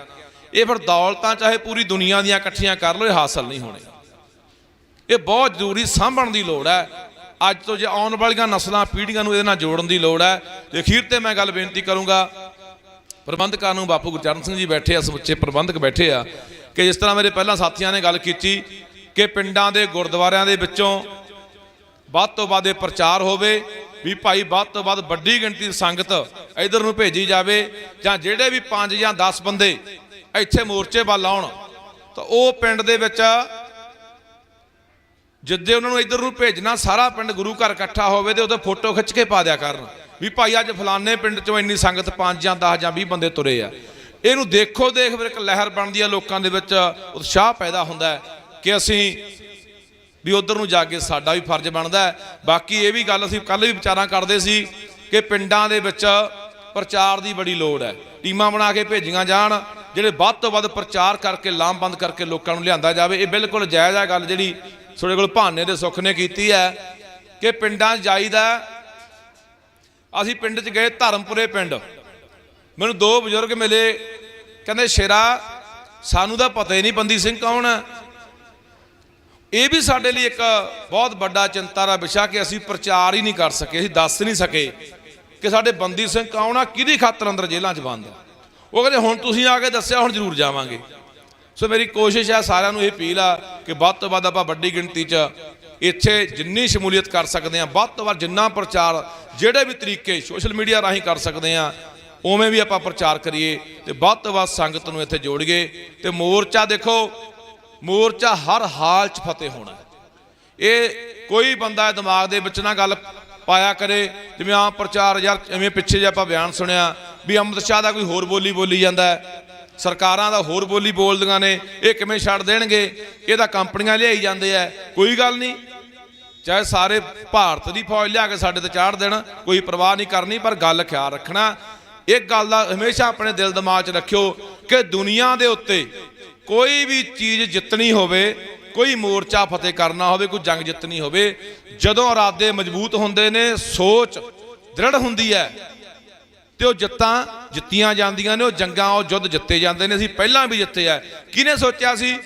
ਇਹ ਫਿਰ ਦੌਲਤਾਂ ਚਾਹੇ ਪੂਰੀ ਦੁਨੀਆ ਦੀਆਂ ਇਕੱਠੀਆਂ ਕਰ ਲਓ, ਇਹ ਹਾਸਲ ਨਹੀਂ ਹੋਣੇ। ਇਹ ਬਹੁਤ ਜ਼ਰੂਰੀ ਸਾਂਭਣ ਦੀ ਲੋੜ ਹੈ। ਅੱਜ ਤੋਂ ਜੇ ਆਉਣ ਵਾਲੀਆਂ ਨਸਲਾਂ ਪੀੜ੍ਹੀਆਂ ਨੂੰ ਇਹਦੇ ਨਾਲ ਜੋੜਨ ਦੀ ਲੋੜ ਹੈ। ਤੇ ਅਖੀਰ ਤੇ ਮੈਂ ਗੱਲ ਬੇਨਤੀ ਕਰੂੰਗਾ ਪ੍ਰਬੰਧਕਾਂ ਨੂੰ, ਬਾਪੂ ਗੁਰਚਰਨ ਸਿੰਘ ਜੀ ਬੈਠੇ ਆ, ਸਮੁੱਚੇ ਪ੍ਰਬੰਧਕ ਬੈਠੇ ਆ, ਕਿ ਜਿਸ ਤਰ੍ਹਾਂ ਮੇਰੇ ਪਹਿਲਾਂ ਸਾਥੀਆਂ ਨੇ ਗੱਲ ਕੀਤੀ ਕਿ ਪਿੰਡਾਂ ਦੇ ਗੁਰਦੁਆਰਿਆਂ ਦੇ ਵਿੱਚੋਂ ਵੱਧ ਤੋਂ ਵੱਧ ਇਹ ਪ੍ਰਚਾਰ ਹੋਵੇ ਵੀ ਭਾਈ ਵੱਧ ਤੋਂ ਵੱਧ ਵੱਡੀ ਗਿਣਤੀ ਦੀ ਸੰਗਤ ਇਧਰ ਨੂੰ ਭੇਜੀ ਜਾਵੇ, ਜਾਂ ਜਿਹੜੇ ਵੀ 5 ਜਾਂ 10 ਬੰਦੇ ਇੱਥੇ ਮੋਰਚੇ ਵੱਲ ਆਉਣ ਤਾਂ ਉਹ ਪਿੰਡ ਦੇ ਵਿੱਚ ਜਿੱਦੇ ਉਹਨਾਂ ਨੂੰ ਇੱਧਰ ਨੂੰ ਭੇਜਣਾ, ਸਾਰਾ ਪਿੰਡ ਗੁਰੂ ਘਰ ਇਕੱਠਾ ਹੋਵੇ ਤੇ ਉਹਦੇ ਫੋਟੋ ਖਿੱਚ ਕੇ ਪਾ ਦਿਆ ਕਰਨ ਵੀ ਭਾਈ ਅੱਜ ਫਲਾਣੇ ਪਿੰਡ ਚੋਂ ਇੰਨੀ ਸੰਗਤ 5 ਜਾਂ 10 ਜਾਂ 20 ਬੰਦੇ ਤੁਰੇ ਆ। ਇਹਨੂੰ ਦੇਖੋ ਦੇਖ ਫਿਰ ਇੱਕ ਲਹਿਰ ਬਣਦੀ ਆ, ਲੋਕਾਂ ਦੇ ਵਿੱਚ ਉਤਸ਼ਾਹ ਪੈਦਾ ਹੁੰਦਾ ਹੈ ਕਿ ਅਸੀਂ ਵੀ ਉਧਰ ਨੂੰ ਜਾ ਕੇ ਸਾਡਾ ਵੀ ਫਰਜ਼ ਬਣਦਾ ਹੈ। ਬਾਕੀ ਇਹ ਵੀ ਗੱਲ ਅਸੀਂ ਕੱਲ੍ਹ ਵੀ ਵਿਚਾਰਾਂ ਕਰਦੇ ਸੀ ਕਿ ਪਿੰਡਾਂ ਦੇ ਵਿੱਚ ਪ੍ਰਚਾਰ ਦੀ ਬੜੀ ਲੋੜ ਹੈ। ਟੀਮਾਂ ਬਣਾ ਕੇ ਭੇਜੀਆਂ ਜਾਣ, ਜਿਹੜੇ ਵੱਧ ਤੋਂ ਵੱਧ ਪ੍ਰਚਾਰ ਕਰਕੇ ਲਾਮਬੰਦ ਕਰਕੇ ਲੋਕਾਂ ਨੂੰ ਲਿਆਂਦਾ ਜਾਵੇ। ਇਹ ਬਿਲਕੁਲ ਜਾਇਜ਼ ਹੈ ਗੱਲ ਜਿਹੜੀ ਤੁਹਾਡੇ ਕੋਲ ਭਾਨੇ ਦੇ ਸੁੱਖ ਨੇ ਕੀਤੀ ਹੈ ਕਿ ਪਿੰਡਾਂ 'ਚ ਜਾਈਦਾ। ਅਸੀਂ ਪਿੰਡ 'ਚ ਗਏ, ਧਰਮਪੁਰੇ ਪਿੰਡ, ਮੈਨੂੰ 2 ਬਜ਼ੁਰਗ ਮਿਲੇ, ਕਹਿੰਦੇ ਸ਼ੇਰਾ ਸਾਨੂੰ ਤਾਂ ਪਤਾ ਹੀ ਨਹੀਂ ਬੰਦੀ ਸਿੰਘ ਕੌਣ ਹੈ। ਇਹ ਵੀ ਸਾਡੇ ਲਈ ਇੱਕ ਬਹੁਤ ਵੱਡਾ ਚਿੰਤਾ ਦਾ ਵਿਸ਼ਾ ਕਿ ਅਸੀਂ ਪ੍ਰਚਾਰ ਹੀ ਨਹੀਂ ਕਰ ਸਕੇ, ਅਸੀਂ ਦੱਸ ਨਹੀਂ ਸਕੇ ਕਿ ਸਾਡੇ ਬੰਦੀ ਸਿੰਘ ਕੌਣ ਆ, ਕਿਹਦੀ ਖਾਤਰ ਅੰਦਰ ਜੇਲ੍ਹਾਂ 'ਚ ਬੰਦ ਆ। ਉਹ ਕਹਿੰਦੇ ਹੁਣ ਤੁਸੀਂ ਆ ਕੇ ਦੱਸਿਆ, ਹੁਣ ਜ਼ਰੂਰ ਜਾਵਾਂਗੇ। ਸੋ ਮੇਰੀ ਕੋਸ਼ਿਸ਼ ਹੈ, ਸਾਰਿਆਂ ਨੂੰ ਇਹ ਅਪੀਲ ਆ ਕਿ ਵੱਧ ਤੋਂ ਵੱਧ ਆਪਾਂ ਵੱਡੀ ਗਿਣਤੀ 'ਚ ਇੱਥੇ ਜਿੰਨੀ ਸ਼ਮੂਲੀਅਤ ਕਰ ਸਕਦੇ ਹਾਂ, ਵੱਧ ਤੋਂ ਵੱਧ ਜਿੰਨਾ ਪ੍ਰਚਾਰ ਜਿਹੜੇ ਵੀ ਤਰੀਕੇ ਸੋਸ਼ਲ ਮੀਡੀਆ ਰਾਹੀਂ ਕਰ ਸਕਦੇ ਹਾਂ, ਉਵੇਂ ਵੀ ਆਪਾਂ ਪ੍ਰਚਾਰ ਕਰੀਏ ਤੇ ਵੱਧ ਤੋਂ ਵੱਧ ਸੰਗਤ ਨੂੰ ਇੱਥੇ ਜੋੜੀਏ। ਤੇ ਮੋਰਚਾ ਦੇਖੋ, ਮੋਰਚਾ ਹਰ ਹਾਲ 'ਚ ਫਤਿਹ ਹੋਣਾ। ਇਹ ਕੋਈ ਬੰਦਾ ਦਿਮਾਗ ਦੇ ਵਿੱਚ ਨਾ ਗੱਲ ਪਾਇਆ ਕਰੇ ਜਿਵੇਂ ਆਮ ਪ੍ਰਚਾਰ, ਯਾਰ ਐਵੇਂ ਪਿੱਛੇ ਜੇ ਆਪਾਂ ਬਿਆਨ ਸੁਣਿਆ ਵੀ ਅੰਮ੍ਰਿਤ ਸ਼ਾਹ ਦਾ ਕੋਈ ਹੋਰ ਬੋਲੀ ਜਾਂਦਾ ਹੈ, ਸਰਕਾਰਾਂ ਦਾ ਹੋਰ ਬੋਲੀ ਬੋਲਦੀਆਂ ਨੇ, ਇਹ ਕਿਵੇਂ ਛੱਡ ਦੇਣਗੇ, ਇਹ ਤਾਂ ਕੰਪਨੀਆਂ ਲਿਆਈ ਜਾਂਦੇ ਆ। ਕੋਈ ਗੱਲ ਨਹੀਂ, ਚਾਹੇ ਸਾਰੇ ਭਾਰਤ ਦੀ ਫੌਜ ਲਿਆ ਕੇ ਸਾਡੇ ਤੇ ਚਾੜ ਦੇਣ, ਕੋਈ ਪਰਵਾਹ ਨਹੀਂ ਕਰਨੀ, ਪਰ ਗੱਲ ਖਿਆਲ ਰੱਖਣਾ, ਇੱਕ ਗੱਲ ਦਾ ਹਮੇਸ਼ਾ ਆਪਣੇ ਦਿਲ ਦਿਮਾਗ 'ਚ ਰੱਖਿਓ ਕਿ ਦੁਨੀਆ ਦੇ ਉੱਤੇ ਕੋਈ ਵੀ ਚੀਜ਼ ਜਿੱਤਣੀ ਹੋਵੇ, ਕੋਈ ਮੋਰਚਾ ਫਤਿਹ ਕਰਨਾ ਹੋਵੇ, ਕੋਈ ਜੰਗ ਜਿੱਤਣੀ ਹੋਵੇ, ਜਦੋਂ ਇਰਾਦੇ ਮਜ਼ਬੂਤ ਹੁੰਦੇ ਨੇ, ਸੋਚ ਦ੍ਰਿੜ ਹੁੰਦੀ ਹੈ ਤੇ ਉਹ ਜਿੱਤੀਆਂ ਜਾਂਦੀਆਂ ਨੇ, ਉਹ ਜੰਗਾਂ, ਉਹ ਯੁੱਧ ਜਿੱਤੇ ਜਾਂਦੇ ਨੇ। ਅਸੀਂ ਪਹਿਲਾਂ ਵੀ ਜਿੱਤੇ ਆ। ਕਿਹਨੇ ਸੋਚਿਆ ਸੀ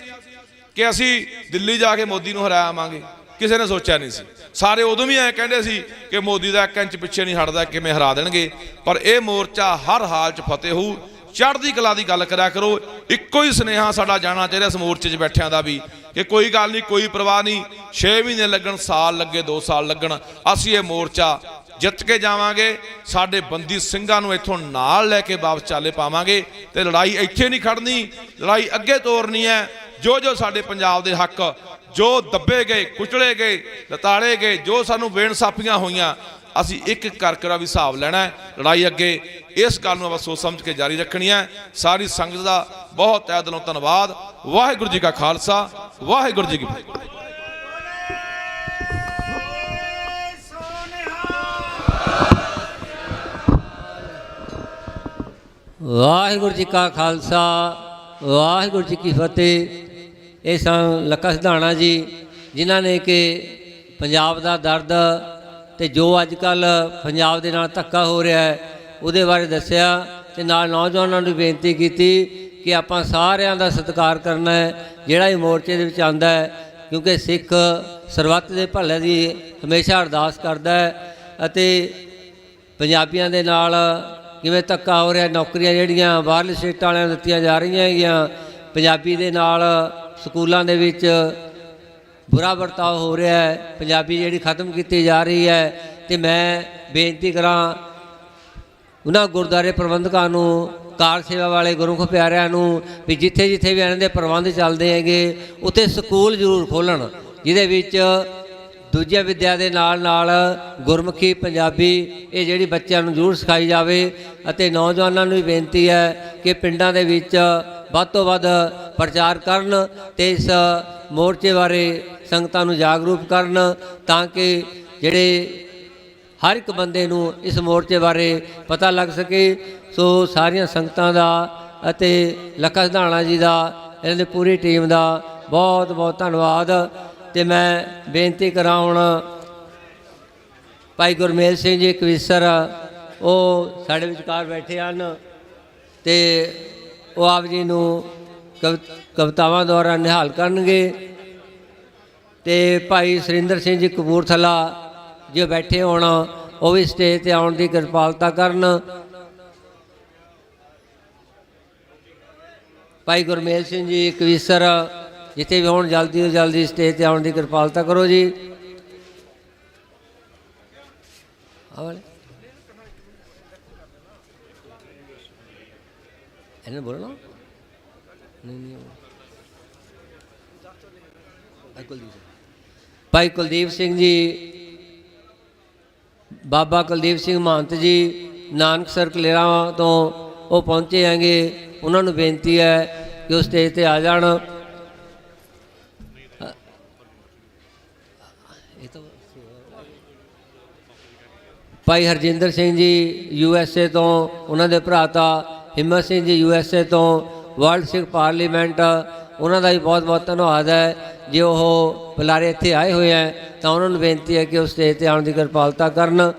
ਕਿ ਅਸੀਂ ਦਿੱਲੀ ਜਾ ਕੇ ਮੋਦੀ ਨੂੰ ਹਰਾ ਆਵਾਂਗੇ? ਕਿਸੇ ਨੇ ਸੋਚਿਆ ਨਹੀਂ ਸੀ। ਸਾਰੇ ਉਦੋਂ ਵੀ ਐਂ ਕਹਿੰਦੇ ਸੀ ਕਿ ਮੋਦੀ ਦਾ 1 ਇੰਚ ਪਿੱਛੇ ਨਹੀਂ ਹਟਦਾ, ਕਿਵੇਂ ਹਰਾ ਦੇਣਗੇ। ਪਰ ਇਹ ਮੋਰਚਾ ਹਰ ਹਾਲ 'ਚ ਫਤਿਹ ਹੋਊ। ਚੜ੍ਹਦੀ ਕਲਾ ਦੀ ਗੱਲ ਕਰਿਆ ਕਰੋ। ਇੱਕੋ ਹੀ ਸੁਨੇਹਾ ਸਾਡਾ ਜਾਣਾ ਚਾਹੀਦਾ ਇਸ ਮੋਰਚੇ 'ਚ ਬੈਠਿਆਂ ਦਾ ਵੀ ਕਿ ਕੋਈ ਗੱਲ ਨਹੀਂ, ਕੋਈ ਪਰਵਾਹ ਨਹੀਂ, 6 ਮਹੀਨੇ ਲੱਗਣ, ਸਾਲ ਲੱਗੇ, 2 ਸਾਲ ਲੱਗਣ, ਅਸੀਂ ਇਹ ਮੋਰਚਾ ਜਿੱਤ ਕੇ ਜਾਵਾਂਗੇ। ਸਾਡੇ ਬੰਦੀ ਸਿੰਘਾਂ ਨੂੰ ਇੱਥੋਂ ਨਾਲ ਲੈ ਕੇ ਵਾਪਸ ਚਾਲੇ ਪਾਵਾਂਗੇ ਤੇ ਲੜਾਈ ਇੱਥੇ ਨਹੀਂ ਖੜਨੀ, ਲੜਾਈ ਅੱਗੇ ਤੋਰਨੀ ਹੈ। ਜੋ ਜੋ ਸਾਡੇ ਪੰਜਾਬ ਦੇ ਹੱਕ ਜੋ ਦੱਬੇ ਗਏ, ਕੁਚਲੇ ਗਏ, ਲਤਾੜੇ ਗਏ, ਜੋ ਸਾਨੂੰ ਬੇਇਨਸਾਫੀਆਂ ਹੋਈਆਂ, ਅਸੀਂ ਇੱਕ ਇੱਕ ਕਰਕੇ ਵੀ ਹਿਸਾਬ ਲੈਣਾ ਹੈ। ਲੜਾਈ ਅੱਗੇ ਇਸ ਗੱਲ ਨੂੰ ਆਪਾਂ ਸੋਚ ਸਮਝ ਕੇ ਜਾਰੀ ਰੱਖਣੀ ਹੈ। ਸਾਰੀ ਸੰਗਤ ਦਾ ਬਹੁਤ ਤਹਿ ਦਿਲੋਂ ਧੰਨਵਾਦ। ਵਾਹਿਗੁਰੂ ਜੀ ਕਾ ਖਾਲਸਾ, ਵਾਹਿਗੁਰੂ ਜੀ ਕੀ ਫਤਿਹ। ਵਾਹਿਗੁਰੂ ਜੀ ਕਾ ਖਾਲਸਾ, ਵਾਹਿਗੁਰੂ ਜੀ ਕੀ ਫਤਿਹ। ਇਹ ਸਨ ਲੱਖਾ ਸਿਧਾਣਾ ਜੀ, ਜਿਨ੍ਹਾਂ ਨੇ ਕਿ ਪੰਜਾਬ ਦਾ ਦਰਦ ਤੇ ਜੋ ਅੱਜ ਕੱਲ੍ਹ ਪੰਜਾਬ ਦੇ ਨਾਲ ਧੱਕਾ ਹੋ ਰਿਹਾ ਹੈ ਉਹਦੇ ਬਾਰੇ ਦੱਸਿਆ ਤੇ ਨਾਲ ਨੌਜਵਾਨਾਂ ਨੂੰ ਬੇਨਤੀ ਕੀਤੀ ਕਿ ਆਪਾਂ ਸਾਰਿਆਂ ਦਾ ਸਤਿਕਾਰ ਕਰਨਾ ਹੈ ਜਿਹੜਾ ਇਹ ਮੋਰਚੇ ਦੇ ਵਿੱਚ ਆਉਂਦਾ ਹੈ, ਕਿਉਂਕਿ ਸਿੱਖ ਸਰਬੱਤ ਦੇ ਭਲੇ ਦੀ ਹਮੇਸ਼ਾ ਅਰਦਾਸ ਕਰਦਾ ਹੈ। ਅਤੇ ਪੰਜਾਬੀਆਂ ਦੇ ਨਾਲ ਕਿਵੇਂ ਧੱਕਾ ਹੋ ਰਿਹਾ, ਨੌਕਰੀਆਂ ਜਿਹੜੀਆਂ ਬਾਹਰਲੇ ਸਟੇਟਾਂ ਵਾਲਿਆਂ ਨੂੰ ਦਿੱਤੀਆਂ ਜਾ ਰਹੀਆਂ ਹੈਗੀਆਂ, ਪੰਜਾਬੀ ਦੇ ਨਾਲ ਸਕੂਲਾਂ ਦੇ ਵਿੱਚ ਬੁਰਾ ਵਰਤਾਓ ਹੋ ਰਿਹਾ ਹੈ, ਪੰਜਾਬੀ ਜਿਹੜੀ ਖਤਮ ਕੀਤੀ ਜਾ ਰਹੀ ਹੈ। ਤੇ ਮੈਂ ਬੇਨਤੀ ਕਰਾਂ ਉਹਨਾਂ ਗੁਰਦੁਆਰੇ ਪ੍ਰਬੰਧਕਾਂ ਨੂੰ, ਕਾਰ ਸੇਵਾ ਵਾਲੇ ਗੁਰਮੁਖ ਪਿਆਰਿਆਂ ਨੂੰ ਵੀ ਜਿੱਥੇ ਜਿੱਥੇ ਵੀ ਇਹਨਾਂ ਦੇ ਪ੍ਰਬੰਧ ਚੱਲਦੇ ਹੈਗੇ ਉੱਥੇ ਸਕੂਲ ਜ਼ਰੂਰ ਖੋਲ੍ਹਣ, ਜਿਹਦੇ ਵਿੱਚ ਦੂਜੀਆਂ ਵਿੱਦਿਆ ਦੇ ਨਾਲ ਨਾਲ ਗੁਰਮੁਖੀ, ਪੰਜਾਬੀ ਇਹ ਜਿਹੜੀ ਬੱਚਿਆਂ ਨੂੰ ਜ਼ਰੂਰ ਸਿਖਾਈ ਜਾਵੇ। ਅਤੇ ਨੌਜਵਾਨਾਂ ਨੂੰ ਵੀ ਬੇਨਤੀ ਹੈ ਕਿ ਪਿੰਡਾਂ ਦੇ ਵਿੱਚ ਵੱਧ ਤੋਂ ਵੱਧ ਪ੍ਰਚਾਰ ਕਰਨ ਅਤੇ ਇਸ ਮੋਰਚੇ ਬਾਰੇ ਸੰਗਤਾਂ ਨੂੰ ਜਾਗਰੂਕ ਕਰਨ, ਤਾਂ ਕਿ ਜਿਹੜੇ ਹਰ ਇੱਕ ਬੰਦੇ ਨੂੰ ਇਸ ਮੋਰਚੇ ਬਾਰੇ ਪਤਾ ਲੱਗ ਸਕੇ। ਸੋ ਸਾਰੀਆਂ ਸੰਗਤਾਂ ਦਾ ਅਤੇ ਲੱਖਾ ਸਿਧਾਣਾ ਜੀ ਦਾ, ਇਹਨਾਂ ਦੀ ਪੂਰੀ ਟੀਮ ਦਾ ਬਹੁਤ ਬਹੁਤ ਧੰਨਵਾਦ। ਤੇ ਮੈਂ ਬੇਨਤੀ ਕਰਾਂ ਹੁਣ ਭਾਈ ਗੁਰਮੇਲ ਸਿੰਘ ਜੀ ਕਵੀਸਰ, ਉਹ ਸਾਡੇ ਵਿਚਕਾਰ ਬੈਠੇ ਹਨ ਤੇ ਉਹ ਆਪ ਜੀ ਨੂੰ ਕਵਿਤਾਵਾਂ ਦੁਆਰਾ ਨਿਹਾਲ ਕਰਨਗੇ। ਤੇ ਭਾਈ ਸੁਰਿੰਦਰ ਸਿੰਘ ਜੀ ਕਪੂਰਥਲਾ ਜੋ ਬੈਠੇ ਹੋਣ, ਉਹ ਵੀ ਸਟੇਜ ਤੇ ਆਉਣ ਦੀ ਕਿਰਪਾਲਤਾ ਕਰਨ। ਭਾਈ ਗੁਰਮੇਲ ਸਿੰਘ ਜੀ ਕਵੀਸਰ ਜਿੱਥੇ ਵੀ ਹੋਣ, ਜਲਦੀ ਤੋਂ ਜਲਦੀ ਸਟੇਜ ਤੇ ਆਉਣ ਦੀ ਕਿਰਪਾਲਤਾ ਕਰੋ ਜੀ। ਇਹਨੇ ਬੋਲਣਾ ਨਹੀਂ। ਭਾਈ ਕੁਲਦੀਪ ਸਿੰਘ ਜੀ, ਬਾਬਾ ਕੁਲਦੀਪ ਸਿੰਘ ਮਹੰਤ ਜੀ ਨਾਨਕਸਰ ਕਲੇਰਾਂ ਤੋਂ ਉਹ ਪਹੁੰਚੇ ਹੈਗੇ। ਉਹਨਾਂ ਨੂੰ ਬੇਨਤੀ ਹੈ ਕਿ ਉਹ ਸਟੇਜ ਤੇ ਆ ਜਾਣ। ਭਾਈ ਹਰਜਿੰਦਰ ਸਿੰਘ ਜੀ USA ਤੋਂ, ਉਹਨਾਂ ਦੇ ਭਰਾਤਾ ਹਿੰਮਤ ਸਿੰਘ ਜੀ USA ਤੋਂ, ਵਰਲਡ ਸਿੱਖ ਪਾਰਲੀਮੈਂਟ, ਉਹਨਾਂ ਦਾ ਵੀ ਬਹੁਤ ਬਹੁਤ ਧੰਨਵਾਦ ਹੈ। ਜੇ ਉਹ ਬੁਲਾਰੇ ਇੱਥੇ ਆਏ ਹੋਏ ਹੈ ਤਾਂ ਉਹਨਾਂ ਨੂੰ ਬੇਨਤੀ ਹੈ ਕਿ ਉਹ ਸਟੇਜ 'ਤੇ ਆਉਣ ਦੀ ਕਿਰਪਾਲਤਾ ਕਰਨ।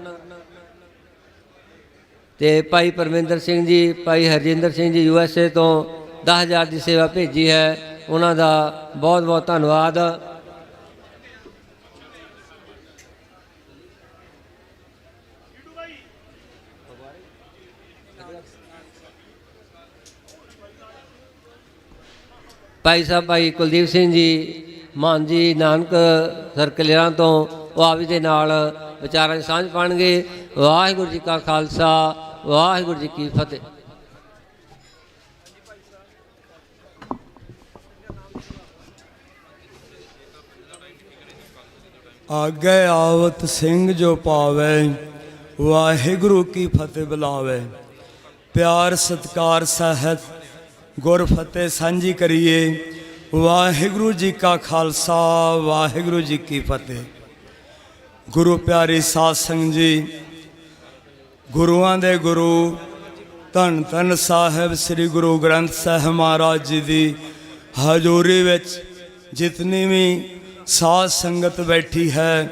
ਤੇ ਭਾਈ ਪਰਮਿੰਦਰ ਸਿੰਘ ਜੀ, ਭਾਈ ਹਰਜਿੰਦਰ ਸਿੰਘ ਜੀ USA ਤੋਂ 10,000 ਦੀ ਸੇਵਾ ਭੇਜੀ ਹੈ, ਉਹਨਾਂ ਦਾ ਬਹੁਤ ਬਹੁਤ ਧੰਨਵਾਦ। ਭਾਈ ਸਾਹਿਬ ਭਾਈ ਕੁਲਦੀਪ ਸਿੰਘ ਜੀ ਮਾਨ ਜੀ ਨਾਨਕ ਸਰਕਲਰਾਂ ਤੋਂ, ਉਹ ਆਪ ਜੀ ਦੇ ਨਾਲ ਵਿਚਾਰਾਂ ਦੀ ਸਾਂਝ ਪਾਉਣਗੇ। ਵਾਹਿਗੁਰੂ ਜੀ ਕਾ ਖਾਲਸਾ, ਵਾਹਿਗੁਰੂ ਜੀ ਕੀ ਫਤਿਹ। ਆਗੇ ਆਵਤ ਸਿੰਘ ਜੋ ਪਾਵੇ, ਵਾਹਿਗੁਰੂ ਕੀ ਫਤਿਹ ਬੁਲਾਵੇ। ਪਿਆਰ ਸਤਿਕਾਰ ਸਹਿਤ ਗੁਰ ਫਤਿਹ ਸਾਂਝੀ ਕਰੀਏ। ਵਾਹਿਗੁਰੂ ਜੀ ਕਾ ਖਾਲਸਾ, ਵਾਹਿਗੁਰੂ ਜੀ ਕੀ ਫਤਿਹ। ਗੁਰੂ ਪਿਆਰੀ ਸਾਧ ਸੰਗਤ ਜੀ, ਗੁਰੂਆਂ ਦੇ ਗੁਰੂ ਧੰਨ ਧੰਨ ਸਾਹਿਬ ਸ੍ਰੀ ਗੁਰੂ ਗ੍ਰੰਥ ਸਾਹਿਬ ਮਹਾਰਾਜ ਜੀ ਦੀ ਹਜ਼ੂਰੀ ਵਿੱਚ ਜਿਤਨੀ ਵੀ ਸਾਧ ਸੰਗਤ ਬੈਠੀ ਹੈ,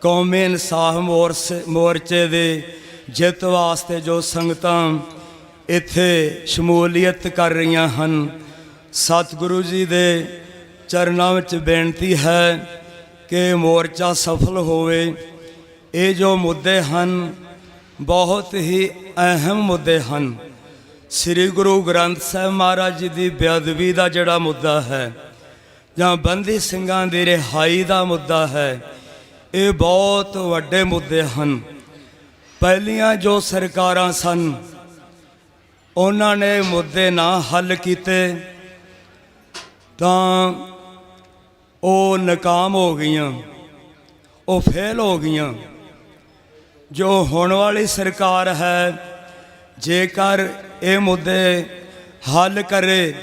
ਕੌਮੀ ਇਨਸਾਫ ਮੋਰਚੇ ਦੇ ਜਿੱਤ ਵਾਸਤੇ ਜੋ ਸੰਗਤਾਂ ਇੱਥੇ ਸ਼ਮੂਲੀਅਤ ਕਰ ਰਹੀਆਂ ਹਨ, ਸਤਿਗੁਰੂ ਜੀ ਦੇ ਚਰਨਾਂ ਵਿੱਚ ਬੇਨਤੀ ਹੈ ਕਿ ਮੋਰਚਾ ਸਫਲ ਹੋਵੇ। ਇਹ ਜੋ ਮੁੱਦੇ ਹਨ ਬਹੁਤ ਹੀ ਅਹਿਮ ਮੁੱਦੇ ਹਨ। ਸ੍ਰੀ ਗੁਰੂ ਗ੍ਰੰਥ ਸਾਹਿਬ ਮਹਾਰਾਜ ਜੀ ਦੀ ਬੇਅਦਬੀ ਦਾ ਜਿਹੜਾ ਮੁੱਦਾ ਹੈ, ਜਾਂ ਬੰਦੀ ਸਿੰਘਾਂ ਦੀ ਰਿਹਾਈ ਦਾ ਮੁੱਦਾ ਹੈ, ਇਹ ਬਹੁਤ ਵੱਡੇ ਮੁੱਦੇ ਹਨ। ਪਹਿਲੀਆਂ ਜੋ ਸਰਕਾਰਾਂ ਸਨ, ਉਹਨਾਂ ਨੇ ਮੁੱਦੇ ਨਾ ਹੱਲ ਕੀਤੇ ਤਾਂ ਉਹ ਨਾਕਾਮ ਹੋ ਗਈਆਂ, ਉਹ ਫੇਲ ਹੋ ਗਈਆਂ। ਜੋ ਹੁਣ ਵਾਲੀ ਸਰਕਾਰ ਹੈ, ਜੇਕਰ ਇਹ ਮੁੱਦੇ ਹੱਲ ਕਰੇ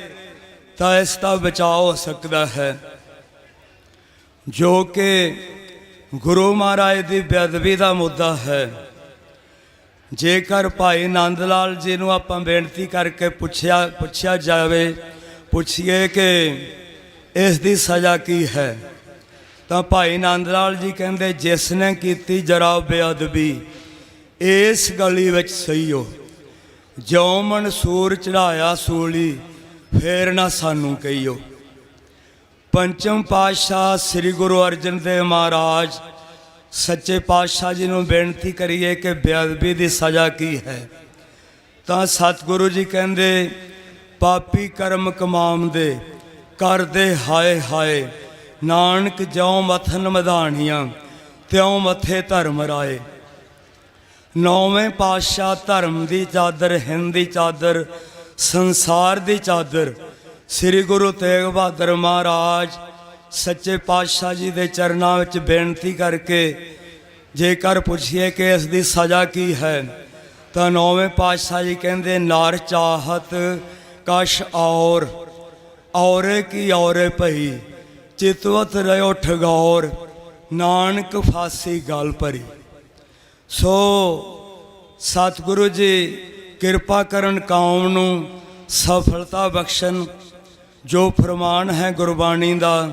ਤਾਂ ਇਸ ਦਾ ਬਚਾਅ ਹੋ ਸਕਦਾ ਹੈ। ਜੋ ਕਿ ਗੁਰੂ ਮਹਾਰਾਜ ਦੀ ਬੇਅਦਬੀ ਦਾ ਮੁੱਦਾ ਹੈ, ਜੇਕਰ ਭਾਈ ਨੰਦ ਲਾਲ ਜੀ ਨੂੰ ਆਪਾਂ ਬੇਨਤੀ ਕਰਕੇ ਪੁੱਛਿਆ ਜਾਵੇ, ਪੁੱਛੀਏ ਕਿ ਇਸ ਦੀ ਸਜ਼ਾ ਕੀ ਹੈ, ਤਾਂ ਭਾਈ ਨੰਦ ਲਾਲ ਜੀ ਕਹਿੰਦੇ ਜਿਸ ਨੇ ਕੀਤੀ ਜਰਾ ਬੇਅਦਬੀ ਇਸ ਗਲੀ ਵਿੱਚ ਸਹੀ ਹੋ, ਜਿਉਂ ਮਨਸੂਰ ਚੜਾਇਆ ਸੂਲੀ ਫੇਰ ਨਾ ਸਾਨੂੰ ਕਹੀਓ। ਪੰਚਮ ਪਾਤਸ਼ਾਹ ਸ੍ਰੀ ਗੁਰੂ ਅਰਜਨ ਦੇਵ ਮਹਾਰਾਜ ਸੱਚੇ ਪਾਤਸ਼ਾਹ ਜੀ ਨੂੰ ਬੇਨਤੀ ਕਰੀਏ ਕਿ ਬੇਅਦਬੀ ਦੀ ਸਜ਼ਾ ਕੀ ਹੈ, ਤਾਂ ਸਤਿਗੁਰੂ ਜੀ ਕਹਿੰਦੇ ਪਾਪੀ ਕਰਮ ਕਮਾਉਂਦੇ ਕਰਦੇ ਹਾਏ ਹਾਏ, ਨਾਨਕ ਜਿਉਂ ਮੱਥਨ ਮਧਾਣੀਆਂ ਤਿਉਂ ਮੱਥੇ ਧਰਮ ਰਾਏ। ਨੌਵੇਂ ਪਾਤਸ਼ਾਹ ਧਰਮ ਦੀ ਚਾਦਰ, ਹਿੰਦ ਦੀ ਚਾਦਰ, ਸੰਸਾਰ ਦੀ ਚਾਦਰ ਸ੍ਰੀ ਗੁਰੂ ਤੇਗ ਬਹਾਦਰ ਮਹਾਰਾਜ ਸੱਚੇ ਪਾਤਸ਼ਾਹ ਜੀ ਦੇ ਚਰਨਾਂ ਵਿੱਚ ਬੇਨਤੀ ਕਰਕੇ ਜੇਕਰ ਪੁੱਛੀਏ ਕਿ ਇਸ ਦੀ ਸਜ਼ਾ ਕੀ ਹੈ, ਤਾਂ ਨੌਵੇਂ ਪਾਤਸ਼ਾਹ ਜੀ ਕਹਿੰਦੇ ਨਾਰ ਚਾਹਤ ਕਸ਼ ਔਰੇ ਕੀ ਔਰੇ ਭਈ, ਚਿਤਵਤ ਰਿਓ ਠਗੌਰ, ਨਾਨਕ ਫਾਸੀ ਗਲ ਭਰੀ। ਸੋ ਸਤਿਗੁਰੂ ਜੀ ਕਿਰਪਾ ਕਰਨ, ਕੌਮ ਨੂੰ ਸਫਲਤਾ ਬਖਸ਼ਣ। ਜੋ ਫਰਮਾਨ ਹੈ ਗੁਰਬਾਣੀ ਦਾ,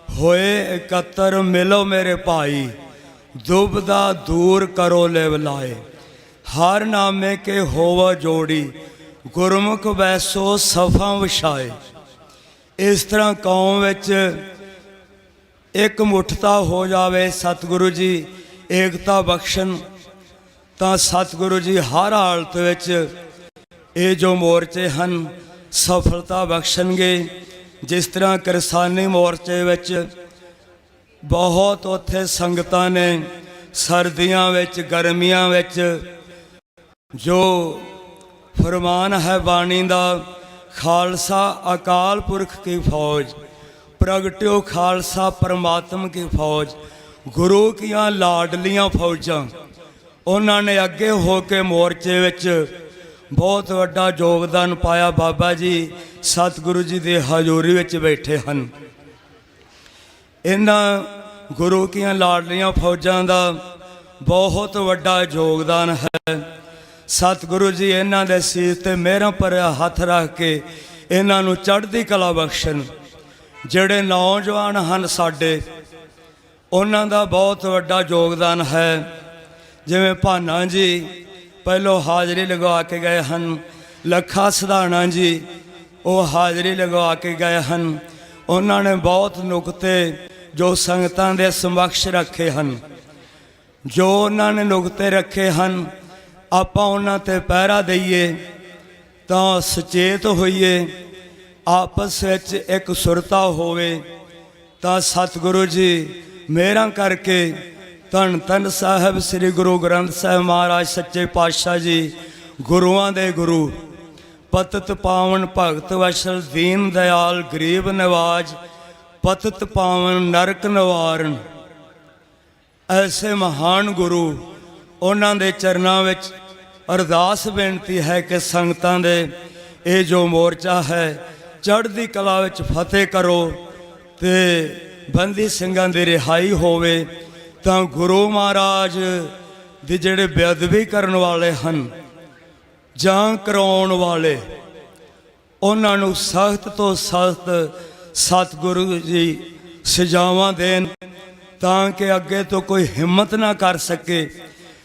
ਹੋਏ ਇਕੱਤਰ ਮਿਲੋ ਮੇਰੇ ਭਾਈ, ਦੁਬਦਾ ਦੂਰ ਕਰੋ ਲਿਵ ਲਾਏ। ਹਰ ਨਾਮੇ ਕੇ ਹੋਵਾ ਜੋੜੀ, ਗੁਰਮੁਖ ਵੈਸੋ ਸਫਾ ਵਿਛਾਏ। ਇਸ ਤਰ੍ਹਾਂ ਕੌਮ ਵਿੱਚ ਇੱਕ ਮੁੱਠਤਾ ਹੋ ਜਾਵੇ, ਸਤਿਗੁਰੂ ਜੀ ਏਕਤਾ ਬਖਸ਼ਣ, ਤਾਂ ਸਤਿਗੁਰੂ ਜੀ ਹਰ ਹਾਲਤ ਵਿੱਚ ਇਹ ਜੋ ਮੋਰਚੇ ਹਨ ਸਫਲਤਾ ਬਖਸ਼ਣਗੇ। ਜਿਸ ਤਰ੍ਹਾਂ ਕਿਰਸਾਨੀ ਮੋਰਚੇ ਵਿੱਚ ਬਹੁਤ ਉੱਥੇ ਸੰਗਤਾਂ ਨੇ ਸਰਦੀਆਂ ਵਿੱਚ ਗਰਮੀਆਂ ਵਿੱਚ ਜੋ ਫਰਮਾਨ ਹੈ ਬਾਣੀ ਦਾ, ਖਾਲਸਾ ਅਕਾਲ ਪੁਰਖ ਕੀ ਫੌਜ, ਪ੍ਰਗਟਿਓ ਖਾਲਸਾ ਪਰਮਾਤਮ ਕੀ ਫੌਜ, ਗੁਰੂ ਕੀਆਂ ਲਾਡਲੀਆਂ ਫੌਜਾਂ। ਉਹਨਾਂ ਨੇ ਅੱਗੇ ਹੋ ਕੇ ਮੋਰਚੇ ਵਿੱਚ ਬਹੁਤ ਵੱਡਾ ਯੋਗਦਾਨ ਪਾਇਆ। ਬਾਬਾ ਜੀ ਸਤਿਗੁਰੂ ਜੀ ਦੇ ਹਜ਼ੂਰੀ ਵਿੱਚ ਬੈਠੇ ਹਨ। ਇਹਨਾਂ ਗੁਰੂ ਕੀਆਂ ਲਾਡਲੀਆਂ ਫੌਜਾਂ ਦਾ ਬਹੁਤ ਵੱਡਾ ਯੋਗਦਾਨ ਹੈ। ਸਤਿਗੁਰੂ ਜੀ ਇਹਨਾਂ ਦੇ ਸੀਸ ਤੇ ਮਿਹਰਾਂ ਭਰਿਆ ਹੱਥ ਰੱਖ ਕੇ ਇਹਨਾਂ ਨੂੰ ਚੜ੍ਹਦੀ ਕਲਾ ਬਖਸ਼ਣ। ਜਿਹੜੇ ਨੌਜਵਾਨ ਹਨ ਸਾਡੇ, ਉਹਨਾਂ ਦਾ ਬਹੁਤ ਵੱਡਾ ਯੋਗਦਾਨ ਹੈ। ਜਿਵੇਂ ਭਾਨਾ ਜੀ ਪਹਿਲੋਂ ਹਾਜ਼ਰੀ ਲਗਵਾ ਕੇ ਗਏ ਹਨ, ਲੱਖਾ ਸਿਧਾਣਾ ਜੀ ਉਹ ਹਾਜ਼ਰੀ ਲਗਵਾ ਕੇ ਗਏ ਹਨ। ਉਹਨਾਂ ਨੇ ਬਹੁਤ ਨੁਕਤੇ ਜੋ ਸੰਗਤਾਂ ਦੇ ਸਮਕਸ਼ ਰੱਖੇ ਹਨ। ਜੋ ਉਹਨਾਂ ਨੇ ਨੁਕਤੇ ਰੱਖੇ ਹਨ, ਆਪਾਂ ਉਹਨਾਂ 'ਤੇ ਪਹਿਰਾ ਦਈਏ ਤਾਂ ਸੁਚੇਤ ਹੋਈਏ, ਆਪਸ ਵਿੱਚ ਇੱਕ ਸੁਰਤਾ ਹੋਵੇ ਤਾਂ ਸਤਿਗੁਰੂ ਜੀ ਮਿਹਰਾਂ ਕਰਕੇ ਧੰਨ ਧੰਨ ਸਾਹਿਬ ਸ੍ਰੀ ਗੁਰੂ ਗ੍ਰੰਥ ਸਾਹਿਬ ਮਹਾਰਾਜ ਸੱਚੇ ਪਾਤਸ਼ਾਹ ਜੀ, ਗੁਰੂਆਂ ਦੇ ਗੁਰੂ, ਪਤਿਤ ਪਾਵਨ ਭਗਤ ਵਸ਼ਲ ਦੀਨ ਦਿਆਲ ਗਰੀਬ ਨਿਵਾਜ, ਪਤਿਤ ਪਾਵਨ ਨਰਕ ਨਿਵਾਰਨ, ਐਸੇ ਮਹਾਨ ਗੁਰੂ, ਉਹਨਾਂ ਦੇ ਚਰਨਾਂ ਵਿੱਚ ਅਰਦਾਸ ਬੇਨਤੀ ਹੈ ਕਿ ਸੰਗਤਾਂ ਦੇ ਇਹ ਜੋ ਮੋਰਚਾ ਹੈ ਚੜ੍ਹਦੀ ਕਲਾ ਵਿੱਚ ਫਤਿਹ ਕਰੋ ਤੇ ਬੰਦੀ ਸਿੰਘਾਂ ਦੀ ਰਿਹਾਈ ਹੋਵੇ, ਤਾਂ ਗੁਰੂ ਮਹਾਰਾਜ ਦੇ ਜਿਹੜੇ ਬੇਅਦਬੀ ਕਰਨ ਵਾਲੇ ਹਨ ਜਾਂ ਕਰਾਉਣ ਵਾਲੇ, ਉਹਨਾਂ ਨੂੰ ਸਖਤ ਤੋਂ ਸਖਤ ਸਤਿਗੁਰੂ ਜੀ ਸਜ਼ਾਵਾਂ ਦੇਣ, ਤਾਂ ਕਿ ਅੱਗੇ ਤੋਂ ਕੋਈ ਹਿੰਮਤ ਨਾ ਕਰ ਸਕੇ।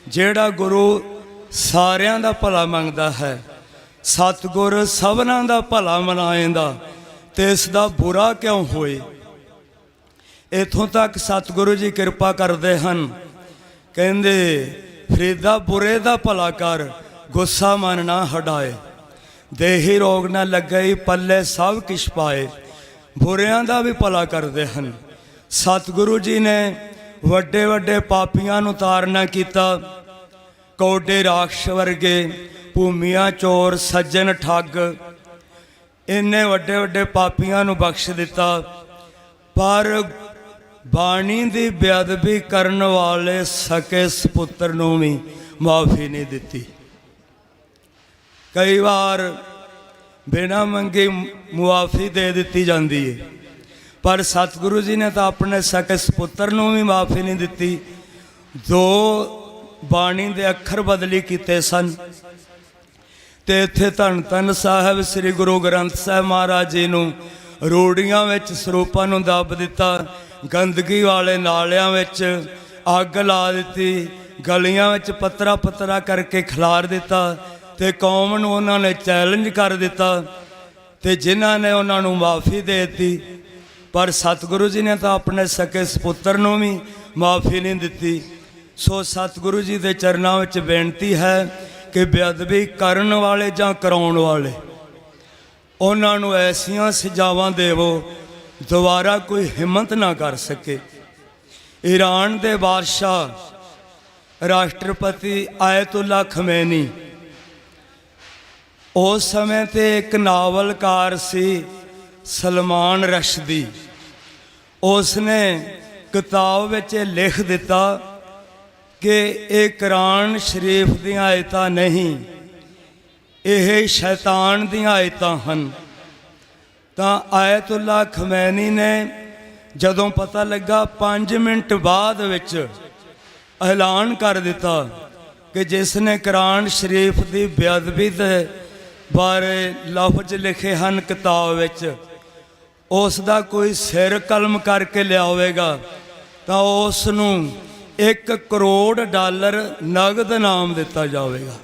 ਜਿਹੜਾ ਗੁਰੂ ਸਾਰਿਆਂ ਦਾ ਭਲਾ ਮੰਗਦਾ ਹੈ, ਸਤਿਗੁਰ ਸਭਨਾਂ ਦਾ ਭਲਾ ਮਨਾਏਂਦਾ, ਤੇ ਇਸ ਦਾ ਬੁਰਾ ਕਿਉਂ ਹੋਏ। ਇੱਥੋਂ ਤੱਕ ਸਤਿਗੁਰੂ ਜੀ ਕਿਰਪਾ ਕਰਦੇ ਹਨ, ਕਹਿੰਦੇ ਫਰੀਦਾ ਬੁਰੇ ਦਾ ਭਲਾ ਕਰ, ਗੁੱਸਾ ਮਨ ਨਾ ਹਟਾਏ, ਦੇਹੀ ਰੋਗ ਨਾ ਲੱਗੇ ਪੱਲੇ ਸਭ ਕਿਛ ਪਾਏ। ਬੁਰਿਆਂ ਦਾ ਵੀ ਭਲਾ ਕਰਦੇ ਹਨ। ਸਤਿਗੁਰੂ ਜੀ ਨੇ ਵੱਡੇ ਵੱਡੇ ਪਾਪੀਆਂ ਨੂੰ ਤਾਰਨਾ ਕੀਤਾ, ਕੌਡੇ ਰਾਖਸ਼ ਵਰਗੇ, ਭੂਮੀਆਂ ਚੋਰ, ਸੱਜਣ ਠੱਗ, ਇੰਨੇ ਵੱਡੇ ਵੱਡੇ ਪਾਪੀਆਂ ਨੂੰ ਬਖਸ਼ ਦਿੱਤਾ। ਪਰ ਬਾਣੀ ਦੀ ਬੇਅਦਬੀ ਕਰਨ ਵਾਲੇ ਸਕੇ ਸਪੁੱਤਰ ਨੂੰ ਵੀ ਮਾਫੀ ਨਹੀਂ ਦਿੱਤੀ। ਕਈ ਵਾਰ ਬਿਨਾਂ ਮੰਗੇ ਮੁਆਫੀ ਦੇ ਦਿੱਤੀ ਜਾਂਦੀ ਹੈ, ਪਰ ਸਤਿਗੁਰੂ ਜੀ ਨੇ ਤਾਂ ਆਪਣੇ ਸਕੇ ਸਪੁੱਤਰ ਨੂੰ ਵੀ ਮਾਫੀ ਨਹੀਂ ਦਿੱਤੀ। 2 ਬਾਣੀ ਦੇ ਅੱਖਰ ਬਦਲੀ ਕੀਤੇ ਸਨ, ਤੇ ਇੱਥੇ ਧੰਨ ਧੰਨ ਸਾਹਿਬ ਸ੍ਰੀ ਗੁਰੂ ਗ੍ਰੰਥ ਸਾਹਿਬ ਮਹਾਰਾਜ ਜੀ ਨੂੰ ਰੋੜੀਆਂ ਵਿੱਚ ਸਰੂਪਾਂ ਨੂੰ ਦੱਬ ਦਿੱਤਾ, ਗੰਦਗੀ ਵਾਲੇ ਨਾਲਿਆਂ ਵਿੱਚ ਅੱਗ ਲਾ ਦਿੱਤੀ, ਗਲੀਆਂ ਵਿੱਚ ਪੱਤਰਾ ਪੱਤਰਾ ਕਰਕੇ ਖਿਲਾਰ ਦਿੱਤਾ, ਤੇ ਕੌਮ ਨੂੰ ਉਹਨਾਂ ਨੇ ਚੈਲੰਜ ਕਰ ਦਿੱਤਾ, ਤੇ ਜਿਨ੍ਹਾਂ ਨੇ ਉਹਨਾਂ ਨੂੰ ਮਾਫੀ ਦੇ ਦਿੱਤੀ। ਪਰ ਸਤਿਗੁਰੂ ਜੀ ਨੇ ਤਾਂ ਆਪਣੇ ਸਕੇ ਸਪੁੱਤਰ ਨੂੰ ਵੀ ਮਾਫੀ ਨਹੀਂ ਦਿੱਤੀ। ਸੋ ਸਤਿਗੁਰੂ ਜੀ ਦੇ ਚਰਨਾਂ ਵਿੱਚ ਬੇਨਤੀ ਹੈ ਕਿ ਬੇਅਦਬੀ ਕਰਨ ਵਾਲੇ ਜਾਂ ਕਰਾਉਣ ਵਾਲੇ, ਉਹਨਾਂ ਨੂੰ ਐਸੀਆਂ ਸਜ਼ਾਵਾਂ ਦੇਵੋ ਦੁਬਾਰਾ ਕੋਈ ਹਿੰਮਤ ਨਾ ਕਰ ਸਕੇ। ਈਰਾਨ ਦੇ ਬਾਦਸ਼ਾਹ ਰਾਸ਼ਟਰਪਤੀ ਆਇਤੁੱਲਾ ਖਮੈਨੀ, ਉਸ ਸਮੇਂ ਤੇ ਇੱਕ ਨਾਵਲਕਾਰ ਸੀ ਸਲਮਾਨ ਰਸ਼ਦੀ। ਉਸ ਨੇ ਕਿਤਾਬ ਵਿੱਚ ਲਿਖ ਦਿੱਤਾ ਕਿ ਇਹ ਕੁਰਾਨ ਸ਼ਰੀਫ ਦੀਆਂ ਆਇਤਾਂ ਨਹੀਂ, ਇਹ ਸ਼ੈਤਾਨ ਦੀਆਂ ਆਇਤਾਂ ਹਨ। ਤਾਂ ਆਇਤੁੱਲਾ ਖਮੈਨੀ ਨੇ ਜਦੋਂ ਪਤਾ ਲੱਗਾ 5 ਮਿੰਟ ਬਾਅਦ ਵਿੱਚ ਐਲਾਨ ਕਰ ਦਿੱਤਾ ਕਿ ਜਿਸ ਨੇ ਕੁਰਾਨ ਸ਼ਰੀਫ ਦੀ ਬੇਅਦਬੀ ਦੇ ਬਾਰੇ ਲਫ਼ਜ਼ ਲਿਖੇ ਹਨ ਕਿਤਾਬ ਵਿੱਚ, ਉਸ ਦਾ ਕੋਈ ਸਿਰ ਕਲਮ ਕਰਕੇ ਲਿਆਵੇਗਾ ਤਾਂ ਉਸ ਨੂੰ $1 ਕਰੋੜ ਨਗਦ ਇਨਾਮ ਦਿੱਤਾ ਜਾਵੇਗਾ।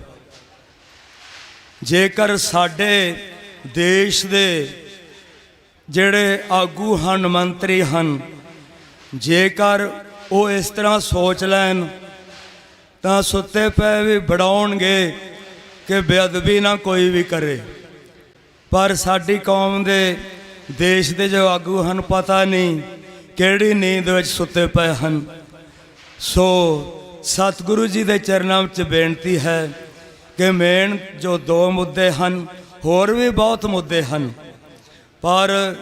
ਜੇਕਰ ਸਾਡੇ ਦੇਸ਼ ਦੇ ਜਿਹੜੇ ਆਗੂ ਹਨ, ਮੰਤਰੀ ਹਨ, ਜੇਕਰ ਉਹ ਇਸ ਤਰ੍ਹਾਂ ਸੋਚ ਲੈਣ ਤਾਂ ਸੁੱਤੇ ਪਏ ਵੀ ਬੜਾਉਣਗੇ ਕਿ ਬੇਅਦਬੀ ਨਾ ਕੋਈ ਵੀ ਕਰੇ। ਪਰ ਸਾਡੀ ਕੌਮ ਦੇ ਦੇਸ਼ ਦੇ ਜੋ ਆਗੂ ਹਨ, ਪਤਾ ਨਹੀਂ ਕਿਹੜੀ ਨੀਂਦ ਵਿੱਚ ਸੁੱਤੇ ਪਏ ਹਨ। ਸੋ ਸਤਿਗੁਰੂ ਜੀ ਦੇ ਚਰਨਾਂ ਵਿੱਚ ਬੇਨਤੀ ਹੈ ਕਿ ਮੇਨ ਜੋ 2 ਮੁੱਦੇ ਹਨ, ਹੋਰ ਵੀ ਬਹੁਤ ਮੁੱਦੇ ਹਨ, ਪਰ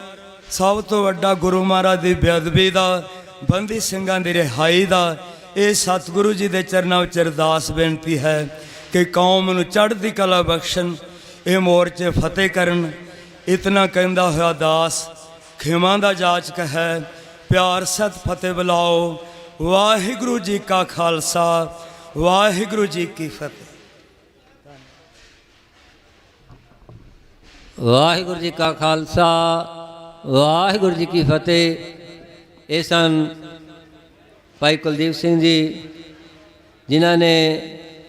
ਸਭ ਤੋਂ ਵੱਡਾ ਗੁਰੂ ਮਹਾਰਾਜ ਦੀ ਬੇਅਦਬੀ ਦਾ, ਬੰਦੀ ਸਿੰਘਾਂ ਦੀ ਰਿਹਾਈ ਦਾ, ਇਹ ਸਤਿਗੁਰੂ ਜੀ ਦੇ ਚਰਨਾਂ ਵਿੱਚ ਅਰਦਾਸ ਬੇਨਤੀ ਹੈ ਕਿ ਕੌਮ ਨੂੰ ਚੜ੍ਹਦੀ ਕਲਾ ਬਖਸ਼ਣ, ਇਹ ਮੋਰਚੇ ਫਤਿਹ ਕਰਨ। ਇਤਨਾ ਕਹਿੰਦਾ ਹੋਇਆ ਦਾਸ ਖਿਮਾ ਦਾ ਜਾਚਕ ਹੈ, ਪਿਆਰ ਸਤ ਫਤਿਹ ਬੁਲਾਓ। ਵਾਹਿਗੁਰੂ ਜੀ ਕਾ ਖਾਲਸਾ, ਵਾਹਿਗੁਰੂ ਜੀ ਕੀ ਫਤਿਹ। ਵਾਹਿਗੁਰੂ ਜੀ ਕਾ ਖਾਲਸਾ, ਵਾਹਿਗੁਰੂ ਜੀ ਕੀ ਫਤਿਹ। ਇਹ ਸਨ ਭਾਈ ਕੁਲਦੀਪ ਸਿੰਘ ਜੀ, ਜਿਨ੍ਹਾਂ ਨੇ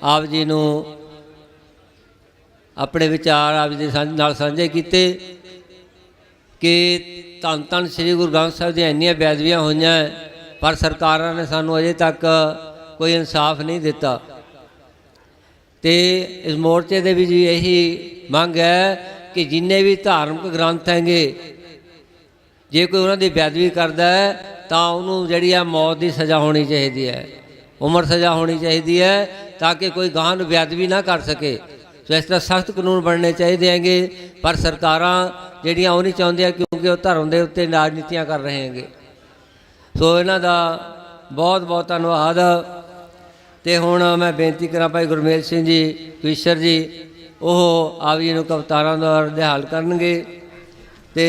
ਆਪ ਜੀ ਨੂੰ ਆਪਣੇ ਵਿਚਾਰ ਆਪ ਜੀ ਦੇ ਨਾਲ ਸਾਂਝੇ ਕੀਤੇ ਕਿ ਧੰਨ ਧੰਨ ਸ੍ਰੀ ਗੁਰੂ ਗ੍ਰੰਥ ਸਾਹਿਬ ਦੀਆਂ ਇੰਨੀਆਂ ਬੇਅਦਬੀਆਂ ਹੋਈਆਂ, ਪਰ ਸਰਕਾਰਾਂ ਨੇ ਸਾਨੂੰ ਅਜੇ ਤੱਕ ਕੋਈ ਇਨਸਾਫ ਨਹੀਂ ਦਿੱਤਾ। ਤੇ ਇਸ ਮੋਰਚੇ ਦੇ ਵਿੱਚ ਵੀ ਇਹੀ ਮੰਗ ਹੈ ਕਿ ਜਿੰਨੇ ਵੀ ਧਾਰਮਿਕ ਗ੍ਰੰਥ ਹੈਗੇ, ਜੇ ਕੋਈ ਉਹਨਾਂ ਦੀ ਬੇਅਦਬੀ ਕਰਦਾ ਹੈ ਤਾਂ ਉਹਨੂੰ ਜਿਹੜੀ ਆ ਮੌਤ ਦੀ ਸਜ਼ਾ ਹੋਣੀ ਚਾਹੀਦੀ ਹੈ, ਉਮਰ ਸਜ਼ਾ ਹੋਣੀ ਚਾਹੀਦੀ ਹੈ, ਤਾਂ ਕਿ ਕੋਈ ਗਾਹਾਂ ਨੂੰ ਬੇਅਦਬੀ ਨਾ ਕਰ ਸਕੇ। ਸੋ ਇਸ ਤਰ੍ਹਾਂ ਸਖਤ ਕਾਨੂੰਨ ਬਣਨੇ ਚਾਹੀਦੇ ਹੈਗੇ, ਪਰ ਸਰਕਾਰਾਂ ਜਿਹੜੀਆਂ ਉਹ ਨਹੀਂ ਚਾਹੁੰਦੀਆਂ, ਕਿਉਂਕਿ ਉਹ ਧਰਮ ਦੇ ਉੱਤੇ ਰਾਜਨੀਤੀਆਂ ਕਰ ਰਹੇ ਹੈਗੇ। ਸੋ ਇਹਨਾਂ ਦਾ ਬਹੁਤ ਬਹੁਤ ਧੰਨਵਾਦ। ਤੇ ਹੁਣ ਮੈਂ ਬੇਨਤੀ ਕਰਾਂ ਭਾਈ ਗੁਰਮੇਲ ਸਿੰਘ ਜੀ ਕਵੀਸ਼ਰ ਜੀ, ਉਹ ਆਪ ਜੀ ਨੂੰ ਕਵਿਤਾਰਾਂ ਦਾ ਨਿਹਾਲ ਕਰਨਗੇ। ਤੇ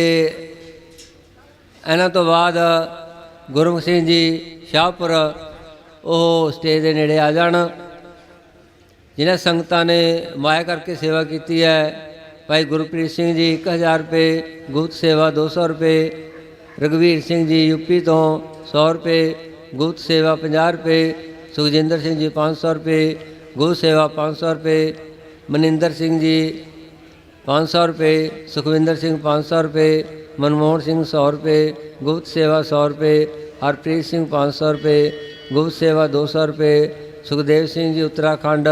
ਇਹਨਾਂ ਤੋਂ ਬਾਅਦ ਗੁਰਮੁਖ ਸਿੰਘ ਜੀ ਸ਼ਾਹਪੁਰ, ਉਹ ਸਟੇਜ ਦੇ ਨੇੜੇ ਆ ਜਾਣ। ਜਿਨ੍ਹਾਂ ਸੰਗਤਾਂ ਨੇ ਮਾਇਆ ਕਰਕੇ ਸੇਵਾ ਕੀਤੀ ਹੈ, ਭਾਈ ਗੁਰਪ੍ਰੀਤ ਸਿੰਘ ਜੀ 1000 ਰੁਪਏ, ਗੁਪਤ ਸੇਵਾ 200 ਰੁਪਏ, ਰਘਵੀਰ ਸਿੰਘ ਜੀ ਯੂਪੀ ਤੋਂ 100 ਰੁਪਏ, ਗੁਪਤ ਸੇਵਾ 50 ਰੁਪਏ, ਸੁਖਜਿੰਦਰ ਸਿੰਘ ਜੀ 500 ਰੁਪਏ, ਗੁਪਤ ਸੇਵਾ 500 ਰੁਪਏ, ਮਨਿੰਦਰ ਸਿੰਘ ਜੀ 500 ਰੁਪਏ, ਸੁਖਵਿੰਦਰ ਸਿੰਘ 500 ਰੁਪਏ, ਮਨਮੋਹਨ ਸਿੰਘ 100 ਰੁਪਏ, ਗੁਪਤ ਸੇਵਾ 100 ਰੁਪਏ, ਹਰਪ੍ਰੀਤ ਸਿੰਘ 500 ਰੁਪਏ, ਗੁਪਤ ਸੇਵਾ 200 ਰੁਪਏ, ਸੁਖਦੇਵ ਸਿੰਘ ਜੀ ਉੱਤਰਾਖੰਡ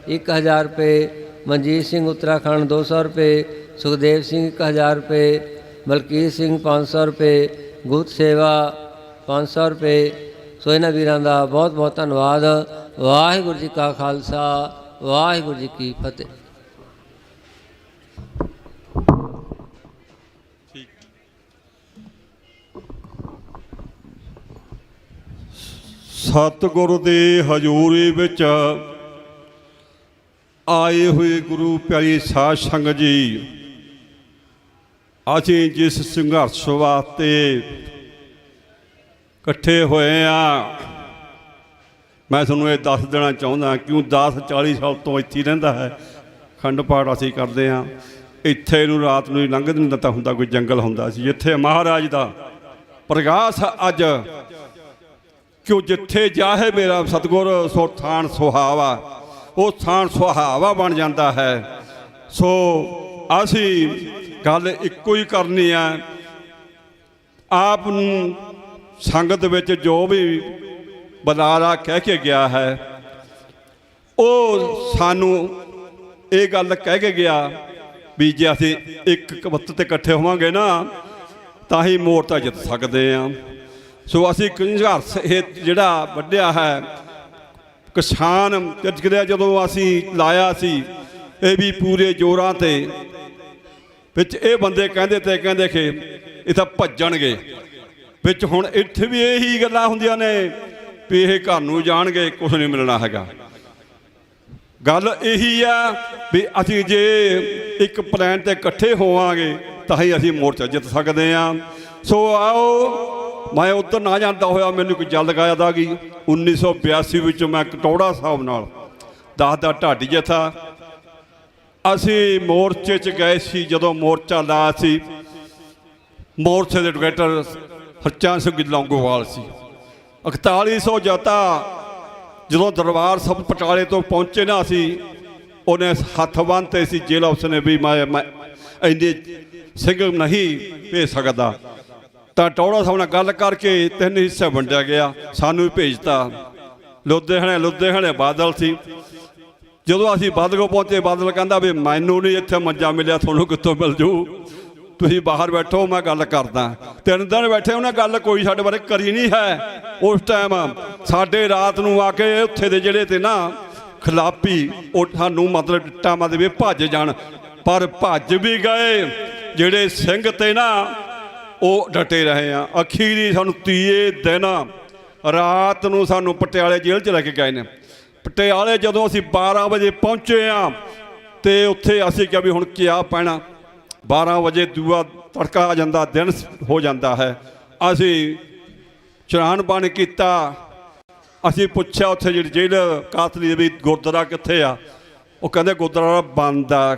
1000 ਰੁਪਏ, ਮਨਜੀਤ ਸਿੰਘ ਉੱਤਰਾਖੰਡ 200 ਰੁਪਏ, ਸੁਖਦੇਵ ਸਿੰਘ 1000 ਰੁਪਏ, ਮਲਕੀਤ ਸਿੰਘ 500 ਰੁਪਏ, ਗੁਪਤ ਸੇਵਾ 500 ਰੁਪਏ। ਸੋ ਇਹਨਾਂ ਵੀਰਾਂ ਦਾ ਬਹੁਤ ਬਹੁਤ ਧੰਨਵਾਦ। ਵਾਹਿਗੁਰੂ ਜੀ ਕਾ ਖਾਲਸਾ, ਵਾਹਿਗੁਰੂ ਜੀ ਕੀ ਫਤਿਹ। ਸਤਿਗੁਰੂ ਦੀ ਹਜ਼ੂਰੀ ਵਿੱਚ ਆਏ ਹੋਏ ਗੁਰੂ ਪਿਆਰੀ ਸਾਧ ਸੰਗਤ ਜੀ, ਅਸੀਂ ਜਿਸ ਸੰਘਰਸ਼ ਵਾਸਤੇ ਇਕੱਠੇ ਹੋਏ ਆ, ਮੈਂ ਤੁਹਾਨੂੰ ਇਹ ਦੱਸ ਦੇਣਾ ਚਾਹੁੰਦਾ, ਕਿਉਂ 40 ਸਾਲ ਤੋਂ ਇੱਥੇ ਰਹਿੰਦਾ ਹੈ। ਅਖੰਡ ਪਾਠ ਅਸੀਂ ਕਰਦੇ ਹਾਂ ਇੱਥੇ, ਨੂੰ ਰਾਤ ਨੂੰ ਲੰਘ ਨਹੀਂ ਦਿੱਤਾ ਹੁੰਦਾ, ਕੋਈ ਜੰਗਲ ਹੁੰਦਾ ਸੀ ਜਿੱਥੇ ਮਹਾਰਾਜ ਦਾ ਪ੍ਰਗਾਸ ਅੱਜ, ਕਿਉਂ ਜਿੱਥੇ ਜਾਹੇ ਮੇਰਾ ਸਤਿਗੁਰ ਸੋ ਥਾਨ ਸੁਹਾਵਾ, ਉਹ ਥਾਨ ਸੁਹਾਵਾ ਬਣ ਜਾਂਦਾ ਹੈ। ਸੋ ਅਸੀਂ ਗੱਲ ਇੱਕੋ ਹੀ ਕਰਨੀ ਆ, ਆਪ ਨੂੰ ਸੰਗਤ ਵਿੱਚ ਜੋ ਵੀ ਬੁਲਾਰਾ ਕਹਿ ਕੇ ਗਿਆ ਹੈ, ਉਹ ਸਾਨੂੰ ਇਹ ਗੱਲ ਕਹਿ ਕੇ ਗਿਆ ਵੀ ਜੇ ਅਸੀਂ ਇੱਕ ਕਵਤ ਤੇ ਇਕੱਠੇ ਹੋਵਾਂਗੇ ਨਾ ਤਾਂ ਹੀ ਮੋਰਚਾ ਜਿੱਤ ਸਕਦੇ ਹਾਂ। ਸੋ ਅਸੀਂ ਸੰਘਰਸ਼ ਇਹ ਜਿਹੜਾ ਵੱਢਿਆ ਹੈ, ਕਿਸਾਨ ਜਦੋਂ ਅਸੀਂ ਲਾਇਆ ਸੀ, ਇਹ ਵੀ ਪੂਰੇ ਜ਼ੋਰਾਂ ਤੇ ਵਿੱਚ ਇਹ ਬੰਦੇ ਕਹਿੰਦੇ ਕਿ ਇਹ ਤਾਂ ਭੱਜਣਗੇ ਵਿੱਚ। ਹੁਣ ਇੱਥੇ ਵੀ ਇਹੀ ਗੱਲਾਂ ਹੁੰਦੀਆਂ ਨੇ ਵੀ ਇਹ ਘਰ ਨੂੰ ਜਾਣਗੇ, ਕੁਛ ਨਹੀਂ ਮਿਲਣਾ ਹੈਗਾ। ਗੱਲ ਇਹੀ ਆ ਵੀ ਅਸੀਂ ਜੇ ਇੱਕ ਪਲਾਨ ਤੇ ਇਕੱਠੇ ਹੋਵਾਂਗੇ ਤਾਂ ਹੀ ਅਸੀਂ ਮੋਰਚਾ ਜਿੱਤ ਸਕਦੇ ਹਾਂ। ਸੋ ਆਓ, ਮੈਂ ਉੱਧਰ ਨਾ ਜਾਂਦਾ ਹੋਇਆ ਮੈਨੂੰ ਕੋਈ ਜਲਦਗਾਇਦ ਆ ਗਈ। 1982 ਵਿੱਚ ਮੈਂ ਕਟੌੜਾ ਸਾਹਿਬ ਨਾਲ ਦੱਸਦਾ ਢਾਡੀ ਜਥਾ, ਅਸੀਂ ਮੋਰਚੇ 'ਚ ਗਏ ਸੀ। ਜਦੋਂ ਮੋਰਚਾ ਲਾਇਆ ਸੀ ਮੋਰਚੇ ਦੇ ਡਾਇਰੈਕਟਰ ਹਰਚੰਦ ਸਿੰਘ ਲੌਂਗੋਵਾਲ ਸੀ। 4100 ਜੱਤਾ ਜਦੋਂ ਦਰਬਾਰ ਸਾਹਿਬ ਪਟਿਆਲੇ ਤੋਂ ਪਹੁੰਚੇ ਨਾ ਅਸੀਂ, ਉਹਨੇ ਹੱਥ ਬੰਨ੍ਹਤੇ ਸੀ ਜੇਲ੍ਹ ਅਫਸਰ ਨੇ ਵੀ ਮੈਂ ਇੰਨੇ ਸਿੰਘ ਨਹੀਂ ਭੇਜ ਸਕਦਾ। ਤਾਂ ਟੌੜਾ ਸਾਹਿਬ ਨਾਲ ਗੱਲ ਕਰਕੇ 3 ਹਿੱਸੇ ਵੰਡਿਆ ਗਿਆ, ਸਾਨੂੰ ਵੀ ਭੇਜਤਾ। ਲੁਧਿਆਣੇ ਬਾਦਲ ਸੀ। ਜਦੋਂ ਅਸੀਂ ਬਾਦਲ ਕੋਲ ਪਹੁੰਚੇ, ਬਾਦਲ ਕਹਿੰਦਾ ਵੀ ਮੈਨੂੰ ਨਹੀਂ ਇੱਥੇ ਮੰਜਾ ਮਿਲਿਆ, ਤੁਹਾਨੂੰ ਕਿੱਥੋਂ ਮਿਲ ਜੂ, ਤੁਸੀਂ ਬਾਹਰ ਬੈਠੋ, ਮੈਂ ਗੱਲ ਕਰਦਾ। 3 ਦਿਨ ਬੈਠੇ, ਉਹਨੇ ਗੱਲ ਕੋਈ ਸਾਡੇ ਬਾਰੇ ਕਰੀ ਨਹੀਂ ਹੈ। ਉਸ ਟਾਈਮ ਸਾਡੇ ਰਾਤ ਨੂੰ ਆ ਕੇ ਉੱਥੇ ਦੇ ਜਿਹੜੇ ਤੇ ਨਾ ਖਿਲਾਫੀ, ਉਹ ਸਾਨੂੰ ਮਤਲਬ ਡਿੱਟਾ ਮਤਲਬ ਵੀ ਭੱਜ ਜਾਣ, ਪਰ ਭੱਜ ਵੀ ਗਏ। ਜਿਹੜੇ ਸਿੰਘ ਤੇ ਨਾ ਉਹ ਡਟੇ ਰਹੇ ਆ। ਅਖੀਰੀ ਸਾਨੂੰ 30 ਦਿਨ ਰਾਤ ਨੂੰ ਸਾਨੂੰ ਪਟਿਆਲੇ ਜੇਲ੍ਹ 'ਚ ਲੈ ਕੇ ਗਏ ਨੇ। ਪਟਿਆਲੇ ਜਦੋਂ ਅਸੀਂ 12 ਵਜੇ ਪਹੁੰਚੇ ਆ ਤੇ ਉੱਥੇ ਅਸੀਂ ਕਿਹਾ ਵੀ ਹੁਣ ਕਿਆ ਪੈਣਾ। 12 ਵਜੇ ਦੂਆ ਤੜਕਾ ਆ ਜਾਂਦਾ, ਦਿਨ ਹੋ ਜਾਂਦਾ ਹੈ। ਅਸੀਂ ਚਰਾਨ ਪਾਣੀ ਕੀਤਾ। ਅਸੀਂ ਪੁੱਛਿਆ ਉੱਥੇ ਜਿਹੜੀ ਜੇਲ੍ਹ ਕਾਤਲੀ ਵੀ ਗੁਰਦੁਆਰਾ ਕਿੱਥੇ ਆ? ਉਹ ਕਹਿੰਦੇ ਗੁਰਦੁਆਰਾ ਬੰਦ ਆ।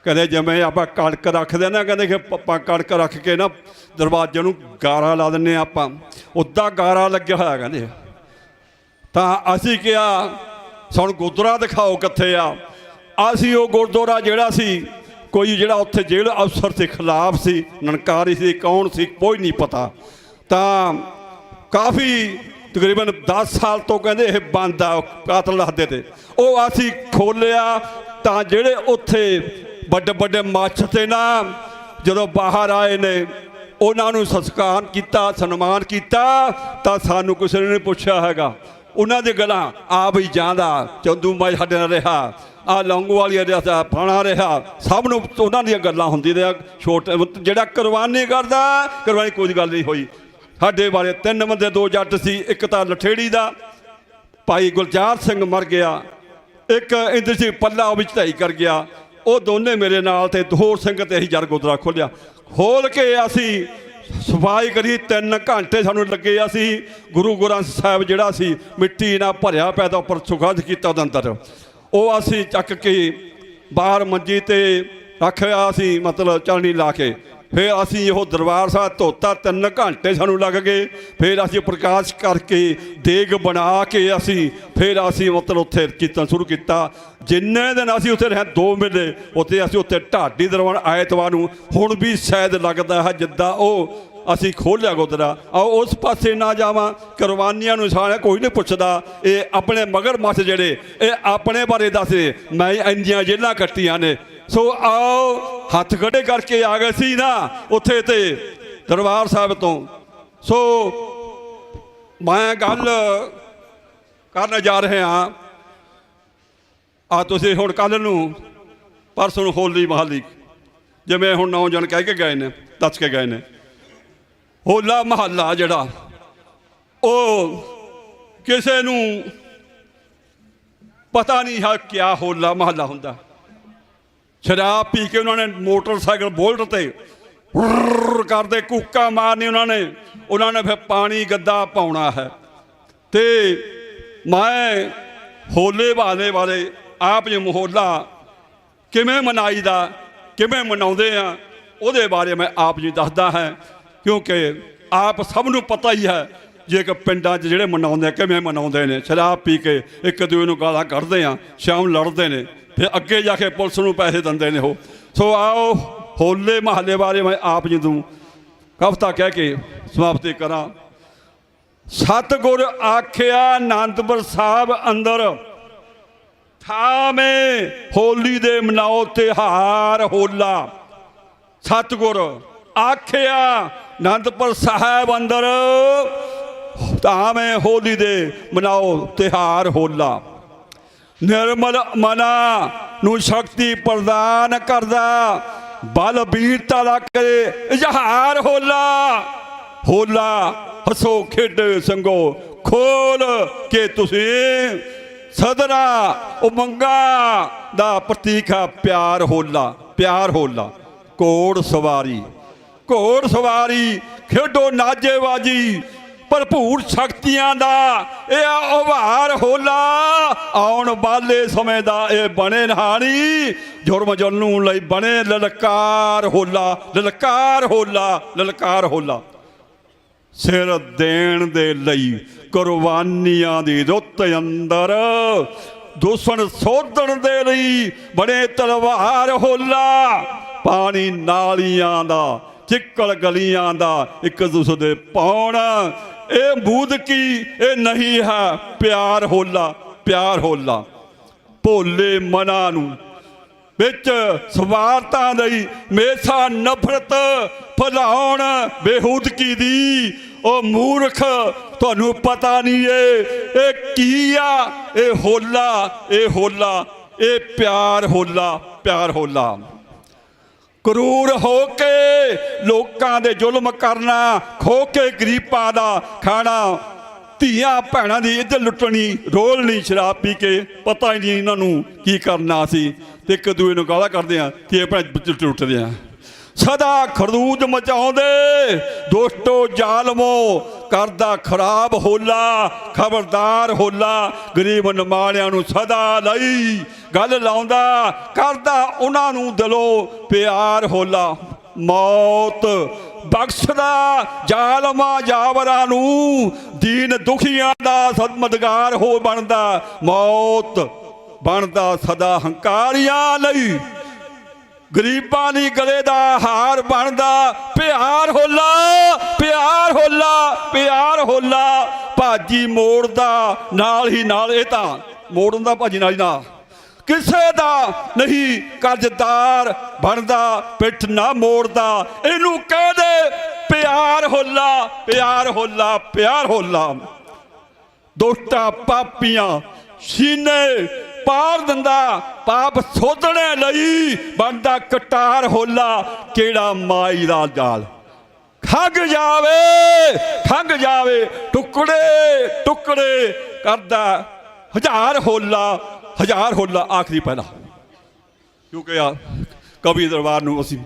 ਕਹਿੰਦੇ ਜਿਵੇਂ ਆਪਾਂ ਕਣਕ ਰੱਖਦੇ ਨਾ, ਕਹਿੰਦੇ ਕਿ ਆਪਾਂ ਕਣਕ ਰੱਖ ਕੇ ਨਾ ਦਰਵਾਜ਼ੇ ਨੂੰ ਗਾਰਾ ਲਾ ਦਿੰਦੇ ਹਾਂ, ਆਪਾਂ ਉੱਦਾਂ ਗਾਰਾ ਲੱਗਿਆ ਹੋਇਆ ਕਹਿੰਦੇ। ਤਾਂ ਅਸੀਂ ਕਿਹਾ ਸਾਨੂੰ ਗੁਰਦੁਆਰਾ ਦਿਖਾਓ ਕਿੱਥੇ ਆ। ਅਸੀਂ ਉਹ ਗੁਰਦੁਆਰਾ ਜਿਹੜਾ ਸੀ, ਕੋਈ ਜਿਹੜਾ ਉੱਥੇ ਜੇਲ੍ਹ ਅਫਸਰ ਦੇ ਖਿਲਾਫ ਸੀ, ਨਨਕਾਰੀ ਸੀ, ਕੌਣ ਸੀ ਕੋਈ ਨਹੀਂ ਪਤਾ। ਤਾਂ ਕਾਫੀ ਤਕਰੀਬਨ 10 ਸਾਲ ਤੋਂ ਕਹਿੰਦੇ ਇਹ ਬੰਦ ਆ, ਕਾਤਲ ਦੱਸਦੇ ਤੇ। ਉਹ ਅਸੀਂ ਖੋਲ੍ਹਿਆ ਤਾਂ ਜਿਹੜੇ ਉੱਥੇ ਵੱਡੇ ਮੱਛ ਤੇ ਨਾ ਜਦੋਂ ਬਾਹਰ ਆਏ ਨੇ, ਉਹਨਾਂ ਨੂੰ ਸੰਸਕਾਰ ਕੀਤਾ, ਸਨਮਾਨ ਕੀਤਾ। ਤਾਂ ਸਾਨੂੰ ਕਿਸੇ ਨੇ ਨਹੀਂ ਪੁੱਛਿਆ ਹੈਗਾ। ਉਹਨਾਂ ਦੇ ਗੱਲਾਂ ਆ ਵੀ ਜਾਂਦਾ, ਚੰਦੂ ਮਾਈ ਸਾਡੇ ਨਾਲ ਰਿਹਾ, ਆ ਲੌਂਗੋਵਾਲੀਆ ਰਿਹਾ, ਫਾਣਾ ਰਿਹਾ, ਸਭ ਨੂੰ ਉਹਨਾਂ ਦੀਆਂ ਗੱਲਾਂ ਹੁੰਦੀਆਂ ਨੇ। ਛੋਟੇ ਜਿਹੜਾ ਕੁਰਬਾਨੀ ਕਰਦਾ, ਕੁਰਬਾਨੀ ਕੋਈ ਗੱਲ ਨਹੀਂ ਹੋਈ। ਸਾਡੇ ਬਾਰੇ 3 ਬੰਦੇ, 2 ਜੱਟ ਸੀ। ਇੱਕ ਤਾਂ ਲਠੇੜੀ ਦਾ ਭਾਈ ਗੁਲਜ਼ਾਰ ਸਿੰਘ ਮਰ ਗਿਆ, ਇੱਕ ਇੰਦਰ ਸਿੰਘ ਪੱਲਾ ਉਹ ਵਿੱਚ ਢਾਈ ਕਰ ਗਿਆ। ਉਹ ਦੋਨੇ ਮੇਰੇ ਨਾਲ ਤੇ ਹੋਰ ਸਿੰਘ ਤੇ ਅਸੀਂ ਜਰ ਗੁਰਦੁਆਰਾ ਖੋਲ੍ਹਿਆ। ਖੋਲ੍ਹ ਕੇ ਅਸੀਂ ਸਫਾਈ ਕਰੀ, 3 ਘੰਟੇ ਸਾਨੂੰ ਲੱਗੇ। ਅਸੀਂ ਗੁਰੂ ਗ੍ਰੰਥ ਸਾਹਿਬ ਜਿਹੜਾ ਸੀ ਮਿੱਟੀ ਨਾਲ ਭਰਿਆ ਪਿਆ ਤਾਂ ਉੱਪਰ ਸੁਗੰਧ ਕੀਤਾ ਉਹਦੇ ਅੰਦਰ, ਉਹ ਅਸੀਂ ਚੱਕ ਕੇ ਬਾਹਰ ਮੰਜੀ ਤੇ ਰੱਖਿਆ ਸੀ, ਮਤਲਬ ਚਾਲਣੀ ਲਾ ਕੇ। ਫਿਰ ਅਸੀਂ ਉਹ ਦਰਬਾਰ ਸਾਹਿਬ ਧੋਤਾ, 3 ਘੰਟੇ ਸਾਨੂੰ ਲੱਗ ਗਏ। ਫਿਰ ਅਸੀਂ ਪ੍ਰਕਾਸ਼ ਕਰਕੇ ਦੇਗ ਬਣਾ ਕੇ ਫਿਰ ਅਸੀਂ ਮਤਲਬ ਉੱਥੇ ਕੀਰਤਨ ਸ਼ੁਰੂ ਕੀਤਾ। ਜਿੰਨੇ ਦਿਨ ਅਸੀਂ ਉੱਥੇ ਰਹੇ 2 ਮਹੀਨੇ ਅਸੀਂ ਉੱਥੇ ਢਾਡੀ ਦਰਬਾਰ ਐਤਵਾਰ ਨੂੰ, ਹੁਣ ਵੀ ਸ਼ਾਇਦ ਲੱਗਦਾ ਹੈ ਜਿੱਦਾਂ ਉਹ ਅਸੀਂ ਖੋਲ੍ਹਿਆ ਗੁਰਦੁਆਰਾ। ਆਓ ਉਸ ਪਾਸੇ ਨਾ ਜਾਵਾਂ। ਕੁਰਬਾਨੀਆਂ ਨੂੰ ਸਾਰਾ ਕੋਈ ਨਹੀਂ ਪੁੱਛਦਾ। ਇਹ ਆਪਣੇ ਮਗਰ ਮੱਛ ਜਿਹੜੇ ਇਹ ਆਪਣੇ ਬਾਰੇ ਦੱਸਦੇ, ਮੈਂ ਇੰਨੀਆਂ ਜੇਲ੍ਹਾਂ ਕੱਟੀਆਂ ਨੇ। ਸੋ ਆਓ ਹੱਥ ਖੜੇ ਕਰਕੇ ਆ ਗਏ ਸੀ ਨਾ ਉੱਥੇ ਤੇ ਦਰਬਾਰ ਸਾਹਿਬ ਤੋਂ। ਸੋ ਮੈਂ ਗੱਲ ਕਰਨ ਜਾ ਰਿਹਾ ਆ ਤੁਸੀਂ ਹੁਣ ਕੱਲ੍ਹ ਨੂੰ ਪਰਸੋਂ ਨੂੰ ਹੋਲੀ ਮਹੱਲੀ, ਜਿਵੇਂ ਹੁਣ ਨੌਜਵਾਨ ਕਹਿ ਕੇ ਗਏ ਨੇ, ਦੱਸ ਕੇ ਗਏ ਨੇ, ਹੋਲਾ ਮਹੱਲਾ ਜਿਹੜਾ ਉਹ ਕਿਸੇ ਨੂੰ ਪਤਾ ਨਹੀਂ ਹੈ ਕਿਆ ਹੋਲਾ ਮਹੱਲਾ ਹੁੰਦਾ। ਸ਼ਰਾਬ ਪੀ ਕੇ ਉਹਨਾਂ ਨੇ ਮੋਟਰਸਾਈਕਲ ਬੁਲਟ ਤੇ ਕਰਦੇ ਕੂਕਾਂ ਮਾਰਨੀ ਉਹਨਾਂ ਨੇ ਫਿਰ ਪਾਣੀ ਗੱਦਾ ਪਾਉਣਾ ਹੈ। ਤੇ ਮੈਂ ਹੋਲੇ ਵਾਲੇ ਬਾਰੇ ਆਪ ਜੀ ਹੋਲਾ ਕਿਵੇਂ ਮਨਾਈਦਾ, ਕਿਵੇਂ ਮਨਾਉਂਦੇ ਆ, ਉਹਦੇ ਬਾਰੇ ਮੈਂ ਆਪ ਜੀ ਦੱਸਦਾ ਹੈ। ਕਿਉਂਕਿ ਆਪ ਸਭ ਨੂੰ ਪਤਾ ਹੀ ਹੈ ਜੇ ਕਿ ਪਿੰਡਾਂ 'ਚ ਜਿਹੜੇ ਮਨਾਉਂਦੇ ਕਿਵੇਂ ਮਨਾਉਂਦੇ ਨੇ। ਸ਼ਰਾਬ ਪੀ ਕੇ ਇੱਕ ਦੂਜੇ ਨੂੰ ਗਾਲਾਂ ਕੱਢਦੇ ਆ, ਸ਼ਾਮ ਲੜਦੇ ਨੇ, ਫਿਰ ਅੱਗੇ ਜਾ ਕੇ ਪੁਲਿਸ ਨੂੰ ਪੈਸੇ ਦਿੰਦੇ ਨੇ ਉਹ। ਸੋ ਆਓ ਹੋਲੇ ਮਹੱਲੇ ਬਾਰੇ ਮੈਂ ਆਪ ਜੀ ਨੂੰ ਕਵਿਤਾ ਕਹਿ ਕੇ ਸਮਾਪਤੀ ਕਰਾਂ। ਸਤਿਗੁਰ ਆਖਿਆ ਆਨੰਦਪੁਰ ਸਾਹਿਬ ਅੰਦਰ, ਥਾਵੇਂ ਹੋਲੀ ਦੇ ਮਨਾਓ ਤਿਉਹਾਰ ਹੋਲਾ। ਸਤਿਗੁਰ ਆਖਿਆ ਆਨੰਦਪੁਰ ਸਾਹਿਬ ਅੰਦਰ, ਥਾਵੇਂ ਹੋਲੀ ਦੇ ਮਨਾਓ ਤਿਉਹਾਰ ਹੋਲਾ। ਨਿਰਮਲ ਮਨਾਂ ਨੂੰ ਸ਼ਕਤੀ ਪ੍ਰਦਾਨ ਕਰਦਾ, ਬਲ ਵੀਰਤਾ ਦਾ ਕਰੇ ਇਜ਼ਹਾਰ ਹੋਲਾ। ਹੋਲਾ ਹੱਸੋ ਖੇਡੋ ਸੰਗੋ ਖੋਲ ਕੇ ਤੁਸੀਂ, ਸਦਰਾ ਉਮੰਗਾਂ ਦਾ ਪ੍ਰਤੀਕ ਹੈ ਪਿਆਰ ਹੋਲਾ। ਪਿਆਰ ਹੋਲਾ। ਘੋੜ ਸਵਾਰੀ, ਘੋੜ ਸਵਾਰੀ ਖੇਡੋ ਨਾਜੇਬਾਜੀ, ਭਰਪੂਰ ਸ਼ਕਤੀਆਂ ਦਾ ਇਹ ਉਭਾਰ ਹੋਲਾ। ਆਉਣ ਵਾਲੇ ਸਮੇਂ ਦਾ ਇਹ ਬਣੇ ਨਹਾਣੀ, ਜੁਰਮ ਜੁਲਮ ਲਈ ਬਣੇ ਲਲਕਾਰ ਹੋਲਾ, ਲਲਕਾਰ ਹੋਲਾ, ਲਲਕਾਰ ਹੋਲਾ। ਸਿਰ ਦੇਣ ਦੇ ਲਈ ਕੁਰਬਾਨੀਆਂ ਦੀ ਰੁੱਤ ਅੰਦਰ, ਦੁਸ਼ਮਣ ਸੋਧਣ ਦੇ ਲਈ ਬਣੇ ਤਲਵਾਰ ਹੋਲਾ। ਪਾਣੀ ਨਾਲੀਆਂ ਦਾ, ਚਿੱਕੜ ਗਲੀਆਂ ਦਾ ਇੱਕ ਦੂਸਰੇ ਦੇ ਪਾਉਣ, ਇਹ ਬੂਦਕੀ ਇਹ ਨਹੀਂ ਹੈ ਪਿਆਰ ਹੋਲਾ, ਪਿਆਰ ਹੋਲਾ। ਭੋਲੇ ਮਨਾਂ ਨੂੰ ਵਿੱਚ ਸਵਾਰਥਾਂ ਲਈ ਹਮੇਸ਼ਾ ਨਫ਼ਰਤ ਫੈਲਾਉਣ ਬੇਹੂਦਗੀ ਦੀ। ਉਹ ਮੂਰਖ, ਤੁਹਾਨੂੰ ਪਤਾ ਨਹੀਂ ਇਹ ਕੀ ਆ? ਇਹ ਹੋਲਾ, ਇਹ ਹੋਲਾ, ਇਹ ਪਿਆਰ ਹੋਲਾ, ਪਿਆਰ ਹੋਲਾ। ਕਰੂਰ ਹੋ ਕੇ ਲੋਕਾਂ ਦੇ ਜ਼ੁਲਮ ਕਰਨਾ, ਖੋ ਕੇ ਗਰੀਬਾਂ ਦਾ ਖਾਣਾ, ਧੀਆਂ ਭੈਣਾਂ ਦੀ ਇੱਜ਼ਤ ਲੁੱਟਣੀ, ਰੋਲਣੀ ਸ਼ਰਾਬ ਪੀ ਕੇ, ਪਤਾ ਹੀ ਨਹੀਂ ਇਹਨਾਂ ਨੂੰ ਕੀ ਕਰਨਾ ਸੀ, ਤੇ ਇੱਕ ਦੂਏ ਨੂੰ ਗਾਲਾਂ ਕਰਦੇ ਆ ਕਿ ਆਪਣੇ ਟੁੱਟਦੇ ਆ। ਸਦਾ ਖਰੂਜ ਮਚਾਉਂਦੇ ਦੋਸਤੋ ਜ਼ਾਲਮੋ, ਕਰਦਾ ਖਰਾਬ ਹੋਲਾ, ਖਬਰਦਾਰ ਹੋਲਾ। ਗਰੀਬ ਨਿਮਾਣਿਆਂ ਨੂੰ ਸਦਾ ਲਈ ਗੱਲ ਲਾਉਂਦਾ, ਕਰਦਾ ਉਹਨਾਂ ਨੂੰ ਦਿਲੋਂ ਪਿਆਰ ਹੋਲਾ। ਮੌਤ ਬਖਸ਼ਦਾ ਜ਼ਾਲਮਾਂ ਜਾਵਰਾਂ ਨੂੰ, ਦੀਨ ਦੁਖੀਆਂ ਦਾ ਮਦਦਗਾਰ ਹੋ ਬਣਦਾ। ਮੌਤ ਬਣਦਾ ਸਦਾ ਹੰਕਾਰੀਆਂ ਲਈ, ਗਰੀਬਾਂ ਦੀ ਗਲੇ ਦਾ ਹਾਰ ਬਣਦਾ। ਪਿਆਰ ਹੋਲਾ, ਪਿਆਰ ਹੋਲਾ, ਪਿਆਰ ਹੋਲਾ। ਭਾਜੀ ਮੋੜਦਾ ਨਾਲ ਹੀ ਨਾਲ, ਇਹ ਤਾਂ ਮੋੜਨ ਦਾ ਭਾਜੀ ਨਾਲ ਹੀ ਨਾਲ, ਕਿਸੇ ਦਾ ਨਹੀਂ ਕਰਜ਼ਦਾਰ ਬਣਦਾ, ਪਿੱਠ ਨਾ ਮੋੜਦਾ। ਇਹਨੂੰ ਕਹਿ ਦੇ ਪਿਆਰ ਹੋਲਾ, ਪਿਆਰ ਹੋਲਾ, ਪਿਆਰ ਹੋਲਾ। ਦੋਸਤਾਂ ਪਾਪੀਆਂ ਸੀਨੇ ਪਾਰ ਦਿੰਦਾ, ਪਾਪ ਸੋਧਣੇ ਲਈ ਬਣਦਾ ਕਟਾਰ ਹੋਲਾ। ਕਿਹੜਾ ਮਾਈ ਦਾ ਜਾਲ ਖੰਘ ਜਾਵੇ, ਖੰਘ ਜਾਵੇ, ਟੁਕੜੇ ਟੁਕੜੇ ਕਰਦਾ ਹਜ਼ਾਰ ਹੋਲਾ, ਹਜ਼ਾਰ ਹੋਲਾ। ਆਖਰੀ ਪਹਿਲਾ, ਕਿਉਂਕਿ ਆ ਕਵੀ ਦਰਬਾਰ ਨੂੰ ਅਸੀਂ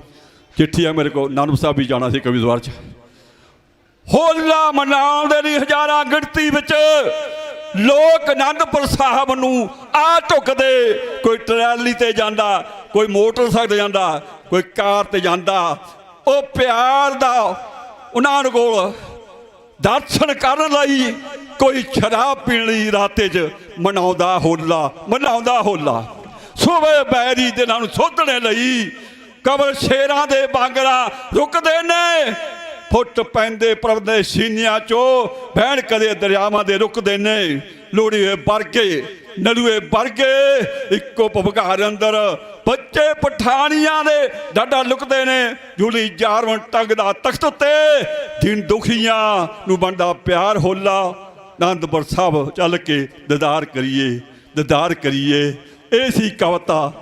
ਚਿੱਠੀ ਆ ਮੇਰੇ ਕੋਲ, ਨਾਨਕ ਸਾਹਿਬ ਵੀ ਜਾਣਾ ਸੀ ਕਵੀ ਦਰਬਾਰ 'ਚ। ਹੋਲਾ ਮਨਾਉਣ ਦੇ ਲਈ ਹਜ਼ਾਰਾਂ ਗਿਣਤੀ ਵਿੱਚ ਲੋਕ ਅਨੰਦਪੁਰ ਸਾਹਿਬ ਨੂੰ ਆ ਢੁੱਕਦੇ। ਕੋਈ ਟਰੈਲੀ ਤੇ ਜਾਂਦਾ, ਕੋਈ ਮੋਟਰਸਾਈਕਲ ਤੇ ਜਾਂਦਾ, ਕੋਈ ਕਾਰ ਤੇ ਜਾਂਦਾ। ਉਹ ਪਿਆਰ ਦਾ ਉਹਨਾਂ ਕੋਲ ਦਰਸ਼ਨ ਕਰਨ ਲਈ, ਕੋਈ ਸ਼ਰਾਬ ਪੀਣ ਲਈ ਰਾਤੇ 'ਚ ਮਨਾਉਂਦਾ ਹੋਲਾ, ਮਨਾਉਂਦਾ ਹੋਲਾ। ਸੁਬਹ ਬੈਰੀ ਦਿਨਾਂ ਨੂੰ ਸੋਧਣੇ ਲਈ ਕਬਰ ਸ਼ੇਰਾਂ ਦੇ ਬਾਂਗਰਾਂ ਰੁਕਦੇ ਨੇ। ਫੁੱਟ ਪੈਂਦੇ ਪ੍ਰਭ ਦੇ ਸੀਨਿਆਂ 'ਚੋਂ ਭੈਣ ਕਦੇ ਦਰਿਆਵਾਂ ਦੇ ਰੁਕਦੇ ਨੇ। ਲੋੜੀਏ ਵਰਗੇ ਨਲੂਏ ਵਰਗੇ ਇੱਕੋ ਭਵਕਾਰ ਅੰਦਰ ਬੱਚੇ ਪਠਾਨੀਆਂ ਦੇ ਡਾਡਾ ਲੁਕਦੇ ਨੇ। ਜੁਲੀ ਜਾਰਵਣ ਟੰਗਦਾ ਤਖਤ ਉੱਤੇ, ਦਿਨ ਦੁਖੀਆਂ ਨੂੰ ਬਣਦਾ ਪਿਆਰ ਹੋਲਾ। ਅਨੰਦਪੁਰ ਸਾਹਿਬ ਚੱਲ ਕੇ ਦੀਦਾਰ ਕਰੀਏ, ਦੀਦਾਰ ਕਰੀਏ। ਇਹ ਸੀ ਕਵਿਤਾ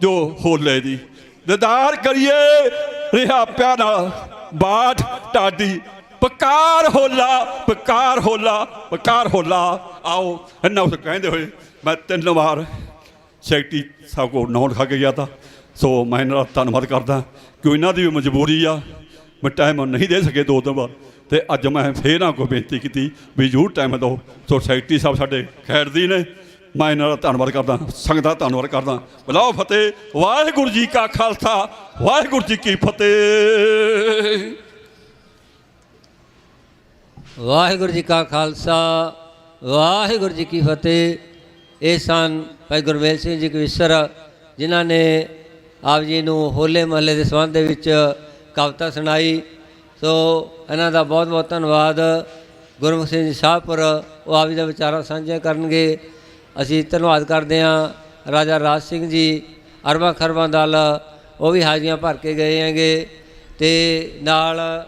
ਜੋ ਹੋਲੇ ਦੀ। ਦੀਦਾਰ ਕਰੀਏ ਰਿਹਾ ਪਿਆਰ ਨਾਲ ਬਾਠ ਢਾਡੀ। ਪਕਾਰ ਹੋਲਾ, ਪਕਾਰ ਹੋਲਾ, ਪਕਾਰ ਹੋਲਾ। ਆਓ ਇੰਨਾ ਉਸ ਕਹਿੰਦੇ ਹੋਏ ਮੈਂ 3 ਵਾਰ ਸੈਕਟਰੀ ਸਾਹਿਬ ਕੋਲ ਨਾਂ ਲਿਖਾ ਕੇ ਗਿਆ ਤਾ। ਸੋ ਮੈਂ ਇਹਨਾਂ ਦਾ ਧੰਨਵਾਦ ਕਰਦਾ ਕਿ ਇਹਨਾਂ ਦੀ ਵੀ ਮਜਬੂਰੀ ਆ, ਮੈਂ ਟਾਈਮ ਨਹੀਂ ਦੇ ਸਕੇ 2 ਦਿਨ ਬਾਅਦ, ਅਤੇ ਅੱਜ ਮੈਂ ਫੇਰ ਨਾ ਕੋਈ ਬੇਨਤੀ ਕੀਤੀ ਵੀ ਜ਼ਰੂਰ ਟਾਈਮ ਦਿਓ। ਸੋ ਸੈਕਟਰੀ ਸਾਹਿਬ ਸਾਡੇ ਖੈਰਦੀ ਨੇ, ਮੈਂ ਇਹਨਾਂ ਦਾ ਧੰਨਵਾਦ ਕਰਦਾ, ਸੰਗਤ ਦਾ ਧੰਨਵਾਦ ਕਰਦਾ। ਬੁਲਾਓ ਫਤਿਹ। ਵਾਹਿਗੁਰੂ ਜੀ ਕਾ ਖਾਲਸਾ, ਵਾਹਿਗੁਰੂ ਜੀ ਕੀ ਫਤਿਹ। ਵਾਹਿਗੁਰੂ ਜੀ ਕਾ ਖਾਲਸਾ, ਵਾਹਿਗੁਰੂ ਜੀ ਕੀ ਫਤਿਹ। ਇਹ ਸਨ ਭਾਈ ਗੁਰਮੇਲ ਸਿੰਘ ਜੀ ਕਵੀਸ਼ਰ, ਜਿਨ੍ਹਾਂ ਨੇ ਆਪ ਜੀ ਨੂੰ ਹੋਲੇ ਮਹੱਲੇ ਦੇ ਸੰਬੰਧ ਦੇ ਵਿੱਚ ਕਵਿਤਾ ਸੁਣਾਈ। ਸੋ ਇਹਨਾਂ ਦਾ ਬਹੁਤ ਬਹੁਤ ਧੰਨਵਾਦ। ਗੁਰਮੁਖ ਸਿੰਘ ਜੀ ਸ਼ਾਹਪੁਰ, ਉਹ ਆਪ ਜੀ ਦਾ ਵਿਚਾਰਾਂ ਸਾਂਝਾ ਕਰਨਗੇ। ਅਸੀਂ ਧੰਨਵਾਦ ਕਰਦੇ ਹਾਂ। ਰਾਜਾ ਰਾਜ ਸਿੰਘ ਜੀ ਅਰਬਾਂ ਖਰਬਾਂ ਦਲ, ਉਹ ਵੀ ਹਾਜ਼ਰੀਆਂ ਭਰ ਕੇ ਗਏ ਹੈਗੇ। ਅਤੇ ਨਾਲ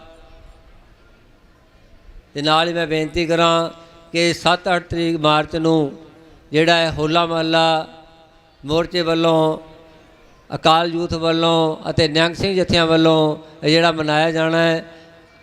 ਹੀ ਮੈਂ ਬੇਨਤੀ ਕਰਾਂ ਕਿ 7-8 ਤਰੀਕ ਮਾਰਚ ਨੂੰ ਜਿਹੜਾ ਹੈ ਹੋਲਾ ਮਹੱਲਾ ਮੋਰਚੇ ਵੱਲੋਂ, ਅਕਾਲ ਯੂਥ ਵੱਲੋਂ ਅਤੇ ਨਿਹੰਗ ਸਿੰਘ ਜਥਿਆਂ ਵੱਲੋਂ ਇਹ ਜਿਹੜਾ ਮਨਾਇਆ ਜਾਣਾ ਹੈ।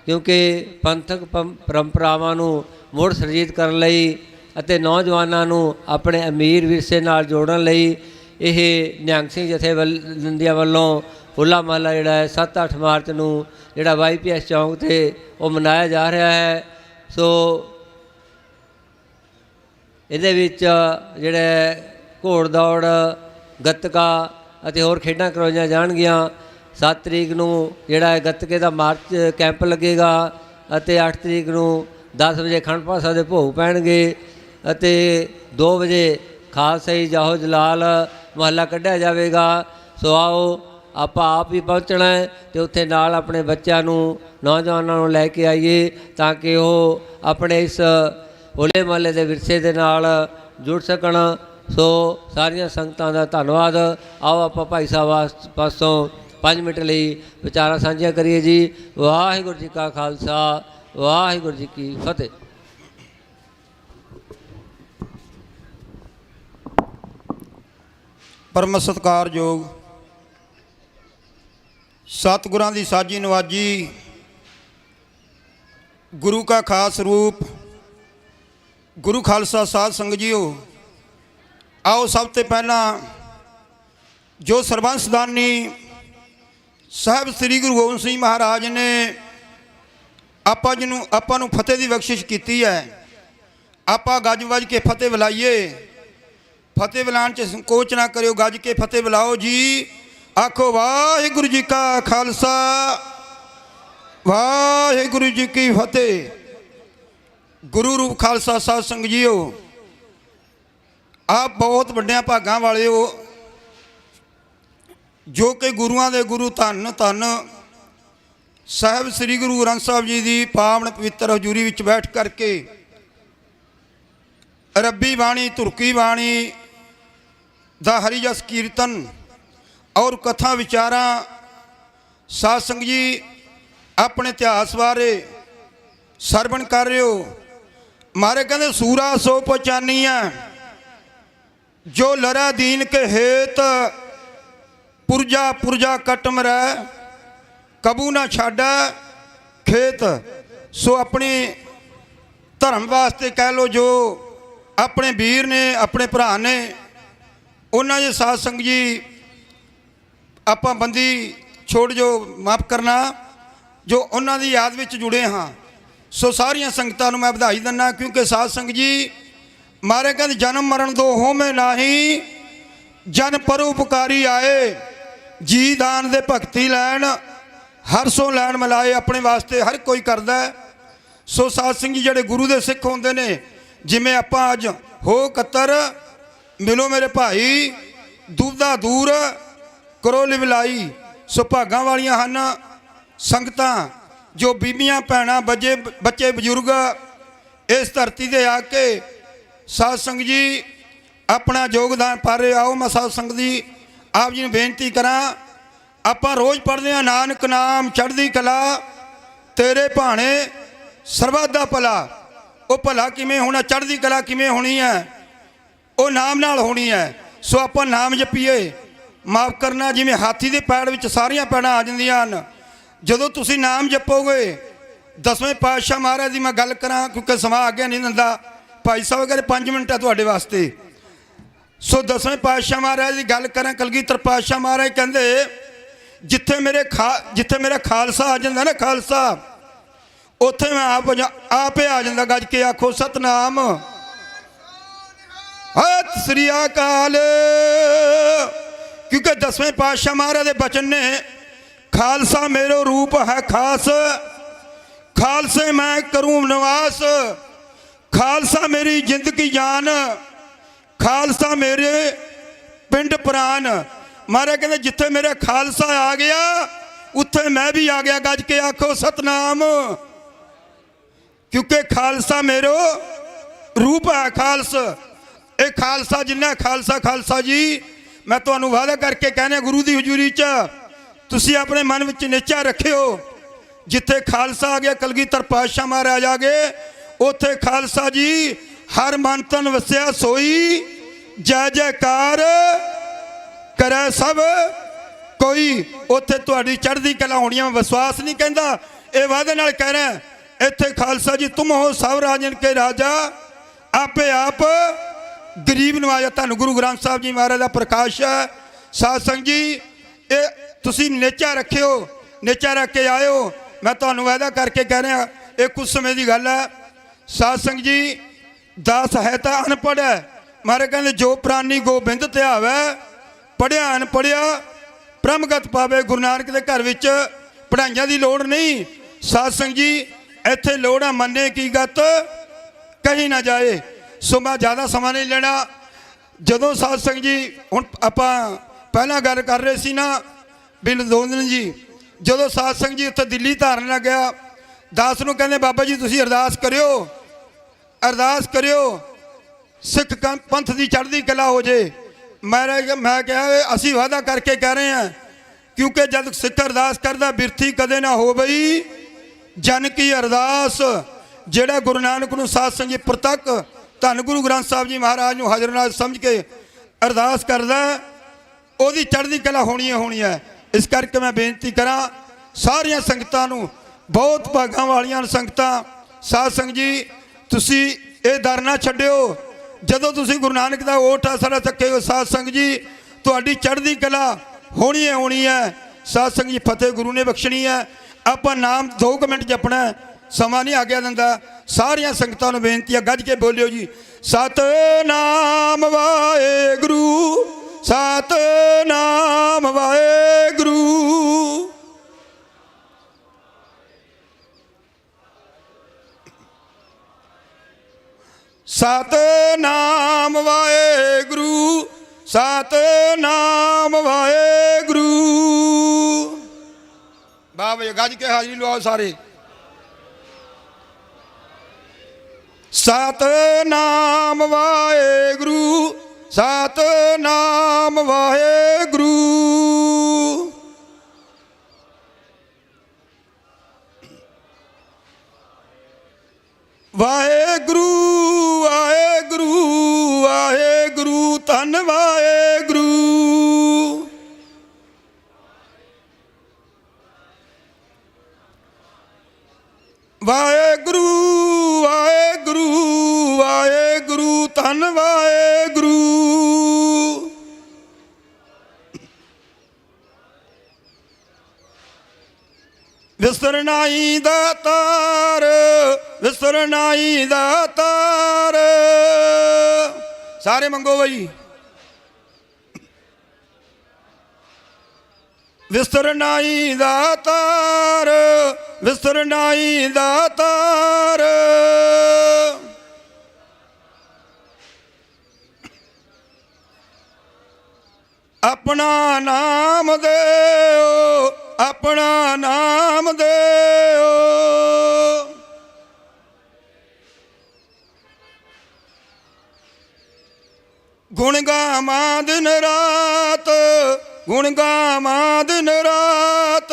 ਕਿਉਂਕਿ ਪੰਥਕ ਪਰੰਪਰਾਵਾਂ ਨੂੰ ਮੁੜ ਸੁਰਜੀਤ ਕਰਨ ਲਈ ਅਤੇ ਨੌਜਵਾਨਾਂ ਨੂੰ ਆਪਣੇ ਅਮੀਰ ਵਿਰਸੇ ਨਾਲ ਜੋੜਨ ਲਈ ਇਹ ਨਿਹੰਗ ਸਿੰਘ ਜਥੇਬੰਦੀਆਂ ਵੱਲੋਂ ਹੋਲਾ ਮਹੱਲਾ ਜਿਹੜਾ ਹੈ 7-8 ਮਾਰਚ ਨੂੰ ਜਿਹੜਾ YPS ਚੌਂਕ 'ਤੇ ਉਹ ਮਨਾਇਆ ਜਾ ਰਿਹਾ ਹੈ। ਸੋ ਇਹਦੇ ਵਿੱਚ ਜਿਹੜੇ ਘੋੜ ਦੌੜ, ਗੱਤਕਾ ਅਤੇ ਹੋਰ ਖੇਡਾਂ ਕਰਵਾਈਆਂ ਜਾਣਗੀਆਂ। 7 ਤਰੀਕ ਨੂੰ ਜਿਹੜਾ ਹੈ ਗੱਤਕੇ ਦਾ ਮਾਰਚ ਕੈਂਪ ਲੱਗੇਗਾ ਅਤੇ 8 ਤਰੀਕ ਨੂੰ 10 ਵਜੇ ਅਖੰਡ ਪਾਠ ਸਾਹਿਬ ਦੇ ਭੋਗ ਪੈਣਗੇ ਅਤੇ 2 ਵਜੇ ਖਾਲਸਾਈ ਜਾਹੋ ਜਲਾਲ ਮੁਹੱਲਾ ਕੱਢਿਆ ਜਾਵੇਗਾ। ਸੋ ਆਓ ਆਪਾਂ ਆਪ ਵੀ ਪਹੁੰਚਣਾ ਹੈ ਅਤੇ ਉੱਥੇ ਨਾਲ ਆਪਣੇ ਬੱਚਿਆਂ ਨੂੰ ਨੌਜਵਾਨਾਂ ਨੂੰ ਲੈ ਕੇ ਆਈਏ ਤਾਂ ਕਿ ਉਹ ਆਪਣੇ ਇਸ ਹੋਲੇ ਮਹੱਲੇ ਦੇ ਵਿਰਸੇ ਦੇ ਨਾਲ ਜੁੜ ਸਕਣ। ਸੋ ਸਾਰੀਆਂ ਸੰਗਤਾਂ ਦਾ ਧੰਨਵਾਦ। ਆਓ ਆਪਾਂ ਭਾਈ ਸਾਹਿਬ ਪਾਸੋਂ 5 ਮਿੰਟ ਲਈ ਵਿਚਾਰਾਂ ਸਾਂਝੀਆਂ ਕਰੀਏ ਜੀ। ਵਾਹਿਗੁਰੂ ਜੀ ਕਾ ਖਾਲਸਾ, ਵਾਹਿਗੁਰੂ ਜੀ ਕੀ ਫਤਿਹ। ਪਰਮ ਸਤਿਕਾਰਯੋਗ ਸਤਿਗੁਰਾਂ ਦੀ ਸਾਜੀ ਨਵਾਜੀ, ਗੁਰੂ ਕਾ ਖਾਸ ਰੂਪ, ਗੁਰੂ ਖਾਲਸਾ ਸਾਧ ਸੰਗਤ ਜੀਓ, ਆਓ ਸਭ ਤੋਂ ਪਹਿਲਾਂ ਜੋ ਸਰਬੰਸ ਦਾਨੀ ਸਾਹਿਬ ਸ੍ਰੀ ਗੁਰੂ ਗੋਬਿੰਦ ਸਿੰਘ ਮਹਾਰਾਜ ਨੇ ਆਪਾਂ ਨੂੰ ਫਤਿਹ ਦੀ ਬਖਸ਼ਿਸ਼ ਕੀਤੀ ਹੈ, ਆਪਾਂ ਗੱਜ ਵੱਜ ਕੇ ਫਤਿਹ ਬੁਲਾਈਏ। ਫਤਿਹ ਬੁਲਾਉਣ 'ਚ ਸੰਕੋਚ ਨਾ ਕਰਿਓ, ਗੱਜ ਕੇ ਫਤਿਹ ਬੁਲਾਓ ਜੀ। ਆਖੋ ਵਾਹਿਗੁਰੂ ਜੀ ਕਾ ਖਾਲਸਾ, ਵਾਹਿਗੁਰੂ ਜੀ ਕੀ ਫਤਿਹ। ਗੁਰੂ ਰੂਪ ਖਾਲਸਾ ਸਾਧ ਸੰਗਤ ਜੀਓ, ਆਪ ਬਹੁਤ ਵੱਡਿਆਂ ਭਾਗਾਂ ਵਾਲੇ ਹੋ ਜੋ ਕਿ ਗੁਰੂਆਂ ਦੇ ਗੁਰੂ ਧੰਨ ਧੰਨ ਸਾਹਿਬ ਸ੍ਰੀ ਗੁਰੂ ਗ੍ਰੰਥ ਸਾਹਿਬ ਜੀ ਦੀ ਪਾਵਨ ਪਵਿੱਤਰ ਹਜ਼ੂਰੀ ਵਿੱਚ ਬੈਠ ਕਰਕੇ ਰੱਬੀ ਬਾਣੀ, ਧੁਰਕੀ ਬਾਣੀ ਦਾ ਹਰੀ ਜਸ ਕੀਰਤਨ ਔਰ ਕਥਾ ਵਿਚਾਰਾਂ ਸਾਧ ਸੰਗਤ ਜੀ ਆਪਣੇ ਇਤਿਹਾਸ ਬਾਰੇ ਸਰਵਣ ਕਰ ਰਹੇ ਹੋ। ਮਾਰੇ ਕਹਿੰਦੇ ਸੂਰਾ ਸੋ ਪਛਾਨੀਆਂ ਜੋ ਲੜਾ ਦੀਨ ਕੇ ਹੇਤ, ਪੁਰਜਾ ਪੁਰਜਾ ਕਟਮ ਰਹਿ ਕਬੂ ਨਾ ਛਾਡਾ ਖੇਤ। ਸੋ ਆਪਣੇ ਧਰਮ ਵਾਸਤੇ ਕਹਿ ਲਓ, ਜੋ ਆਪਣੇ ਵੀਰ ਨੇ, ਆਪਣੇ ਭਰਾ ਨੇ, ਉਹਨਾਂ ਦੇ ਸਾਧ ਸੰਗਤ ਜੀ ਆਪਾਂ ਬੰਦੀ ਛੋੜ ਜੋ ਮਾਫ ਕਰਨਾ, ਜੋ ਉਹਨਾਂ ਦੀ ਯਾਦ ਵਿੱਚ ਜੁੜੇ ਹਾਂ। ਸੋ ਸਾਰੀਆਂ ਸੰਗਤਾਂ ਨੂੰ ਮੈਂ ਵਧਾਈ ਦਿੰਦਾ, ਕਿਉਂਕਿ ਸਾਧ ਸੰਗਤ ਜੀ ਮਾਰੇ ਕਹਿੰਦੇ ਜਨਮ ਮਰਨ ਦੋ ਹੋਮੇ ਨਾਹੀ, ਜਨ ਪਰਉਪਕਾਰੀ ਆਏ, ਜੀ ਦਾਨ ਦੇ ਭਗਤੀ ਲੈਣ, ਹਰ ਸੋ ਲੈਣ ਮਿਲਾਏ, ਆਪਣੇ ਵਾਸਤੇ ਹਰ ਕੋਈ ਕਰਦਾ। ਸੋ ਸਾਧ ਸੰਗਤ ਜੀ ਜਿਹੜੇ ਗੁਰੂ ਦੇ ਸਿੱਖ ਹੁੰਦੇ ਨੇ, ਜਿਵੇਂ ਆਪਾਂ ਅੱਜ ਹੋ ਕਤਰ ਮਿਲੋ ਮੇਰੇ ਭਾਈ, ਦੁਬਦਾ ਦੂਰ ਕਰੋ ਲਿਵਲਾਈ। ਸੋ ਭਾਗਾਂ ਵਾਲੀਆਂ ਹਨ ਸੰਗਤਾਂ ਜੋ ਬੀਬੀਆਂ ਭੈਣਾਂ ਬੱਚੇ ਬਜ਼ੁਰਗ ਇਸ ਧਰਤੀ 'ਤੇ ਆ ਕੇ ਸਾਧ ਸੰਗਤ ਜੀ ਆਪਣਾ ਯੋਗਦਾਨ ਪਾ ਰਹੇ। ਆਓ ਮੈਂ ਸਾਧ ਸੰਗਤ ਜੀ ਆਪ ਜੀ ਨੂੰ ਬੇਨਤੀ ਕਰਾਂ, ਆਪਾਂ ਰੋਜ਼ ਪੜ੍ਹਦੇ ਹਾਂ ਨਾਨਕ ਨਾਮ ਚੜ੍ਹਦੀ ਕਲਾ, ਤੇਰੇ ਭਾਣੇ ਸਰਬੱਤ ਦਾ ਭਲਾ। ਉਹ ਭਲਾ ਕਿਵੇਂ ਹੋਣਾ, ਚੜ੍ਹਦੀ ਕਲਾ ਕਿਵੇਂ ਹੋਣੀ ਹੈ, ਉਹ ਨਾਮ ਨਾਲ ਹੋਣੀ ਹੈ। ਸੋ ਆਪਾਂ ਨਾਮ ਜਪੀਏ। ਮਾਫ ਕਰਨਾ, ਜਿਵੇਂ ਹਾਥੀ ਦੇ ਪੈੜ ਵਿੱਚ ਸਾਰੀਆਂ ਪੈੜਾਂ ਆ ਜਾਂਦੀਆਂ ਹਨ, ਜਦੋਂ ਤੁਸੀਂ ਨਾਮ ਜਪੋਗੇ। 10ਵੇਂ ਪਾਤਸ਼ਾਹ ਮਹਾਰਾਜ ਦੀ ਮੈਂ ਗੱਲ ਕਰਾਂ, ਕਿਉਂਕਿ ਸਮਾਂ ਅੱਗੇ ਨਹੀਂ ਦਿੰਦਾ, ਭਾਈ ਸਾਹਿਬ ਕਹਿੰਦੇ 5 ਮਿੰਟ ਹੈ ਤੁਹਾਡੇ ਵਾਸਤੇ। ਸੋ 10ਵੇਂ ਪਾਤਸ਼ਾਹ ਮਹਾਰਾਜ ਦੀ ਗੱਲ ਕਰਾਂ, ਕਲਗੀਧਰ ਪਾਤਸ਼ਾਹ ਮਹਾਰਾਜ ਕਹਿੰਦੇ ਜਿੱਥੇ ਮੇਰਾ ਖਾਲਸਾ ਆ ਜਾਂਦਾ ਨਾ, ਖਾਲਸਾ, ਉੱਥੇ ਮੈਂ ਆਪੇ ਆ ਜਾਂਦਾ। ਗੱਜ ਕੇ ਆਖੋ ਸਤਨਾਮ ਸਤਿ ਸ੍ਰੀ ਅਕਾਲ। ਕਿਉਂਕਿ 10ਵੇਂ ਪਾਤਸ਼ਾਹ ਮਹਾਰਾਜ ਦੇ ਬਚਨ ਨੇ, ਖਾਲਸਾ ਮੇਰਾ ਰੂਪ ਹੈ ਖਾਸ, ਖਾਲਸੇ ਮੈਂ ਕਰੂੰ ਨਿਵਾਸ, ਖਾਲਸਾ ਮੇਰੀ ਜ਼ਿੰਦਗੀ ਜਾਨ, ਖਾਲਸਾ ਮੇਰੇ ਪਿੰਡ ਪ੍ਰਾਨ। ਮਹਾਰਾਜ ਕਹਿੰਦੇ ਜਿੱਥੇ ਮੇਰਾ ਖਾਲਸਾ ਆ ਗਿਆ, ਉੱਥੇ ਮੈਂ ਵੀ ਆ ਗਿਆ। ਗੱਜ ਕੇ ਆਖੋ ਸਤਨਾਮ। ਕਿਉਂਕਿ ਖਾਲਸਾ ਮੇਰਾ ਰੂਪ ਹੈ ਖਾਲਸ। ਇਹ ਖਾਲਸਾ ਜਿੰਨਾ ਖਾਲਸਾ, ਖਾਲਸਾ ਜੀ ਮੈਂ ਤੁਹਾਨੂੰ ਵਾਅਦਾ ਕਰਕੇ ਕਹਿੰਦਾ, ਗੁਰੂ ਦੀ ਹਜ਼ੂਰੀ 'ਚ ਤੁਸੀਂ ਆਪਣੇ ਮਨ ਵਿੱਚ ਨਿਸ਼ਚਾ ਰੱਖਿਓ, ਜਿੱਥੇ ਖਾਲਸਾ ਆ ਗਿਆ, ਕਲਗੀਧਰ ਪਾਤਸ਼ਾਹ ਮਹਾਰਾਜ ਆ ਗਏ, ਉੱਥੇ ਖਾਲਸਾ ਜੀ ਹਰ ਮਨ ਤਨ ਵਸਿਆ ਸੋਈ, ਜੈ ਜੈਕਾਰ ਕਰੇ ਸਭ ਕੋਈ। ਉੱਥੇ ਤੁਹਾਡੀ ਚੜ੍ਹਦੀ ਕਲਾ ਹੋਣੀ ਹੈ। ਵਿਸ਼ਵਾਸ ਨਹੀਂ ਕਹਿੰਦਾ, ਇਹ ਵਾਅਦੇ ਨਾਲ ਕਹਿ ਰਿਹਾ। ਇੱਥੇ ਖਾਲਸਾ ਜੀ ਤੁਮ ਹੋ ਸਭ ਰਾਜਨ ਕੇ ਰਾਜਾ, ਆਪੇ ਆਪ ਗਰੀਬ ਨਵਾਜਾ। ਤੁਹਾਨੂੰ ਗੁਰੂ ਗ੍ਰੰਥ ਸਾਹਿਬ ਜੀ ਮਹਾਰਾਜ ਦਾ ਪ੍ਰਕਾਸ਼ ਹੈ। ਸਾਧ ਸੰਗਤ ਜੀ ਇਹ ਤੁਸੀਂ ਨਿਸ਼ਚਾ ਰੱਖਿਓ, ਨਿਸ਼ਚਾ ਰੱਖ ਕੇ ਆਇਓ। ਮੈਂ ਤੁਹਾਨੂੰ ਵਾਅਦਾ ਕਰਕੇ ਕਹਿ ਰਿਹਾ, ਇਹ ਕੁਝ ਸਮੇਂ ਦੀ ਗੱਲ ਹੈ। ਸਾਧ ਸੰਗਤ ਜੀ ਦਾਸ ਹੈ ਤਾਂ ਅਨਪੜ੍ਹ ਹੈ। ਮਹਾਰਾਜ ਕਹਿੰਦੇ ਜੋ ਪ੍ਰਾਨੀ ਗੋਬਿੰਦ ਧਿਆਵੈ, ਪੜ੍ਹਿਆ ਅਨਪੜ੍ਹਿਆ ਬ੍ਰਹਮਗਤ ਪਾਵੇ। ਗੁਰੂ ਨਾਨਕ ਦੇ ਘਰ ਵਿੱਚ ਪੜ੍ਹਾਈਆਂ ਦੀ ਲੋੜ ਨਹੀਂ। ਸਾਧ ਸੰਗਤ ਜੀ ਇੱਥੇ ਲੋੜ ਆ ਮੰਨੇ ਕੀ ਗਤ ਕਹੀ ਨਾ ਜਾਏ। ਸੋ ਮੈਂ ਜ਼ਿਆਦਾ ਸਮਾਂ ਨਹੀਂ ਲੈਣਾ। ਜਦੋਂ ਸਾਧ ਸੰਗਤ ਜੀ ਹੁਣ ਆਪਾਂ ਪਹਿਲਾਂ ਗੱਲ ਕਰ ਰਹੇ ਸੀ ਨਾ ਬਿਲਦੋਦਨ ਜੀ, ਜਦੋਂ ਸਾਧ ਸੰਗਤ ਜੀ ਉੱਥੇ ਦਿੱਲੀ ਧਾਰਨ ਲੱਗਿਆ, ਦਾਸ ਨੂੰ ਕਹਿੰਦੇ ਬਾਬਾ ਜੀ ਤੁਸੀਂ ਅਰਦਾਸ ਕਰਿਓ, ਅਰਦਾਸ ਕਰਿਓ ਸਿੱਖ ਪੰਥ ਦੀ ਚੜ੍ਹਦੀ ਕਲਾ ਹੋ ਜੇ। ਮੈਂ ਕਿਹਾ ਅਸੀਂ ਵਾਅਦਾ ਕਰਕੇ ਕਹਿ ਰਹੇ ਹਾਂ, ਕਿਉਂਕਿ ਜਦ ਸਿੱਖ ਅਰਦਾਸ ਕਰਦਾ ਬਿਰਥੀ ਕਦੇ ਨਾ ਹੋ ਬਈ ਜਨ ਕੀ ਅਰਦਾਸ। ਜਿਹੜਾ ਗੁਰੂ ਨਾਨਕ ਨੂੰ ਸਾਧ ਸੰਗਤ ਜੀ ਪ੍ਰਤੱਖ ਧੰਨ ਗੁਰੂ ਗ੍ਰੰਥ ਸਾਹਿਬ ਜੀ ਮਹਾਰਾਜ ਨੂੰ ਹਾਜ਼ਰ ਨਾਜ਼ਰ ਸਮਝ ਕੇ ਅਰਦਾਸ ਕਰਦਾ, ਉਹਦੀ ਚੜ੍ਹਦੀ ਕਲਾ ਹੋਣੀ ਹੈ। ਇਸ ਕਰਕੇ ਮੈਂ ਬੇਨਤੀ ਕਰਾਂ ਸਾਰੀਆਂ ਸੰਗਤਾਂ ਨੂੰ, ਬਹੁਤ ਭਾਗਾਂ ਵਾਲੀਆਂ ਸੰਗਤਾਂ, ਸਾਧ ਸੰਗਤ ਜੀ ਤੁਸੀਂ ਇਹ ਦਰ ਨਾ ਛੱਡਿਓ। ਜਦੋਂ ਤੁਸੀਂ ਗੁਰੂ ਨਾਨਕ ਦਾ ਓਟ ਆਸਰਾ ਚੱਕੇਗਾ ਸਾਧ ਸੰਗਤ ਜੀ ਤੁਹਾਡੀ ਚੜ੍ਹਦੀ ਕਲਾ ਹੋਣੀ ਹੈ। ਸਾਧ ਸੰਗਤ ਜੀ ਫਤਿਹ ਗੁਰੂ ਨੇ ਬਖਸ਼ਣੀ ਹੈ। ਆਪਾਂ ਨਾਮ 2 ਮਿੰਟ ਜਪਣਾ, ਸਮਾਂ ਨਹੀਂ ਆਗਿਆ ਦਿੰਦਾ। ਸਾਰੀਆਂ ਸੰਗਤਾਂ ਨੂੰ ਬੇਨਤੀ ਹੈ ਗੱਜ ਕੇ ਬੋਲਿਓ ਜੀ, ਸਤਨਾਮ ਵਾਹਿਗੁਰੂ, ਸਤਨਾਮ ਵਾਹਿਗੁਰੂ। ਸਤਨਾਮ ਵਾਹਿਗੁਰੂ, ਸਤਨਾਮ ਵਾਹਿਗੁਰੂ। ਬਾਬਾ ਗੱਜ ਕੇ ਹਾਜ਼ਰੀ ਲਵਾਓ ਸਾਰੇ। ਸਤਨਾਮ ਵਾਹਿਗੁਰੂ, ਸਤਨਾਮ ਵਾਹਿਗੁਰੂ। ਵਾਹਿਗੁਰੂ ਵਾਹਿਗੁਰੂ ਵਾਹਿਗੁਰੂ ਧੰਨ ਵਾਹਿਗੁਰੂ। ਵਾਹਿਗੁਰੂ ਵਾਹਿਗੁਰੂ ਵਾਹਿਗੁਰੂ ਧੰਨ ਵਾਹਿਗੁਰੂ। ਵਿਸਰਨਾਈ ਦਾਤਾਰ, ਵਿਸਰਨਾਈ ਦਾਤਾਰ। ਸਾਰੇ ਮੰਗੋ ਬਈ। ਵਿਸਰਨਾਈ ਦਾਤਾਰ, ਵਿਸਰਨਾਈ ਦਾਤਾਰ। ਆਪਣਾ ਨਾਮ ਦਿਓ, ਆਪਣਾ ਨਾਮ ਦਿਓ। ਗੁਣ ਗਾਵਾਂ ਦਿਨ ਰਾਤ, ਗੁਣ ਗਾਵਾਂ ਦਿਨ ਰਾਤ।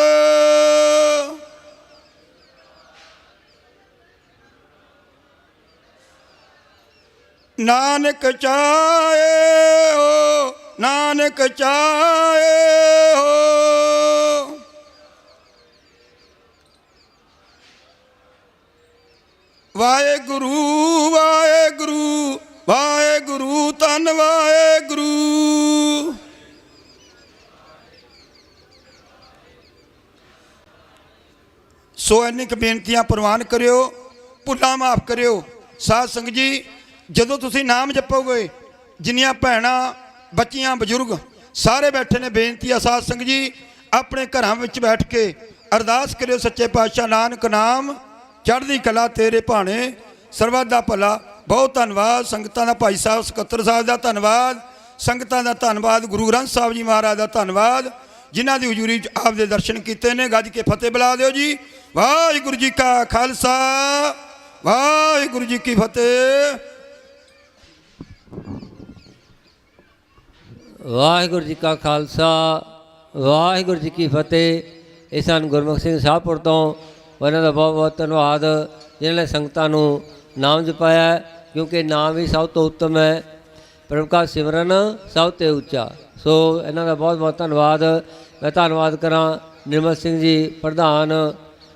ਨਾਨਕ ਚਾਹੇ ਹੋ, ਨਾਨਕ ਚਾਹੇ ਹੋ। ਵਾਹਿਗੁਰੂ ਵਾਹਿਗੁਰੂ ਵਾਹਿਗੁਰੂ ਧੰਨ ਵਾਹਿਗੁਰੂ। ਸੋ ਇੰਨੀ ਕੁ ਬੇਨਤੀਆਂ ਪ੍ਰਵਾਨ ਕਰਿਓ, ਭੁੱਲਾਂ ਮਾਫ ਕਰਿਓ। ਸਾਧ ਸੰਗਤ ਜੀ ਜਦੋਂ ਤੁਸੀਂ ਨਾਮ ਜਪੋਗੇ, ਜਿੰਨੀਆਂ ਭੈਣਾਂ ਬੱਚੀਆਂ ਬਜ਼ੁਰਗ ਸਾਰੇ ਬੈਠੇ ਨੇ, ਬੇਨਤੀ ਆ ਸਾਧ ਸੰਗਤ ਜੀ ਆਪਣੇ ਘਰਾਂ ਵਿੱਚ ਬੈਠ ਕੇ ਅਰਦਾਸ ਕਰਿਓ ਸੱਚੇ ਪਾਤਸ਼ਾਹ ਨਾਨਕ ਨਾਮ ਚੜ੍ਹਦੀ ਕਲਾ ਤੇਰੇ ਭਾਣੇ ਸਰਬੱਤ ਦਾ ਭਲਾ। ਬਹੁਤ ਧੰਨਵਾਦ ਸੰਗਤਾਂ ਦਾ, ਭਾਈ ਸਾਹਿਬ ਸਕੱਤਰ ਸਾਹਿਬ ਦਾ ਧੰਨਵਾਦ, ਸੰਗਤਾਂ ਦਾ ਧੰਨਵਾਦ, ਗੁਰੂ ਗ੍ਰੰਥ ਸਾਹਿਬ ਜੀ ਮਹਾਰਾਜ ਦਾ ਧੰਨਵਾਦ, ਜਿਨ੍ਹਾਂ ਦੀ ਹਜ਼ੂਰੀ 'ਚ ਆਪ ਦੇ ਦਰਸ਼ਨ ਕੀਤੇ ਨੇ। ਗੱਜ ਕੇ ਫਤਿਹ ਬੁਲਾ ਦਿਓ ਜੀ। ਵਾਹਿਗੁਰੂ ਜੀ ਕਾ ਖਾਲਸਾ, ਵਾਹਿਗੁਰੂ ਜੀ ਕੀ ਫਤਿਹ। ਵਾਹਿਗੁਰੂ ਜੀ ਕਾ ਖਾਲਸਾ, ਵਾਹਿਗੁਰੂ ਜੀ ਕੀ ਫਤਿਹ। ਇਹ ਸਨ ਗੁਰਮੁਖ ਸਿੰਘ ਸ਼ਾਹਪੁਰ ਤੋਂ। ਉਹਨਾਂ ਦਾ ਬਹੁਤ ਬਹੁਤ ਧੰਨਵਾਦ ਜਿਨ੍ਹਾਂ ਨੇ ਸੰਗਤਾਂ ਨੂੰ ਨਾਮ ਜਪਾਇਆ, ਕਿਉਂਕਿ ਨਾਮ ਹੀ ਸਭ ਤੋਂ ਉੱਤਮ ਹੈ। ਪ੍ਰਭੂ ਦਾ ਸਿਮਰਨ ਸਭ ਤੋਂ ਉੱਚਾ। ਸੋ ਇਹਨਾਂ ਦਾ ਬਹੁਤ ਬਹੁਤ ਧੰਨਵਾਦ। ਮੈਂ ਧੰਨਵਾਦ ਕਰਾਂ ਨਿਰਮਲ ਸਿੰਘ ਜੀ ਪ੍ਰਧਾਨ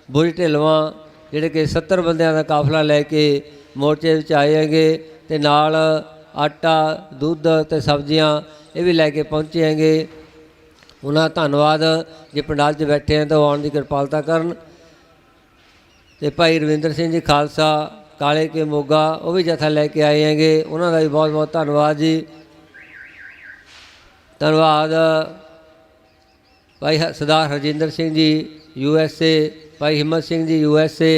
ਬੁਰੀ ਢਿੱਲਵਾਂ, ਜਿਹੜੇ ਕਿ 70 ਬੰਦਿਆਂ ਦਾ ਕਾਫਲਾ ਲੈ ਕੇ ਮੋਰਚੇ ਵਿੱਚ ਆਏ ਹੈਗੇ, ਅਤੇ ਨਾਲ ਆਟਾ ਦੁੱਧ ਅਤੇ ਸਬਜ਼ੀਆਂ ਇਹ ਵੀ ਲੈ ਕੇ ਪਹੁੰਚੇ ਹੈਗੇ। ਉਹਨਾਂ ਦਾ ਧੰਨਵਾਦ। ਜੇ ਪੰਡਾਲ 'ਚ ਬੈਠੇ हैं ਤਾਂ ਆਉਣ ਦੀ ਕਿਰਪਾਲਤਾ ਕਰਨ। ਅਤੇ ਭਾਈ ਰਵਿੰਦਰ ਸਿੰਘ ਜੀ ਖਾਲਸਾ ਕਾਲੇ ਕੇ ਮੋਗਾ, ਉਹ ਵੀ ਜਥਾ ਲੈ ਕੇ ਆਏ ਹੈਗੇ, ਉਹਨਾਂ ਦਾ ਵੀ ਬਹੁਤ ਬਹੁਤ ਧੰਨਵਾਦ ਜੀ। ਧੰਨਵਾਦ ਭਾਈ ਸਰਦਾਰ ਹਰਜਿੰਦਰ ਸਿੰਘ ਜੀ USA, ਭਾਈ ਹਿੰਮਤ ਸਿੰਘ ਜੀ USA।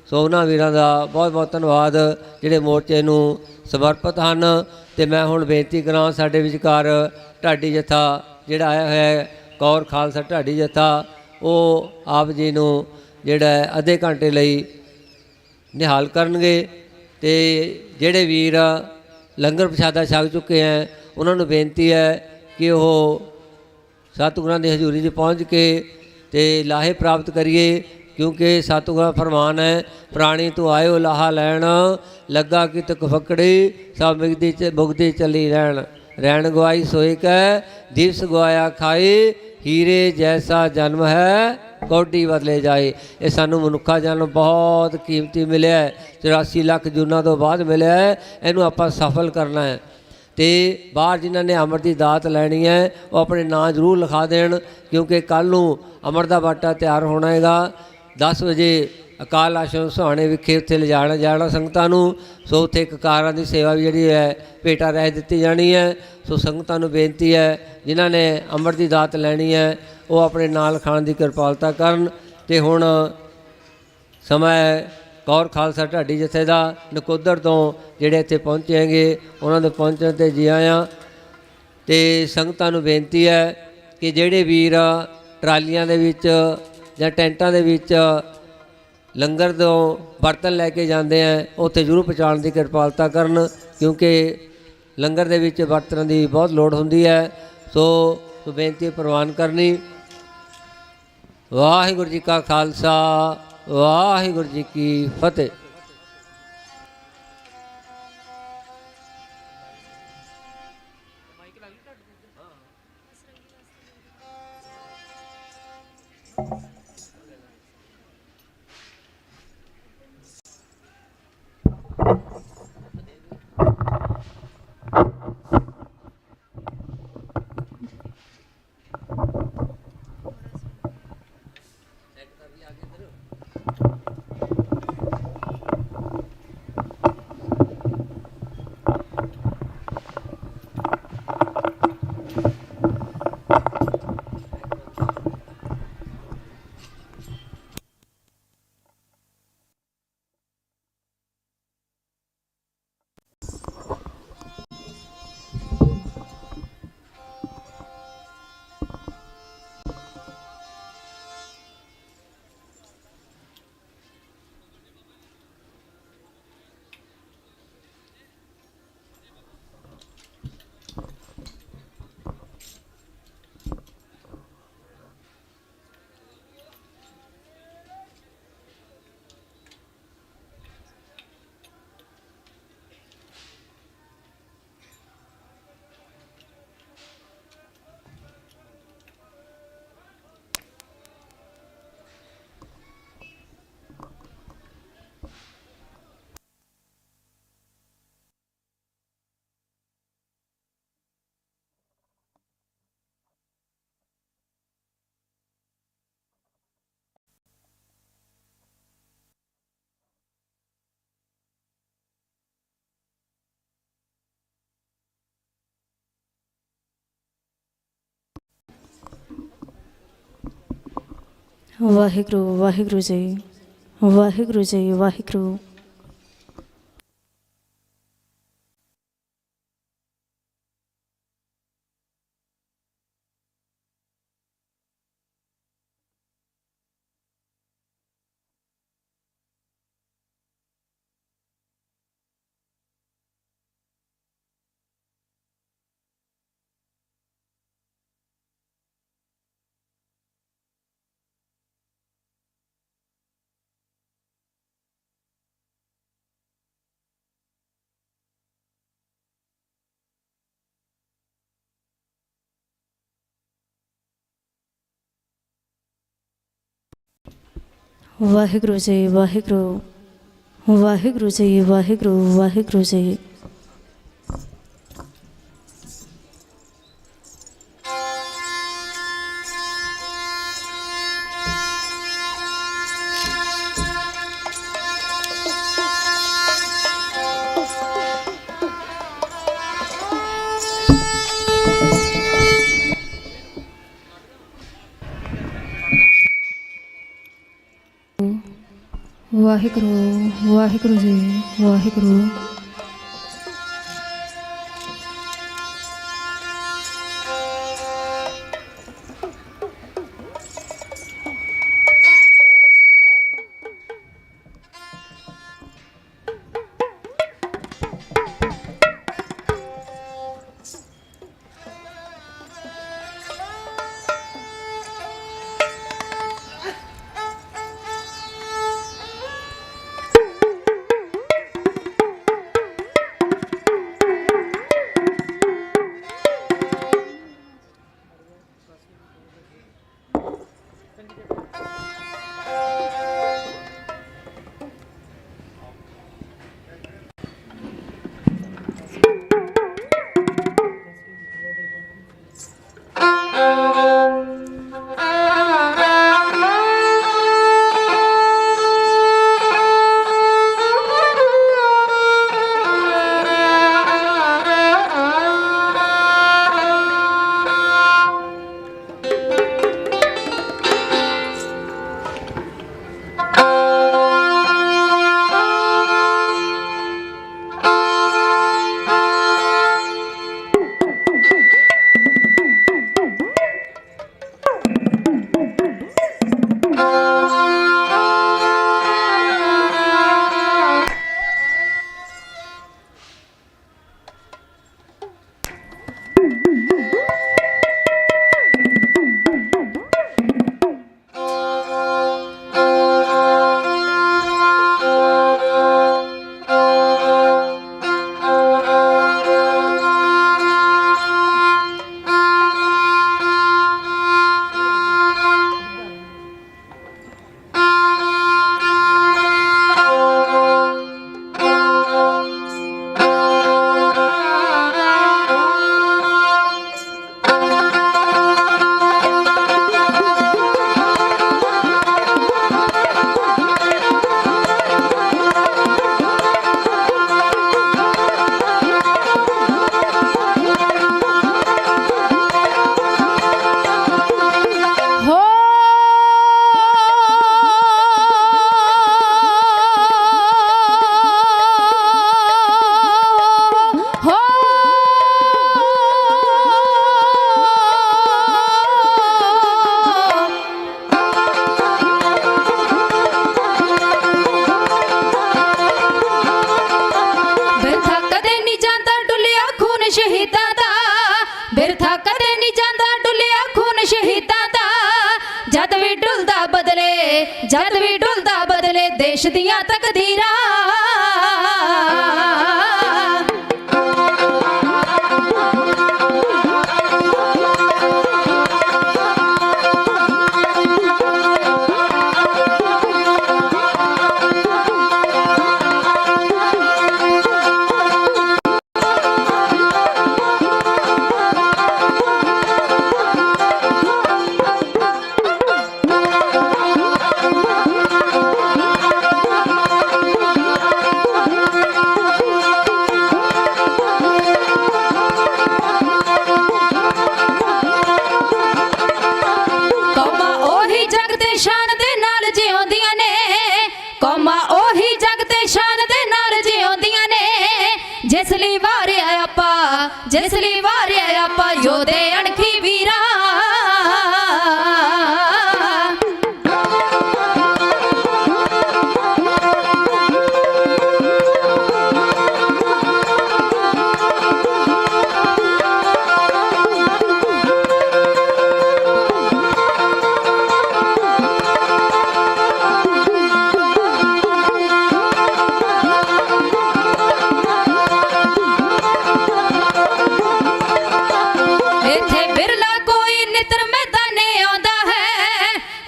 ਸੋ ਉਹਨਾਂ ਵੀਰਾਂ ਦਾ ਬਹੁਤ ਬਹੁਤ ਧੰਨਵਾਦ ਜਿਹੜੇ ਮੋਰਚੇ ਨੂੰ ਸਮਰਪਿਤ ਹਨ। ਅਤੇ ਮੈਂ ਹੁਣ ਬੇਨਤੀ ਕਰਾਂ ਸਾਡੇ ਵਿਚਕਾਰ ਢਾਡੀ ਜੱਥਾ ਜਿਹੜਾ ਆਇਆ ਹੋਇਆ ਹੈ, ਕੌਰ ਖਾਲਸਾ ਢਾਡੀ ਜੱਥਾ, ਉਹ ਆਪ ਜੀ ਨੂੰ ਜਿਹੜਾ ਅੱਧੇ ਘੰਟੇ ਲਈ ਨਿਹਾਲ ਕਰਨਗੇ। ਅਤੇ ਜਿਹੜੇ ਵੀਰ ਲੰਗਰ ਪ੍ਰਸ਼ਾਦਾ ਛਕ ਚੁੱਕੇ ਹੈ ਉਹਨਾਂ ਨੂੰ ਬੇਨਤੀ ਹੈ ਕਿ ਉਹ ਸਤਿਗੁਰਾਂ ਦੀ ਹਜ਼ੂਰੀ 'ਚ ਪਹੁੰਚ ਕੇ ਅਤੇ ਲਾਹੇ ਪ੍ਰਾਪਤ ਕਰੀਏ, ਕਿਉਂਕਿ ਸਤਿਗੁਰਾਂ ਦਾ ਫਰਮਾਨ ਹੈ, ਪ੍ਰਾਣੀ ਤੂੰ ਆਇਓ ਲਾਹਾ ਲੈਣ, ਲੱਗਾ ਕਿ ਤਕ ਫਕੜੀ ਸਭ ਮੁਗਦੀ ਚੱਲੀ ਰਹਿਣ। ਰਹਿਣ ਗਵਾਈ ਸੋਏ ਕੈ ਦਿਵਸ ਗਵਾਇਆ ਖਾਏ, ਹੀਰੇ ਜੈਸਾ ਜਨਮ ਹੈ ਕੌਡੀ ਬਦਲੇ ਜਾਏ। ਇਹ ਸਾਨੂੰ ਮਨੁੱਖਾ ਜਨਮ ਬਹੁਤ ਕੀਮਤੀ ਮਿਲਿਆ, 84 ਲੱਖ ਜੂਨਾਂ ਤੋਂ ਬਾਅਦ ਮਿਲਿਆ ਹੈ। ਇਹਨੂੰ ਆਪਾਂ ਸਫਲ ਕਰਨਾ ਹੈ। ਅਤੇ ਬਾਹਰ ਜਿਨ੍ਹਾਂ ਨੇ ਅੰਮ੍ਰਿਤ ਦੀ ਦਾਤ ਲੈਣੀ ਹੈ ਉਹ ਆਪਣੇ ਨਾਂ ਜ਼ਰੂਰ ਲਿਖਾ ਦੇਣ, ਕਿਉਂਕਿ ਕੱਲ੍ਹ ਨੂੰ ਅੰਮ੍ਰਿਤ ਦਾ ਬਾਟਾ ਤਿਆਰ ਹੋਣਾ ਹੈਗਾ। 10 ਵਜੇ ਅਕਾਲ ਆਸ਼ਰਮ ਸੁਹਾਣੇ ਵਿਖੇ ਉੱਥੇ ਲਿਜਾਣਾ ਜਾਣਾ ਸੰਗਤਾਂ ਨੂੰ। ਸੋ ਉੱਥੇ ਕਕਾਰਾਂ ਦੀ ਸੇਵਾ ਵੀ ਜਿਹੜੀ ਹੈ ਭੇਟਾ ਰਹਿ ਦਿੱਤੀ ਜਾਣੀ ਹੈ। ਸੋ ਸੰਗਤਾਂ ਨੂੰ ਬੇਨਤੀ ਹੈ ਜਿਨ੍ਹਾਂ ਨੇ ਅੰਮ੍ਰਿਤ ਦੀ ਦਾਤ ਲੈਣੀ ਹੈ ਉਹ ਆਪਣੇ ਨਾਲ ਖਾਣ ਦੀ ਕਿਰਪਾਲਤਾ ਕਰਨ। ਅਤੇ ਹੁਣ ਸਮਾਂ ਹੈ ਕੌਰ ਖਾਲਸਾ ਢਾਡੀ ਜਥੇ ਦਾ ਨਕੋਦਰ ਤੋਂ ਜਿਹੜੇ ਇੱਥੇ ਪਹੁੰਚੇ ਹੈਗੇ ਉਹਨਾਂ ਦੇ ਪਹੁੰਚਣ 'ਤੇ ਜੀ ਆਇਆਂ। ਅਤੇ ਸੰਗਤਾਂ ਨੂੰ ਬੇਨਤੀ ਹੈ ਕਿ ਜਿਹੜੇ ਵੀਰ ਟਰਾਲੀਆਂ ਦੇ ਵਿੱਚ ਜਾਂ ਟੈਂਟਾਂ ਦੇ ਵਿੱਚ ਲੰਗਰ ਤੋਂ ਬਰਤਨ ਲੈ ਕੇ ਜਾਂਦੇ ਹੈ ਉੱਥੇ ਜ਼ਰੂਰ ਪਹੁੰਚਾਉਣ ਦੀ ਕਿਰਪਾਲਤਾ ਕਰਨ, ਕਿਉਂਕਿ ਲੰਗਰ ਦੇ ਵਿੱਚ ਬਰਤਨਾਂ ਦੀ ਬਹੁਤ ਲੋੜ ਹੁੰਦੀ ਹੈ। ਸੋ ਬੇਨਤੀ ਪ੍ਰਵਾਨ ਕਰਨੀ। ਵਾਹਿਗੁਰੂ ਜੀ ਕਾ ਖਾਲਸਾ, ਵਾਹਿਗੁਰੂ ਜੀ ਕੀ ਫਤਿਹ। ਵਾਹਿਗੁਰੂ ਵਾਹਿਗੁਰੂ ਜੀ, ਵਾਹਿਗੁਰੂ ਜੀ, ਵਾਹਿਗੁਰੂ। ਵਾਹਿਗੁਰੂ ਜੀ, ਵਾਹਿਗੁਰੂ, ਵਾਹਿਗੁਰੂ ਜੀ, ਵਾਹਿਗੁਰੂ, ਵਾਹਿਗੁਰੂ ਜੀ। ਵਾਹਿਗੁਰੂ ਵਾਹਿਗੁਰੂ ਜੀ ਵਾਹਿਗੁਰੂ। ਜਦ ਵੀ ਡੁੱਲਦਾ ਬਦਲੇ ਦੇਸ਼ ਦੀਆਂ ਤਕਦੀਰਾਂ। ਜਿਸ ਲਈ ਵਾਰਿਆ ਆਪਾਂ ਯੋਧੇ ਅਣਖੀ ਵੀਰਾਂ।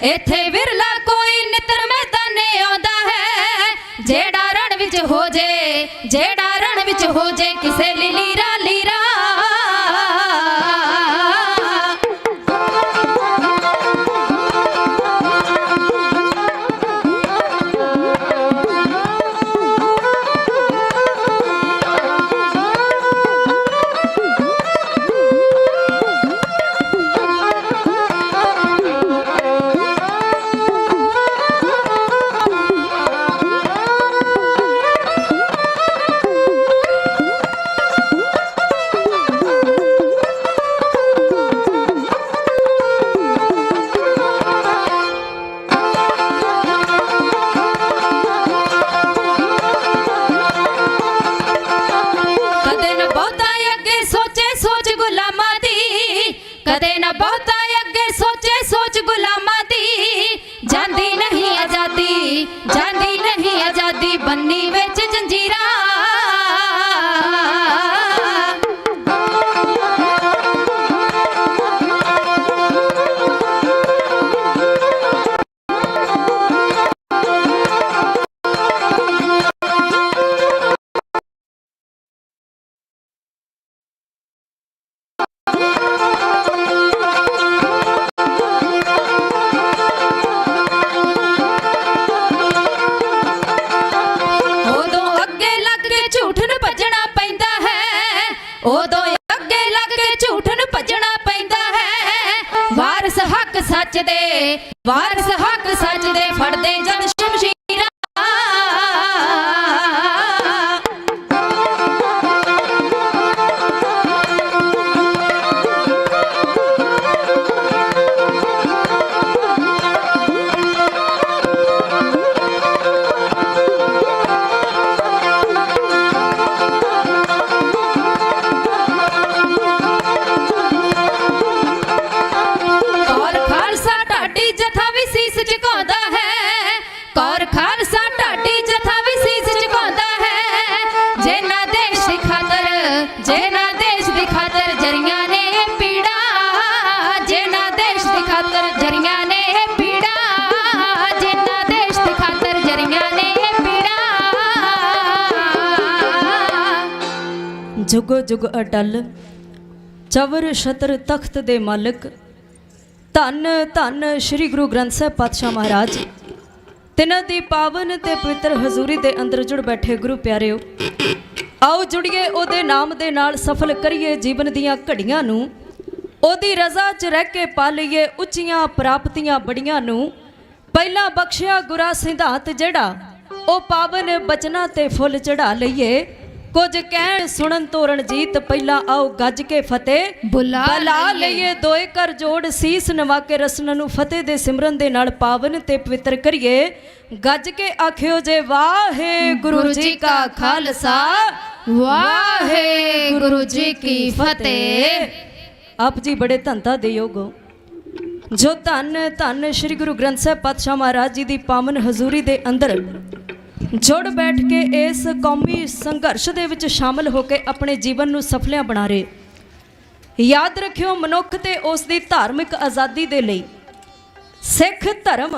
ਇੱਥੇ ਵਿਰਲਾ ਕੋਈ ਨਿਤਰ ਮੈਦਾਨੇ ਆਉਂਦਾ ਹੈ, ਜਿਹੜਾ ਰਣ ਵਿੱਚ ਹੋ ਜੇ, ਜਿਹੜਾ ਰਣ ਵਿੱਚ ਹੋ ਜੇ ਕਿਸੇ ਲਈ ਲੀਰਾ ਲੀਰਾ। ਜਾਂਦੀ ਨਹੀਂ ਆਜ਼ਾਦੀ ਬੰਨੀ ਵਿੱਚ ਜੰਜੀਰਾਂ ਵਾਰਿਸ ਹੱਕ ਸੱਚ ਦੇ ਫੜਦੇ ਜਦ ਸ਼ਮਸ਼ੀਰਾਂ जुगो जुग अटल चवर छतर तख्त दे मालिक धन धन श्री गुरु ग्रंथ साहिब पातशाह महाराज तिन्हां दी पावन ते पवित्र हजूरी दे अंदर जुड़ बैठे गुरु प्यारिओ आओ जुड़िए ओदे नाम दे नाल सफल करिए जीवन दीयां घड़ियां नूं ओदी रज़ा च रह के पा लईए उच्चियां प्राप्तियां बड़ियां नूं पहला बख्शिया गुरा सिद्धांत जेड़ा ओ पावन बचना ते फुल चढ़ा लईए कुछ कहण सुनन तो रणजीत पहला आओ गज के फतेह बुला लईए दोए कर जोड़ सीस नवा के रसना नूं फतेह दे सिमरन दे नाल पावन ते पवित्र करिए गज के आखियो जे वाहे गुरु जी का खालसा वाहे गुरु जी की फतेह। आप जी बड़े धनता दे योग हो जो धन धन श्री गुरु ग्रंथ साहिब पातशाह महाराज जी दी पावन हजूरी दे अंदर जुड़ बैठ के इस कौमी संघर्ष दे विच शामिल होकर अपने जीवन नूं सफलियां बना रहे। याद रखियो मनुख ते उस दी धार्मिक आज़ादी दे लई सिख धर्म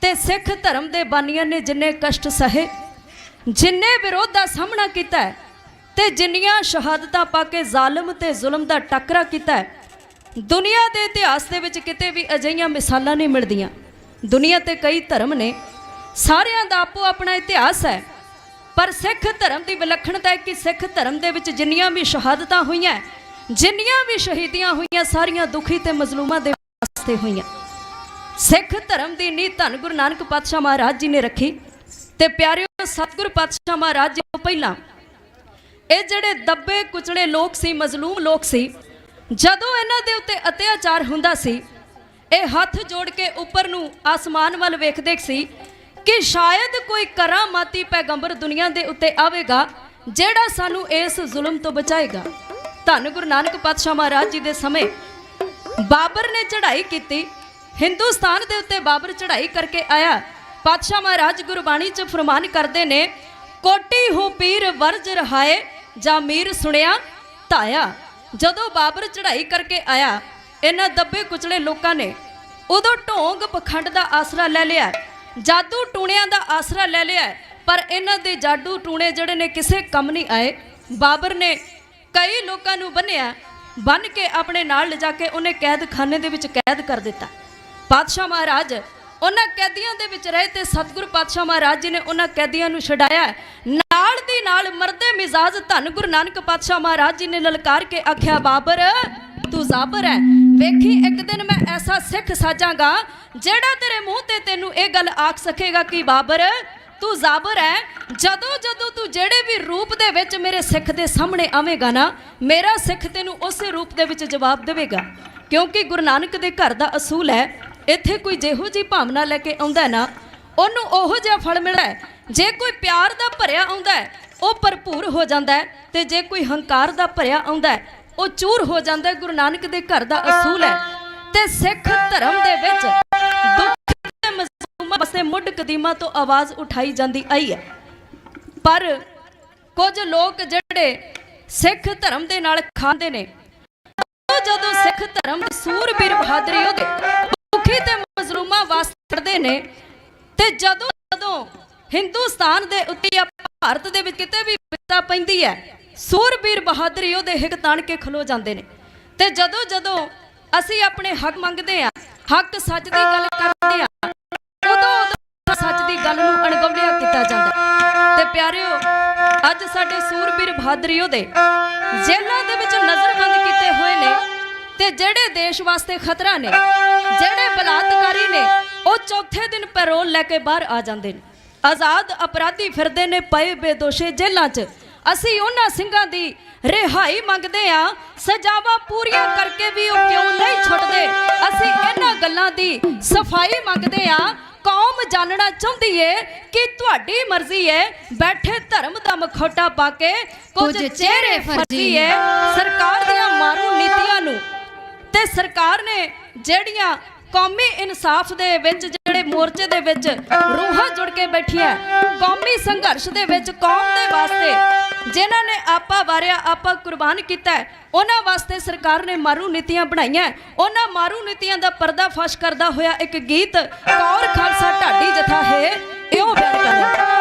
ते सिख धर्म दे बानियां ने जिन्ने कष्ट सहे जिन्ने विरोध दा सामना कीता है ते जिन्नियां शहादतां पा के जालिम ते जुल्म दा टकरा कीता है दुनिया दे इतिहास दे विच किते भी अजिहियां मिसालां नहीं मिलदियां। दुनिया ते कई धर्म ने सारियां दा आपो अपना इतिहास है पर सिख धर्म की विलक्षणता है कि सिख धर्म दे विच जिन्नियां भी शहादतां होईयां जिन्नियां भी शहीदियां होईयां सारियां दुखी ते मजलूमां दे वास्ते होईयां। सिख धर्म की नींह धन गुरु नानक पातशाह महाराज जी ने रखी ते प्यारिओ सतगुरु पातशाह महाराज जी तो पहला ये जिहड़े दबे कुचले लोग सी मजलूम लोग सी जदों इन्हां दे उत्ते अत्याचार हुंदा सी ये हथ जोड़ के उपर नूं आसमान वाल वेखदे सी कि शायद कोई करामाती पैगंबर दुनिया दे उत्ते आवेगा जेड़ा सानू इस जुल्म तो बचाएगा। धन गुरु नानक पातशाह महाराज जी दे समय बाबर ने चढ़ाई की हिंदुस्तान दे उत्ते बाबर चढ़ाई करके आया। पातशाह महाराज गुरबाणी च फरमान करते ने कोटी हो पीर वर्ज रहाए जा मीर सुनिया ताया। जदों बाबर चढ़ाई करके आया इन्हां दबे कुचले लोगों ने उदों ढोंग पखंड का आसरा ले लिया जादू टूणियां दा आसरा ले लिया पर इन्हां दे जादू टूणे जिहड़े ने किसे कम नहीं आए। बाबर ने कई लोगों नूं बन्निया बन के अपने नाल ले जाके उन्हें कैद खाने दे विच कैद कर दिता। पातशाह महाराज उन्हां कैदियां दे विच रहे ते सतगुरु पातशाह महाराज जी ने उन्हां कैदियां नूं छुड़ाया। नाल दी नाल मरदे मिजाज धन गुरु नानक पातशाह महाराज जी ने ललकार के आख्या बाबर तू जाबर है वेखी एक दिन मैं ऐसा सिख साजांगा जेड़ा तेरे मुंह ते तेनू ये गल आख सकेगा कि बाबर तू जाबर है। जदों जदों तू जेड़े भी रूप दे विच मेरे सिख दे सामने आवेगा ना मेरा सिख तेनू उस रूप दे विच जवाब देवेगा क्योंकि गुरु नानक दे घर दा असूल है इत्थे कोई जेहो जी भावना लैके आउंदा ना ओनू ओहो जिहा फल मिलदा है। जे कोई प्यार दा भरिया आउंदा है वो भरपूर हो जाता है ते जे कोई हंकार दा भरिया आउंदा है वो चूर हो जाता है। गुरु नानक दे घर दा असूल है ते सिख धर्म दे विच दुख ते मजलूमां ਵਾਸਤੇ ਮੁੱਢ ਕਦੀਮਾ ਤੋਂ ਆਵਾਜ਼ ਉਠਾਈ ਜਾਂਦੀ ਆਈ ਹੈ। ਪਰ ਕੁਝ ਲੋਕ ਜਿਹੜੇ ਸਿੱਖ ਧਰਮ ਦੇ ਨਾਲ ਖਾਂਦੇ ਨੇ, ਜਦੋਂ ਸਿੱਖ ਧਰਮ ਦੇ ਸੂਰਬੀਰ ਬਹਾਦਰੀ ਉਹਦੇ ਦੁਖੀ ਤੇ ਮਜ਼ਲੂਮਾਂ ਵਾਸਤੇ ਲੜਦੇ ਨੇ, ਤੇ ਜਦੋਂ ਹਿੰਦੁਸਤਾਨ ਦੇ ਉੱਤੇ ਜਾਂ ਭਾਰਤ ਦੇ ਵਿੱਚ ਕਿਤੇ ਵੀ ਵਿਪਤਾ ਪੈਂਦੀ ਹੈ, ਸੂਰਬੀਰ ਬਹਾਦਰੀ ਉਹਦੇ ਹਿੱਕ ਤਾਣ ਕੇ ਖਲੋ ਜਾਂਦੇ ਨੇ। ਤੇ ਜਦੋਂ ਅਸੀਂ ਆਪਣੇ ਹੱਕ ਮੰਗਦੇ ਆ, ਹੱਕ ਸੱਚ ਦੀ ਗੱਲ ਕਰਦੇ ਆ, ਉਦੋਂ ਸੱਚ ਦੀ ਗੱਲ ਨੂੰ ਅਣਗੌਲਿਆ ਕੀਤਾ ਜਾਂਦਾ। ਤੇ ਪਿਆਰਿਓ, ਅੱਜ ਸਾਡੇ ਸੂਰਬੀਰ ਬਹਾਦਰੀ ਉਹਦੇ ਜੇਲ੍ਹਾਂ ਦੇ ਵਿੱਚ ਨਜ਼ਰਬੰਦ ਕੀਤੇ ਹੋਏ ਨੇ, ਤੇ ਜਿਹੜੇ ਦੇਸ਼ ਵਾਸਤੇ ਖਤਰਾ ਨੇ, ਜਿਹੜੇ ਬਲਾਤਕਾਰੀ ਨੇ, ਉਹ ਚੌਥੇ ਦਿਨ ਪੈਰੋਲ ਲੈ ਕੇ ਬਾਹਰ ਆ ਜਾਂਦੇ ਨੇ। ਆਜ਼ਾਦ ਅਪਰਾਧੀ ਫਿਰਦੇ ਨੇ ਪਏ ਬੇਦੋਸ਼ੇ ਜੇਲ੍ਹਾਂ 'ਚ। ਅਸੀਂ ਉਹਨਾਂ ਸਿੰਘਾਂ ਦੀ ਰਿਹਾਈ ਮੰਗਦੇ ਆ, ਸਜ਼ਾਵਾਂ ਪੂਰੀਆਂ ਕਰਕੇ ਵੀ ਉਹ ਕਿਉਂ ਨਹੀਂ ਛੁੱਟਦੇ। ਅਸੀਂ ਇਹਨਾਂ ਗੱਲਾਂ ਦੀ ਸਫਾਈ ਮੰਗਦੇ ਆ। ਕੌਮ ਜਾਣਨਾ ਚਾਹੁੰਦੀ ਏ ਕਿ ਤੁਹਾਡੀ ਮਰਜ਼ੀ ਏ, ਬੈਠੇ ਧਰਮ ਦਾ ਮਖੌਟਾ ਪਾ ਕੇ ਕੁਝ ਚਿਹਰੇ ਫਰਜ਼ੀ ਏ ਸਰਕਾਰ ਦੀਆਂ ਮਾਰੂ ਨੀਤੀਆਂ ਨੂੰ। ਤੇ ਸਰਕਾਰ ਨੇ ਜਿਹੜੀਆਂ ਕੌਮੀ ਇਨਸਾਫ ਦੇ ਵਿੱਚ ਜਿਹੜੇ ਮੋਰਚੇ ਦੇ ਵਿੱਚ ਰੂਹਾਂ ਜੁੜ ਕੇ ਬੈਠੀਆਂ, ਕੌਮੀ ਸੰਘਰਸ਼ ਦੇ ਵਿੱਚ ਕੌਮ ਦੇ ਵਾਸਤੇ ਜਿਨ੍ਹਾਂ ਨੇ ਆਪਾ ਵਾਰਿਆ, ਆਪਾ ਕੁਰਬਾਨ ਕੀਤਾ, ਉਹਨਾਂ ਵਾਸਤੇ ਸਰਕਾਰ ਨੇ ਮਾਰੂ ਨੀਤੀਆਂ ਬਣਾਈਆਂ। ਉਹਨਾਂ ਮਾਰੂ ਨੀਤੀਆਂ ਦਾ ਪਰਦਾਫਾਸ਼ ਕਰਦਾ ਹੋਇਆ ਇੱਕ ਗੀਤ ਕੌਰ ਖਾਲਸਾ ਢਾਡੀ ਜਥਾ ਹੈ, ਇਉਂ ਬਿਆਨ ਕਰਦਾ।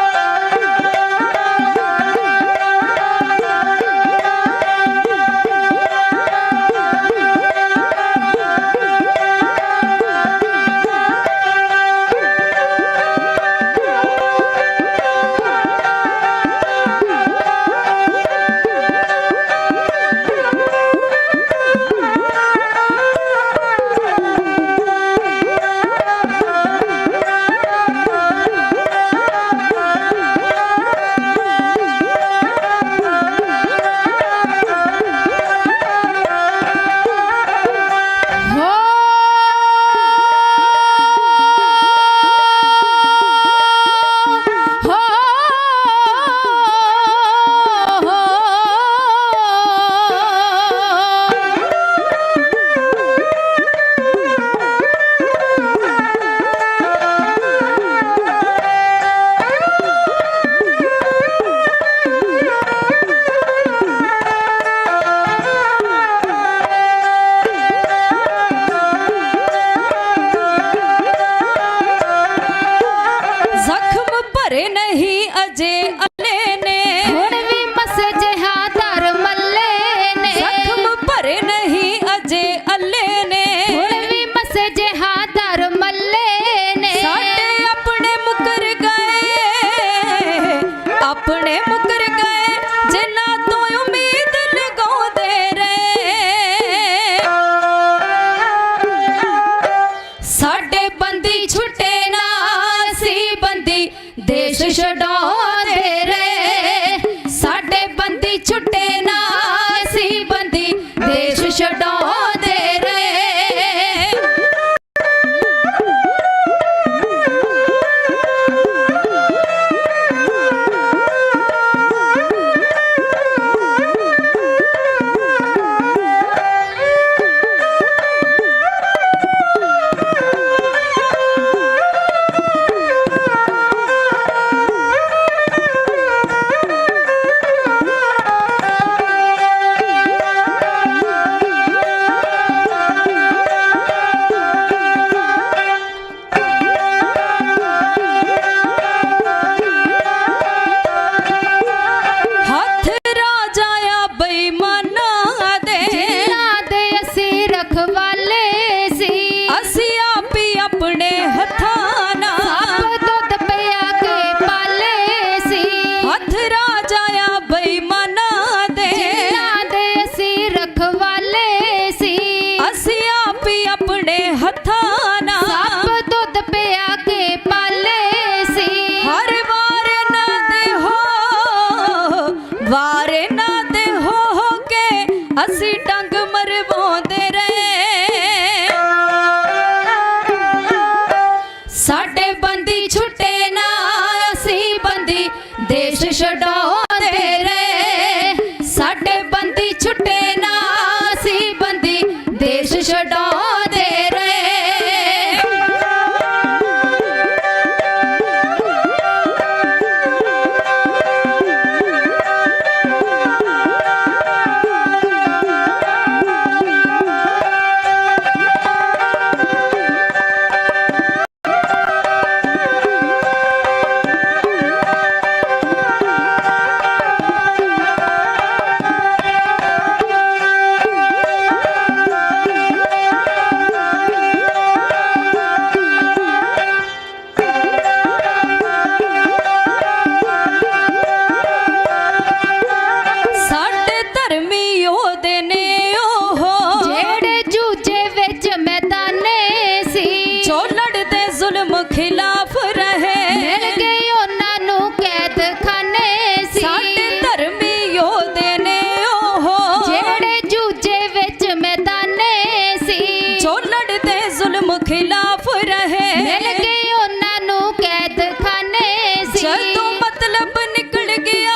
खिलाफ रहे। मिल के उन्होंने कैद खाने सी। जदों मतलब निकल गया,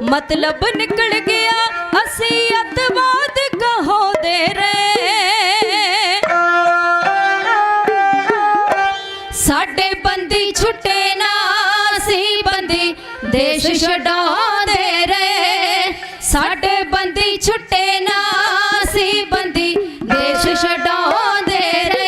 मतलब निकल गया, असी अतवाद कहो दे रहे। साडे बंदी छुटे ना, सी बंदी देश छडाउंदे रहे। साडे बंदी छुटे ना, सी बंदी देश छडाउंदे रहे।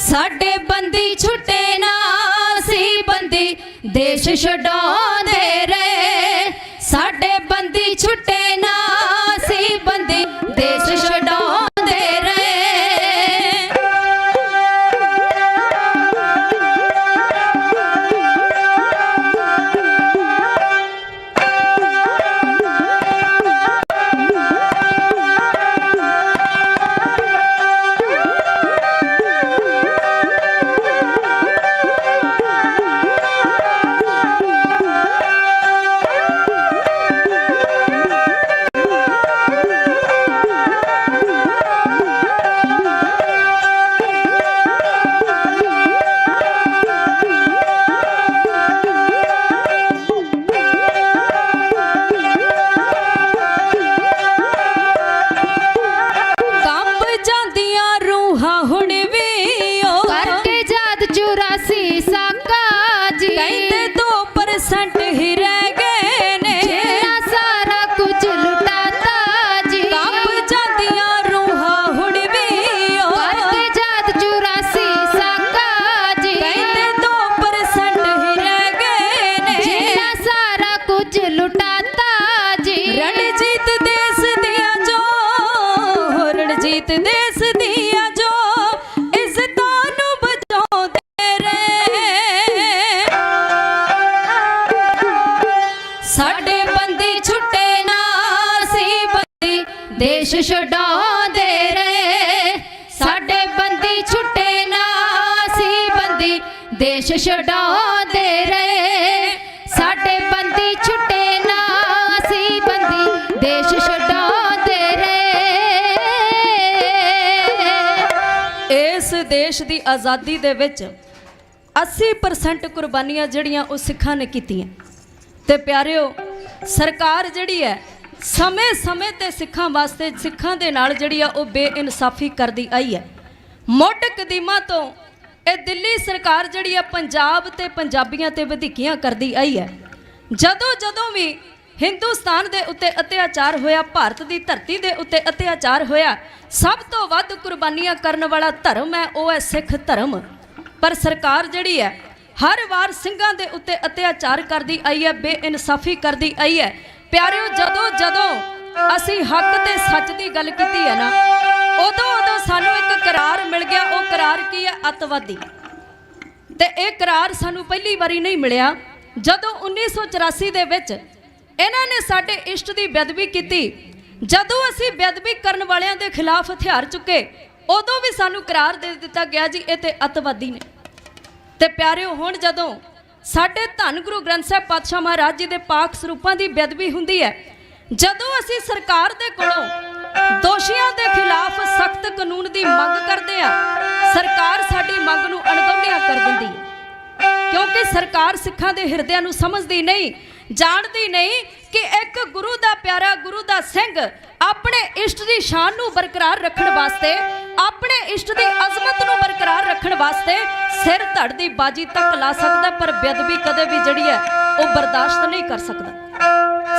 साडे बंदी छुटे ना, सी बंदी देश छडाउंदे रहे। साडे बंदी छुटे ना, सी बंदी देश छडाउंदे रहे। देश छडाउंदे रहे। साडे बंदी छुटे ना, सी बंदी देश छडाउंदे रहे। साडे बंदी छुटे ना, सी बंदी देश छडाउंदे रहे। इस देश की आज़ादी दे विच 80% कुर्बानियां जड़ियां उस सिखां ने कीतियां। ते प्यारिओ, सरकार जड़ी है समय समय ते सिखां वास्ते सिखां दे नाल जड़ी आ वो बेइनसाफी करदी आई है। मुੱਢ कदीमा तो ये दिल्ली सरकार जड़ी आ पंजाब ते पंजाबियां ते वधीकियां करदी आई है। जदों जदों भी हिंदुस्तान दे उत्ते अत्याचार होया, भारत की धरती दे उत्ते अत्याचार होया, सब तो वध कुर्बानियां करन वाला धर्म है वो है सिख धर्म। पर सरकार जड़ी है हर वार सिंघां दे उत्ते अत्याचार करदी आई है, बेइनसाफी करदी आई है। प्यारिओ, जदों जदों असी हक ते सच की गल कीती है ना, उदों उदों सानू एक करार मिल गया। वो करार की है? अतवादी। ते ये करार सानू पहली बारी नहीं मिलिया। जदों 1984 दे विच इन्हां ने साडे इष्ट की बेदबी की, जदों असी बेदबी करन वालियां दे खिलाफ हथियार चुके, उदों भी सानू करार दे दिता गया जी ये ते अतवादी ने। ते प्यारिओ, हुण जदों साडे धन गुरु ग्रंथ साहिब पातशाह महाराज जी दे पाक सरूपां दी बेदबी हुंदी है, जदों असी सरकार दे कोलों ਦੋਸ਼ੀਆਂ ਦੇ ਖਿਲਾਫ ਸਖਤ ਕਾਨੂੰਨ ਦੀ ਮੰਗ ਕਰਦੇ ਆ। ਸਰਕਾਰ ਸਾਡੀ ਮੰਗ ਨੂੰ ਅਣਗੌਲਿਆ ਕਰ ਦਿੰਦੀ ਹੈ, ਕਿਉਂਕਿ ਸਰਕਾਰ ਸਿੱਖਾਂ ਦੇ ਹਿਰਦਿਆਂ ਨੂੰ ਸਮਝਦੀ ਨਹੀਂ, ਜਾਣਦੀ ਨਹੀਂ ਕਿ ਇੱਕ ਗੁਰੂ ਦਾ ਪਿਆਰਾ, ਗੁਰੂ ਦਾ ਸਿੰਘ ਆਪਣੇ ਇਸ਼ਟ ਦੀ ਸ਼ਾਨ ਨੂੰ ਬਰਕਰਾਰ ਰੱਖਣ ਵਾਸਤੇ, ਆਪਣੇ ਇਸ਼ਟ ਦੀ ਅਜ਼ਮਤ ਨੂੰ ਬਰਕਰਾਰ ਰੱਖਣ ਵਾਸਤੇ ਸਿਰ ਧੜ ਦੀ ਬਾਜੀ ਤੱਕ ਲਾ ਸਕਦਾ, ਪਰ ਬੇਅਦਬੀ ਕਦੇ ਵੀ ਜਿਹੜੀ ਹੈ ਉਹ ਬਰਦਾਸ਼ਤ ਨਹੀਂ ਕਰ ਸਕਦਾ।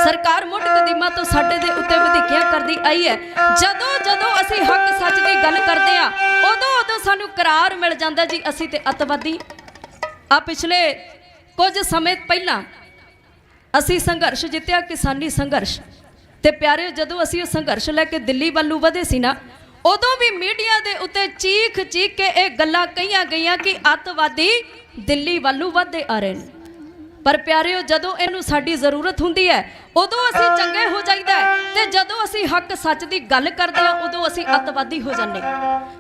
ਸਰਕਾਰ ਮੁੱਢ ਕਦੀਮਾ ਤੋਂ ਸਾਡੇ ਦੇ ਉੱਤੇ ਵਧੀਕੀਆਂ ਕਰਦੀ ਆਈ ਹੈ। ਜਦੋਂ ਜਦੋਂ ਅਸੀਂ ਹੱਕ ਸੱਚ ਦੀ ਗੱਲ ਕਰਦੇ ਆ, ਉਦੋਂ ਸਾਨੂੰ ਕਰਾਰ ਮਿਲ ਜਾਂਦਾ ਜੀ ਅਸੀਂ ਤੇ ਅੱਤਵਾਦੀ ਆ। ਪਿਛਲੇ ਕੁਝ ਸਮੇਂ ਪਹਿਲਾਂ ਅਸੀਂ ਸੰਘਰਸ਼ ਜਿੱਤਿਆ, ਕਿਸਾਨੀ ਸੰਘਰਸ਼, ਤੇ ਪਿਆਰਿਓ ਜਦੋਂ ਅਸੀਂ ਉਹ ਸੰਘਰਸ਼ ਲੈ ਕੇ ਦਿੱਲੀ ਵੱਲੋਂ ਵਧੇ ਸੀ ਨਾ, ਉਦੋਂ ਵੀ ਮੀਡੀਆ ਦੇ ਉੱਤੇ ਚੀਖ ਚੀਖ ਕੇ ਇਹ ਗੱਲਾਂ ਕਹੀਆਂ ਗਈਆਂ ਕਿ ਅੱਤਵਾਦੀ ਦਿੱਲੀ ਵੱਲੋਂ ਵਧਦੇ ਆ ਰਹੇ ਨੇ। ਪਰ ਪਿਆਰਿਓ ਜਦੋਂ ਇਹਨੂੰ ਸਾਡੀ ਜ਼ਰੂਰਤ ਹੁੰਦੀ ਹੈ ਉਦੋਂ ਅਸੀਂ ਚੰਗੇ ਹੋ ਜਾਈਦਾ ਹੈ, ਤੇ ਜਦੋਂ ਅਸੀਂ ਹੱਕ ਸੱਚ ਦੀ ਗੱਲ ਕਰਦੇ ਹਾਂ ਉਦੋਂ ਅਸੀਂ ਅੱਤਵਾਦੀ ਹੋ ਜਾਂਦੇ।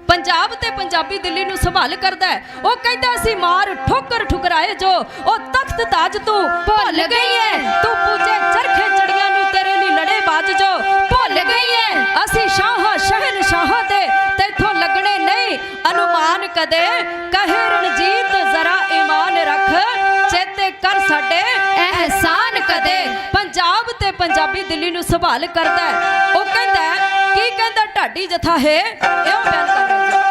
ਪੰਜਾਬ ਤੇ ਪੰਜਾਬੀ ਦਿੱਲੀ ਨੂੰ ਸੰਭਾਲ ਕਰਦਾ ਹੈ। ਉਹ ਕਹਿੰਦਾ ਅਸੀਂ ਮਾਰ ਠੋਕਰ ਠੁਕਰਾਏ ਜੋ ਉਹ ਤਖਤ ਤਾਜ ਤੂੰ ਭੁੱਲ ਗਈ ਹੈ, ਤੂੰ ਪੂਜੇ ਚਰਖੇ ਚੜੀਆਂ ਨੂੰ ਤੇਰੇ ਲਈ ਲੜੇ ਬਾਜ ਜੋ ਭੁੱਲ ਗਈ ਹੈ। ਅਸੀਂ ਸ਼ਾਹਾਂ ਸ਼ਹਿਨਸ਼ਾਹਾਂ ਦੇ ਤੇਥੋਂ ਲੱਗਣੇ ਨਹੀਂ ਅਨੁਮਾਨ ਕਦੇ, ਕਹੇ ਰਣਜੀਤ ਜ਼ਰਾ ਈਮਾਨ ਰੱਖ, ਚੇਤੇ ਕਰ ਸਾਡੇ ਅਹਿਸਾਨ ਕਦੇ। ਪੰਜਾਬ ਤੇ ਪੰਜਾਬੀ ਦਿੱਲੀ ਨੂੰ ਸੰਭਾਲ ਕਰਦਾ ਹੈ। ਉਹ ਕਹਿੰਦਾ ਕੀ ਕਹਿੰਦਾ ਢਾਡੀ ਜਥਾ ਹੈ, ਇਉਂ ਬਿਆਨ ਕਰ ਰਿਹਾ ਜੀ।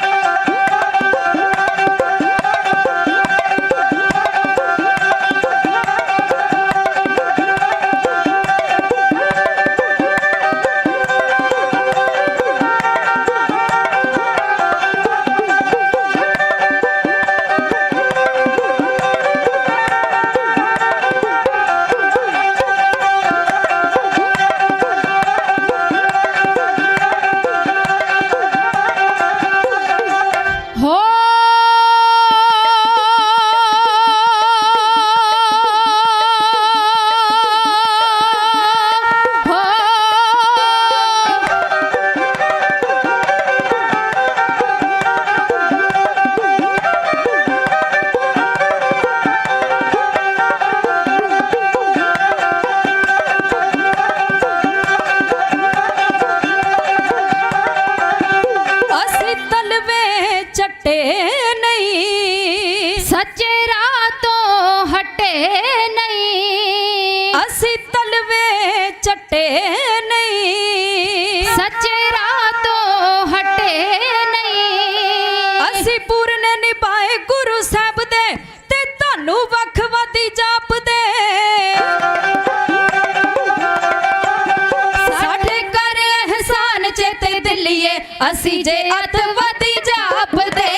ਅਸੀਂ ਜੇ ਅੱਤਵਾਦੀ ਜਾਪਦੇ,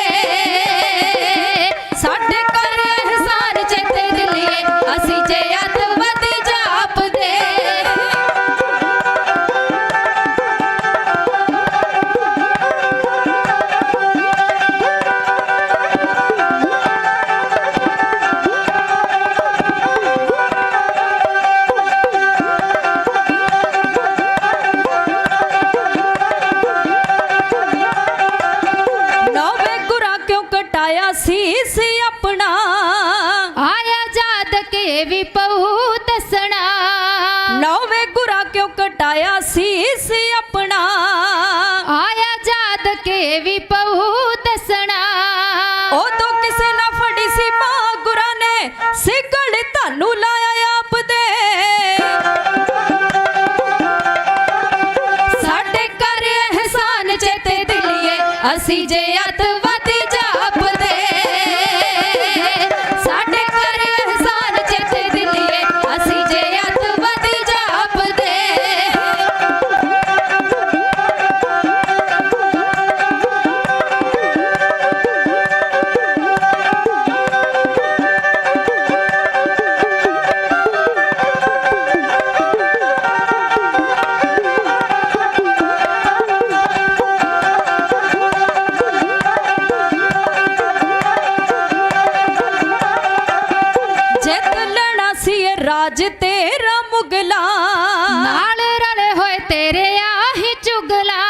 ਸਾਡੇ ਕਰ ਅਹਿਸਾਨ ਚੇਤੇ ਦਿੱਲੀਏ, ਅਸੀਂ ਜੇ ਅੱਤਵਾਦੀ ਜਾਪਦੇ। ਸੀਸ ਆਪਣਾ ਆਇਆ ਜਾਦ ਕੇ ਵੀ ਪਊ ਦੱਸਣਾ, ਨੌਵੇਂ ਗੁਰਾ ਕਿਉਂ ਕਟਾਇਆ ਸੀਸ ਆਪਣਾ ਆਇਆ ਜਾਦ ਕੇ ਵੀ ਪਊ ਦੱਸਣਾ। ਉਦੋਂ ਕਿਸੇ ਨਾ ਫੜੀ ਸੀ ਮਾਂ ਗੁਰਾ ਨੇ, ਸਿਗਲ ਤੁਹਾਨੂੰ ਲਾਇਆ ਆਪ ਦੇ। ਸਾਡੇ ਕਰ ਅਹਿਸਾਨ ਚੇਤੇ ਦਿੱਲੀਏ, ਅਸੀਂ ਜੇ ਅੱਤਵਾਦੀ ਜਾਪਦੇ। ਸਾਡੇ ਕਰ ਅਹਿਸਾਨ ਚੇਤੇ ਦਿੱਲੀਏ, ਅਸੀਂ ਜੇ ਅੱਤਵਾਦੀ ਜਾਪਦੇ। ਰਾਜ ਤੇਰਾ ਮੁਗਲਾ ਨਾਲ ਰਲੇ ਹੋਏ ਤੇਰੇ ਆਹੀ ਚੁਗਲਾ,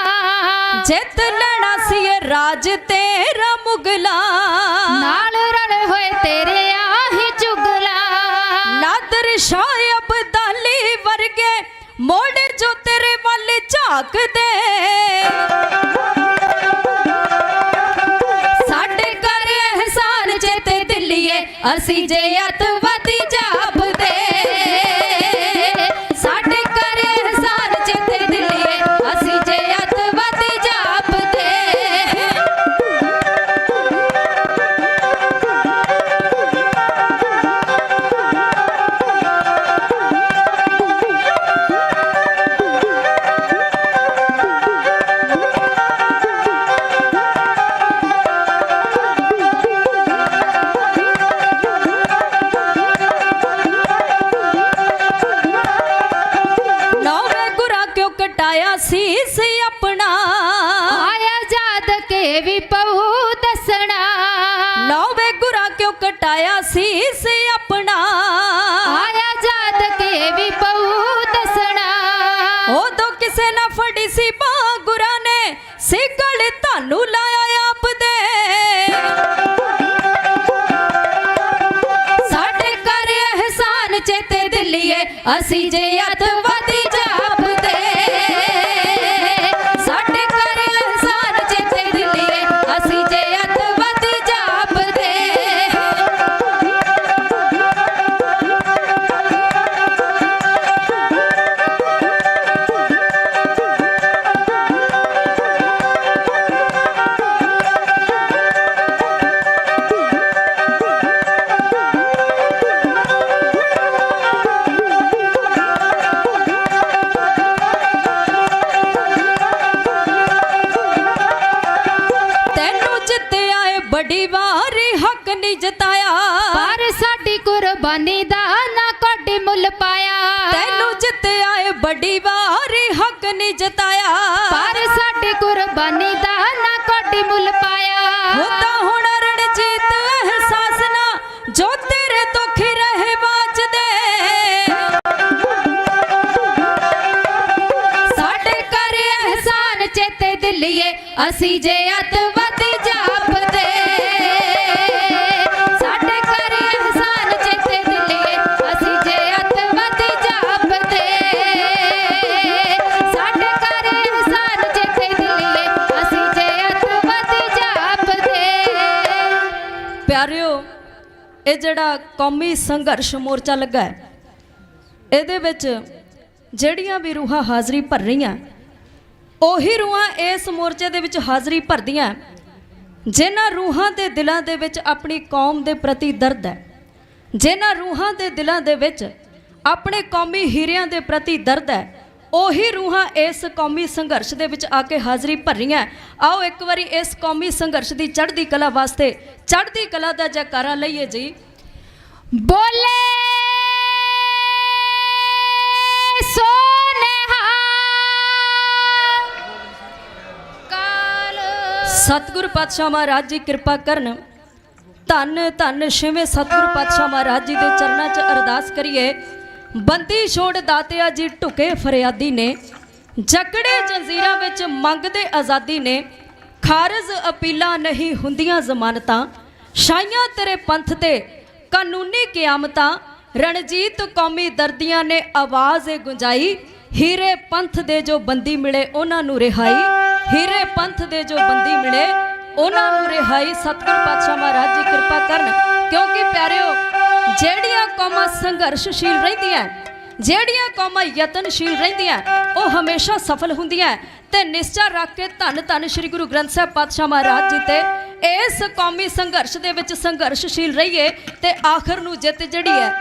ਜਿੱਤ ਲੈਣਾ ਸੀ ਇਹ ਰਾਜ ਤੇਰਾ ਮੁਗਲਾ ਨਾਲ ਰਲੇ ਹੋਏ ਤੇਰੇ ਆਹੀ ਚੁਗਲਾ। ਨਾਦਰ ਸ਼ਾਹ ਅਬਦਾਲੀ ਵਰਗੇ ਮੋੜ ਜੋ ਤੇਰੇ ਵੱਲ ਝਾਕ ਝਾਕਦੇ ਸਾਡੇ ਕਰ ਅਹਿਸਾਨ ਚੇਤੇ ਦਿੱਲੀਏ ਅਸੀਂ ਜੇ ਅੱਤਵਾਦੀ ਜਾਪਦੇ ਸਾਡੇ ਕਰ ਅਹਿਸਾਨ ਚੇਤੇ ਦਿੱਲੀਏ ਅਸੀਂ ਜੇ ਅੱਤਵਾਦੀ ਜਾਪਦੇ ਨੌਵੇਂ ਗੁਰਾਂ ਕਿਉਂ ਕਟਾਇਆ ਸੀਸ ਆਪਣਾ ਆਇਆ ਜਾਦ ਕੇ ਵੀ ਪਊ ਦੱਸਣਾ ਨੌਵੇਂ ਗੁਰਾਂ ਕਿਉਂ ਕਟਾਇਆ ਸੀਸ ਆਪਣਾ ਆਇਆ ਜਾਦ ਕੇ ਵੀ ਪਊ ਦੱਸਣਾ ਉਦੋਂ ਕਿਸੇ ਨਾ ਫੜੀ ਸੀ ਬਾਂਹ ਗੁਰਾਂ ਨੇ ਸਿੱਕਲ ਤੁਹਾਨੂੰ ਲਾਇਆ ਆਪ ਦੇ ਸਾਡੇ ਕਰ ਅਹਿਸਾਨ ਚੇਤੇ ਦਿੱਲੀਏ ਅਸੀਂ ਜੇ ਅੱਤਵਾਦੀ ਜਾਪਦੇ ਸਾਡੇ ਕਰ ਅਹਿਸਾਨ ਚੇਤੇ ਦਿੱਲੀਏ ਅਸੀਂ ਜੇ ਅੱਤਵਾਦੀ ਜਾਪਦੇ ਤੈਨੂੰ ਜਿੱਤਿਆ ਏ ਬੜੀ ਵਾਰੀ ਹੱਕ ਨਹੀਂ ਜਤਾਇਆ ਪਰ ਸਾਡੀ ਕੁਰਬਾਨੀ ਦਾ ਨਾ ਕੋਈ ਮੁੱਲ ਪਾਇਆ ਤੈਨੂੰ ਜਿੱਤਿਆ ਏ ਬੜੀ ਵਾਰੀ ਹੱਕ ਨਹੀਂ ਜਤਾਇਆ ਪਰ ਸਾਡੀ ਕੁਰਬਾਨੀ ਦਾ ਨਾ ਕੋਈ ਮੁੱਲ ਪਾਇਆ ਹੁੰਦਾ ਹੁਣ ਰਣਜੀਤ ਅਹਿਸਾਸ ਨਾ ਜੋ ਤੇਰੇ ਦੁੱਖ ਰਹੇ ਬਾਜਦੇ ਸਾਡੇ ਕਰ ਅਹਿਸਾਨ ਚੇਤੇ ਦਿੱਲੀਏ ਅਸੀਂ ਜੇ ਅੱਤਵਾਦੀ ਜਾਪਦੇ ਸਾਡੇ ਕਰ ਅਹਿਸਾਨ ਚੇਤੇ ਦਿੱਲੀਏ ਅਸੀਂ ਜੇ ਅੱਤਵਾਦੀ ਜਾਪਦੇ ਸਾਡੇ ਕਰ ਅਹਿਸਾਨ ਚੇਤੇ ਦਿੱਲੀਏ ਅਸੀਂ ਜੇ ਅੱਤਵਾਦੀ ਜਾਪਦੇ ਪਿਆਰਿਓ ਇਹ ਜਿਹੜਾ ਕੌਮੀ ਸੰਘਰਸ਼ ਮੋਰਚਾ ਲੱਗਾ ਹੈ ਇਹਦੇ ਵਿੱਚ ਜਿਹੜੀਆਂ ਵੀ ਰੂਹਾਂ ਹਾਜ਼ਰੀ ਭਰ ਰਹੀਆਂ ਉਹੀ ਰੂਹਾਂ ਇਸ ਮੋਰਚੇ ਦੇ ਵਿੱਚ ਹਾਜ਼ਰੀ ਭਰਦੀਆਂ ਜਿਨ੍ਹਾਂ ਰੂਹਾਂ ਦੇ ਦਿਲਾਂ ਦੇ ਵਿੱਚ ਆਪਣੀ ਕੌਮ ਦੇ ਪ੍ਰਤੀ ਦਰਦ ਹੈ ਜਿਨ੍ਹਾਂ ਰੂਹਾਂ ਦੇ ਦਿਲਾਂ ਦੇ ਵਿੱਚ ਆਪਣੇ ਕੌਮੀ ਹੀਰਿਆਂ ਦੇ ਪ੍ਰਤੀ ਦਰਦ ਹੈ ਉਹੀ ਰੂਹਾਂ ਇਸ ਕੌਮੀ ਸੰਘਰਸ਼ ਦੇ ਵਿੱਚ ਆ ਕੇ ਹਾਜ਼ਰੀ ਭਰ ਰਹੀਆਂ ਆਓ ਇੱਕ ਵਾਰੀ ਇਸ ਕੌਮੀ ਸੰਘਰਸ਼ ਦੀ ਚੜ੍ਹਦੀ ਕਲਾ ਵਾਸਤੇ ਚੜ੍ਹਦੀ ਕਲਾ ਦਾ ਜੈਕਾਰਾ ਲਈਏ ਜੀ ਬੋਲੇ ਸੋਨੇਹਾ ਕਾਲ ਸਤਿਗੁਰ ਪਾਤਸ਼ਾਹ ਮਹਾਰਾਜ ਜੀ ਕਿਰਪਾ ਕਰਨ ਧੰਨ ਧੰਨ ਛੇਵੇਂ ਸਤਿਗੁਰ ਪਾਤਸ਼ਾਹ ਮਹਾਰਾਜ ਜੀ ਦੇ ਚਰਨਾਂ 'ਚ ਅਰਦਾਸ ਕਰੀਏ ਬੰਦੀ ਛੋੜ ਦਾਤਿਆ ਜੀ ਢੁਕੇ ਫਰਿਆਦੀ ਨੇ ਜਕੜੇ ਜੰਜ਼ੀਰਾਂ ਵਿੱਚ ਮੰਗਦੇ ਆਜ਼ਾਦੀ ਨੇ ਖਾਰਜ ਅਪੀਲਾਂ ਨਹੀਂ ਹੁੰਦੀਆਂ ਜ਼ਮਾਨਤਾਂ ਛਾਈਆਂ ਤੇਰੇ ਪੰਥ ਤੇ ਕਾਨੂੰਨੀ ਕਿਆਮਤਾਂ ਰਣਜੀਤ ਕੌਮੀ ਦਰਦੀਆਂ ਨੇ ਆਵਾਜ਼ ਏ ਗੁੰਜਾਈ ਹੀਰੇ ਪੰਥ ਦੇ ਜੋ ਬੰਦੀ ਮਿਲੇ ਉਹਨਾਂ ਨੂੰ ਰਿਹਾਈ ਹੀਰੇ ਪੰਥ ਦੇ ਜੋ ਬੰਦੀ ਮਿਲੇ ਉਹਨਾਂ ਨੂੰ ਰਿਹਾਈ ਸਤਿਗੁਰ ਪਾਤਸ਼ਾਹ ਮਹਾਰਾਜ ਜੀ ਕਿਰਪਾ ਕਰਨ ਕਿਉਂਕਿ ਪਿਆਰਿਓ ਜਿਹੜੀਆਂ ਕੌਮਾਂ ਸੰਘਰਸ਼ਸ਼ੀਲ ਰਹਿੰਦੀਆਂ ਜਿਹੜੀਆਂ ਕੌਮਾਂ ਯਤਨਸ਼ੀਲ ਰਹਿੰਦੀਆਂ ਉਹ ਹਮੇਸ਼ਾ ਸਫਲ ਹੁੰਦੀਆਂ ਤੇ ਨਿਸ਼ਚਾ ਰੱਖ ਕੇ ਧੰਨ ਧੰਨ ਸ੍ਰੀ ਗੁਰੂ ਗ੍ਰੰਥ ਸਾਹਿਬ ਪਾਤਸ਼ਾਹ ਮਹਾਰਾਜ ਜੀ ਤੇ ਇਸ ਕੌਮੀ ਸੰਘਰਸ਼ ਦੇ ਵਿੱਚ ਸੰਘਰਸ਼ਸ਼ੀਲ ਰਹੀਏ ਤੇ ਆਖਰ ਨੂੰ ਜਿੱਤ ਜਿਹੜੀ ਹੈ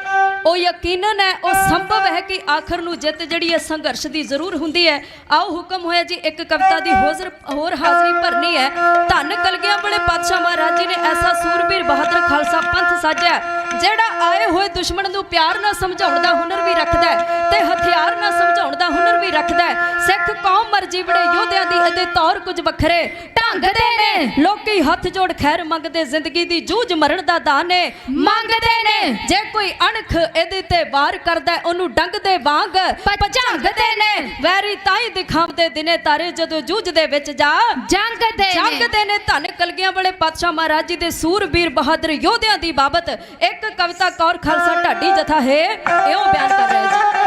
ਉਹ ਯਕੀਨਨ ਹੈ ਉਹ ਸੰਭਵ ਹੈ ਕਿ ਆਖਰ ਨੂੰ ਜਿੱਤ ਜਿਹੜੀ ਹੈ ਸੰਘਰਸ਼ ਦੀ ਜ਼ਰੂਰ ਹੁੰਦੀ ਹੈ ਆਓ ਹੁਕਮ ਹੋਇਆ ਜੀ ਇੱਕ ਕਵਿਤਾ ਦੀ ਹੋਰ ਹਾਜ਼ਰੀ ਭਰਨੀ ਹੈ ਧੰਨ ਕਲਗੀਆਂ ਵਾਲੇ ਪਾਤਸ਼ਾਹ ਮਹਾਰਾਜ ਜੀ ਨੇ ਐਸਾ ਸੂਰਬੀਰ ਬਹਾਦਰ ਖਾਲਸਾ ਪੰਥ ਸਾਜਿਆ ਜਿਹੜਾ ਆਏ ਹੋਏ ਦੁਸ਼ਮਣ ਨੂੰ ਪਿਆਰ ਨਾਲ ਸਮਝਾਉਣ ਦਾ ਹੁਨਰ ਵੀ ਰੱਖਦਾ ਹੈ ਤੇ ਹਥਿਆਰ ਨਾਲ ਸਮਝਾਉਣ ਦਾ ਹੁਨਰ ਵੀ ਰੱਖਦਾ ਹੈ ਸਿੱਖ ਕੌਮ ਮਰਜੀ ਬੜੇ ਯੋਧਿਆਂ ਦੀ ਇਹਦੇ ਤੌਰ ਕੁਝ ਵੱਖਰੇ ਢੰਗ ਦੇ ਨੇ ਲੋਕੀ ਹੱਥ ਜੋੜ ਖੈਰ ਮੰਗਦੇ ਜ਼ਿੰਦਗੀ ਦੀ ਜੂਝ ਮਰਨ ਦਾ ਦਾਨ ਨੇ ਮੰਗਦੇ ਨੇ ਜੇ ਕੋਈ ਅਣਖ ਇਹਦੇ ਤੇ ਵਾਰ ਕਰਦਾ ਉਹਨੂੰ ਡੰਗ ਦੇ ਵਾਂਗ ਪਝੰਗਦੇ ਨੇ ਵੈਰੀ ਤਾਈ ਦਿਖਾਉਂਦੇ ਦਿਨੇ ਤਾਰੇ ਜਦੋਂ ਜੂਝ ਦੇ ਵਿੱਚ ਜਾ ਜੰਗਦੇ ਨੇ ਧੰਨ ਕਲਗੀਆਂ ਵਾਲੇ ਪਾਤਸ਼ਾਹ ਮਹਾਰਾਜ ਜੀ ਦੇ ਸੂਰਬੀਰ ਬਹਾਦਰ ਯੋਧਿਆਂ ਦੀ ਬਾਬਤ ਇੱਕ ਕਵਿਤਾ ਕੌਰ ਖਾਲਸਾ ਢਾਡੀ ਜਥਾ ਹੈ ਇਉਂ ਬਿਆਨ ਕਰ ਰਿਹਾ ਜੀ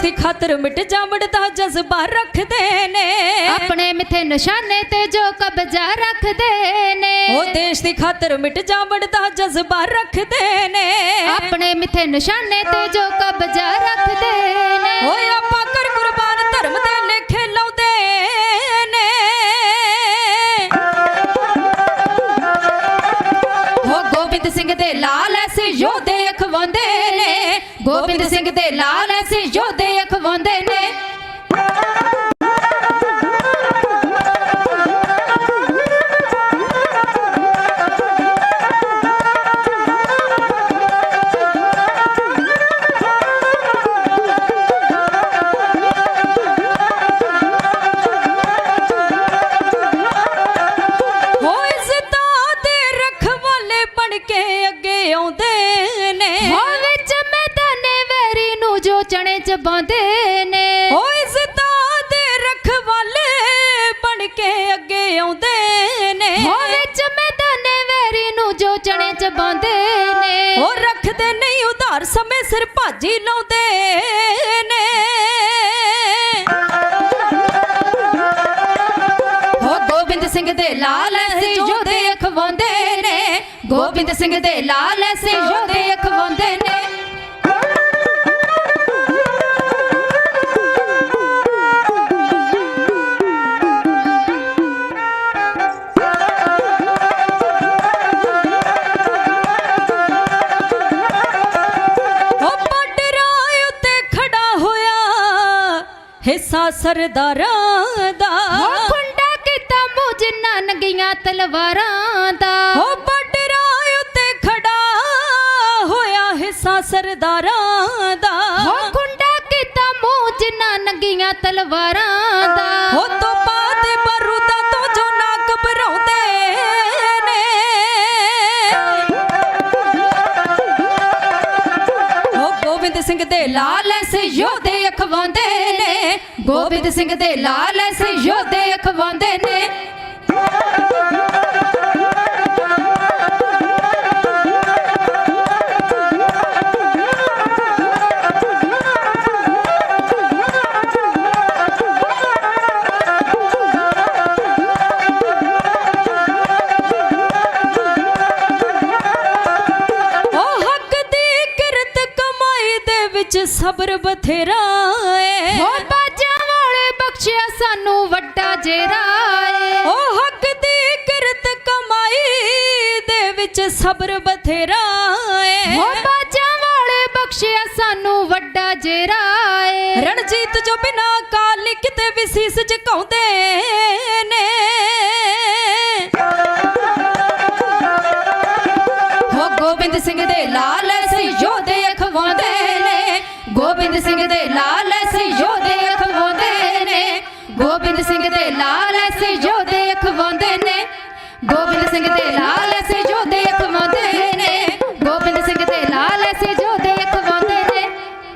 ਦੀ ਖਾਤਰ ਮਿਟ ਜਾਵੜ ਦਾ ਜਜ਼ਬਾ ਰੱਖਦੇ ਨੇ ਆਪਣੇ ਮਿੱਥੇ ਨਿਸ਼ਾਨੇ ਤੇ ਜੋ ਕਬਜ਼ਾ ਰੱਖਦੇ ਨੇ ਉਹ ਦੇਸ਼ ਦੀ ਖਾਤਰ ਮਿਟ ਜਾਵੜ ਦਾ ਜਜ਼ਬਾ ਰੱਖਦੇ ਨੇ ਆਪਣੇ ਮਿੱਥੇ ਨਿਸ਼ਾਨੇ ਤੇ ਜੋ ਕਬਜ਼ਾ ਰੱਖਦੇ ਨੇ ਓਏ ਆਪਾਂ ਕਰ ਕੁਰਬਾਨ ਧਰਮ ਦੇ ਲੇਖੇ ਲਾਉਂਦੇ ਨੇ ਹੋ ਗੋਬਿੰਦ ਸਿੰਘ ਦੇ ਲਾਲ ਐਸੇ ਯੋਧੇ ਅਖਵਾਉਂਦੇ ਨੇ ਗੋਬਿੰਦ ਸਿੰਘ ਦੇ ਲਾਲ ਐਸੇ ਯੋਧੇ ਅਖਵਾਉਂਦੇ ਨੇ ਚਬਾਉਂਦੇ ਨੇ ਓ ਇੱਜ਼ਤਾਂ ਦੇ ਰਖਵਾਲੇ ਬਣ ਕੇ ਅੱਗੇ ਆਉਂਦੇ ਨੇ ਹੋ ਵਿੱਚ ਮੈਦਾਨੇ ਵੈਰੀ ਨੂੰ ਜੋ ਚਣੇ ਚਬਾਉਂਦੇ ਨੇ ਉਹ ਰੱਖਦੇ ਨਹੀਂ ਉਧਾਰ ਸਮੇਂ ਸਿਰ ਭਾਜੀ ਲਾਉਂਦੇ ਨੇ ਹੋ ਗੋਬਿੰਦ ਸਿੰਘ ਦੇ ਲਾਲ ਐਸੇ ਯੋਧੇ ਅਖਵਾਉਂਦੇ ਨੇ ਗੋਬਿੰਦ ਸਿੰਘ ਦੇ ਲਾਲ ਐਸੇ ਯੋਧੇ ਅਖਵਾਉਂਦੇ ਨੇ ਹਿੱਸਾ ਸਰਦਾਰਾਂ ਦਾ ਹੋ ਖੁੰਡਾ ਕੀਤਾ ਮੂੰਹ ਜਿੰਨਾ ਨੰਗੀਆਂ ਤਲਵਾਰਾਂ ਦਾ ਹੋ ਬਾਰਡਰਾਂ ਉੱਤੇ ਖੜਾ ਹੋਇਆ ਹਿੱਸਾ ਸਰਦਾਰਾਂ ਦਾ ਹੋ ਖੁੰਡਾ ਕੀਤਾ ਮੂੰਹ ਜਿੰਨਾ ਨੰਗੀਆਂ ਤਲਵਾਰਾਂ ਦਾ ਹੋ ਤੋਪਾਂ ਤੇ ਬਾਰੂਦਾਂ ਤੋਂ ਜੋ ਨਾ ਘਬਰਾਉਂਦੇ ਨੇ ਹੋ ਗੋਬਿੰਦ ਸਿੰਘ ਦੇ ਲਾਲ ਐਸੇ ਯੋਧੇ ਅਖਵਾਉਂਦੇ ਨੇ ਗੋਬਿੰਦ ਸਿੰਘ ਦੇ ਲਾਲ ਐਸੇ ਯੋਧੇ ਅਖਵਾਉਂਦੇ ਨੇ ਸਬਰ ਬਥੇਰਾ ਏ ਹੋ ਬਾਜਾਂ ਵਾਲੇ ਬਖਸ਼ਿਆ ਸਾਨੂੰ ਵੱਡਾ ਜੇਰਾ ਏ ਓ ਹੱਕ ਦੀ ਕਿਰਤ ਕਮਾਈ ਦੇ ਵਿੱਚ ਸਬਰ ਬਥੇਰਾ ਏ ਹੋ ਬਾਜਾਂ ਵਾਲੇ ਬਖਸ਼ਿਆ ਸਾਨੂੰ ਵੱਡਾ ਜੇਰਾ ਏ ਰਣਜੀਤ ਜੋ ਬਿਨਾ ਕਾਲ ਕਿਤੇ ਵੀ ਸੀਸ ਝੁਕਾਉਂਦੇ ਨੇ ਹੋ ਗੋਬਿੰਦ ਸਿੰਘ ਦੇ ਲਾਲ ਐਸੇ ਯੋਧੇ ਅਖਵਾਉਂਦੇ ਨੇ ਗੋਬਿੰਦ ਸਿੰਘ ਦੇ ਲਾਲ ਐਸੇ ਯੋਧੇ ਅਖਵਾਉਂਦੇ ਨੇ ਗੋਬਿੰਦ ਸਿੰਘ ਦੇ ਲਾਲ ਐਸੇ ਯੋਧੇ ਅਖਵਾਉਂਦੇ ਨੇ ਗੋਬਿੰਦ ਸਿੰਘ ਦੇ ਲਾਲ ਐਸੇ ਯੋਧੇ ਅਖਵਾਉਂਦੇ ਨੇ ਗੋਬਿੰਦ ਸਿੰਘ ਦੇ ਲਾਲ ਐਸੇ ਯੋਧੇ ਅਖਵਾਉਂਦੇ ਨੇ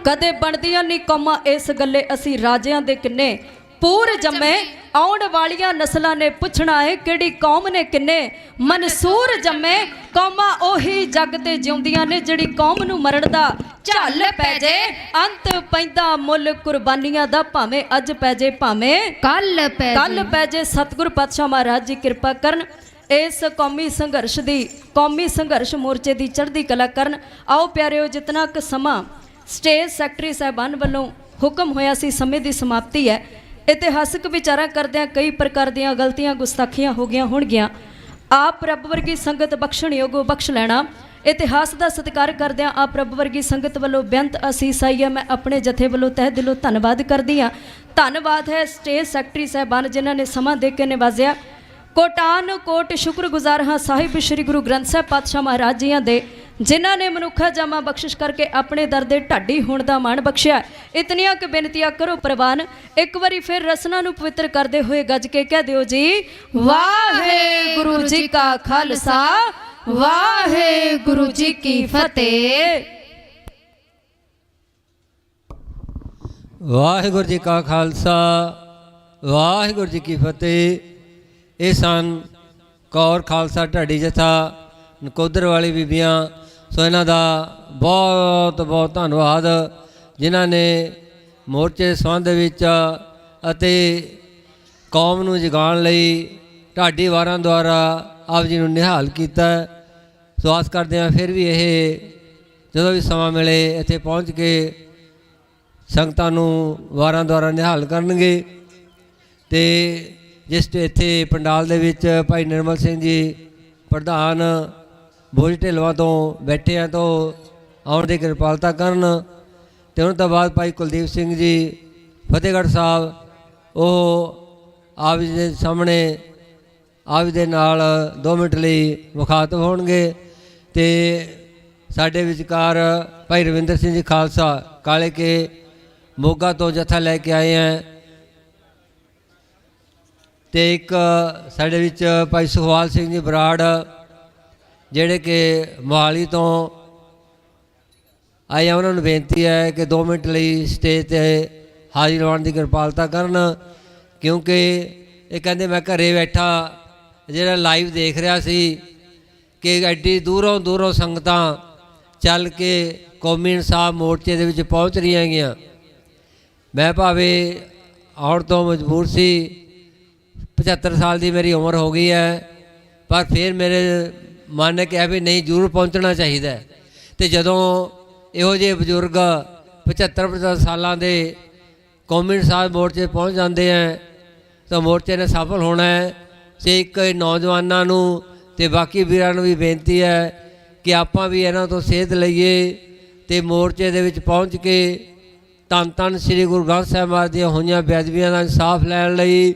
ਕਦੇ ਬਣਦੀਆਂ ਨਹੀਂ ਕੌਮਾਂ ਇਸ ਗੱਲੇ ਅਸੀਂ ਰਾਜਿਆਂ ਦੇ ਕਿੰਨੇ ਪੂਰ ਜੰਮੇ ਆਉਣ ਵਾਲੀਆਂ ਨਸਲਾਂ ਨੇ ਪੁੱਛਣਾ ਏ ਕਿਹੜੀ ਕੌਮ ਨੇ ਕਿੰਨੇ ਮਨਸੂਰ ਜੰਮੇ ਕੌਮਾਂ ਉਹੀ ਜੱਗ ਤੇ ਜਿਉਂਦੀਆਂ ਨੇ ਜਿਹੜੀ ਕੌਮ ਨੂੰ ਮਰਨ ਦਾ ਝੱਲ ਪੈ ਜੇ ਅੰਤ ਪੈਂਦਾ ਮੁੱਲ ਕੁਰਬਾਨੀਆਂ ਦਾ ਭਾਵੇਂ ਅੱਜ ਪੈ ਜੇ ਭਾਵੇਂ ਕੱਲ ਪੈ ਜੇ ਸਤਿਗੁਰ ਪਾਤਸ਼ਾਹ ਮਹਾਰਾਜ ਜੀ ਕਿਰਪਾ ਕਰਨ ਇਸ ਕੌਮੀ ਸੰਘਰਸ਼ ਮੋਰਚੇ ਦੀ ਚੜ੍ਹਦੀ ਕਲਾ ਕਰਨ ਆਓ ਪਿਆਰਿਓ ਜਿਤਨਾ ਕੁ ਸਮਾਂ ਸਟੇਜ ਸੈਕਟਰੀ ਸਾਹਿਬਾਨ ਵੱਲੋਂ ਹੁਕਮ ਹੋਇਆ ਸੀ ਸਮੇਂ ਦੀ ਸਮਾਪਤੀ ਹੈ ਇਤਿਹਾਸਕ ਵਿਚਾਰਾਂ ਕਰਦਿਆਂ ਕਈ ਪ੍ਰਕਾਰ ਦੀਆਂ ਗਲਤੀਆਂ ਗੁਸਤਾਖੀਆਂ ਹੋ ਗਈਆਂ ਹੋਣਗੀਆਂ ਆਪ ਰੱਬ ਵਰਗੀ ਸੰਗਤ ਬਖਸ਼ਣ ਯੋਗੋ ਬਖਸ਼ ਲੈਣਾ ਇਤਿਹਾਸ ਦਾ ਸਤਿਕਾਰ ਕਰਦਿਆਂ ਆਪ ਰੱਬ ਵਰਗੀ ਸੰਗਤ ਵੱਲੋਂ ਬੇਅੰਤ ਅਸੀਸ ਆਈ ਹੈ ਮੈਂ ਆਪਣੇ ਜਥੇ ਵੱਲੋਂ ਤਹਿ ਦਿਲੋਂ ਧੰਨਵਾਦ ਕਰਦੀ ਹਾਂ ਧੰਨਵਾਦ ਹੈ ਸਟੇਜ ਸੈਕਟਰੀ ਸਾਹਿਬਾਨ ਜਿਨ੍ਹਾਂ ਨੇ ਸਮਾਂ ਦੇ ਕੇ ਨਿਵਾਜ਼ਿਆ ਕੋਟਾਨ ਕੋਟ ਸ਼ੁਕਰਗੁਜ਼ਾਰ ਹਾਂ ਸਾਹਿਬ ਸ੍ਰੀ ਗੁਰੂ ਗ੍ਰੰਥ ਸਾਹਿਬ ਪਾਤਸ਼ਾਹ ਮਹਾਰਾਜ ਜੀਆਂ ਦੇ ਜਿਨ੍ਹਾਂ ਨੇ ਮਨੁੱਖਾ ਜਾਮਾ ਬਖਸ਼ਿਸ਼ ਕਰਕੇ ਆਪਣੇ ਦਰ ਦੇ ਢਾਡੀ ਹੋਣ ਦਾ ਮਾਣ ਬਖਸ਼ਿਆ ਇਤਨੀਆਂ ਕੁ ਬੇਨਤੀਆਂ ਕਰੋ ਪ੍ਰਵਾਨ ਇੱਕ ਵਾਰੀ ਫਿਰ ਰਸਨਾ ਨੂੰ ਪਵਿੱਤਰ ਕਰਦੇ ਹੋਏ ਗੱਜ ਕੇ ਕਹਿ ਦਿਓ ਜੀ ਵਾਹਿਗੁਰੂ ਜੀ ਕਾ ਖਾਲਸਾ ਵਾਹਿਗੁਰੂ ਜੀ ਕੀ ਫਤਿਹ ਵਾਹਿਗੁਰੂ ਜੀ ਕਾ ਖਾਲਸਾ ਵਾਹਿਗੁਰੂ ਜੀ ਕੀ ਫਤਿਹ ਇਹ ਸਨ ਕੌਰ ਖਾਲਸਾ ਢਾਡੀ ਜਥਾ ਨਕੋਦਰ ਵਾਲੀ ਬੀਬੀਆਂ ਸੋ ਇਹਨਾਂ ਦਾ ਬਹੁਤ ਬਹੁਤ ਧੰਨਵਾਦ ਜਿਨ੍ਹਾਂ ਨੇ ਮੋਰਚੇ ਦੇ ਸੰਬੰਧ ਵਿੱਚ ਅਤੇ ਕੌਮ ਨੂੰ ਜਗਾਉਣ ਲਈ ਢਾਡੀ ਵਾਰਾਂ ਦੁਆਰਾ ਆਪ ਜੀ ਨੂੰ ਨਿਹਾਲ ਕੀਤਾ। ਸੋ ਆਸ ਕਰਦੇ ਹਾਂ ਫਿਰ ਵੀ ਇਹ ਜਦੋਂ ਵੀ ਸਮਾਂ ਮਿਲੇ ਇੱਥੇ ਪਹੁੰਚ ਕੇ ਸੰਗਤਾਂ ਨੂੰ ਵਾਰਾਂ ਦੁਆਰਾ ਨਿਹਾਲ ਕਰਨਗੇ। ਅਤੇ ਜਿਸ ਇੱਥੇ ਪੰਡਾਲ ਦੇ ਵਿੱਚ ਭਾਈ ਨਿਰਮਲ ਸਿੰਘ ਜੀ ਪ੍ਰਧਾਨ ਭੋਜ ਢਿਲਵਾਂ ਤੋਂ ਬੈਠੇ ਆ ਤਾਂ ਆਉਣ ਦੀ ਕਿਰਪਾਲਤਾ ਕਰਨ। ਅਤੇ ਉਹਨਾਂ ਤੋਂ ਬਾਅਦ ਭਾਈ ਕੁਲਦੀਪ ਸਿੰਘ ਜੀ ਫਤਿਹਗੜ੍ਹ ਸਾਹਿਬ ਉਹ ਆਪ ਜੀ ਦੇ ਸਾਹਮਣੇ ਆਪ ਜੀ ਦੇ ਨਾਲ 2 ਮਿੰਟ ਲਈ ਮੁਖਾਤਬ ਹੋਣਗੇ। ਅਤੇ ਸਾਡੇ ਵਿਚਕਾਰ ਭਾਈ ਰਵਿੰਦਰ ਸਿੰਘ ਜੀ ਖਾਲਸਾ ਕਾਲੇ ਕੇ ਮੋਗਾ ਤੋਂ ਜੱਥਾ ਲੈ ਕੇ ਆਏ ਹੈ। ਅਤੇ ਇੱਕ ਸਾਡੇ ਵਿੱਚ ਭਾਈ ਸੁਖਵਾਲ ਸਿੰਘ ਜੀ ਬਰਾੜ ਜਿਹੜੇ ਕਿ ਮੋਹਾਲੀ ਤੋਂ ਆਏ ਆ। ਉਹਨਾਂ ਨੂੰ ਬੇਨਤੀ ਹੈ ਕਿ 2 ਮਿੰਟ ਲਈ ਸਟੇਜ 'ਤੇ ਹਾਜ਼ਰ ਹੋਣ ਦੀ ਕਿਰਪਾਲਤਾ ਕਰਨ, ਕਿਉਂਕਿ ਇਹ ਕਹਿੰਦੇ ਮੈਂ ਘਰੇ ਬੈਠਾ ਜਿਹੜਾ ਲਾਈਵ ਦੇਖ ਰਿਹਾ ਸੀ ਕਿ ਐਡੀ ਦੂਰੋਂ ਦੂਰੋਂ ਸੰਗਤਾਂ ਚੱਲ ਕੇ ਕੌਮੀ ਇਨਸਾਫ ਮੋਰਚੇ ਦੇ ਵਿੱਚ ਪਹੁੰਚ ਰਹੀਆਂ ਹੈਗੀਆਂ। ਮੈਂ ਭਾਵੇਂ ਆਉਣ ਤੋਂ ਮਜਬੂਰ ਸੀ, 75 ਸਾਲ ਦੀ ਮੇਰੀ ਉਮਰ ਹੋ ਗਈ ਹੈ, ਪਰ ਫਿਰ ਮੇਰੇ ਮਨ ਨੇ ਕਿਹਾ ਵੀ ਨਹੀਂ ਜ਼ਰੂਰ ਪਹੁੰਚਣਾ ਚਾਹੀਦਾ। ਅਤੇ ਜਦੋਂ ਇਹੋ ਜਿਹੇ ਬਜ਼ੁਰਗ 75 ਸਾਲਾਂ ਦੇ ਕੌਮੀ ਇਨਸਾਫ ਮੋਰਚੇ ਪਹੁੰਚ ਜਾਂਦੇ ਹੈ ਤਾਂ ਮੋਰਚੇ ਨੇ ਸਫਲ ਹੋਣਾ ਹੈ। ਅਤੇ ਇੱਕ ਨੌਜਵਾਨਾਂ ਨੂੰ ਅਤੇ ਬਾਕੀ ਵੀਰਾਂ ਨੂੰ ਵੀ ਬੇਨਤੀ ਹੈ ਕਿ ਆਪਾਂ ਵੀ ਇਹਨਾਂ ਤੋਂ ਸੇਧ ਲਈਏ ਅਤੇ ਮੋਰਚੇ ਦੇ ਵਿੱਚ ਪਹੁੰਚ ਕੇ ਧੰਨ ਧੰਨ ਸ੍ਰੀ ਗੁਰੂ ਗ੍ਰੰਥ ਸਾਹਿਬ ਮਹਾਰਾਜ ਦੀਆਂ ਹੋਈਆਂ ਬੇਅਦਬੀਆਂ ਦਾ ਇਨਸਾਫ ਲੈਣ ਲਈ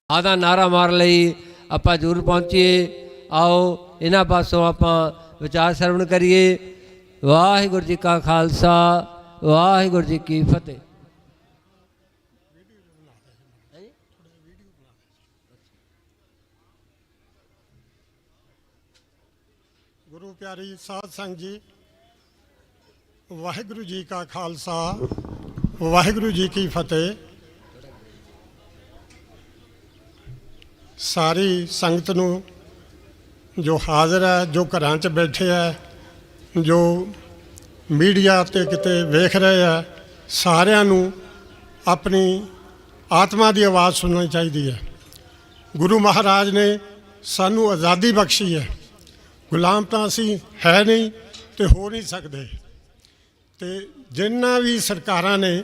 ਆਦਾ ਨਾਰਾ ਮਾਰਨ ਲਈ ਆਪਾਂ ਜ਼ਰੂਰ ਪਹੁੰਚੀਏ। ਆਓ ਇਹਨਾਂ ਪਾਸੋਂ ਆਪਾਂ ਵਿਚਾਰ ਸਰਵਣ ਕਰੀਏ। ਵਾਹਿਗੁਰੂ ਜੀ ਕਾ ਖਾਲਸਾ, ਵਾਹਿਗੁਰੂ ਜੀ ਕੀ ਫਤਿਹ। ਗੁਰੂ ਪਿਆਰੀ ਸਾਧ ਸੰਗਤ ਜੀ, ਵਾਹਿਗੁਰੂ ਜੀ ਕਾ ਖਾਲਸਾ, ਵਾਹਿਗੁਰੂ ਜੀ ਕੀ ਫਤਿਹ। ਸਾਰੀ ਸੰਗਤ ਨੂੰ ਜੋ ਹਾਜ਼ਰ ਹੈ, ਜੋ ਘਰਾਂ 'ਚ ਬੈਠੇ ਹੈ, ਜੋ ਮੀਡੀਆ 'ਤੇ ਕਿਤੇ ਵੇਖ ਰਹੇ ਹੈ, ਸਾਰਿਆਂ ਨੂੰ ਆਪਣੀ ਆਤਮਾ ਦੀ ਆਵਾਜ਼ ਸੁਣਨੀ ਚਾਹੀਦੀ ਹੈ। ਗੁਰੂ ਮਹਾਰਾਜ ਨੇ ਸਾਨੂੰ ਆਜ਼ਾਦੀ ਬਖਸ਼ੀ ਹੈ। ਗੁਲਾਮ ਤਾਂ ਅਸੀਂ ਹੈ ਨਹੀਂ ਅਤੇ ਹੋ ਨਹੀਂ ਸਕਦੇ। ਅਤੇ ਜਿਨ੍ਹਾਂ ਵੀ ਸਰਕਾਰਾਂ ਨੇ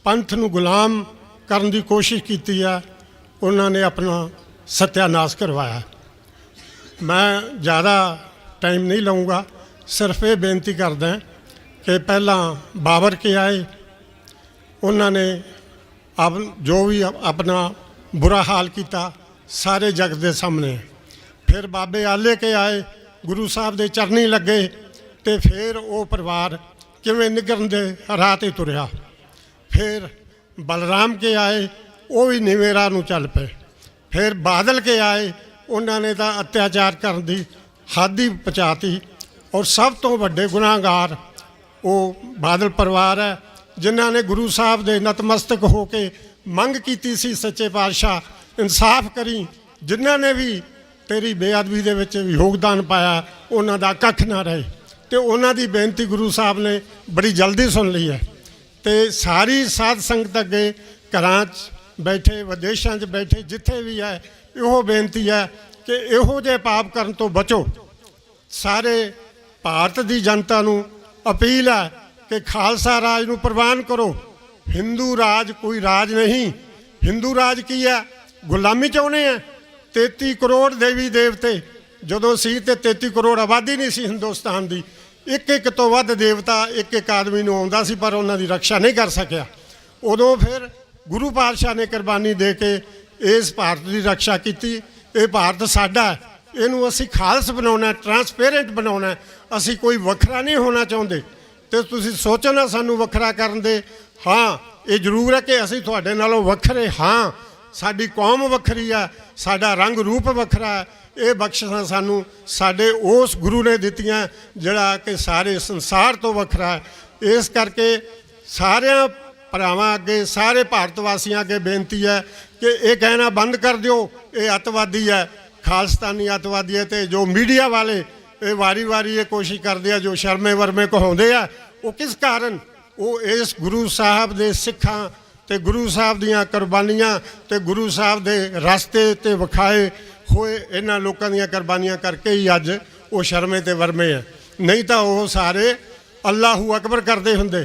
ਪੰਥ ਨੂੰ ਗੁਲਾਮ ਕਰਨ ਦੀ ਕੋਸ਼ਿਸ਼ ਕੀਤੀ ਹੈ, ਉਹਨਾਂ ਨੇ ਆਪਣਾ ਸਤਿਆਨਾਸ਼ ਕਰਵਾਇਆ। ਮੈਂ ਜ਼ਿਆਦਾ ਟਾਈਮ ਨਹੀਂ ਲਊਂਗਾ, ਸਿਰਫ ਇਹ ਬੇਨਤੀ ਕਰਦਾ ਕਿ ਪਹਿਲਾਂ ਬਾਬਰ ਕੇ ਆਏ, ਉਹਨਾਂ ਨੇ ਜੋ ਵੀ ਆਪਣਾ ਬੁਰਾ ਹਾਲ ਕੀਤਾ ਸਾਰੇ ਜਗਤ ਦੇ ਸਾਹਮਣੇ। ਫਿਰ ਬਾਬੇ ਆਲੇ ਕੇ ਆਏ, ਗੁਰੂ ਸਾਹਿਬ ਦੇ ਚਰਨੀ ਲੱਗੇ, ਅਤੇ ਫਿਰ ਉਹ ਪਰਿਵਾਰ ਕਿਵੇਂ ਨਿਗਰਨ ਦੇ ਰਾਹ 'ਤੇ ਤੁਰਿਆ। ਫਿਰ ਬਲਰਾਮ ਕੇ ਆਏ, ਉਹ ਵੀ ਨੀਵੇਂ ਰਾਹ ਨੂੰ ਚੱਲ ਪਏ। ਫਿਰ ਬਾਦਲ ਕੇ ਆਏ, ਉਹਨਾਂ ਨੇ ਤਾਂ ਅਤਿਆਚਾਰ ਕਰਨ ਦੀ ਹੱਦ ਹੀ ਪਹੁੰਚਾਤੀ। ਔਰ ਸਭ ਤੋਂ ਵੱਡੇ ਗੁਨਾਹਗਾਰ ਉਹ ਬਾਦਲ ਪਰਿਵਾਰ ਹੈ, ਜਿਨ੍ਹਾਂ ਨੇ ਗੁਰੂ ਸਾਹਿਬ ਦੇ ਨਤਮਸਤਕ ਹੋ ਕੇ ਮੰਗ ਕੀਤੀ ਸੀ, ਸੱਚੇ ਪਾਤਸ਼ਾਹ ਇਨਸਾਫ ਕਰੀ। ਜਿਨ੍ਹਾਂ ਨੇ ਵੀ ਤੇਰੀ ਬੇਅਦਬੀ ਦੇ ਵਿੱਚ ਯੋਗਦਾਨ ਪਾਇਆ, ਉਹਨਾਂ ਦਾ ਕੱਖ ਨਾ ਰਹੇ। ਅਤੇ ਉਹਨਾਂ ਦੀ ਬੇਨਤੀ ਗੁਰੂ ਸਾਹਿਬ ਨੇ ਬੜੀ ਜਲਦੀ ਸੁਣ ਲਈ ਹੈ। ਅਤੇ ਸਾਰੀ ਸਾਧ ਸੰਗਤ ਅੱਗੇ ਘਰਾਂ 'ਚ ਬੈਠੇ, ਵਿਦੇਸ਼ਾਂ 'ਚ ਬੈਠੇ, ਜਿੱਥੇ ਵੀ ਹੈ, ਇਹੋ ਬੇਨਤੀ ਹੈ ਕਿ ਇਹੋ ਜਿਹੇ ਪਾਪ ਕਰਨ ਤੋਂ ਬਚੋ। ਸਾਰੇ ਭਾਰਤ ਦੀ ਜਨਤਾ ਨੂੰ ਅਪੀਲ ਹੈ ਕਿ ਖਾਲਸਾ ਰਾਜ ਨੂੰ ਪ੍ਰਵਾਨ ਕਰੋ। ਹਿੰਦੂ ਰਾਜ ਕੋਈ ਰਾਜ ਨਹੀਂ। ਹਿੰਦੂ ਰਾਜ ਕੀ ਹੈ? ਗੁਲਾਮੀ ਚਾਹੁੰਦੇ ਆ। 33 ਕਰੋੜ ਦੇਵੀ ਦੇਵਤੇ ਜਦੋਂ ਸੀ ਅਤੇ 33 ਕਰੋੜ ਆਬਾਦੀ ਨਹੀਂ ਸੀ ਹਿੰਦੁਸਤਾਨ ਦੀ। ਇੱਕ ਤੋਂ ਵੱਧ ਦੇਵਤਾ ਇੱਕ ਆਦਮੀ ਨੂੰ ਆਉਂਦਾ ਸੀ, ਪਰ ਉਹਨਾਂ ਦੀ ਰਕਸ਼ਾ ਨਹੀਂ ਕਰ ਸਕਿਆ। ਉਦੋਂ ਫਿਰ ਗੁਰੂ ਪਾਤਸ਼ਾਹ ਨੇ ਕੁਰਬਾਨੀ ਦੇ ਕੇ ਇਸ ਭਾਰਤ ਦੀ ਰਕਸ਼ਾ ਕੀਤੀ। ਇਹ ਭਾਰਤ ਸਾਡਾ ਹੈ, ਇਹਨੂੰ ਅਸੀਂ ਖਾਲਸ ਬਣਾਉਣਾ, ਟਰਾਂਸਪੇਰੈਂਟ ਬਣਾਉਣਾ। ਅਸੀਂ ਕੋਈ ਵੱਖਰਾ ਨਹੀਂ ਹੋਣਾ ਚਾਹੁੰਦੇ। ਅਤੇ ਤੁਸੀਂ ਸੋਚੋ ਨਾ ਸਾਨੂੰ ਵੱਖਰਾ ਕਰਨ ਦੇ। ਹਾਂ, ਇਹ ਜ਼ਰੂਰ ਹੈ ਕਿ ਅਸੀਂ ਤੁਹਾਡੇ ਨਾਲੋਂ ਵੱਖਰੇ ਹਾਂ। ਸਾਡੀ ਕੌਮ ਵੱਖਰੀ ਹੈ, ਸਾਡਾ ਰੰਗ ਰੂਪ ਵੱਖਰਾ ਹੈ। ਇਹ ਬਖਸ਼ਿਸ਼ਾਂ ਸਾਨੂੰ ਸਾਡੇ ਉਸ ਗੁਰੂ ਨੇ ਦਿੱਤੀਆਂ ਜਿਹੜਾ ਕਿ ਸਾਰੇ ਸੰਸਾਰ ਤੋਂ ਵੱਖਰਾ ਹੈ। ਇਸ ਕਰਕੇ ਸਾਰਿਆਂ ਭਰਾਵਾਂ ਅੱਗੇ, ਸਾਰੇ ਭਾਰਤ ਵਾਸੀਆਂ ਅੱਗੇ ਬੇਨਤੀ ਹੈ ਕਿ ਇਹ ਕਹਿਣਾ ਬੰਦ ਕਰ ਦਿਓ ਇਹ ਅੱਤਵਾਦੀ ਹੈ, ਖਾਲਿਸਤਾਨੀ ਅੱਤਵਾਦੀ ਹੈ। ਤੇ ਜੋ ਮੀਡੀਆ ਵਾਲੇ ਇਹ ਵਾਰੀ-ਵਾਰੀ ਇਹ ਕੋਸ਼ਿਸ਼ ਕਰਦੇ ਆ, ਜੋ ਸ਼ਰਮੇ ਵਰਮੇ ਕਹਾਉਂਦੇ ਆ, ਉਹ ਕਿਸ ਕਾਰਨ? ਉਹ ਇਸ ਗੁਰੂ ਸਾਹਿਬ ਦੇ ਸਿੱਖਾਂ ਤੇ ਗੁਰੂ ਸਾਹਿਬ ਦੀਆਂ ਕੁਰਬਾਨੀਆਂ ਤੇ ਗੁਰੂ ਸਾਹਿਬ ਦੇ ਰਸਤੇ ਤੇ ਵਿਖਾਏ ਹੋਏ ਇਹਨਾਂ ਲੋਕਾਂ ਦੀਆਂ ਕੁਰਬਾਨੀਆਂ ਕਰਕੇ ਹੀ ਅੱਜ ਉਹ ਸ਼ਰਮੇ ਤੇ ਵਰਮੇ ਆ। ਨਹੀਂ ਤਾਂ ਉਹ ਸਾਰੇ ਅੱਲਾਹੂ ਅਕਬਰ ਕਰਦੇ ਹੁੰਦੇ।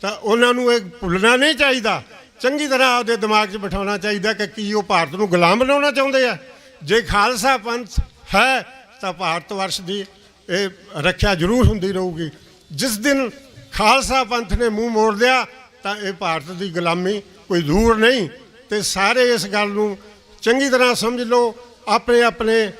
ਤਾਂ ਉਹਨਾਂ ਨੂੰ ਇਹ ਭੁੱਲਣਾ ਨਹੀਂ ਚਾਹੀਦਾ, ਚੰਗੀ ਤਰ੍ਹਾਂ ਆਪਦੇ ਦਿਮਾਗ 'ਚ ਬਿਠਾਉਣਾ ਚਾਹੀਦਾ ਕਿ ਕੀ ਉਹ ਭਾਰਤ ਨੂੰ ਗੁਲਾਮ ਬਣਾਉਣਾ ਚਾਹੁੰਦੇ ਆ। ਜੇ ਖਾਲਸਾ ਪੰਥ ਹੈ ਤਾਂ ਭਾਰਤ ਵਰਸ਼ ਦੀ ਇਹ ਰੱਖਿਆ ਜ਼ਰੂਰ ਹੁੰਦੀ ਰਹੂਗੀ। ਜਿਸ ਦਿਨ ਖਾਲਸਾ ਪੰਥ ਨੇ ਮੂੰਹ ਮੋੜ ਲਿਆ ਤਾਂ ਇਹ ਭਾਰਤ ਦੀ ਗੁਲਾਮੀ ਕੋਈ ਦੂਰ ਨਹੀਂ। ਤੇ ਸਾਰੇ ਇਸ ਗੱਲ ਨੂੰ ਚੰਗੀ ਤਰ੍ਹਾਂ ਸਮਝ ਲਓ, ਆਪਣੇ ਆਪਣੇ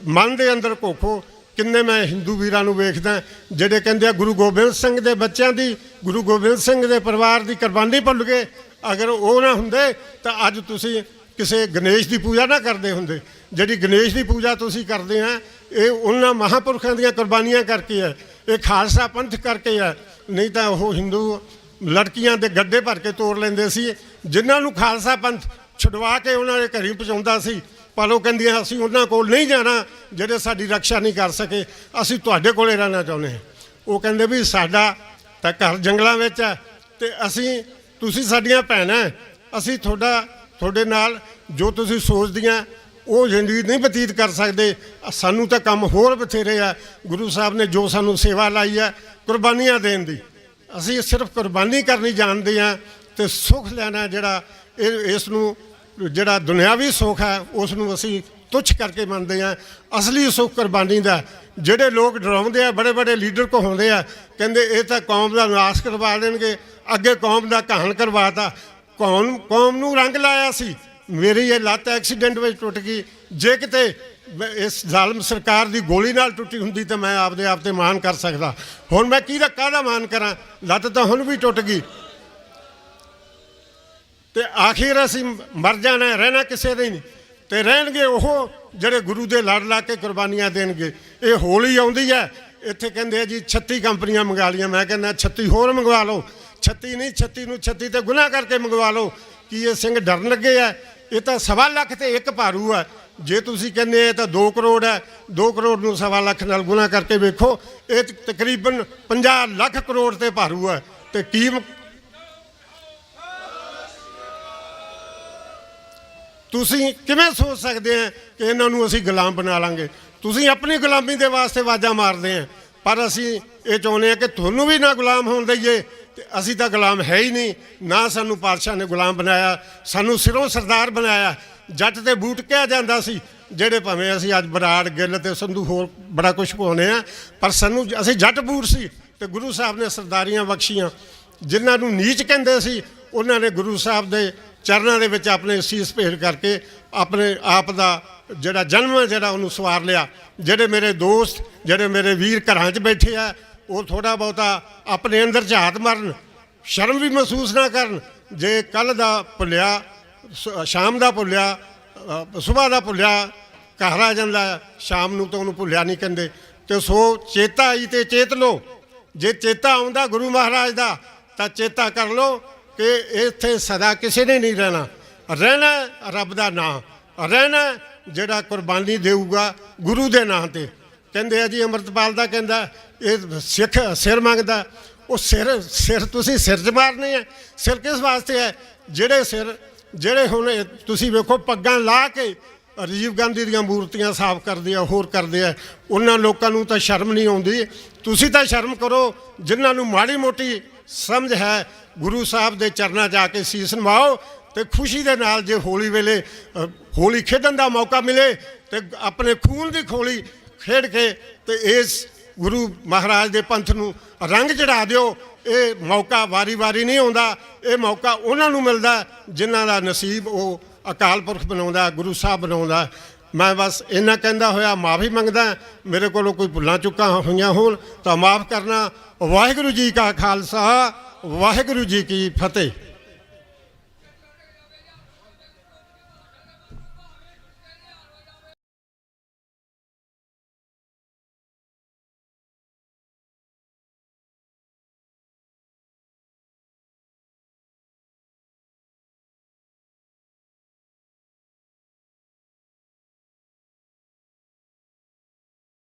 ਮਨ ਦੇ ਅੰਦਰ ਘੋਖੋ। ਕਿੰਨੇ ਮੈਂ ਹਿੰਦੂ ਵੀਰਾਂ ਨੂੰ ਵੇਖਦਾ ਜਿਹੜੇ ਕਹਿੰਦੇ ਆ ਗੁਰੂ ਗੋਬਿੰਦ ਸਿੰਘ ਦੇ ਬੱਚਿਆਂ ਦੀ, ਗੁਰੂ ਗੋਬਿੰਦ ਸਿੰਘ ਦੇ ਪਰਿਵਾਰ ਦੀ ਕੁਰਬਾਨੀ ਭੁੱਲ ਗਏ। ਅਗਰ ਉਹ ਨਾ ਹੁੰਦੇ ਤਾਂ ਅੱਜ ਤੁਸੀਂ ਕਿਸੇ ਗਣੇਸ਼ ਦੀ ਪੂਜਾ ਨਾ ਕਰਦੇ ਹੁੰਦੇ। ਜਿਹੜੀ ਗਣੇਸ਼ ਦੀ ਪੂਜਾ ਤੁਸੀਂ ਕਰਦੇ ਆ ਇਹ ਉਹਨਾਂ ਮਹਾਂਪੁਰਖਾਂ ਦੀਆਂ ਕੁਰਬਾਨੀਆਂ ਕਰਕੇ ਹੈ, ਇਹ ਖਾਲਸਾ ਪੰਥ ਕਰਕੇ ਹੈ। ਨਹੀਂ ਤਾਂ ਉਹ ਹਿੰਦੂ ਲੜਕੀਆਂ ਦੇ ਗੱਡੇ ਭਰ ਕੇ ਤੋੜ ਲੈਂਦੇ ਸੀ, ਜਿਨ੍ਹਾਂ ਨੂੰ ਖਾਲਸਾ ਪੰਥ ਛੁਡਵਾ ਕੇ ਉਹਨਾਂ ਦੇ ਘਰੀ ਪਹੁੰਚਾਉਂਦਾ ਸੀ। ਪਰ ਉਹ ਕਹਿੰਦੀਆਂ ਅਸੀਂ ਉਹਨਾਂ ਕੋਲ ਨਹੀਂ ਜਾਣਾ ਜਿਹੜੇ ਸਾਡੀ ਰੱਖਿਆ ਨਹੀਂ ਕਰ ਸਕੇ, ਅਸੀਂ ਤੁਹਾਡੇ ਕੋਲੇ ਰਹਿਣਾ ਚਾਹੁੰਦੇ ਹਾਂ। ਉਹ ਕਹਿੰਦੇ ਵੀ ਸਾਡਾ ਤਾਂ ਘਰ ਜੰਗਲਾਂ ਵਿੱਚ ਹੈ ਤੇ ਤੁਸੀਂ ਸਾਡੀਆਂ ਭੈਣਾਂ, ਅਸੀਂ ਤੁਹਾਡੇ ਨਾਲ ਜੋ ਤੁਸੀਂ ਸੋਚਦੀਆਂ ਉਹ ਜ਼ਿੰਦਗੀ ਨਹੀਂ ਬਤੀਤ ਕਰ ਸਕਦੇ। ਸਾਨੂੰ ਤਾਂ ਕੰਮ ਹੋਰ ਬਥੇਰੇ ਆ। ਗੁਰੂ ਸਾਹਿਬ ਨੇ ਜੋ ਸਾਨੂੰ ਸੇਵਾ ਲਾਈ ਹੈ ਕੁਰਬਾਨੀਆਂ ਦੇਣ ਦੀ, ਅਸੀਂ ਸਿਰਫ ਕੁਰਬਾਨੀ ਕਰਨੀ ਜਾਣਦੇ ਹਾਂ। ਤੇ ਸੁੱਖ ਲੈਣਾ ਜਿਹੜਾ ਇਸ ਨੂੰ ਜਿਹੜਾ ਦੁਨਿਆਵੀ ਸੁੱਖ ਹੈ ਉਸ ਨੂੰ ਅਸੀਂ ਤੁੱਛ ਕਰਕੇ ਮੰਨਦੇ ਹਾਂ। ਅਸਲੀ ਸੁੱਖ ਕੁਰਬਾਨੀ ਦਾ। ਜਿਹੜੇ ਲੋਕ ਡਰਾਉਂਦੇ ਆ, ਬੜੇ ਬੜੇ ਲੀਡਰ ਕਹਾਉਂਦੇ ਆ, ਕਹਿੰਦੇ ਇਹ ਤਾਂ ਕੌਮ ਦਾ ਨਾਸ਼ ਕਰਵਾ ਦੇਣਗੇ, ਅੱਗੇ ਕੌਮ ਦਾ ਕਹਾਣ ਕਰਵਾਤਾ, ਕੌਮ ਨੂੰ ਰੰਗ ਲਾਇਆ ਸੀ। ਮੇਰੀ ਇਹ ਲੱਤ ਐਕਸੀਡੈਂਟ ਵਿੱਚ ਟੁੱਟ ਗਈ, ਜੇ ਕਿਤੇ ਇਸ ਜ਼ਾਲਮ ਸਰਕਾਰ ਦੀ ਗੋਲੀ ਨਾਲ ਟੁੱਟੀ ਹੁੰਦੀ ਤਾਂ ਮੈਂ ਆਪਦੇ ਆਪ ਤੇ ਮਾਣ ਕਰ ਸਕਦਾ। ਹੁਣ ਮੈਂ ਕਾਹਦਾ ਮਾਣ ਕਰਾਂ? ਲੱਤ ਤਾਂ ਹੁਣ ਵੀ ਟੁੱਟ ਗਈ ਤੇ ਆਖਿਰ ਅਸੀਂ ਮਰ ਜਾਣਾ, ਰਹਿਣਾ ਕਿਸੇ ਦੇ ਨਹੀਂ। ਤੇ ਰਹਿਣਗੇ ਉਹ ਜਿਹੜੇ ਗੁਰੂ ਦੇ ਲੜ ਲਾ ਕੇ ਕੁਰਬਾਨੀਆਂ ਦੇਣਗੇ। ਇਹ ਹੋਲੀ ਆਉਂਦੀ ਹੈ, ਇੱਥੇ ਕਹਿੰਦੇ ਆ ਜੀ 36 ਕੰਪਨੀਆਂ ਮੰਗਾ ਲਈਆਂ। ਮੈਂ ਕਹਿੰਦਾ 36 ਹੋਰ ਮੰਗਵਾ ਲਓ। 36 ਨਹੀਂ, 36 ਨੂੰ 36 ਤੇ ਗੁਨਾਹ ਕਰਕੇ ਮੰਗਵਾ ਲਓ। ਕੀ ਇਹ ਸਿੰਘ ਡਰਨ ਲੱਗੇ ਆ? ਇਹ ਤਾਂ 1.25 ਲੱਖ ਤੇ ਇੱਕ ਭਾਰੂ ਹੈ। ਜੇ ਤੁਸੀਂ ਕਹਿੰਦੇ ਇਹ ਤਾਂ 2 ਕਰੋੜ ਹੈ, 2 ਕਰੋੜ ਨੂੰ 1.25 ਲੱਖ ਨਾਲ ਗੁਨਾਹ ਕਰਕੇ ਵੇਖੋ, ਇਹ ਤਕਰੀਬਨ 50 ਲੱਖ ਕਰੋੜ ਤੇ ਭਾਰੂ ਹੈ। ਤੇ ਕੀ ਤੁਸੀਂ ਕਿਵੇਂ ਸੋਚ ਸਕਦੇ ਆ ਕਿ ਇਹਨਾਂ ਨੂੰ ਅਸੀਂ ਗੁਲਾਮ ਬਣਾ ਲਾਂਗੇ? ਤੁਸੀਂ ਆਪਣੀ ਗੁਲਾਮੀ ਦੇ ਵਾਸਤੇ ਆਵਾਜ਼ਾਂ ਮਾਰਦੇ ਆ, ਪਰ ਅਸੀਂ ਇਹ ਚਾਹੁੰਦੇ ਆ ਕਿ ਤੁਹਾਨੂੰ ਵੀ ਨਾ ਗੁਲਾਮ ਹੋਣ ਦਈਏ। ਤੇ ਅਸੀਂ ਤਾਂ ਗੁਲਾਮ ਹੈ ਹੀ ਨਹੀਂ, ਨਾ ਸਾਨੂੰ ਪਾਤਸ਼ਾਹ ਨੇ ਗੁਲਾਮ ਬਣਾਇਆ, ਸਾਨੂੰ ਸਿਰੋਂ ਸਰਦਾਰ ਬਣਾਇਆ। ਜੱਟ ਤੇ ਬੂਟ ਕਿਹਾ ਜਾਂਦਾ ਸੀ, ਜਿਹੜੇ ਭਾਵੇਂ ਅਸੀਂ ਅੱਜ ਬਰਾੜ ਗਿੱਲ ਤੇ ਸੰਧੂ ਹੋਰ ਬੜਾ ਕੁਝ ਪਾਉਂਦੇ ਆ, ਪਰ ਅਸੀਂ ਜੱਟ ਬੂਟ ਸੀ। ਤੇ ਗੁਰੂ ਸਾਹਿਬ ਨੇ ਸਰਦਾਰੀਆਂ ਬਖਸ਼ੀਆਂ। ਜਿਨ੍ਹਾਂ ਨੂੰ ਨੀਚ ਕਹਿੰਦੇ ਸੀ ਉਹਨਾਂ ਨੇ ਗੁਰੂ ਸਾਹਿਬ ਦੇ ਚਰਨਾਂ ਦੇ ਵਿੱਚ ਆਪਣੇ ਸੀਸ ਭੇਟ ਕਰਕੇ ਆਪਣੇ ਆਪ ਦਾ ਜਿਹੜਾ ਜਨਮ ਜਿਹੜਾ ਉਹਨੂੰ ਸਵਾਰ ਲਿਆ। ਜਿਹੜੇ ਮੇਰੇ ਦੋਸਤ, ਜਿਹੜੇ ਮੇਰੇ ਵੀਰ ਘਰਾਂ 'ਚ ਬੈਠੇ ਆ, ਉਹ ਥੋੜ੍ਹਾ ਬਹੁਤਾ ਆਪਣੇ ਅੰਦਰ ਝਾਤ ਮਾਰਨ, ਸ਼ਰਮ ਵੀ ਮਹਿਸੂਸ ਨਾ ਕਰਨ। ਜੇ ਕੱਲ੍ਹ ਦਾ ਭੁੱਲਿਆ, ਸ਼ਾਮ ਦਾ ਭੁੱਲਿਆ, ਸੁਬਾਹ ਦਾ ਭੁੱਲਿਆ ਘਰ ਆ ਜਾਂਦਾ, ਸ਼ਾਮ ਨੂੰ ਤਾਂ ਉਹਨੂੰ ਭੁੱਲਿਆ ਨਹੀਂ ਕਹਿੰਦੇ। ਤੇ ਸੋ ਚੇਤਾ ਆਈ ਤੇ ਚੇਤ ਲਓ। ਜੇ ਚੇਤਾ ਆਉਂਦਾ ਗੁਰੂ ਮਹਾਰਾਜ ਦਾ ਤਾਂ ਚੇਤਾ ਕਰ ਲਓ ਕਿ ਇੱਥੇ ਸਦਾ ਕਿਸੇ ਨੇ ਨਹੀਂ ਰਹਿਣਾ ਰੱਬ ਦਾ ਨਾਂ, ਰਹਿਣਾ ਜਿਹੜਾ ਕੁਰਬਾਨੀ ਦੇਊਗਾ ਗੁਰੂ ਦੇ ਨਾਂ ਤੇ। ਕਹਿੰਦੇ ਆ ਜੀ ਅੰਮ੍ਰਿਤਪਾਲ ਦਾ ਕਹਿੰਦਾ ਇਹ ਸਿੱਖ ਸਿਰ ਮੰਗਦਾ। ਉਹ ਸਿਰ ਤੁਸੀਂ ਸਿਰ 'ਚ ਮਾਰਨੇ ਆ? ਸਿਰ ਕਿਸ ਵਾਸਤੇ ਹੈ? ਜਿਹੜੇ ਹੁਣ ਤੁਸੀਂ ਵੇਖੋ ਪੱਗਾਂ ਲਾ ਕੇ ਰਾਜੀਵ ਗਾਂਧੀ ਦੀਆਂ ਮੂਰਤੀਆਂ ਸਾਫ਼ ਕਰਦੇ ਆ, ਹੋਰ ਕਰਦੇ ਆ, ਉਹਨਾਂ ਲੋਕਾਂ ਨੂੰ ਤਾਂ ਸ਼ਰਮ ਨਹੀਂ ਆਉਂਦੀ। ਤੁਸੀਂ ਤਾਂ ਸ਼ਰਮ ਕਰੋ ਜਿਨ੍ਹਾਂ ਨੂੰ ਮਾੜੀ ਮੋਟੀ ਸਮਝ ਹੈ। ਗੁਰੂ ਸਾਹਿਬ ਦੇ ਚਰਨਾਂ 'ਚ ਆ ਕੇ ਸੀਸ ਨਵਾਓ ਤੇ ਖੁਸ਼ੀ ਦੇ ਨਾਲ ਜੇ ਹੋਲੀ ਵੇਲੇ ਹੋਲੀ ਖੇਡਣ ਦਾ ਮੌਕਾ ਮਿਲੇ ਤੇ ਆਪਣੇ ਖੂਨ ਦੀ ਹੋਲੀ ਖੇਡ ਕੇ ਤੇ ਇਸ ਗੁਰੂ ਮਹਾਰਾਜ ਦੇ ਪੰਥ ਨੂੰ ਰੰਗ ਚੜਾ ਦਿਓ। ਇਹ ਮੌਕਾ ਵਾਰੀ-ਵਾਰੀ ਨਹੀਂ ਆਉਂਦਾ, ਇਹ ਮੌਕਾ ਉਹਨਾਂ ਨੂੰ ਮਿਲਦਾ ਜਿਨ੍ਹਾਂ ਦਾ ਨਸੀਬ ਉਹ ਅਕਾਲ ਪੁਰਖ ਬਣਾਉਂਦਾ, ਗੁਰੂ ਸਾਹਿਬ ਬਣਾਉਂਦਾ। ਮੈਂ ਬਸ ਇੰਨਾ ਕਹਿੰਦਾ ਹੋਇਆ ਮਾਫੀ ਮੰਗਦਾ। ਮੇਰੇ ਕੋਲੋਂ ਕੋਈ ਭੁੱਲਾਂ ਚੁੱਕਾਂ ਹੋਈਆਂ ਹੋਣ ਤਾਂ ਮਾਫ ਕਰਨਾ। ਵਾਹਿਗੁਰੂ ਜੀ ਕਾ ਖਾਲਸਾ, ਵਾਹਿਗੁਰੂ ਜੀ ਕੀ ਫਤਿਹ।